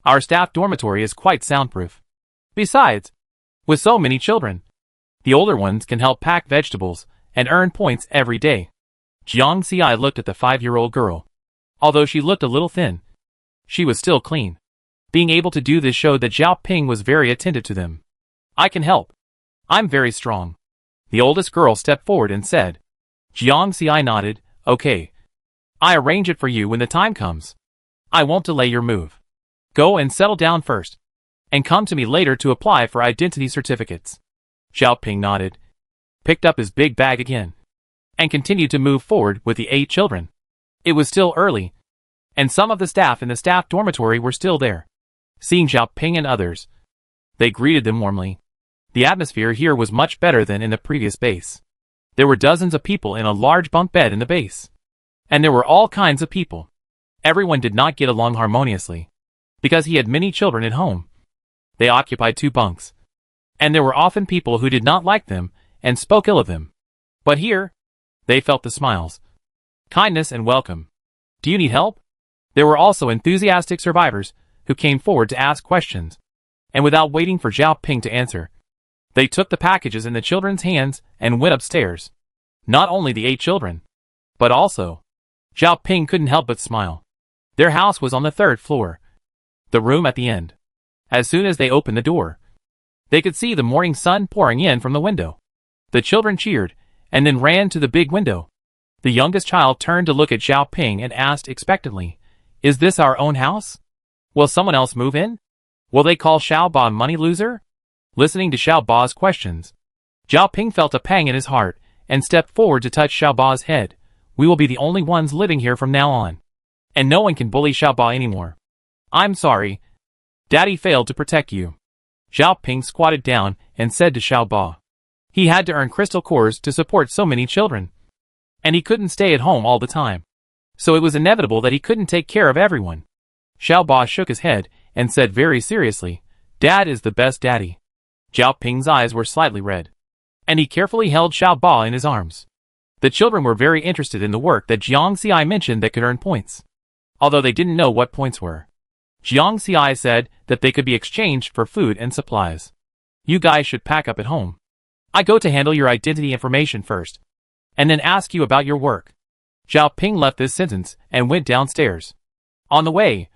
Our staff dormitory is quite soundproof. Besides, with so many children, the older ones can help pack vegetables and earn points every day. Jiang Xi looked at the 5-year-old girl. Although she looked a little thin, she was still clean. Being able to do this showed that Zhao Ping was very attentive to them. I can help. I'm very strong. The oldest girl stepped forward and said. Jiang Xi nodded, okay. I arrange it for you when the time comes. I won't delay your move. Go and settle down first, and come to me later to apply for identity certificates. Zhao Ping nodded, picked up his big bag again, and continued to move forward with the 8 children. It was still early, and some of the staff in the staff dormitory were still there. Seeing Zhao Ping and others, they greeted them warmly. The atmosphere here was much better than in the previous base. There were dozens of people in a large bunk bed in the base. And there were all kinds of people. Everyone did not get along harmoniously, because he had many children at home. They occupied 2 bunks, and there were often people who did not like them and spoke ill of them. But here, they felt the smiles, kindness and welcome. Do you need help? There were also enthusiastic survivors who came forward to ask questions, and without waiting for Zhao Ping to answer, they took the packages in the children's hands and went upstairs. Not only the 8 children, but also, Zhao Ping couldn't help but smile. Their house was on the 3rd floor, the room at the end. As soon as they opened the door, they could see the morning sun pouring in from the window. The children cheered, and then ran to the big window. The youngest child turned to look at Zhao Ping and asked expectantly, is this our own house? Will someone else move in? Will they call Xiao Ba money loser? Listening to Xiao Ba's questions, Zhao Ping felt a pang in his heart and stepped forward to touch Xiao Ba's head. We will be the only ones living here from now on, and no one can bully Xiao Ba anymore. I'm sorry. Daddy failed to protect you. Zhao Ping squatted down and said to Xiao Ba. He had to earn crystal cores to support so many children, and he couldn't stay at home all the time. So it was inevitable that he couldn't take care of everyone. Xiao Ba shook his head and said very seriously, Dad is the best daddy. Zhao Ping's eyes were slightly red, and he carefully held Xiao Ba in his arms. The children were very interested in the work that Jiang Xi mentioned that could earn points, although they didn't know what points were. Jiang Xi said that they could be exchanged for food and supplies. You guys should pack up at home. I go to handle your identity information first, and then ask you about your work. Zhao Ping left this sentence and went downstairs. On the way,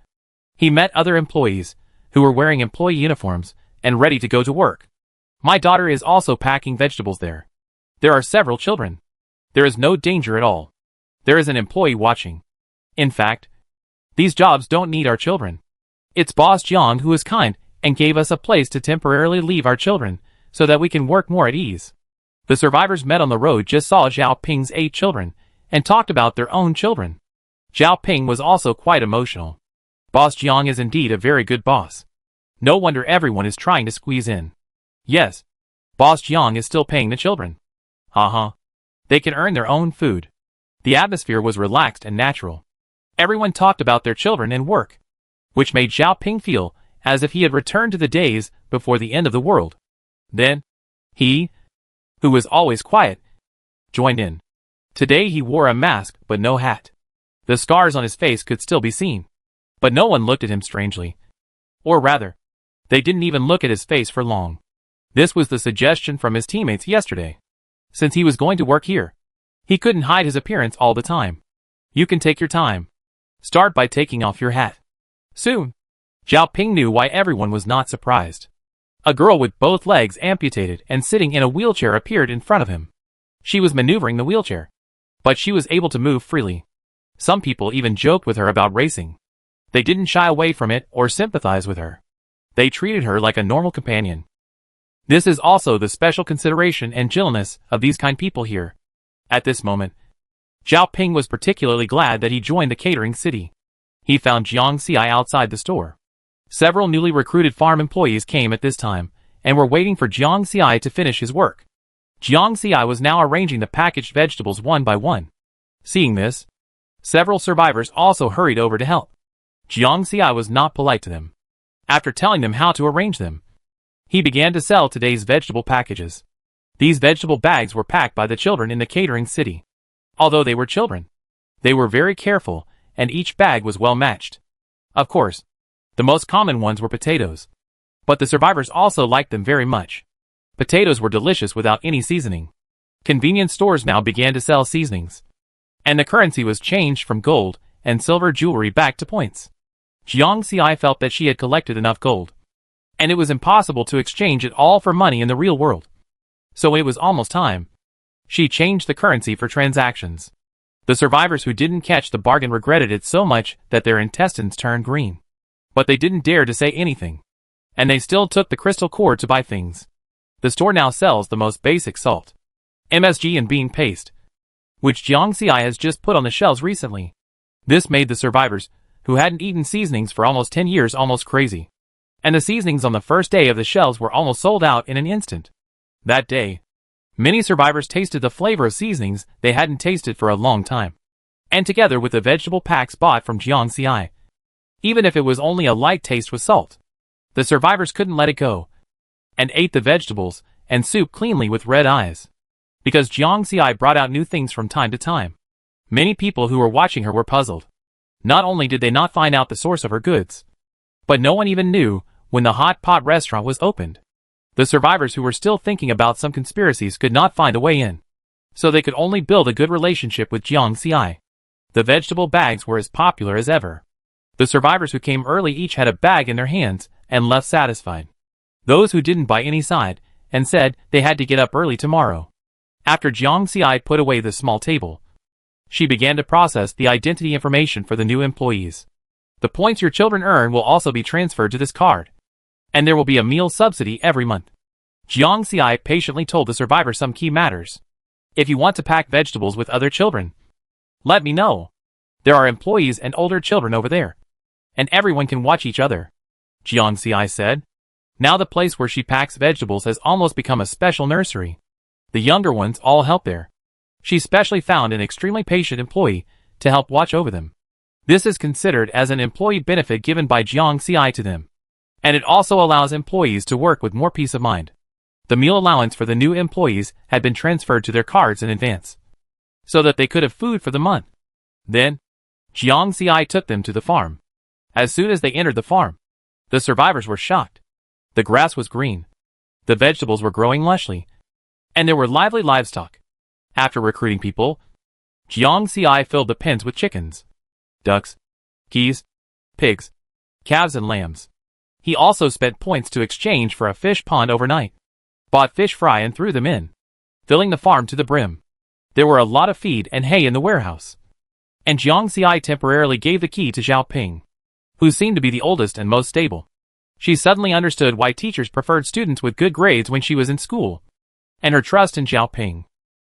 he met other employees who were wearing employee uniforms and ready to go to work. My daughter is also packing vegetables there. There are several children. There is no danger at all. There is an employee watching. In fact, these jobs don't need our children. It's Boss Jiang who is kind and gave us a place to temporarily leave our children so that we can work more at ease. The survivors met on the road just saw Zhao Ping's 8 children and talked about their own children. Zhao Ping was also quite emotional. Boss Jiang is indeed a very good boss. No wonder everyone is trying to squeeze in. Yes, Boss Jiang is still paying the children. Haha. They can earn their own food. The atmosphere was relaxed and natural. Everyone talked about their children and work, which made Zhao Ping feel as if he had returned to the days before the end of the world. Then, he, who was always quiet, joined in. Today he wore a mask but no hat. The scars on his face could still be seen. But no one looked at him strangely. Or rather, they didn't even look at his face for long. This was the suggestion from his teammates yesterday. Since he was going to work here, he couldn't hide his appearance all the time. You can take your time. Start by taking off your hat. Soon, Zhao Ping knew why everyone was not surprised. A girl with both legs amputated and sitting in a wheelchair appeared in front of him. She was maneuvering the wheelchair, but she was able to move freely. Some people even joked with her about racing. They didn't shy away from it or sympathize with her. They treated her like a normal companion. This is also the special consideration and gentleness of these kind people here. At this moment, Zhao Ping was particularly glad that he joined the catering city. He found Jiang Xi outside the store. Several newly recruited farm employees came at this time and were waiting for Jiang Xi to finish his work. Jiang Xi was now arranging the packaged vegetables one by one. Seeing this, several survivors also hurried over to help. Jiang Xi was not polite to them. After telling them how to arrange them, he began to sell today's vegetable packages. These vegetable bags were packed by the children in the catering city. Although they were children, they were very careful, and each bag was well matched. Of course, the most common ones were potatoes. But the survivors also liked them very much. Potatoes were delicious without any seasoning. Convenience stores now began to sell seasonings. And the currency was changed from gold and silver jewelry back to points. Jiang Xi felt that she had collected enough gold, and it was impossible to exchange it all for money in the real world. So when it was almost time, she changed the currency for transactions. The survivors who didn't catch the bargain regretted it so much that their intestines turned green. But they didn't dare to say anything. And they still took the crystal cord to buy things. The store now sells the most basic salt, MSG and bean paste, which Jiang Xi has just put on the shelves recently. This made the survivors, who hadn't eaten seasonings for almost 10 years, almost crazy. And the seasonings on the first day of the shelves were almost sold out in an instant. That day, many survivors tasted the flavor of seasonings they hadn't tasted for a long time. And together with the vegetable packs bought from Jiang Xi, even if it was only a light taste with salt, the survivors couldn't let it go, and ate the vegetables and soup cleanly with red eyes. Because Jiang Xi brought out new things from time to time. Many people who were watching her were puzzled. Not only did they not find out the source of her goods, but no one even knew when the hot pot restaurant was opened. The survivors who were still thinking about some conspiracies could not find a way in. So they could only build a good relationship with Jiang Xi. The vegetable bags were as popular as ever. The survivors who came early each had a bag in their hands and left satisfied. Those who didn't buy any sighed and said they had to get up early tomorrow. After Jiang Xi put away the small table, she began to process the identity information for the new employees. The points your children earn will also be transferred to this card, and there will be a meal subsidy every month. Jiang Xi patiently told the survivor some key matters. If you want to pack vegetables with other children, let me know. There are employees and older children over there, and everyone can watch each other, Jiang Xi said. Now the place where she packs vegetables has almost become a special nursery. The younger ones all help there. She specially found an extremely patient employee to help watch over them. This is considered as an employee benefit given by Jiang Xi to them. And it also allows employees to work with more peace of mind. The meal allowance for the new employees had been transferred to their cards in advance, so that they could have food for the month. Then, Jiang Xi took them to the farm. As soon as they entered the farm, the survivors were shocked. The grass was green. The vegetables were growing lushly. And there were lively livestock. After recruiting people, Jiang Ci filled the pens with chickens, ducks, geese, pigs, calves and lambs. He also spent points to exchange for a fish pond overnight, bought fish fry and threw them in, filling the farm to the brim. There were a lot of feed and hay in the warehouse. And Jiang Ci temporarily gave the key to Zhao Ping, who seemed to be the oldest and most stable. She suddenly understood why teachers preferred students with good grades when she was in school, and her trust in Zhao Ping,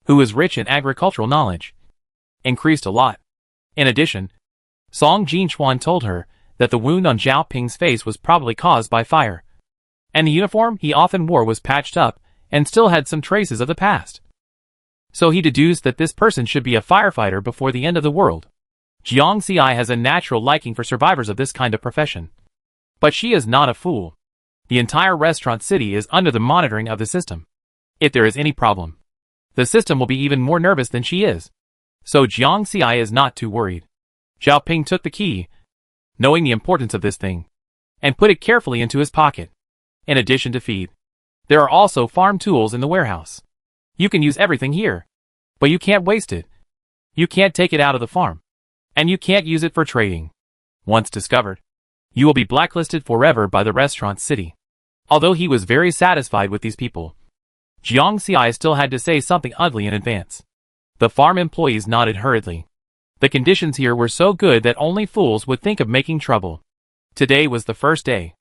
who was rich in agricultural knowledge, increased a lot. In addition, Song Jinchuan told her that the wound on Zhao Ping's face was probably caused by fire, and the uniform he often wore was patched up and still had some traces of the past. So he deduced that this person should be a firefighter before the end of the world. Jiang Ci has a natural liking for survivors of this kind of profession. But she is not a fool. The entire restaurant city is under the monitoring of the system. If there is any problem, the system will be even more nervous than she is. So Jiang Ci is not too worried. Zhao Ping took the key, knowing the importance of this thing, and put it carefully into his pocket. In addition to feed, there are also farm tools in the warehouse. You can use everything here, but you can't waste it. You can't take it out of the farm, and you can't use it for trading. Once discovered, you will be blacklisted forever by the restaurant city. Although he was very satisfied with these people, Jiang Ci still had to say something ugly in advance. The farm employees nodded hurriedly. The conditions here were so good that only fools would think of making trouble. Today was the first day.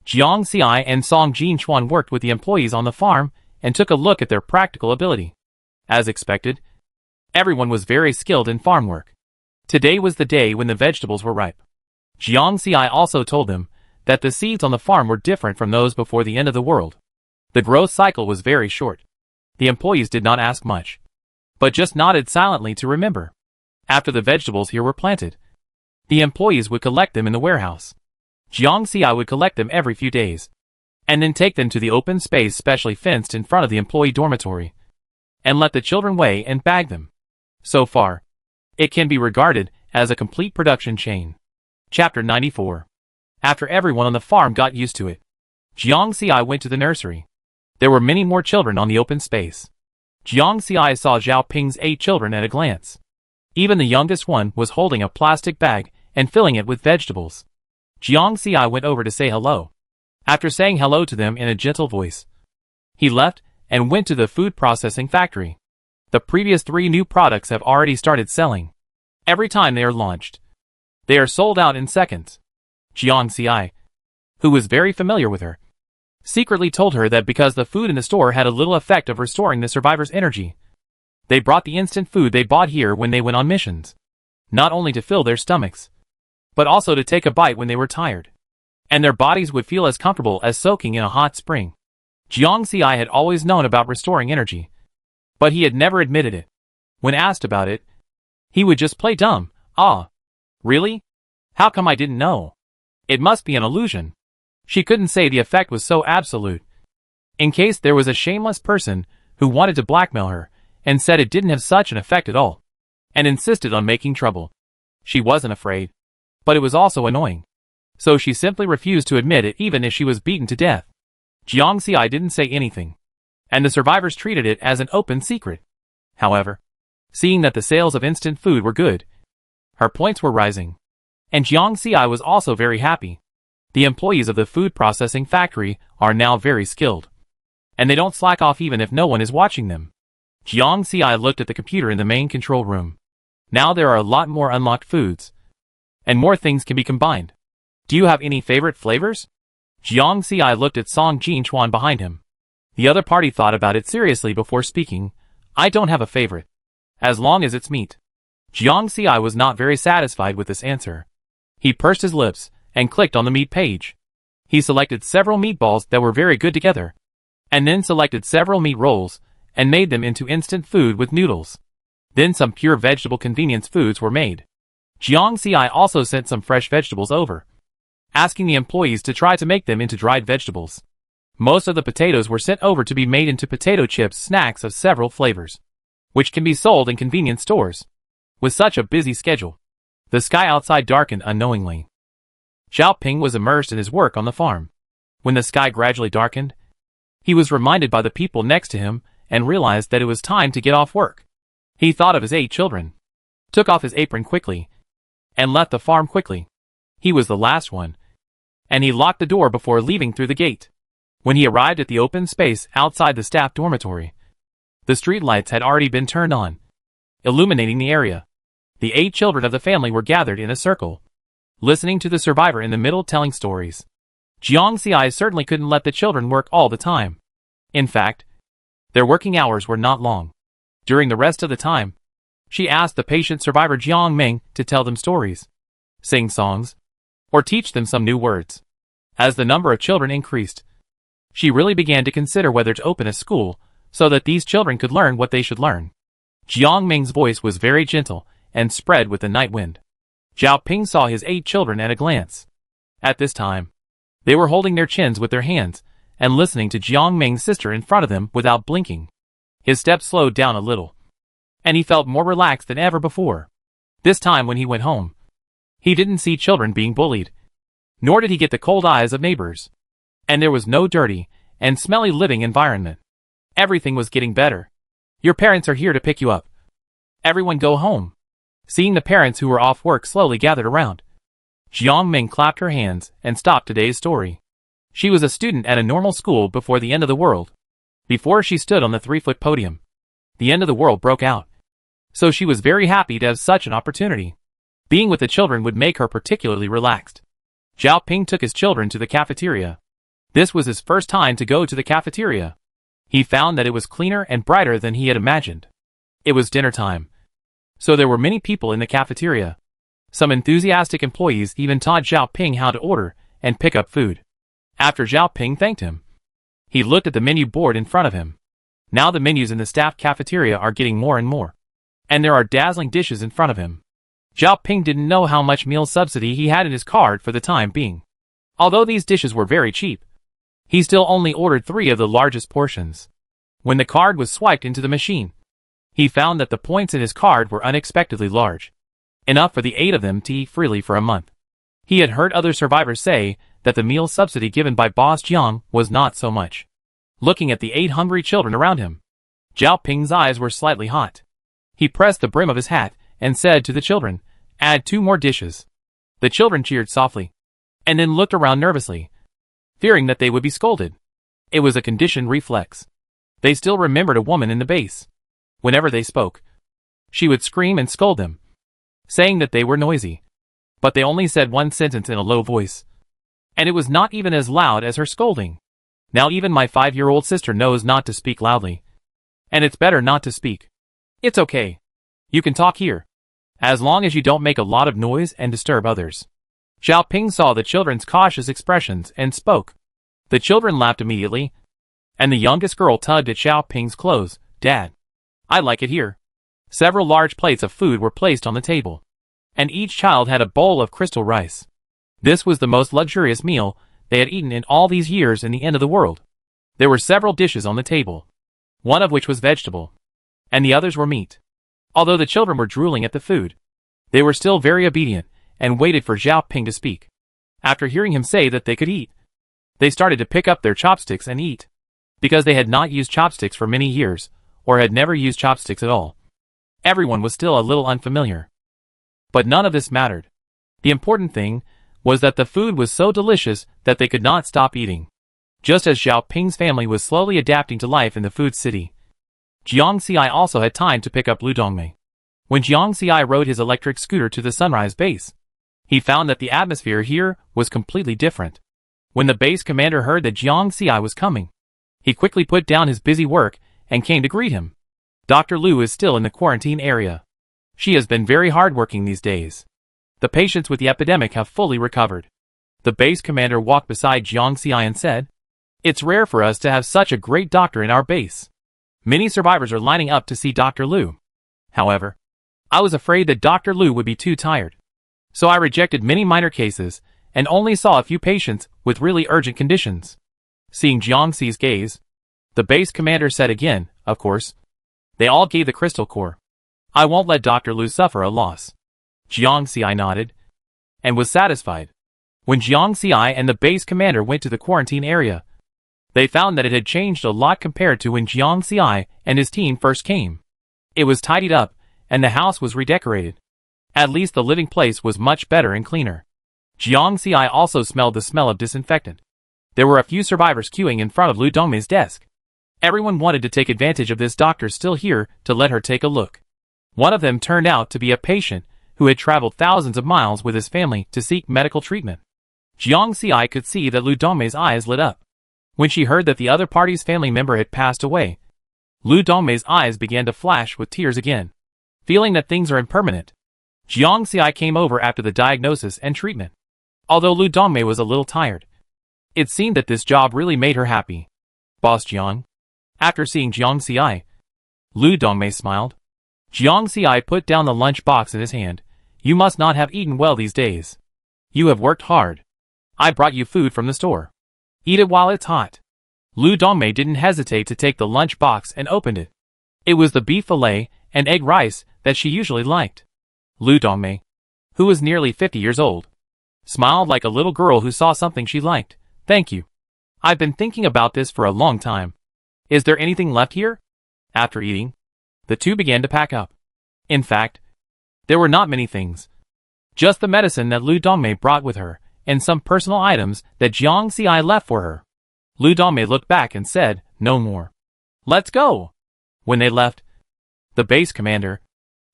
Jiang Ci and Song Jinchuan worked with the employees on the farm and took a look at their practical ability. As expected, everyone was very skilled in farm work. Today was the day when the vegetables were ripe. Jiang Ci also told them that the seeds on the farm were different from those before the end of the world. The growth cycle was very short. The employees did not ask much, but just nodded silently to remember. After the vegetables here were planted, the employees would collect them in the warehouse. Jiang Ci would collect them every few days, and then take them to the open space specially fenced in front of the employee dormitory, and let the children weigh and bag them. So far, it can be regarded as a complete production chain. Chapter 94. After everyone on the farm got used to it, Jiang Ci went to the nursery. There were many more children on the open space. Jiang Ci saw Zhao Ping's 8 children at a glance. Even the youngest one was holding a plastic bag and filling it with vegetables. Jiang Ci went over to say hello. After saying hello to them in a gentle voice, he left and went to the food processing factory. The previous 3 new products have already started selling. Every time they are launched, they are sold out in seconds. Jiang Ci, who was very familiar with her, secretly told her that because the food in the store had a little effect of restoring the survivors' energy, they brought the instant food they bought here when they went on missions, not only to fill their stomachs, but also to take a bite when they were tired, and their bodies would feel as comfortable as soaking in a hot spring. Jiang Ci had always known about restoring energy, but he had never admitted it. When asked about it, he would just play dumb. Ah, really? How come I didn't know? It must be an illusion. She couldn't say the effect was so absolute. In case there was a shameless person who wanted to blackmail her and said it didn't have such an effect at all, and insisted on making trouble. She wasn't afraid, but it was also annoying. So she simply refused to admit it even if she was beaten to death. Jiang Ci didn't say anything, and the survivors treated it as an open secret. However, seeing that the sales of instant food were good, her points were rising, and Jiang Ci was also very happy. The employees of the food processing factory are now very skilled, and they don't slack off even if no one is watching them. Jiang Ci looked at the computer in the main control room. Now there are a lot more unlocked foods, and more things can be combined. Do you have any favorite flavors? Jiang Ci looked at Song Jinchuan behind him. The other party thought about it seriously before speaking. I don't have a favorite, as long as it's meat. Jiang Ci was not very satisfied with this answer. He pursed his lips and clicked on the meat page. He selected several meatballs that were very good together, and then selected several meat rolls and made them into instant food with noodles. Then some pure vegetable convenience foods were made. Jiang Ci also sent some fresh vegetables over, asking the employees to try to make them into dried vegetables. Most of the potatoes were sent over to be made into potato chips snacks of several flavors, which can be sold in convenience stores. With such a busy schedule, the sky outside darkened unknowingly. Xiao Ping was immersed in his work on the farm. When the sky gradually darkened, he was reminded by the people next to him and realized that it was time to get off work. He thought of his 8 children, took off his apron quickly, and left the farm quickly. He was the last one, and he locked the door before leaving through the gate. When he arrived at the open space outside the staff dormitory, the street lights had already been turned on, illuminating the area. The 8 children of the family were gathered in a circle, listening to the survivor in the middle telling stories. Jiang Xiai certainly couldn't let the children work all the time. In fact, their working hours were not long. During the rest of the time, she asked the patient survivor Jiang Ming to tell them stories, sing songs, or teach them some new words. As the number of children increased, she really began to consider whether to open a school so that these children could learn what they should learn. Jiang Ming's voice was very gentle and spread with the night wind. Xiao Ping saw his 8 children at a glance. At this time, they were holding their chins with their hands and listening to Jiang Ming's sister in front of them without blinking. His steps slowed down a little, and he felt more relaxed than ever before. This time when he went home, he didn't see children being bullied, nor did he get the cold eyes of neighbors. And there was no dirty and smelly living environment. Everything was getting better. Your parents are here to pick you up. Everyone go home. Seeing the parents who were off work slowly gathered around, Jiang Ming clapped her hands and stopped today's story. She was a student at a normal school before the end of the world. Before she stood on the 3-foot podium, the end of the world broke out. So she was very happy to have such an opportunity. Being with the children would make her particularly relaxed. Xiao Ping took his children to the cafeteria. This was his first time to go to the cafeteria. He found that it was cleaner and brighter than he had imagined. It was dinner time, so there were many people in the cafeteria. Some enthusiastic employees even taught Xiao Ping how to order and pick up food. After Xiao Ping thanked him, he looked at the menu board in front of him. Now the menus in the staff cafeteria are getting more and more, and there are dazzling dishes in front of him. Xiao Ping didn't know how much meal subsidy he had in his card for the time being. Although these dishes were very cheap, he still only ordered 3 of the largest portions. When the card was swiped into the machine, he found that the points in his card were unexpectedly large, enough for the 8 of them to eat freely for a month. He had heard other survivors say that the meal subsidy given by Boss Jiang was not so much. Looking at the 8 hungry children around him, Xiao Ping's eyes were slightly hot. He pressed the brim of his hat and said to the children, "Add 2 more dishes." The children cheered softly, and then looked around nervously, fearing that they would be scolded. It was a conditioned reflex. They still remembered a woman in the base. Whenever they spoke, she would scream and scold them, saying that they were noisy. But they only said one sentence in a low voice, and it was not even as loud as her scolding. Now even my 5-year-old sister knows not to speak loudly. And it's better not to speak. It's okay. You can talk here, as long as you don't make a lot of noise and disturb others. Xiao Ping saw the children's cautious expressions and spoke. The children laughed immediately, and the youngest girl tugged at Xiao Ping's clothes. "Dad, I like it here." Several large plates of food were placed on the table, and each child had a bowl of crystal rice. This was the most luxurious meal they had eaten in all these years in the end of the world. There were several dishes on the table, one of which was vegetable, and the others were meat. Although the children were drooling at the food, they were still very obedient and waited for Xiao Ping to speak. After hearing him say that they could eat, they started to pick up their chopsticks and eat. Because they had not used chopsticks for many years, or had never used chopsticks at all, everyone was still a little unfamiliar. But none of this mattered. The important thing was that the food was so delicious that they could not stop eating. Just as Xiao Ping's family was slowly adapting to life in the food city, Jiang Xiai also had time to pick up Lu Dongmei. When Jiang Xiai rode his electric scooter to the Sunrise base, he found that the atmosphere here was completely different. When the base commander heard that Jiang Xiai was coming, he quickly put down his busy work and came to greet him. Dr. Lu is still in the quarantine area. She has been very hardworking these days. The patients with the epidemic have fully recovered. The base commander walked beside Jiang Xiai and said, "It's rare for us to have such a great doctor in our base. Many survivors are lining up to see Dr. Lu. However, I was afraid that Dr. Lu would be too tired. So I rejected many minor cases and only saw a few patients with really urgent conditions." Seeing Jiang Xi's gaze, the base commander said again, "Of course. They all gave the crystal core. I won't let Dr. Lu suffer a loss." Jiang Xi nodded and was satisfied. When Jiang Xi and the base commander went to the quarantine area, they found that it had changed a lot compared to when Jiang Xi and his team first came. It was tidied up, and the house was redecorated. At least the living place was much better and cleaner. Jiang Xi also smelled the smell of disinfectant. There were a few survivors queuing in front of Lu Dongmei's desk. Everyone wanted to take advantage of this doctor still here to let her take a look. One of them turned out to be a patient who had traveled thousands of miles with his family to seek medical treatment. Jiang Xi could see that Lu Dongmei's eyes lit up. When she heard that the other party's family member had passed away, Lu Dongmei's eyes began to flash with tears again. Feeling that things are impermanent, Jiang Xi came over after the diagnosis and treatment. Although Lu Dongmei was a little tired, it seemed that this job really made her happy. Boss Jiang. After seeing Jiang Xi, Lu Dongmei smiled. Jiang Xi put down the lunch box in his hand. You must not have eaten well these days. You have worked hard. I brought you food from the store. Eat it while it's hot. Lu Dongmei didn't hesitate to take the lunch box and opened it. It was the beef fillet and egg rice that she usually liked. Lu Dongmei, who was nearly 50 years old, smiled like a little girl who saw something she liked. Thank you. I've been thinking about this for a long time. Is there anything left here? After eating, the two began to pack up. In fact, there were not many things. Just the medicine that Lu Dongmei brought with her, and some personal items that Jiang Xi left for her. Lu Dongmei looked back and said, no more. Let's go. When they left, the base commander,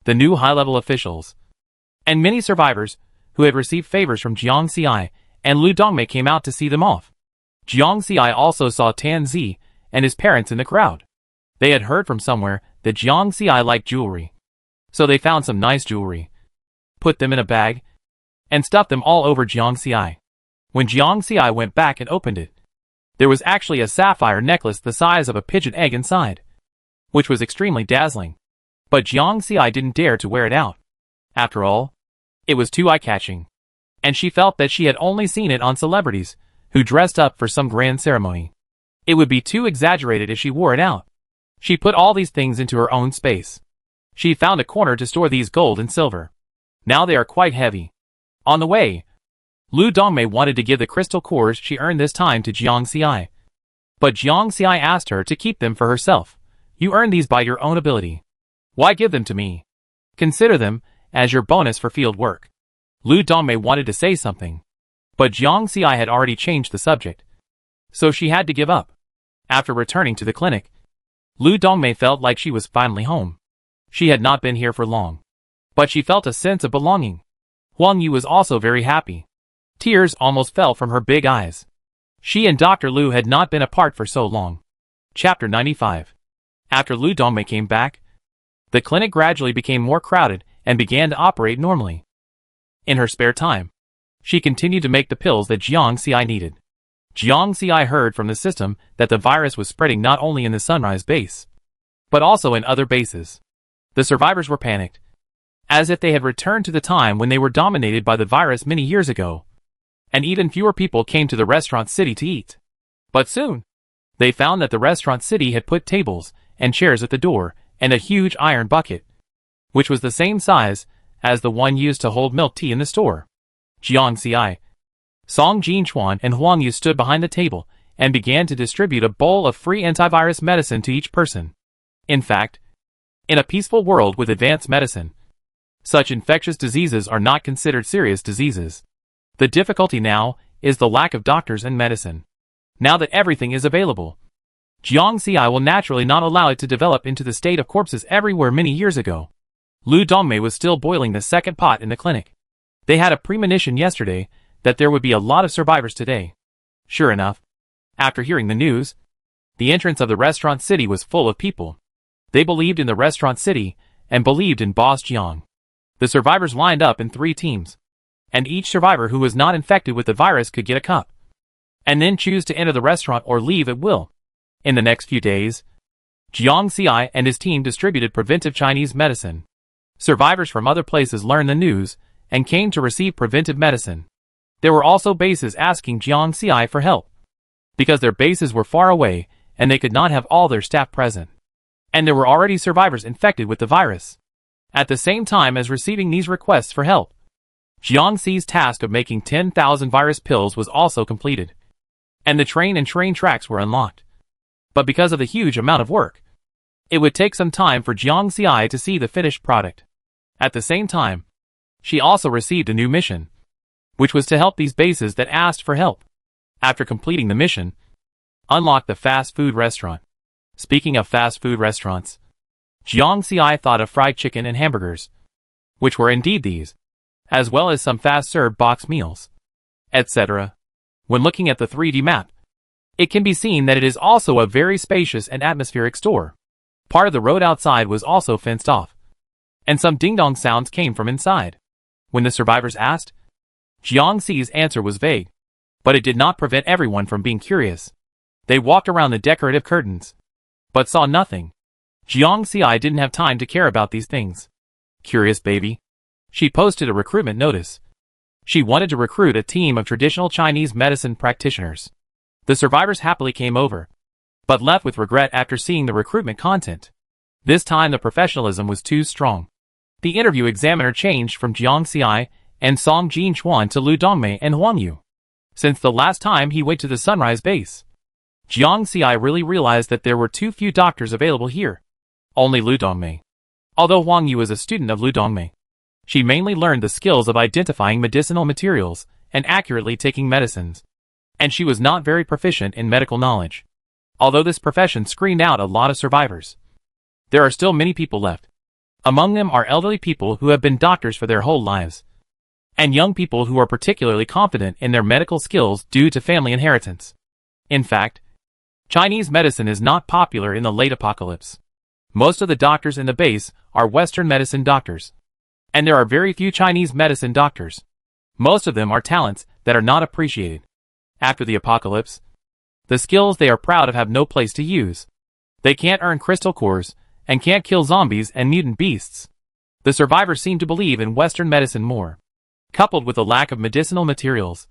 the new high-level officials, and many survivors who had received favors from Jiang Xi and Lu Dongmei came out to see them off. Jiang Xi also saw Tan Zi and his parents in the crowd. They had heard from somewhere that Jiang Xi liked jewelry. So they found some nice jewelry, put them in a bag, and stuffed them all over Jiang Xi. When Jiang Xi went back and opened it, there was actually a sapphire necklace the size of a pigeon egg inside, which was extremely dazzling. But Jiang Xi didn't dare to wear it out. After all, it was too eye-catching, and she felt that she had only seen it on celebrities who dressed up for some grand ceremony. It would be too exaggerated if she wore it out. She put all these things into her own space. She found a corner to store these gold and silver. Now they are quite heavy. On the way, Lu Dongmei wanted to give the crystal cores she earned this time to Jiang Xi. But Jiang Xi asked her to keep them for herself. You earned these by your own ability. Why give them to me? Consider them as your bonus for field work. Lu Dongmei wanted to say something, but Jiang Xi had already changed the subject, so she had to give up. After returning to the clinic, Lu Dongmei felt like she was finally home. She had not been here for long, but she felt a sense of belonging. Huang Yu was also very happy. Tears almost fell from her big eyes. She and Dr. Lu had not been apart for so long. Chapter 95. After Lu Dongmei came back, the clinic gradually became more crowded and began to operate normally. In her spare time, she continued to make the pills that Jiang Xi needed. Jiang Xi heard from the system that the virus was spreading not only in the Sunrise base, but also in other bases. The survivors were panicked, as if they had returned to the time when they were dominated by the virus many years ago, and even fewer people came to the restaurant city to eat. But soon, they found that the restaurant city had put tables and chairs at the door and a huge iron bucket, which was the same size as the one used to hold milk tea in the store. Jiang Xi, Song Jinchuan and Huang Yu stood behind the table and began to distribute a bowl of free antivirus medicine to each person. In fact, in a peaceful world with advanced medicine, such infectious diseases are not considered serious diseases. The difficulty now is the lack of doctors and medicine. Now that everything is available, Jiang Xi will naturally not allow it to develop into the state of corpses everywhere many years ago. Lu Dongmei was still boiling the second pot in the clinic. They had a premonition yesterday that there would be a lot of survivors today. Sure enough, after hearing the news, the entrance of the restaurant city was full of people. They believed in the restaurant city and believed in Boss Jiang. The survivors lined up in 3 teams, and each survivor who was not infected with the virus could get a cup, and then choose to enter the restaurant or leave at will. In the next few days, Jiang Xi and his team distributed preventive Chinese medicine. Survivors from other places learned the news and came to receive preventive medicine. There were also bases asking Jiang Xi for help, because their bases were far away and they could not have all their staff present. And there were already survivors infected with the virus. At the same time as receiving these requests for help, Jiang Xi's task of making 10,000 virus pills was also completed, and the train and train tracks were unlocked. But because of the huge amount of work, it would take some time for Jiang Xi to see the finished product. At the same time, she also received a new mission, which was to help these bases that asked for help. After completing the mission, unlock the fast food restaurant. Speaking of fast food restaurants, Jiang Xi thought of fried chicken and hamburgers, which were indeed these, as well as some fast-served box meals, etc. When looking at the 3D map, it can be seen that it is also a very spacious and atmospheric store. Part of the road outside was also fenced off, and some ding-dong sounds came from inside. When the survivors asked, Jiang Xi's answer was vague, but it did not prevent everyone from being curious. They walked around the decorative curtains, but saw nothing. Jiang Xi didn't have time to care about these things. Curious baby. She posted a recruitment notice. She wanted to recruit a team of traditional Chinese medicine practitioners. The survivors happily came over, but left with regret after seeing the recruitment content. This time the professionalism was too strong. The interview examiner changed from Jiang Xi and Song Jinchuan to Lu Dongmei and Huang Yu. Since the last time he went to the Sunrise base, Jiang Xi really realized that there were too few doctors available here. Only Lu Dongmei. Although Huang Yu is a student of Lu Dongmei, she mainly learned the skills of identifying medicinal materials and accurately taking medicines, and she was not very proficient in medical knowledge. Although this profession screened out a lot of survivors, there are still many people left. Among them are elderly people who have been doctors for their whole lives, and young people who are particularly confident in their medical skills due to family inheritance. In fact, Chinese medicine is not popular in the late apocalypse. Most of the doctors in the base are Western medicine doctors, and there are very few Chinese medicine doctors. Most of them are talents that are not appreciated. After the apocalypse, the skills they are proud of have no place to use. They can't earn crystal cores, and can't kill zombies and mutant beasts. The survivors seem to believe in Western medicine more. Coupled with the lack of medicinal materials,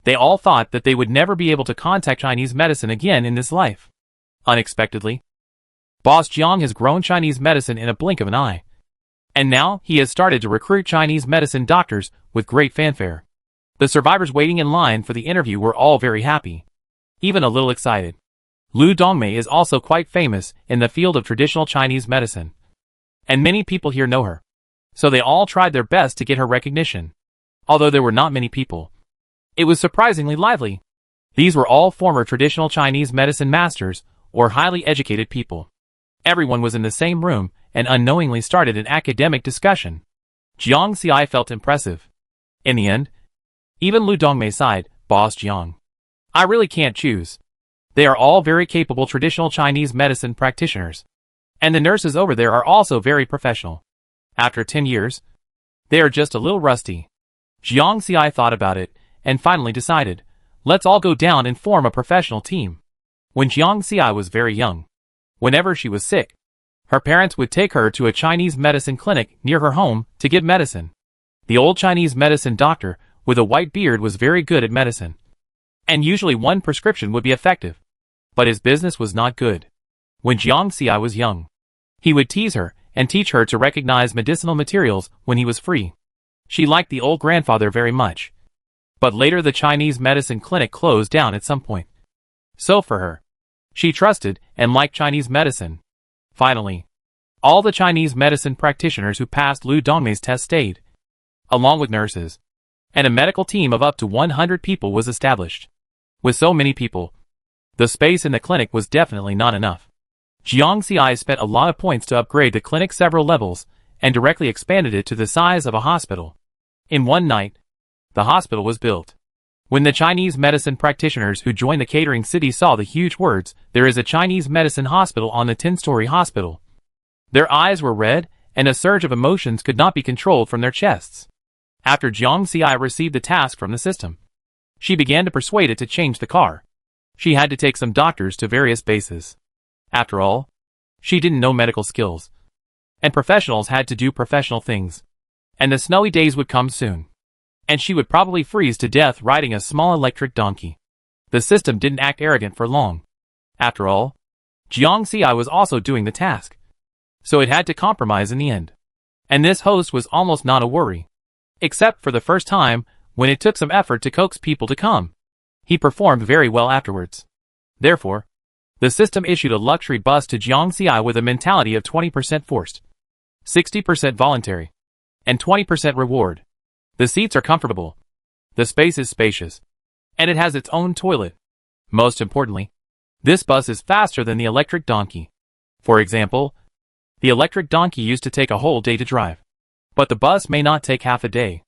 they all thought that they would never be able to contact Chinese medicine again in this life. Unexpectedly, Boss Jiang has grown Chinese medicine in a blink of an eye. And now he has started to recruit Chinese medicine doctors with great fanfare. The survivors waiting in line for the interview were all very happy, even a little excited. Lu Dongmei is also quite famous in the field of traditional Chinese medicine, and many people here know her, so they all tried their best to get her recognition. Although there were not many people, it was surprisingly lively. These were all former traditional Chinese medicine masters or highly educated people. Everyone was in the same room and unknowingly started an academic discussion. Jiang Xi felt impressive. In the end, even Lu Dongmei sighed, Boss Jiang, I really can't choose. They are all very capable traditional Chinese medicine practitioners, and the nurses over there are also very professional. After 10 years, they are just a little rusty. Jiang Xi thought about it and finally decided, let's all go down and form a professional team. When Jiang Xi was very young, whenever she was sick, her parents would take her to a Chinese medicine clinic near her home to get medicine. The old Chinese medicine doctor with a white beard was very good at medicine, and usually one prescription would be effective. But his business was not good. When Jiang Xi was young, he would tease her and teach her to recognize medicinal materials when he was free. She liked the old grandfather very much. But later the Chinese medicine clinic closed down at some point. So for her, she trusted and liked Chinese medicine. Finally, all the Chinese medicine practitioners who passed Lu Dongmei's test stayed, along with nurses, and a medical team of up to 100 people was established. With so many people, the space in the clinic was definitely not enough. Jiang Xi spent a lot of points to upgrade the clinic several levels and directly expanded it to the size of a hospital. In one night, the hospital was built. When the Chinese medicine practitioners who joined the catering city saw the huge words, "There is a Chinese medicine hospital" on the 10-story hospital, their eyes were red and a surge of emotions could not be controlled from their chests. After Jiang Xi received the task from the system, she began to persuade it to change the car. She had to take some doctors to various bases. After all, she didn't know medical skills, and professionals had to do professional things. And the snowy days would come soon, and she would probably freeze to death riding a small electric donkey. The system didn't act arrogant for long. After all, Jiang Xi was also doing the task, so it had to compromise in the end. And this host was almost not a worry. Except for the first time, when it took some effort to coax people to come. He performed very well afterwards. Therefore, the system issued a luxury bus to Jiangxi with a mentality of 20% forced, 60% voluntary, and 20% reward. The seats are comfortable. The space is spacious. And it has its own toilet. Most importantly, this bus is faster than the electric donkey. For example, the electric donkey used to take a whole day to drive. But the bus may not take half a day.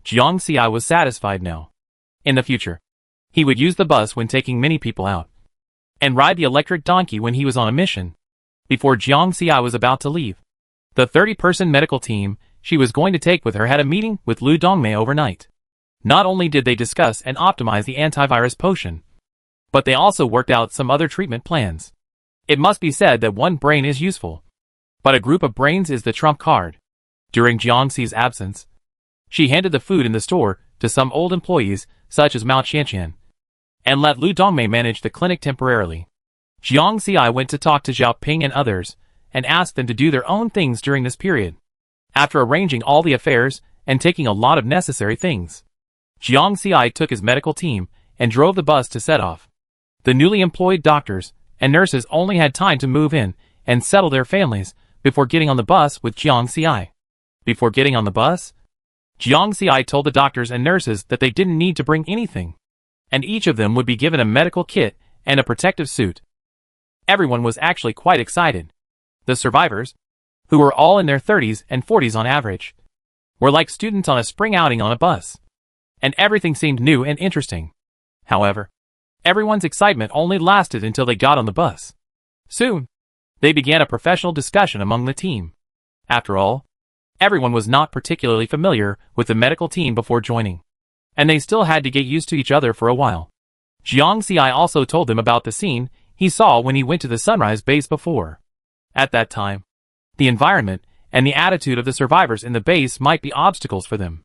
Jiangxi was satisfied now. In the future, he would use the bus when taking many people out, and ride the electric donkey when he was on a mission. Before Jiangxi was about to leave, the 30-person medical team she was going to take with her had a meeting with Lu Dongmei overnight. Not only did they discuss and optimize the antivirus potion, but they also worked out some other treatment plans. It must be said that one brain is useful, but a group of brains is the trump card. During Jiangxi's absence, she handed the food in the store to some old employees, such as Mao Qianqian, and let Lu Dongmei manage the clinic temporarily. Jiangxi went to talk to Zhao Ping and others, and asked them to do their own things during this period. After arranging all the affairs, and taking a lot of necessary things, Jiangxi took his medical team, and drove the bus to set off. The newly employed doctors and nurses only had time to move in, and settle their families, before getting on the bus with Jiangxi. Before getting on the bus, Jiangxi told the doctors and nurses that they didn't need to bring anything, and each of them would be given a medical kit and a protective suit. Everyone was actually quite excited. The survivors, who were all in their 30s and 40s on average, were like students on a spring outing on a bus, and everything seemed new and interesting. However, everyone's excitement only lasted until they got on the bus. Soon, they began a professional discussion among the team. After all, everyone was not particularly familiar with the medical team before joining, and they still had to get used to each other for a while. Jiangxi also told them about the scene he saw when he went to the Sunrise base before. At that time, the environment and the attitude of the survivors in the base might be obstacles for them.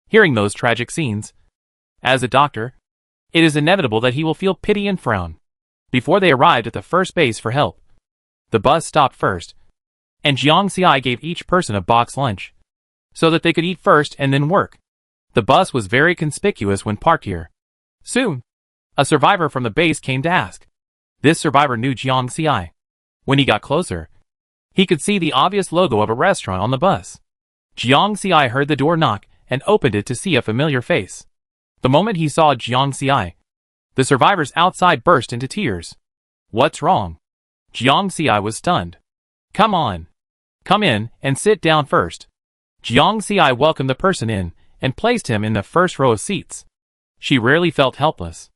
Hearing those tragic scenes, as a doctor, it is inevitable that he will feel pity and frown. Before they arrived at the first base for help, the bus stopped first, and Jiangxi gave each person a box lunch, so that they could eat first and then work. The bus was very conspicuous when parked here. Soon, a survivor from the base came to ask. This survivor knew Jiangxi. When he got closer, he could see the obvious logo of a restaurant on the bus. Jiangxi heard the door knock and opened it to see a familiar face. The moment he saw Jiangxi, the survivors outside burst into tears. What's wrong? Jiangxi was stunned. Come on. Come in and sit down first. Jiangxi welcomed the person in and placed him in the first row of seats. She rarely felt helpless.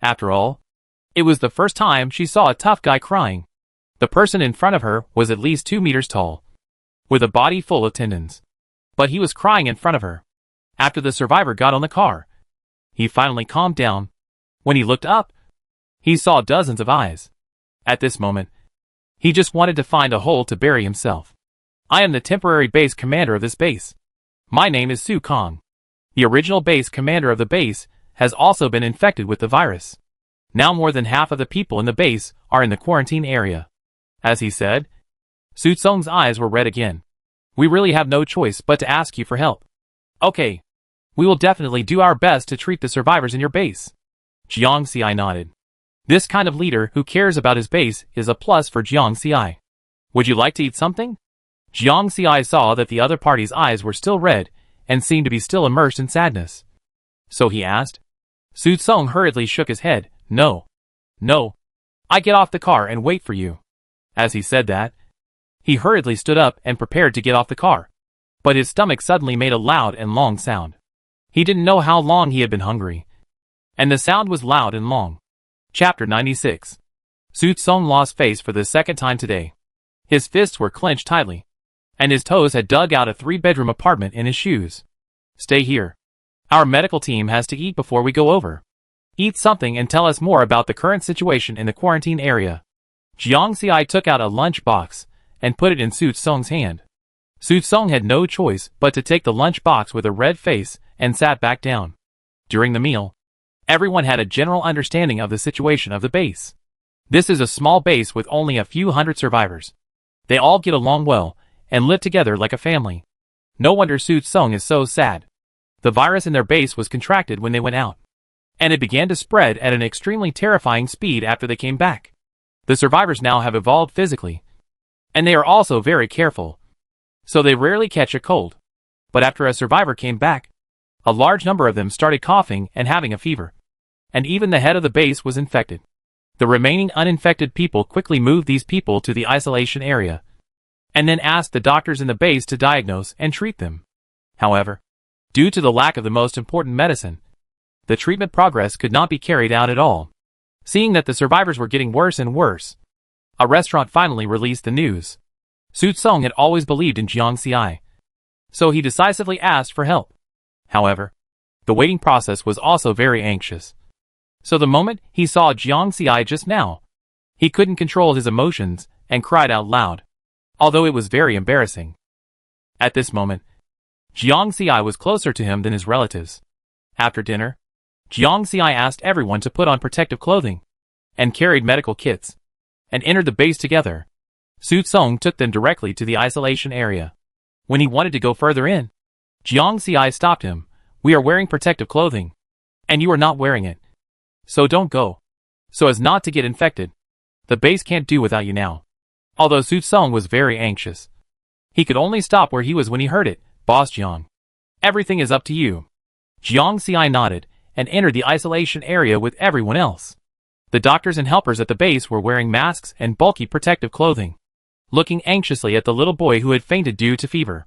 After all, it was the first time she saw a tough guy crying. The person in front of her was at least 2 meters tall, with a body full of tendons. But he was crying in front of her. After the survivor got on the car, he finally calmed down. When he looked up, he saw dozens of eyes. At this moment, he just wanted to find a hole to bury himself. I am the temporary base commander of this base. My name is Su Kong. The original base commander of the base has also been infected with the virus. Now more than half of the people in the base are in the quarantine area. As he said, Su Tsong's eyes were red again. We really have no choice but to ask you for help. Okay. We will definitely do our best to treat the survivors in your base. Jiangxi nodded. This kind of leader who cares about his base is a plus for Jiangxi. Would you like to eat something? Jiangxi saw that the other party's eyes were still red and seemed to be still immersed in sadness. So he asked. Su Tsong hurriedly shook his head. No. No. I get off the car and wait for you. As he said that, he hurriedly stood up and prepared to get off the car. But his stomach suddenly made a loud and long sound. He didn't know how long he had been hungry, and the sound was loud and long. Chapter 96. Su Tsong lost face for the second time today. His fists were clenched tightly, and his toes had dug out a 3-bedroom apartment in his shoes. Stay here. Our medical team has to eat before we go over. Eat something and tell us more about the current situation in the quarantine area. Jiangxi took out a lunch box and put it in Su Tsong's hand. Su Tsong had no choice but to take the lunch box with a red face and sat back down. During the meal, everyone had a general understanding of the situation of the base. This is a small base with only a few hundred survivors. They all get along well and live together like a family. No wonder Su Tsong is so sad. The virus in their base was contracted when they went out, and it began to spread at an extremely terrifying speed after they came back. The survivors now have evolved physically, and they are also very careful, so they rarely catch a cold. But after a survivor came back, a large number of them started coughing and having a fever, and even the head of the base was infected. The remaining uninfected people quickly moved these people to the isolation area, and then asked the doctors in the base to diagnose and treat them. However, due to the lack of the most important medicine, the treatment progress could not be carried out at all. Seeing that the survivors were getting worse and worse, a restaurant finally released the news. Su Tsung had always believed in Jiang Xi, so he decisively asked for help. However, the waiting process was also very anxious. So the moment he saw Jiang Xi just now, he couldn't control his emotions and cried out loud, although it was very embarrassing. At this moment, Jiang Xi was closer to him than his relatives. After dinner, Jiang Xi asked everyone to put on protective clothing, and carried medical kits, and entered the base together. Su Tsung took them directly to the isolation area. When he wanted to go further in, Jiang Xi stopped him. "We are wearing protective clothing, and you are not wearing it. So don't go, so as not to get infected. The base can't do without you now." Although Su Tsung was very anxious, he could only stop where he was when he heard it. "Boss Jiang, everything is up to you." Jiang Xi nodded, and entered the isolation area with everyone else. The doctors and helpers at the base were wearing masks and bulky protective clothing, looking anxiously at the little boy who had fainted due to fever,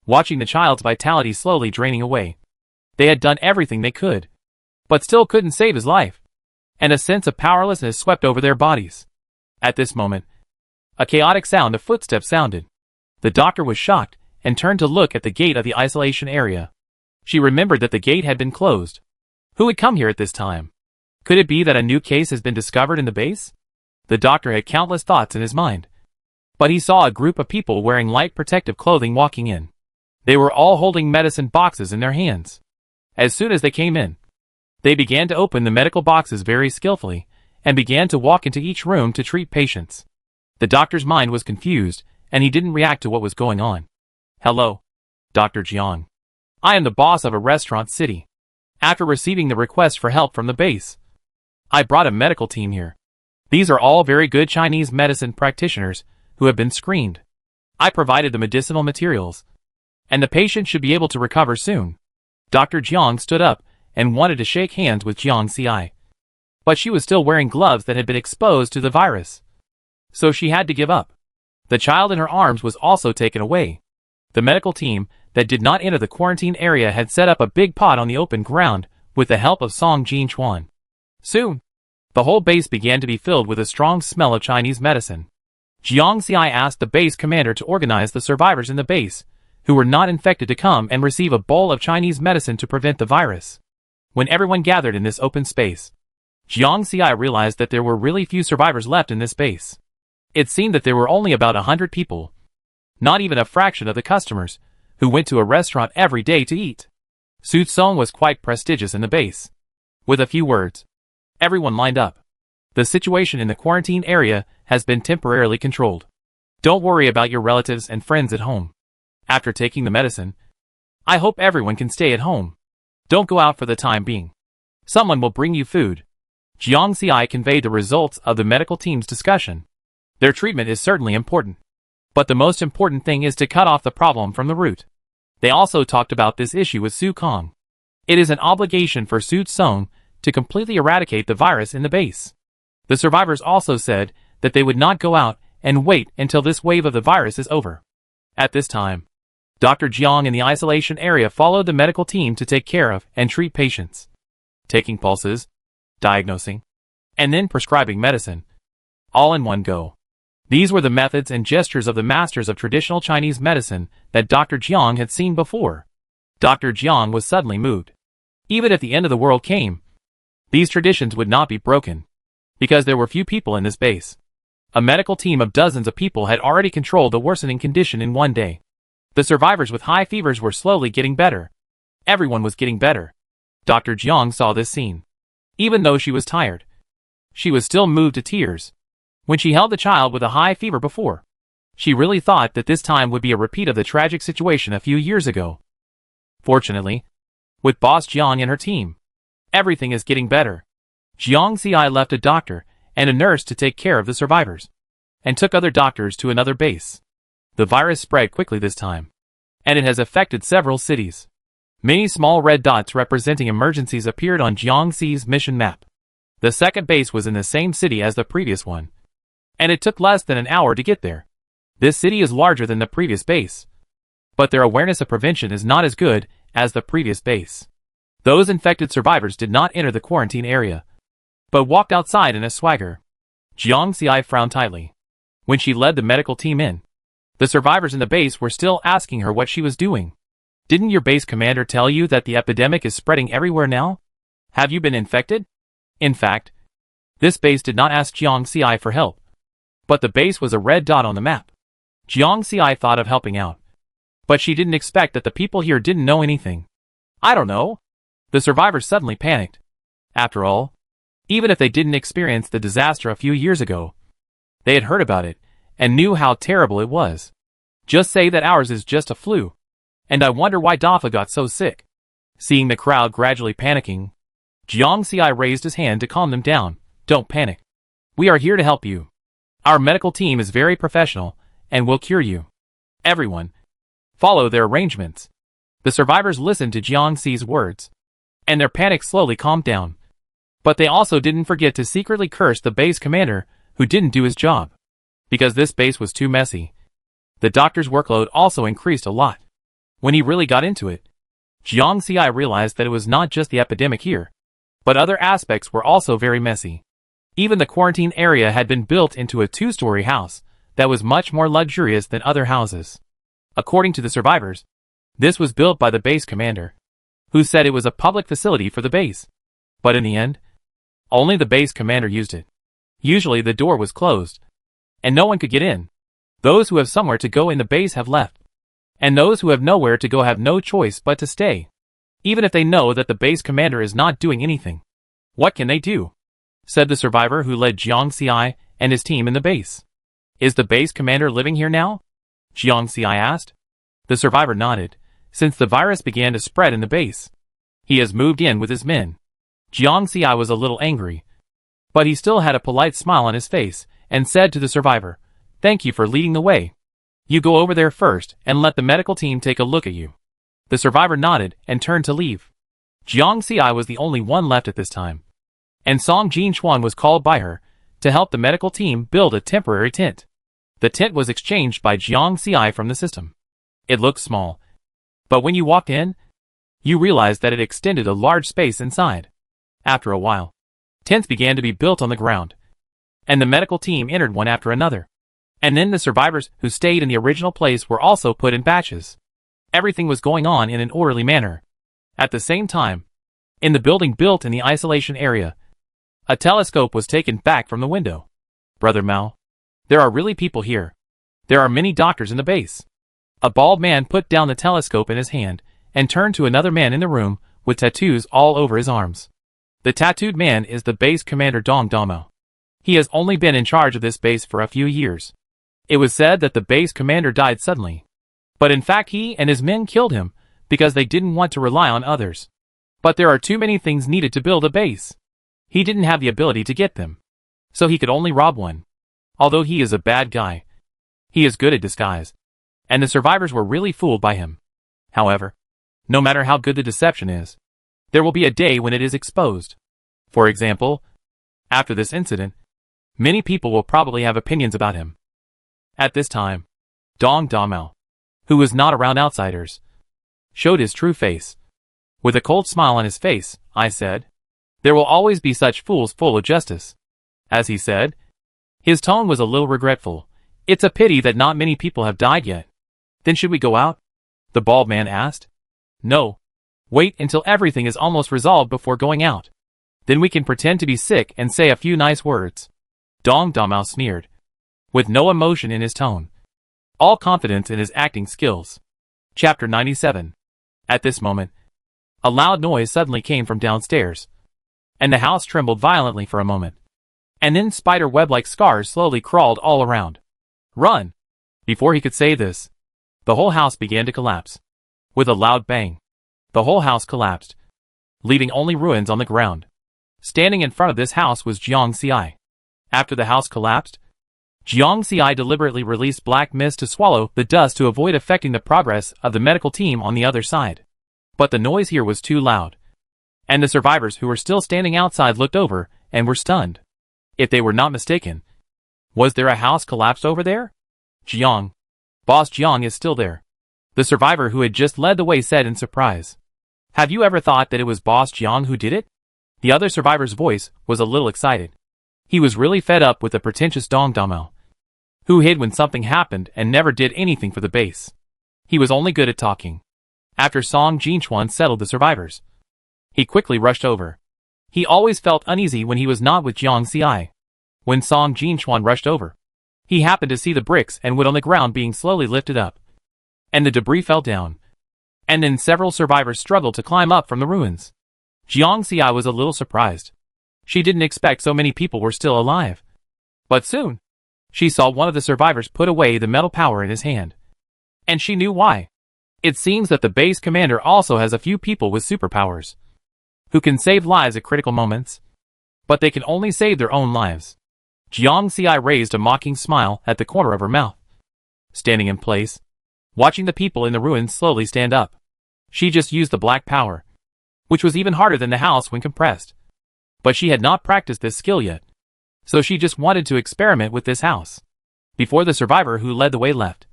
watching the child's vitality slowly draining away. They had done everything they could, but still couldn't save his life, and a sense of powerlessness swept over their bodies. At this moment, a chaotic sound of footsteps sounded. The doctor was shocked, and turned to look at the gate of the isolation area. She remembered that the gate had been closed. Who had come here at this time? Could it be that a new case has been discovered in the base? The doctor had countless thoughts in his mind, but he saw a group of people wearing light protective clothing walking in. They were all holding medicine boxes in their hands. As soon as they came in, they began to open the medical boxes very skillfully, and began to walk into each room to treat patients. The doctor's mind was confused, and he didn't react to what was going on. "Hello, Dr. Jiang. I am the boss of a restaurant city. After receiving the request for help from the base, I brought a medical team here. These are all very good Chinese medicine practitioners who have been screened. I provided the medicinal materials, and the patient should be able to recover soon." Dr. Jiang stood up and wanted to shake hands with Jiang Xi, but she was still wearing gloves that had been exposed to the virus, so she had to give up. The child in her arms was also taken away. The medical team that did not enter the quarantine area had set up a big pot on the open ground with the help of Song Jinchuan. Soon, the whole base began to be filled with a strong smell of Chinese medicine. Jiang Xi asked the base commander to organize the survivors in the base who were not infected to come and receive a bowl of Chinese medicine to prevent the virus. When everyone gathered in this open space, Jiang Xi realized that there were really few survivors left in this base. It seemed that there were only about 100 people, not even a fraction of the customers, who went to a restaurant every day to eat. Su Tsung was quite prestigious in the base. With a few words, everyone lined up. "The situation in the quarantine area has been temporarily controlled. Don't worry about your relatives and friends at home. After taking the medicine, I hope everyone can stay at home. Don't go out for the time being. Someone will bring you food." Jiang Xi conveyed the results of the medical team's discussion. Their treatment is certainly important, but the most important thing is to cut off the problem from the root. They also talked about this issue with Su Kong. It is an obligation for Su Tsung to completely eradicate the virus in the base. The survivors also said that they would not go out and wait until this wave of the virus is over. At this time, Dr. Jiang in the isolation area followed the medical team to take care of and treat patients, taking pulses, diagnosing, and then prescribing medicine, all in one go. These were the methods and gestures of the masters of traditional Chinese medicine that Dr. Jiang had seen before. Dr. Jiang was suddenly moved. Even if the end of the world came, these traditions would not be broken, because there were few people in this base. A medical team of dozens of people had already controlled the worsening condition in one day. The survivors with high fevers were slowly getting better. Everyone was getting better. Dr. Jiang saw this scene. Even though she was tired, she was still moved to tears. When she held the child with a high fever before, she really thought that this time would be a repeat of the tragic situation a few years ago. Fortunately, with Boss Jiang and her team. Everything is getting better. Jiang Ci left a doctor and a nurse to take care of the survivors, and took other doctors to another base. The virus spread quickly this time, and it has affected several cities. Many small red dots representing emergencies appeared on Jiang Ci's mission map. The second base was in the same city as the previous one, and it took less than an hour to get there. This city is larger than the previous base, but their awareness of prevention is not as good as the previous base. Those infected survivors did not enter the quarantine area, but walked outside in a swagger. Jiang Ci frowned tightly when she led the medical team in. The survivors in the base were still asking her what she was doing. Didn't your base commander tell you that the epidemic is spreading everywhere now? Have you been infected? In fact, this base did not ask Jiang Ci for help, but the base was a red dot on the map. Jiang Ci thought of helping out, but she didn't expect that the people here didn't know anything. I don't know. The survivors suddenly panicked. After all, even if they didn't experience the disaster a few years ago, they had heard about it and knew how terrible it was. Just say that ours is just a flu, and I wonder why Dafa got so sick. Seeing the crowd gradually panicking, Jiang Ci raised his hand to calm them down. Don't panic. We are here to help you. Our medical team is very professional and will cure you. Everyone, follow their arrangements. The survivors listened to Jiang Ci's words, and their panic slowly calmed down. But they also didn't forget to secretly curse the base commander who didn't do his job, because this base was too messy. The doctor's workload also increased a lot. When he really got into it, Jiang Ci realized that it was not just the epidemic here, but other aspects were also very messy. Even the quarantine area had been built into a two-story house that was much more luxurious than other houses. According to the survivors, this was built by the base commander, who said it was a public facility for the base. But in the end, only the base commander used it. Usually the door was closed, and no one could get in. Those who have somewhere to go in the base have left, and those who have nowhere to go have no choice but to stay, even if they know that the base commander is not doing anything. What can they do? Said the survivor who led Jiang Ci and his team in the base. Is the base commander living here now? Jiang Ci asked. The survivor nodded. Since the virus began to spread in the base, he has moved in with his men. Jiang Ci was a little angry, but he still had a polite smile on his face and said to the survivor, "Thank you for leading the way. You go over there first and let the medical team take a look at you." The survivor nodded and turned to leave. Jiang Ci was the only one left at this time, and Song Jinchuan was called by her to help the medical team build a temporary tent. The tent was exchanged by Jiang Ci from the system. It looked small, but when you walked in, you realized that it extended a large space inside. After a while, tents began to be built on the ground, and the medical team entered one after another. And then the survivors who stayed in the original place were also put in batches. Everything was going on in an orderly manner. At the same time, in the building built in the isolation area, a telescope was taken back from the window. Brother Mao, there are really people here. There are many doctors in the base. A bald man put down the telescope in his hand and turned to another man in the room with tattoos all over his arms. The tattooed man is the base commander Dong Damo. He has only been in charge of this base for a few years. It was said that the base commander died suddenly, but in fact he and his men killed him because they didn't want to rely on others. But there are too many things needed to build a base. He didn't have the ability to get them, so he could only rob one. Although he is a bad guy, he is good at disguise, and the survivors were really fooled by him. However, no matter how good the deception is, there will be a day when it is exposed. For example, after this incident, many people will probably have opinions about him. At this time, Dong Damo, who was not around outsiders, showed his true face. With a cold smile on his face, I said, "There will always be such fools full of justice." As he said, his tone was a little regretful. "It's a pity that not many people have died yet." "Then should we go out?" the bald man asked. "No. Wait until everything is almost resolved before going out. Then we can pretend to be sick and say a few nice words." Dong Damo sneered, with no emotion in his tone, all confidence in his acting skills. Chapter 97. At this moment, a loud noise suddenly came from downstairs, and the house trembled violently for a moment. And then spider web-like scars slowly crawled all around. "Run!" Before he could say this, the whole house began to collapse. With a loud bang, The whole house collapsed, leaving only ruins on the ground. Standing in front of this house was Jiang Xi. After the house collapsed, Jiang Xi deliberately released black mist to swallow the dust to avoid affecting the progress of the medical team on the other side. But the noise here was too loud, and the survivors who were still standing outside looked over and were stunned. If they were not mistaken, was there a house collapsed over there? Jiang. Boss Jiang is still there, the survivor who had just led the way said in surprise. Have you ever thought that it was Boss Jiang who did it? The other survivor's voice was a little excited. He was really fed up with the pretentious Dong Damao, who hid when something happened and never did anything for the base. He was only good at talking. After Song Jinchuan settled the survivors, he quickly rushed over. He always felt uneasy when he was not with Jiang Xi. When Song Jinchuan rushed over, he happened to see the bricks and wood on the ground being slowly lifted up, and the debris fell down. And then several survivors struggled to climb up from the ruins. Jiang Xi was a little surprised. She didn't expect so many people were still alive. But soon, she saw one of the survivors put away the metal power in his hand. And she knew why. It seems that the base commander also has a few people with superpowers, who can save lives at critical moments, but they can only save their own lives. Jiang Xi raised a mocking smile at the corner of her mouth. Standing in place, watching the people in the ruins slowly stand up. She just used the black power, which was even harder than the house when compressed. But she had not practiced this skill yet, so she just wanted to experiment with this house. Before the survivor who led the way left,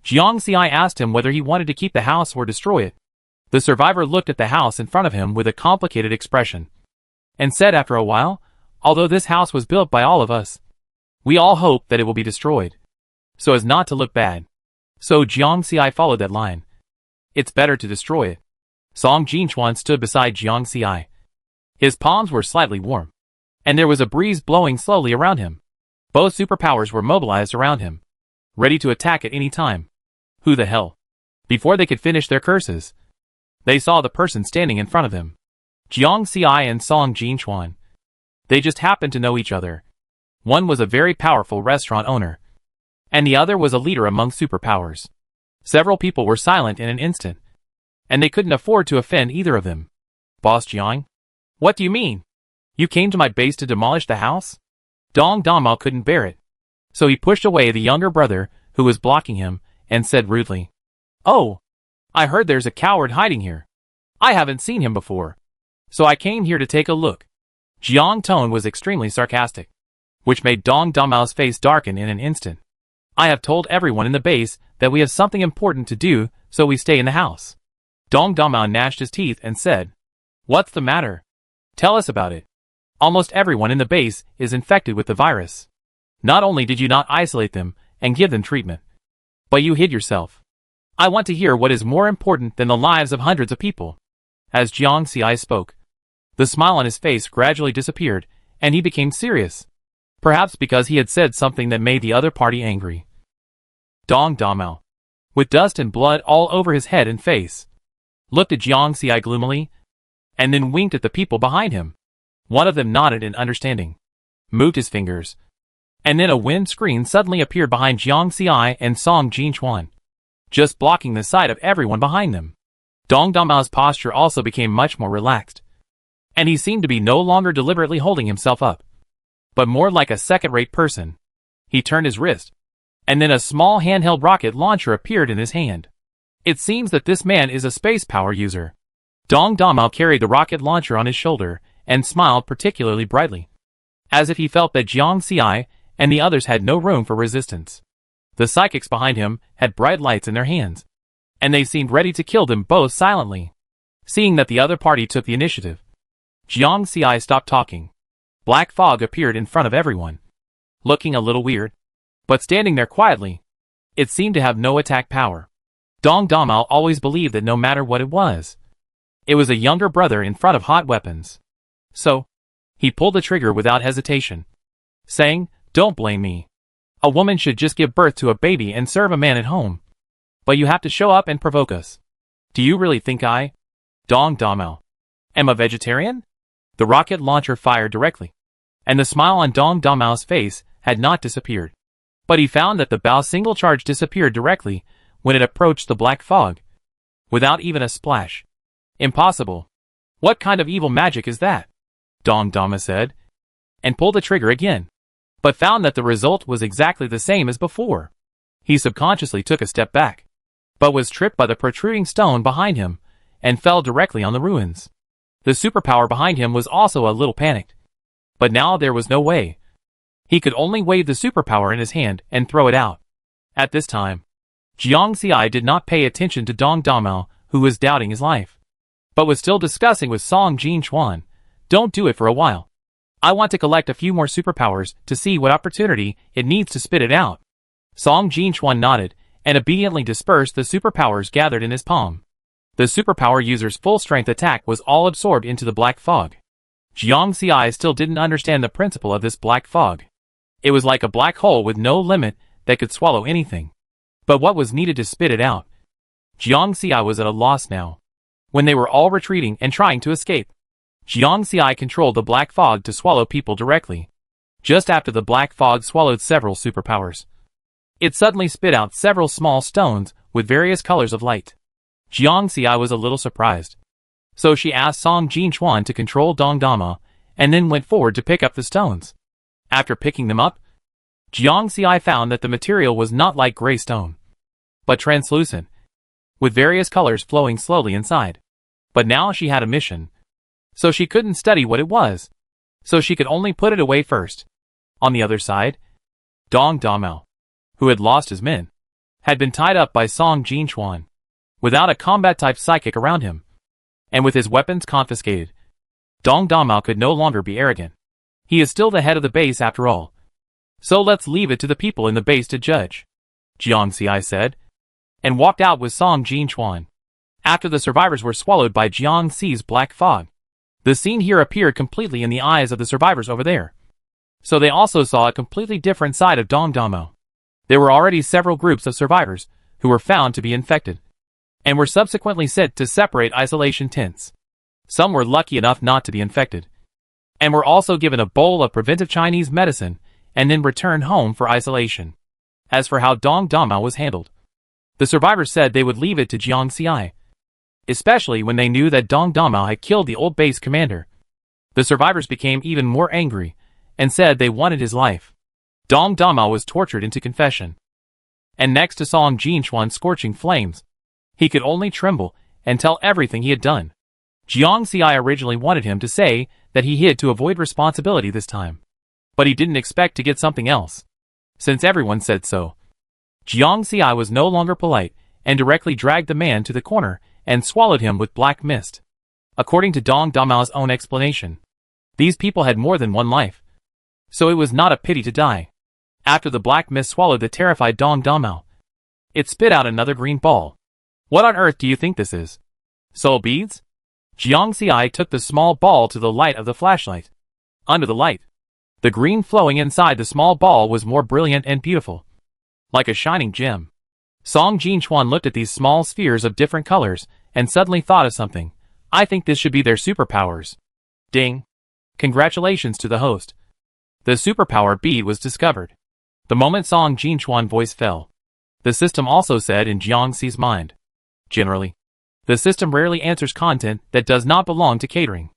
Jiang Xi asked him whether he wanted to keep the house or destroy it. The survivor looked at the house in front of him with a complicated expression, and said after a while, although this house was built by all of us, we all hope that it will be destroyed, so as not to look bad. So Jiang Xi followed that line. It's better to destroy it. Song Jinchuan stood beside Jiang Xi. His palms were slightly warm, and there was a breeze blowing slowly around him. Both superpowers were mobilized around him, ready to attack at any time. Who the hell? Before they could finish their curses, they saw the person standing in front of them. Jiang Xi and Song Jinchuan. They just happened to know each other. One was a very powerful restaurant owner, and the other was a leader among superpowers. Several people were silent in an instant, and they couldn't afford to offend either of them. Boss Jiang? What do you mean? You came to my base to demolish the house? Dong Damao couldn't bear it, so he pushed away the younger brother who was blocking him and said rudely, Oh, I heard there's a coward hiding here. I haven't seen him before, so I came here to take a look. Jiang's tone was extremely sarcastic, which made Dong Damao's face darken in an instant. I have told everyone in the base that we have something important to do, so we stay in the house. Dong Damao gnashed his teeth and said, What's the matter? Tell us about it. Almost everyone in the base is infected with the virus. Not only did you not isolate them and give them treatment, but you hid yourself. I want to hear what is more important than the lives of hundreds of people. As Jiang Xi spoke, the smile on his face gradually disappeared, and he became serious. Perhaps because he had said something that made the other party angry. Dong Damao, with dust and blood all over his head and face, looked at Jiang Xi gloomily, and then winked at the people behind him. One of them nodded in understanding, moved his fingers, and then a wind screen suddenly appeared behind Jiang Xi and Song Jinchuan, just blocking the sight of everyone behind them. Dong Damao's posture also became much more relaxed, and he seemed to be no longer deliberately holding himself up, but more like a second-rate person. He turned his wrist, and then a small handheld rocket launcher appeared in his hand. It seems that this man is a space power user. Dong Damao carried the rocket launcher on his shoulder and smiled particularly brightly, as if he felt that Jiang Xi and the others had no room for resistance. The psychics behind him had bright lights in their hands, and they seemed ready to kill them both silently. Seeing that the other party took the initiative, Jiang Xi stopped talking. Black fog appeared in front of everyone, looking a little weird, but standing there quietly. It seemed to have no attack power. Dong Damao always believed that no matter what it was a younger brother in front of hot weapons. So, he pulled the trigger without hesitation, saying, Don't blame me. A woman should just give birth to a baby and serve a man at home. But you have to show up and provoke us. Do you really think I, Dong Damao, am a vegetarian? The rocket launcher fired directly, and the smile on Dong Damao's face had not disappeared. But he found that the Bao single charge disappeared directly when it approached the black fog, without even a splash. Impossible. What kind of evil magic is that? Dong Dama said, and pulled the trigger again, but found that the result was exactly the same as before. He subconsciously took a step back, but was tripped by the protruding stone behind him, and fell directly on the ruins. The superpower behind him was also a little panicked, but now there was no way. He could only wave the superpower in his hand and throw it out. At this time, Jiang Xiai did not pay attention to Dong Dama, who was doubting his life, but was still discussing with Song Jinchuan. Don't do it for a while. I want to collect a few more superpowers to see what opportunity it needs to spit it out. Song Jinchuan nodded, and obediently dispersed the superpowers gathered in his palm. The superpower user's full-strength attack was all absorbed into the black fog. Jiang Xiai still didn't understand the principle of this black fog. It was like a black hole with no limit that could swallow anything. But what was needed to spit it out? Jiang Xiai was at a loss now. When they were all retreating and trying to escape, Jiang Xiai controlled the black fog to swallow people directly. Just after the black fog swallowed several superpowers, it suddenly spit out several small stones with various colors of light. Jiang Xiai was a little surprised, so she asked Song Jinchuan to control Dong Dama, and then went forward to pick up the stones. After picking them up, Jiang Xiai found that the material was not like gray stone, but translucent, with various colors flowing slowly inside. But now she had a mission, so she couldn't study what it was, so she could only put it away first. On the other side, Dong Dama, who had lost his men, had been tied up by Song Jinchuan, without a combat-type psychic around him, and with his weapons confiscated. Dong Dama could no longer be arrogant. He is still the head of the base after all, so let's leave it to the people in the base to judge, Jiang Xiai said, and walked out with Song Jinchuan. After the survivors were swallowed by Jiang Xi's black fog, the scene here appeared completely in the eyes of the survivors over there. So they also saw a completely different side of Dong Dama. There were already several groups of survivors who were found to be infected, and were subsequently sent to separate isolation tents. Some were lucky enough not to be infected, and were also given a bowl of preventive Chinese medicine and then returned home for isolation. As for how Dong Dama was handled, the survivors said they would leave it to Jiang Xiai, especially when they knew that Dong Dama had killed the old base commander. The survivors became even more angry and said they wanted his life. Dong Dama was tortured into confession, and next to Song Jinchuan's scorching flames, he could only tremble and tell everything he had done. Jiang Xiai originally wanted him to say that he hid to avoid responsibility this time, but he didn't expect to get something else, since everyone said so. Jiang Xiai was no longer polite and directly dragged the man to the corner and swallowed him with black mist. According to Dong Dama's own explanation, these people had more than one life, so it was not a pity to die. After the black mist swallowed the terrified Dong Dama, it spit out another green ball. What on earth do you think this is? Soul beads? Jiang Xiai took the small ball to the light of the flashlight. Under the light, the green flowing inside the small ball was more brilliant and beautiful, like a shining gem. Song Jinchuan looked at these small spheres of different colors and suddenly thought of something. I think this should be their superpowers. Ding! Congratulations to the host. The superpower bead was discovered. The moment Song Jinchuan's voice fell, the system also said in Jiang Xi's mind. Generally, the system rarely answers content that does not belong to catering,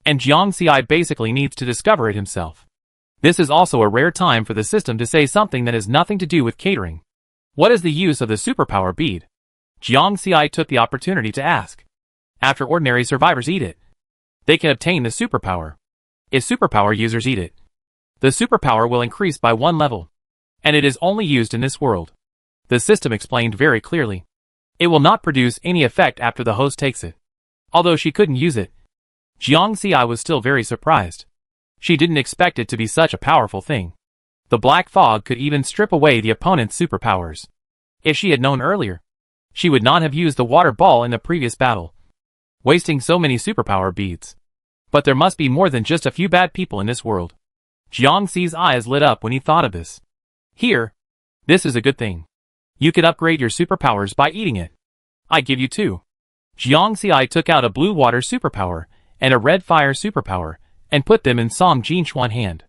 and Jiang Xiai basically needs to discover it himself. This is also a rare time for the system to say something that has nothing to do with catering. What is the use of the superpower bead? Jiang Xiai took the opportunity to ask. After ordinary survivors eat it, they can obtain the superpower. If superpower users eat it, the superpower will increase by 1 level, and it is only used in this world. The system explained very clearly. It will not produce any effect after the host takes it. Although she couldn't use it, Jiang Xiai was still very surprised. She didn't expect it to be such a powerful thing. The black fog could even strip away the opponent's superpowers. If she had known earlier, she would not have used the water ball in the previous battle, wasting so many superpower beads. But there must be more than just a few bad people in this world. Jiang Xi's eyes lit up when he thought of this. Here, this is a good thing. You can upgrade your superpowers by eating it. I give you 2. Jiang Xiai took out a blue water superpower and a red fire superpower and put them in Song Jinchuan's hand.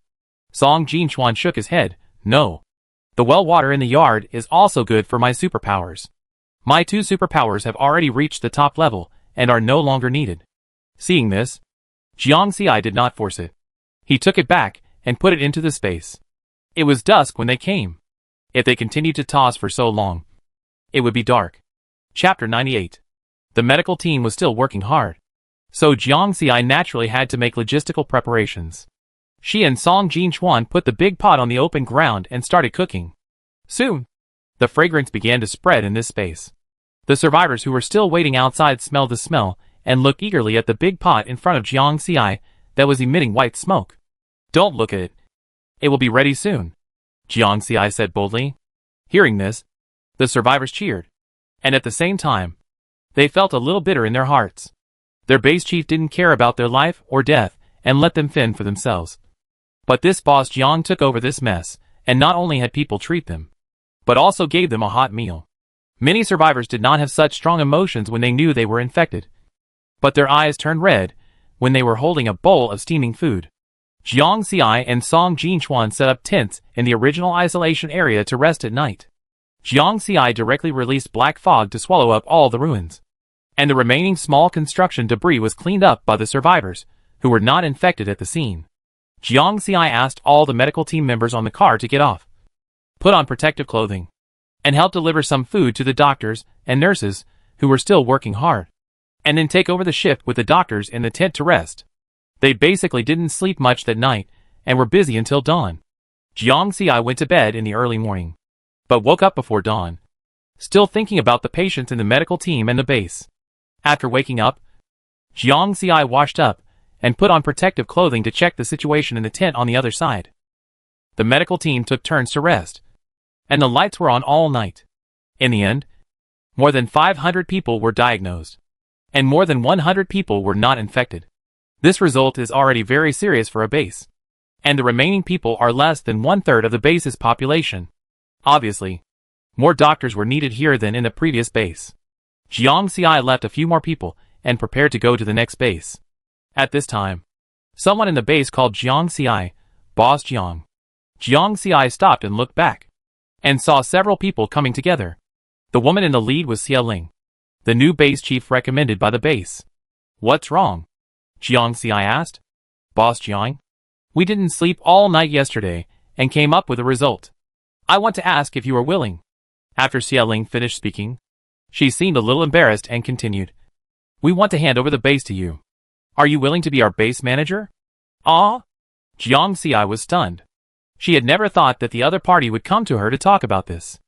Song Jinchuan shook his head. No. The well water in the yard is also good for my superpowers. My 2 superpowers have already reached the top level, and are no longer needed. Seeing this, Jiang Xiai did not force it. He took it back and put it into the space. It was dusk when they came. If they continued to toss for so long, it would be dark. Chapter 98. The medical team was still working hard, so Jiang Xiai naturally had to make logistical preparations. She and Song Jinchuan put the big pot on the open ground and started cooking. Soon, the fragrance began to spread in this space. The survivors who were still waiting outside smelled the smell and looked eagerly at the big pot in front of Jiang Xiai that was emitting white smoke. "Don't look at it. It will be ready soon," Jiang Xiai said boldly. Hearing this, the survivors cheered, and at the same time, they felt a little bitter in their hearts. Their base chief didn't care about their life or death and let them fend for themselves. But this boss Jiang took over this mess, and not only had people treat them, but also gave them a hot meal. Many survivors did not have such strong emotions when they knew they were infected, but their eyes turned red when they were holding a bowl of steaming food. Jiang Xiai and Song Jinchuan set up tents in the original isolation area to rest at night. Jiang Xiai directly released black fog to swallow up all the ruins, and the remaining small construction debris was cleaned up by the survivors, who were not infected at the scene. Jiang Xiai asked all the medical team members on the car to get off, put on protective clothing, and help deliver some food to the doctors and nurses who were still working hard, and then take over the shift with the doctors in the tent to rest. They basically didn't sleep much that night and were busy until dawn. Jiang Xiai went to bed in the early morning, but woke up before dawn, still thinking about the patients in the medical team and the base. After waking up, Jiang Xiai washed up and put on protective clothing to check the situation in the tent on the other side. The medical team took turns to rest, and the lights were on all night. In the end, more than 500 people were diagnosed, and more than 100 people were not infected. This result is already very serious for a base, and the remaining people are less than 1/3 of the base's population. Obviously, more doctors were needed here than in the previous base. Jiang Xiai left a few more people and prepared to go to the next base. At this time, someone in the base called Jiang Xiai, "Boss Jiang." Jiang Xiai stopped and looked back, and saw several people coming together. The woman in the lead was Xia Ling, the new base chief recommended by the base. "What's wrong?" Jiang Xiai asked. "Boss Jiang, we didn't sleep all night yesterday and came up with a result. I want to ask if you are willing." After Xia Ling finished speaking, she seemed a little embarrassed and continued. "We want to hand over the base to you. Are you willing to be our base manager?" "Ah?" Jiang Xiai was stunned. She had never thought that the other party would come to her to talk about this.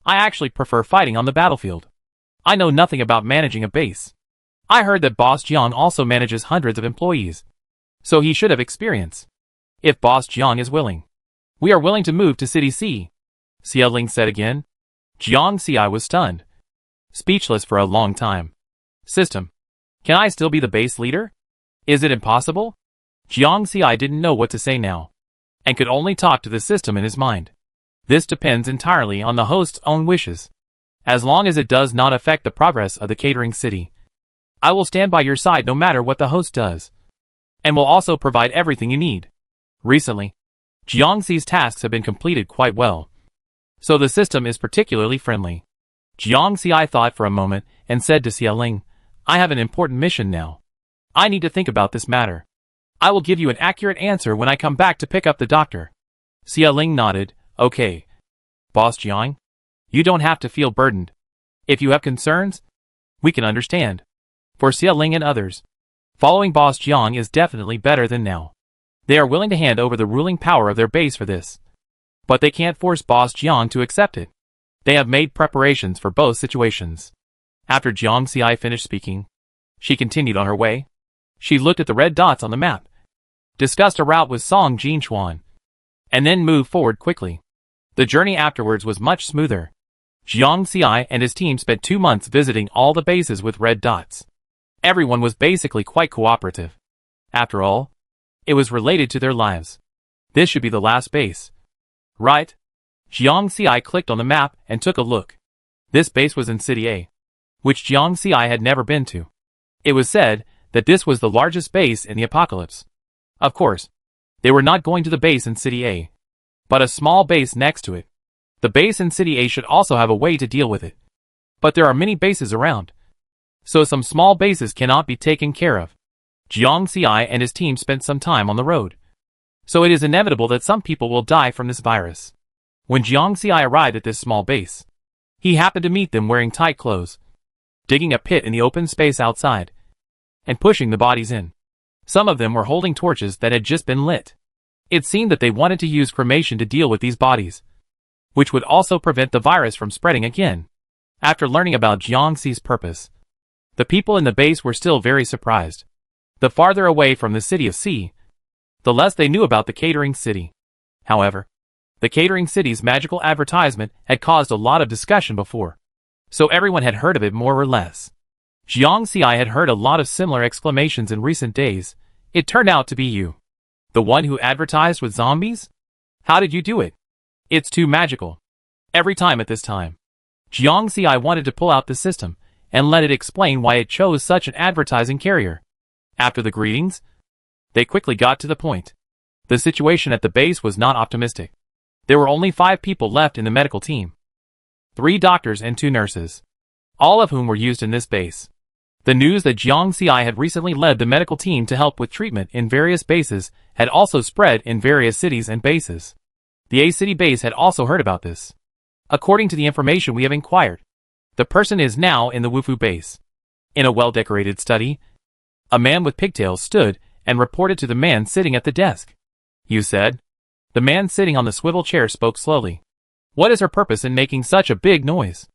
"I actually prefer fighting on the battlefield. I know nothing about managing a base. I heard that Boss Jiang also manages hundreds of employees, so he should have experience. If Boss Jiang is willing, we are willing to move to City C," Xia Ling said again. Jiang Xiai was stunned, speechless for a long time. "System, can I still be the base leader? Is it impossible?" Jiang Xiai didn't know what to say now, and could only talk to the system in his mind. This depends entirely on the host's own wishes. As long as it does not affect the progress of the catering city, I will stand by your side no matter what the host does, and will also provide everything you need. Recently, Jiang Xi's tasks have been completed quite well, so the system is particularly friendly. Jiang Xi thought for a moment and said to Xia Ling, "I have an important mission now. I need to think about this matter. I will give you an accurate answer when I come back to pick up the doctor." Xia Ling nodded. "Okay. Boss Jiang, you don't have to feel burdened. If you have concerns, we can understand." For Xia Ling and others, following Boss Jiang is definitely better than now. They are willing to hand over the ruling power of their base for this, but they can't force Boss Jiang to accept it. They have made preparations for both situations. After Jiang Xi finished speaking, she continued on her way. She looked at the red dots on the map, discussed a route with Song Jinchuan, and then moved forward quickly. The journey afterwards was much smoother. Jiang Xi and his team spent 2 months visiting all the bases with red dots. Everyone was basically quite cooperative. After all, it was related to their lives. This should be the last base, right? Jiang Xi clicked on the map and took a look. This base was in City A, which Jiang Xi had never been to. It was said that this was the largest base in the apocalypse. Of course, they were not going to the base in City A, but a small base next to it. The base in City A should also have a way to deal with it. But there are many bases around, so some small bases cannot be taken care of. Jiang Xi and his team spent some time on the road, so it is inevitable that some people will die from this virus. When Jiang Xi arrived at this small base, he happened to meet them wearing tight clothes, digging a pit in the open space outside, and pushing the bodies in. Some of them were holding torches that had just been lit. It seemed that they wanted to use cremation to deal with these bodies, which would also prevent the virus from spreading again. After learning about Jiang Xi's purpose, the people in the base were still very surprised. The farther away from the city of Xi, the less they knew about the catering city. However, the catering city's magical advertisement had caused a lot of discussion before, so everyone had heard of it more or less. Jiang Xi had heard a lot of similar exclamations in recent days. It turned out to be you. The one who advertised with zombies? How did you do it? It's too magical. Every time at this time, Jiang Xi wanted to pull out the system and let it explain why it chose such an advertising carrier. After the greetings, they quickly got to the point. The situation at the base was not optimistic. There were only 5 people left in the medical team. 3 doctors and 2 nurses, all of whom were used in this base. The news that Jiang Xi had recently led the medical team to help with treatment in various bases had also spread in various cities and bases. The A City base had also heard about this. According to the information we have inquired, the person is now in the Wufu base. In a well-decorated study, a man with pigtails stood and reported to the man sitting at the desk. You said? The man sitting on the swivel chair spoke slowly. What is her purpose in making such a big noise?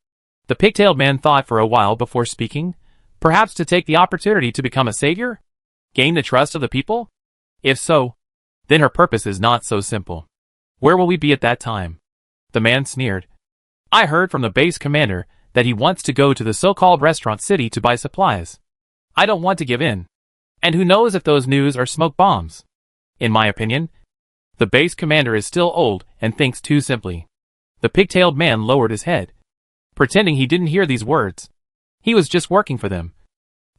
The pigtailed man thought for a while before speaking. Perhaps to take the opportunity to become a savior? Gain the trust of the people? If so, then her purpose is not so simple. Where will we be at that time? The man sneered. I heard from the base commander that he wants to go to the so-called restaurant city to buy supplies. I don't want to give in. And who knows if those news are smoke bombs? In my opinion, the base commander is still old and thinks too simply. The pigtailed man lowered his head, pretending he didn't hear these words. He was just working for them,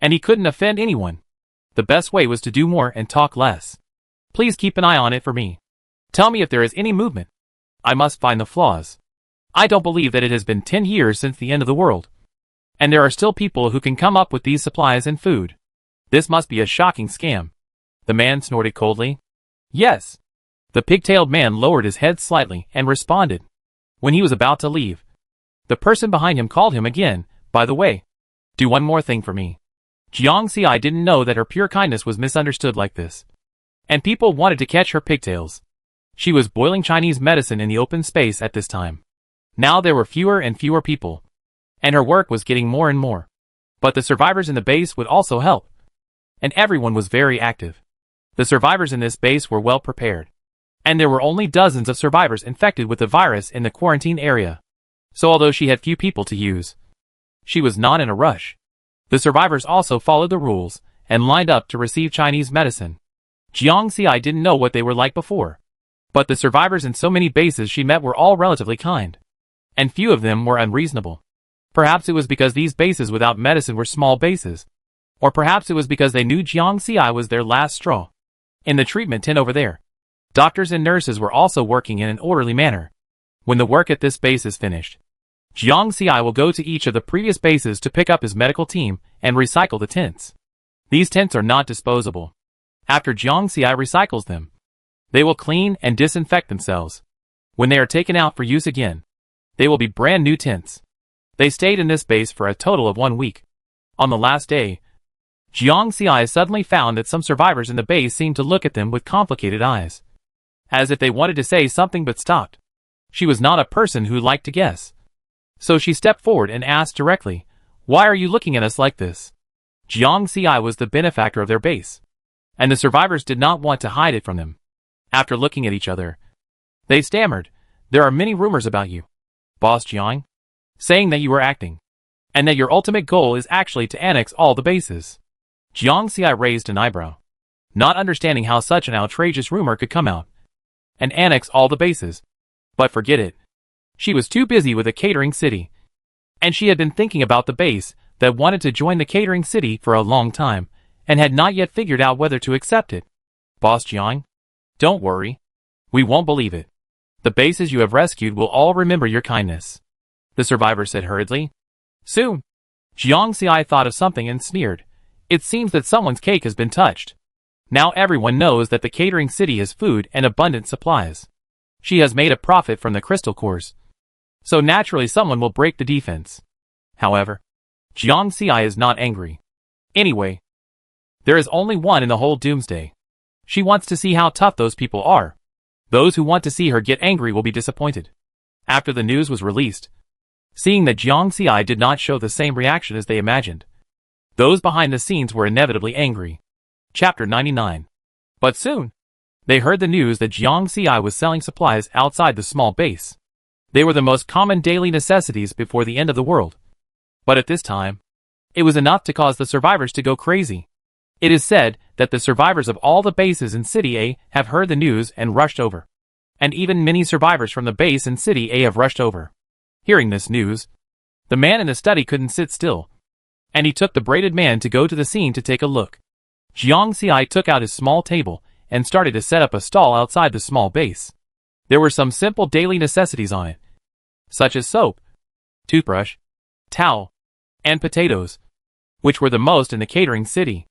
and he couldn't offend anyone. The best way was to do more and talk less. Please keep an eye on it for me. Tell me if there is any movement. I must find the flaws. I don't believe that it has been 10 years since the end of the world, and there are still people who can come up with these supplies and food. This must be a shocking scam. The man snorted coldly. Yes. The pigtailed man lowered his head slightly and responded. When he was about to leave, the person behind him called him again. By the way, do one more thing for me. Jiang Xi didn't know that her pure kindness was misunderstood like this, and people wanted to catch her pigtails. She was boiling Chinese medicine in the open space at this time. Now there were fewer and fewer people, and her work was getting more and more. But the survivors in the base would also help, and everyone was very active. The survivors in this base were well prepared, and there were only dozens of survivors infected with the virus in the quarantine area. So although she had few people to use, she was not in a rush. The survivors also followed the rules and lined up to receive Chinese medicine. Jiang Xi didn't know what they were like before, but the survivors in so many bases she met were all relatively kind, and few of them were unreasonable. Perhaps it was because these bases without medicine were small bases, or perhaps it was because they knew Jiang Xi was their last straw. In the treatment tent over there, doctors and nurses were also working in an orderly manner. When the work at this base is finished, Jiang Xi will go to each of the previous bases to pick up his medical team and recycle the tents. These tents are not disposable. After Jiang Xi recycles them, they will clean and disinfect themselves. When they are taken out for use again, they will be brand new tents. They stayed in this base for a total of 1 week. On the last day, Jiang Xi suddenly found that some survivors in the base seemed to look at them with complicated eyes, as if they wanted to say something but stopped. She was not a person who liked to guess, so she stepped forward and asked directly, "Why are you looking at us like this?" Jiang Xi was the benefactor of their base, and the survivors did not want to hide it from them. After looking at each other, they stammered, "There are many rumors about you, Boss Jiang, saying that you are acting, and that your ultimate goal is actually to annex all the bases." Jiang Xi raised an eyebrow, not understanding how such an outrageous rumor could come out, and annex all the bases. But forget it. She was too busy with the catering city, and she had been thinking about the base that wanted to join the catering city for a long time, and had not yet figured out whether to accept it. "Boss Jiang, don't worry. We won't believe it. The bases you have rescued will all remember your kindness," the survivor said hurriedly. "Soon." Jiang Xiai thought of something and sneered. It seems that someone's cake has been touched. Now everyone knows that the catering city has food and abundant supplies. She has made a profit from the crystal cores. So naturally someone will break the defense. However, Jiang Xiai is not angry. Anyway, there is only one in the whole Doomsday. She wants to see how tough those people are. Those who want to see her get angry will be disappointed. After the news was released, seeing that Jiang Xiai did not show the same reaction as they imagined, those behind the scenes were inevitably angry. Chapter 99. But soon, they heard the news that Jiang Xiai was selling supplies outside the small base. They were the most common daily necessities before the end of the world. But at this time, it was enough to cause the survivors to go crazy. It is said that the survivors of all the bases in City A have heard the news and rushed over. And even many survivors from the base in City A have rushed over. Hearing this news, the man in the study couldn't sit still, and he took the braided man to go to the scene to take a look. Jiang Xiai took out his small table and started to set up a stall outside the small base. There were some simple daily necessities on it, such as soap, toothbrush, towel, and potatoes, which were the most in the catering city.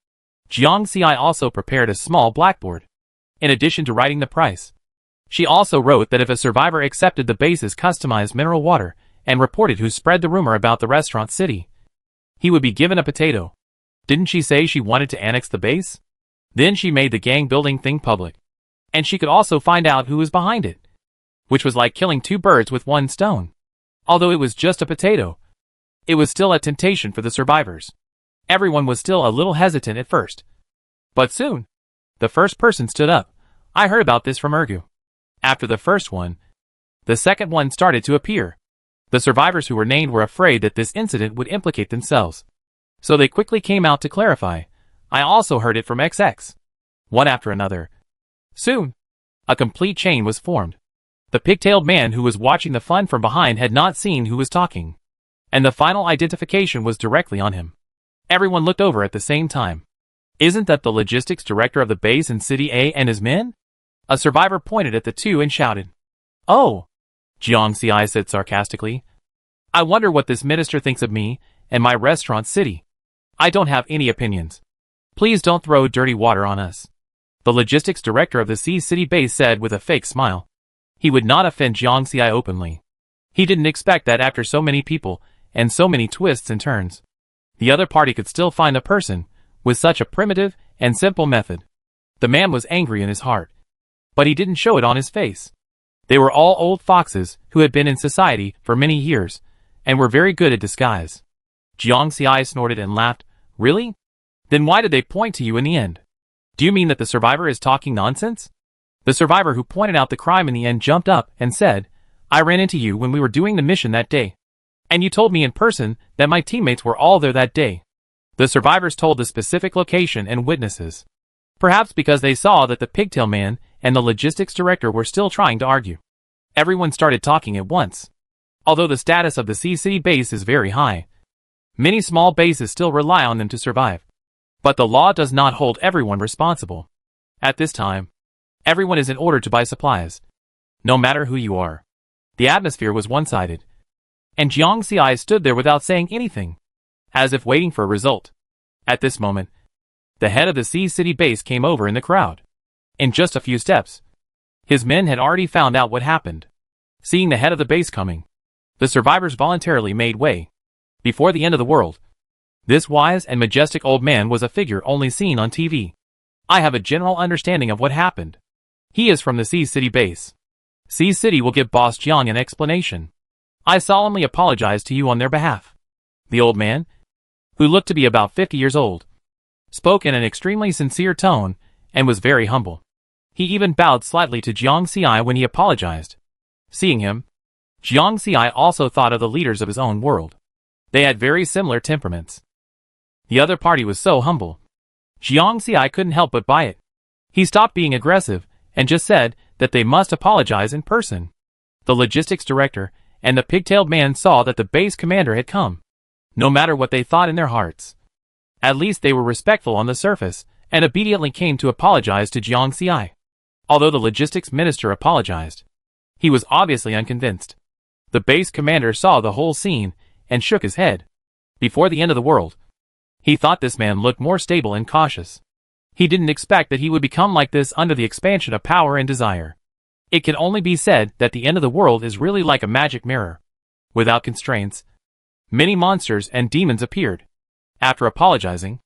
Jiang Xiai also prepared a small blackboard. In addition to writing the price, she also wrote that if a survivor accepted the base's customized mineral water and reported who spread the rumor about the restaurant city, he would be given a potato. Didn't she say she wanted to annex the base? Then she made the gang building thing public. And she could also find out who was behind it, which was like killing two birds with one stone. Although it was just a potato, it was still a temptation for the survivors. Everyone was still a little hesitant at first. But soon, the first person stood up. I heard about this from Ergu. After the first one, the second one started to appear. The survivors who were named were afraid that this incident would implicate themselves. So they quickly came out to clarify. I also heard it from XX. One after another. Soon, a complete chain was formed. The pigtailed man who was watching the fun from behind had not seen who was talking, and the final identification was directly on him. Everyone looked over at the same time. Isn't that the logistics director of the base in City A and his men? A survivor pointed at the two and shouted. Oh! Jiang Xiai said sarcastically. I wonder what this minister thinks of me and my restaurant city. I don't have any opinions. Please don't throw dirty water on us. The logistics director of the C City base said with a fake smile. He would not offend Jiang Xiai openly. He didn't expect that after so many people and so many twists and turns, the other party could still find a person with such a primitive and simple method. The man was angry in his heart, but he didn't show it on his face. They were all old foxes who had been in society for many years and were very good at disguise. Jiang Xiai snorted and laughed. Really? Then why did they point to you in the end? Do you mean that the survivor is talking nonsense? The survivor who pointed out the crime in the end jumped up and said, I ran into you when we were doing the mission that day. And you told me in person that my teammates were all there that day. The survivors told the specific location and witnesses. Perhaps because they saw that the pigtail man and the logistics director were still trying to argue. Everyone started talking at once. Although the status of the C City base is very high, many small bases still rely on them to survive. But the law does not hold everyone responsible. At this time, everyone is in order to buy supplies, no matter who you are. The atmosphere was one-sided, and Jiang Xiai stood there without saying anything, as if waiting for a result. At this moment, the head of the C City base came over in the crowd. In just a few steps, his men had already found out what happened. Seeing the head of the base coming, the survivors voluntarily made way. Before the end of the world, this wise and majestic old man was a figure only seen on TV. I have a general understanding of what happened. He is from the C City base. C City will give Boss Jiang an explanation. I solemnly apologize to you on their behalf. The old man, who looked to be about 50 years old, spoke in an extremely sincere tone and was very humble. He even bowed slightly to Jiang Xiai when he apologized. Seeing him, Jiang Xiai also thought of the leaders of his own world. They had very similar temperaments. The other party was so humble. Jiang Xiai couldn't help but buy it. He stopped being aggressive and just said that they must apologize in person. The logistics director and the pigtailed man saw that the base commander had come, no matter what they thought in their hearts. At least they were respectful on the surface and obediently came to apologize to Jiang Xiai. Although the logistics minister apologized, he was obviously unconvinced. The base commander saw the whole scene and shook his head. before the end of the world. He thought this man looked more stable and cautious. He didn't expect that he would become like this under the expansion of power and desire. It can only be said that the end of the world is really like a magic mirror. Without constraints, many monsters and demons appeared. After apologizing,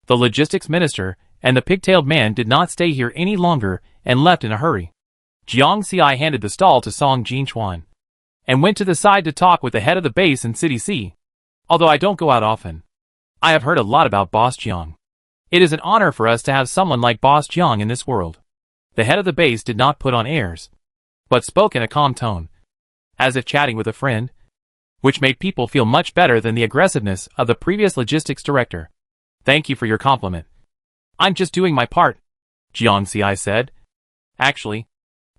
the logistics minister and the pigtailed man did not stay here any longer and left in a hurry. Jiang Xi handed the stall to Song Jinchuan and went to the side to talk with the head of the base in City C. Although I don't go out often, I have heard a lot about Boss Jiang. It is an honor for us to have someone like Boss Jiang in this world. The head of the base did not put on airs, but spoke in a calm tone, as if chatting with a friend, which made people feel much better than the aggressiveness of the previous logistics director. Thank you for your compliment. I'm just doing my part, Jiang Xi said. Actually,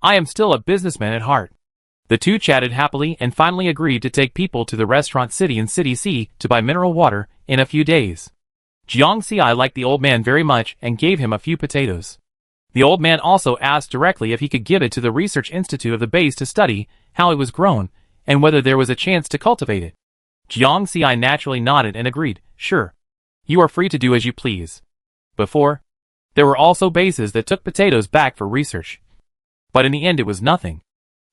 I am still a businessman at heart. The two chatted happily and finally agreed to take people to the restaurant city in City C to buy mineral water in a few days. Jiang Xi liked the old man very much and gave him a few potatoes. The old man also asked directly if he could give it to the research institute of the base to study how it was grown and whether there was a chance to cultivate it. Jiang Xi naturally nodded and agreed, sure. You are free to do as you please. Before, there were also bases that took potatoes back for research. But in the end it was nothing.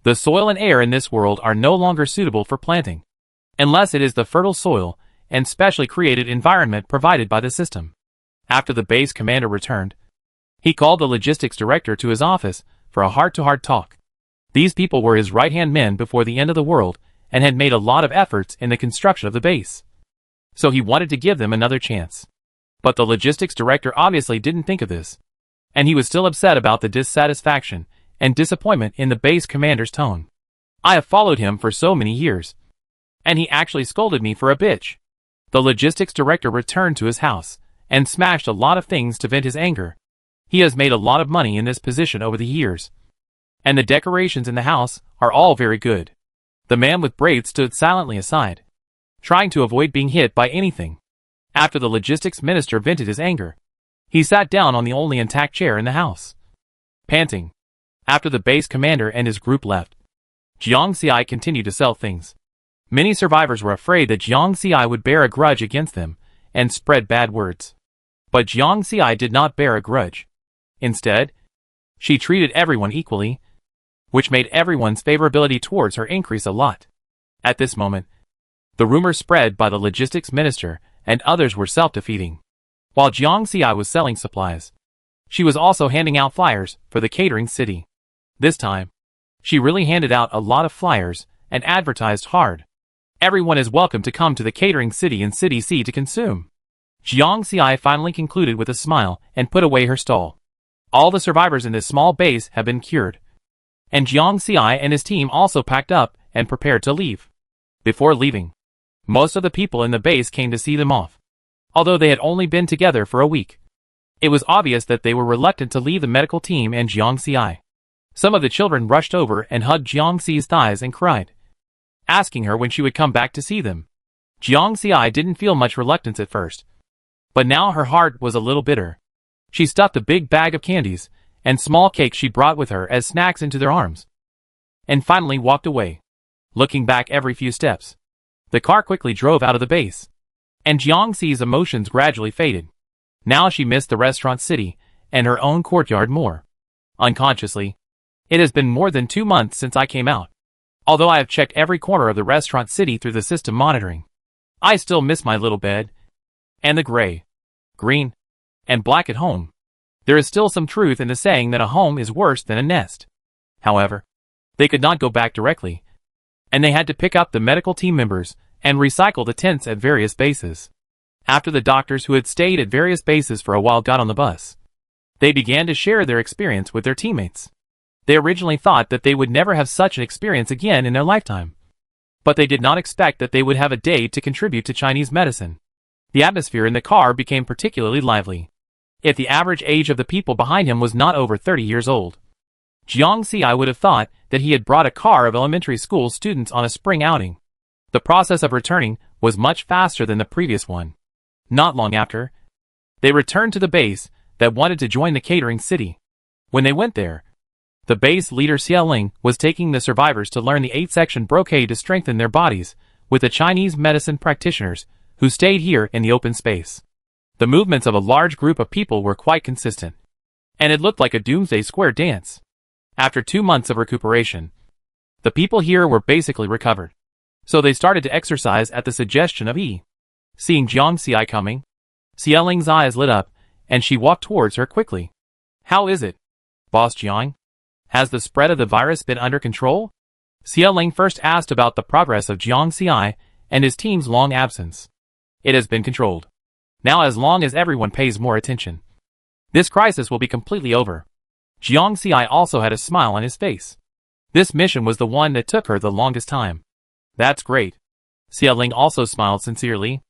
The soil and air in this world are no longer suitable for planting, unless it is the fertile soil and specially created environment provided by the system. After the base commander returned, he called the logistics director to his office for a heart-to-heart talk. These people were his right-hand men before the end of the world and had made a lot of efforts in the construction of the base. So he wanted to give them another chance. But the logistics director obviously didn't think of this, and he was still upset about the dissatisfaction and disappointment in the base commander's tone. I have followed him for so many years, and he actually scolded me for a bitch. The logistics director returned to his house and smashed a lot of things to vent his anger. He has made a lot of money in this position over the years, and the decorations in the house are all very good. The man with braids stood silently aside, trying to avoid being hit by anything. After the logistics minister vented his anger, he sat down on the only intact chair in the house, panting. After the base commander and his group left, Jiang Xi continued to sell things. Many survivors were afraid that Jiang Xi would bear a grudge against them and spread bad words. But Jiang Xi did not bear a grudge. Instead, she treated everyone equally, which made everyone's favorability towards her increase a lot. At this moment, the rumors spread by the logistics minister and others were self-defeating. While Jiang Xi was selling supplies, she was also handing out flyers for the catering city. This time, she really handed out a lot of flyers and advertised hard. Everyone is welcome to come to the catering city in City C to consume. Jiang Xi finally concluded with a smile and put away her stall. All the survivors in this small base have been cured, and Jiang Xi and his team also packed up and prepared to leave. Before leaving, most of the people in the base came to see them off, although they had only been together for a week. It was obvious that they were reluctant to leave the medical team and Jiang Xi. Some of the children rushed over and hugged Jiang Xi's thighs and cried, asking her when she would come back to see them. Jiang Xi didn't feel much reluctance at first, but now her heart was a little bitter. She stuffed a big bag of candies and small cakes she brought with her as snacks into their arms, and finally walked away, looking back every few steps. The car quickly drove out of the base, and Jiang Xi's emotions gradually faded. Now she missed the restaurant city and her own courtyard more. Unconsciously, it has been more than 2 months since I came out. Although I have checked every corner of the restaurant city through the system monitoring, I still miss my little bed, and the gray, green, and black at home. There is still some truth in the saying that a home is worse than a nest. However, they could not go back directly, and they had to pick up the medical team members and recycle the tents at various bases. After the doctors who had stayed at various bases for a while got on the bus, they began to share their experience with their teammates. They originally thought that they would never have such an experience again in their lifetime, but they did not expect that they would have a day to contribute to Chinese medicine. The atmosphere in the car became particularly lively. If the average age of the people behind him was not over 30 years old, Jiang Xi would have thought that he had brought a car of elementary school students on a spring outing. The process of returning was much faster than the previous one. Not long after, they returned to the base that wanted to join the catering city. When they went there, the base leader Xie Ling was taking the survivors to learn the 8-section brocade to strengthen their bodies with the Chinese medicine practitioners who stayed here in the open space. The movements of a large group of people were quite consistent, and it looked like a Doomsday Square dance. After 2 months of recuperation, the people here were basically recovered, so they started to exercise at the suggestion of E. Seeing Jiang Xi coming, Xia Ling's eyes lit up, and she walked towards her quickly. "How is it, Boss Jiang? Has the spread of the virus been under control?" Xia Ling first asked about the progress of Jiang Xi and his team's long absence. "It has been controlled. Now as long as everyone pays more attention, this crisis will be completely over." Jiang Xi also had a smile on his face. This mission was the one that took her the longest time. "That's great." Xia Ling also smiled sincerely.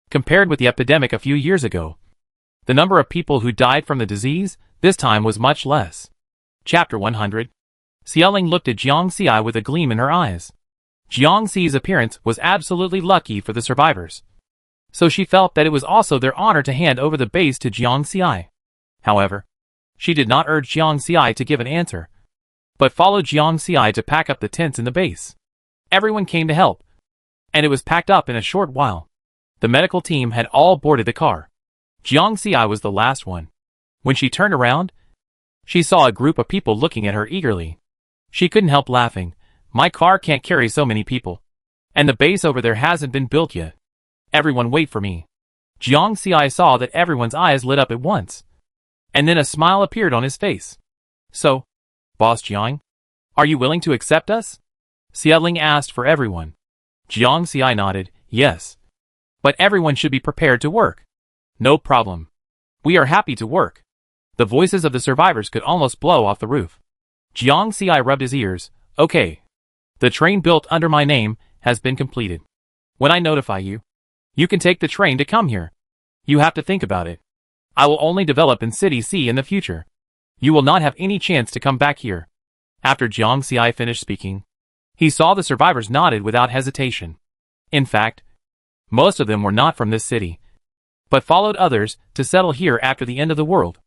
Compared with the epidemic a few years ago, the number of people who died from the disease this time was much less. Chapter 100. Xia Ling looked at Jiang Xi with a gleam in her eyes. Jiang Xi's appearance was absolutely lucky for the survivors, so she felt that it was also their honor to hand over the base to Jiang Xi. However, she did not urge Jiang Xi to give an answer, but followed Jiang Xi to pack up the tents in the base. Everyone came to help, and it was packed up in a short while. The medical team had all boarded the car. Jiang Xi was the last one. When she turned around, she saw a group of people looking at her eagerly. She couldn't help laughing. "My car can't carry so many people, and the base over there hasn't been built yet. Everyone wait for me." Jiang Xi saw that everyone's eyes lit up at once, and then a smile appeared on his face. "So, Boss Jiang, are you willing to accept us?" Xia Ling asked for everyone. Jiang Xi nodded, "Yes. But everyone should be prepared to work." "No problem. We are happy to work." The voices of the survivors could almost blow off the roof. Jiang Xi rubbed his ears. "Okay. The train built under my name has been completed. When I notify you, you can take the train to come here. You have to think about it. I will only develop in City C in the future. You will not have any chance to come back here." After Jiang Xi finished speaking, he saw the survivors nodded without hesitation. In fact, most of them were not from this city, but followed others to settle here after the end of the world.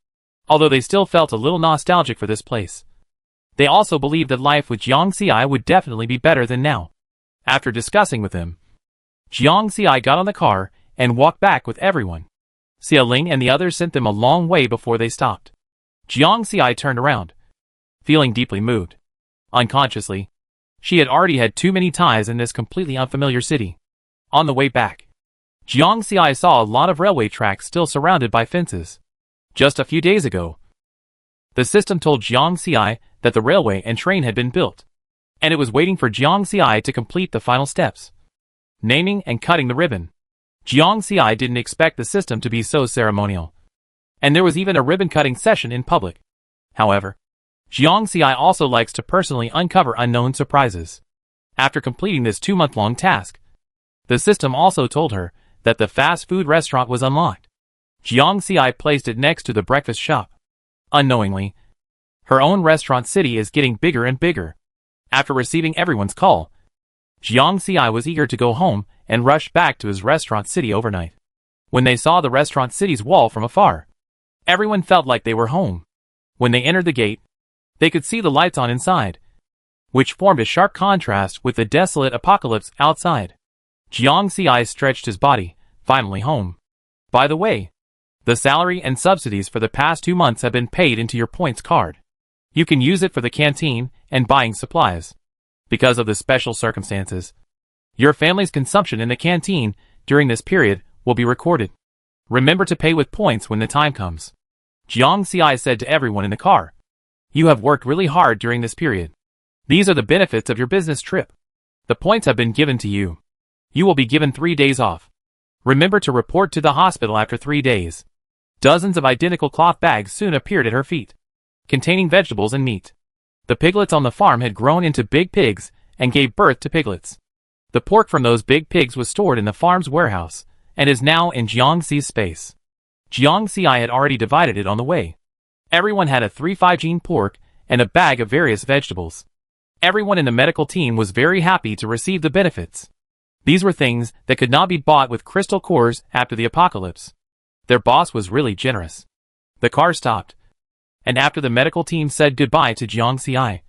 Although they still felt a little nostalgic for this place, they also believed that life with Jiang Xi would definitely be better than now. After discussing with him, Jiang Xi got on the car and walked back with everyone. Xia Ling and the others sent them a long way before they stopped. Jiang Xi turned around, feeling deeply moved. Unconsciously, she had already had too many ties in this completely unfamiliar city. On the way back, Jiang Xi saw a lot of railway tracks still surrounded by fences. Just a few days ago, the system told Jiang Xi that the railway and train had been built, and it was waiting for Jiang Xi to complete the final steps, naming and cutting the ribbon. Jiang Xi didn't expect the system to be so ceremonial, and there was even a ribbon-cutting session in public. However, Jiang Xi also likes to personally uncover unknown surprises. After completing this 2-month-long task, the system also told her that the fast food restaurant was unlocked. Jiang Xi placed it next to the breakfast shop. Unknowingly, her own restaurant city is getting bigger and bigger. After receiving everyone's call, Jiang Xi was eager to go home and rushed back to his restaurant city overnight. When they saw the restaurant city's wall from afar, everyone felt like they were home. When they entered the gate, they could see the lights on inside, which formed a sharp contrast with the desolate apocalypse outside. Jiang Xi stretched his body, finally home. By the way, the salary and subsidies for the past 2 months have been paid into your points card. You can use it for the canteen and buying supplies. Because of the special circumstances, your family's consumption in the canteen during this period will be recorded. Remember to pay with points when the time comes. Jiang Xi said to everyone in the car. You have worked really hard during this period. These are the benefits of your business trip. The points have been given to you. You will be given 3 days off. Remember to report to the hospital after 3 days. Dozens of identical cloth bags soon appeared at her feet, containing vegetables and meat. The piglets on the farm had grown into big pigs and gave birth to piglets. The pork from those big pigs was stored in the farm's warehouse and is now in Jiang Xi's space. Jiang Xi had already divided it on the way. Everyone had a 3-5 gene pork and a bag of various vegetables. Everyone in the medical team was very happy to receive the benefits. These were things that could not be bought with crystal cores after the apocalypse. Their boss was really generous. The car stopped, and after the medical team said goodbye to Jiang Xi,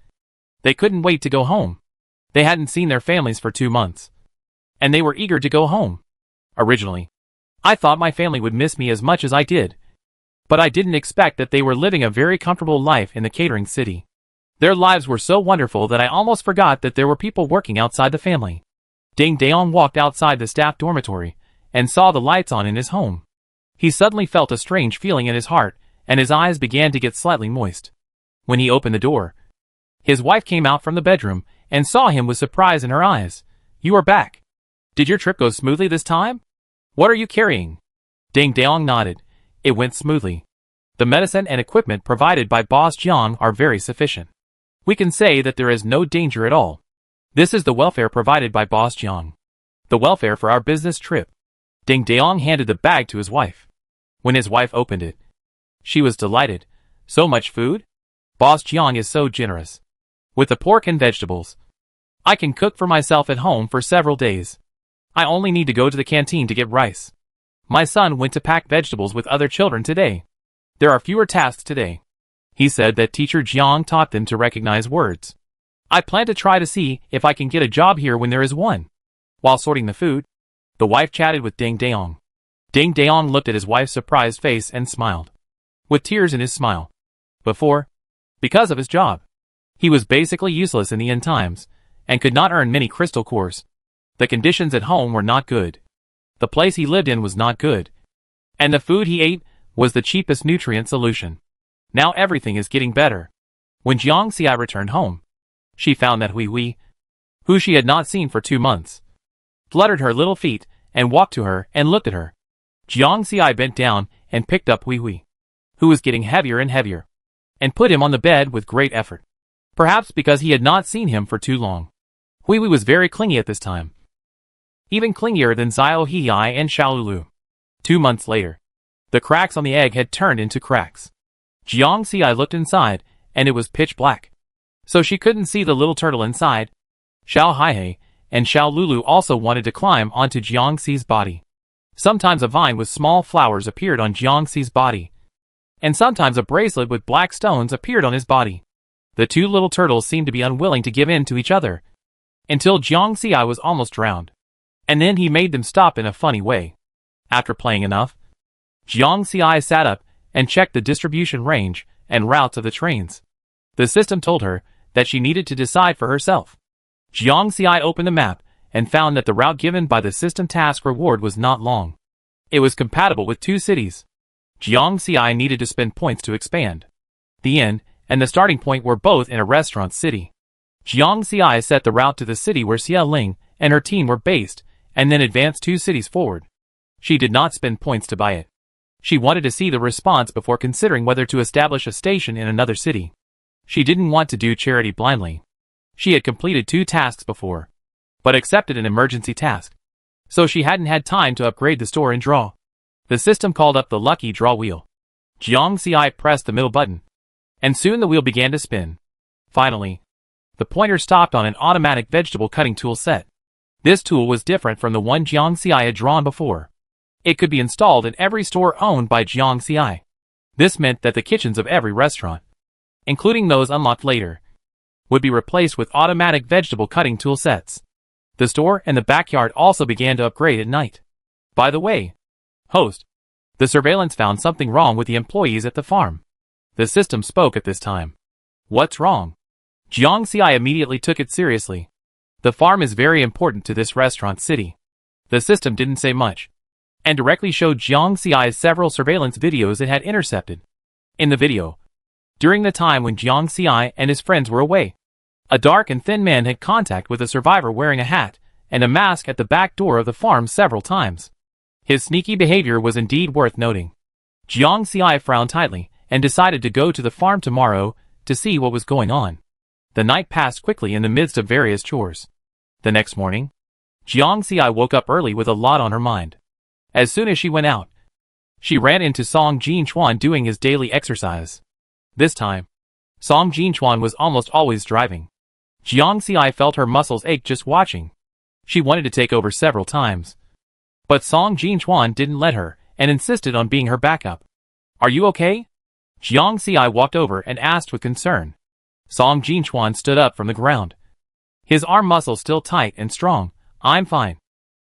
they couldn't wait to go home. They hadn't seen their families for 2 months, and they were eager to go home. Originally, I thought my family would miss me as much as I did. But I didn't expect that they were living a very comfortable life in the catering city. Their lives were so wonderful that I almost forgot that there were people working outside the family. Ding Daeong walked outside the staff dormitory and saw the lights on in his home. He suddenly felt a strange feeling in his heart, and his eyes began to get slightly moist. When he opened the door, his wife came out from the bedroom and saw him with surprise in her eyes. "You are back. Did your trip go smoothly this time? What are you carrying?" Ding Daeong nodded. "It went smoothly. The medicine and equipment provided by Boss Jiang are very sufficient. We can say that there is no danger at all. This is the welfare provided by Boss Jiang. The welfare for our business trip." Ding Daeong handed the bag to his wife. When his wife opened it, she was delighted. "So much food? Boss Jiang is so generous. With the pork and vegetables, I can cook for myself at home for several days. I only need to go to the canteen to get rice. My son went to pack vegetables with other children today. There are fewer tasks today." He said that teacher Jiang taught them to recognize words. "I plan to try to see if I can get a job here when there is one." While sorting the food, the wife chatted with Ding Daeong. Ding Daeong looked at his wife's surprised face and smiled, with tears in his smile. Because of his job, he was basically useless in the end times, and could not earn many crystal cores. The conditions at home were not good. The place he lived in was not good. And the food he ate was the cheapest nutrient solution. Now everything is getting better. When Jiang Xi returned home, she found that Hui, who she had not seen for 2 months, fluttered her little feet and walked to her and looked at her. Jiang Xi bent down and picked up Hui, who was getting heavier and heavier, and put him on the bed with great effort. Perhaps because he had not seen him for too long. Hui was very clingy at this time. Even clingier than Xiao Hei and Xiaolulu. 2 months later, the cracks on the egg had turned into cracks. Jiang Xi looked inside, and it was pitch black. So she couldn't see the little turtle inside. Xiao Hei and Xiaolulu also wanted to climb onto Jiang Xi's body. Sometimes a vine with small flowers appeared on Jiang Xi's body, and sometimes a bracelet with black stones appeared on his body. The two little turtles seemed to be unwilling to give in to each other, until Jiang Xi was almost drowned. And then he made them stop in a funny way. After playing enough, Jiang Xi sat up and checked the distribution range and routes of the trains. The system told her that she needed to decide for herself. Jiang Xi opened the map and found that the route given by the system task reward was not long. It was compatible with 2 cities. Jiang Xi needed to spend points to expand. The end and the starting point were both in a restaurant city. Jiang Xi set the route to the city where Xia Ling and her team were based, and then advanced 2 cities forward. She did not spend points to buy it. She wanted to see the response before considering whether to establish a station in another city. She didn't want to do charity blindly. She had completed 2 tasks before, but accepted an emergency task. So she hadn't had time to upgrade the store and draw. The system called up the lucky draw wheel. Jiang Xi pressed the middle button, and soon the wheel began to spin. Finally, the pointer stopped on an automatic vegetable cutting tool set. This tool was different from the one Jiang Xi had drawn before. It could be installed in every store owned by Jiang Xi. This meant that the kitchens of every restaurant, including those unlocked later, would be replaced with automatic vegetable cutting tool sets. The store and the backyard also began to upgrade at night. By the way, host, the surveillance found something wrong with the employees at the farm. The system spoke at this time. What's wrong? Jiang Xi immediately took it seriously. The farm is very important to this restaurant city. The system didn't say much, and directly showed Jiang Xi several surveillance videos it had intercepted. In the video, during the time when Jiang Xi and his friends were away, a dark and thin man had contact with a survivor wearing a hat and a mask at the back door of the farm several times. His sneaky behavior was indeed worth noting. Jiang Xi frowned tightly and decided to go to the farm tomorrow to see what was going on. The night passed quickly in the midst of various chores. The next morning, Jiang Xi woke up early with a lot on her mind. As soon as she went out, she ran into Song Jinchuan doing his daily exercise. This time, Song Jinchuan was almost always driving. Jiang Xi felt her muscles ache just watching. She wanted to take over several times, but Song Jinchuan didn't let her and insisted on being her backup. "Are you okay?" Jiang Xi walked over and asked with concern. Song Jinchuan stood up from the ground, his arm muscles still tight and strong. "I'm fine.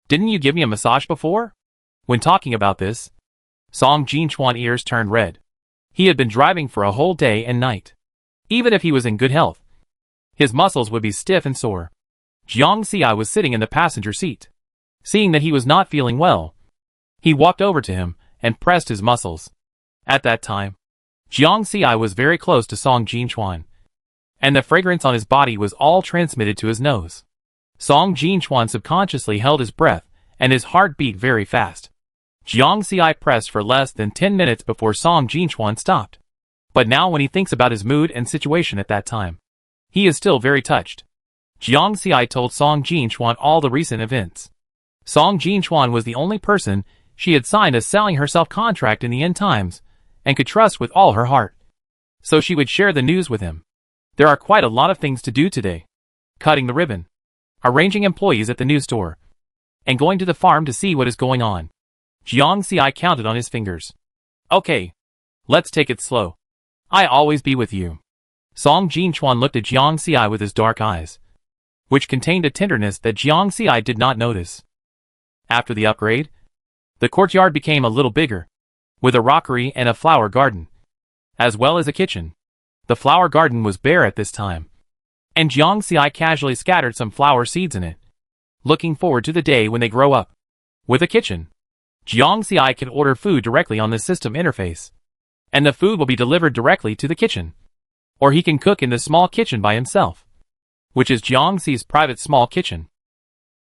Didn't you give me a massage before?" When talking about this, Song Jinchuan's ears turned red. He had been driving for a whole day and night. Even if he was in good health, his muscles would be stiff and sore. Jiang Xi was sitting in the passenger seat. Seeing that he was not feeling well, he walked over to him and pressed his muscles. At that time, Jiang Xi was very close to Song Jinchuan, and the fragrance on his body was all transmitted to his nose. Song Jinchuan subconsciously held his breath, and his heart beat very fast. Jiang Xi pressed for less than 10 minutes before Song Jinchuan stopped. But now when he thinks about his mood and situation at that time, he is still very touched. Jiang Xi told Song Jinchuan all the recent events. Song Jinchuan was the only person she had signed a selling herself contract in the end times, and could trust with all her heart. So she would share the news with him. There are quite a lot of things to do today. Cutting the ribbon, arranging employees at the new store, and going to the farm to see what is going on. Jiang Xi counted on his fingers. Okay, let's take it slow. I always be with you. Song Jinchuan looked at Jiang Xi with his dark eyes, which contained a tenderness that Jiang Xi did not notice. After the upgrade, the courtyard became a little bigger, with a rockery and a flower garden, as well as a kitchen. The flower garden was bare at this time, and Jiang Xi casually scattered some flower seeds in it, looking forward to the day when they grow up. With a kitchen, Jiang Xi can order food directly on the system interface, and the food will be delivered directly to the kitchen. Or he can cook in the small kitchen by himself, which is Jiang Xi's private small kitchen.